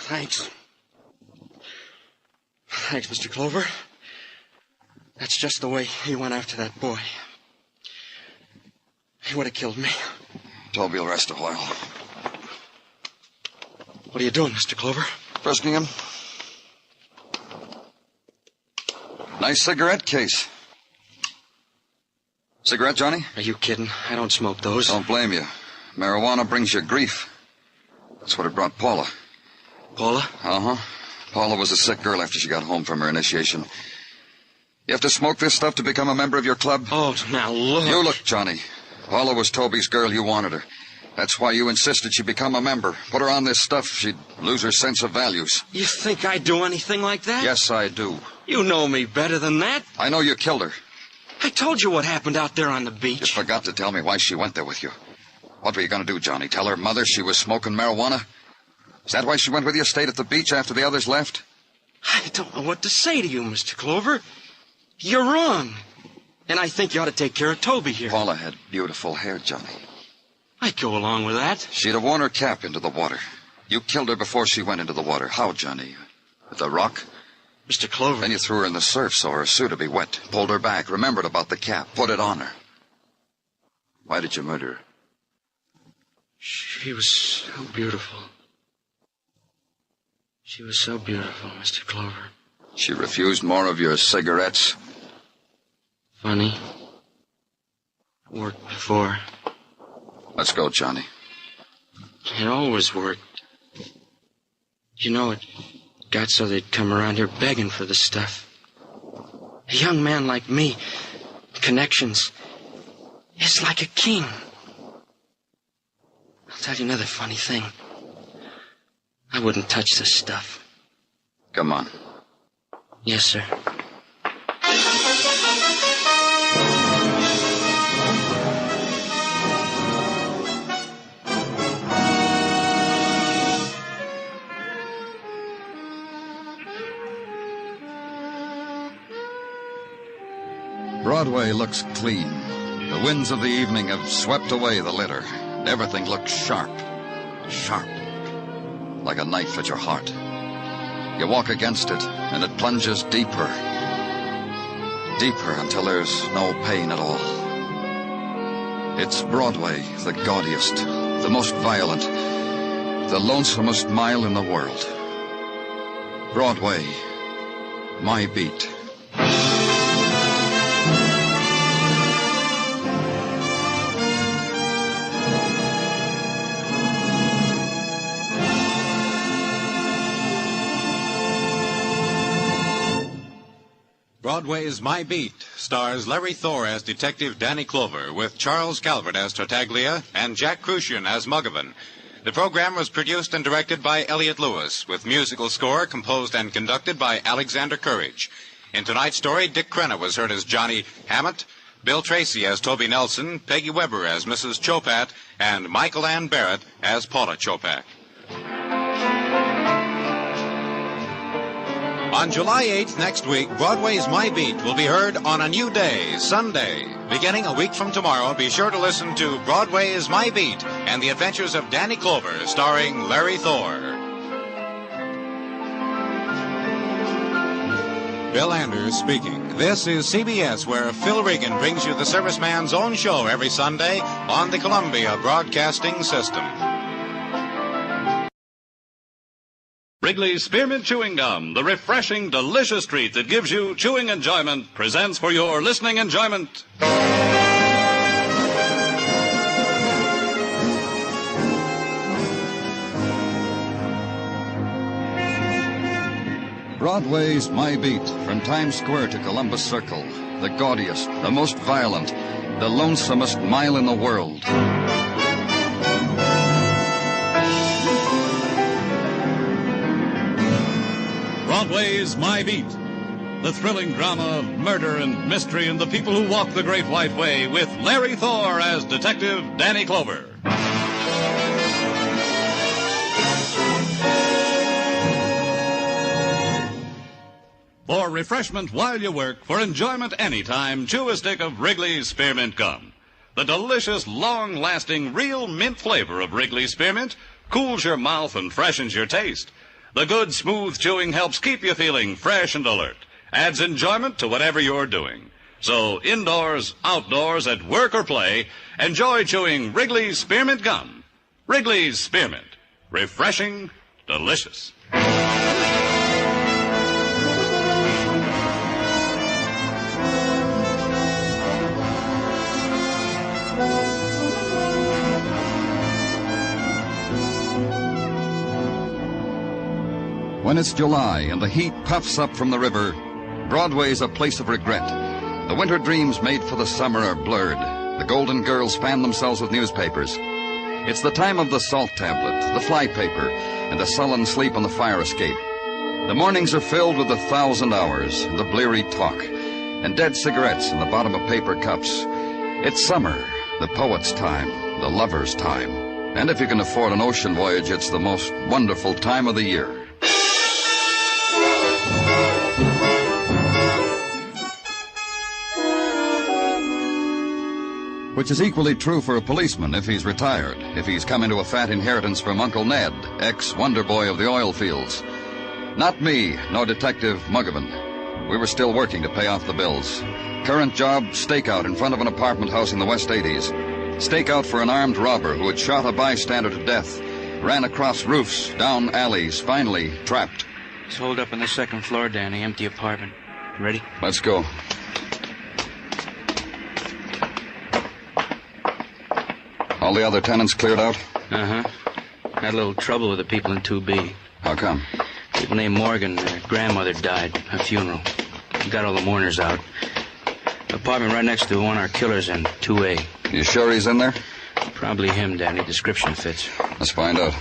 Thanks. Thanks, Mr. Clover. That's just the way he went after that boy. He would have killed me. Toby will rest a while. What are you doing, Mr. Clover? Frisking him. Nice cigarette case. Cigarette, Johnny? Are you kidding? I don't smoke those. Don't blame you. Marijuana brings you grief. That's what it brought Paula. Paula? Uh-huh. Paula was a sick girl after she got home from her initiation. You have to smoke this stuff to become a member of your club? Oh, now look. You look, Johnny. Paula was Toby's girl. You wanted her. That's why you insisted she become a member. Put her on this stuff, she'd lose her sense of values. You think I'd do anything like that? Yes, I do. You know me better than that. I know you killed her. I told you what happened out there on the You beach. forgot to tell me why she went there with you. What were you going to do, Johnny? Tell her mother she was smoking marijuana? Is that why she went with you, stayed at the beach after the others left? I don't know what to say to you, Mr. Clover. You're wrong. And I think you ought to take care of Toby here. Paula had beautiful hair, Johnny. I'd go along with that. She'd have worn her cap into the water. You killed her before she went into the water. How, Johnny? With a rock? Mr. Clover. Then you threw her in the surf so her suit would be wet. Pulled her back, remembered about the cap, put it on her. Why did you murder her? She was so beautiful. She was so beautiful, Mr. Clover. She refused more of your cigarettes? Funny. Worked before. Let's go, Johnny. It always worked. You know, it got so they'd come around here begging for the stuff. A young man like me, connections, is like a king. I'll tell you another funny thing. I wouldn't touch this stuff. Come on. Yes, sir. Broadway looks clean. The winds of the evening have swept away the litter. Everything looks sharp. Sharp. Like a knife at your heart. You walk against it, and it plunges deeper. Deeper until there's no pain at all. It's Broadway, the gaudiest, the most violent, the lonesomest mile in the world. Broadway, my beat. Broadway's My Beat stars Larry Thor as Detective Danny Clover, with Charles Calvert as Tartaglia and Jack Crucian as Muggavan. The program was produced and directed by Elliott Lewis, with musical score composed and conducted by Alexander Courage. In tonight's story, Dick Crenna was heard as Johnny Hammett, Bill Tracy as Toby Nelson, Peggy Weber as Mrs. Chopat, and Michael Ann Barrett as Paula Chopak. On July 8th next week, Broadway's My Beat will be heard on a new day, Sunday. Beginning a week from tomorrow, be sure to listen to Broadway's My Beat and the Adventures of Danny Clover, starring Larry Thor. Bill Anders speaking. This is CBS, where Phil Regan brings you the serviceman's own show every Sunday on the Columbia Broadcasting System. Wrigley's Spearmint Chewing Gum, the refreshing, delicious treat that gives you chewing enjoyment, presents for your listening enjoyment. Broadway's My Beat, from Times Square to Columbus Circle, the gaudiest, the most violent, the lonesomest mile in the world. Broadway's My Beat. The thrilling drama of murder and mystery and the people who walk the Great White Way, with Larry Thor as Detective Danny Clover. For refreshment while you work, for enjoyment anytime, chew a stick of Wrigley's Spearmint Gum. The delicious, long-lasting, real mint flavor of Wrigley's Spearmint cools your mouth and freshens your taste. The good, smooth chewing helps keep you feeling fresh and alert. Adds enjoyment to whatever you're doing. So, indoors, outdoors, at work or play, enjoy chewing Wrigley's Spearmint Gum. Wrigley's Spearmint. Refreshing, delicious. When it's July and the heat puffs up from the river, Broadway's a place of regret. The winter dreams made for the summer are blurred. The Golden Girls fan themselves with newspapers. It's the time of the salt tablet, the fly paper, and the sullen sleep on the fire escape. The mornings are filled with 1,000 hours, the bleary talk, and dead cigarettes in the bottom of paper cups. It's summer, the poet's time, the lover's time. And if you can afford an ocean voyage, it's the most wonderful time of the year. Which is equally true for a policeman if he's retired, if he's come into a fat inheritance from Uncle Ned, ex-wonder boy of the oil fields. Not me, nor Detective Muggavan. We were still working to pay off the bills. Current job, stakeout in front of an apartment house in the West 80s. Stakeout for an armed robber who had shot a bystander to death, ran across roofs, down alleys, finally trapped. It's holed up on the second floor, Danny. Empty apartment. Ready? Let's go. All the other tenants cleared out? Uh-huh. Had a little trouble with the people in 2B. How come? People named Morgan, their grandmother died. Her funeral. Got all the mourners out. Apartment right next to the one our killer's in, 2A. You sure he's in there? Probably him, Danny. Description fits. Let's find out.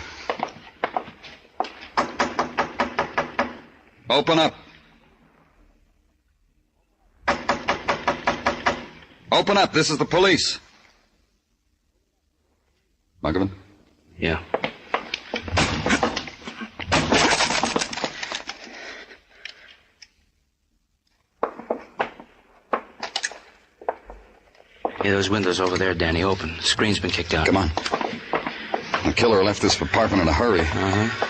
Open up. Open up. This is the police. Muggavan? Yeah. Yeah, those windows over there, Danny, open. The screen's been kicked out. Come on. The killer left this apartment in a hurry. Uh-huh.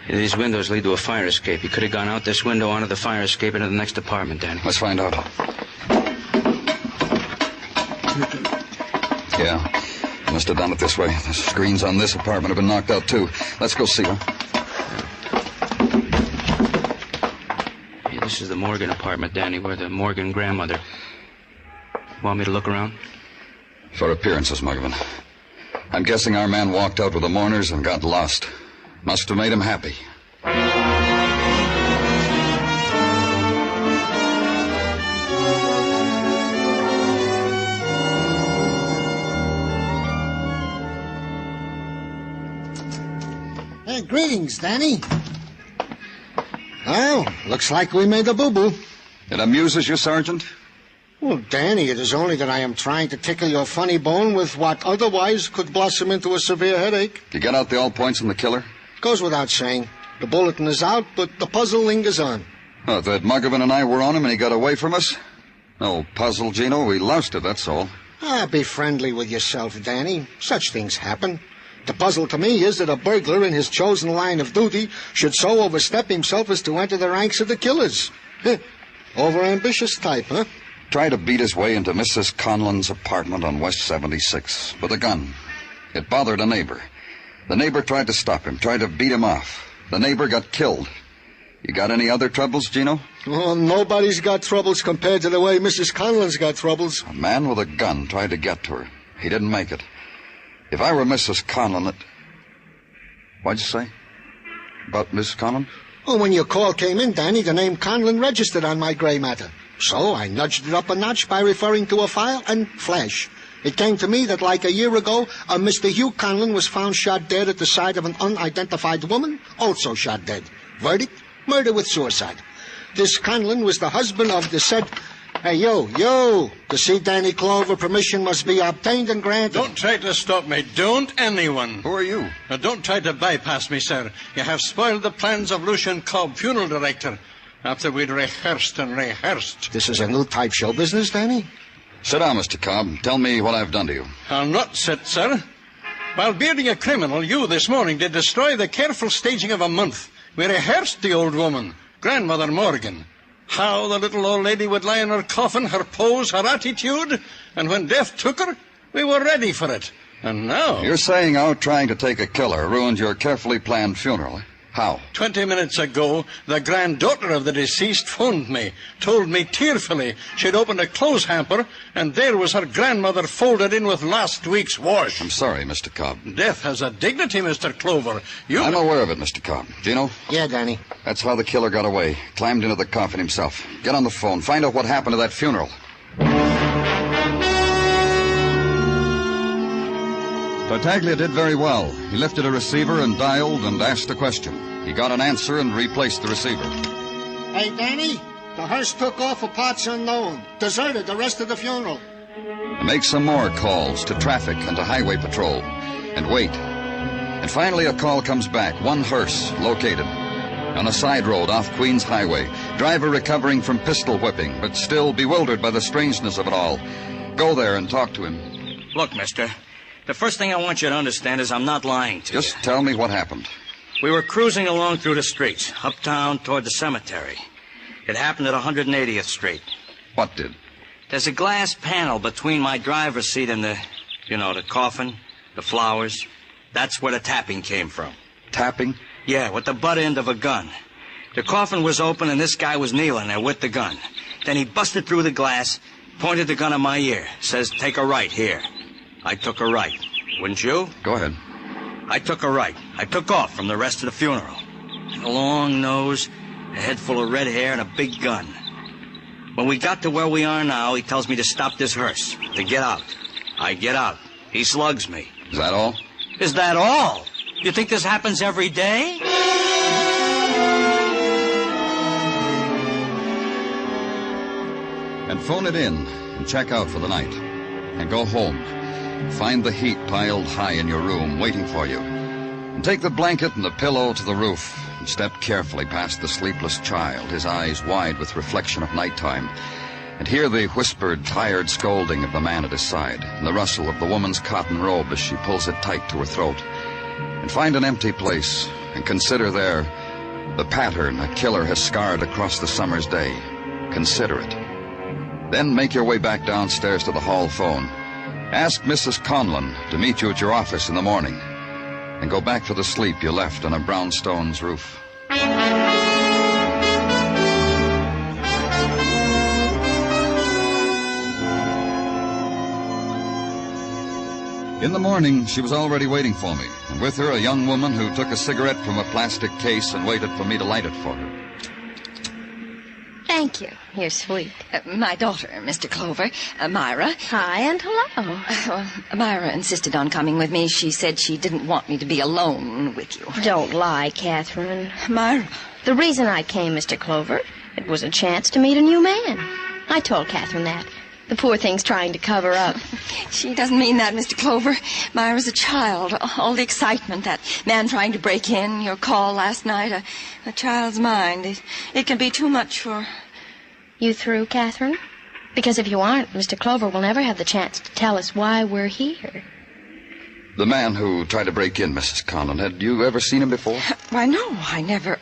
Yeah, these windows lead to a fire escape. He could have gone out this window, onto the fire escape, into the next apartment, Danny. Let's find out. Yeah. Must have done it this way. The screens on this apartment have been knocked out, too. Let's go see her. Yeah, this is the Morgan apartment, Danny, where the Morgan grandmother. Want me to look around? For appearances, Muggavan. I'm guessing our man walked out with the mourners and got lost. Must have made him happy. Greetings, Danny. Well, looks like we made a boo-boo. It amuses you, Sergeant? Well, Danny, it is only that I am trying to tickle your funny bone with what otherwise could blossom into a severe headache. You get out the all points on the killer? Goes without saying. The bulletin is out, but the puzzle lingers on. Oh, that Muggavan and I were on him and he got away from us? No puzzle, Gino. We lost it, that's all. Be friendly with yourself, Danny. Such things happen. The puzzle to me is that a burglar in his chosen line of duty should so overstep himself as to enter the ranks of the killers. Overambitious type, huh? Tried to beat his way into Mrs. Conlon's apartment on West 76 with a gun. It bothered a neighbor. The neighbor tried to stop him, tried to beat him off. The neighbor got killed. You got any other troubles, Gino? Oh, nobody's got troubles compared to the way Mrs. Conlon's got troubles. A man with a gun tried to get to her. He didn't make it. If I were Mrs. Conlon, What'd you say? About Mrs. Conlon? Well, when your call came in, Danny, the name Conlon registered on my gray matter. So I nudged it up a notch by referring to a file, and flash. It came to me that like a year ago, a Mr. Hugh Conlon was found shot dead at the side of an unidentified woman, also shot dead. Verdict, murder with suicide. This Conlon was the husband of the said... Hey, you! To see Danny Clover, permission must be obtained and granted. Don't try to stop me. Don't anyone. Who are you? Now, don't try to bypass me, sir. You have spoiled the plans of Lucian Cobb, funeral director, after we'd rehearsed and rehearsed. This is a new type show business, Danny? Sit down, Mr. Cobb. Tell me what I've done to you. I'll not sit, sir. While bearding a criminal, you this morning did destroy the careful staging of a month. We rehearsed the old woman, Grandmother Morgan. How the little old lady would lie in her coffin, her pose, her attitude, and when death took her, we were ready for it. And now... You're saying out trying to take a killer ruined your carefully planned funeral. How? 20 minutes ago, the granddaughter of the deceased phoned me, told me tearfully she'd opened a clothes hamper, and there was her grandmother folded in with last week's wash. I'm sorry, Mr. Cobb. Death has a dignity, Mr. Clover. I'm aware of it, Mr. Cobb. Gino? Yeah, Danny. That's how the killer got away. Climbed into the coffin himself. Get on the phone. Find out what happened to that funeral. Tartaglia did very well. He lifted a receiver and dialed and asked a question. He got an answer and replaced the receiver. Hey, Danny, the hearse took off for parts unknown. Deserted the rest of the funeral. Make some more calls to traffic and to highway patrol. And wait. And finally a call comes back. One hearse located on a side road off Queens Highway. Driver recovering from pistol whipping, but still bewildered by the strangeness of it all. Go there and talk to him. Look, mister, the first thing I want you to understand is I'm not lying to you. Just tell me what happened. We were cruising along through the streets, uptown toward the cemetery. It happened at 180th Street. What did? There's a glass panel between my driver's seat and the coffin, the flowers. That's where the tapping came from. Tapping? Yeah, with the butt end of a gun. The coffin was open and this guy was kneeling there with the gun. Then he busted through the glass, pointed the gun at my ear, says, "Take a right here." I took a right. Wouldn't you? Go ahead. I took a right. I took off from the rest of the funeral. A long nose, a head full of red hair, and a big gun. When we got to where we are now, he tells me to stop this hearse, to get out. I get out. He slugs me. Is that all? Is that all? You think this happens every day? And phone it in and check out for the night. And go home. Find the heat piled high in your room waiting for you. And take the blanket and the pillow to the roof and step carefully past the sleepless child, his eyes wide with reflection of nighttime, and hear the whispered, tired scolding of the man at his side and the rustle of the woman's cotton robe as she pulls it tight to her throat. And find an empty place and consider there the pattern a killer has scarred across the summer's day. Consider it. Then make your way back downstairs to the hall phone. Ask Mrs. Conlon to meet you at your office in the morning. And go back to the sleep you left on a brownstone's roof. In the morning, she was already waiting for me, and with her a young woman who took a cigarette from a plastic case and waited for me to light it for her. Thank you. You're sweet. My daughter, Mr. Clover, Myra. Hi and hello. Myra insisted on coming with me. She said she didn't want me to be alone with you. Don't lie, Catherine. Myra. The reason I came, Mr. Clover, it was a chance to meet a new man. I told Catherine that. The poor thing's trying to cover up. She doesn't mean that, Mr. Clover. Myra's a child. All the excitement, that man trying to break in, your call last night, a child's mind. It can be too much for... You through, Catherine? Because if you aren't, Mr. Clover will never have the chance to tell us why we're here. The man who tried to break in, Mrs. Conlon, had you ever seen him before? Why, no, I never...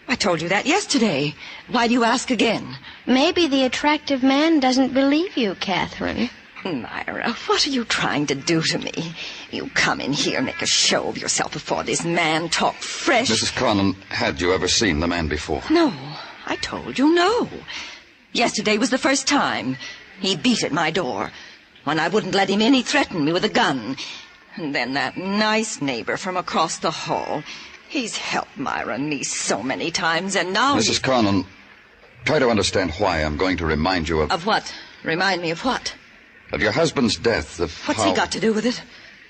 I told you that yesterday. Why do you ask again? Maybe the attractive man doesn't believe you, Catherine. Myra, what are you trying to do to me? You come in here, make a show of yourself before this man, talk fresh. Mrs. Conlon, had you ever seen the man before? No, I told you no. Yesterday was the first time. He beat at my door. When I wouldn't let him in, he threatened me with a gun. And then that nice neighbor from across the hall. He's helped Myra and me so many times, and now Mrs. Conlon, try to understand why I'm going to remind you of... Of what? Remind me of what? Of your husband's death, of What's he got to do with it?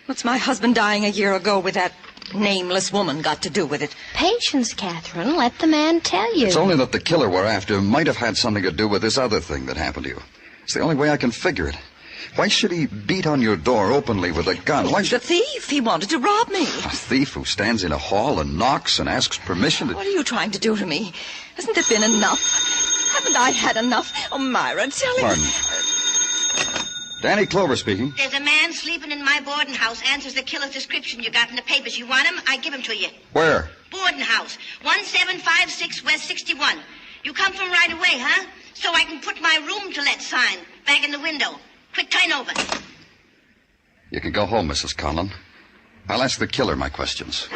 What's my husband dying a year ago with that nameless woman got to do with it? Patience, Catherine. Let the man tell you. It's only that the killer we're after might have had something to do with this other thing that happened to you. It's the only way I can figure it. Why should he beat on your door openly with a gun? Why He's a thief. He wanted to rob me. A thief who stands in a hall and knocks and asks permission to... What are you trying to do to me? Hasn't it been enough? Haven't I had enough? Oh, Myra, tell him... Pardon. Danny Clover speaking. There's a man sleeping in my boarding house. Answers the killer's description you got in the papers. You want him? I give him to you. Where? Boarding house. 1756 West 61. You come from right away, huh? So I can put my room to let sign back in the window. Quick, turn over. You can go home, Mrs. Conlon. I'll ask the killer my questions.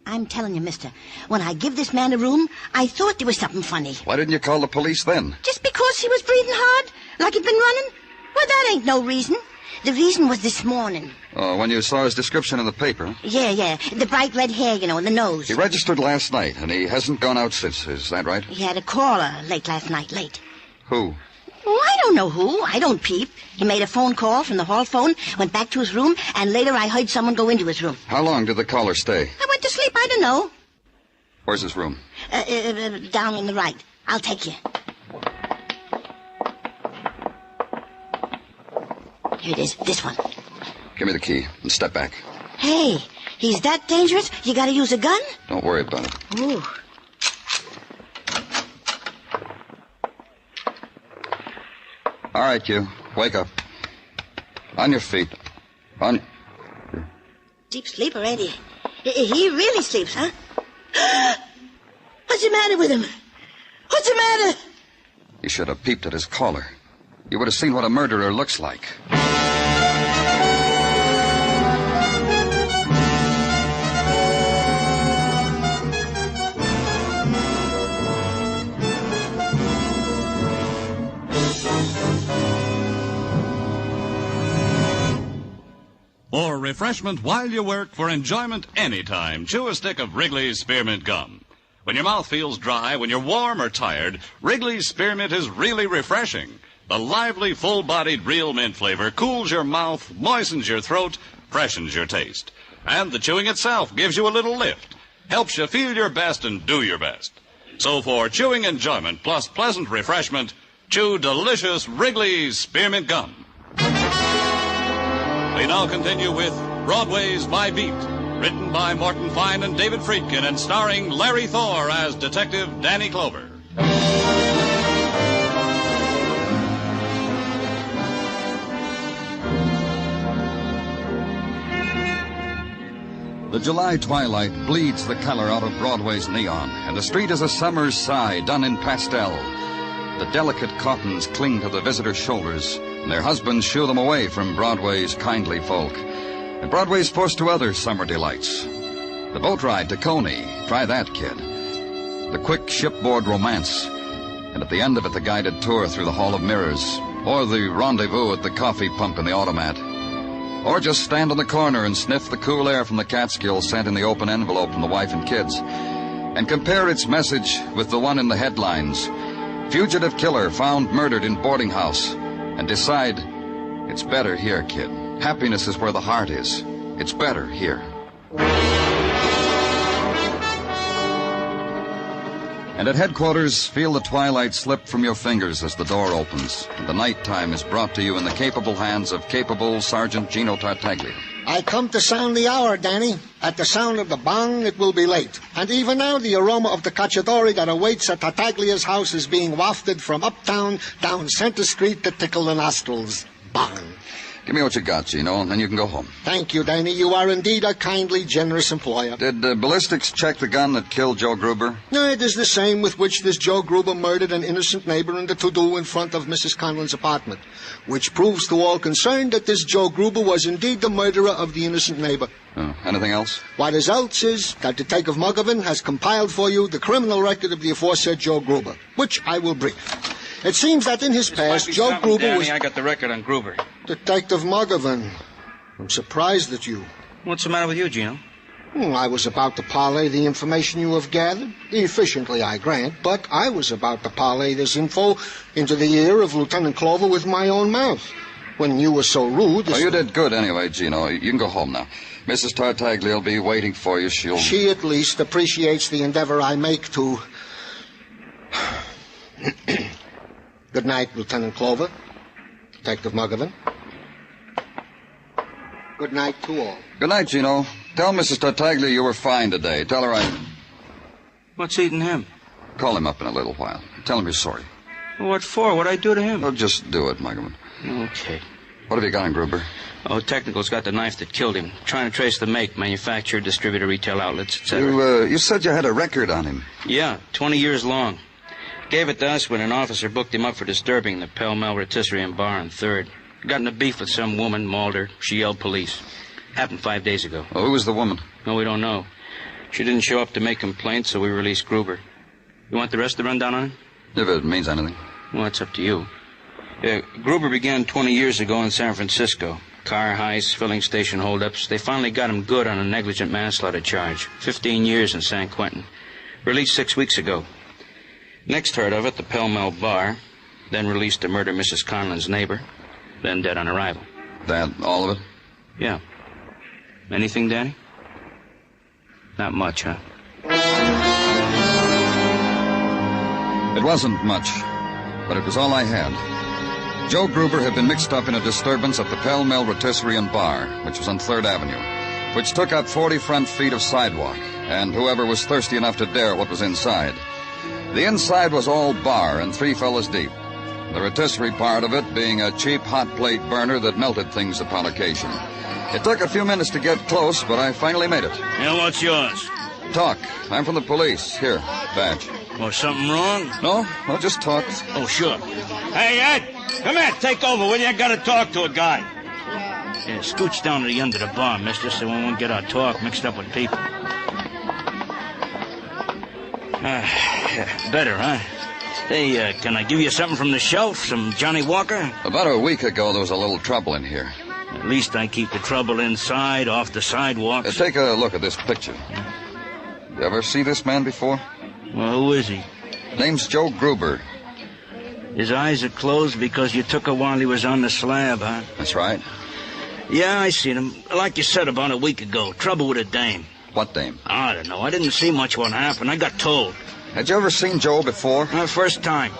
I'm telling you, mister, when I give this man a room, I thought there was something funny. Why didn't you call the police then? Just because he was breathing hard? Like he'd been running? Well, that ain't no reason. The reason was this morning. Oh, when you saw his description in the paper? Yeah. The bright red hair, you know, and the nose. He registered last night, and he hasn't gone out since. Is that right? He had a caller late last night, late. Who? Oh, I don't know who. I don't peep. He made a phone call from the hall phone, went back to his room, and later I heard someone go into his room. How long did the caller stay? I went to sleep. I don't know. Where's his room? Down on the right. I'll take you. Here it is, this one. Give me the key and step back. Hey, he's that dangerous? You gotta use a gun? Don't worry about it. Ooh. All right, you. Wake up. On your feet. On... Deep sleeper, ain't he? He really sleeps, huh? What's the matter with him? What's the matter? You should have peeped at his caller. You would have seen what a murderer looks like. For refreshment while you work, for enjoyment anytime, chew a stick of Wrigley's Spearmint Gum. When your mouth feels dry, when you're warm or tired, Wrigley's Spearmint is really refreshing. The lively, full-bodied real mint flavor cools your mouth, moistens your throat, freshens your taste. And the chewing itself gives you a little lift, helps you feel your best and do your best. So for chewing enjoyment plus pleasant refreshment, chew delicious Wrigley's Spearmint Gum. We now continue with Broadway's My Beat, written by Morton Fine and David Friedkin and starring Larry Thor as Detective Danny Clover. The July twilight bleeds the color out of Broadway's neon, and the street is a summer's sigh done in pastel. The delicate cottons cling to the visitors' shoulders, and their husbands shoo them away from Broadway's kindly folk. And Broadway's forced to other summer delights. The boat ride to Coney, try that, kid. The quick shipboard romance, and at the end of it, the guided tour through the Hall of Mirrors, or the rendezvous at the coffee pump in the automat. Or just stand on the corner and sniff the cool air from the Catskills sent in the open envelope from the wife and kids, and compare its message with the one in the headlines. Fugitive killer found murdered in boarding house. And decide, it's better here, kid. Happiness is where the heart is. It's better here. And at headquarters, feel the twilight slip from your fingers as the door opens, and the nighttime is brought to you in the capable hands of capable Sergeant Gino Tartaglia. I come to sound the hour, Danny. At the sound of the bong, it will be late. And even now, the aroma of the cacciatore that awaits at Tartaglia's house is being wafted from uptown down Center Street to tickle the nostrils. Bong. Give me what you got, Gino, and then you can go home. Thank you, Danny. You are indeed a kindly, generous employer. Did ballistics check the gun that killed Joe Gruber? No, it is the same with which this Joe Gruber murdered an innocent neighbor in the to-do in front of Mrs. Conlon's apartment, which proves to all concerned that this Joe Gruber was indeed the murderer of the innocent neighbor. Anything else? What is else is that Detective Muggavan has compiled for you the criminal record of the aforesaid Joe Gruber, which I will brief. It seems that in his past, Joe Gruber Danny, was... I got the record on Gruber. Detective Muggavan, I'm surprised at you. What's the matter with you, Gino? I was about to parlay the information you have gathered. Efficiently, I grant, but I was about to parlay this info into the ear of Lieutenant Clover with my own mouth. When you were so rude... Oh, you did good anyway, Gino. You can go home now. Mrs. Tartaglia will be waiting for you. She at least appreciates the endeavor I make to... Good night, Lieutenant Clover. Detective Muggavan. Good night to all. Good night, Gino. Tell Mrs. Tartaglia you were fine today. Tell her I... What's eating him? Call him up in a little while. Tell him you're sorry. What for? What'd I do to him? Oh, just do it, Muggavan. Okay. What have you got on Gruber? Oh, Technical's got the knife that killed him. Trying to trace the make, manufacturer, distributor, retail outlets, etc. You said you had a record on him. Yeah, 20 years long. Gave it to us when an officer booked him up for disturbing the Pell Mell Rotisserie and Bar on 3rd. Got in a beef with some woman, mauled her. She yelled police. Happened 5 days ago. Oh, who was the woman? No, we don't know. She didn't show up to make complaints, so we released Gruber. You want the rest of the rundown on it? If it means anything. Well, it's up to you. Gruber began 20 years ago in San Francisco. Car heists, filling station holdups. They finally got him good on a negligent manslaughter charge. 15 years in San Quentin. Released 6 weeks ago. Next heard of it, the Pell Mell Bar. Then released to murder Mrs. Conlon's neighbor. Then dead on arrival. That all of it? Yeah. Anything, Danny? Not much, huh? It wasn't much, but it was all I had. Joe Gruber had been mixed up in a disturbance at the Pell Mell Rotisserie and Bar, which was on 3rd Avenue, which took up 40 front feet of sidewalk, and whoever was thirsty enough to dare what was inside. The inside was all bar and 3 fellas deep. The rotisserie part of it being a cheap hot plate burner that melted things upon occasion. It took a few minutes to get close, but I finally made it. And what's yours? Talk. I'm from the police. Here, badge. Oh, something wrong? No, just talk. Oh, sure. Hey, Ed, come here, take over, will you? I gotta talk to a guy. Yeah, scooch down to the end of the bar, mister, so we won't get our talk mixed up with people. Better, huh? Hey, can I give you something from the shelf? Some Johnny Walker? About a week ago, there was a little trouble in here. At least I keep the trouble inside, off the sidewalks. Take a look at this picture. You ever see this man before? Well, who is he? Name's Joe Gruber. His eyes are closed because you took her while he was on the slab, huh? That's right. Yeah, I seen him. Like you said, about a week ago. Trouble with a dame. What dame? I don't know. I didn't see much what happened. I got told. Had you ever seen Joe before? First time.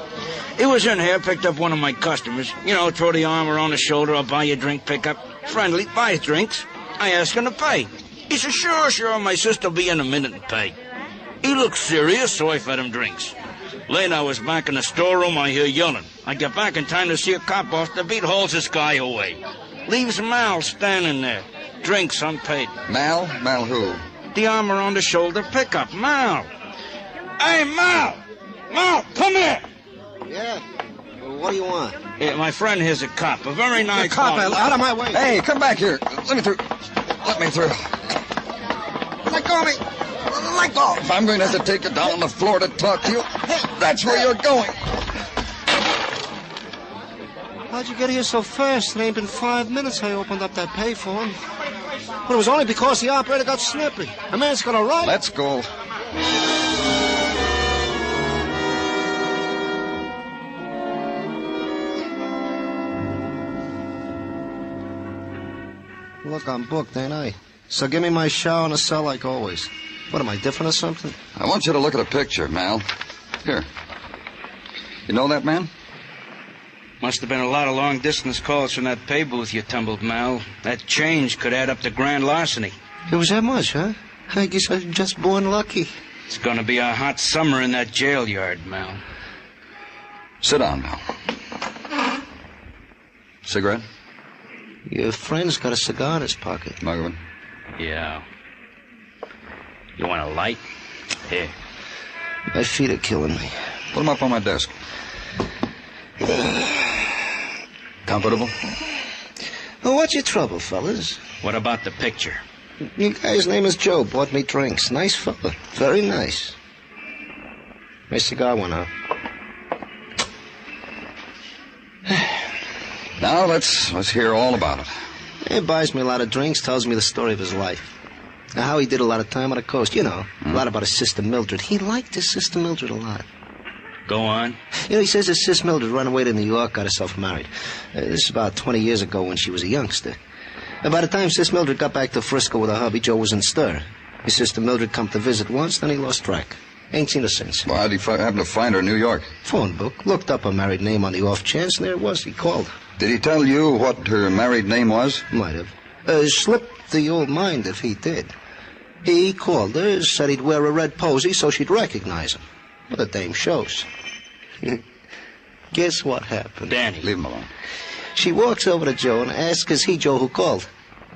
He was in here, picked up one of my customers. You know, throw the arm around the shoulder, I'll buy you a drink, pick up. Friendly, buys drinks. I ask him to pay. He says, sure, my sister'll be in a minute and pay. He looked serious, so I fed him drinks. Later, I was back in the storeroom, I hear yelling. I get back in time to see a cop off the beat hauls this guy away. Leaves Mal standing there. Drinks unpaid. Mal? Mal who? The arm around the shoulder pickup. Mal. Hey, Mal! Mal, come here! Yeah? Well, what do you want? Yeah, my friend here's a cop. A very nice cop, fellow. out of my way. Hey, come back here. Let me through. Let me through. Let go of me. Let go. If I'm going to have to take you down on the floor to talk to you, that's where you're going. How'd you get here so fast? It ain't been 5 minutes I opened up that payphone. But it was only because the operator got snippy. A man's got a right. Let's go. Look, I'm booked, ain't I? So give me my shower in the cell like always. What, am I different or something? I want you to look at a picture, Mal. Here. You know that man? Must have been a lot of long-distance calls from that pay booth you tumbled, Mal. That change could add up to grand larceny. It was that much, huh? I guess I'm just born lucky. It's gonna be a hot summer in that jail yard, Mal. Sit down, Mal. Cigarette? Your friend's got a cigar in his pocket. Muggavan? Yeah. You want a light? Here. My feet are killing me. Put them up on my desk. Comfortable? Well, what's your trouble, fellas? What about the picture? The guy's name is Joe. Bought me drinks. Nice fella. Very nice. My cigar went out. Now let's hear all about it. He buys me a lot of drinks, tells me the story of his life. Now, how he did a lot of time on the coast, you know. A lot about his sister Mildred. He liked his sister Mildred a lot. Go on. You know, he says his sister Mildred ran away to New York, got herself married. This is about 20 years ago when she was a youngster. And by the time Sis Mildred got back to Frisco with her hubby, Joe was in stir. His sister Mildred come to visit once, then he lost track. Ain't seen her since. Well, how'd he happen to find her in New York? Phone book. Looked up her married name on the off chance, and there it was. He called. Did he tell you what her married name was? Might have. Slipped the old mind if he did. He called her, said he'd wear a red posy so she'd recognize him. Well, the dame shows. Guess what happened? Danny. Leave him alone. She walks over to Joe and asks, is he Joe who called?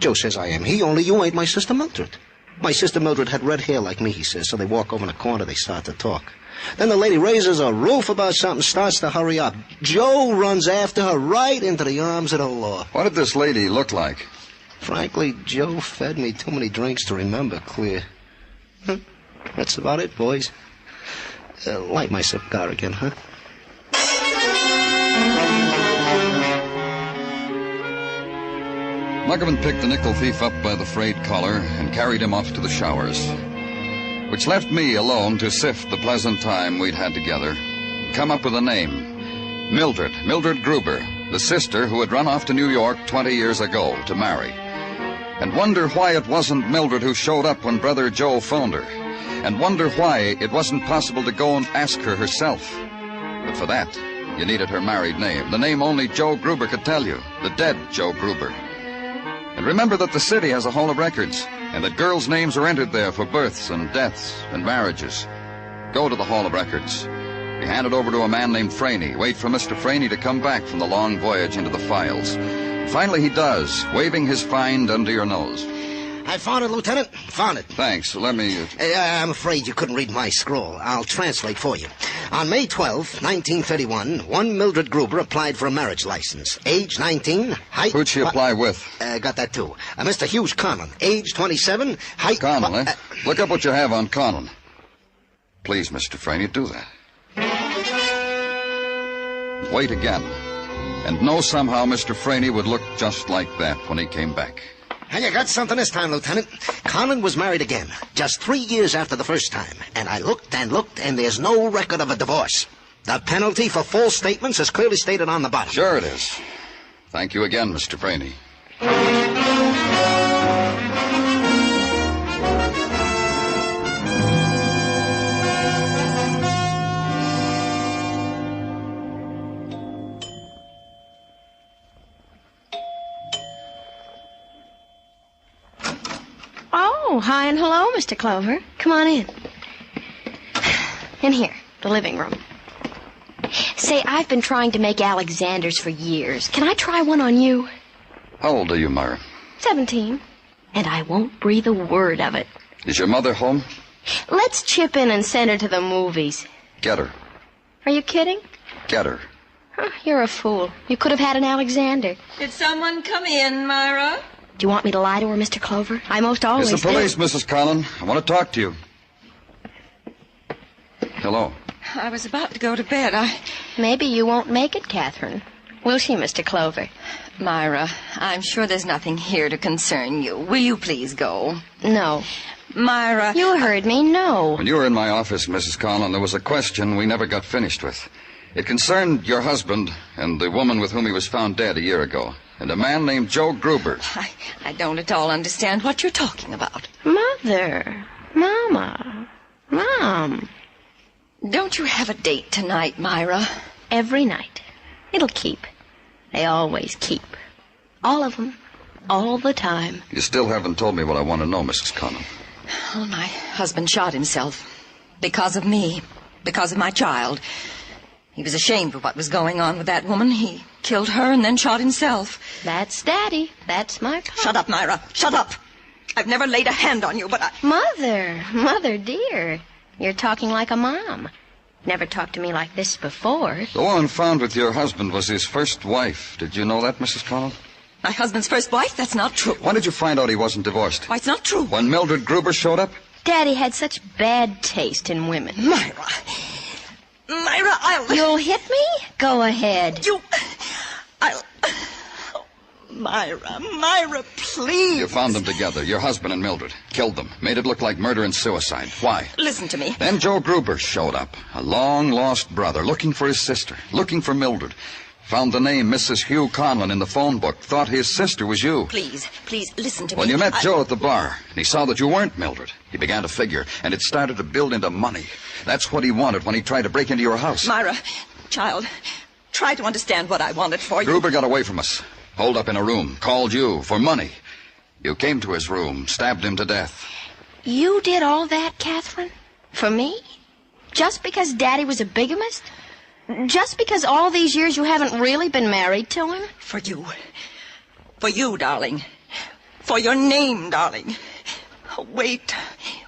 Joe says, I am he, only you ain't my sister Mildred. My sister Mildred had red hair like me, he says, so they walk over in the corner, they start to talk. Then the lady raises a roof about something, starts to hurry up. Joe runs after her right into the arms of the law. What did this lady look like? Frankly, Joe fed me too many drinks to remember clear. That's about it, boys. Light my cigar again, huh? Muggavan picked the nickel thief up by the frayed collar and carried him off to the showers, which left me alone to sift the pleasant time we'd had together, come up with a name. Mildred Gruber, the sister who had run off to New York 20 years ago to marry. And wonder why it wasn't Mildred who showed up when Brother Joe phoned her. And wonder why it wasn't possible to go and ask her herself. But for that, you needed her married name, the name only Joe Gruber could tell you, the dead Joe Gruber. And remember that the city has a hall of records, and that girls' names are entered there for births and deaths and marriages. Go to the hall of records. Be handed over to a man named Franey. Wait for Mr. Franey to come back from the long voyage into the files. Finally, he does, waving his find under your nose. I found it, Lieutenant. Found it. Thanks. Let me... I'm afraid you couldn't read my scroll. I'll translate for you. On May 12, 1931, one Mildred Gruber applied for a marriage license. Age 19, height... Who'd she apply with? Got that, too. Mr. Hughes Conlon. Age 27, height... Conlon, eh? Look up what you have on Conlon. Please, Mr. Franey, do that. Wait again. And know somehow Mr. Franey would look just like that when he came back. And you got something this time, Lieutenant. Conlon was married again, just 3 years after the first time. And I looked, and there's no record of a divorce. The penalty for false statements is clearly stated on the bottom. Sure it is. Thank you again, Mr. Franey. Oh, hi and hello, Mr. Clover. Come on in. In here, the living room. Say, I've been trying to make Alexanders for years. Can I try one on you? How old are you, Myra? 17. And I won't breathe a word of it. Is your mother home? Let's chip in and send her to the movies. Get her. Are you kidding? Get her. Huh, you're a fool. You could have had an Alexander. Did someone come in, Myra? Do you want me to lie to her, Mr. Clover? I most always It's the police, do. Mrs. Conlon. I want to talk to you. Hello. I was about to go to bed. Maybe you won't make it, Catherine. Will she, Mr. Clover? Myra, I'm sure there's nothing here to concern you. Will you please go? No. Myra... You heard me, no. When you were in my office, Mrs. Conlon, there was a question we never got finished with. It concerned your husband and the woman with whom he was found dead a year ago, and a man named Joe Gruber. I don't at all understand what you're talking about. Mother. Mama. Mom. Don't you have a date tonight, Myra? Every night. It'll keep. They always keep. All of them. All the time. You still haven't told me what I want to know, Mrs. Conlon. Well, my husband shot himself. Because of me. Because of my child. He was ashamed of what was going on with that woman. He killed her and then shot himself. That's Daddy. That's my pop. Shut up, Myra. Shut up. I've never laid a hand on you, but I... Mother, dear. You're talking like a mom. Never talked to me like this before. The woman found with your husband was his first wife. Did you know that, Mrs. Conlon? My husband's first wife? That's not true. When did you find out he wasn't divorced? Why, it's not true. When Mildred Gruber showed up? Daddy had such bad taste in women. Myra, You'll hit me? Go ahead. Myra, please. You found them together, your husband and Mildred. Killed them. Made it look like murder and suicide. Why? Listen to me. Then Joe Gruber showed up. A long-lost brother, looking for his sister. Looking for Mildred. Found the name Mrs. Hugh Conlon in the phone book. Thought his sister was you. Please, listen to me. When you met Joe at the bar, and he saw that you weren't Mildred, he began to figure, and it started to build into money. That's what he wanted when he tried to break into your house. Myra, child, try to understand what I wanted for you. Gruber got away from us. Holed up in a room. Called you for money. You came to his room, stabbed him to death. You did all that, Catherine? For me? Just because Daddy was a bigamist? Just because all these years you haven't really been married to him? For you. For you, darling. For your name, darling. Wait.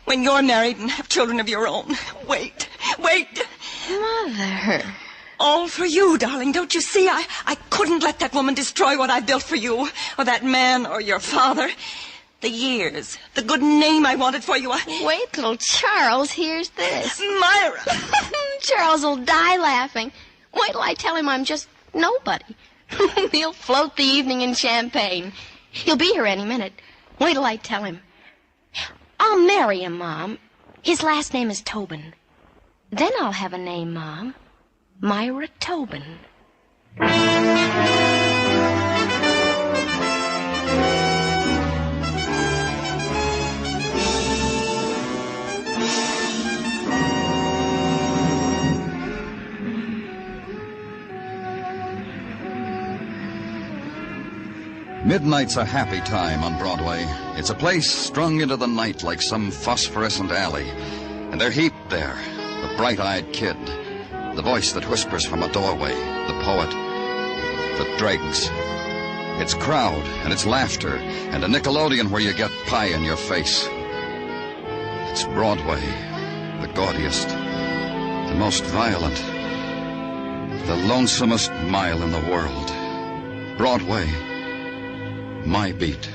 When you're married and have children of your own. Wait. Mother. All for you, darling. Don't you see? I couldn't let that woman destroy what I built for you, or that man, or your father. The years, the good name I wanted for you. Wait till Charles hears this. Myra! Charles will die laughing. Wait till I tell him I'm just nobody. He'll float the evening in champagne. He'll be here any minute. Wait till I tell him. I'll marry him, Mom. His last name is Tobin. Then I'll have a name, Mom. Myra Tobin. Midnight's a happy time on Broadway. It's a place strung into the night like some phosphorescent alley. And they're heaped there, the bright-eyed kid, the voice that whispers from a doorway, the poet, the dregs. It's crowd, and it's laughter, and a Nickelodeon where you get pie in your face. It's Broadway, the gaudiest, the most violent, the lonesomest mile in the world. Broadway, my beat.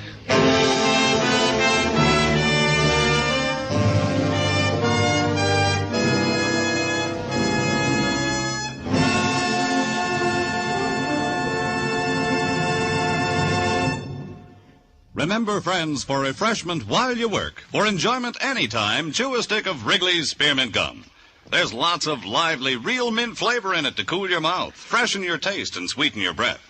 Remember, friends, for refreshment while you work, for enjoyment anytime, chew a stick of Wrigley's Spearmint Gum. There's lots of lively, real mint flavor in it to cool your mouth, freshen your taste, and sweeten your breath.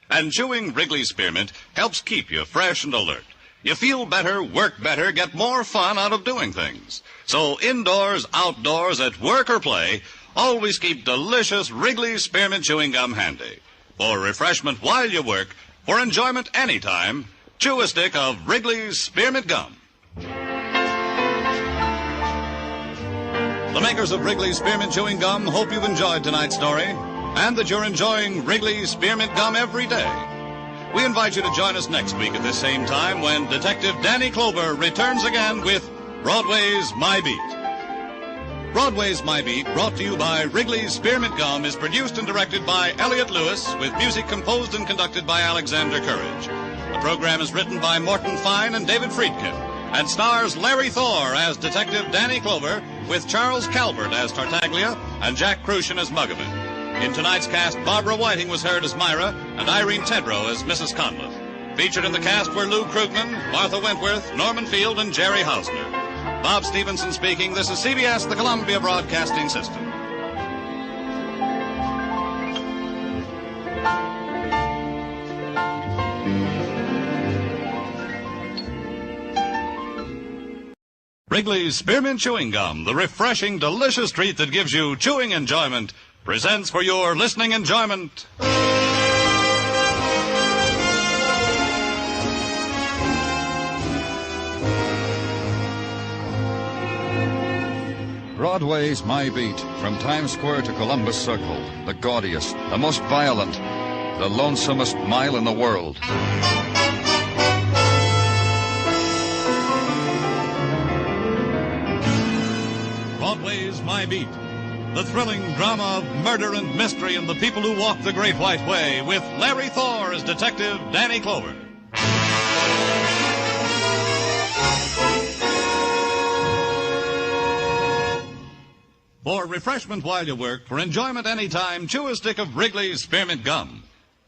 And chewing Wrigley's Spearmint helps keep you fresh and alert. You feel better, work better, get more fun out of doing things. So indoors, outdoors, at work or play, always keep delicious Wrigley's Spearmint Chewing Gum handy. For refreshment while you work, for enjoyment anytime, chew a stick of Wrigley's Spearmint Gum. The makers of Wrigley's Spearmint Chewing Gum hope you've enjoyed tonight's story, and that you're enjoying Wrigley's Spearmint Gum every day. We invite you to join us next week at this same time when Detective Danny Clover returns again with Broadway's My Beat. Broadway's My Beat, brought to you by Wrigley's Spearmint Gum, is produced and directed by Elliott Lewis, with music composed and conducted by Alexander Courage. The program is written by Morton Fine and David Friedkin, and stars Larry Thor as Detective Danny Clover, with Charles Calvert as Tartaglia and Jack Crucian as Muggavan. In tonight's cast, Barbara Whiting was heard as Myra, and Irene Tedrow as Mrs. Conlon. Featured in the cast were Lou Krugman, Martha Wentworth, Norman Field, and Jerry Hausner. Bob Stevenson speaking. This is CBS, the Columbia Broadcasting System. Wrigley's Spearmint Chewing Gum, the refreshing, delicious treat that gives you chewing enjoyment, presents for your listening enjoyment. Broadway's My Beat, from Times Square to Columbus Circle, the gaudiest, the most violent, the lonesomest mile in the world. Broadway's My Beat. the thrilling drama of murder and mystery and the people who walk the Great White Way with Larry Thor as Detective Danny Clover. For refreshment while you work, for enjoyment anytime, chew a stick of Wrigley's Spearmint Gum.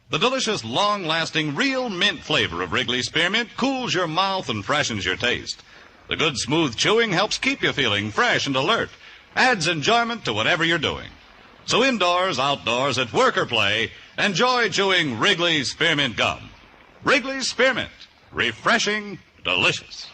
The delicious, long-lasting, real mint flavor of Wrigley's Spearmint cools your mouth and freshens your taste. The good, smooth chewing helps keep you feeling fresh and alert, adds enjoyment to whatever you're doing. So indoors, outdoors, at work or play, enjoy chewing Wrigley's Spearmint Gum. Wrigley's Spearmint. Refreshing, delicious.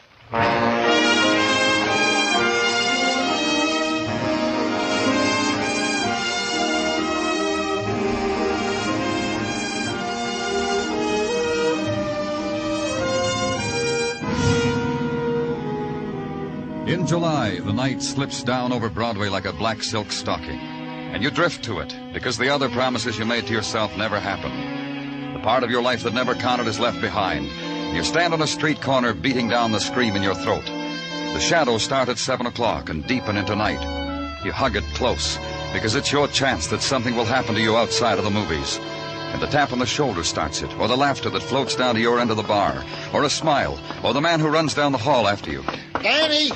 In July, the night slips down over Broadway like a black silk stocking, and you drift to it because the other promises you made to yourself never happen. The part of your life that never counted is left behind. You stand on a street corner beating down the scream in your throat. The shadows start at 7 o'clock and deepen into night. You hug it close because it's your chance that something will happen to you outside of the movies. And the tap on the shoulder starts it, or the laughter that floats down to your end of the bar, or a smile, or the man who runs down the hall after you. Danny!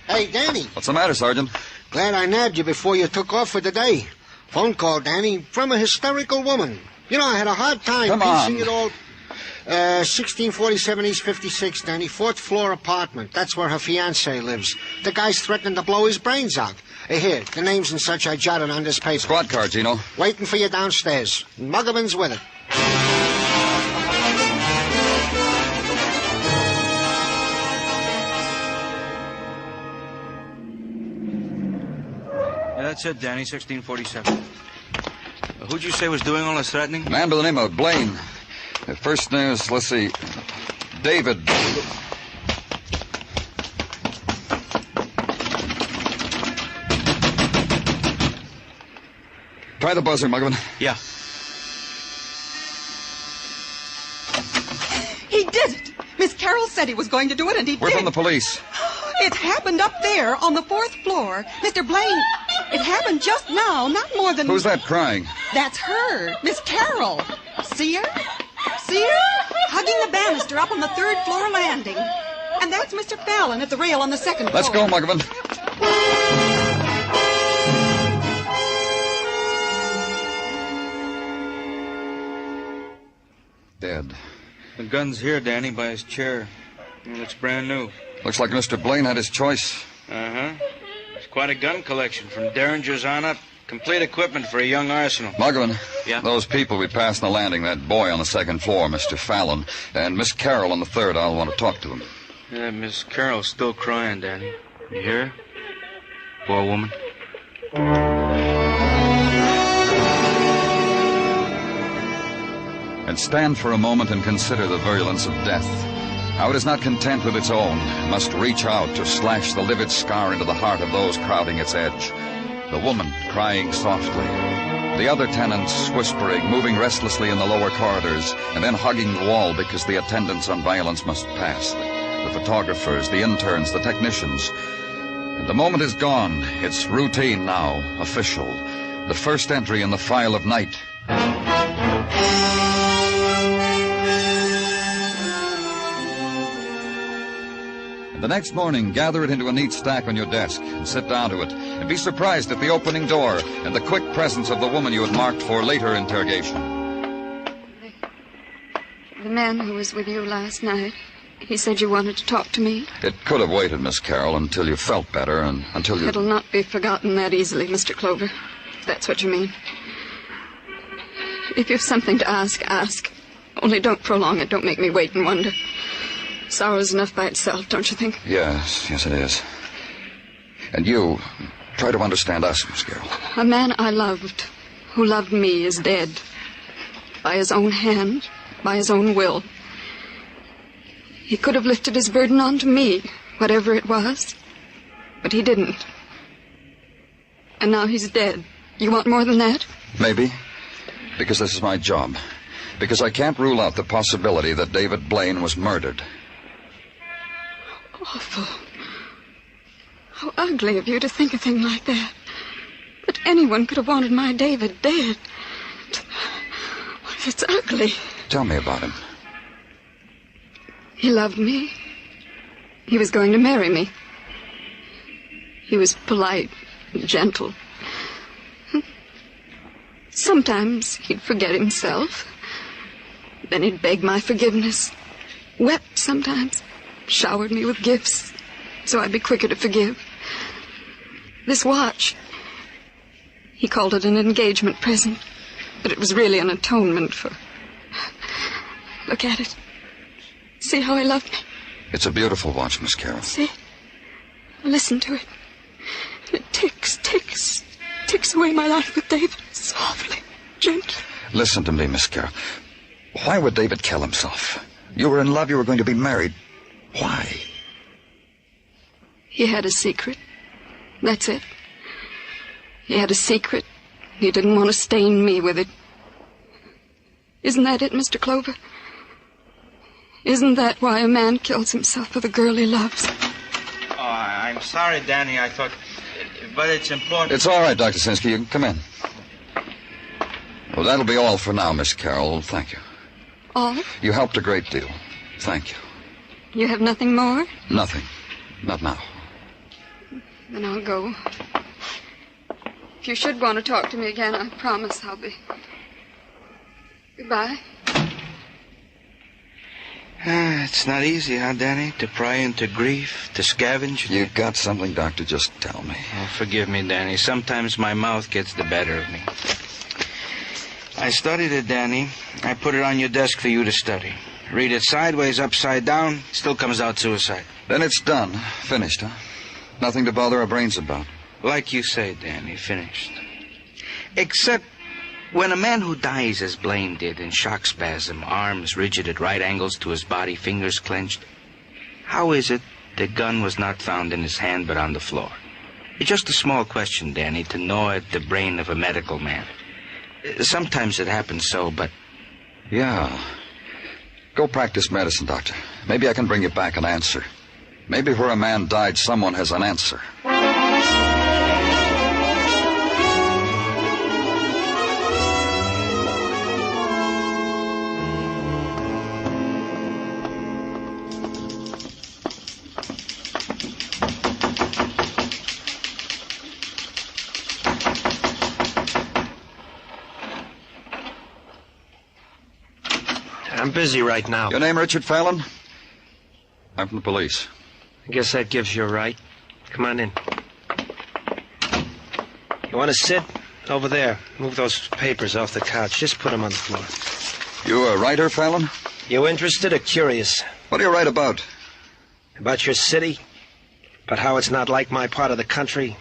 Hey, Danny. What's the matter, Sergeant? Glad I nabbed you before you took off for the day. Phone call, Danny, from a hysterical woman. You know, I had a hard time piecing it all. 1647 East 56, Danny, 4th floor apartment. That's where her fiancé lives. The guy's threatening to blow his brains out. Here, the names and such I jotted on this paper. Squad car, Gino. Waiting for you downstairs. Muggerman's with it. Yeah, that's it, Danny, 1647. Who'd you say was doing all this threatening? A man by the name of Blaine. First name is, let's see, David. Try the buzzer, Muggerman. Yeah. He did it! Miss Carroll said he was going to do it, and he We're did. from the police. It happened up there on the 4th floor. Mr. Blaine, it happened just now, not more than... Who's that crying? That's her, Miss Carroll. See her? See her? Hugging the banister up on the 3rd floor landing. And that's Mr. Fallon at the rail on the 2nd floor. Let's go, Muggerman. Dead. The gun's here, Danny, by his chair. It looks brand new. Looks like Mr. Blaine had his choice. Uh-huh. It's quite a gun collection, from Derringers on up. Complete equipment for a young arsenal. Muggerman. Yeah? Those people we passed on the landing, that boy on the 2nd floor, Mr. Fallon, and Miss Carroll on the 3rd, I'll want to talk to him. Yeah, Miss Carroll's still crying, Danny. You hear her? Poor woman. And stand for a moment and consider the virulence of death. How it is not content with its own, it must reach out to slash the livid scar into the heart of those crowding its edge. The woman crying softly. The other tenants whispering, moving restlessly in the lower corridors, and then hugging the wall because the attendants on violence must pass. The photographers, the interns, the technicians. And the moment is gone. It's routine now, official. The first entry in the file of night. The next morning, gather it into a neat stack on your desk and sit down to it. And be surprised at the opening door and the quick presence of the woman you had marked for later interrogation. The man who was with you last night, he said you wanted to talk to me. It could have waited, Miss Carroll, until you felt better and until you... It'll not be forgotten that easily, Mr. Clover, if that's what you mean. If you've something to ask, ask. Only don't prolong it. Don't make me wait and wonder. Sorrow's enough by itself, don't you think? Yes, it is. And you, try to understand us, Miss Carroll. A man I loved, who loved me, is dead. By his own hand, by his own will. He could have lifted his burden onto me, whatever it was. But he didn't. And now he's dead. You want more than that? Maybe. Because this is my job. Because I can't rule out the possibility that David Blaine was murdered. Awful. How ugly of you to think a thing like that. That anyone could have wanted my David dead. It's ugly. Tell me about him. He loved me. He was going to marry me. He was polite and gentle. Sometimes he'd forget himself. Then he'd beg my forgiveness. Wept sometimes. Showered me with gifts so I'd be quicker to forgive. This watch, he called it an engagement present, but it was really an atonement for... Look at it. See how he loved me? It's a beautiful watch, Miss Carroll. See? Listen to it. It ticks away my life with David. Softly, gently. Listen to me, Miss Carroll. Why would David kill himself? You were in love, you were going to be married. Why? He had a secret. That's it. He had a secret. He didn't want to stain me with it. Isn't that it, Mr. Clover? Isn't that why a man kills himself for the girl he loves? Oh, I'm sorry, Danny. I thought... But it's important... It's all right, Dr. Sinsky. You can come in. Well, that'll be all for now, Miss Carroll. Thank you. All? You helped a great deal. Thank you. You have nothing more? Nothing. Not now. Then I'll go. If you should want to talk to me again, I promise I'll be... Goodbye. It's not easy, huh, Danny? To pry into grief, to scavenge. You got something, Doctor? Just tell me. Oh, forgive me, Danny. Sometimes my mouth gets the better of me. I studied it, Danny. I put it on your desk for you to study. Read it sideways, upside down, still comes out suicide. Then it's done. Finished, huh? Nothing to bother our brains about. Like you say, Danny, finished. Except when a man who dies as Blaine did in shock spasm, arms rigid at right angles to his body, fingers clenched, how is it the gun was not found in his hand but on the floor? It's just a small question, Danny, to gnaw at the brain of a medical man. Sometimes it happens so, but... Yeah. Go practice medicine, Doctor. Maybe I can bring you back an answer. Maybe where a man died, someone has an answer. I'm busy right now. Your name, Richard Fallon? I'm from the police. I guess that gives you a right. Come on in. You want to sit? Over there. Move those papers off the couch. Just put them on the floor. You a writer, Fallon? You interested or curious? What do you write about? About your city? About how it's not like my part of the country?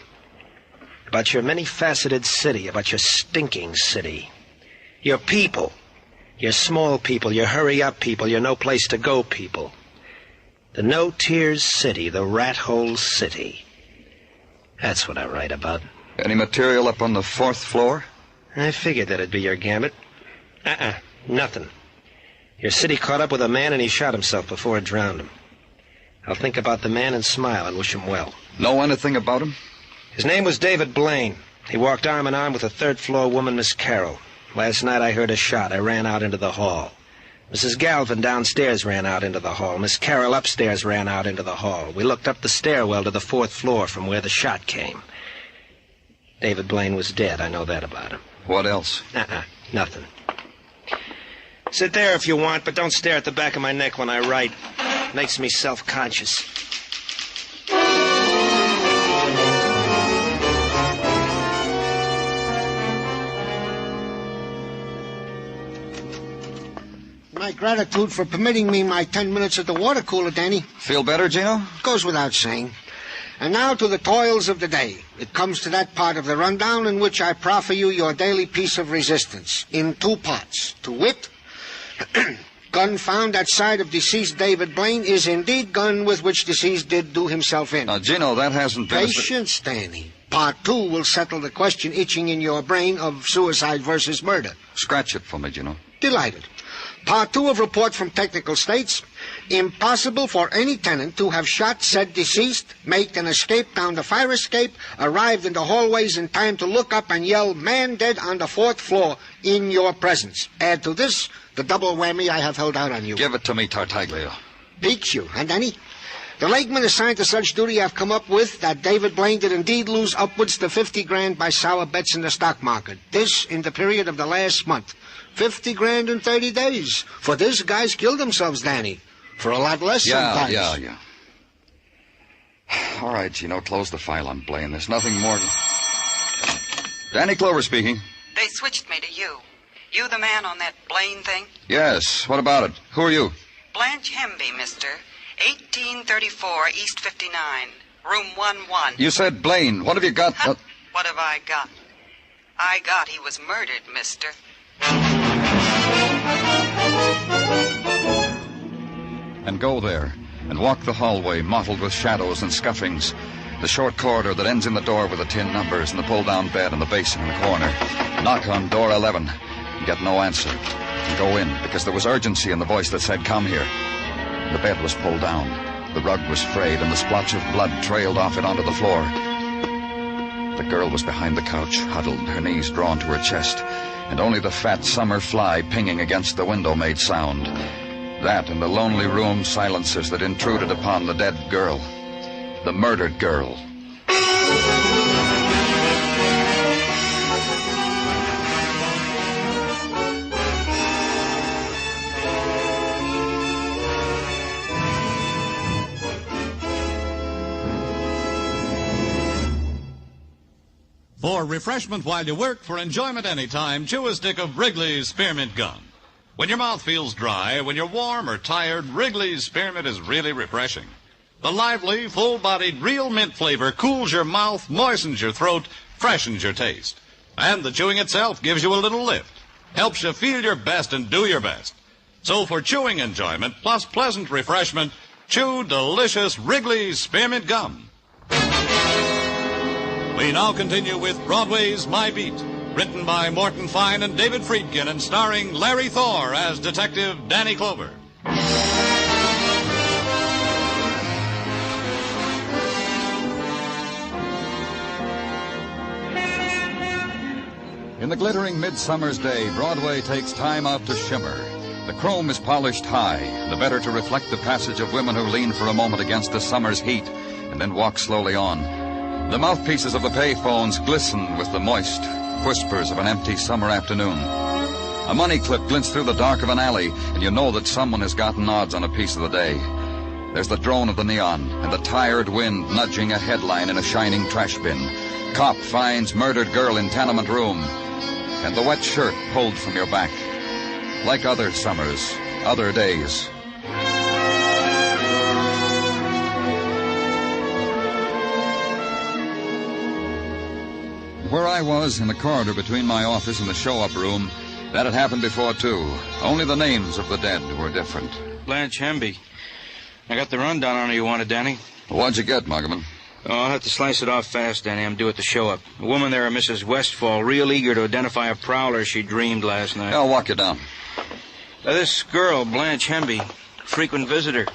About your many-faceted city? About your stinking city? Your people? Your small people, your hurry-up people, your no-place-to-go people. The no-tears city, the rat-hole city. That's what I write about. Any material up on the 4th floor? I figured that'd be your gambit. Nothing. Your city caught up with a man and he shot himself before it drowned him. I'll think about the man and smile and wish him well. Know anything about him? His name was David Blaine. He walked arm in arm with a 3rd-floor woman, Miss Carroll. Last night I heard a shot. I ran out into the hall. Mrs. Galvin downstairs ran out into the hall. Miss Carroll upstairs ran out into the hall. We looked up the stairwell to the 4th floor from where the shot came. David Blaine was dead. I know that about him. What else? Nothing. Sit there if you want, but don't stare at the back of my neck when I write. Makes me self-conscious. My gratitude for permitting me my 10 minutes at the water cooler, Danny. Feel better, Gino? Goes without saying. And now to the toils of the day. It comes to that part of the rundown in which I proffer you your daily piece of resistance, in 2 parts. To wit, gun found at side of deceased David Blaine is indeed gun with which deceased did do himself in. Now, Gino, that hasn't been... Patience, Danny. Part 2 will settle the question itching in your brain of suicide versus murder. Scratch it for me, Gino. Delighted. Part 2 of report from technical states. Impossible for any tenant to have shot said deceased, make an escape down the fire escape, arrived in the hallways in time to look up and yell, "Man dead on the 4th floor," in your presence. Add to this the double whammy I have held out on you. Give it to me, Tartaglia. Beats you, huh, Danny? The legman assigned to such duty have come up with that David Blaine did indeed lose upwards to 50 grand by sour bets in the stock market. This in the period of the last month. 50 grand in 30 days. For this, guys killed themselves, Danny. For a lot less sometimes. Yeah. All right, close the file on Blaine. There's nothing more. Danny Clover speaking. They switched me to you. You the man on that Blaine thing? Yes, what about it? Who are you? Blanche Hemby, mister. 1834 East 59, room 11. You said Blaine. What have you got? What have I got? I got he was murdered, mister. And go there, and walk the hallway mottled with shadows and scuffings. The short corridor that ends in the door with the tin numbers and the pull-down bed and the basin in the corner. Knock on door 11 and get no answer. And go in, because there was urgency in the voice that said, "Come here." The bed was pulled down. The rug was frayed, and the splotch of blood trailed off it onto the floor. The girl was behind the couch, huddled, her knees drawn to her chest, and only the fat summer fly pinging against the window made sound. That and the lonely room silences that intruded upon the dead girl. The murdered girl. For refreshment while you work, for enjoyment anytime, chew a stick of Wrigley's Spearmint Gum. When your mouth feels dry, when you're warm or tired, Wrigley's Spearmint is really refreshing. The lively, full-bodied, real mint flavor cools your mouth, moistens your throat, freshens your taste. And the chewing itself gives you a little lift, helps you feel your best and do your best. So for chewing enjoyment plus pleasant refreshment, chew delicious Wrigley's Spearmint Gum. We now continue with Broadway's My Beat, written by Morton Fine and David Friedkin and starring Larry Thor as Detective Danny Clover. In the glittering midsummer's day, Broadway takes time out to shimmer. The chrome is polished high, the better to reflect the passage of women who lean for a moment against the summer's heat and then walk slowly on. The mouthpieces of the payphones glisten with the moist whispers of an empty summer afternoon. A money clip glints through the dark of an alley, and you know that someone has gotten odds on a piece of the day. There's the drone of the neon and the tired wind nudging a headline in a shining trash bin. Cop finds murdered girl in tenement room. And the wet shirt pulled from your back. Like other summers, other days. Where I was, in the corridor between my office and the show-up room, that had happened before, too. Only the names of the dead were different. Blanche Hemby. I got the rundown on her you wanted, Danny. What'd you get, Muggerman? Oh, I'll have to slice it off fast, Danny. I'm due at the show-up. A woman there, Mrs. Westfall, real eager to identify a prowler she dreamed last night. I'll walk you down. This girl, Blanche Hemby, frequent visitor.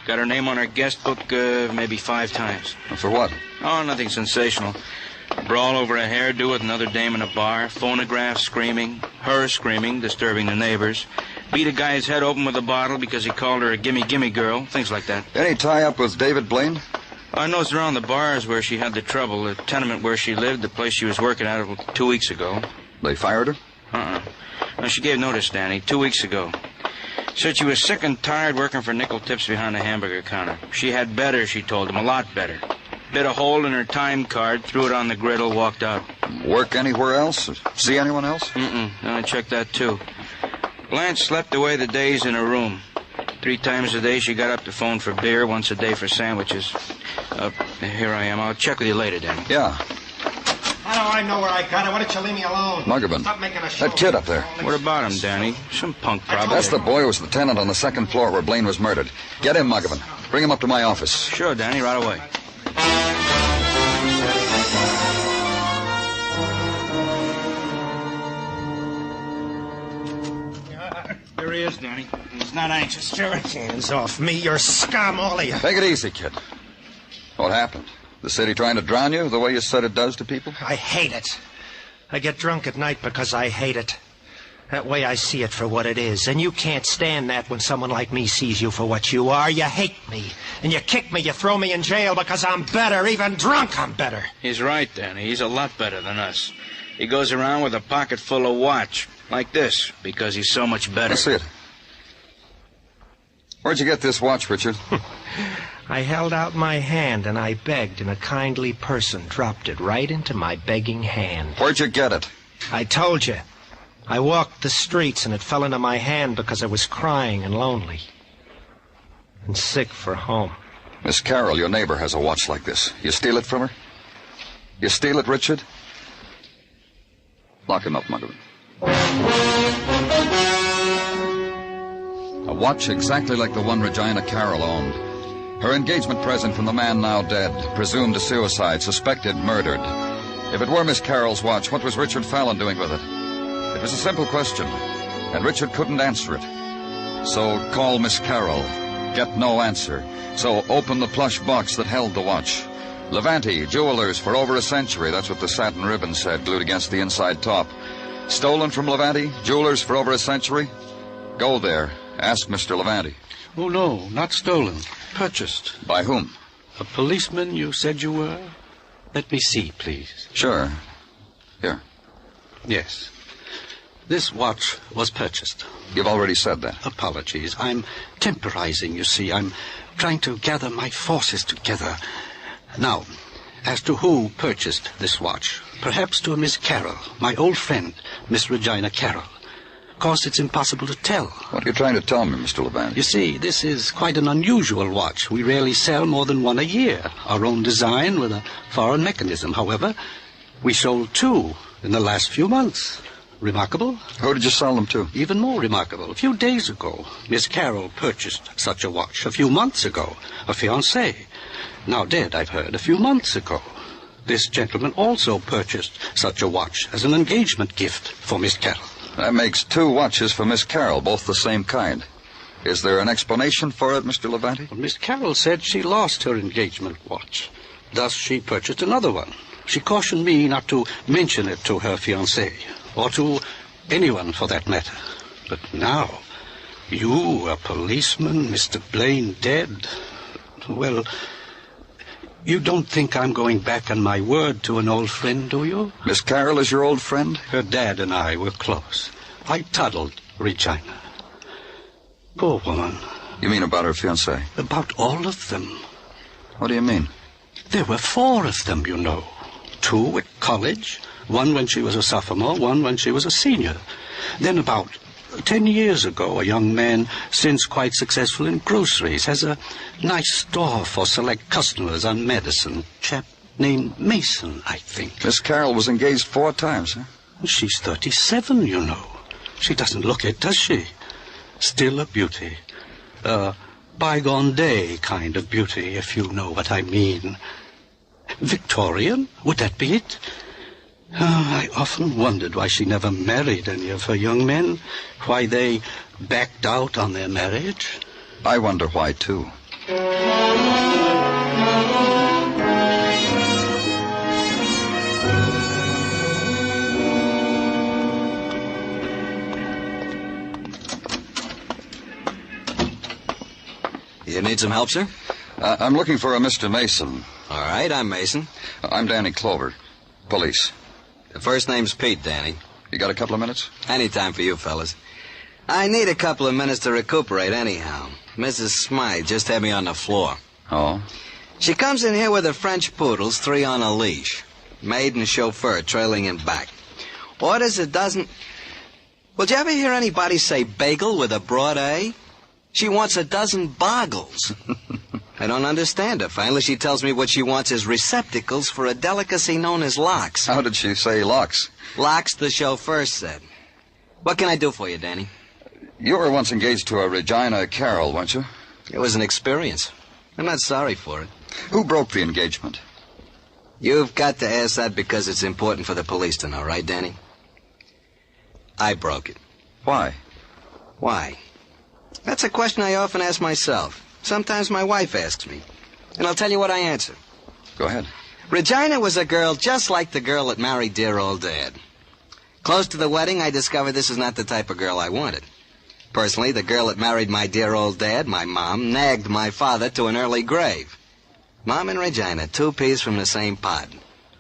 Got her name on her guest book maybe 5 times. For what? Oh, nothing sensational. Brawl over a hairdo with another dame in a bar. Phonograph screaming. Her screaming, disturbing the neighbors. Beat a guy's head open with a bottle because he called her a gimme-gimme girl. Things like that. Any tie-up with David Blaine? I noticed around the bars where she had the trouble. The tenement where she lived, the place she was working at 2 weeks ago. They fired her? No, she gave notice, Danny, 2 weeks ago. Said she was sick and tired working for nickel tips behind the hamburger counter. She had better, she told him, a lot better. Bit a hole in her time card, threw it on the griddle, walked out. Work anywhere else? See anyone else? No, I checked that, too. Blanche slept away the days in her room. 3 times a day she got up to phone for beer, once a day for sandwiches. Here I am. I'll check with you later, Danny. Yeah. How do I know where I got it? Why don't you leave me alone? Muggerman. Stop making a show. That kid up there. What about him, Danny? Some punk, probably. That's the boy who was the tenant on the 2nd floor where Blaine was murdered. Get him, Muggerman. Bring him up to my office. Sure, Danny, right away. There Sure he is, Danny. He's not anxious. Sure, hands off me, you're scum, all of you. Take it easy, kid. What happened? The city trying to drown you the way you said it does to people? I hate it. I get drunk at night because I hate it. That way I see it for what it is. And you can't stand that when someone like me sees you for what you are. You hate me. And you kick me, you throw me in jail because I'm better. Even drunk, I'm better. He's right, Danny. He's a lot better than us. He goes around with a pocket full of watch, like this, because he's so much better. Let's see it. Where'd you get this watch, Richard? I held out my hand and I begged, and a kindly person dropped it right into my begging hand. Where'd you get it? I told you. I walked the streets and it fell into my hand because I was crying and lonely. And sick for home. Miss Carroll, your neighbor, has a watch like this. You steal it from her? You steal it, Richard? Lock him up, Muggavan. A watch exactly like the one Regina Carroll owned. Her engagement present from the man now dead, presumed a suicide, suspected murdered. If it were Miss Carroll's watch, what was Richard Fallon doing with it? It was a simple question, and Richard couldn't answer it. So call Miss Carroll, get no answer. So open the plush box that held the watch. Levante, jewelers for over a century, that's what the satin ribbon said, glued against the inside top. Stolen from Levante, jewelers for over a century? Go there, ask Mr. Levante. Oh, no, not stolen. Purchased. By whom? A policeman you said you were? Let me see, please. Sure. Here. Yes. This watch was purchased. You've already said that. Apologies. I'm temporizing, you see. I'm trying to gather my forces together. Now, as to who purchased this watch, perhaps to a Miss Carroll, my old friend, Miss Regina Carroll. Of course, it's impossible to tell. What are you trying to tell me, Mr. Levante? You see, this is quite an unusual watch. We rarely sell more than one a year. Our own design with a foreign mechanism. However, we sold 2 in the last few months. Remarkable? Who did you sell them to? Even more remarkable. A few days ago, Miss Carroll purchased such a watch. A few months ago, a fiancé. Now dead, I've heard, a few months ago. This gentleman also purchased such a watch as an engagement gift for Miss Carroll. That makes 2 watches for Miss Carroll, both the same kind. Is there an explanation for it, Mr. Levante? Well, Miss Carroll said she lost her engagement watch. Thus, she purchased another one. She cautioned me not to mention it to her fiancé, or to anyone for that matter. But now, you, a policeman, Mr. Blaine dead, well, you don't think I'm going back on my word to an old friend, do you? Miss Carroll is your old friend? Her dad and I were close. I toddled Regina. Poor woman. You mean about her fiancé? About all of them. What do you mean? There were 4 of them, you know. 2 at college, 1 when she was a sophomore, 1 when she was a senior. Then about 10 years ago, a young man, since quite successful in groceries, has a nice store for select customers on Madison. Chap named Mason, I think. Miss Carroll was engaged 4 times, huh? She's 37, you know. She doesn't look it, does she? Still a beauty. A bygone day kind of beauty, if you know what I mean. Victorian? Would that be it? I often wondered why she never married any of her young men, why they backed out on their marriage. I wonder why, too. You need some help, sir? I'm looking for a Mr. Mason. All right, I'm Mason. I'm Danny Clover. Police. The first name's Pete, Danny. You got a couple of minutes? Any time for you fellas. I need a couple of minutes to recuperate anyhow. Mrs. Smythe just had me on the floor. Oh? She comes in here with her French poodles, 3 on a leash. Maid and chauffeur trailing in back. Orders a dozen... Well, did you ever hear anybody say bagel with a broad A? She wants a dozen boggles. I don't understand her. Finally, she tells me what she wants is receptacles for a delicacy known as locks. How did she say locks? Locks, the chauffeur said. What can I do for you, Danny? You were once engaged to a Regina Carroll, weren't you? It was an experience. I'm not sorry for it. Who broke the engagement? You've got to ask that because it's important for the police to know, right, Danny? I broke it. Why? Why? That's a question I often ask myself. Sometimes my wife asks me. And I'll tell you what I answer. Go ahead. Regina was a girl just like the girl that married dear old Dad. Close to the wedding, I discovered this is not the type of girl I wanted. Personally, the girl that married my dear old Dad, my mom, nagged my father to an early grave. Mom and Regina, two peas from the same pod.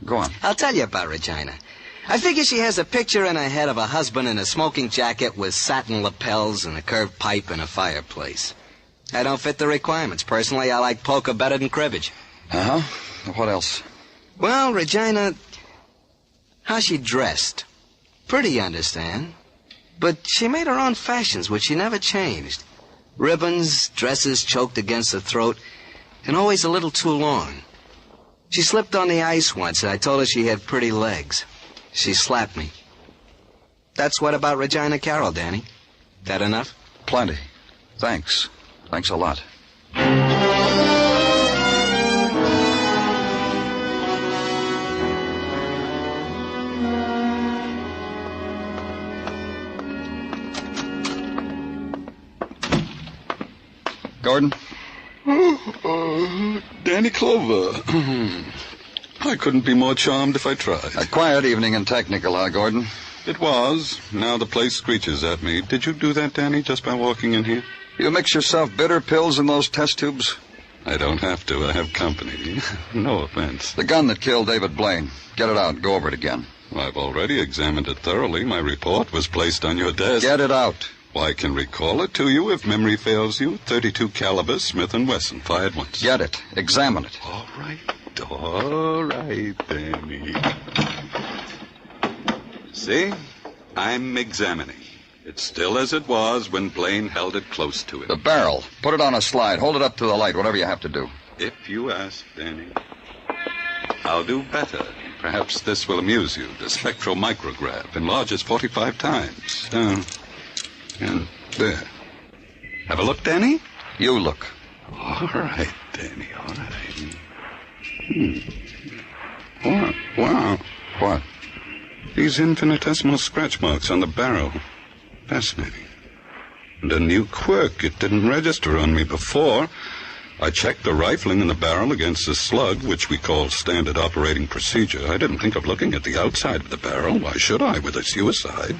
Go on. I'll tell you about Regina. I figure she has a picture in her head of a husband in a smoking jacket with satin lapels and a curved pipe and a fireplace. I don't fit the requirements. Personally, I like poker better than cribbage. Uh-huh. What else? Well, Regina, how she dressed. Pretty, you understand. But she made her own fashions, which she never changed. Ribbons, dresses choked against the throat, and always a little too long. She slipped on the ice once, and I told her she had pretty legs. She slapped me. That's what about Regina Carroll, Danny. That enough? Plenty. Thanks. Thanks a lot. Gordon? Danny Clover. I couldn't be more charmed if I tried. A quiet evening in Technical, huh, Gordon? It was. Now the place screeches at me. Did you do that, Danny, just by walking in here? You mix yourself bitter pills in those test tubes? I don't have to. I have company. No offense. The gun that killed David Blaine. Get it out. Go over it again. I've already examined it thoroughly. My report was placed on your desk. Get it out. Well, I can recall it to you if memory fails you. .32 caliber Smith & Wesson, fired once. Get it. Examine it. All right, Danny. See? I'm examining. It's still as it was when Blaine held it close to him. The barrel. Put it on a slide. Hold it up to the light, whatever you have to do. If you ask, Danny. I'll do better. Perhaps this will amuse you. The spectromicrograph enlarges 45 times. And there. Have a look, Danny? You look. All right, Danny, all right. Wow. What? These infinitesimal scratch marks on the barrel. Fascinating. And a new quirk. It didn't register on me before. I checked the rifling in the barrel against the slug, which we call standard operating procedure. I didn't think of looking at the outside of the barrel. Why should I, with a suicide?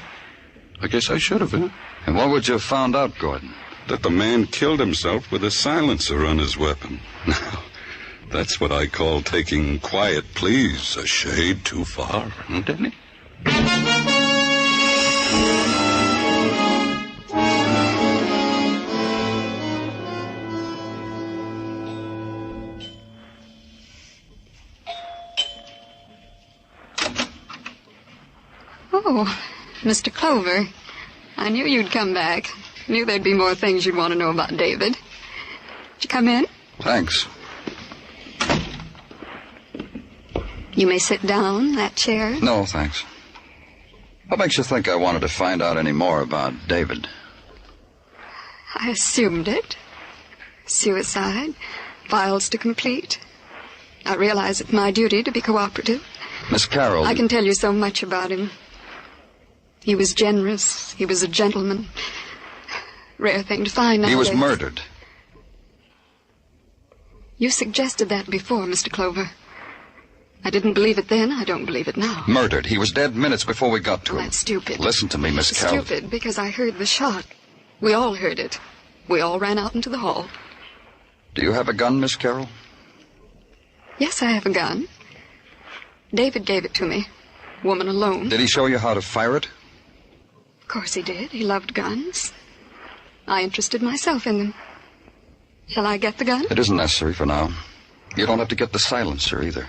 I guess I should have, huh? And what would you have found out, Gordon? That the man killed himself with a silencer on his weapon. Now, that's what I call taking quiet pleas a shade too far, didn't he? Oh, Mr. Clover. I knew you'd come back. Knew there'd be more things you'd want to know about David. Did you come in? Thanks. You may sit down, that chair. No, thanks. What makes you think I wanted to find out any more about David? I assumed it. Suicide. Files to complete. I realize it's my duty to be cooperative. Miss Carroll... I can tell you so much about him. He was generous. He was a gentleman. Rare thing to find nowadays. He was murdered. You suggested that before, Mr. Clover. I didn't believe it then. I don't believe it now. Murdered. He was dead minutes before we got to him. That's stupid. Listen to me, Miss Carroll. Stupid, because I heard the shot. We all heard it. We all ran out into the hall. Do you have a gun, Miss Carroll? Yes, I have a gun. David gave it to me. Woman alone. Did he show you how to fire it? Of course he did. He loved guns. I interested myself in them. Shall I get the gun? It isn't necessary for now. You don't have to get the silencer either.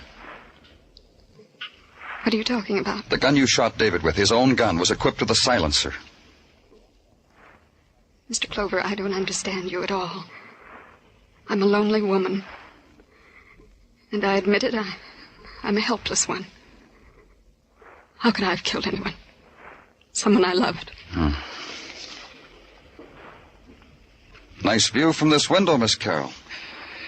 What are you talking about? The gun you shot David with, his own gun, was equipped with a silencer. Mr. Clover, I don't understand you at all. I'm a lonely woman. And I admit it, I'm a helpless one. How could I have killed anyone? Someone I loved. Nice view from this window, Miss Carroll.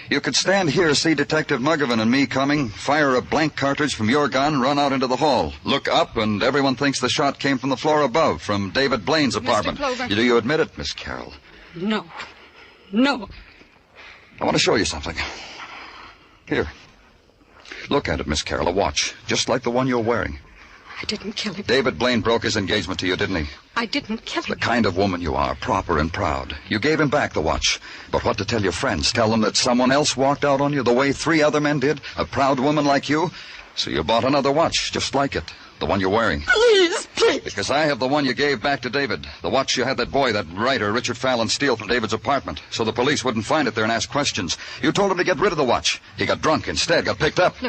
You could stand here, see Detective Muggavan and me coming, fire a blank cartridge from your gun, run out into the hall, look up, and everyone thinks the shot came from the floor above, from David Blaine's apartment. Mr. Clover. Do you admit it, Miss Carroll? No. No. I want to show you something. Here. Look at it, Miss Carroll, a watch, just like the one you're wearing. I didn't kill him. David Blaine broke his engagement to you, didn't he? I didn't kill him. The kind of woman you are, proper and proud. You gave him back the watch. But what to tell your friends? Tell them that someone else walked out on you the way 3 other men did? A proud woman like you? So you bought another watch, just like it. The one you're wearing. Please, please. Because I have the one you gave back to David. The watch you had that boy, that writer, Richard Fallon, steal from David's apartment. So the police wouldn't find it there and ask questions. You told him to get rid of the watch. He got drunk instead, got picked up.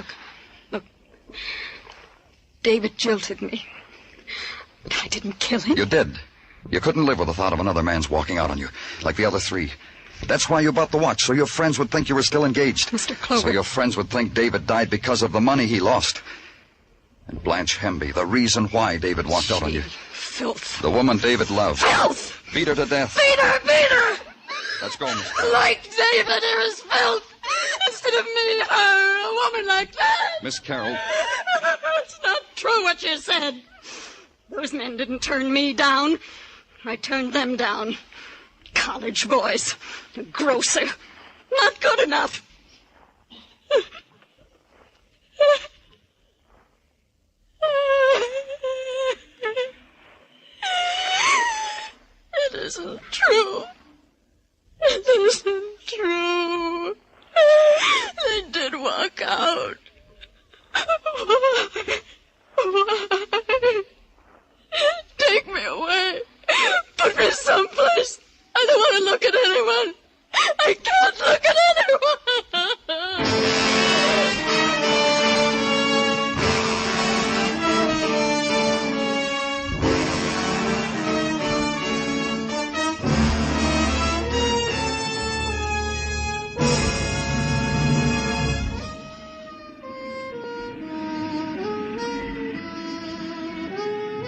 Look. David jilted me. But I didn't kill him. You did. You couldn't live with the thought of another man's walking out on you, like the other 3. That's why you bought the watch, so your friends would think you were still engaged. Mr. Clover. So your friends would think David died because of the money he lost. And Blanche Hemby, the reason why David walked out on you. Filth. The woman David loved. Filth! Beat her to death. Beat her! Beat her! Let's go, Miss. Like David, there is filth. Instead of me, her, a woman like that. Miss Carroll. It's not true what you said. Those men didn't turn me down. I turned them down. College boys. A grocer. Not good enough. It isn't true. It isn't true. They did walk out. Why? Take me away. Put me someplace. I don't want to look at anyone. I can't look at anyone.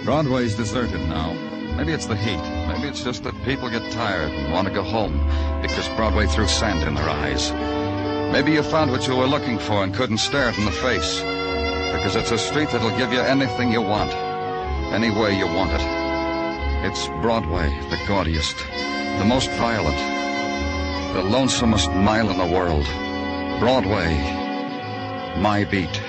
Broadway's deserted now. Maybe it's the heat. Maybe it's just that people get tired and want to go home because Broadway threw sand in their eyes. Maybe you found what you were looking for and couldn't stare it in the face because it's a street that'll give you anything you want, any way you want it. It's Broadway, the gaudiest, the most violent, the lonesomest mile in the world. Broadway, my beat.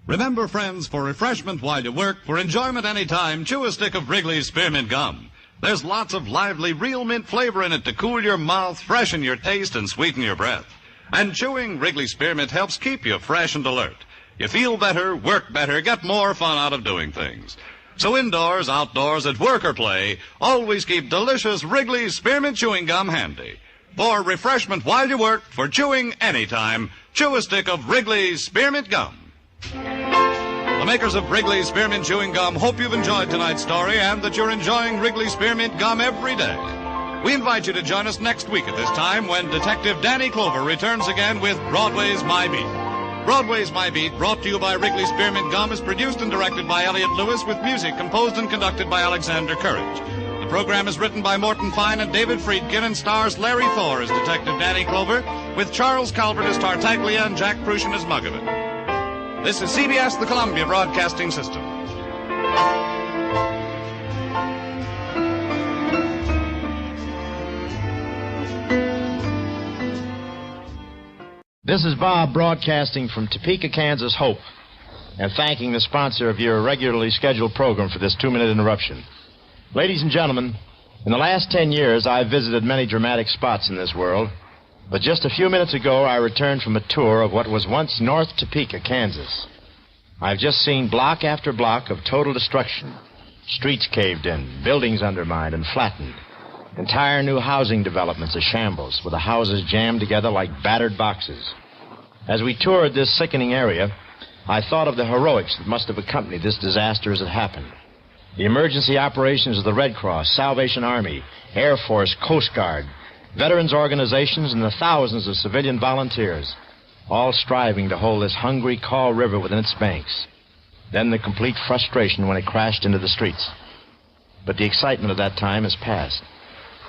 Remember, friends, for refreshment while you work, for enjoyment any time, chew a stick of Wrigley's Spearmint Gum. There's lots of lively, real mint flavor in it to cool your mouth, freshen your taste, and sweeten your breath. And chewing Wrigley Spearmint helps keep you fresh and alert. You feel better, work better, get more fun out of doing things. So indoors, outdoors, at work or play, always keep delicious Wrigley's Spearmint Chewing Gum handy. For refreshment while you work, for chewing anytime, chew a stick of Wrigley's Spearmint Gum. The makers of Wrigley's Spearmint Chewing Gum hope you've enjoyed tonight's story and that you're enjoying Wrigley's Spearmint Gum every day. We invite you to join us next week at this time when Detective Danny Clover returns again with Broadway's My Beat. Broadway's My Beat, brought to you by Wrigley's Spearmint Gum, is produced and directed by Elliott Lewis with music composed and conducted by Alexander Courage. The program is written by Morton Fine and David Friedkin and stars Larry Thor as Detective Danny Clover with Charles Calvert as Tartaglia and Jack Prussian as Muggavan. This is CBS, the Columbia Broadcasting System. This is Bob broadcasting from Topeka, Kansas, Hope, and thanking the sponsor of your regularly scheduled program for this 2-minute interruption. Ladies and gentlemen, in the last 10 years, I've visited many dramatic spots in this world. But just a few minutes ago, I returned from a tour of what was once North Topeka, Kansas. I've just seen block after block of total destruction. Streets caved in, buildings undermined and flattened. Entire new housing developments a shambles, with the houses jammed together like battered boxes. As we toured this sickening area, I thought of the heroics that must have accompanied this disaster as it happened. The emergency operations of the Red Cross, Salvation Army, Air Force, Coast Guard, veterans organizations, and the thousands of civilian volunteers. all striving to hold this hungry Kaw River within its banks. Then the complete frustration when it crashed into the streets. But the excitement of that time is past.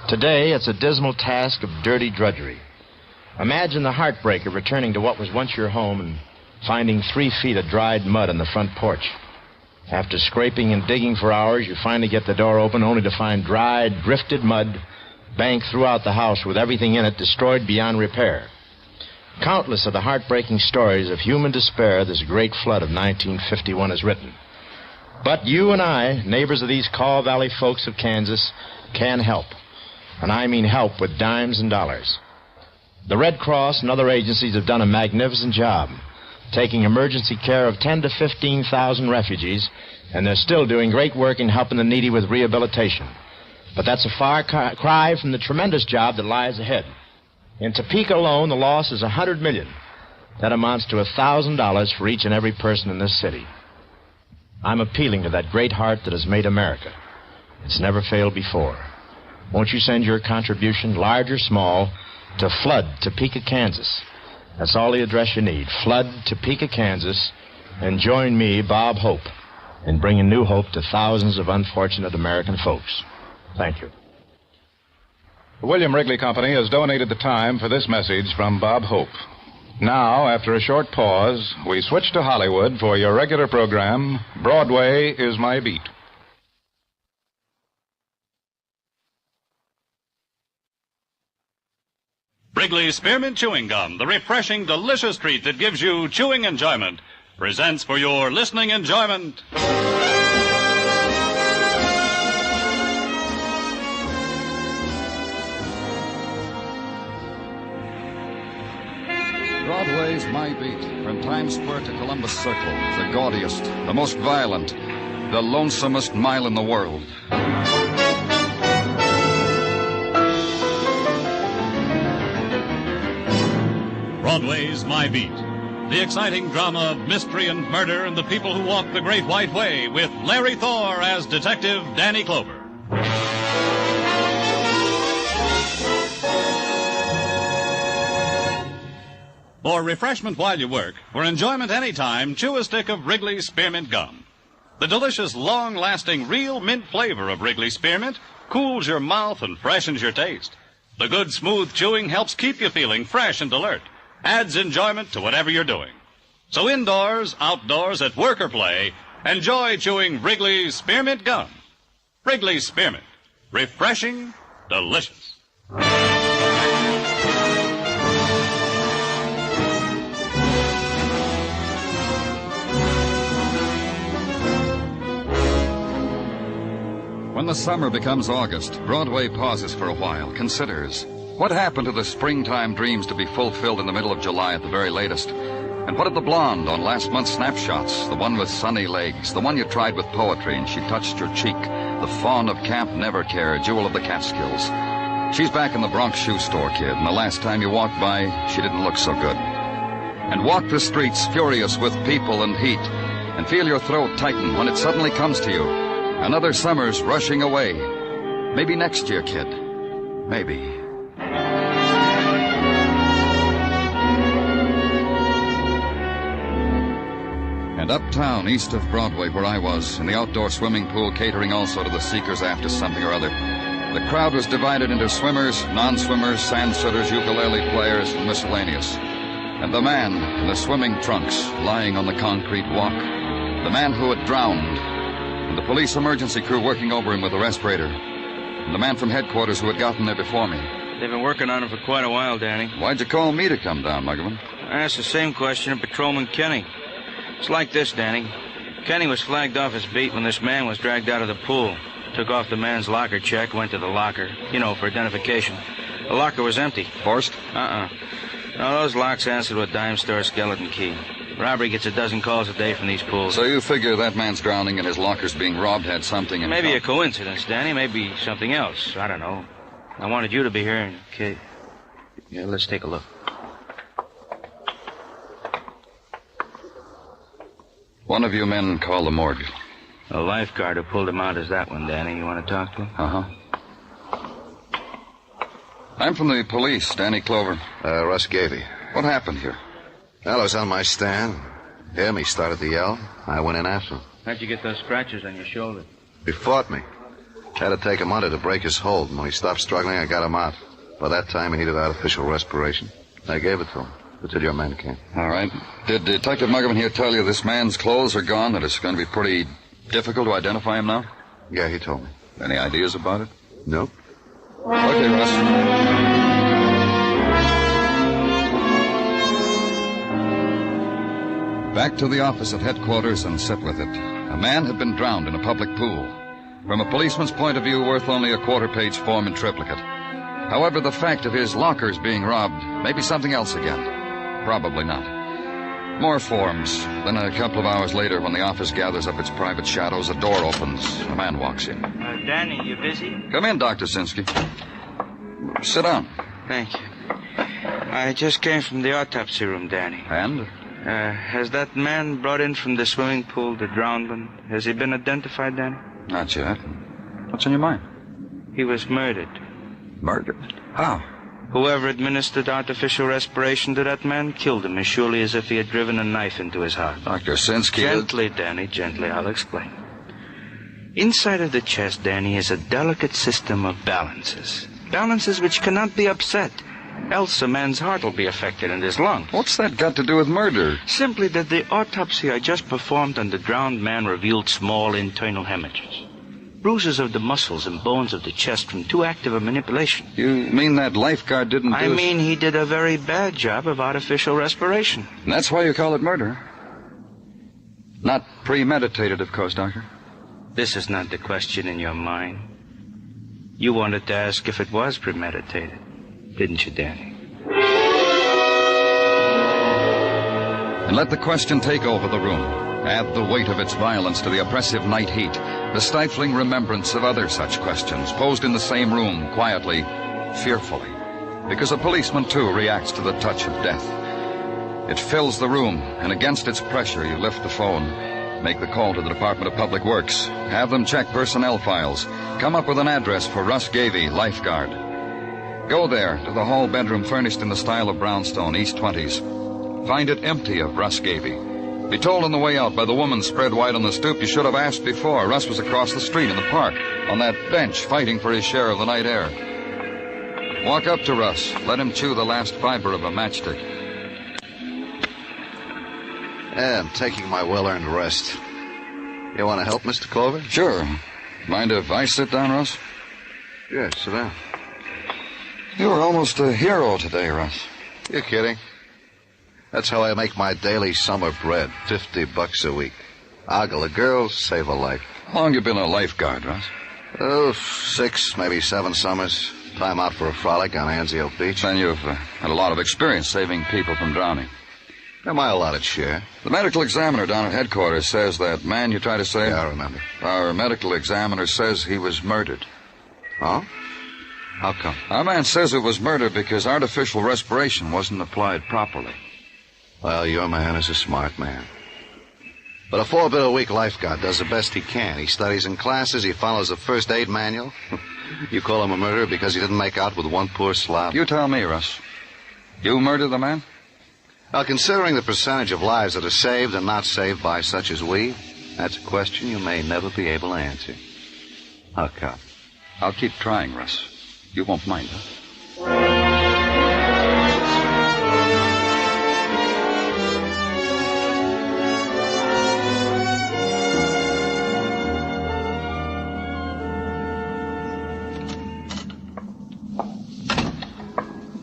Today, it's a dismal task of dirty drudgery. Imagine the heartbreak of returning to what was once your home and finding 3 feet of dried mud on the front porch. After scraping and digging for hours, you finally get the door open only to find dried, drifted mud banked throughout the house with everything in it destroyed beyond repair. Countless are the heartbreaking stories of human despair this great flood of 1951 has written. But you and I, neighbors of these Kaw Valley folks of Kansas, can help. And I mean help with dimes and dollars. The Red Cross and other agencies have done a magnificent job, taking emergency care of 10,000 to 15,000 refugees, and they're still doing great work in helping the needy with rehabilitation. But that's a far cry from the tremendous job that lies ahead. In Topeka alone, the loss is $100 million. That amounts to $1,000 for each and every person in this city. I'm appealing to that great heart that has made America. It's never failed before. Won't you send your contribution, large or small, to Flood, Topeka, Kansas? That's all the address you need. Flood, Topeka, Kansas. And join me, Bob Hope, in bringing new hope to thousands of unfortunate American folks. Thank you. The William Wrigley Company has donated the time for this message from Bob Hope. Now, after a short pause, we switch to Hollywood for your regular program, Broadway is My Beat. Wrigley's Spearmint Chewing Gum, the refreshing, delicious treat that gives you chewing enjoyment, presents for your listening enjoyment. Broadway's My Beat, from Times Square to Columbus Circle, the gaudiest, the most violent, the lonesomest mile in the world. Broadway's My Beat, the exciting drama of mystery and murder and the people who walk the Great White Way, with Larry Thor as Detective Danny Clover. For refreshment while you work, for enjoyment anytime, chew a stick of Wrigley's Spearmint Gum. The delicious, long-lasting, real mint flavor of Wrigley's Spearmint cools your mouth and freshens your taste. The good, smooth chewing helps keep you feeling fresh and alert, adds enjoyment to whatever you're doing. So indoors, outdoors, at work or play, enjoy chewing Wrigley's Spearmint Gum. Wrigley's Spearmint. Refreshing, delicious. When the summer becomes August, Broadway pauses for a while, considers. What happened to the springtime dreams to be fulfilled in the middle of July at the very latest? And what of the blonde on last month's snapshots, the one with sunny legs, the one you tried with poetry and she touched your cheek, the fawn of Camp Nevercare, jewel of the Catskills? She's back in the Bronx shoe store, kid, and the last time you walked by, she didn't look so good. And walk the streets furious with people and heat, and feel your throat tighten when it suddenly comes to you. Another summer's rushing away. Maybe next year, kid. Maybe. And uptown, east of Broadway, where I was, in the outdoor swimming pool catering also to the seekers after something or other, the crowd was divided into swimmers, non-swimmers, sand-sitters, ukulele players, and miscellaneous. And the man in the swimming trunks lying on the concrete walk, the man who had drowned, and the police emergency crew working over him with a respirator, and the man from headquarters who had gotten there before me. They've been working on him for quite a while, Danny. Why'd you call me to come down, Muggerman? I asked the same question of Patrolman Kenny. It's like this, Danny. Kenny was flagged off his beat when this man was dragged out of the pool. Took off the man's locker check, went to the locker, for identification. The locker was empty. Forced? No, those locks answered with dime store skeleton key. Robbery gets a dozen calls a day from these pools. So you figure that man's drowning and his locker's being robbed had something in it? Maybe a coincidence, Danny. Maybe something else. I don't know. I wanted you to be here in case. Yeah, let's take a look. One of you men call the morgue. The lifeguard who pulled him out is that one, Danny. You want to talk to him? Uh-huh. I'm from the police, Danny Clover. Russ Gavey. What happened here? Fellows on my stand. Hear me started to yell. I went in after him. How'd you get those scratches on your shoulder? He fought me. Had to take him under to break his hold, and when he stopped struggling, I got him out. By that time, he needed artificial respiration. I gave it to him until your men came. All right. Did Detective Muggavan here tell you this man's clothes are gone, that it's going to be pretty difficult to identify him now? Yeah, he told me. Any ideas about it? Nope. Okay, Russ. Back to the office at headquarters and sit with it. A man had been drowned in a public pool. From a policeman's point of view, worth only a quarter-page form in triplicate. However, the fact of his lockers being robbed may be something else again. Probably not. More forms. Then a couple of hours later, when the office gathers up its private shadows, a door opens. A man walks in. Danny, you busy? Come in, Dr. Sinsky. Sit down. Thank you. I just came from the autopsy room, Danny. And? Has that man brought in from the swimming pool, the drowned one, has he been identified, Danny? Not yet. What's on your mind? He was murdered. Murdered? How? Whoever administered artificial respiration to that man killed him as surely as if he had driven a knife into his heart. Dr. Sinsky... Gently, Danny, gently. I'll explain. Inside of the chest, Danny, is a delicate system of balances. Balances which cannot be upset. Else a man's heart will be affected and his lungs. What's that got to do with murder? Simply that the autopsy I just performed on the drowned man revealed small internal hemorrhages. Bruises of the muscles and bones of the chest from too active a manipulation. You mean that lifeguard didn't I mean he did a very bad job of artificial respiration. And that's why you call it murder? Not premeditated, of course, Doctor. This is not the question in your mind. You wanted to ask if it was premeditated, didn't you, Danny? And let the question take over the room. Add the weight of its violence to the oppressive night heat, the stifling remembrance of other such questions, posed in the same room, quietly, fearfully. Because a policeman, too, reacts to the touch of death. It fills the room, and against its pressure, you lift the phone, make the call to the Department of Public Works, have them check personnel files, come up with an address for Russ Gavey, lifeguard. Go there, to the hall bedroom furnished in the style of brownstone, East 20s. Find it empty of Russ Gavey. Be told on the way out by the woman spread wide on the stoop you should have asked before. Russ was across the street in the park, on that bench, fighting for his share of the night air. Walk up to Russ. Let him chew the last fiber of a matchstick. Yeah, I'm taking my well-earned rest. You want to help, Mr. Clover? Sure. Mind if I sit down, Russ? Yeah, sit down. You were almost a hero today, Russ. You're kidding. That's how I make my daily summer bread, $50 a week. Ogle a girl, save a life. How long you been a lifeguard, Russ? Oh, 6, maybe 7 summers. Time out for a frolic on Anzio Beach. Then you've had a lot of experience saving people from drowning. My allotted share. The medical examiner down at headquarters says that man you tried to save... Yeah, I remember. Our medical examiner says he was murdered. Huh? How come? Our man says it was murder because artificial respiration wasn't applied properly. Well, your man is a smart man. But a 4-bill-a-week lifeguard does the best he can. He studies in classes, he follows a first aid manual. You call him a murderer because he didn't make out with one poor slob. You tell me, Russ. You murdered the man? Well, considering the percentage of lives that are saved and not saved by such as we, that's a question you may never be able to answer. How come? I'll keep trying, Russ. You won't mind, huh?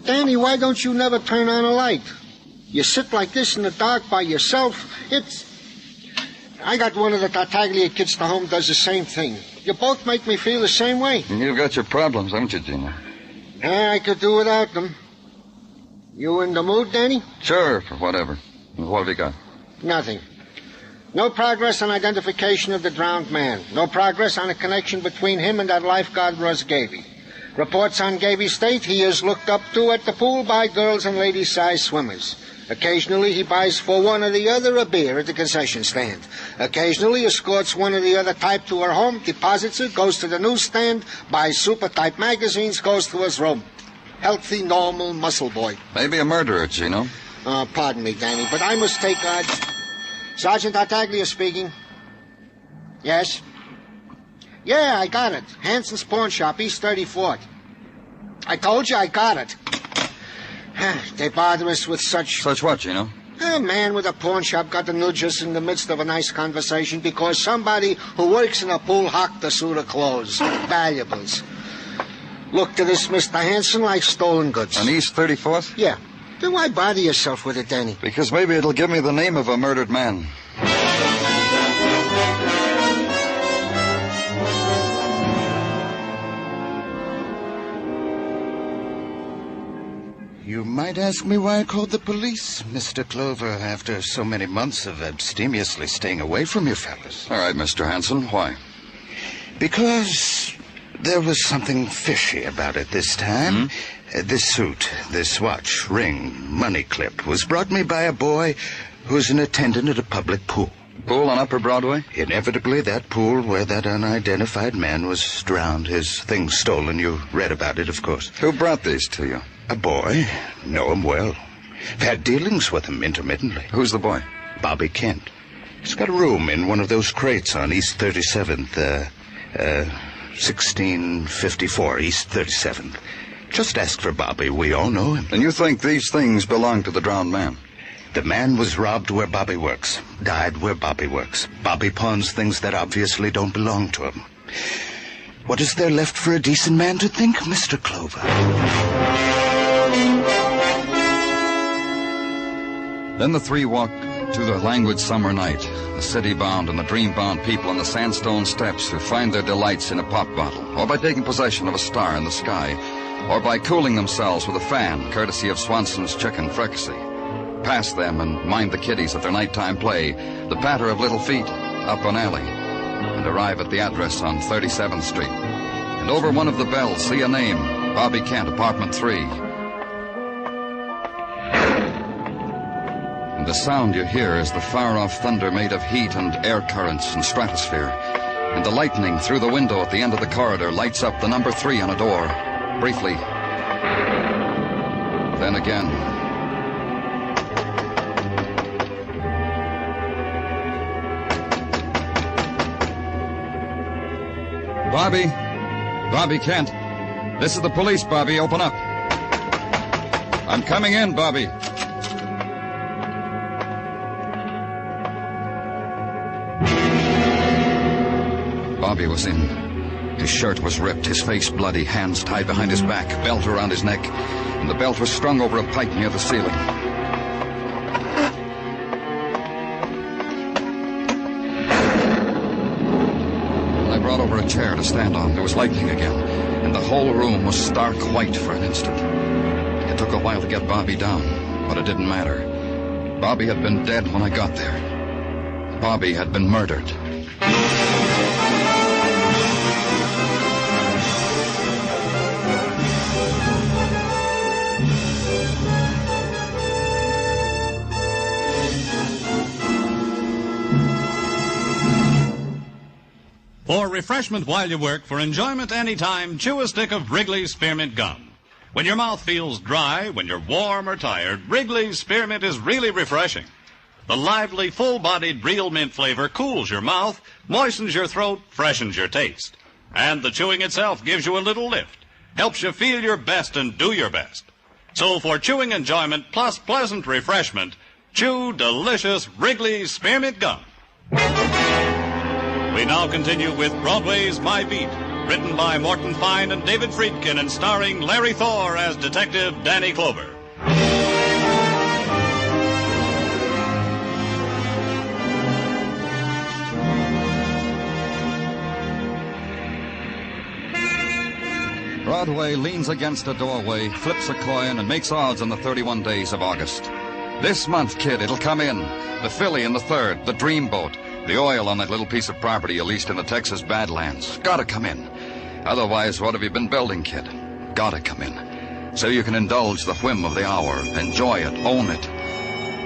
Danny, why don't you never turn on a light? You sit like this in the dark by yourself. I got one of the Tartaglia kids to home does the same thing. You both make me feel the same way. You've got your problems, haven't you, Gina? I could do without them. You in the mood, Danny? Sure, for whatever. What have you got? Nothing. No progress on identification of the drowned man. No progress on a connection between him and that lifeguard, Russ Gavey. Reports on Gavey's state he is looked up to at the pool by girls and lady-sized swimmers. Occasionally, he buys for one or the other a beer at the concession stand. Occasionally, escorts one or the other type to her home, deposits it, goes to the newsstand, buys super-type magazines, goes to his room. Healthy, normal muscle boy. Maybe a murderer, Gino. Pardon me, Danny, but I must take, Sergeant Tartaglia speaking. Yes? Yeah, I got it. Hanson's Pawn Shop, East 34th. I told you I got it. They bother us with such... Such what, Gino? A man with a pawn shop got to nudge us in the midst of a nice conversation because somebody who works in a pool hocked a suit of clothes. Valuables. Look to this, Mr. Hanson, like stolen goods. On East 34th? Yeah. Then why bother yourself with it, Danny? Because maybe it'll give me the name of a murdered man. You might ask me why I called the police, Mr. Clover, after so many months of abstemiously staying away from you fellas. All right, Mr. Hanson, why? Because there was something fishy about it this time. This suit, this watch, ring, money clip was brought me by a boy who's an attendant at a public pool. Pool on Upper Broadway? Inevitably, that pool where that unidentified man was drowned, his things stolen. You read about it, of course. Who brought these to you? A boy. Know him well. Had dealings with him intermittently. Who's the boy? Bobby Kent. He's got a room in one of those crates on East 37th, 1654 East 37th. Just ask for Bobby. We all know him. And you think these things belong to the drowned man? The man was robbed where Bobby works. Died where Bobby works. Bobby pawns things that obviously don't belong to him. What is there left for a decent man to think, Mr. Clover? Then the three walked to the languid summer night, the city-bound and the dream-bound people on the sandstone steps who find their delights in a pop bottle, or by taking possession of a star in the sky, or by cooling themselves with a fan, courtesy of Swanson's chicken fricassee. Past them and mind the kiddies at their nighttime play, the patter of little feet up an alley, and arrive at the address on 37th Street. And over one of the bells, see a name, Bobby Kent, apartment 3. And the sound you hear is the far-off thunder made of heat and air currents and stratosphere. And the lightning through the window at the end of the corridor lights up the number 3 on a door, briefly. Then again. Bobby Kent. This is the police, Bobby. Open up. I'm coming in, Bobby. Bobby was in. His shirt was ripped, his face bloody, hands tied behind his back, belt around his neck, and the belt was strung over a pipe near the ceiling. I brought over a chair to stand on. There was lightning again, and the whole room was stark white for an instant. It took a while to get Bobby down, but it didn't matter. Bobby had been dead when I got there. Bobby had been murdered. For refreshment while you work, for enjoyment anytime, chew a stick of Wrigley's Spearmint Gum. When your mouth feels dry, when you're warm or tired, Wrigley's Spearmint is really refreshing. The lively, full-bodied real mint flavor cools your mouth, moistens your throat, freshens your taste. And the chewing itself gives you a little lift, helps you feel your best and do your best. So for chewing enjoyment plus pleasant refreshment, chew delicious Wrigley's Spearmint Gum. We now continue with Broadway's My Beat, written by Morton Fine and David Friedkin and starring Larry Thor as Detective Danny Clover. Broadway leans against a doorway, flips a coin, and makes odds on the 31 days of August. This month, kid, it'll come in. The filly in the 3rd, the dreamboat. The oil on that little piece of property you leased in the Texas Badlands. Gotta come in. Otherwise, what have you been building, kid? Gotta come in. So you can indulge the whim of the hour, enjoy it, own it.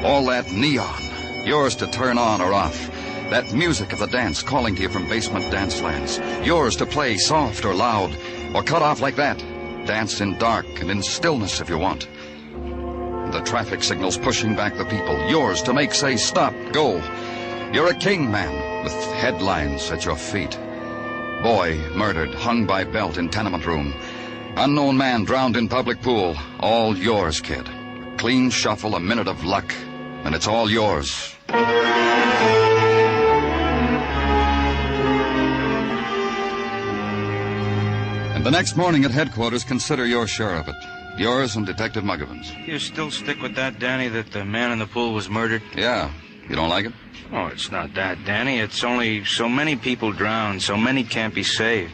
All that neon, yours to turn on or off. That music of the dance calling to you from basement dance lands. Yours to play soft or loud, or cut off like that. Dance in dark and in stillness if you want. the traffic signals pushing back the people. Yours to make say stop, go. You're a king, man, with headlines at your feet. Boy murdered, hung by belt in tenement room. Unknown man drowned in public pool. All yours, kid. Clean shuffle, a minute of luck, and it's all yours. And the next morning at headquarters, consider your share of it. Yours and Detective Muggavan's. You still stick with that, Danny, that the man in the pool was murdered? Yeah. You don't like it? Oh, it's not that, Danny. It's only so many people drowned, so many can't be saved.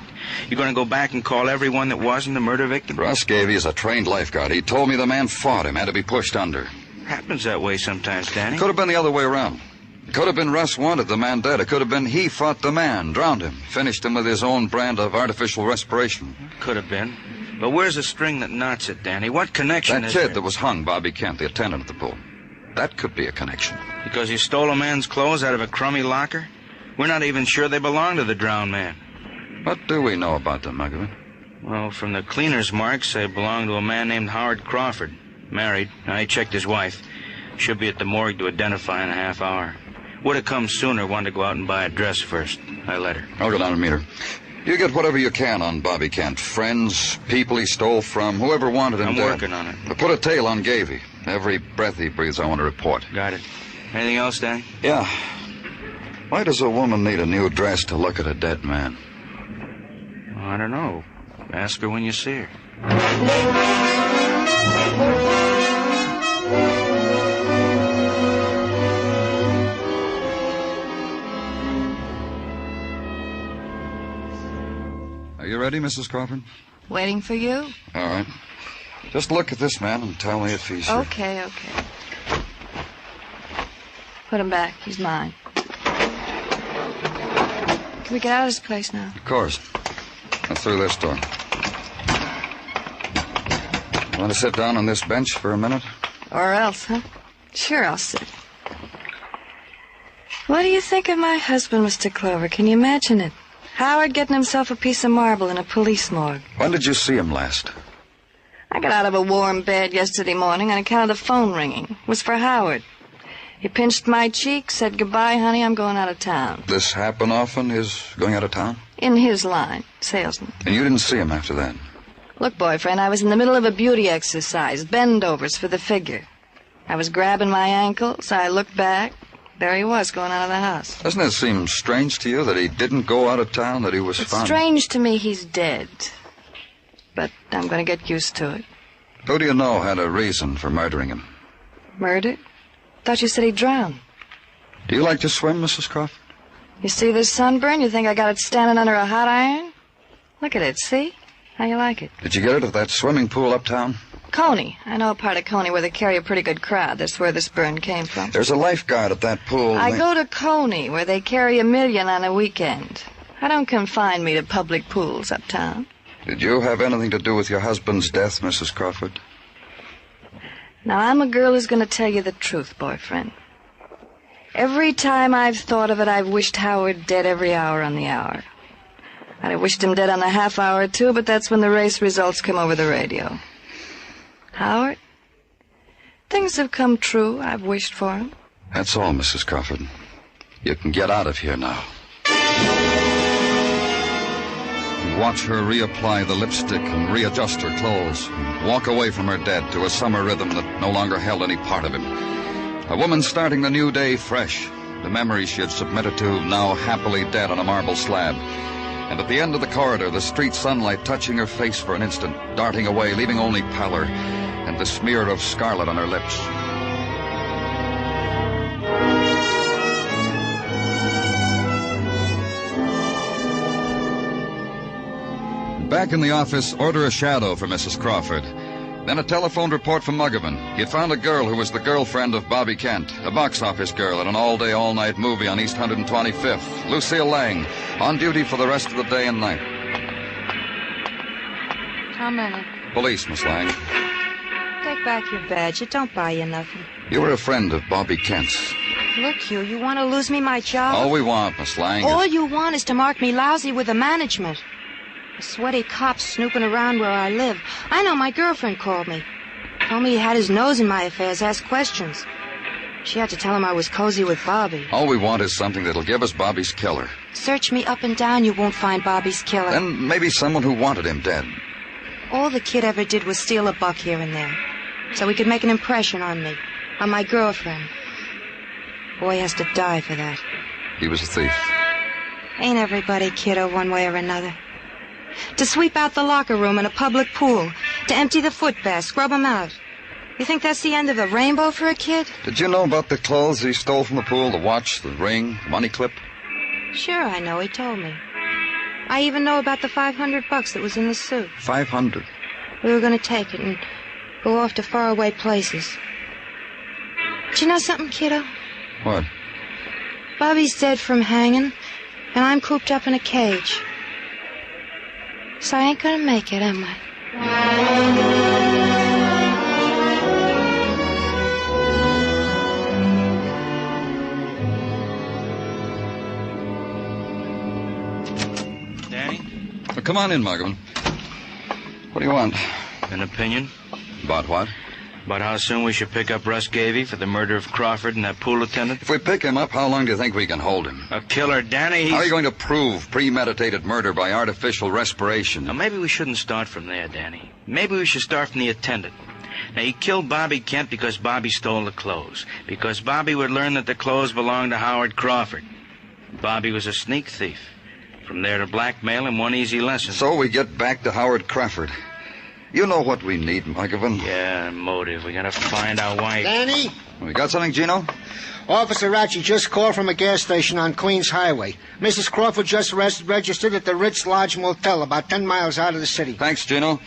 You're going to go back and call everyone that wasn't a murder victim? Russ Gavey is a trained lifeguard. He told me the man fought him, had to be pushed under. Happens that way sometimes, Danny. Could have been the other way around. It could have been Russ wanted the man dead. It could have been he fought the man, drowned him, finished him with his own brand of artificial respiration. Could have been. But where's the string that knots it, Danny? What connection is there? That kid that was hung, Bobby Kent, the attendant at the pool. That could be a connection. Because he stole a man's clothes out of a crummy locker? We're not even sure they belong to the drowned man. What do we know about them, Muggavan? Well, from the cleaner's marks, they belong to a man named Howard Crawford. Married. I checked his wife. She'll be at the morgue to identify in a half hour. Would have come sooner, wanted to go out and buy a dress first. I let her. I'll go down and meet her. You get whatever you can on Bobby Kent. Friends, people he stole from, whoever wanted him I'm dead. working on it. But put a tail on Gavey. Every breath he breathes, I want to report. Got it. Anything else, Danny? Yeah. Why does a woman need a new dress to look at a dead man? I don't know. Ask her when you see her. Are you ready, Mrs. Crawford? Waiting for you? All right. Just look at this man and tell me if he's... Okay. Put him back. He's mine. Can we get out of this place now? Of course. Now through this door. Want to sit down on this bench for a minute? Or else, huh? Sure, I'll sit. What do you think of my husband, Mr. Clover? Can you imagine it? Howard getting himself a piece of marble in a police morgue. When did you see him last? I got out of a warm bed yesterday morning on account of the phone ringing. It was for Howard. He pinched my cheek, said, "Goodbye, honey, I'm going out of town." This happen often, his going out of town? In his line, salesman. And you didn't see him after that? Look, boyfriend, I was in the middle of a beauty exercise, bend-overs for the figure. I was grabbing my ankle, so I looked back. There he was, going out of the house. Doesn't it seem strange to you that he didn't go out of town, that he was It's found? strange to me he's dead. But I'm going to get used to it. Who do you know had a reason for murdering him? Murdered? Thought you said he drowned. Do you like to swim, Mrs. Crawford? You see this sunburn? You think I got it standing under a hot iron? Look at it, see? How you like it? Did you get it at that swimming pool uptown? Coney. I know a part of Coney where they carry a pretty good crowd. That's where this burn came from. There's a lifeguard at that pool. I go to Coney where they carry $1 million on a weekend. I don't confine me to public pools uptown. Did you have anything to do with your husband's death, Mrs. Crawford? Now, I'm a girl who's going to tell you the truth, boyfriend. Every time I've thought of it, I've wished Howard dead every hour on the hour. I'd have wished him dead on the half hour, too, but that's when the race results come over the radio. Howard, things have come true. I've wished for him. That's all, Mrs. Crawford. You can get out of here now. Watch her reapply the lipstick and readjust her clothes, and walk away from her dead to a summer rhythm that no longer held any part of him. A woman starting the new day fresh, the memories she had submitted to now happily dead on a marble slab. And at the end of the corridor, the street sunlight touching her face for an instant, darting away, leaving only pallor and the smear of scarlet on her lips. Back in the office, order a shadow for Mrs. Crawford. Then a telephone report from Muggavan. He had found a girl who was the girlfriend of Bobby Kent, a box office girl at an all-day, all-night movie on East 125th. Lucille Lang, on duty for the rest of the day and night. How many? Police, Miss Lang. Take back your badge. It don't buy you nothing. You were a friend of Bobby Kent's. Look, you want to lose me my job? All we want, Miss Lang, All you want is to mark me lousy with the management. The sweaty cops snooping around where I live. I know my girlfriend called me. Told me he had his nose in my affairs, asked questions. She had to tell him I was cozy with Bobby. All we want is something that'll give us Bobby's killer. Search me up and down, you won't find Bobby's killer. Then maybe someone who wanted him dead. All the kid ever did was steal a buck here and there, so he could make an impression on me, on my girlfriend. Boy has to die for that. He was a thief. Ain't everybody, kiddo, one way or another? To sweep out the locker room in a public pool, to empty the footbath, scrub 'em out. You think that's the end of the rainbow for a kid? Did you know about the clothes he stole from the pool? The watch, the ring, the money clip? Sure, I know. He told me. I even know about the $500 that was in the suit. 500. We were going to take it and go off to faraway places. Do you know something, kiddo? What? Bobby's dead from hanging, and I'm cooped up in a cage. So I ain't gonna make it, am I? Well, come on in, Margaret. What do you want? An opinion? About what? About how soon we should pick up Russ Gavey for the murder of Crawford and that pool attendant? If we pick him up, how long do you think we can hold him? A killer, Danny. How are you going to prove premeditated murder by artificial respiration? Now, maybe we shouldn't start from there, Danny. Maybe we should start from the attendant. Now, he killed Bobby Kent because Bobby stole the clothes. Because Bobby would learn that the clothes belonged to Howard Crawford. Bobby was a sneak thief. From there to blackmail him, one easy lesson. So we get back to Howard Crawford. You know what we need, Margovan. Yeah, motive. We gotta find out why. Danny? We got something, Gino? Officer Ratchie just called from a gas station on Queens Highway. Mrs. Crawford just registered at the Ritz Lodge Motel about 10 miles out of the city. Thanks, Gino.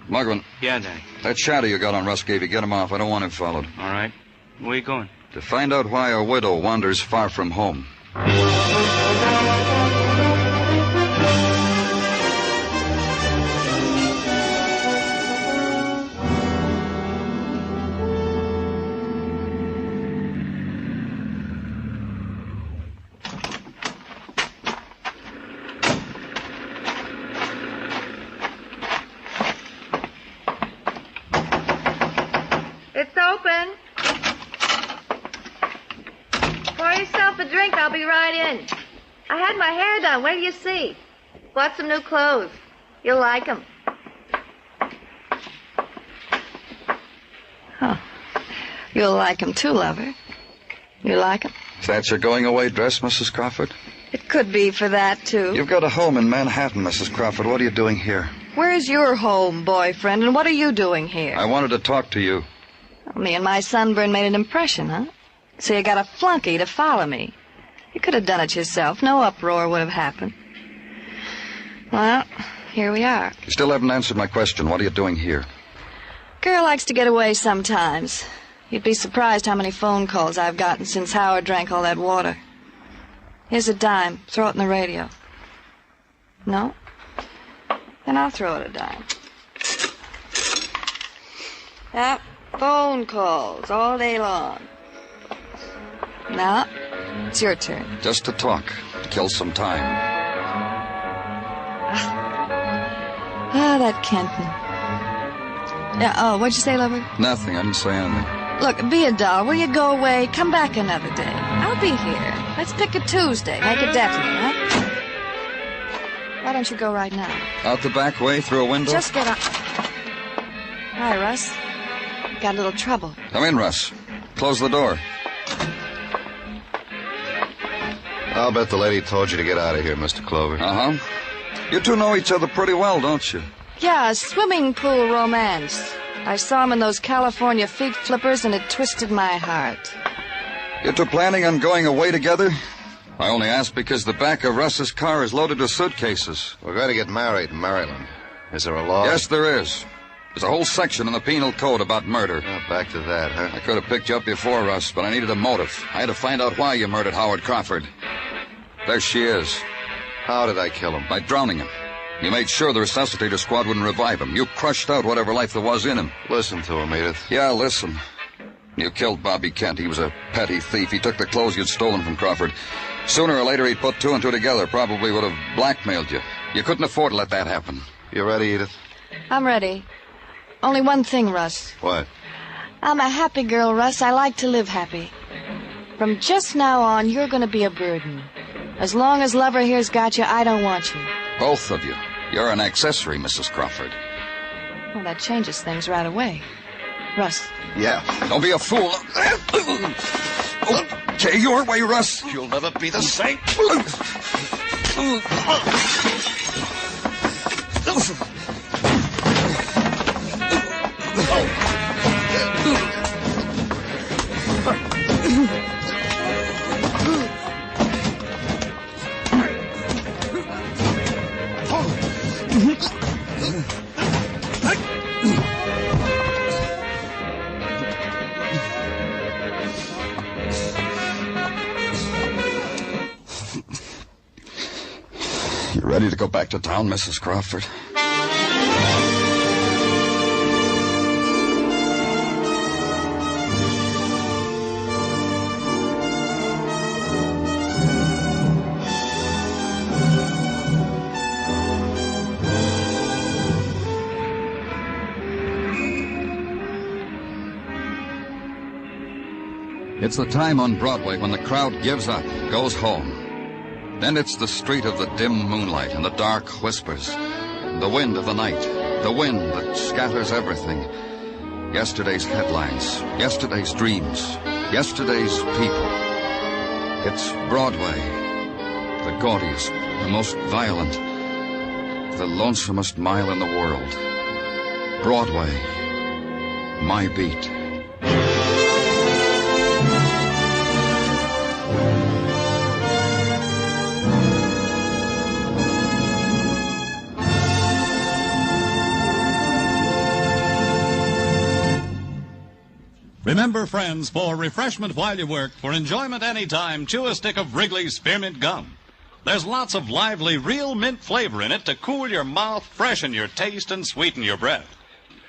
Margovan. Yeah, Danny. That shadow you got on Russ Gavey, get him off. I don't want him followed. All right. Where are you going? To find out why a widow wanders far from home. It's open. Pour yourself a drink. I'll be right in. I had my hair done. Wait till you see. Bought some new clothes. You'll like them. Huh. You'll like 'em too, lover. You like 'em? Is that your going-away dress, Mrs. Crawford? It could be for that, too. You've got a home in Manhattan, Mrs. Crawford. What are you doing here? Where's your home, boyfriend, and what are you doing here? I wanted to talk to you. Me and my sunburn made an impression, huh? So you got a flunky to follow me. You could have done it yourself. No uproar would have happened. Well, here we are. You still haven't answered my question. What are you doing here? Girl likes to get away sometimes. You'd be surprised how many phone calls I've gotten since Howard drank all that water. Here's a dime. Throw it in the radio. No? Then I'll throw it a dime. Yep. Phone calls all day long. Now, it's your turn. Just to talk, to kill some time. Ah, that Kenton. Yeah, oh, what'd you say, lover? Nothing. I didn't say anything. Look, be a doll. Will you go away? Come back another day. I'll be here. Let's pick a Tuesday. Make it definite, huh? Why don't you go right now? Out the back way, through a window? Just get up. Hi, Russ. Got a little trouble. Come in, Russ. Close the door. I'll bet the lady told you to get out of here, Mr. Clover. Uh-huh. You two know each other pretty well, don't you? Yeah, a swimming pool romance. I saw him in those California feet flippers, and it twisted my heart. You two planning on going away together? I only ask because the back of Russ's car is loaded with suitcases. We're going to get married in Maryland. Is there a law? Yes, there is. There's a whole section in the penal code about murder. Back to that, huh? I could have picked you up before, Russ, but I needed a motive. I had to find out why you murdered Howard Crawford. There she is. How did I kill him? By drowning him. You made sure the resuscitator squad wouldn't revive him. You crushed out whatever life there was in him. Listen to him, Edith. Yeah, listen. You killed Bobby Kent. He was a petty thief. He took the clothes you'd stolen from Crawford. Sooner or later, he'd put two and two together. Probably would have blackmailed you. You couldn't afford to let that happen. You ready, Edith? I'm ready. Only one thing, Russ. What? I'm a happy girl, Russ. I like to live happy. From just now on, you're going to be a burden. As long as Lover here's got you, I don't want you. Both of you. You're an accessory, Mrs. Crawford. Well, that changes things right away. Russ. Yeah. Don't be a fool. Okay, your way, Russ. You'll never be the same. You ready to go back to town, Mrs. Crawford? It's the time on Broadway when the crowd gives up, goes home. Then it's the street of the dim moonlight and the dark whispers, the wind of the night, the wind that scatters everything. Yesterday's headlines, yesterday's dreams, yesterday's people. It's Broadway, the gaudiest, the most violent, the lonesomest mile in the world. Broadway, my beat. Remember, friends, for refreshment while you work, for enjoyment anytime, chew a stick of Wrigley's Spearmint Gum. There's lots of lively, real mint flavor in it to cool your mouth, freshen your taste, and sweeten your breath.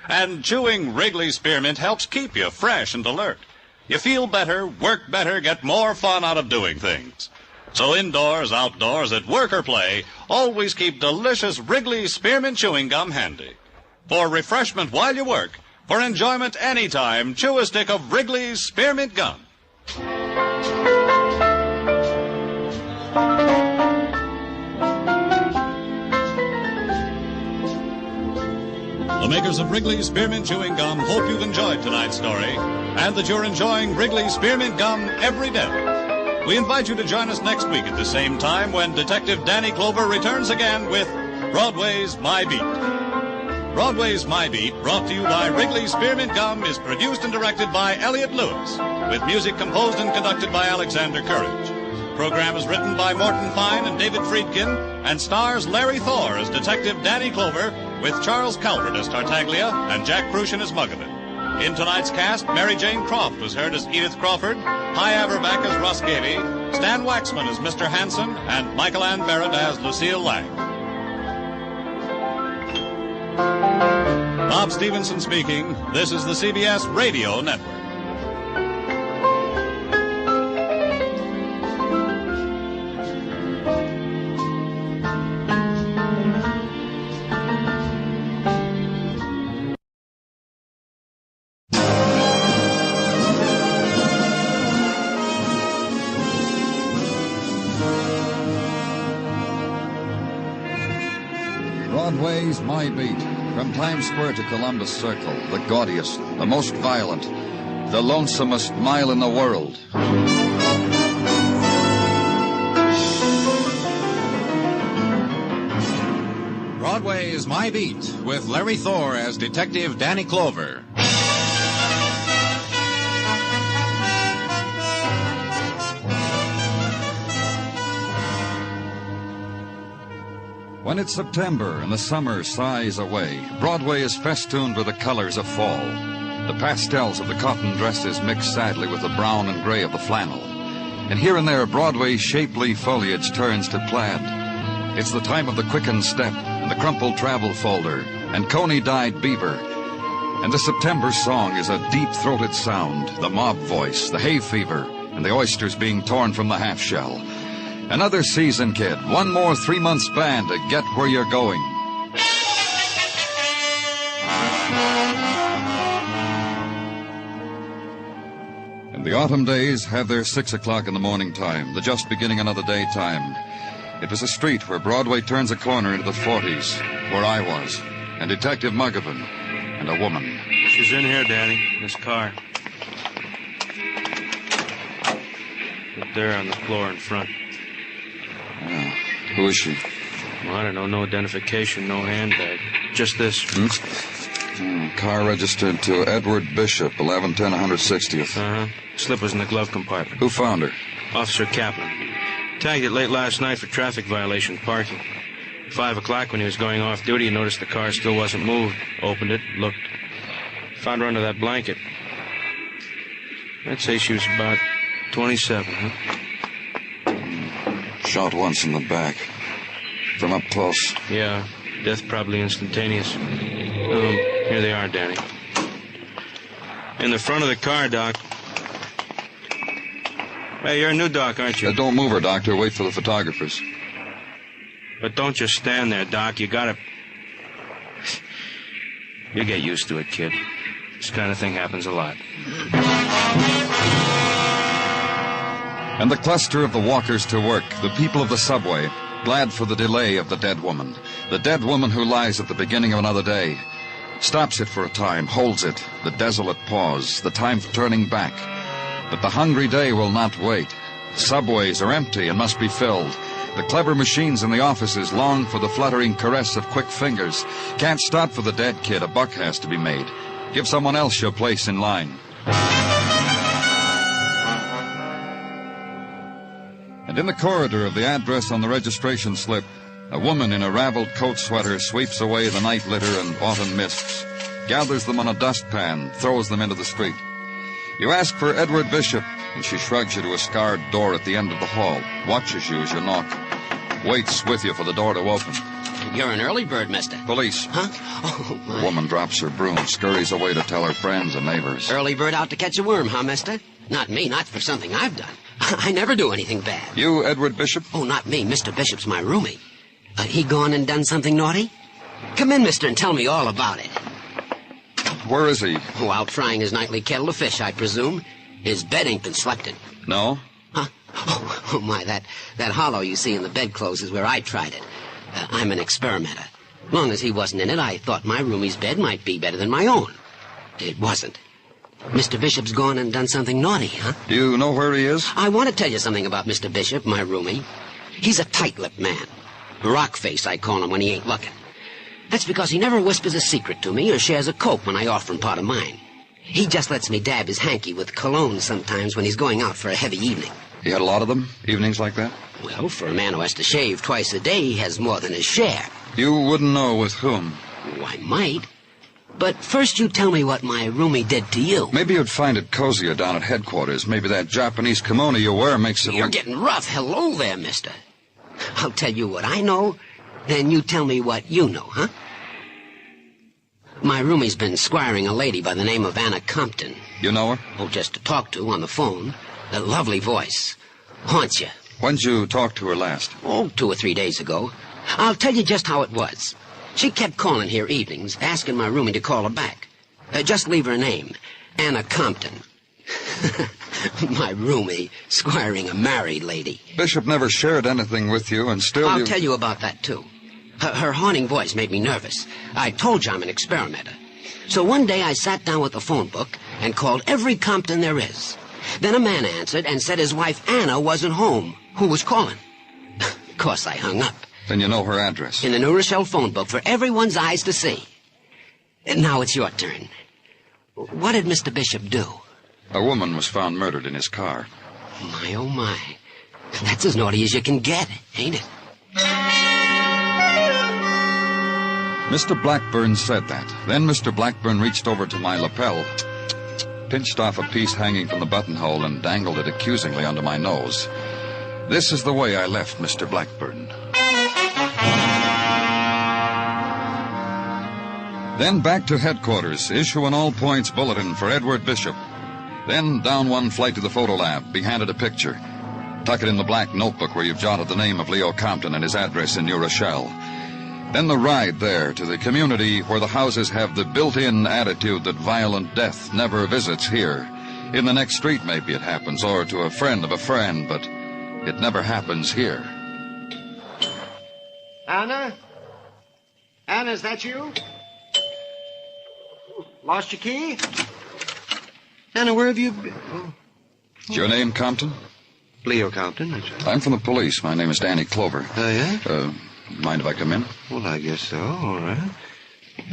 And chewing Wrigley's Spearmint helps keep you fresh and alert. You feel better, work better, get more fun out of doing things. So indoors, outdoors, at work or play, always keep delicious Wrigley's Spearmint Chewing Gum handy. For refreshment while you work, for enjoyment anytime, chew a stick of Wrigley's Spearmint Gum. The makers of Wrigley's Spearmint Chewing Gum hope you've enjoyed tonight's story and that you're enjoying Wrigley's Spearmint Gum every day. We invite you to join us next week at the same time when Detective Danny Clover returns again with Broadway's My Beat. Broadway's My Beat, brought to you by Wrigley's Spearmint Gum, is produced and directed by Elliott Lewis, with music composed and conducted by Alexander Courage. The program is written by Morton Fine and David Friedkin, and stars Larry Thor as Detective Danny Clover, with Charles Calvert as Tartaglia and Jack Prussian as Muggavan. In tonight's cast, Mary Jane Croft was heard as Edith Crawford, Hy Averback as Russ Gavey, Stan Waxman as Mr. Hanson, and Michael Ann Barrett as Lucille Lang. Bob Stevenson speaking. This is the CBS Radio Network. Broadway's My Beat. From Times Square to Columbus Circle, the gaudiest, the most violent, the lonesomest mile in the world. Broadway's My Beat, with Larry Thor as Detective Danny Clover. When it's September and the summer sighs away, Broadway is festooned with the colors of fall. The pastels of the cotton dresses mix sadly with the brown and gray of the flannel. And here and there, Broadway's shapely foliage turns to plaid. It's the time of the quickened step and the crumpled travel folder and coney-dyed beaver. And the September song is a deep-throated sound, the mob voice, the hay fever, and the oysters being torn from the half-shell. Another season, kid. One more 3-month span to get where you're going. The autumn days have their 6 o'clock in the morning time, the just beginning another daytime. It was a street where Broadway turns a corner into the 40s, where I was, and Detective Muggavan, and a woman. She's in here, Danny, this car. Right there on the floor in front. Who is she? Well, I don't know. No identification, no handbag. Just this. Car registered to Edward Bishop, 1110 160th. Uh-huh. Slip was in the glove compartment. Who found her? Officer Kaplan. Tagged it late last night for traffic violation parking. 5 o'clock when he was going off duty, he noticed the car still wasn't moved. Opened it, looked. Found her under that blanket. I'd say she was about 27, huh? Shot once in the back. From up close. Yeah, death probably instantaneous. Here they are, Danny. In the front of the car, Doc. Hey, you're a new doc, aren't you? Don't move her, Doctor. Wait for the photographers. But don't just stand there, Doc. You gotta... You get used to it, kid. This kind of thing happens a lot. And the cluster of the walkers to work, the people of the subway, glad for the delay of the dead woman who lies at the beginning of another day, stops it for a time, holds it, the desolate pause, the time for turning back. But the hungry day will not wait. Subways are empty and must be filled. The clever machines in the offices long for the fluttering caress of quick fingers. Can't stop for the dead kid. A buck has to be made. Give someone else your place in line. And in the corridor of the address on the registration slip, a woman in a raveled coat sweater sweeps away the night litter and autumn mists, gathers them on a dustpan, throws them into the street. You ask for Edward Bishop, and she shrugs you to a scarred door at the end of the hall, watches you as you knock, waits with you for the door to open. You're an early bird, mister. Police. Huh? Oh, my. The woman drops her broom, scurries away to tell her friends and neighbors. Early bird out to catch a worm, huh, mister? Not me, not for something I've done. I never do anything bad. You, Edward Bishop? Oh, not me. Mr. Bishop's my roomie. He gone and done something naughty? Come in, mister, and tell me all about it. Where is he? Oh, out frying his nightly kettle of fish, I presume. His bed ain't been slept in. No? Huh? Oh, my, that hollow you see in the bedclothes is where I tried it. I'm an experimenter. Long as he wasn't in it, I thought my roomie's bed might be better than my own. It wasn't. Mr. Bishop's gone and done something naughty, huh? Do you know where he is? I want to tell you something about Mr. Bishop, my roomie. He's a tight-lipped man. Rock face, I call him when he ain't looking. That's because he never whispers a secret to me or shares a Coke when I offer him part of mine. He just lets me dab his hanky with cologne sometimes when he's going out for a heavy evening. You had a lot of them, evenings like that? Well, for a man who has to shave twice a day, he has more than his share. You wouldn't know with whom? Oh, I might. But first you tell me what my roomie did to you. Maybe you'd find it cozier down at headquarters. Maybe that Japanese kimono you wear makes it You're look... getting rough. Hello there, mister. I'll tell you what I know, then you tell me what you know, huh? My roomie's been squiring a lady by the name of Anna Compton. You know her? Oh, just to talk to on the phone. A lovely voice. Haunts you. When'd you talk to her last? Oh, 2 or 3 days ago. I'll tell you just how it was. She kept calling here evenings, asking my roomie to call her back. Just leave her name. Anna Compton. My roomie squiring a married lady. Bishop never shared anything with you, and still I'll tell you about that, too. Her haunting voice made me nervous. I told you I'm an experimenter. So one day I sat down with the phone book and called every Compton there is. Then a man answered and said his wife Anna wasn't home. Who was calling? Of course I hung up. Then you know her address. In the New Rochelle phone book for everyone's eyes to see. And now it's your turn. What did Mr. Bishop do? A woman was found murdered in his car. My, oh my. That's as naughty as you can get, ain't it? Mr. Blackburn said that. Then Mr. Blackburn reached over to my lapel, pinched off a piece hanging from the buttonhole, and dangled it accusingly under my nose. This is the way I left Mr. Blackburn. Then back to headquarters, issue an all-points bulletin for Edward Bishop. Then down one flight to the photo lab, be handed a picture. Tuck it in the black notebook where you've jotted the name of Leo Compton and his address in New Rochelle. Then the ride there to the community where the houses have the built-in attitude that violent death never visits here. In the next street, maybe it happens, or to a friend of a friend, but it never happens here. Anna? Anna, is that you? Lost your key? Anna, where have you been? Oh. Is your name Compton? Leo Compton, that's right. I'm from the police. My name is Danny Clover. Oh, yeah? Mind if I come in? Well, I guess so. All right.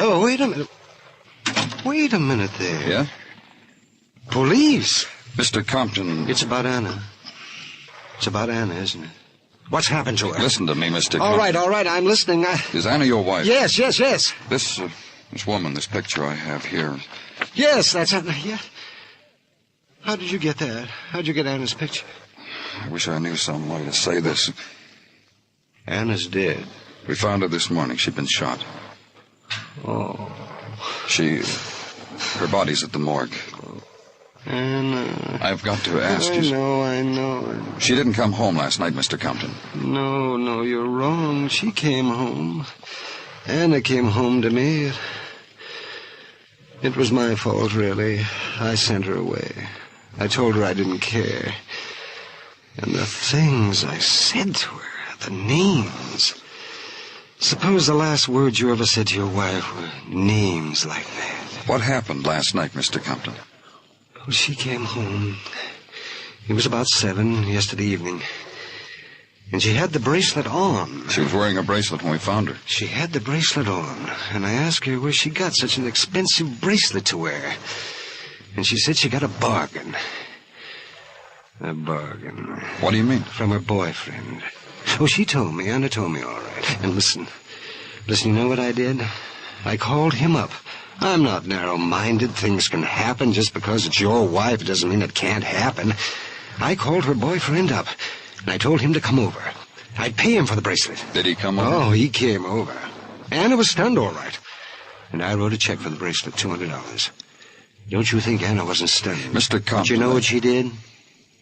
Oh, wait a minute. Wait a minute there. Yeah? Police? Mr. Compton. It's about Anna. It's about Anna, isn't it? What's happened to her? Listen to me, Mr. All Compton. right, I'm listening. Is Anna your wife? Yes. This woman, this picture I have here. Yes, that's Anna, yeah. How did you get that? How'd you get Anna's picture? I wish I knew some way to say this. Anna's dead. We found her this morning. She'd been shot. Oh. Her body's at the morgue. Anna. I've got to ask you. I know. She didn't come home last night, Mr. Compton. No, you're wrong. She came home. Anna came home to me. It was my fault, really. I sent her away. I told her I didn't care. And the things I said to her, the names. Suppose the last words you ever said to your wife were names like that. What happened last night, Mr. Compton? Well, she came home. It was about 7 yesterday evening. And she had the bracelet on. She was wearing a bracelet when we found her. She had the bracelet on. And I asked her where she got such an expensive bracelet to wear. And she said she got a bargain. A bargain. What do you mean? From her boyfriend. Oh, she told me. Anna told me, all right. And listen, you know what I did? I called him up. I'm not narrow-minded. Things can happen. Just because it's your wife doesn't mean it can't happen. I called her boyfriend up, and I told him to come over. I'd pay him for the bracelet. Did he come over? Oh, he came over. Anna was stunned, all right. And I wrote a check for the bracelet, $200. Don't you think Anna wasn't stunned? Mr. Compton. But you know what she did?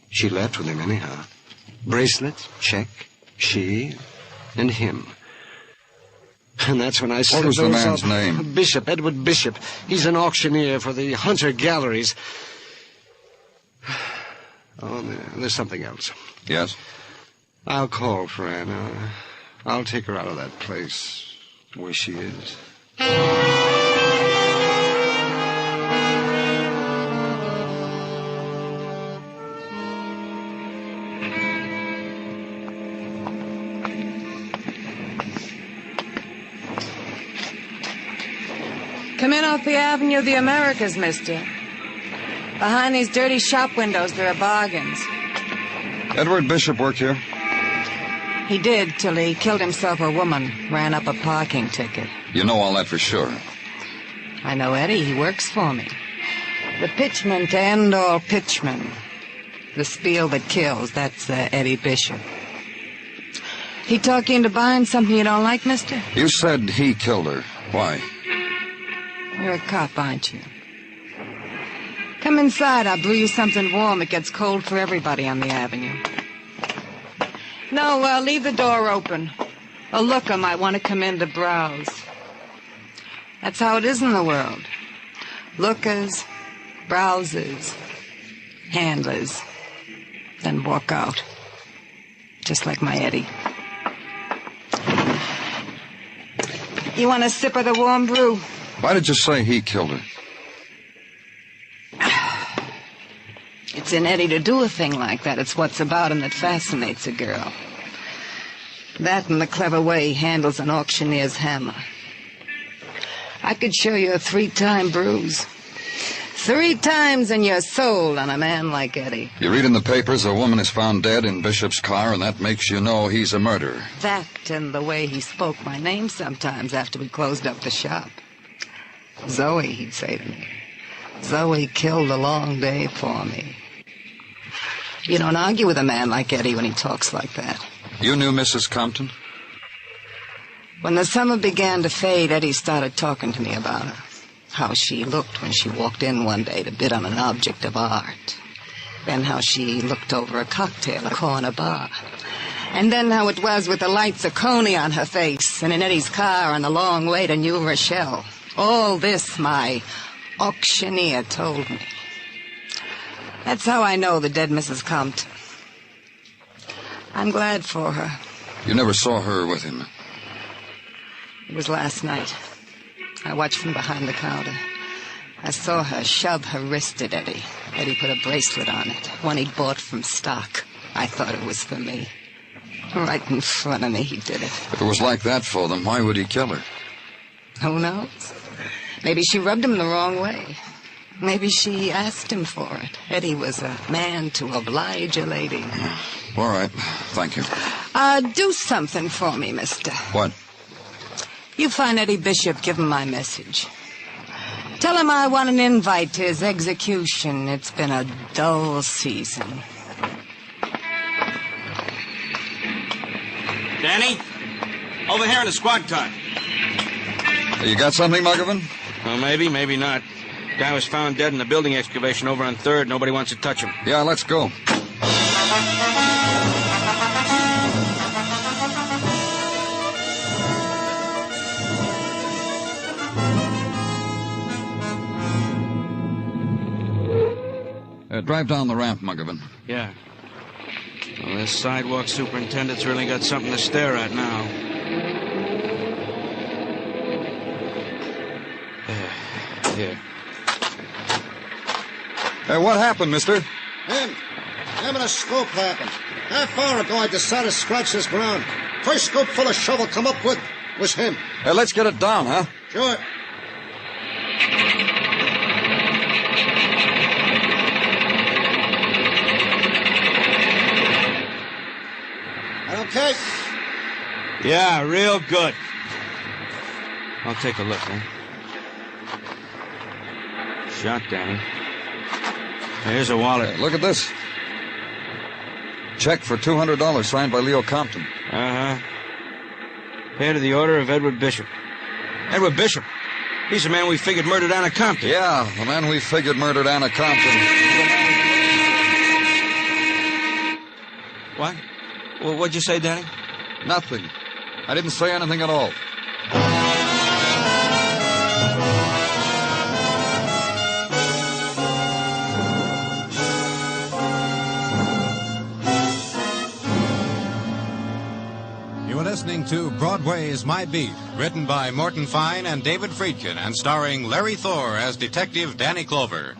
She left with him anyhow. Bracelet, check, she, and him. And that's when I said, what was the man's name? Bishop, Edward Bishop. He's an auctioneer for the Hunter Galleries. Oh, there's something else. Yes? I'll call for Anna. I'll take her out of that place where she is. Come in off the Avenue of the Americas, mister. Behind these dirty shop windows, there are bargains. Edward Bishop worked here? He did, till he killed himself a woman, ran up a parking ticket. You know all that for sure. I know Eddie. He works for me. The pitchman to end all pitchmen. The spiel that kills, that's Eddie Bishop. He talk you into buying something you don't like, mister? You said he killed her. Why? You're a cop, aren't you? Come inside. I'll brew you something warm. It gets cold for everybody on the avenue. No, leave the door open. A looker might want to come in to browse. That's how it is in the world. Lookers, browsers, handlers, then walk out. Just like my Eddie. You want a sip of the warm brew? Why did you say he killed her? It's in Eddie to do a thing like that. It's what's about him that fascinates a girl. That and the clever way he handles an auctioneer's hammer. I could show you a 3-time bruise. 3 times in your soul on a man like Eddie. You read in the papers a woman is found dead in Bishop's car, and that makes you know he's a murderer. That and the way he spoke my name sometimes after we closed up the shop. Zoe, he'd say to me. Zoe killed a long day for me. You don't argue with a man like Eddie when he talks like that. You knew Mrs. Compton? When the summer began to fade, Eddie started talking to me about her. How she looked when she walked in one day to bid on an object of art. Then how she looked over a cocktail at a corner bar. And then how it was with the lights of Coney on her face and in Eddie's car on the long way to New Rochelle. All this my auctioneer told me. That's how I know the dead Mrs. Compton. I'm glad for her. You never saw her with him? It was last night. I watched from behind the counter. I saw her shove her wrist at Eddie. Eddie put a bracelet on it, one he'd bought from stock. I thought it was for me. Right in front of me, he did it. If it was like that for them, why would he kill her? Who knows? Maybe she rubbed him the wrong way. Maybe she asked him for it. Eddie was a man to oblige a lady. All right. Thank you. Do something for me, mister. What? You find Eddie Bishop, give him my message. Tell him I want an invite to his execution. It's been a dull season. Danny? Over here in the squad car. You got something, Muggavan? Well, maybe not. Guy was found dead in the building excavation over on 3rd. Nobody wants to touch him. Yeah, let's go. Drive down the ramp, Muggavan. Yeah. Well, this sidewalk superintendent's really got something to stare at now. Here. Hey, what happened, mister? Him and a scoop happened. Half hour ago, I decided to scratch this ground. First scoop full of shovel come up with was him. Hey, let's get it down, huh? Sure. Okay. Yeah, real good. I'll take a look, huh? Shot, Danny. Here's a wallet. Look at this. Check for $200 signed by Leo Compton. Uh-huh. Paid to the order of Edward Bishop. Edward Bishop? He's the man we figured murdered Anna Compton. Yeah, the man we figured murdered Anna Compton. What? Well, what'd you say, Danny? Nothing. I didn't say anything at all. You are listening to Broadway's My Beat, written by Morton Fine and David Friedkin, and starring Larry Thor as Detective Danny Clover.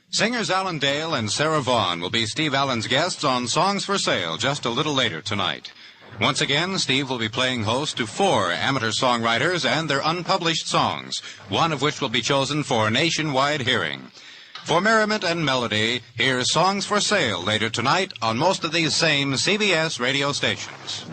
Singers Alan Dale and Sarah Vaughan will be Steve Allen's guests on Songs for Sale just a little later tonight. Once again, Steve will be playing host to 4 amateur songwriters and their unpublished songs, one of which will be chosen for nationwide hearing. For merriment and melody, here's Songs for Sale later tonight on most of these same CBS radio stations.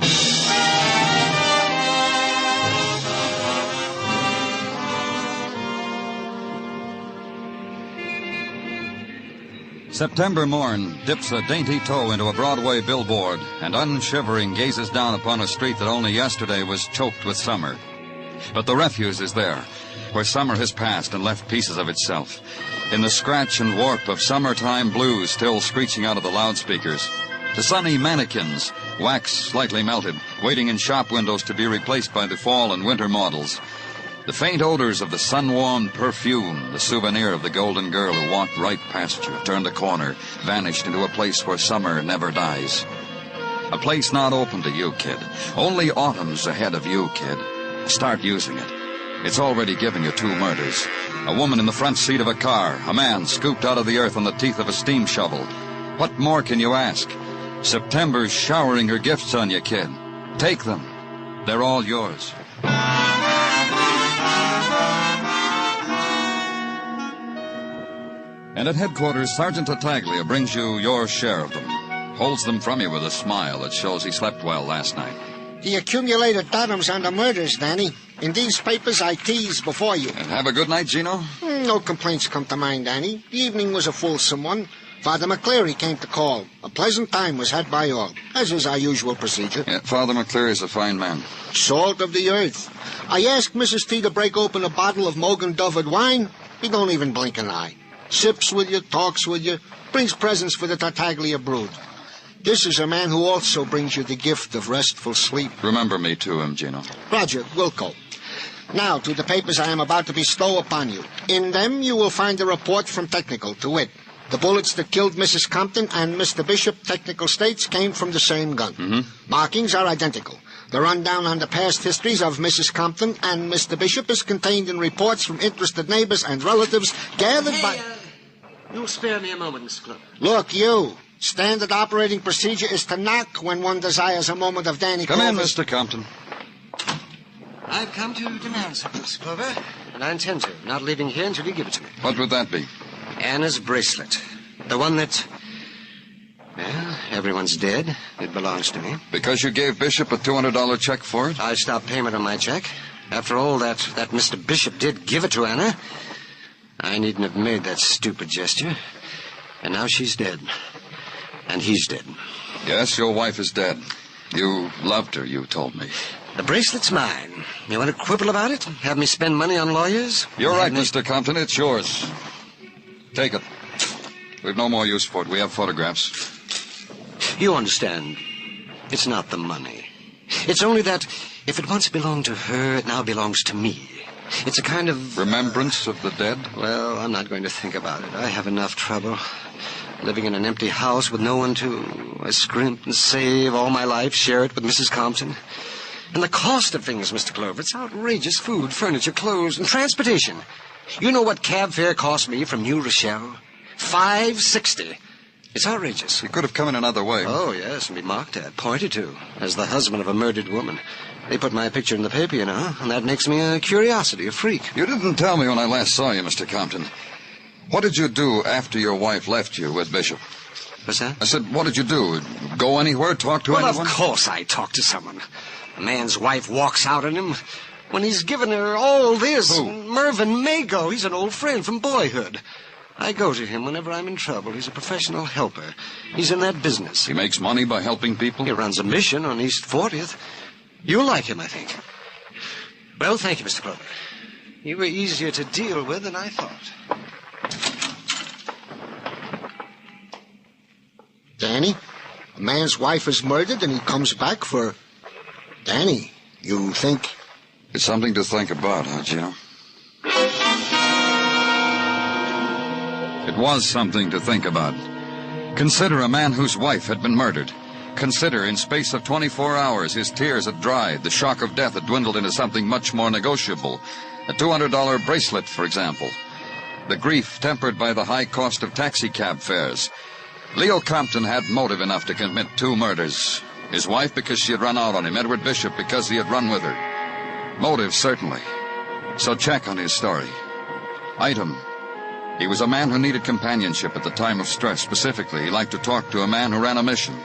September morn dips a dainty toe into a Broadway billboard and unshivering gazes down upon a street that only yesterday was choked with summer. But the refuse is there, where summer has passed and left pieces of itself, in the scratch and warp of summertime blues still screeching out of the loudspeakers. The sunny mannequins, wax slightly melted, waiting in shop windows to be replaced by the fall and winter models. The faint odors of the sun-warmed perfume, the souvenir of the golden girl who walked right past you, turned a corner, vanished into a place where summer never dies. A place not open to you, kid. Only autumn's ahead of you, kid. Start using it. It's already given you 2 murders. A woman in the front seat of a car, a man scooped out of the earth on the teeth of a steam shovel. What more can you ask? September's showering her gifts on you, kid. Take them. They're all yours. And at headquarters, Sergeant Tartaglia brings you your share of them. Holds them from you with a smile that shows he slept well last night. The accumulated atoms on the murders, Danny. In these papers I teased before you. And have a good night, Gino? No complaints come to mind, Danny. The evening was a fulsome one. Father McCleary came to call. A pleasant time was had by all, as is our usual procedure. Yeah, Father McCleary's a fine man. Salt of the earth. I asked Mrs. T to break open a bottle of Mogan Dufford wine. He don't even blink an eye. Sips with you, talks with you, brings presents for the Tartaglia brood. This is a man who also brings you the gift of restful sleep. Remember me to him, Gino. Roger, Wilco. Now, to the papers I am about to bestow upon you. In them you will find a report from Technical, to wit, The bullets that killed Mrs. Compton and Mr. Bishop, technical states, came from the same gun. Markings are identical. The rundown on the past histories of Mrs. Compton and Mr. Bishop is contained in reports from interested neighbors and relatives gathered by... You'll spare me a moment, Mr. Clover. Look, you. Standard operating procedure is to knock when one desires a moment of Danny Come in, Clover's... Mr. Compton. I've come to demand something, Mr. Clover, and I intend to. Not leaving here until you give it to me. What would that be? Anna's bracelet. The one that... Well, everyone's dead. It belongs to me. Because you gave Bishop a $200 check for it? I stopped payment on my check. After all, that Mr. Bishop did give it to Anna. I needn't have made that stupid gesture. And now she's dead. And he's dead. Yes, your wife is dead. You loved her, you told me. The bracelet's mine. You want to quibble about it? Have me spend money on lawyers? You're right, Mr. Compton. It's yours. Take it. We've no more use for it. We have photographs. You understand. It's not the money. It's only that if it once belonged to her, it now belongs to me. It's a kind of... Remembrance of the dead? Well, I'm not going to think about it. I have enough trouble. Living in an empty house with no one to... I scrimp and save all my life, share it with Mrs. Compton. And the cost of things, Mr. Clover, it's outrageous. Food, furniture, clothes, and transportation. You know what cab fare cost me from New Rochelle? $5.60. It's outrageous. You could have come in another way. Oh, yes, and be mocked at, pointed to, as the husband of a murdered woman. They put my picture in the paper, you know, and that makes me a curiosity, a freak. You didn't tell me when I last saw you, Mr. Compton. What did you do after your wife left you with Bishop? What's that? I said, what did you do? Go anywhere? Talk to anyone? Well, of course I talk to someone. A man's wife walks out on him when he's given her all this. Who? Mervyn Mago. He's an old friend from boyhood. I go to him whenever I'm in trouble. He's a professional helper. He's in that business. He makes money by helping people? He runs a mission on East 40th. You'll like him, I think. Well, thank you, Mr. Clover. You were easier to deal with than I thought. Danny, a man's wife is murdered and he comes back for... Danny, you think... It's something to think about, huh, Gino? It was something to think about. Consider a man whose wife had been murdered. Consider, in space of 24 hours, his tears had dried. The shock of death had dwindled into something much more negotiable. A $200 bracelet, for example. The grief tempered by the high cost of taxi cab fares. Leo Compton had motive enough to commit 2 murders. His wife because she had run out on him. Edward Bishop because he had run with her. Motive, certainly. So check on his story. Item. He was a man who needed companionship at the time of stress. Specifically, he liked to talk to a man who ran a mission.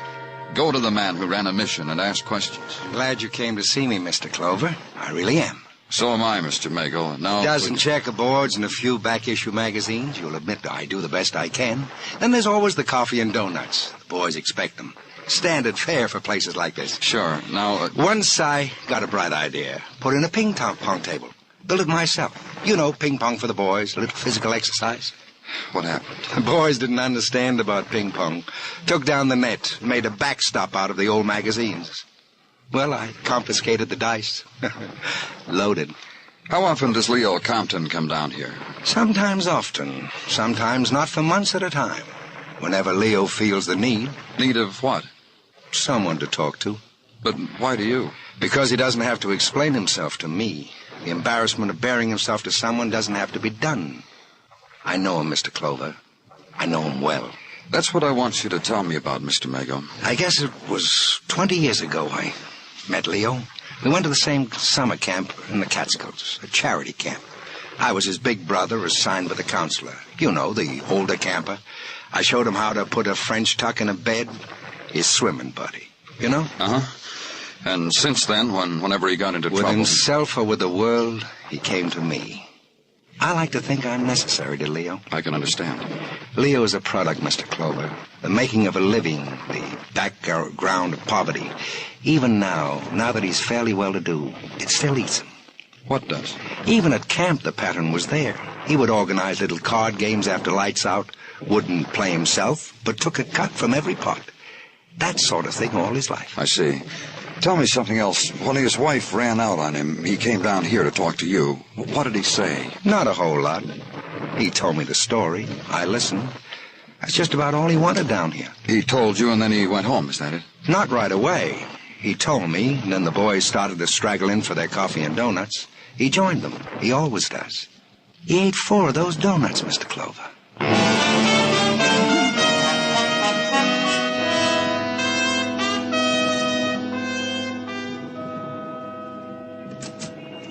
Go to the man who ran a mission and ask questions. I'm glad you came to see me, Mr. Clover. I really am. So am I, Mr. Mago. Now, A dozen checkerboards and a few back-issue magazines. You'll admit that I do the best I can. Then there's always the coffee and donuts. The boys expect them. Standard fare for places like this. Sure. Now, Once I got a bright idea. Put in a ping-pong table. Built it myself. You know, ping-pong for the boys. A little physical exercise. What happened? The boys didn't understand about ping-pong. Took down the net. Made a backstop out of the old magazines. Well, I confiscated the dice. Loaded. How often does Leo Compton come down here? Sometimes often. Sometimes not for months at a time. Whenever Leo feels the need. Need of what? Someone to talk to. But why do you? Because he doesn't have to explain himself to me. The embarrassment of bearing himself to someone doesn't have to be done. I know him, Mr. Clover. I know him well. That's what I want you to tell me about, Mr. Mago. I guess it was 20 years ago I met Leo. We went to the same summer camp in the Catskills, a charity camp. I was his big brother assigned by the counselor. You know, the older camper. I showed him how to put a French tuck in a bed. His swimming buddy, you know? Uh-huh. And since then, whenever he got into with trouble... With himself or with the world, he came to me. I like to think I'm necessary to Leo. I can understand. Leo is a product, Mr. Clover. The making of a living, the background of poverty. Even now that he's fairly well-to-do, it still eats him. What does? Even at camp, the pattern was there. He would organize little card games after lights out, wouldn't play himself, but took a cut from every pot. That sort of thing all his life. I see. Tell me something else. When his wife ran out on him, he came down here to talk to you. What did he say? Not a whole lot. He told me the story. I listened. That's just about all he wanted down here. He told you and then he went home, is that it? Not right away. He told me, and then the boys started to straggle in for their coffee and donuts. He joined them. He always does. He ate 4 of those donuts, Mr. Clover.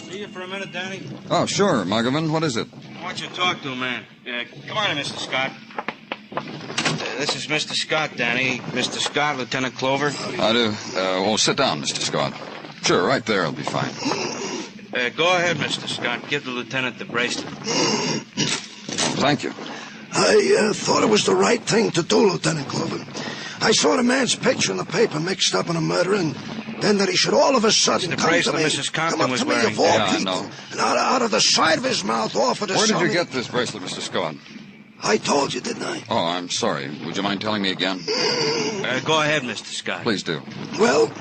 See you for a minute, Danny? Oh, sure, Muggavan. What is it? I want you to talk to a man. Come on in, Mr. Scott. This is Mr. Scott, Danny. Mr. Scott, Lieutenant Clover. I do. Well, sit down, Mr. Scott. Sure, right there will be fine. Go ahead, Mr. Scott. Give the lieutenant the bracelet. Thank you. I thought it was the right thing to do, Lieutenant Clover. I saw the man's picture in the paper mixed up in a murder, and then that he should all of a sudden the come to bracelet me, Mrs. Compton come up was to me wearing. of all Yeah, I people, know. and out of the side of his mouth offered to Where did sell you me- get this bracelet, Mr. Scott? I told you, didn't I? Oh, I'm sorry. Would you mind telling me again? Go ahead, Mr. Scott. Please do. Well,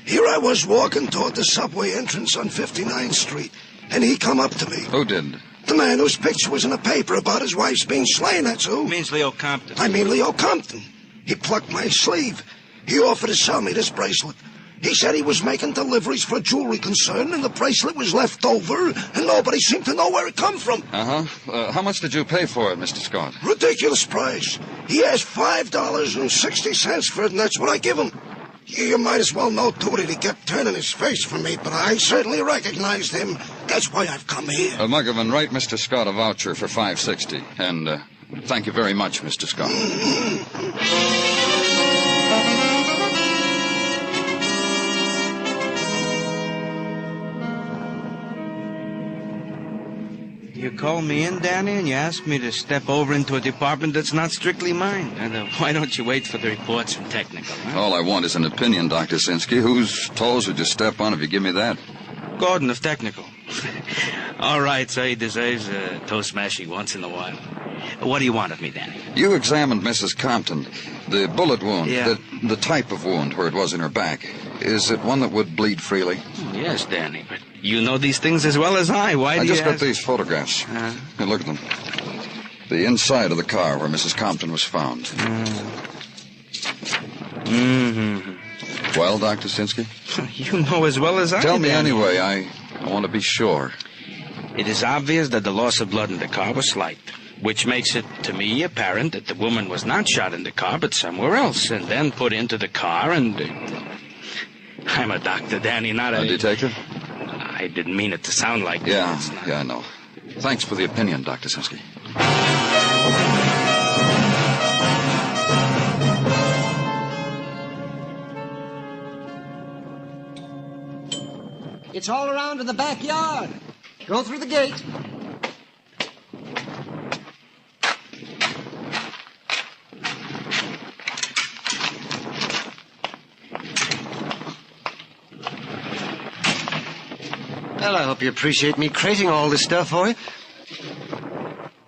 here I was walking toward the subway entrance on 59th Street, and he come up to me. Who did? The man whose picture was in the paper about his wife's being slain, that's who. Means Leo Compton. I mean Leo Compton. He plucked my sleeve. He offered to sell me this bracelet. He said he was making deliveries for a jewelry concern, and the bracelet was left over, and nobody seemed to know where it come from. Uh-huh. How much did you pay for it, Mr. Scott? Ridiculous price. He asked $5.60 for it, and that's what I give him. You might as well know, too, that he kept turning his face from me, but I certainly recognized him. That's why I've come here. Muggavan, write Mr. Scott a voucher for $5.60, and thank you very much, Mr. Scott. You called me in, Danny, and you asked me to step over into a department that's not strictly mine. And why don't you wait for the reports from technical, huh? All I want is an opinion, Dr. Sinsky. Whose toes would you step on if you give me that? Gordon of technical. All right, so he deserves a toe smashing once in a while. What do you want of me, Danny? You examined Mrs. Compton. The bullet wound, Yeah. the type of wound where it was in her back. Is it one that would bleed freely? Yes, Danny, but you know these things as well as I. Why do I you just got ask? these photographs. Here, look at them. The inside of the car where Mrs. Compton was found. Mm-hmm. Well, Dr. Sinsky? You know as well as I. Tell me Danny. anyway. I want to be sure. It is obvious that the loss of blood in the car was slight, which makes it, to me, apparent that the woman was not shot in the car, but somewhere else, and then put into the car and... I'm a doctor, Danny, not a... A detective? I didn't mean it to sound like that. Yeah, I know. Thanks for the opinion, Dr. Sinsky. It's all around in the backyard. Go through the gate. Well, I hope you appreciate me crating all this stuff for you.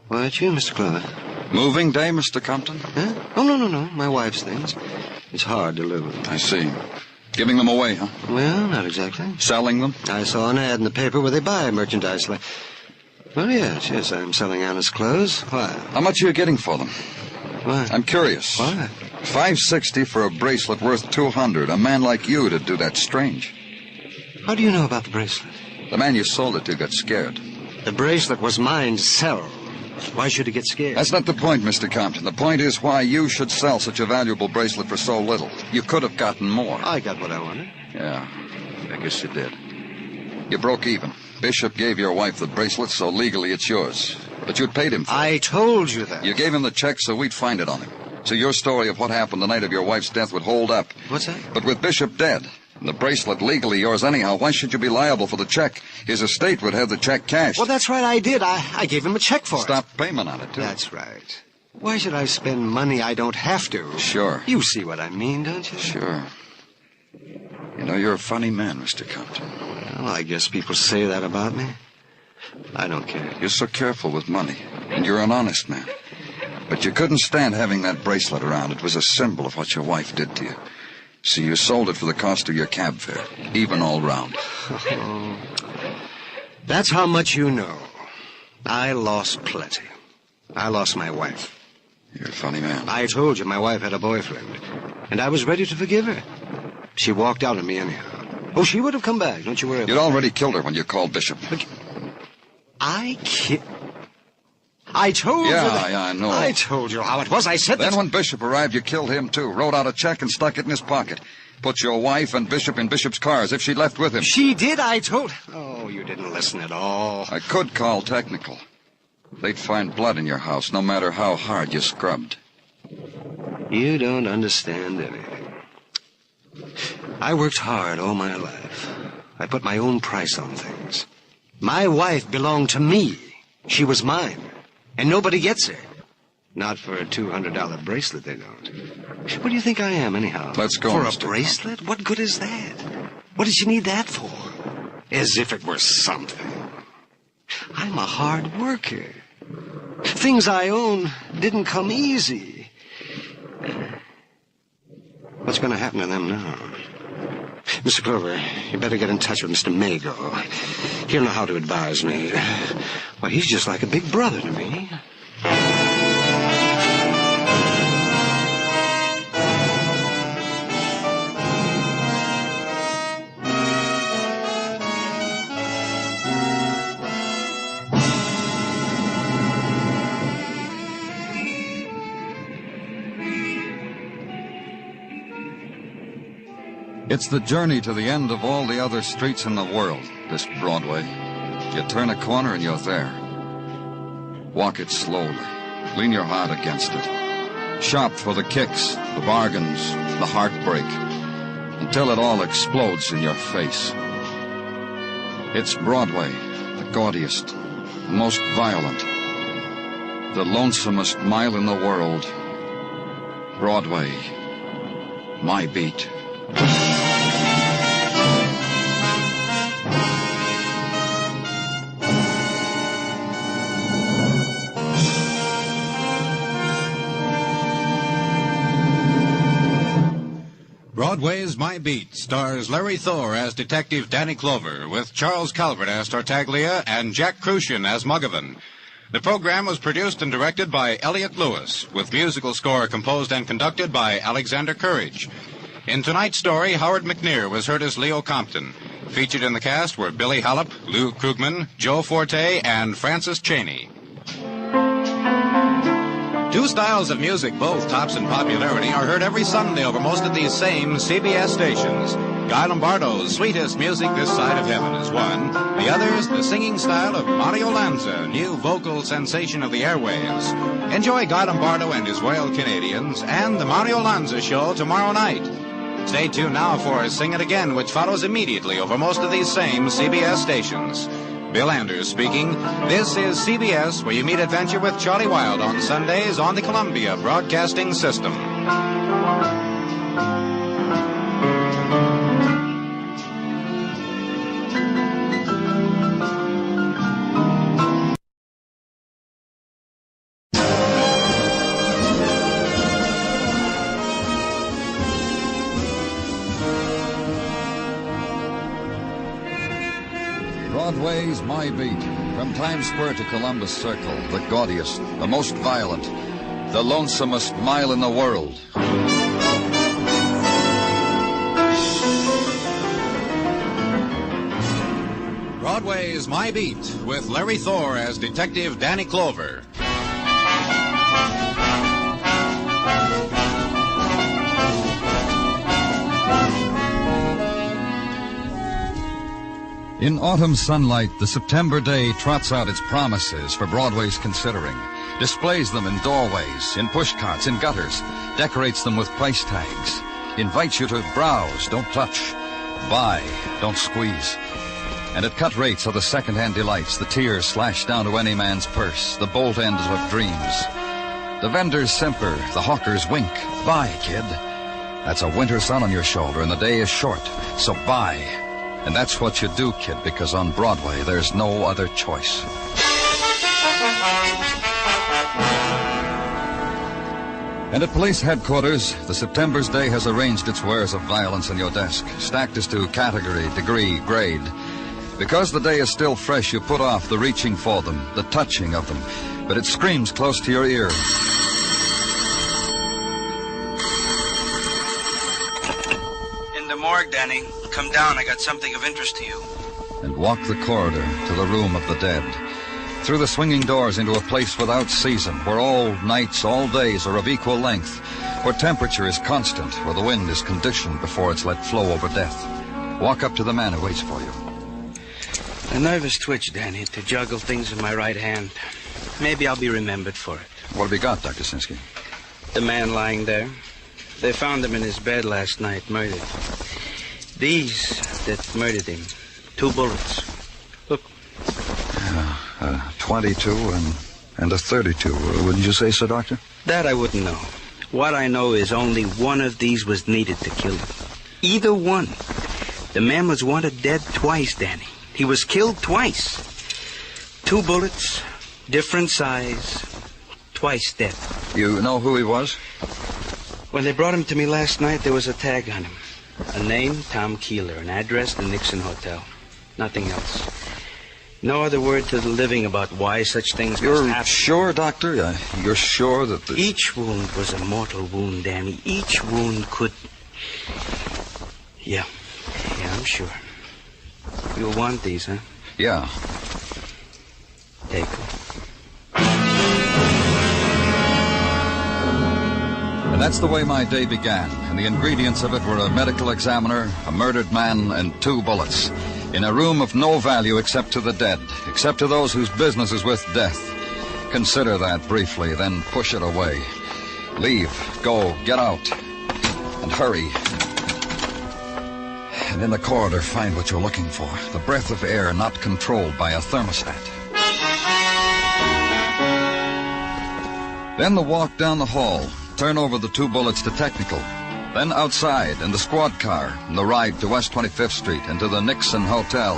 Why aren't you, Mr. Clover? Moving day, Mr. Compton? Huh? Oh, no. My wife's things. It's hard to live with. I see. Giving them away, huh? Well, not exactly. Selling them? I saw an ad in the paper where they buy merchandise like... Well, yes, I'm selling Anna's clothes. Why? How much are you getting for them? Why? I'm curious. Why? $5.60 for a bracelet worth $200. A man like you to do that strange. How do you know about the bracelet? The man you sold it to got scared. The bracelet was mine to sell. Why should he get scared? That's not the point, Mr. Compton. The point is why you should sell such a valuable bracelet for so little. You could have gotten more. I got what I wanted. Yeah, I guess you did. You broke even. Bishop gave your wife the bracelet, so legally it's yours. But you'd paid him for it. I told you that. You gave him the check so we'd find it on him. So your story of what happened the night of your wife's death would hold up. What's that? But with Bishop dead, and the bracelet legally yours anyhow, why should you be liable for the check? His estate would have the check cashed. Well, that's right, I did. I gave him a check for it. Stop payment on it, too. That's right. Why should I spend money I don't have to? Sure. You see what I mean, don't you? Sure. You know, you're a funny man, Mr. Compton. Well, I guess people say that about me. I don't care. You're so careful with money, and you're an honest man. But you couldn't stand having that bracelet around. It was a symbol of what your wife did to you. So you sold it for the cost of your cab fare, even all round. Oh, that's how much you know. I lost plenty. I lost my wife. You're a funny man. I told you my wife had a boyfriend, and I was ready to forgive her. She walked out on me anyhow. Oh, she would have come back, don't you worry about it. You'd already killed her when you called Bishop. I told you that. Yeah, I know. I told you how it was. I said Then that. when Bishop arrived, you killed him, too. Wrote out a check and stuck it in his pocket. Put your wife and Bishop in Bishop's car as if she left with him. She did, I told... Oh, you didn't listen at all. I could call technical. They'd find blood in your house, no matter how hard you scrubbed. You don't understand anything. I worked hard all my life. I put my own price on things. My wife belonged to me. She was mine. And nobody gets her. Not for a $200 bracelet, they don't. What do you think I am, anyhow? Let's go, For Mr. a bracelet? What good is that? What did you need that for? As if it were something. I'm a hard worker. Things I own didn't come easy. What's going to happen to them now? Mr. Clover, you better get in touch with Mr. Mago. He'll know how to advise me. Why, he's just like a big brother to me. It's the journey to the end of all the other streets in the world, this Broadway. You turn a corner and you're there. Walk it slowly. Lean your heart against it. Shop for the kicks, the bargains, the heartbreak, until it all explodes in your face. It's Broadway, the gaudiest, the most violent, the lonesomest mile in the world. Broadway, my beat. Broadway's My Beat stars Larry Thor as Detective Danny Clover, with Charles Calvert as Tartaglia and Jack Crucian as Muggavan. The program was produced and directed by Elliott Lewis, with musical score composed and conducted by Alexander Courage. In tonight's story, Howard McNear was heard as Leo Compton. Featured in the cast were Billy Hallopp, Lou Krugman, Joe Forte, and Francis Cheney. Two styles of music, both tops in popularity, are heard every Sunday over most of these same CBS stations. Guy Lombardo's Sweetest Music This Side of Heaven is one. The other is the singing style of Mario Lanza, new vocal sensation of the airwaves. Enjoy Guy Lombardo and his Royal Canadians and the Mario Lanza Show tomorrow night. Stay tuned now for Sing It Again, which follows immediately over most of these same CBS stations. Bill Anders speaking. This is CBS, where you meet adventure with Charlie Wilde on Sundays on the Columbia Broadcasting System. Broadway's My Beat. From Times Square to Columbus Circle, the gaudiest, the most violent, the lonesomest mile in the world. Broadway's My Beat, with Larry Thor as Detective Danny Clover. In autumn sunlight, the September day trots out its promises for Broadway's considering, displays them in doorways, in pushcarts, in gutters, decorates them with price tags, invites you to browse, don't touch, buy, don't squeeze. And at cut rates are the second-hand delights, the tears slashed down to any man's purse, the bolt ends of dreams. The vendors simper, the hawkers wink. Buy, kid. That's a winter sun on your shoulder, and the day is short, so buy. And that's what you do, kid, because on Broadway, there's no other choice. And at police headquarters, the September's Day has arranged its wares of violence on your desk, stacked as to category, degree, grade. Because the day is still fresh, you put off the reaching for them, the touching of them, but it screams close to your ear. the morgue, Danny. Come down. I got something of interest to you. And walk the corridor to the room of the dead. Through the swinging doors into a place without season, where all nights, all days are of equal length, where temperature is constant, where the wind is conditioned before it's let flow over death. Walk up to the man who waits for you. A nervous twitch, Danny, to juggle things in my right hand. Maybe I'll be remembered for it. What have you got, Dr. Sinsky? The man lying there. They found him in his bed last night, murdered. These that murdered him. 2 bullets. Look. 22 and a 32. Wouldn't you say so, Doctor? That I wouldn't know. What I know is only one of these was needed to kill him. Either one. The man was wanted dead twice, Danny. He was killed twice. 2 bullets, different size, twice dead. You know who he was? When they brought him to me last night, there was a tag on him. A name, Tom Keeler. An address, the Nixon Hotel. Nothing else. No other word to the living about why such things must happen. You're sure, Doctor? You're sure that the... Each wound was a mortal wound, Danny. Each wound could... Yeah, I'm sure. You'll want these, huh? Yeah. Take them. And that's the way my day began. And the ingredients of it were a medical examiner, a murdered man, and 2 bullets. In a room of no value except to the dead, except to those whose business is with death. Consider that briefly, then push it away. Leave, go, get out, and hurry. And in the corridor, find what you're looking for. The breath of air not controlled by a thermostat. Then the walk down the hall. Turn over the 2 bullets to technical. Then outside, in the squad car, and the ride to West 25th Street and to the Nixon Hotel.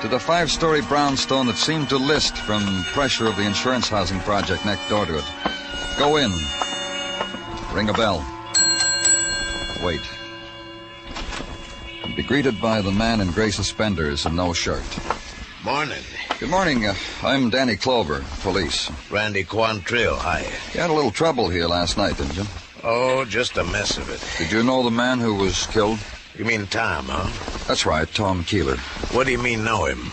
To the 5-story brownstone that seemed to list from pressure of the insurance housing project next door to it. Go in. Ring a bell. Wait. And be greeted by the man in gray suspenders and no shirt. Morning. Good morning. I'm Danny Clover, police. Randy Quantrill, hi. You had a little trouble here last night, didn't you? Oh, just a mess of it. Did you know the man who was killed? You mean Tom, huh? That's right, Tom Keeler. What do you mean, know him?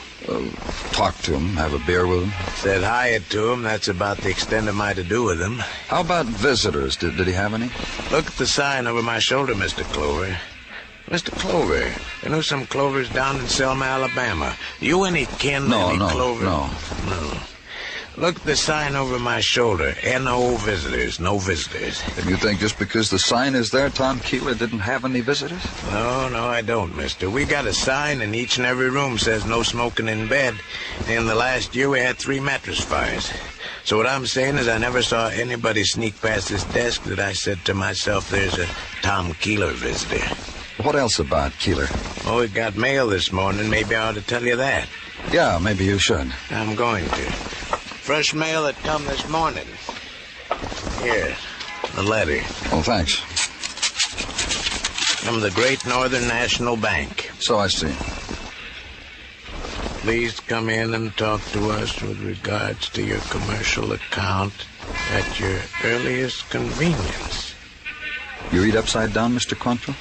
Talk to him, have a beer with him. Said hi to him. That's about the extent of my to-do with him. How about visitors? Did he have any? Look at the sign over my shoulder, Mr. Clover. Mr. Clover, you know some Clovers down in Selma, Alabama. You any kin to any Clover? No. Look at the sign over my shoulder. N.O. visitors, no visitors. And you think just because the sign is there, Tom Keeler didn't have any visitors? No, I don't, mister. We got a sign in each and every room says no smoking in bed. In the last year, we had 3 mattress fires. So what I'm saying is I never saw anybody sneak past this desk that I said to myself, there's a Tom Keeler visitor. What else about Keeler? Oh, we got mail this morning. Maybe I ought to tell you that. Yeah, maybe you should. I'm going to. Fresh mail that come this morning. Here, the letter. Oh, thanks. From the Great Northern National Bank. So I see. Please come in and talk to us with regards to your commercial account at your earliest convenience. You read upside down, Mr. Quantrill?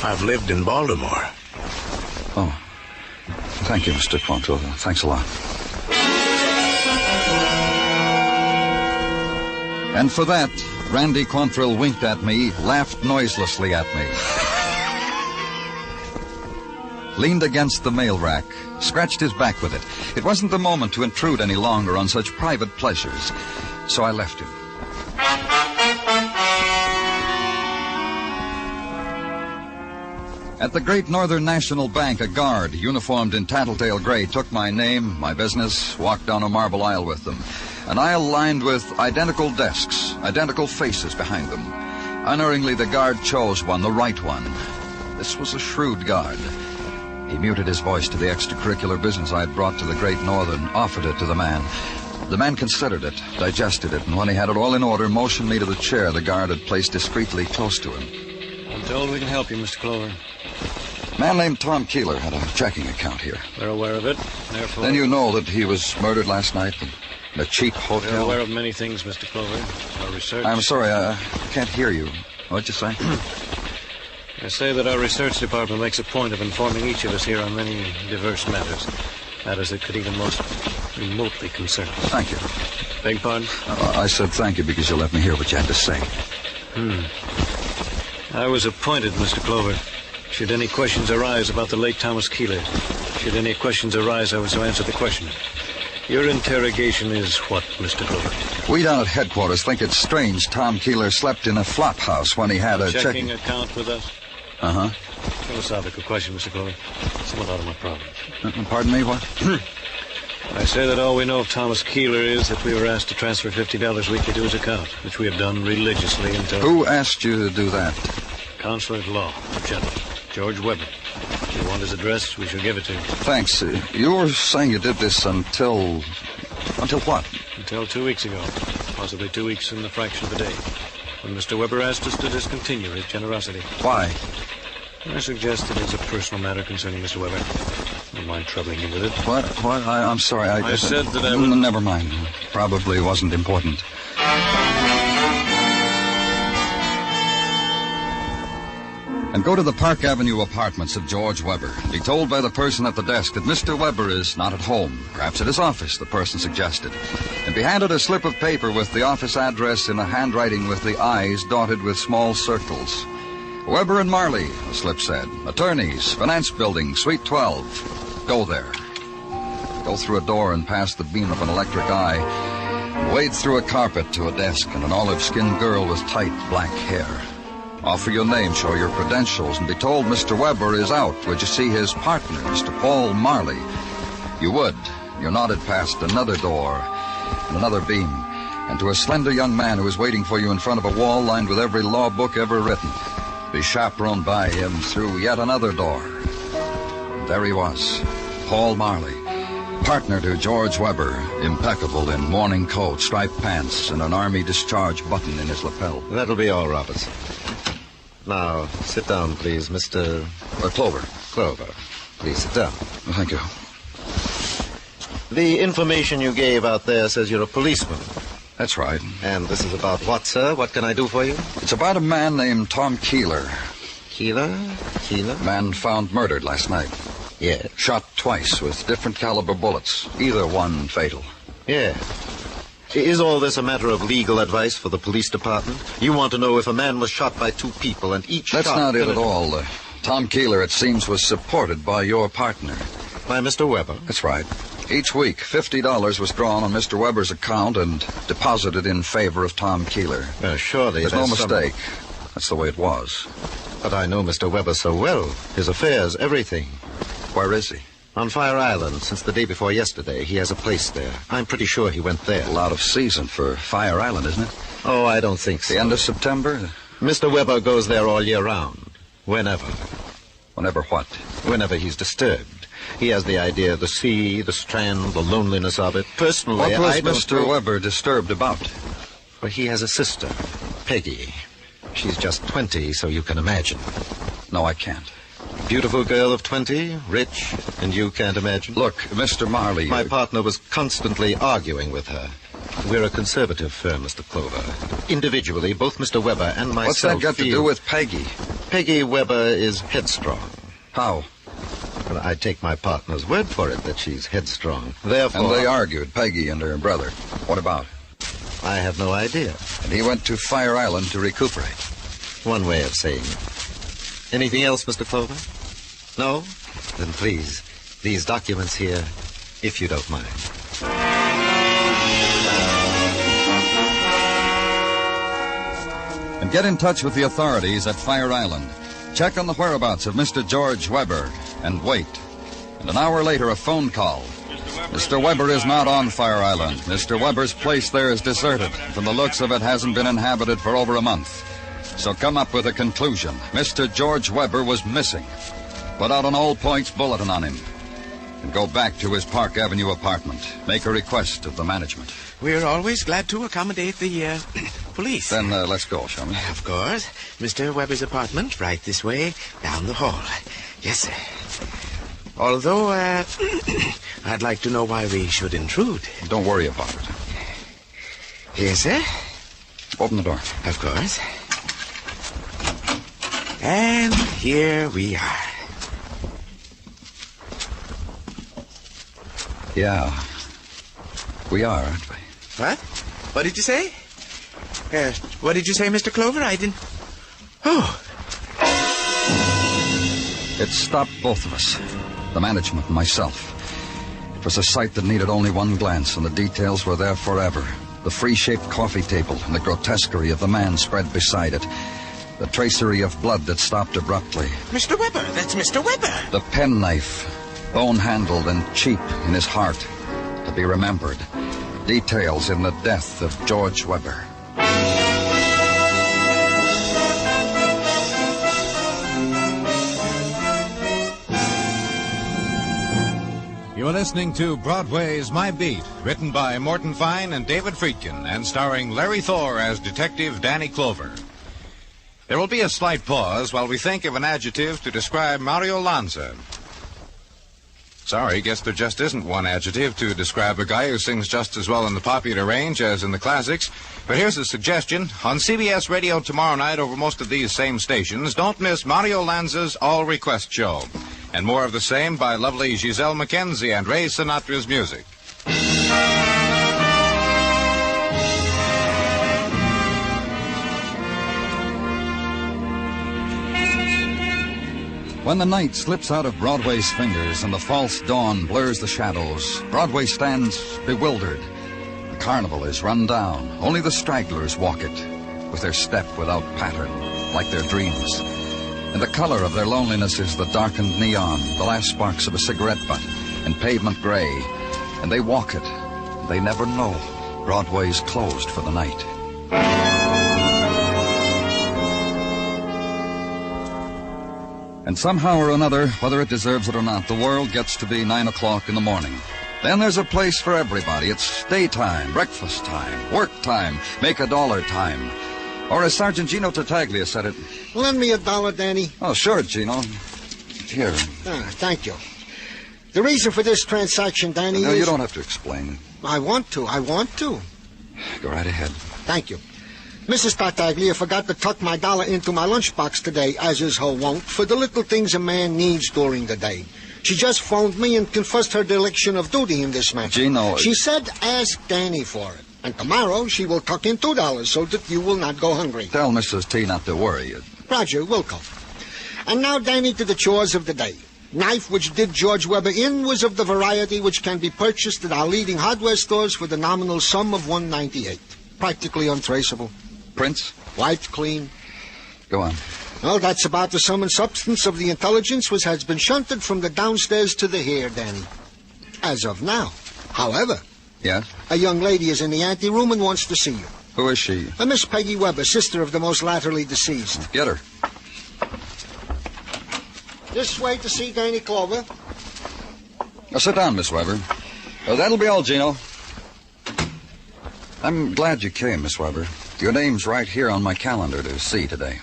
I've lived in Baltimore. Oh. Thank you, Mr. Quantrill. Thanks a lot. And for that, Randy Quantrill winked at me, laughed noiselessly at me. Leaned against the mail rack, scratched his back with it. It wasn't the moment to intrude any longer on such private pleasures, so I left him. At the Great Northern National Bank, a guard, uniformed in tattletale gray, took my name, my business, walked down a marble aisle with them. An aisle lined with identical desks, identical faces behind them. Unerringly, the guard chose one, the right one. This was a shrewd guard. He muted his voice to the extracurricular business I had brought to the Great Northern, offered it to the man. The man considered it, digested it, and when he had it all in order, motioned me to the chair the guard had placed discreetly close to him. I'm told we can help you, Mr. Clover. A man named Tom Keeler had a checking account here. We're aware of it, therefore... Then you know that he was murdered last night in a cheap hotel? We're aware of many things, Mr. Clover. Our research... I'm sorry, I can't hear you. What'd you say? I say that our research department makes a point of informing each of us here on many diverse matters. Matters that could even most remotely concern us. Thank you. Beg pardon? I said thank you because you let me hear what you had to say. I was appointed, Mr. Clover. Should any questions arise about the late Thomas Keeler, should any questions arise, I was to answer the question. Your interrogation is what, Mr. Clover? We down at headquarters think it's strange Tom Keeler slept in a flop house when he had a checking account with us? Uh-huh. Philosophical question, Mr. Clover. Somewhat out of my province. Pardon me, what? I say that all we know of Thomas Keeler is that we were asked to transfer $50 weekly to his account, which we have done religiously until... Who asked you to do that? Consular at Law, a gentleman, George Weber. If you want his address, we shall give it to you. Thanks. You were saying you did this until... Until what? Until 2 weeks ago. Possibly 2 weeks in the fraction of a day. When Mr. Weber asked us to discontinue his generosity. Why? I suggested it's a personal matter concerning Mr. Weber. Don't mind troubling you with it. What? I'm sorry. I said that I would... Never mind. Probably wasn't important. And go to the Park Avenue apartments of George Weber. Be told by the person at the desk that Mr. Weber is not at home. Perhaps at his office, the person suggested. And be handed a slip of paper with the office address in a handwriting with the I's dotted with small circles. Weber and Marley, the slip said. Attorneys, Finance Building, Suite 12. Go there. Go through a door and past the beam of an electric eye. Wade through a carpet to a desk and an olive-skinned girl with tight black hair. Offer your name, show your credentials, and be told Mr. Weber is out. Would you see his partner, Mr. Paul Marley? You would. You nodded past another door and another beam, and to a slender young man who was waiting for you in front of a wall lined with every law book ever written. Be chaperoned by him through yet another door. And there he was, Paul Marley, partner to George Weber, impeccable in morning coat, striped pants, and an army discharge button in his lapel. That'll be all, Roberts. Now, sit down, please, Mr... Clover. Clover. Please sit down. Thank you. The information you gave out there says you're a policeman. That's right. And this is about what, sir? What can I do for you? It's about a man named Tom Keeler. Keeler? Keeler? Man found murdered last night. Yeah. Shot twice with different caliber bullets, either one fatal. Yeah. Is all this a matter of legal advice for the police department? You want to know if a man was shot by two people and each That's shot... not it at all. Tom Keeler, it seems, was supported by your partner. By Mr. Weber? That's right. Each week, $50 was drawn on Mr. Weber's account and deposited in favor of Tom Keeler. Surely there's no mistake. That's the way it was. But I know Mr. Weber so well. His affairs, everything. Where is he? On Fire Island, since the day before yesterday. He has a place there. I'm pretty sure he went there. Well, out of season for Fire Island, isn't it? Oh, I don't think so. The end of September? Mr. Weber goes there all year round. Whenever. Whenever what? Whenever he's disturbed. He has the idea of the sea, the strand, the loneliness of it. Personally, what was Mr. Weber disturbed about? Well, he has a sister, Peggy. She's just 20, so you can imagine. No, I can't. Beautiful girl of 20, rich, and you can't imagine? Look, Mr. Marley... My partner was constantly arguing with her. We're a conservative firm, Mr. Clover. Individually, both Mr. Weber and myself... What's that got to do with Peggy? Peggy Weber is headstrong. How? Well, I take my partner's word for it that she's headstrong. Therefore... And they argued, Peggy and her brother. What about? I have no idea. And he went to Fire Island to recuperate. One way of saying it. Anything else, Mr. Clover? No? Then please, these documents here, if you don't mind. And get in touch with the authorities at Fire Island. Check on the whereabouts of Mr. George Weber and wait. And an hour later, a phone call. Mr. Weber is not on Fire Island. Mr. Weber's place there is deserted. From the looks of it, hasn't been inhabited for over a month. So come up with a conclusion. Mr. George Weber was missing. Put out an all-points bulletin on him. And go back to his Park Avenue apartment. Make a request of the management. We're always glad to accommodate the police. Then let's go, shall we? Of course. Mr. Weber's apartment, right this way, down the hall. Yes, sir. Although, I'd like to know why we should intrude. Don't worry about it. Yes, sir? Open the door. Of course. And here we are. Yeah. We are, aren't we? What? What did you say? What did you say, Mr. Clover? I didn't... Oh. It stopped both of us. The management and myself. It was a sight that needed only one glance, and the details were there forever. The free-shaped coffee table and the grotesquerie of the man spread beside it. The tracery of blood that stopped abruptly. Mr. Weber, that's Mr. Weber. The penknife, bone-handled and cheap in his heart, to be remembered. Details in the death of George Weber. You are listening to Broadway's My Beat, written by Morton Fine and David Friedkin, and starring Larry Thor as Detective Danny Clover. There will be a slight pause while we think of an adjective to describe Mario Lanza. Sorry, guess there just isn't one adjective to describe a guy who sings just as well in the popular range as in the classics. But here's a suggestion. On CBS Radio tomorrow night over most of these same stations, don't miss Mario Lanza's All Request Show. And more of the same by lovely Giselle McKenzie and Ray Sinatra's music. When the night slips out of Broadway's fingers and the false dawn blurs the shadows, Broadway stands bewildered. The carnival is run down. Only the stragglers walk it, with their step without pattern, like their dreams. And the color of their loneliness is the darkened neon, the last sparks of a cigarette butt, and pavement gray. And they walk it. They never know. Broadway's closed for the night. And somehow or another, whether it deserves it or not, the world gets to be 9 o'clock in the morning. Then there's a place for everybody. It's daytime, breakfast time, work time, make a dollar time. Or as Sergeant Gino Tartaglia said it... Lend me $1, Danny. Oh, sure, Gino. Here. Thank you. The reason for this transaction, Danny, No, is... you don't have to explain. I want to. Go right ahead. Thank you. Mrs. Tartaglia forgot to tuck my $1 into my lunchbox today, as is her wont, for the little things a man needs during the day. She just phoned me and confessed her dereliction of duty in this matter. Gino... She said ask Danny for it. And tomorrow she will tuck in $2 so that you will not go hungry. Tell Mrs. T not to worry. Roger, Wilco. And now, Danny, to the chores of the day. Knife which did George Weber in was of the variety which can be purchased at our leading hardware stores for the nominal sum of $1.98. Practically untraceable. Prints? Wiped clean. Go on. Well, that's about the sum and substance of the intelligence which has been shunted from the downstairs to the here, Danny. As of now. However... Yes? A young lady is in the anteroom and wants to see you. Who is she? A Miss Peggy Weber, sister of the most latterly deceased. Get her. This way to see Danny Clover. Now, sit down, Miss Weber. That'll be all, Gino. I'm glad you came, Miss Weber. Your name's right here on my calendar to see today.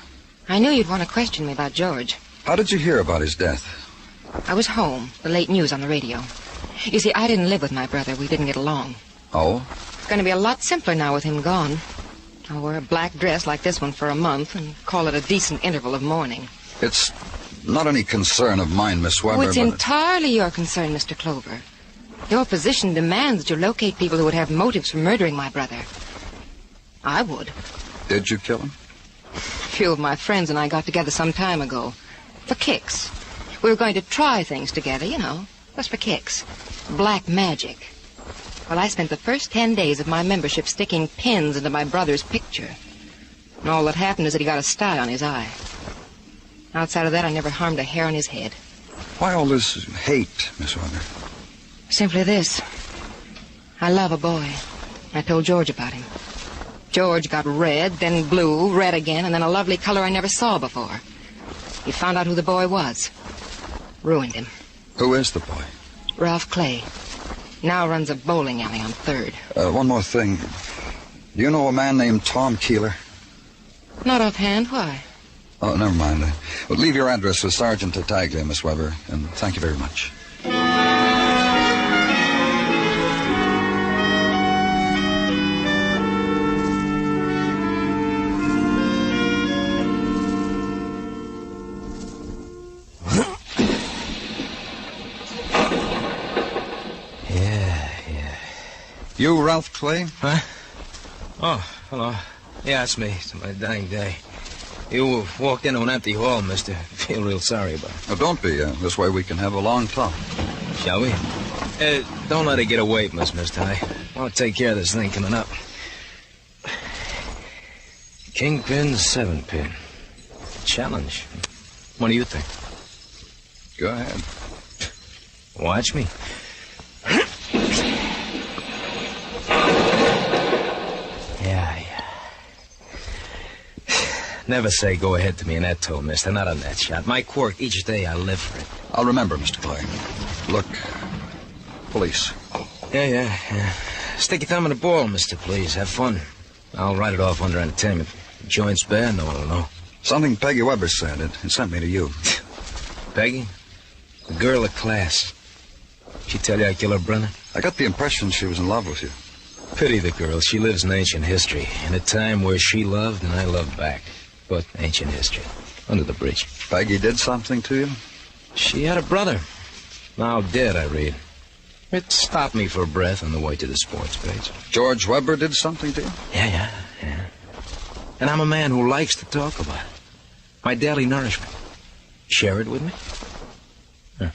I knew you'd want to question me about George. How did you hear about his death? I was home. The late news on the radio. You see, I didn't live with my brother. We didn't get along. Oh? It's going to be a lot simpler now with him gone. I'll wear a black dress like this one for a month and call it a decent interval of mourning. It's not any concern of mine, Miss Weber, It's entirely your concern, Mr. Clover. Your position demands that you locate people who would have motives for murdering my brother. I would. Did you kill him? A few of my friends and I got together some time ago. For kicks. We were going to try things together, you know. Just for kicks. Black magic. Well, I spent the first 10 days of my membership sticking pins into my brother's picture. And all that happened is that he got a sty on his eye. Outside of that, I never harmed a hair on his head. Why all this hate, Miss Weber? Simply this. I love a boy. I told George about him. George got red, then blue, red again, and then a lovely color I never saw before. He found out who the boy was. Ruined him. Who is the boy? Ralph Clay. Now runs a bowling alley on 3rd. One more thing. Do you know a man named Tom Keeler? Not offhand. Why? Oh, never mind. Well, leave your address with Sergeant Tartaglia, Miss Weber, and thank you very much. You Ralph Clay? Huh? Oh, hello. Yeah, it's me. It's my dying day. You walked into an empty hall, mister. Feel real sorry about it. Oh, don't be. This way we can have a long talk. Shall we? Don't let it get away from us, mister. I want to take care of this thing coming up. Kingpin, 7-pin. Challenge. What do you think? Go ahead. Watch me. Yeah. Never say go ahead to me in that tone, mister. Not on that shot. My quirk, each day I live for it. I'll remember, Mr. Clay. Look, police. Yeah. Stick your thumb in the ball, mister, please. Have fun. I'll write it off under entertainment. Joint's bad, no one will know. Something Peggy Weber said. It sent me to you. Peggy? The girl of class. She tell you I kill her brother? I got the impression she was in love with you. Pity the girl. She lives in ancient history. In a time where she loved and I loved back. But ancient history. Under the bridge. Peggy did something to you? She had a brother. Now dead, I read. It stopped me for a breath on the way to the sports page. George Weber did something to you? Yeah. And I'm a man who likes to talk about it. My daily nourishment. Share it with me? Huh.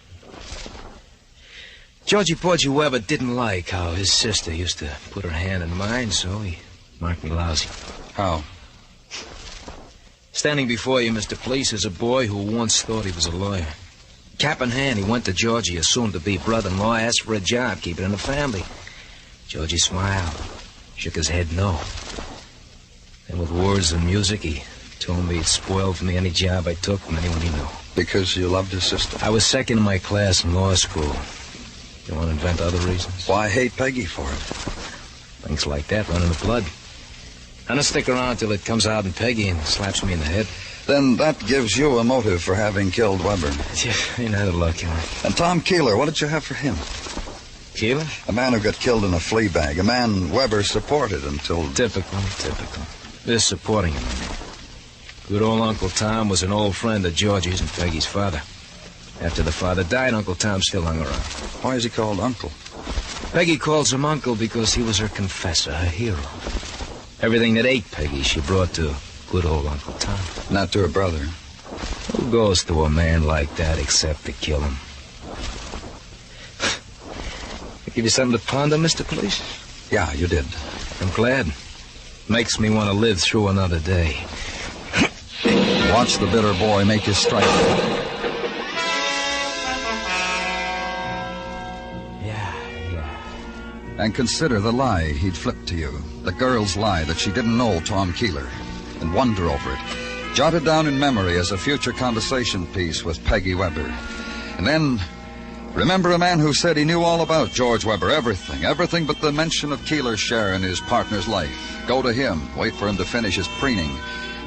Georgie Porgy Weber didn't like how his sister used to put her hand in mine, so he marked me lousy. How? Standing before you, Mr. Police, is a boy who once thought he was a lawyer. Cap in hand, he went to Georgie, his soon-to-be brother-in-law, asked for a job, keep it in the family. Georgie smiled, shook his head no. Then with words and music, he told me he'd spoil for me any job I took from anyone he knew. Because you loved his sister? I was second in my class in law school. You want to invent other reasons? Why hate Peggy for it? Things like that run in the blood. I'm gonna stick around till it comes out in Peggy and slaps me in the head. Then that gives you a motive for having killed Weber. Yeah, ain't had a luck, you know. And Tom Keeler, what did you have for him? Keeler? A man who got killed in a flea bag. A man Weber supported until... Typical. This supporting him. Good old Uncle Tom was an old friend of Georgie's and Peggy's father. After the father died, Uncle Tom still hung around. Why is he called Uncle? Peggy calls him Uncle because he was her confessor, her hero. Everything that ate Peggy, she brought to good old Uncle Tom. Not to her brother. Who goes to a man like that except to kill him? I give you something to ponder, Mr. Police? Yeah, you did. I'm glad. Makes me want to live through another day. Watch the bitter boy make his strike. Yeah. And consider the lie he'd flipped to you. The girl's lie that she didn't know Tom Keeler. And wonder over it. Jot it down in memory as a future conversation piece with Peggy Weber. And then remember a man who said he knew all about George Weber. Everything but the mention of Keeler's share in his partner's life. Go to him. Wait for him to finish his preening.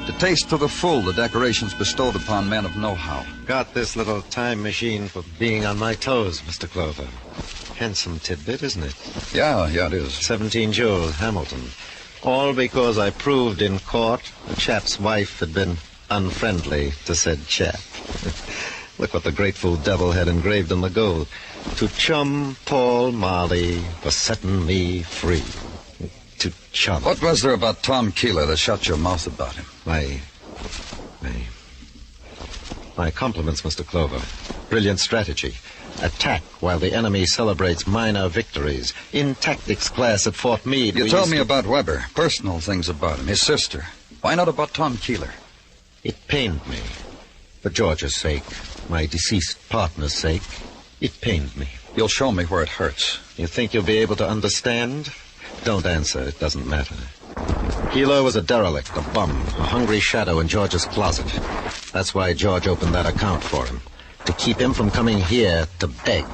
To taste to the full the decorations bestowed upon men of know-how. Got this little time machine for being on my toes, Mr. Clover. Handsome tidbit, isn't it? Yeah, it is. 17 Jules, Hamilton. All because I proved in court the chap's wife had been unfriendly to said chap. Look what the grateful devil had engraved on the gold. To chum Paul Marley for setting me free. To chum. What was there about Tom Keeler that shut your mouth about him? My compliments, Mr. Clover. Brilliant strategy. Attack while the enemy celebrates minor victories. In tactics class at Fort Meade... You told me about Weber. Personal things about him. His sister. Why not about Tom Keeler? It pained me. For George's sake. My deceased partner's sake. It pained me. You'll show me where it hurts. You think you'll be able to understand? Don't answer. It doesn't matter. Keeler was a derelict, a bum, a hungry shadow in George's closet. That's why George opened that account for him. To keep him from coming here to beg.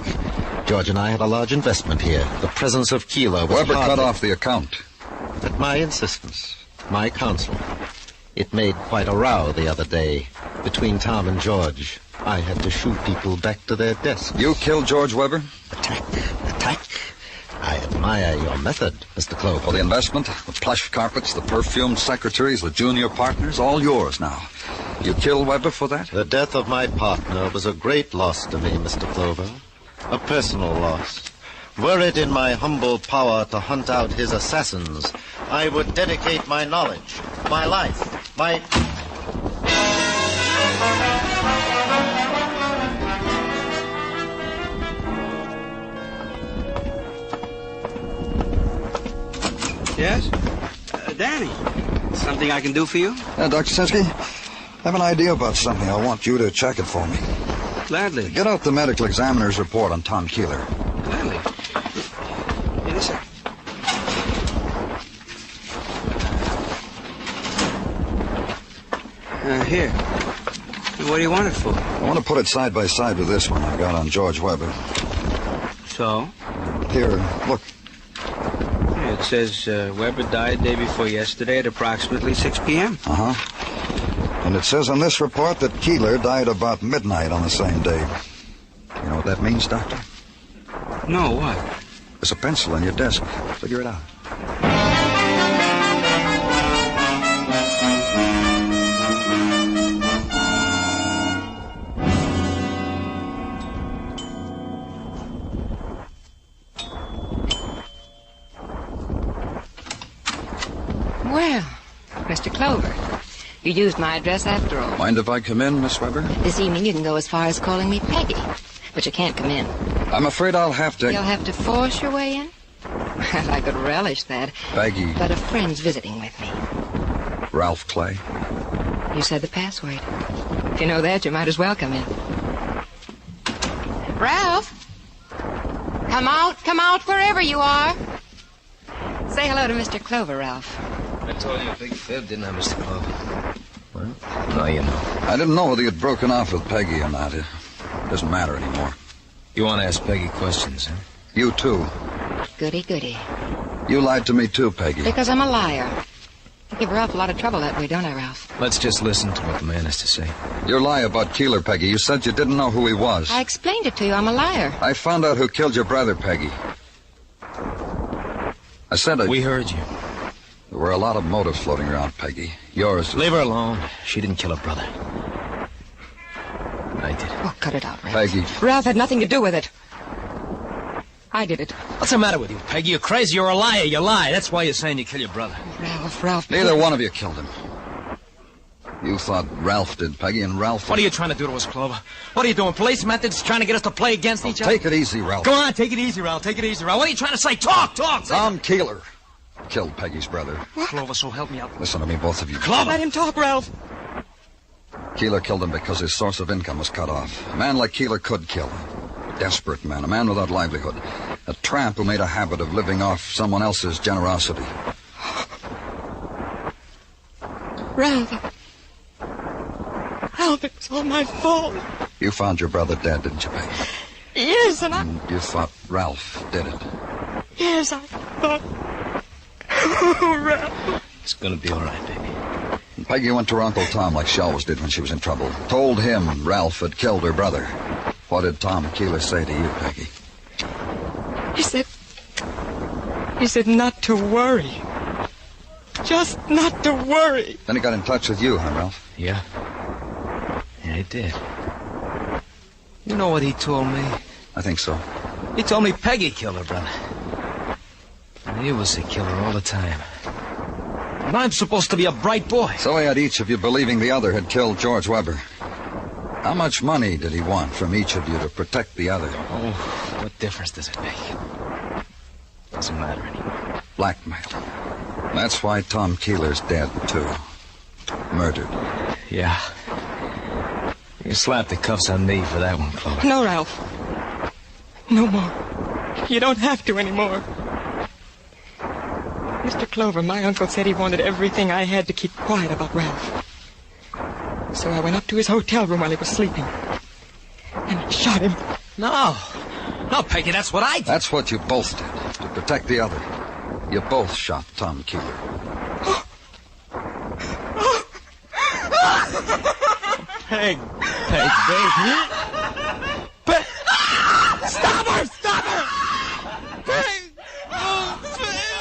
George and I had a large investment here. The presence of Keeler was Weber cut off the account. At my insistence, my counsel. It made quite a row the other day between Tom and George. I had to shoot people back to their desks. You killed George Weber? Attack. I admire your method, Mr. Clover. Well, the investment, the plush carpets, the perfumed secretaries, the junior partners, all yours now. You killed Weber for that? The death of my partner was a great loss to me, Mr. Clover. A personal loss. Were it in my humble power to hunt out his assassins, I would dedicate my knowledge, my life, my... Yes? Danny, something I can do for you? Dr. Sinsky, I have an idea about something. I want you to check it for me. Gladly. Get out the medical examiner's report on Tom Keeler. Gladly. Wait a sec. Here. What do you want it for? I want to put it side by side with this one I got on George Weber. So? Here, look. It says Weber died day before yesterday at approximately 6 p.m. Uh-huh. And it says on this report that Keeler died about midnight on the same day. You know what that means, Doctor? No, what? There's a pencil on your desk. Figure it out. Well, Mr. Clover, you used my address after all. Mind if I come in, Miss Weber? This evening you can go as far as calling me Peggy, but you can't come in. I'm afraid I'll have to... You'll have to force your way in? Well, I could relish that. Peggy. But a friend's visiting with me. Ralph Clay. You said the password. If you know that, you might as well come in. Ralph! Come out wherever you are. Say hello to Mr. Clover, Ralph. I told you a big fib, didn't I, Mr. Clover? Well, now you know. I didn't know whether you'd broken off with Peggy or not. It doesn't matter anymore. You want to ask Peggy questions, huh? You too. Goody, goody. You lied to me too, Peggy. Because I'm a liar. I give Ralph a lot of trouble that way, don't I, Ralph? Let's just listen to what the man has to say. Your lie about Keeler, Peggy. You said you didn't know who he was. I explained it to you. I'm a liar. I found out who killed your brother, Peggy. I said We heard you. There were a lot of motives floating around, Peggy. Yours... Leave her alone. She didn't kill her brother. I did. Oh, cut it out, Ralph. Peggy. Ralph had nothing to do with it. I did it. What's the matter with you, Peggy? You're crazy. You're a liar. You lie. That's why you're saying you killed your brother. Ralph. Neither one of you killed him. You thought Ralph did, Peggy, and Ralph... What are you trying to do to us, Clover? What are you doing? Police methods trying to get us to play against each other? Take it easy, Ralph. Go on, take it easy, Ralph. Take it easy, Ralph. What are you trying to say? Talk. Tom Keeler killed Peggy's brother. What? Clover, so help me out. Listen to me, both of you. Clover! Let him talk, Ralph. Keeler killed him because his source of income was cut off. A man like Keeler could kill. A desperate man, a man without livelihood. A tramp who made a habit of living off someone else's generosity. Ralph, it was all my fault. You found your brother dead, didn't you, Peggy? Yes, and you thought Ralph did it. Yes, I thought... Oh, Ralph. It's gonna be all right, baby. And Peggy went to her Uncle Tom like she always did when she was in trouble. Told him Ralph had killed her brother. What did Tom Keeler say to you, Peggy? He said not to worry. Just not to worry. Then he got in touch with you, huh, Ralph? Yeah, he did. You know what he told me? I think so. He told me Peggy killed her brother. And he was the killer all the time. And I'm supposed to be a bright boy. So he had each of you believing the other had killed George Weber. How much money did he want from each of you to protect the other? Oh, what difference does it make? Doesn't matter anymore. Blackmail. That's why Tom Keeler's dead, too. Murdered. Yeah. You slapped the cuffs on me for that one, Clover. No, Ralph. No more. You don't have to anymore. Mr. Clover, my uncle said he wanted everything I had to keep quiet about Ralph. So I went up to his hotel room while he was sleeping. And I shot him. No, Peggy, that's what I did. That's what you both did, to protect the other. You both shot Tom Keeler. Peg, baby. Peg. Stop her! Peg! Oh, Peg!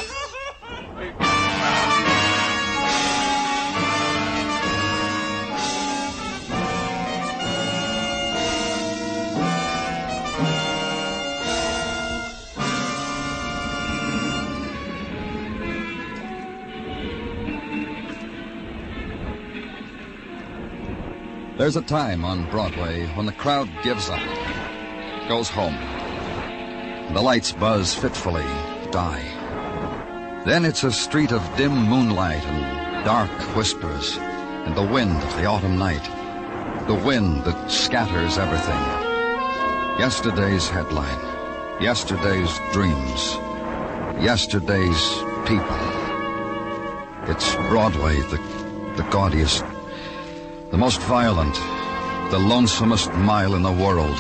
There's a time on Broadway when the crowd gives up, goes home. The lights buzz fitfully, die. Then it's a street of dim moonlight and dark whispers, and the wind of the autumn night, the wind that scatters everything. Yesterday's headline, yesterday's dreams, yesterday's people. It's Broadway, the gaudiest, the most violent, the lonesomest mile in the world.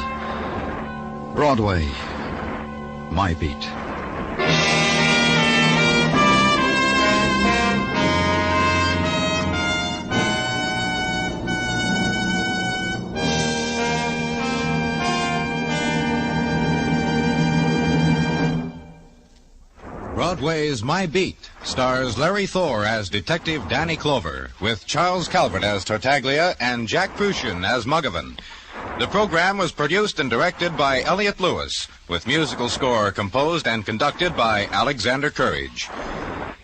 Broadway, my beat. Broadway's My Beat stars Larry Thor as Detective Danny Clover, with Charles Calvert as Tartaglia and Jack Prussian as Muggavan. The program was produced and directed by Elliott Lewis, with musical score composed and conducted by Alexander Courage.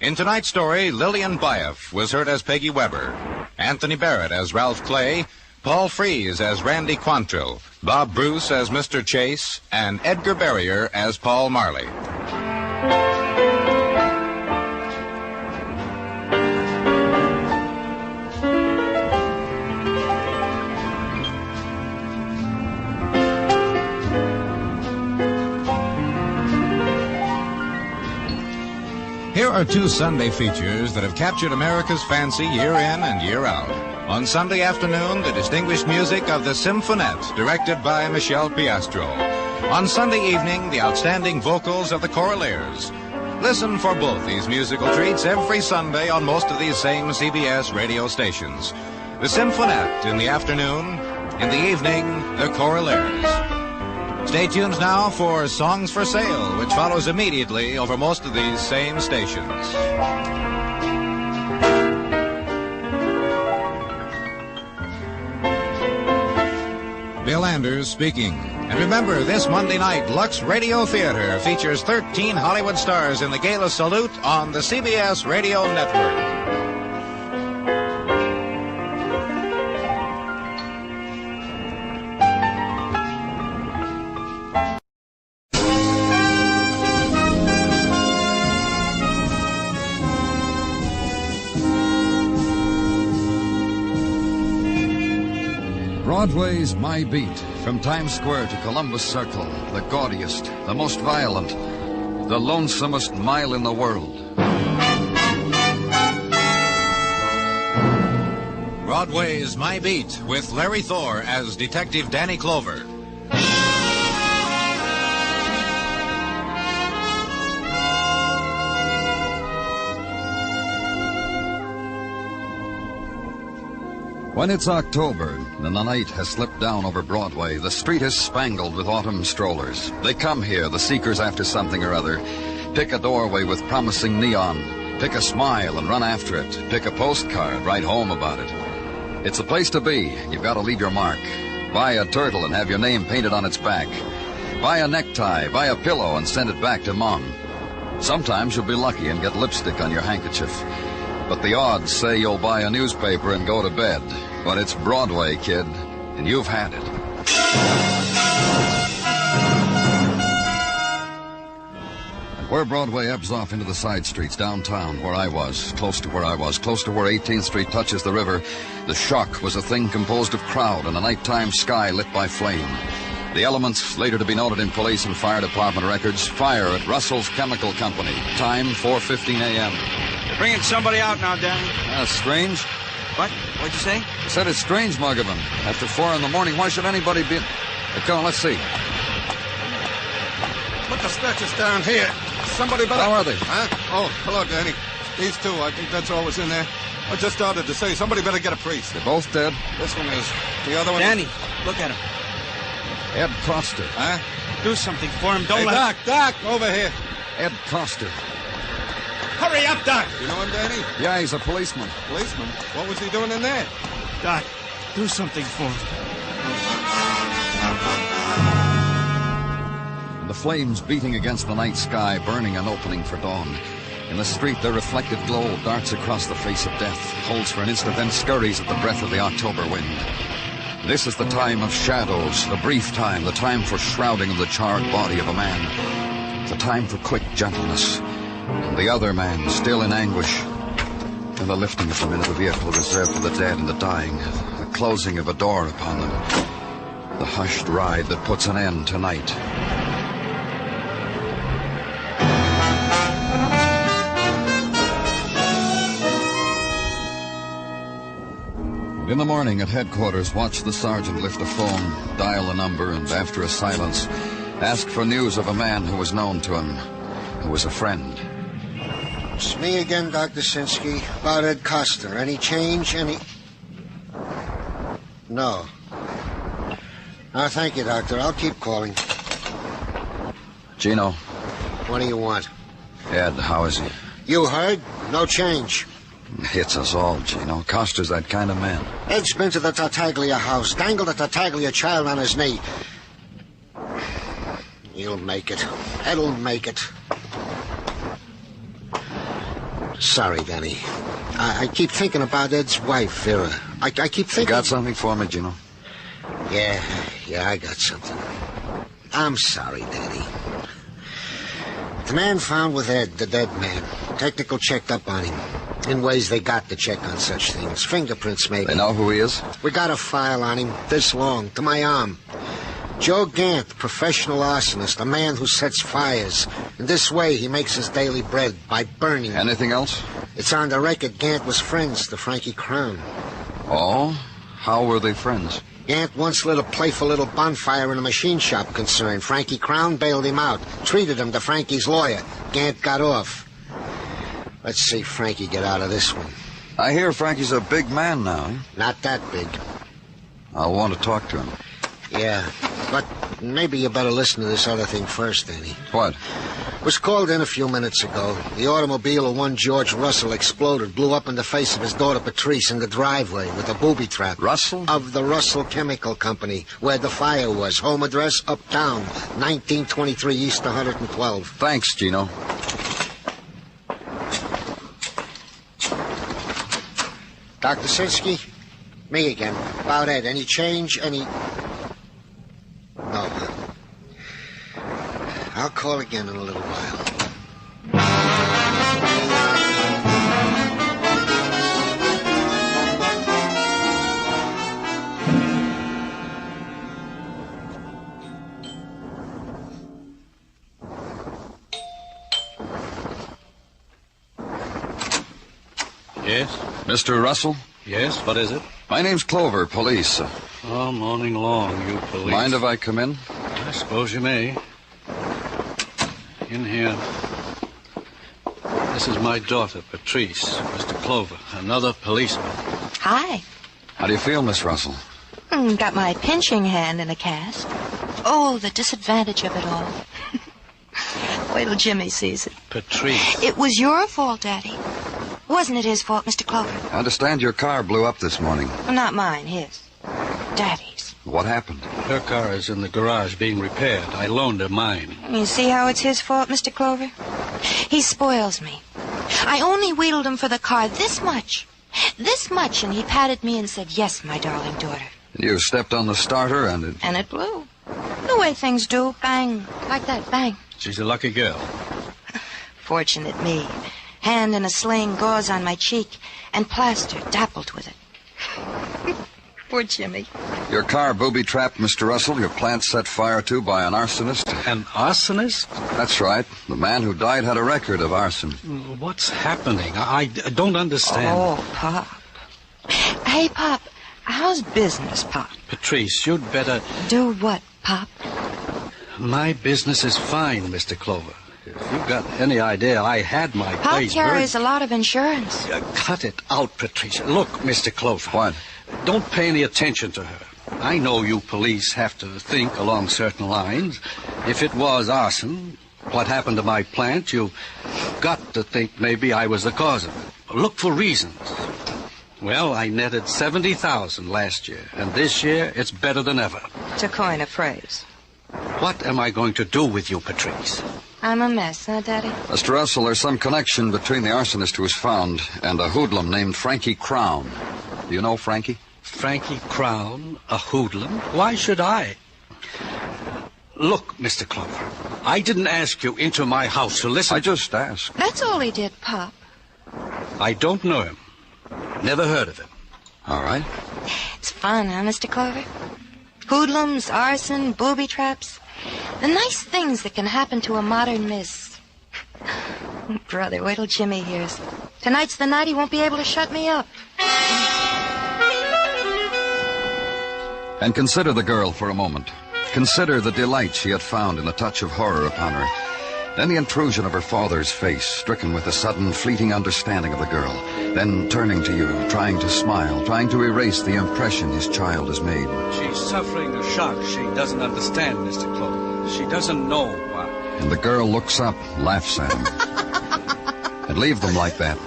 In tonight's story, Lillian Baeff was heard as Peggy Weber, Anthony Barrett as Ralph Clay, Paul Frees as Randy Quantrill, Bob Bruce as Mr. Chase, and Edgar Barrier as Paul Marley. Here are two Sunday features that have captured America's fancy year in and year out. On Sunday afternoon, the distinguished music of the Symphonette, directed by Michel Piastro. On Sunday evening, the outstanding vocals of the Choraleers. Listen for both these musical treats every Sunday on most of these same CBS radio stations. The Symphonette in the afternoon, in the evening, the Choraleers. Stay tuned now for Songs for Sale, which follows immediately over most of these same stations. Bill Anders speaking. And remember, this Monday night, Lux Radio Theater features 13 Hollywood stars in the Gala Salute on the CBS Radio Network. Broadway's My Beat, from Times Square to Columbus Circle, the gaudiest, the most violent, the lonesomest mile in the world. Broadway's My Beat, with Larry Thor as Detective Danny Clover. When it's October and the night has slipped down over Broadway, the street is spangled with autumn strollers. They come here, the seekers after something or other. Pick a doorway with promising neon. Pick a smile and run after it. Pick a postcard, write home about it. It's the place to be. You've got to leave your mark. Buy a turtle and have your name painted on its back. Buy a necktie, buy a pillow and send it back to Mom. Sometimes you'll be lucky and get lipstick on your handkerchief. But the odds say you'll buy a newspaper and go to bed. But it's Broadway, kid, and you've had it. And where Broadway ebbs off into the side streets downtown, where I was, close to where 18th Street touches the river, the shock was a thing composed of crowd and a nighttime sky lit by flame. The elements, later to be noted in police and fire department records: fire at Russell's Chemical Company, time 4:15 a.m. They're bringing somebody out now, Danny. That's strange. What? What'd you say? I said it's strange, Muggavan. After 4 in the morning, why should anybody be... Come on, let's see. Put the stretchers down here. Somebody better... How are they? Huh? Oh, hello, Danny. These two, I think that's all was in there. I just started to say, somebody better get a priest. They're both dead? This one is. The other one... Danny, look at him. Ed Coster. Huh? Do something for him. Don't hey, let... Doc, over here. Ed Coster. Hurry up, Doc. You know him, Danny? Yeah, he's a policeman. Policeman? What was he doing in there? Doc, do something for him. And the flames beating against the night sky, burning an opening for dawn. In the street, their reflected glow darts across the face of death, holds for an instant, then scurries at the breath of the October wind. This is the time of shadows, the brief time, the time for shrouding of the charred body of a man, the time for quick gentleness, and the other man still in anguish, and the lifting of them into the vehicle reserved for the dead and the dying, the closing of a door upon them, the hushed ride that puts an end to night. In the morning at headquarters, watch the sergeant lift the phone, dial a number, and after a silence, ask for news of a man who was known to him, who was a friend. It's me again, Dr. Sinsky. About Ed Coster. Any change? No. Thank you, Doctor. I'll keep calling. Gino. What do you want? Ed, how is he? You heard? No change. Hits us all, Gino. Coster's that kind of man. Ed's been to the Tartaglia house, dangled a Tartaglia child on his knee. He'll make it. Ed'll make it. Sorry, Danny. I keep thinking about Ed's wife, Vera. I keep thinking... You got something for me, Gino? Yeah, I got something. I'm sorry, Danny. The man found with Ed, the dead man. Technical checked up on him. In ways they got to check on such things. Fingerprints, maybe. They know who he is? We got a file on him, this long, to my arm. Joe Gant, professional arsonist, a man who sets fires. In this way, he makes his daily bread, by burning. Anything else? It's on the record Gant was friends to Frankie Crown. Oh? How were they friends? Gant once lit a playful little bonfire in a machine shop concern. Frankie Crown bailed him out, treated him to Frankie's lawyer. Gant got off. Let's see Frankie get out of this one. I hear Frankie's a big man now. Eh? Not that big. I'll want to talk to him. Yeah, but maybe you better listen to this other thing first, Danny. What? Was called in a few minutes ago. The automobile of one George Russell exploded, blew up in the face of his daughter Patrice in the driveway with a booby trap. Russell? Of the Russell Chemical Company, where the fire was. Home address, uptown, 1923 East 112. Thanks, Gino. Dr. Sinsky? Me again. About Ed. Any change? No. I'll call again in a little while. Yes? Mr. Russell? Yes, what is it? My name's Clover, police. Oh, morning long, you police. Mind if I come in? I suppose you may. In here. This is my daughter, Patrice. Mr. Clover, another policeman. Hi. How do you feel, Miss Russell? Got my pinching hand in a cast. Oh, the disadvantage of it all. Wait till Jimmy sees it. Patrice. It was your fault, Daddy. Wasn't it his fault, Mr. Clover? I understand your car blew up this morning. Well, not mine, his. Daddy's. What happened? Her car is in the garage being repaired. I loaned her mine. You see how it's his fault, Mr. Clover? He spoils me. I only wheedled him for the car this much, and he patted me and said, "Yes, my darling daughter." You stepped on the starter and it... And it blew. The way things do, bang, like that, bang. She's a lucky girl. Fortunate me. Hand in a sling, gauze on my cheek, and plaster dappled with it. Poor Jimmy. Your car booby-trapped, Mr. Russell. Your plant set fire to by an arsonist. An arsonist? That's right. The man who died had a record of arson. What's happening? I don't understand. Oh, Pop. Hey, Pop, how's business, Pop? Patrice, you'd better... Do what, Pop? My business is fine, Mr. Clover. If you've got any idea, I had my Pop place carries a lot of insurance. Cut it out, Patricia. Look, Mr. Clover. What? Don't pay any attention to her. I know you police have to think along certain lines. If it was arson, what happened to my plant, you've got to think maybe I was the cause of it. Look for reasons. Well, I netted $70,000 last year, and this year it's better than ever. To coin a phrase. What am I going to do with you, Patrice? I'm a mess, huh, Daddy? Mr. Russell, there's some connection between the arsonist who was found and a hoodlum named Frankie Crown. Do you know Frankie? Frankie Crown a hoodlum? Why should I? Look, Mr. Clover, I didn't ask you into my house to listen. I just asked. That's all he did, Pop. I don't know him. Never heard of him. All right. It's fun, huh, Mr. Clover? Hoodlums, arson, booby traps. The nice things that can happen to a modern miss. Brother, wait till Jimmy hears. Tonight's the night he won't be able to shut me up. And consider the girl for a moment. Consider the delight she had found in the touch of horror upon her. Then the intrusion of her father's face, stricken with a sudden, fleeting understanding of the girl. Then turning to you, trying to smile, trying to erase the impression his child has made. She's suffering a shock she doesn't understand, Mr. Clover. She doesn't know why. And the girl looks up, laughs at him. And leave them like that.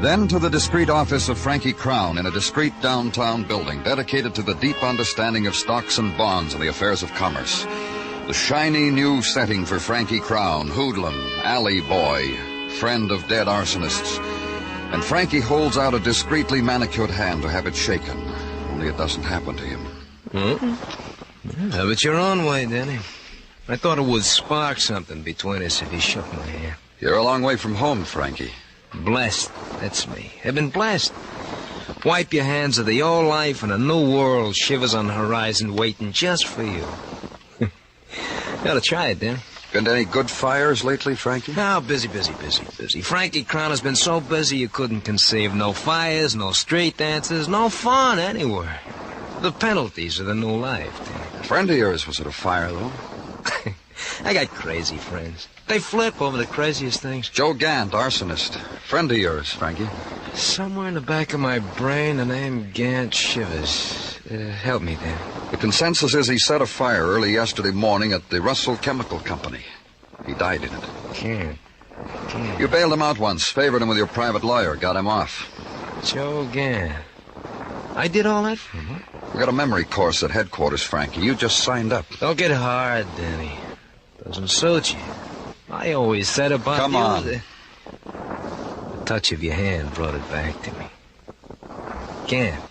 Then to the discreet office of Frankie Crown in a discreet downtown building dedicated to the deep understanding of stocks and bonds and the affairs of commerce. The shiny new setting for Frankie Crown, hoodlum, alley boy, friend of dead arsonists. And Frankie holds out a discreetly manicured hand to have it shaken, only it doesn't happen to him. Have it your own way, Danny. I thought it would spark something between us if you shook my hand. You're a long way from home, Frankie. Blessed, that's me. I've been blessed. Wipe your hands of the old life and a new world shivers on the horizon waiting just for you. Gotta try it, Dan. Been to any good fires lately, Frankie? Oh, busy. Frankie Crown has been so busy you couldn't conceive. No fires, no street dances, no fun anywhere. The penalties of the new life, Dan. A friend of yours was at a fire, though. I got crazy friends. They flip over the craziest things. Joe Gant, arsonist. Friend of yours, Frankie. Somewhere in the back of my brain, the name Gant shivers. Help me, Dan. The consensus is he set a fire early yesterday morning at the Russell Chemical Company. He died in it. Can't. You bailed him out once, favored him with your private lawyer, got him off. Joe Gant. I did all that for him, huh? We got a memory course at headquarters, Frankie. You just signed up. Don't get hard, Danny. Doesn't suit you. I always said about Come you... on. The touch of your hand brought it back to me. Can't.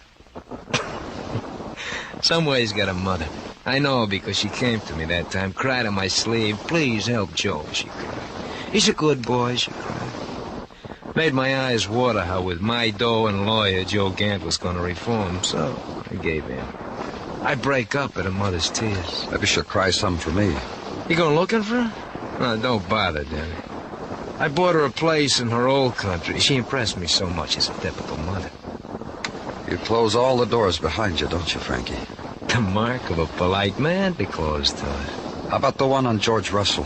Someway's got a mother. I know because she came to me that time, cried on my sleeve, please help Joe, she cried. He's a good boy, she cried. Made my eyes water how with my dough and lawyer Joe Gant was going to reform, so I gave in. I break up at a mother's tears. Maybe she'll cry some for me. You going looking for her? No, don't bother, Danny. I bought her a place in her old country. She impressed me so much as a typical mother. You close all the doors behind you, don't you, Frankie? The mark of a polite man to close to it. How about the one on George Russell?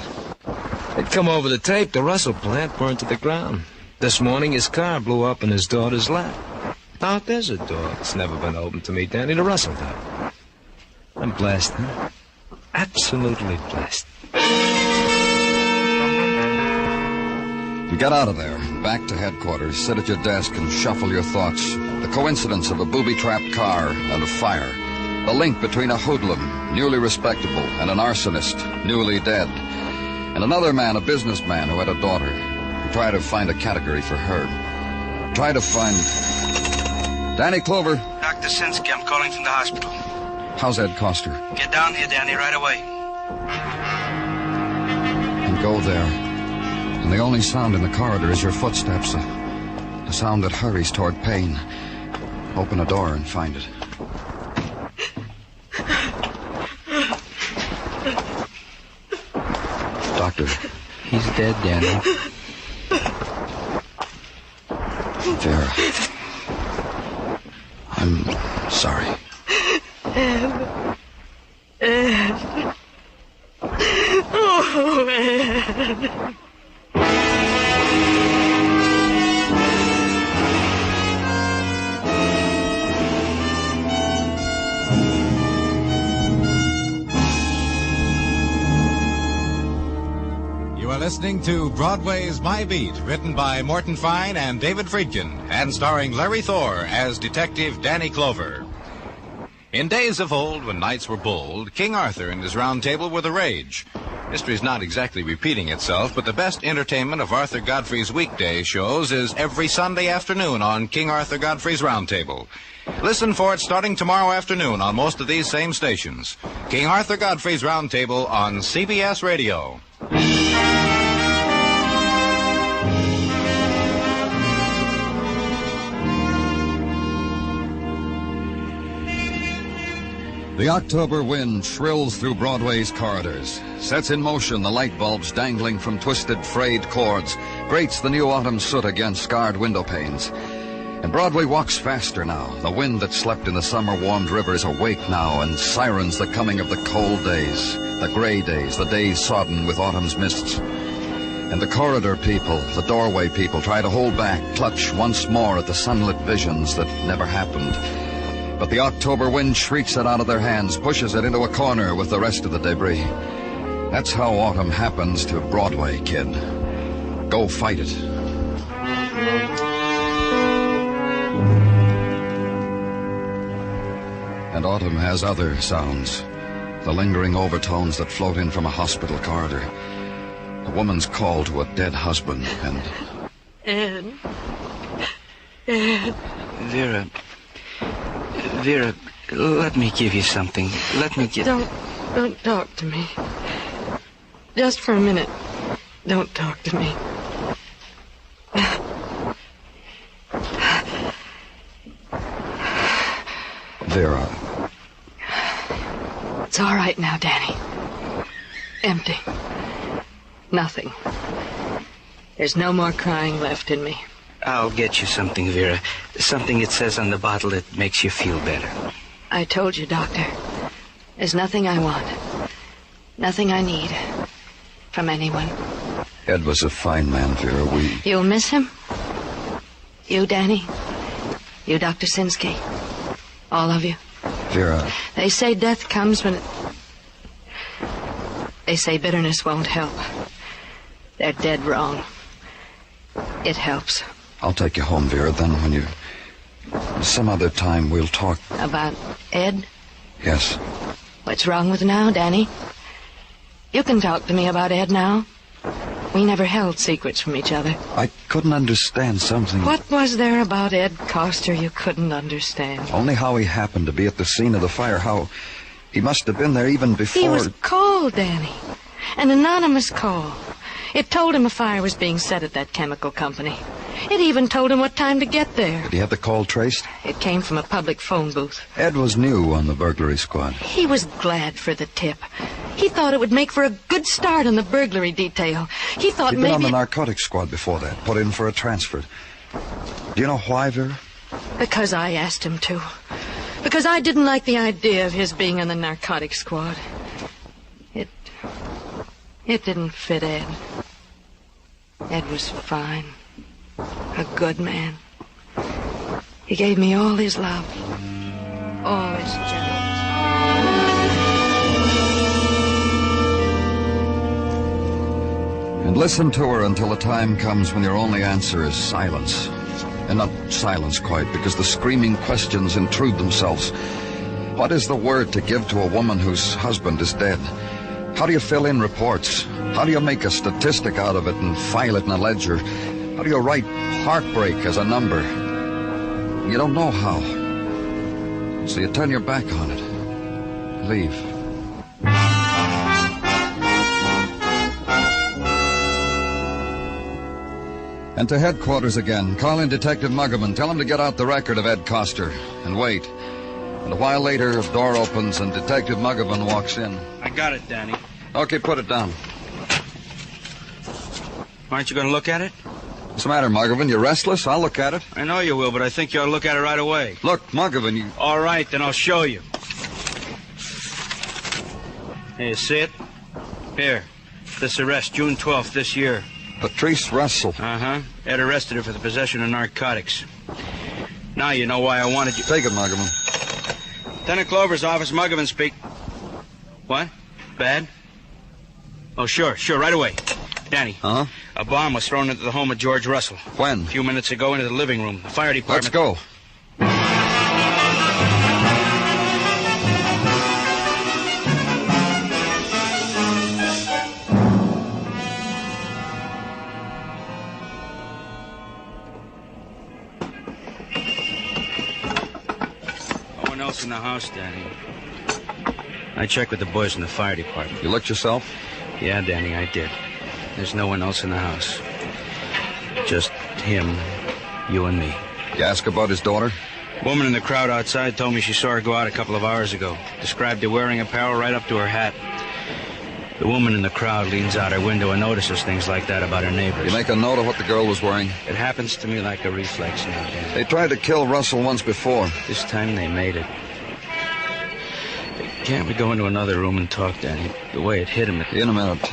It come over the tape. The Russell plant burned to the ground. This morning his car blew up in his daughter's lap. Out there's a door that's never been opened to me, Danny. The Russell door. I'm blessed, huh? Absolutely blessed. You get out of there, back to headquarters, sit at your desk and shuffle your thoughts. The coincidence of a booby-trapped car and a fire. The link between a hoodlum, newly respectable, and an arsonist, newly dead. And another man, a businessman who had a daughter. You try to find a category for her. Try to find... Danny Clover. Dr. Sinsky, I'm calling from the hospital. How's Ed Coster? Get down here, Danny, right away. And go there. And the only sound in the corridor is your footsteps. A sound that hurries toward pain. Open a door and find it. Doctor. He's dead, Danny. Vera. I'm sorry. Ed. Oh, Ed. You are listening to Broadway's My Beat, written by Morton Fine and David Friedkin, and starring Larry Thor as Detective Danny Clover. In days of old, when knights were bold, King Arthur and his round table were the rage. History's not exactly repeating itself, but the best entertainment of Arthur Godfrey's weekday shows is every Sunday afternoon on King Arthur Godfrey's Roundtable. Listen for it starting tomorrow afternoon on most of these same stations. King Arthur Godfrey's Roundtable on CBS Radio. The October wind shrills through Broadway's corridors, sets in motion the light bulbs dangling from twisted, frayed cords, grates the new autumn soot against scarred window panes. And Broadway walks faster now. The wind that slept in the summer-warmed river is awake now and sirens the coming of the cold days, the gray days, the days sodden with autumn's mists. And the corridor people, the doorway people, try to hold back, clutch once more at the sunlit visions that never happened. But the October wind shrieks it out of their hands, pushes it into a corner with the rest of the debris. That's how autumn happens to Broadway, kid. Go fight it. And autumn has other sounds. The lingering overtones that float in from a hospital corridor. A woman's call to a dead husband, and... Ed. Ed. Vera, let me give you something. Let me give... Don't talk to me. Just for a minute. Don't talk to me. Vera. It's all right now, Danny. Empty. Nothing. There's no more crying left in me. I'll get you something, Vera. Something it says on the bottle that makes you feel better. I told you, Doctor. There's nothing I want. Nothing I need. From anyone. Ed was a fine man, Vera. You'll miss him? You, Danny? You, Dr. Sinsky? All of you? Vera. They say death comes when... They say bitterness won't help. They're dead wrong. It helps. I'll take you home, Vera. Then when you... Some other time we'll talk... About Ed? Yes. What's wrong with now, Danny? You can talk to me about Ed now. We never held secrets from each other. I couldn't understand something... What was there about Ed Coster you couldn't understand? Only how he happened to be at the scene of the fire. How he must have been there even before... He was called, Danny. An anonymous call. It told him a fire was being set at that chemical company. It even told him what time to get there. Did he have the call traced? It came from a public phone booth. Ed was new on the burglary squad. He was glad for the tip. He thought it would make for a good start on the burglary detail. He thought He'd maybe... been on the narcotics squad before that, put in for a transfer. Do you know why, Vera? Because I asked him to. Because I didn't like the idea of his being on the narcotics squad. It didn't fit Ed. Ed was fine. A good man. He gave me all his love. All his gentleness. And listen to her until the time comes when your only answer is silence. And not silence quite, because the screaming questions intrude themselves. What is the word to give to a woman whose husband is dead? How do you fill in reports? How do you make a statistic out of it and file it in a ledger? How do you write heartbreak as a number? You don't know how. So you turn your back on it. Leave. And to headquarters again. Call in Detective Muggerman. Tell him to get out the record of Ed Coster. And wait. And a while later, a door opens and Detective Muggerman walks in. I got it, Danny. Okay, put it down. Aren't you going to look at it? What's the matter, Muggerman? You restless? I'll look at it. I know you will, but I think you ought to look at it right away. Look, Muggerman, you... All right, then I'll show you. Hey, you see it? Here. This arrest, June 12th this year. Patrice Russell. Uh-huh. Ed arrested her for the possession of narcotics. Now you know why I wanted you... Take it, Muggerman. Lieutenant Clover's office, Muggerman speak. What? Bad? Oh, sure, right away. Danny. Huh? A bomb was thrown into the home of George Russell. When? A few minutes ago into the living room. The fire department... Let's go. one else in the house, Danny. I checked with the boys from the fire department. You looked yourself? Yeah, Danny, I did. There's no one else in the house. Just him, you and me. You ask about his daughter? Woman in the crowd outside told me she saw her go out a couple of hours ago. Described her wearing apparel right up to her hat. The woman in the crowd leans out her window and notices things like that about her neighbors. You make a note of what the girl was wearing? It happens to me like a reflex now, Dan. They tried to kill Russell once before. This time they made it. Can't we go into another room and talk, Danny? The way it hit him... In a minute.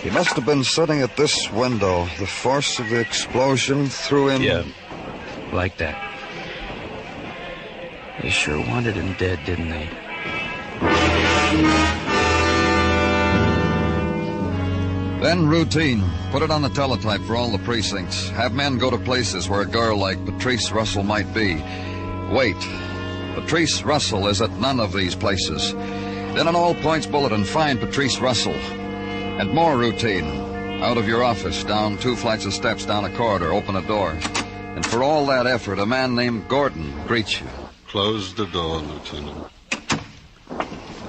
He must have been sitting at this window. The force of the explosion threw him... Yeah, like that. They sure wanted him dead, didn't they? Then routine. Put it on the teletype for all the precincts. Have men go to places where a girl like Patrice Russell might be. Wait. Patrice Russell is at none of these places. Then an all-points bulletin, find Patrice Russell. And more routine. Out of your office, down 2 flights of steps, down a corridor, open a door. And for all that effort, a man named Gordon greets you. Close the door, Lieutenant.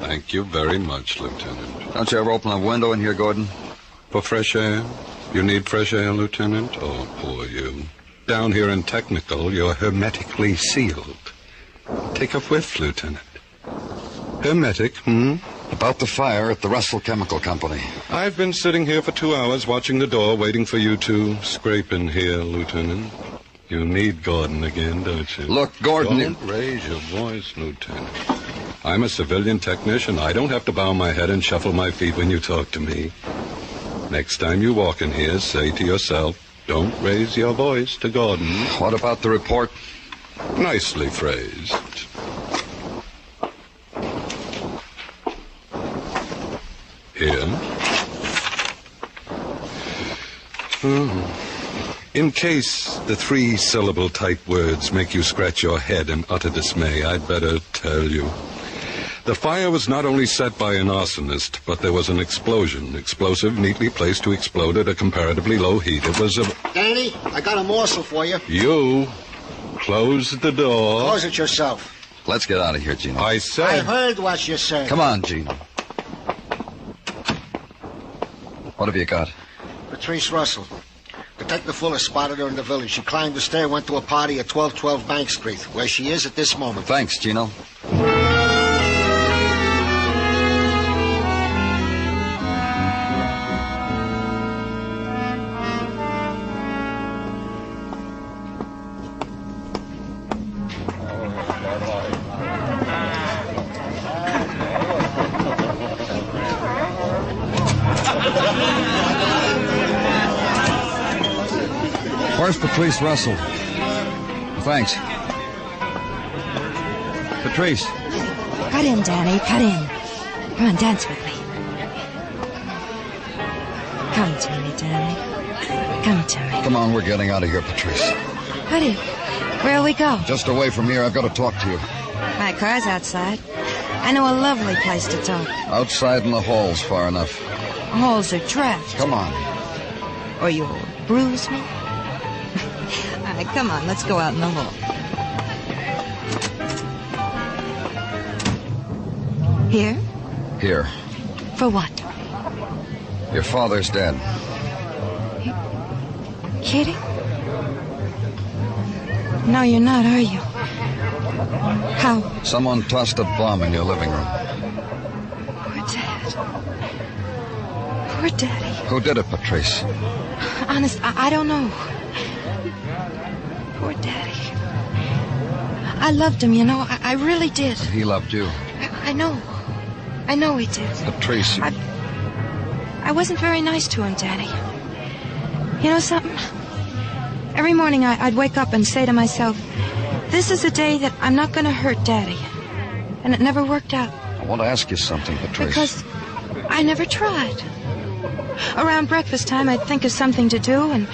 Thank you very much, Lieutenant. Don't you ever open a window in here, Gordon? For fresh air? You need fresh air, Lieutenant? Oh, poor you. Down here in Technical, you're hermetically sealed. Take a whiff, Lieutenant. Hermetic, About the fire at the Russell Chemical Company. I've been sitting here for 2 hours watching the door, waiting for you to scrape in here, Lieutenant. You need Gordon again, don't you? Look, Gordon... Don't raise your voice, Lieutenant. I'm a civilian technician. I don't have to bow my head and shuffle my feet when you talk to me. Next time you walk in here, say to yourself, don't raise your voice to Gordon. What about the report? Nicely phrased. Here. In case the 3-syllable type words make you scratch your head in utter dismay, I'd better tell you. The fire was not only set by an arsonist, but there was an explosion. Explosive neatly placed to explode at a comparatively low heat. It was a... Danny, I got a morsel for you. You close the door. Close it yourself. Let's get out of here, Gino. I said... I heard what you said. Come on, Gino. What have you got? Patrice Russell. Detective Fuller spotted her in the village. She climbed the stair, went to a party at 1212 Bank Street, where she is at this moment. Thanks, Gino. Where's Patrice Russell? Thanks. Patrice. Cut in, Danny, cut in. Come on, dance with me. Come to me, Danny. Come to me. Come on, we're getting out of here, Patrice. Honey, where'll we go? Just away from here. I've got to talk to you. My car's outside. I know a lovely place to talk. Outside in the hall's far enough. Halls are trapped. Come on. Or you'll bruise me. All right, come on, let's go out in the hall. Here? Here. For what? Your father's dead. Kidding? No, you're not, are you? How? Someone tossed a bomb in your living room. Poor Dad. Poor Daddy. Who did it, Patrice? Honest, I don't know. Poor Daddy. I loved him, you know. I really did. He loved you. I know. I know he did. Patrice, you... I wasn't very nice to him, Daddy. You know something? Every morning I'd wake up and say to myself, this is a day that I'm not going to hurt Daddy. And it never worked out. I want to ask you something, Patrice. Because I never tried. Around breakfast time, I'd think of something to do, and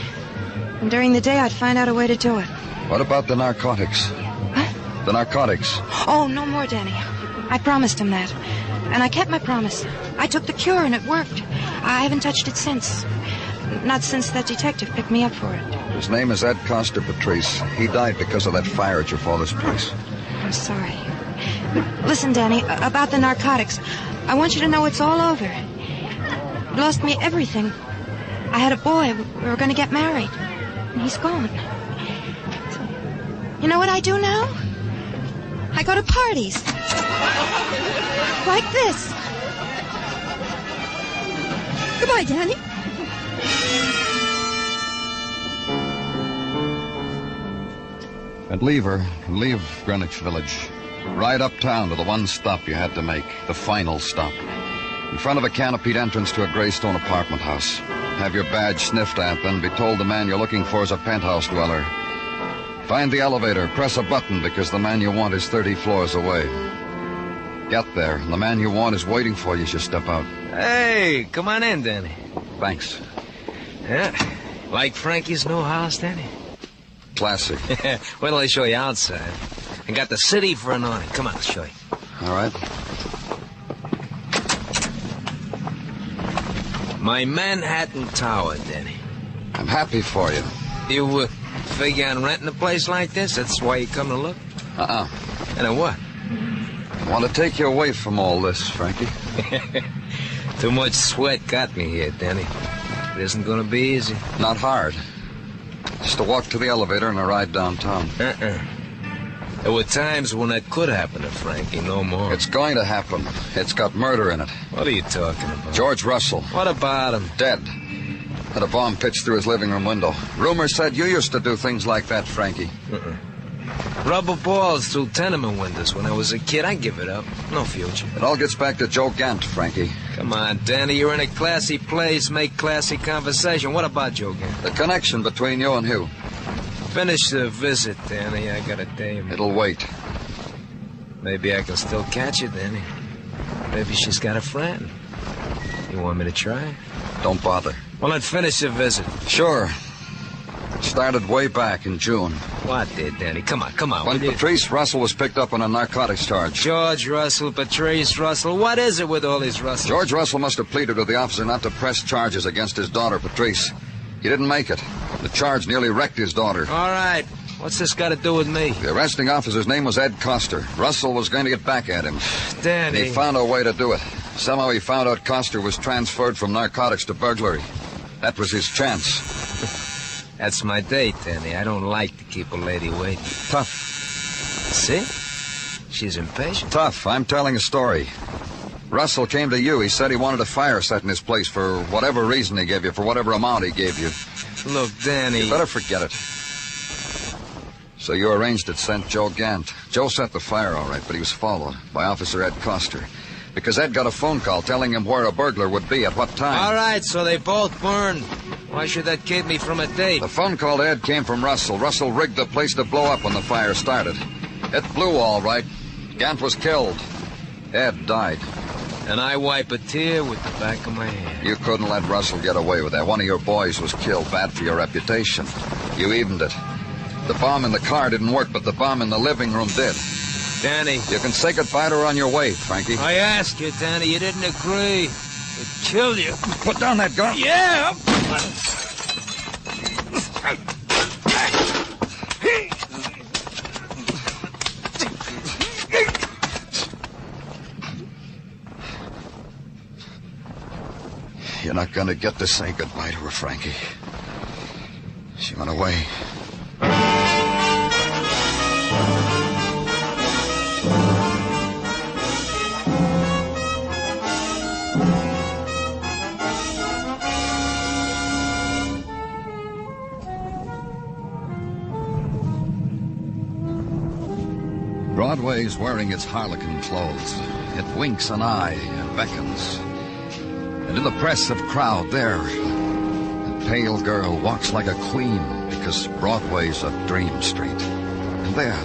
during the day, I'd find out a way to do it. What about the narcotics? Huh? The narcotics. Oh, no more, Danny. I promised him that. And I kept my promise. I took the cure, and it worked. I haven't touched it since. Not since that detective picked me up for it. His name is Ed Coster, Patrice. He died because of that fire at your father's place. I'm sorry. Listen, Danny, about the narcotics. I want you to know it's all over. He lost me everything. I had a boy. We were going to get married. And he's gone. So, you know what I do now? I go to parties. Like this. Goodbye, Danny. And leave Greenwich Village. Ride uptown to the one stop you had to make, the final stop. In front of a canopied entrance to a gray stone apartment house. Have your badge sniffed at, then be told the man you're looking for is a penthouse dweller. Find the elevator, press a button because the man you want is 30 floors away. Get there, and the man you want is waiting for you as you step out. Hey, come on in, Danny. Thanks. Yeah, like Frankie's new house, Danny? Classy. Wait till I show you outside. I got the city for an awning. Come on, I'll show you. All right. My Manhattan Tower, Danny. I'm happy for you. You figure on renting a place like this? That's why you come to look? Uh-uh. And then what? I want to take you away from all this, Frankie. Too much sweat got me here, Danny. It isn't going to be easy. Not hard. Just a walk to the elevator and a ride downtown. There were times when that could happen to Frankie, no more. It's going to happen. It's got murder in it. What are you talking about? George Russell. What about him? Dead. Had a bomb pitched through his living room window. Rumors said you used to do things like that, Frankie. Rubber balls through tenement windows when I was a kid. I give it up. No future. It all gets back to Joe Gant, Frankie. Come on, Danny. You're in a classy place. Make classy conversation. What about Joe Gant? The connection between you and Hugh. Finish the visit, Danny. I got a dame. It'll wait. Maybe I can still catch it, Danny. Maybe she's got a friend. You want me to try? Don't bother. Well, then finish the visit. Sure. It started way back in June. What did, Danny? Come on. When Patrice Russell was picked up on a narcotics charge. George Russell, Patrice Russell. What is it with all these Russells? George Russell must have pleaded with the officer not to press charges against his daughter, Patrice. He didn't make it. The charge nearly wrecked his daughter. All right. What's this got to do with me? The arresting officer's name was Ed Coster. Russell was going to get back at him. Danny. He found a way to do it. Somehow he found out Coster was transferred from narcotics to burglary. That was his chance. That's my date, Danny. I don't like to keep a lady waiting. Tough. See? She's impatient. Tough. I'm telling a story. Russell came to you. He said he wanted a fire set in his place for whatever reason he gave you, for whatever amount he gave you. Look, Danny... You better forget it. So you arranged it, sent Joe Gant. Joe set the fire all right, but he was followed by Officer Ed Coster. Because Ed got a phone call telling him where a burglar would be at what time. All right, so they both burned. Why should that keep me from a date? The phone call to Ed came from Russell. Russell rigged the place to blow up when the fire started. It blew all right. Gant was killed. Ed died. And I wipe a tear with the back of my hand. You couldn't let Russell get away with that. One of your boys was killed. Bad for your reputation. You evened it. The bomb in the car didn't work, but the bomb in the living room did. Danny. You can say goodbye to her on your way, Frankie. I asked you, Danny. You didn't agree. It'd kill you. Put down that gun. Yeah. You're not going to get to say goodbye to her, Frankie. She went away. Broadway's wearing its harlequin clothes. It winks an eye and beckons. And in the press of crowd there, a pale girl walks like a queen because Broadway's a dream street. And there,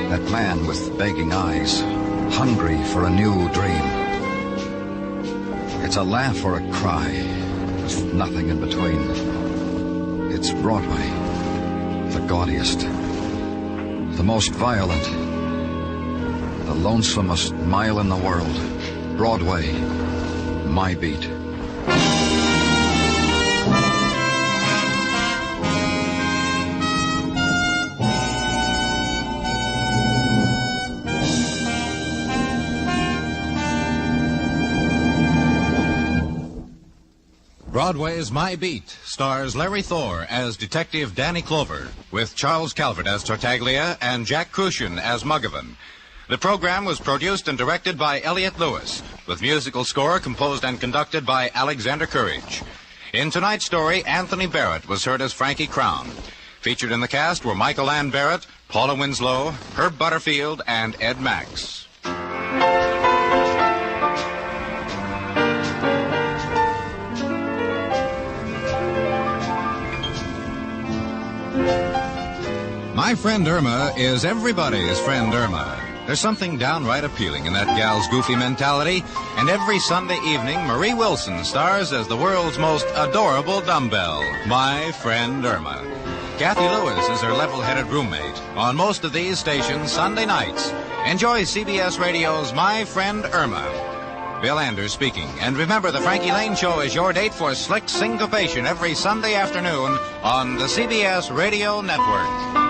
that man with begging eyes, hungry for a new dream. It's a laugh or a cry, with nothing in between. It's Broadway, the gaudiest, the most violent, the lonesomest mile in the world. Broadway, my beat. Broadway's My Beat stars Larry Thor as Detective Danny Clover, with Charles Calvert as Tartaglia and Jack Crucian as Muggavan. The program was produced and directed by Elliott Lewis, with musical score composed and conducted by Alexander Courage. In tonight's story, Anthony Barrett was heard as Frankie Crown. Featured in the cast were Michael Ann Barrett, Paula Winslow, Herb Butterfield, and Ed Max. My Friend Irma is everybody's friend Irma. There's something downright appealing in that gal's goofy mentality, and every Sunday evening, Marie Wilson stars as the world's most adorable dumbbell, My Friend Irma. Kathy Lewis is her level-headed roommate. On most of these stations, Sunday nights, enjoy CBS Radio's My Friend Irma. Bill Anders speaking. And remember, the Frankie Lane Show is your date for slick syncopation every Sunday afternoon on the CBS Radio Network.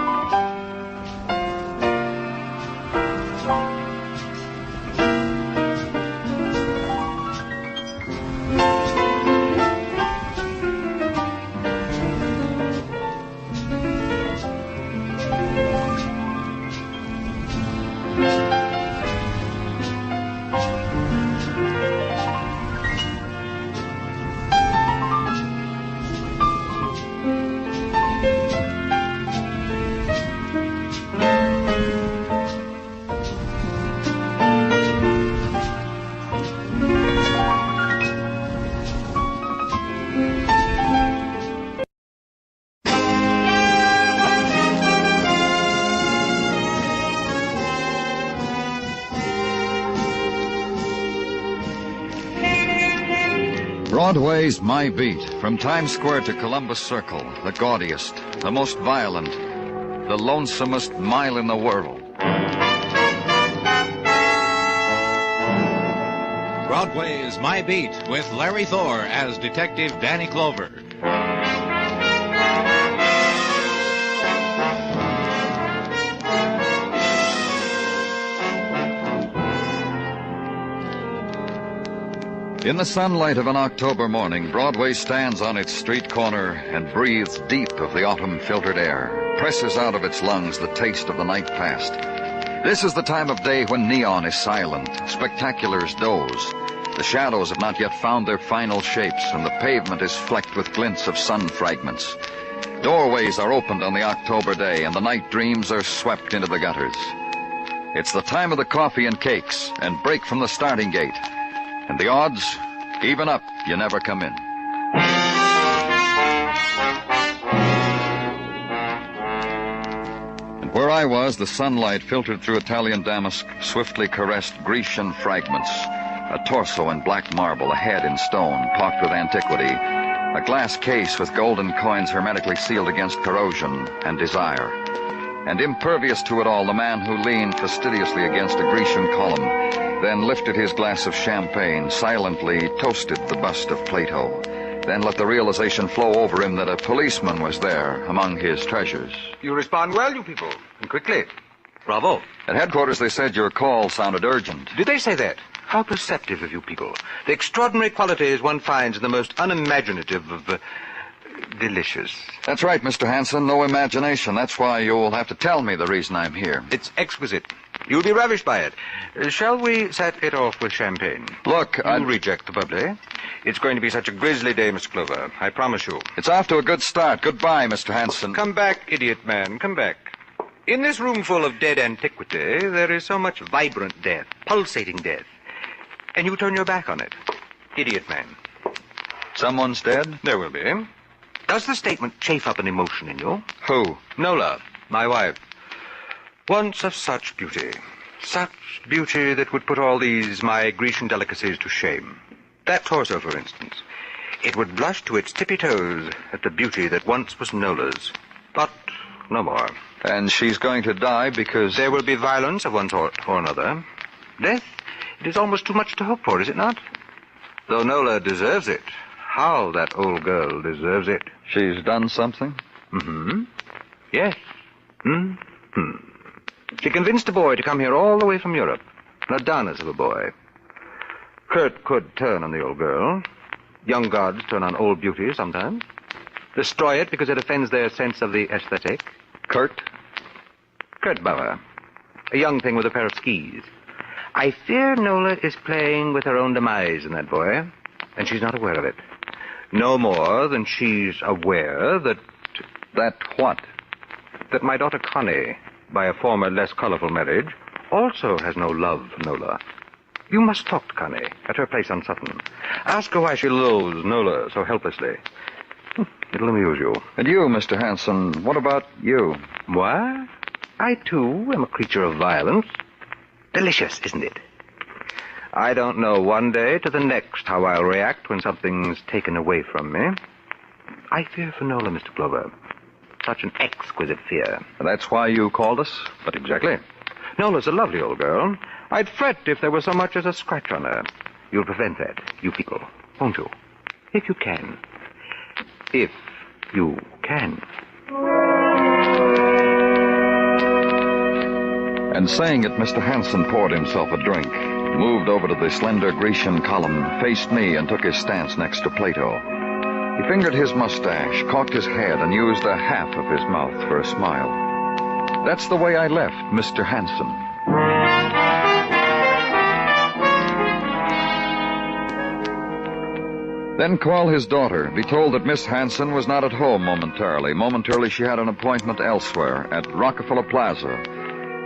Broadway's My Beat, from Times Square to Columbus Circle, the gaudiest, the most violent, the lonesomest mile in the world. Broadway's My Beat with Larry Thor as Detective Danny Clover. In the sunlight of an October morning, Broadway stands on its street corner and breathes deep of the autumn-filtered air, presses out of its lungs the taste of the night past. This is the time of day when neon is silent, spectaculars doze. The shadows have not yet found their final shapes, and the pavement is flecked with glints of sun fragments. Doorways are opened on the October day, and the night dreams are swept into the gutters. It's the time of the coffee and cakes, and break from the starting gate. And the odds, even up, you never come in. And where I was, the sunlight filtered through Italian damask, swiftly caressed Grecian fragments. A torso in black marble, a head in stone, pocked with antiquity. A glass case with golden coins hermetically sealed against corrosion and desire. And impervious to it all, the man who leaned fastidiously against a Grecian column, then lifted his glass of champagne, silently toasted the bust of Plato, then let the realization flow over him that a policeman was there among his treasures. You respond well, you people, and quickly. Bravo. At headquarters, they said your call sounded urgent. Did they say that? How perceptive of you people. The extraordinary qualities one finds in the most unimaginative of delicious. That's right, Mr. Hanson. No imagination. That's why you'll have to tell me the reason I'm here. It's exquisite. You'll be ravished by it. Shall we set it off with champagne? Look, I'll reject the bubbly. It's going to be such a grisly day, Mr. Clover. I promise you. It's off to a good start. Goodbye, Mr. Hanson. Come back, idiot man. Come back. In this room full of dead antiquity, there is so much vibrant death, pulsating death. And you turn your back on it. Idiot man. Someone's dead? There will be. Does the statement chafe up an emotion in you? Who? Nola, my wife. Once of such beauty that would put all these my Grecian delicacies to shame. That torso, for instance. It would blush to its tippy toes at the beauty that once was Nola's. But no more. And she's going to die because... There will be violence of one sort or another. Death, it is almost too much to hope for, is it not? Though Nola deserves it. How that old girl deserves it. She's done something? Mm-hmm. Yes. Mm-hmm. She convinced a boy to come here all the way from Europe. An Adonis of a boy. Kurt could turn on the old girl. Young gods turn on old beauty sometimes. Destroy it because it offends their sense of the aesthetic. Kurt Bauer. A young thing with a pair of skis. I fear Nola is playing with her own demise in that boy, and she's not aware of it. No more than she's aware that... That what? That my daughter Connie, by a former less colorful marriage, also has no love for Nola. You must talk to Connie at her place on Sutton. Ask her why she loathes Nola so helplessly. It'll amuse you. And you, Mr. Hanson, what about you? What? I, too, am a creature of violence. Delicious, isn't it? I don't know one day to the next how I'll react when something's taken away from me. I fear for Nola, Mr. Clover. Such an exquisite fear. That's why you called us? But exactly. Nola's a lovely old girl. I'd fret if there was so much as a scratch on her. You'll prevent that, you people, won't you? If you can. If you can. And saying it, Mr. Hanson poured himself a drink, moved over to the slender Grecian column, faced me, and took his stance next to Plato. He fingered his mustache, cocked his head, and used a half of his mouth for a smile. That's the way I left Mr. Hanson. Then call his daughter, be told that Miss Hanson was not at home momentarily. Momentarily, she had an appointment elsewhere, at Rockefeller Plaza,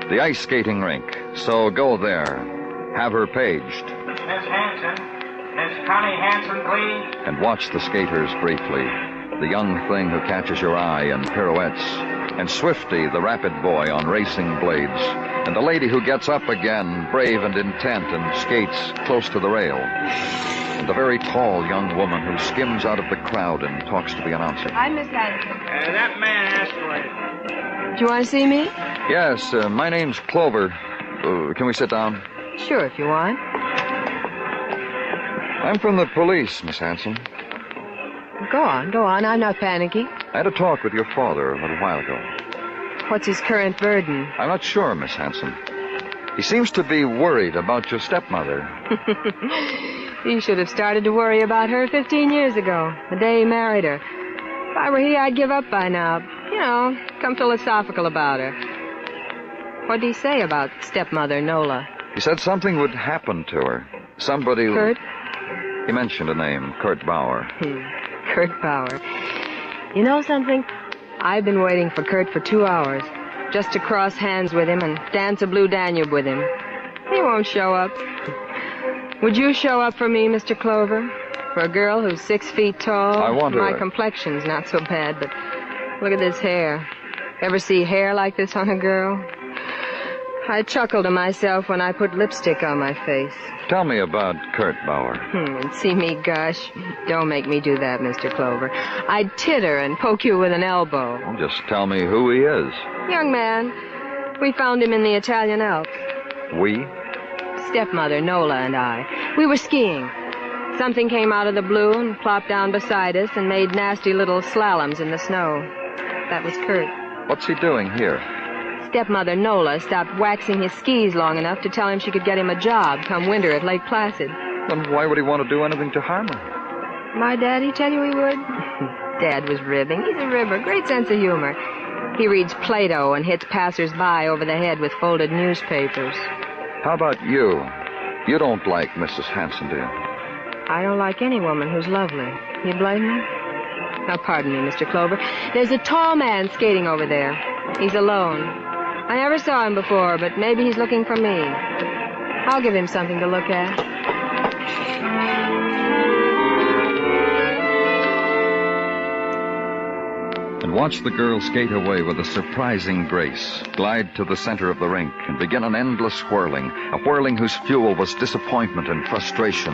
the ice skating rink. So go there, have her paged. Miss Hanson, Miss Connie Hanson, please. And watch the skaters briefly. The young thing who catches your eye in pirouettes, and Swifty, the rapid boy on racing blades, and the lady who gets up again, brave and intent, and skates close to the rail, and the very tall young woman who skims out of the crowd and talks to the announcer. Hi, Miss Hanson. That man asked for it. Do you want to see me? Yes, my name's Clover. Can we sit down? Sure, if you want. I'm from the police, Miss Hanson. Go on. I'm not panicky. I had a talk with your father a little while ago. What's his current burden? I'm not sure, Miss Hanson. He seems to be worried about your stepmother. He should have started to worry about her 15 years ago, the day he married her. If I were he, I'd give up by now. You know, come philosophical about her. What'd he say about stepmother Nola? He said something would happen to her. Somebody... Kurt? He mentioned a name, Kurt Bauer. Kurt Bauer. You know something? I've been waiting for Kurt for 2 hours, just to cross hands with him and dance a Blue Danube with him. He won't show up. Would you show up for me, Mr. Clover? For a girl who's 6 feet tall? I want her. My complexion's not so bad, but look at this hair. Ever see hair like this on a girl? I chuckle to myself when I put lipstick on my face. Tell me about Kurt Bauer. And see me gush? Don't make me do that, Mr. Clover. I'd titter and poke you with an elbow. Well, just tell me who he is. Young man. We found him in the Italian Alps. We? Stepmother, Nola, and I. We were skiing. Something came out of the blue and plopped down beside us and made nasty little slaloms in the snow. That was Kurt. What's he doing here? Stepmother Nola stopped waxing his skis long enough to tell him she could get him a job come winter at Lake Placid. Then why would he want to do anything to harm her? My daddy tell you he would? Dad was ribbing. He's a ribber. Great sense of humor. He reads Plato and hits passers-by over the head with folded newspapers. How about you? You don't like Mrs. Hanson, do you? I don't like any woman who's lovely. You blame me? Now, pardon me, Mr. Clover. There's a tall man skating over there. He's alone. I never saw him before, but maybe he's looking for me. I'll give him something to look at. And watch the girl skate away with a surprising grace, glide to the center of the rink, and begin an endless whirling, a whirling whose fuel was disappointment and frustration,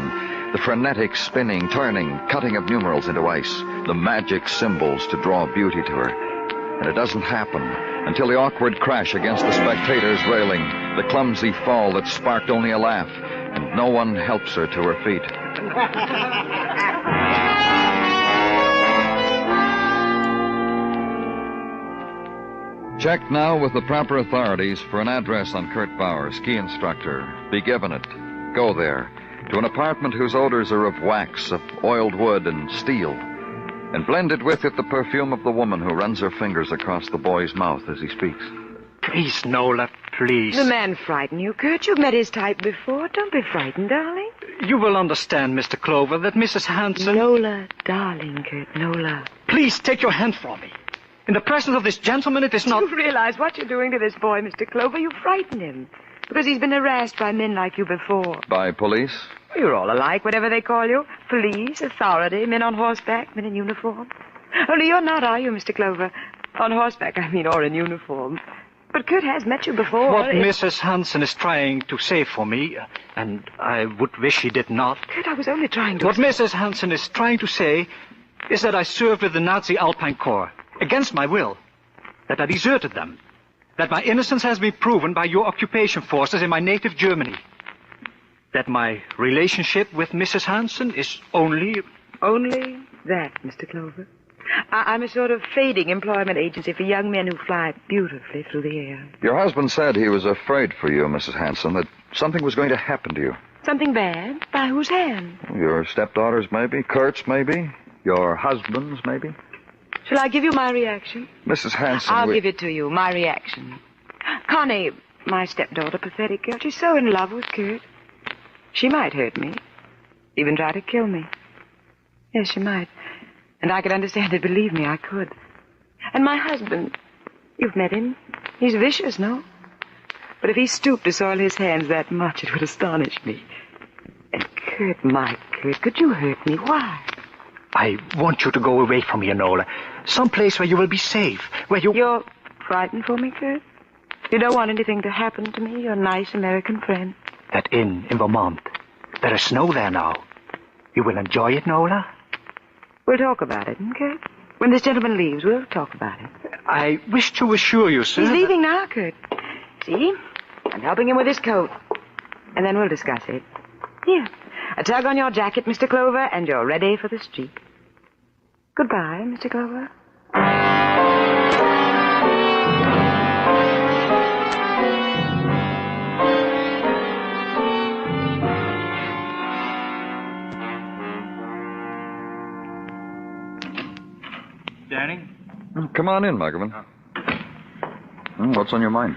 the frenetic spinning, turning, cutting of numerals into ice, the magic symbols to draw beauty to her. And it doesn't happen until the awkward crash against the spectator's railing, the clumsy fall that sparked only a laugh, and no one helps her to her feet. Check now with the proper authorities for an address on Kurt Bauer, ski instructor. Be given it. Go there. to an apartment whose odors are of wax, of oiled wood and steel, and blended with it the perfume of the woman who runs her fingers across the boy's mouth as he speaks. Please, Nola, please. The man frightened you, Kurt. You've met his type before. Don't be frightened, darling. You will understand, Mr. Clover, that Mrs. Hanson... Nola, darling, Kurt, Nola. Please take your hand from me. In the presence of this gentleman, it is not... You realize what you're doing to this boy, Mr. Clover? You frighten him. Because he's been harassed by men like you before. By police? You're all alike, whatever they call you. Police, authority, men on horseback, men in uniform. Only you're not, are you, Mr. Clover? On horseback, I mean, or in uniform. But Kurt has met you before. What Mrs. Hanson is trying to say for me, and I would wish she did not... Kurt, I was only trying to... What Mrs. Hanson is trying to say is that I served with the Nazi Alpine Corps, against my will. That I deserted them. That my innocence has been proven by your occupation forces in my native Germany. That my relationship with Mrs. Hanson is only... Only that, Mr. Clover. I'm a sort of fading employment agency for young men who fly beautifully through the air. Your husband said he was afraid for you, Mrs. Hanson, that something was going to happen to you. Something bad? By whose hand? Your stepdaughters, maybe. Kurt's, maybe. Your husband's, maybe. Shall I give you my reaction? Mrs. Hanson, I'll give it to you, my reaction. Connie, my stepdaughter, pathetic girl, she's so in love with Kurt. She might hurt me. Even try to kill me. Yes, she might. And I could understand it, believe me, I could. And my husband, you've met him. He's vicious, no? But if he stooped to soil his hands that much, it would astonish me. And Kurt, my Kurt, could you hurt me? Why? I want you to go away from here, Nola. Someplace where you will be safe, where you... You're frightened for me, Kurt? You don't want anything to happen to me, your nice American friend? That inn in Vermont. There is snow there now. You will enjoy it, Nola? We'll talk about it, okay? When this gentleman leaves, we'll talk about it. I wish to assure you, sir... He's leaving now, Kurt. See? I'm helping him with his coat. And then we'll discuss it. Here. A tug on your jacket, Mr. Clover, and you're ready for the street. Goodbye, Mr. Clover. Danny? Come on in, Muggerman. What's on your mind?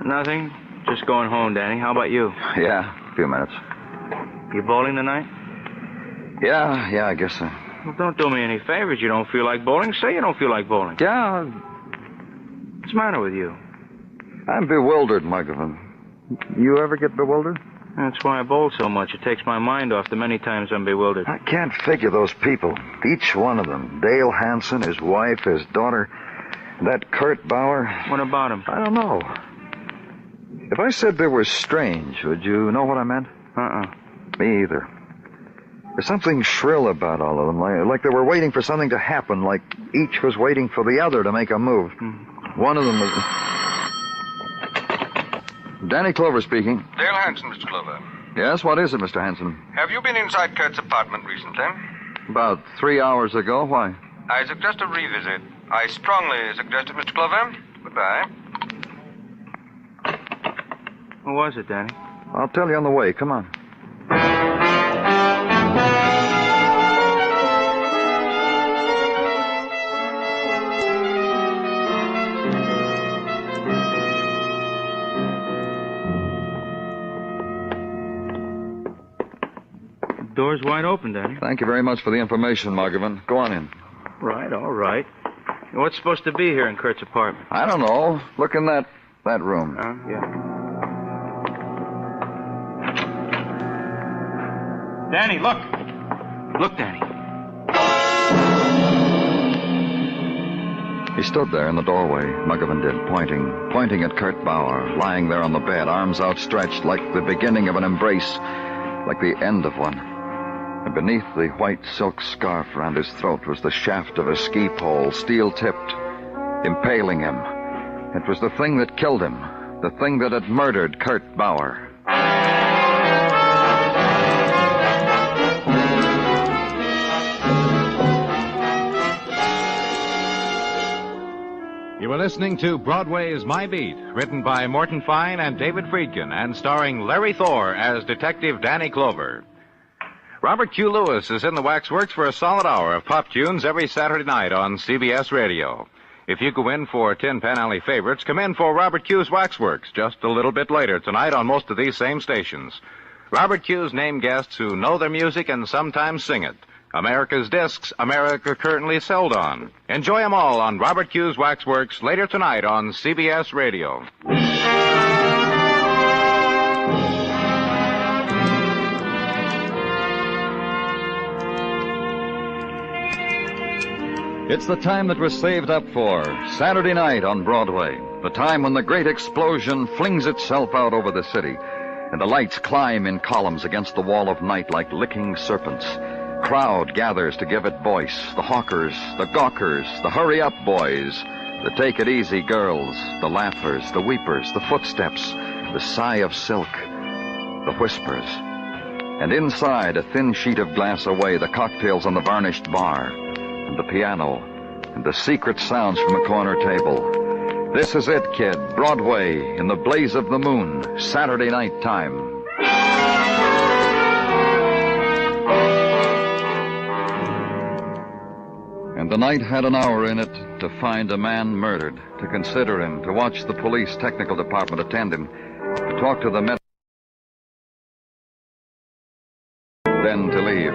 Nothing. Just going home, Danny. How about you? Yeah, a few minutes. You bowling tonight? Yeah, I guess so. Well, don't do me any favors. You don't feel like bowling? Say you don't feel like bowling. Yeah. What's the matter with you? I'm bewildered, Muggerman. You ever get bewildered? That's why I bowl so much. It takes my mind off the many times I'm bewildered. I can't figure those people. Each one of them. Dale Hanson, his wife, his daughter, that Kurt Bauer. What about him? I don't know. If I said they were strange, would you know what I meant? Me either. There's something shrill about all of them, like they were waiting for something to happen, like each was waiting for the other to make a move. One of them was... Danny Clover speaking. Dale Hanson, Mr. Clover. Yes, what is it, Mr. Hanson? Have you been inside Kurt's apartment recently? About 3 hours ago. Why? I suggest a revisit. I strongly suggest it, Mr. Clover. Goodbye. Who was it, Danny? I'll tell you on the way. Come on. Door's wide open, Danny. Thank you very much for the information, Muggerman. Go on in. Right, all right. What's supposed to be here in Kurt's apartment? I don't know. Look in that room. Yeah. Danny, look. Look, Danny. He stood there in the doorway, Muggerman did, pointing at Kurt Bauer, lying there on the bed, arms outstretched like the beginning of an embrace, like the end of one. And beneath the white silk scarf around his throat was the shaft of a ski pole, steel-tipped, impaling him. It was the thing that killed him, the thing that had murdered Kurt Bauer. You are listening to Broadway's My Beat, written by Morton Fine and David Friedkin, and starring Larry Thor as Detective Danny Clover. Robert Q. Lewis is in the Waxworks for a solid hour of pop tunes every Saturday night on CBS Radio. If you go in for Tin Pan Alley favorites, come in for Robert Q's Waxworks just a little bit later tonight on most of these same stations. Robert Q's name guests who know their music and sometimes sing it. America's discs America currently sold on. Enjoy them all on Robert Q's Waxworks later tonight on CBS Radio. It's the time that we're saved up for, Saturday night on Broadway. The time when the great explosion flings itself out over the city, and the lights climb in columns against the wall of night like licking serpents. Crowd gathers to give it voice. The hawkers, the gawkers, the hurry-up boys, the take-it-easy girls, the laughers, the weepers, the footsteps, the sigh of silk, the whispers. And inside, a thin sheet of glass away, the cocktails on the varnished bar, and the piano, and the secret sounds from a corner table. This is it, kid. Broadway, in the blaze of the moon, Saturday night time. And the night had an hour in it to find a man murdered, to consider him, to watch the police technical department attend him, to talk to the men, then to leave.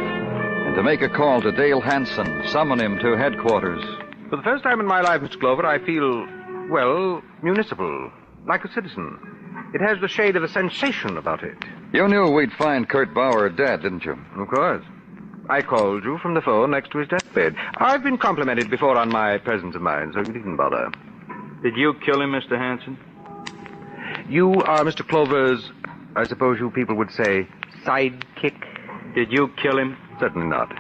And to make a call to Dale Hanson, summon him to headquarters. For the first time in my life, Mr. Clover, I feel, well, municipal, like a citizen. It has the shade of a sensation about it. You knew we'd find Kurt Bauer dead, didn't you? Of course. I called you from the phone next to his deathbed. I've been complimented before on my presence of mind, so you needn't bother. Did you kill him, Mr. Hanson? You are Mr. Clover's, I suppose you people would say, sidekick? Did you kill him? Certainly not.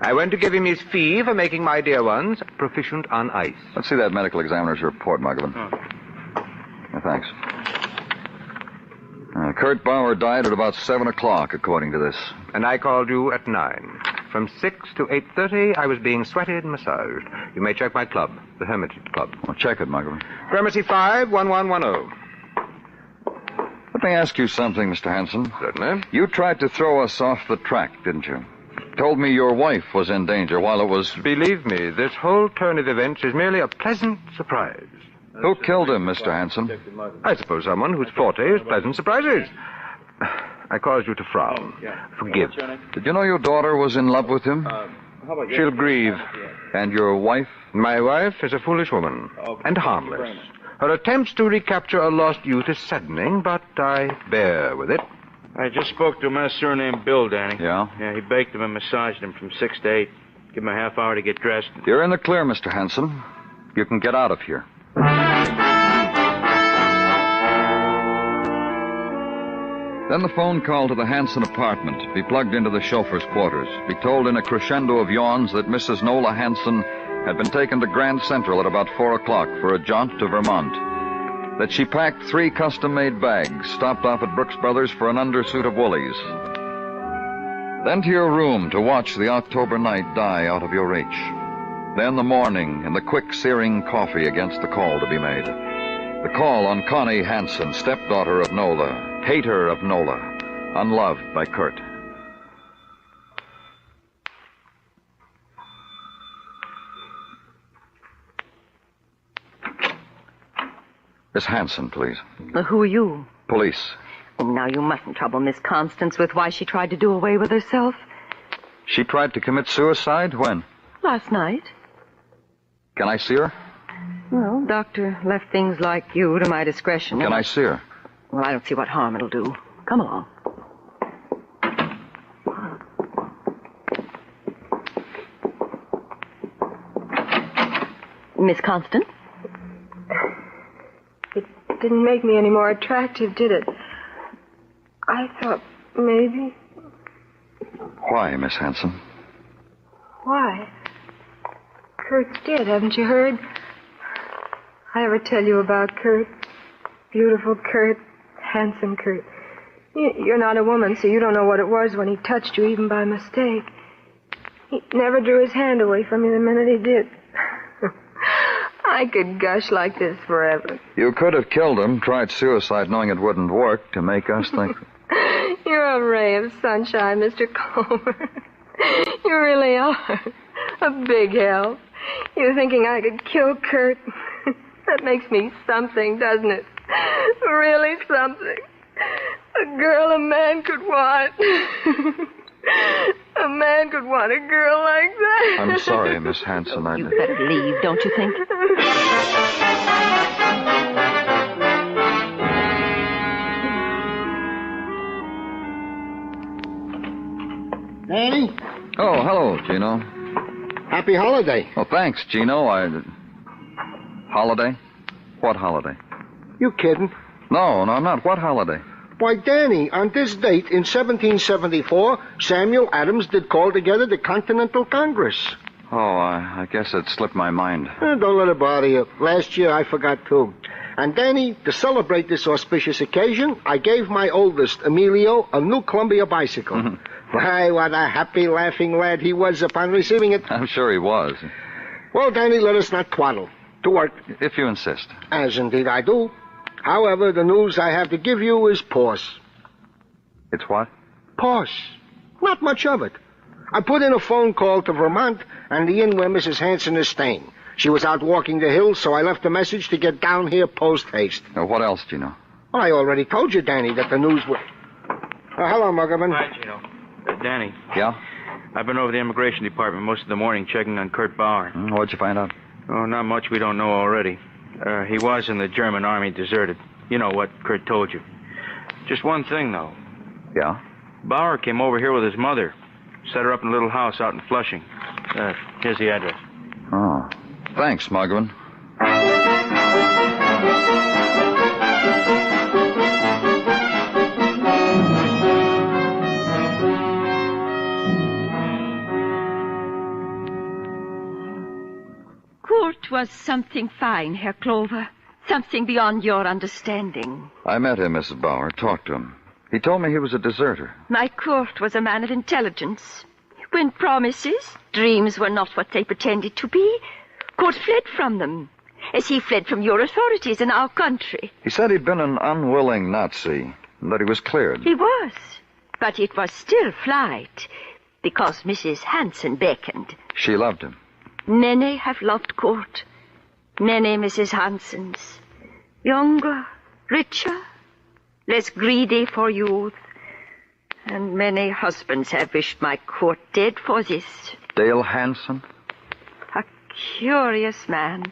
I went to give him his fee for making my dear ones proficient on ice. Let's see that medical examiner's report, Muggavan. Thanks. Kurt Bauer died at about 7 o'clock, according to this. And I called you at 9. From 6 to 8:30, I was being sweated and massaged. You may check my club, the Hermitage Club. Well, check it, Muggavan. Premises 51110. Let me ask you something, Mr. Hanson. Certainly. You tried to throw us off the track, didn't you? Told me your wife was in danger while it was... Believe me, this whole turn of events is merely a pleasant surprise. Who killed him, Mr. Hanson? I suppose someone whose forte is pleasant surprises. I caused you to frown. Forgive. Did you know your daughter was in love with him? She'll grieve. And your wife? My wife is a foolish woman. And harmless. Her attempts to recapture a lost youth is saddening, but I bear with it. I just spoke to a master named Bill, Danny. Yeah? Yeah, he baked him and massaged him from 6 to 8. Give him a half hour to get dressed. You're in the clear, Mr. Hanson. You can get out of here. Then the phone call to the Hanson apartment be plugged into the chauffeur's quarters. Be told in a crescendo of yawns that Mrs. Nola Hanson had been taken to Grand Central at about 4 o'clock for a jaunt to Vermont. That she packed 3 custom-made bags, stopped off at Brooks Brothers for an undersuit of Woolies. Then to your room to watch the October night die out of your reach. Then the morning and the quick searing coffee against the call to be made. The call on Connie Hanson, stepdaughter of Nola, hater of Nola, unloved by Kurt. Miss Hanson, please. Who are you? Police. Oh, now, you mustn't trouble Miss Constance with why she tried to do away with herself. She tried to commit suicide? When? Last night. Can I see her? Well, doctor left things like you to my discretion. Can I see her? Well, I don't see what harm it'll do. Come along. Miss Constance? It didn't make me any more attractive, did it? I thought maybe... Why, Miss Hanson? Why? Kurt's dead, haven't you heard? I ever tell you about Kurt? Beautiful Kurt, handsome Kurt. You're not a woman, so you don't know what it was when he touched you, even by mistake. He never drew his hand away from you the minute he did. I could gush like this forever. You could have killed him, tried suicide knowing it wouldn't work, to make us think... You're a ray of sunshine, Mr. Clover. You really are. A big help. You thinking I could kill Kurt? That makes me something, doesn't it? Really something. A girl a man could want. A man could want a girl like that. I'm sorry, Miss Hanson. You better leave, don't you think? Danny? Oh, hello, Gino. Happy holiday. Oh, thanks, Gino. Holiday? What holiday? You kidding? No, I'm not. What holiday? Why, Danny, on this date in 1774, Samuel Adams did call together the Continental Congress. Oh, I guess it slipped my mind. Don't let it bother you. Last year I forgot too. And Danny, to celebrate this auspicious occasion, I gave my oldest, Emilio, a new Columbia bicycle. Why, what a happy, laughing lad he was upon receiving it. I'm sure he was. Well, Danny, let us not twaddle. To work. If you insist. As indeed I do. However, the news I have to give you is pause. It's what? Pause. Not much of it. I put in a phone call to Vermont and the inn where Mrs. Hanson is staying. She was out walking the hills, so I left a message to get down here post-haste. What else, Gino? Well, I already told you, Danny, that the news was... hello, Muggerman. Hi, Gino. Danny. Yeah? I've been over the immigration department most of the morning checking on Kurt Bauer. What'd you find out? Oh, not much we don't know already. He was in the German army, deserted. You know what Kurt told you. Just one thing, though. Yeah? Bauer came over here with his mother. Set her up in a little house out in Flushing. Here's the address. Oh. Thanks, Muggerman. Kurt was something fine, Herr Clover. Something beyond your understanding. I met him, Mrs. Bauer. Talked to him. He told me he was a deserter. My Kurt was a man of intelligence. When promises, dreams were not what they pretended to be, Kurt fled from them, as he fled from your authorities in our country. He said he'd been an unwilling Nazi, and that he was cleared. He was, but it was still flight, because Mrs. Hanson beckoned. She loved him. Many have loved Kurt. Many Mrs. Hansons. Younger, richer, less greedy for youth. And many husbands have wished my Kurt dead for this. Dale Hanson? A curious man.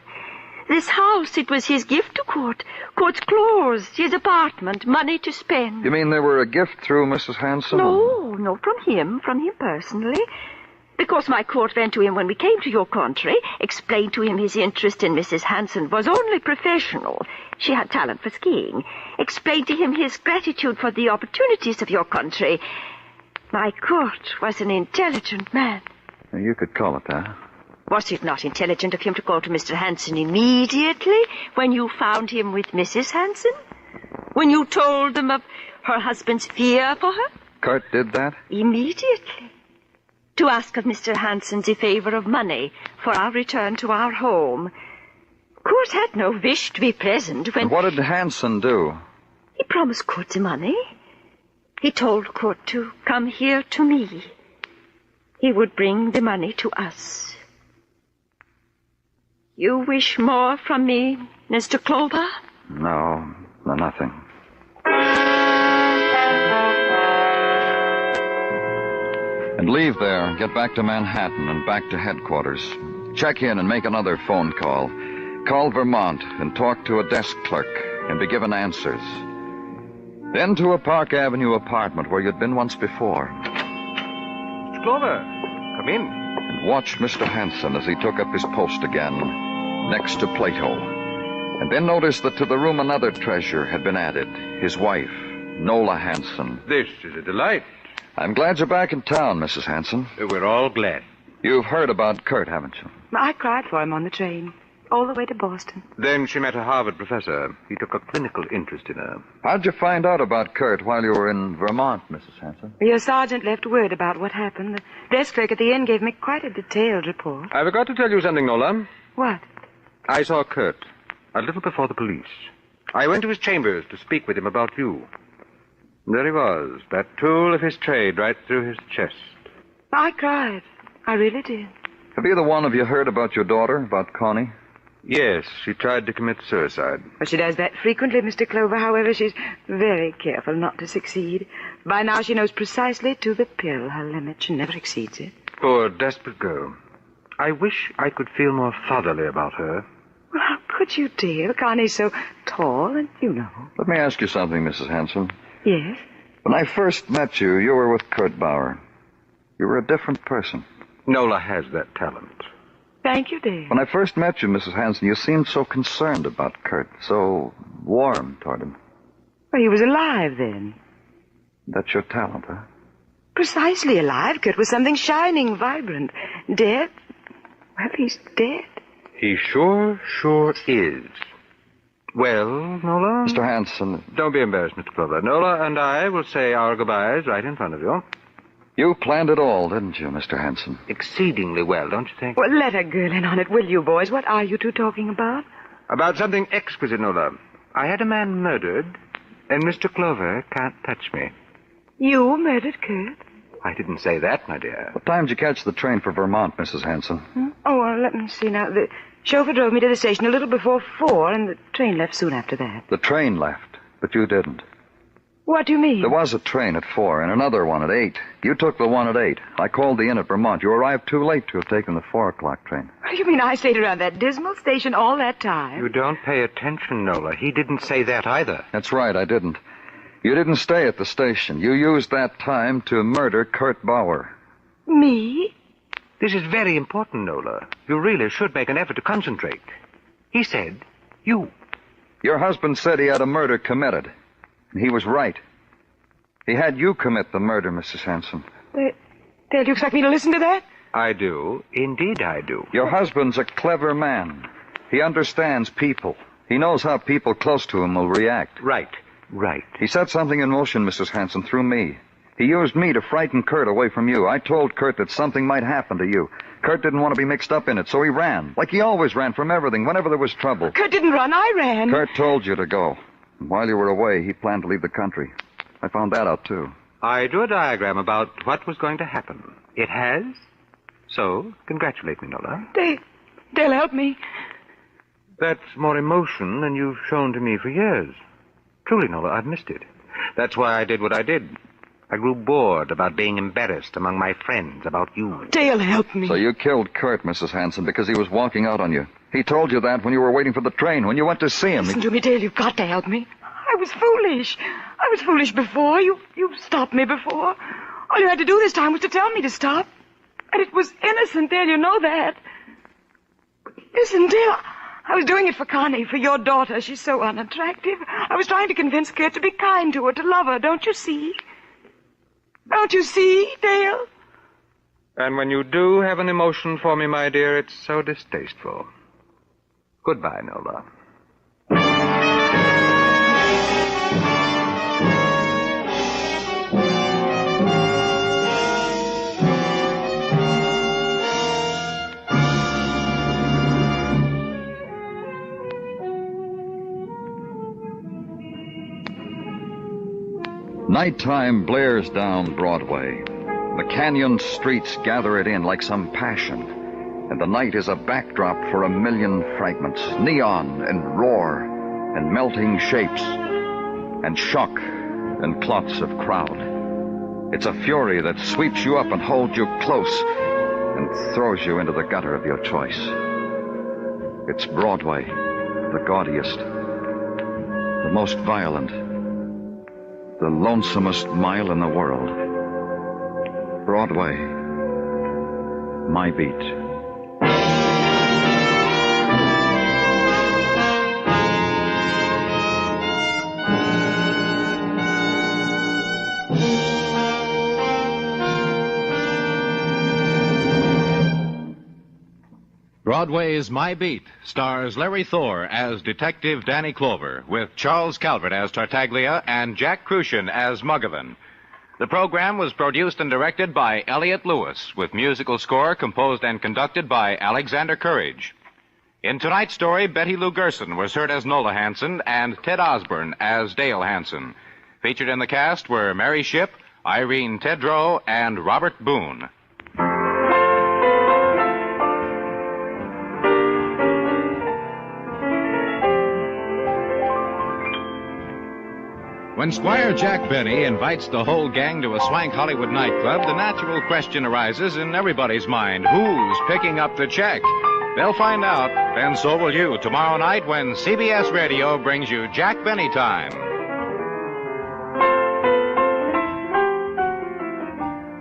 This house, it was his gift to Kurt. Kurt's clothes, his apartment, money to spend. You mean they were a gift through Mrs. Hanson? No, from him personally. Because my Kurt went to him when we came to your country, explained to him his interest in Mrs. Hanson was only professional. She had talent for skiing. Explained to him his gratitude for the opportunities of your country. My Kurt was an intelligent man. You could call it that. Was it not intelligent of him to go to Mr. Hanson immediately when you found him with Mrs. Hanson? When you told them of her husband's fear for her? Kurt did that? Immediately. To ask of Mr. Hanson's a favor of money for our return to our home. Kurt had no wish to be present when... And what did Hanson do? He promised Kurt the money. He told Kurt to come here to me. He would bring the money to us. You wish more from me, Mr. Clover? No, nothing. And leave there, get back to Manhattan and back to headquarters. Check in and make another phone call. Call Vermont and talk to a desk clerk and be given answers. Then to a Park Avenue apartment where you'd been once before. Mr. Clover, come in. And watch Mr. Hanson as he took up his post again next to Plato. And then notice that to the room another treasure had been added. His wife, Nola Hanson. This is a delight. I'm glad you're back in town, Mrs. Hanson. We're all glad. You've heard about Kurt, haven't you? I cried for him on the train, all the way to Boston. Then she met a Harvard professor. He took a clinical interest in her. How'd you find out about Kurt while you were in Vermont, Mrs. Hanson? Your sergeant left word about what happened. The desk clerk at the inn gave me quite a detailed report. I forgot to tell you something, Nola. What? I saw Kurt a little before the police. I went to his chambers to speak with him about you. There he was, that tool of his trade right through his chest. I cried. I really did. Have either one of you heard about your daughter, about Connie? Yes, she tried to commit suicide. Well, she does that frequently, Mr. Clover. However, she's very careful not to succeed. By now, she knows precisely to the pill her limit. She never exceeds it. Poor, desperate girl. I wish I could feel more fatherly about her. Well, how could you, dear? Connie's so tall, and you know. Let me ask you something, Mrs. Hanson. Yes? When I first met you, you were with Kurt Bauer. You were a different person. Nola has that talent. Thank you, dear. When I first met you, Mrs. Hanson, you seemed so concerned about Kurt, so warm toward him. Well, he was alive then. That's your talent, huh? Precisely alive. Kurt was something shining, vibrant. Dead? Well, he's dead. He sure is. Well, Nola? Mr. Hanson. Don't be embarrassed, Mr. Clover. Nola and I will say our goodbyes right in front of you. You planned it all, didn't you, Mr. Hanson? Exceedingly well, don't you think? Well, let a girl in on it, will you, boys? What are you two talking about? About something exquisite, Nola. I had a man murdered, and Mr. Clover can't touch me. You murdered Kurt? I didn't say that, my dear. What time did you catch the train for Vermont, Mrs. Hanson? Oh, well, let me see now. The chauffeur drove me to the station a little before 4, and the train left soon after that. The train left, but you didn't. What do you mean? There was a train at 4 and another one at 8. You took the one at 8. I called the inn at Vermont. You arrived too late to have taken the 4 o'clock train. You mean I stayed around that dismal station all that time? You don't pay attention, Nola. He didn't say that either. That's right, I didn't. You didn't stay at the station. You used that time to murder Kurt Bauer. Me? This is very important, Nola. You really should make an effort to concentrate. He said, you. Your husband said he had a murder committed. And he was right. He had you commit the murder, Mrs. Hanson. Dale, you expect me to listen to that? I do. Indeed I do. Your husband's a clever man. He understands people. He knows how people close to him will react. Right. He set something in motion, Mrs. Hanson, through me. He used me to frighten Kurt away from you. I told Kurt that something might happen to you. Kurt didn't want to be mixed up in it, so he ran. Like he always ran from everything, whenever there was trouble. Kurt didn't run, I ran. Kurt told you to go. And while you were away, he planned to leave the country. I found that out, too. I drew a diagram about what was going to happen. It has. So, congratulate me, Nola. Dale, help me. That's more emotion than you've shown to me for years. Truly, Nola, I've missed it. That's why I did what I did. I grew bored about being embarrassed among my friends about you. Dale, help me. So you killed Kurt, Mrs. Hanson, because he was walking out on you. He told you that when you were waiting for the train, when you went to see him. Listen to me, Dale. You've got to help me. I was foolish. I was foolish before. You stopped me before. All you had to do this time was to tell me to stop. And it was innocent, Dale. You know that. Listen, Dale. I was doing it for Connie, for your daughter. She's so unattractive. I was trying to convince Kurt to be kind to her, to love her. Don't you see? Don't you see, Dale? And when you do have an emotion for me, my dear, it's so distasteful. Goodbye, Nola. Nighttime blares down Broadway. The canyon streets gather it in like some passion. And the night is a backdrop for a million fragments. Neon and roar and melting shapes. And shock and clots of crowd. It's a fury that sweeps you up and holds you close and throws you into the gutter of your choice. It's Broadway, the gaudiest, the most violent, the lonesomest mile in the world. Broadway, my beat. Broadway's My Beat stars Larry Thor as Detective Danny Clover, with Charles Calvert as Tartaglia and Jack Crucian as Muggavan. The program was produced and directed by Elliott Lewis, with musical score composed and conducted by Alexander Courage. In tonight's story, Betty Lou Gerson was heard as Nola Hanson and Ted Osborne as Dale Hanson. Featured in the cast were Mary Shipp, Irene Tedrow, and Robert Boone. When Squire Jack Benny invites the whole gang to a swank Hollywood nightclub, the natural question arises in everybody's mind, who's picking up the check? They'll find out, and so will you, tomorrow night when CBS Radio brings you Jack Benny Time.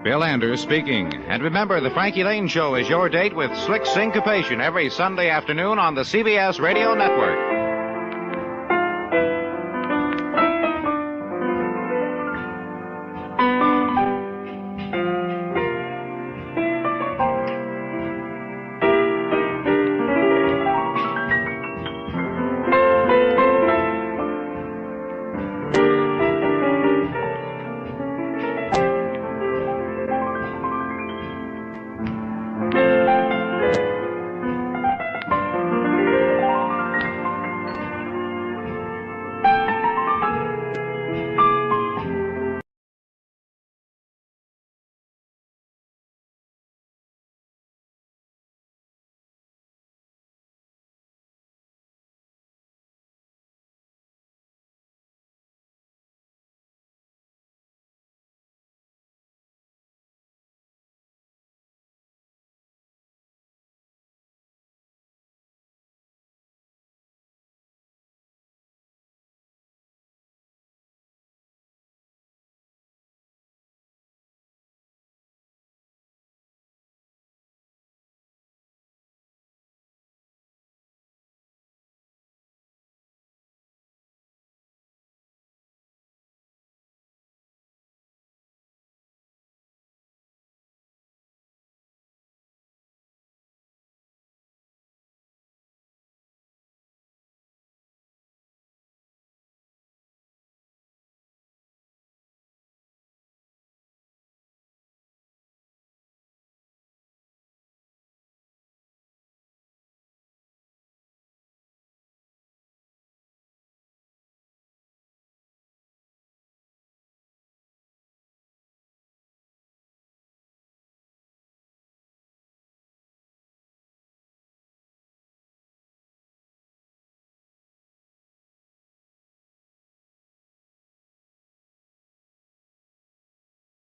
Bill Anders speaking. And remember, the Frankie Lane Show is your date with slick syncopation every Sunday afternoon on the CBS Radio Network.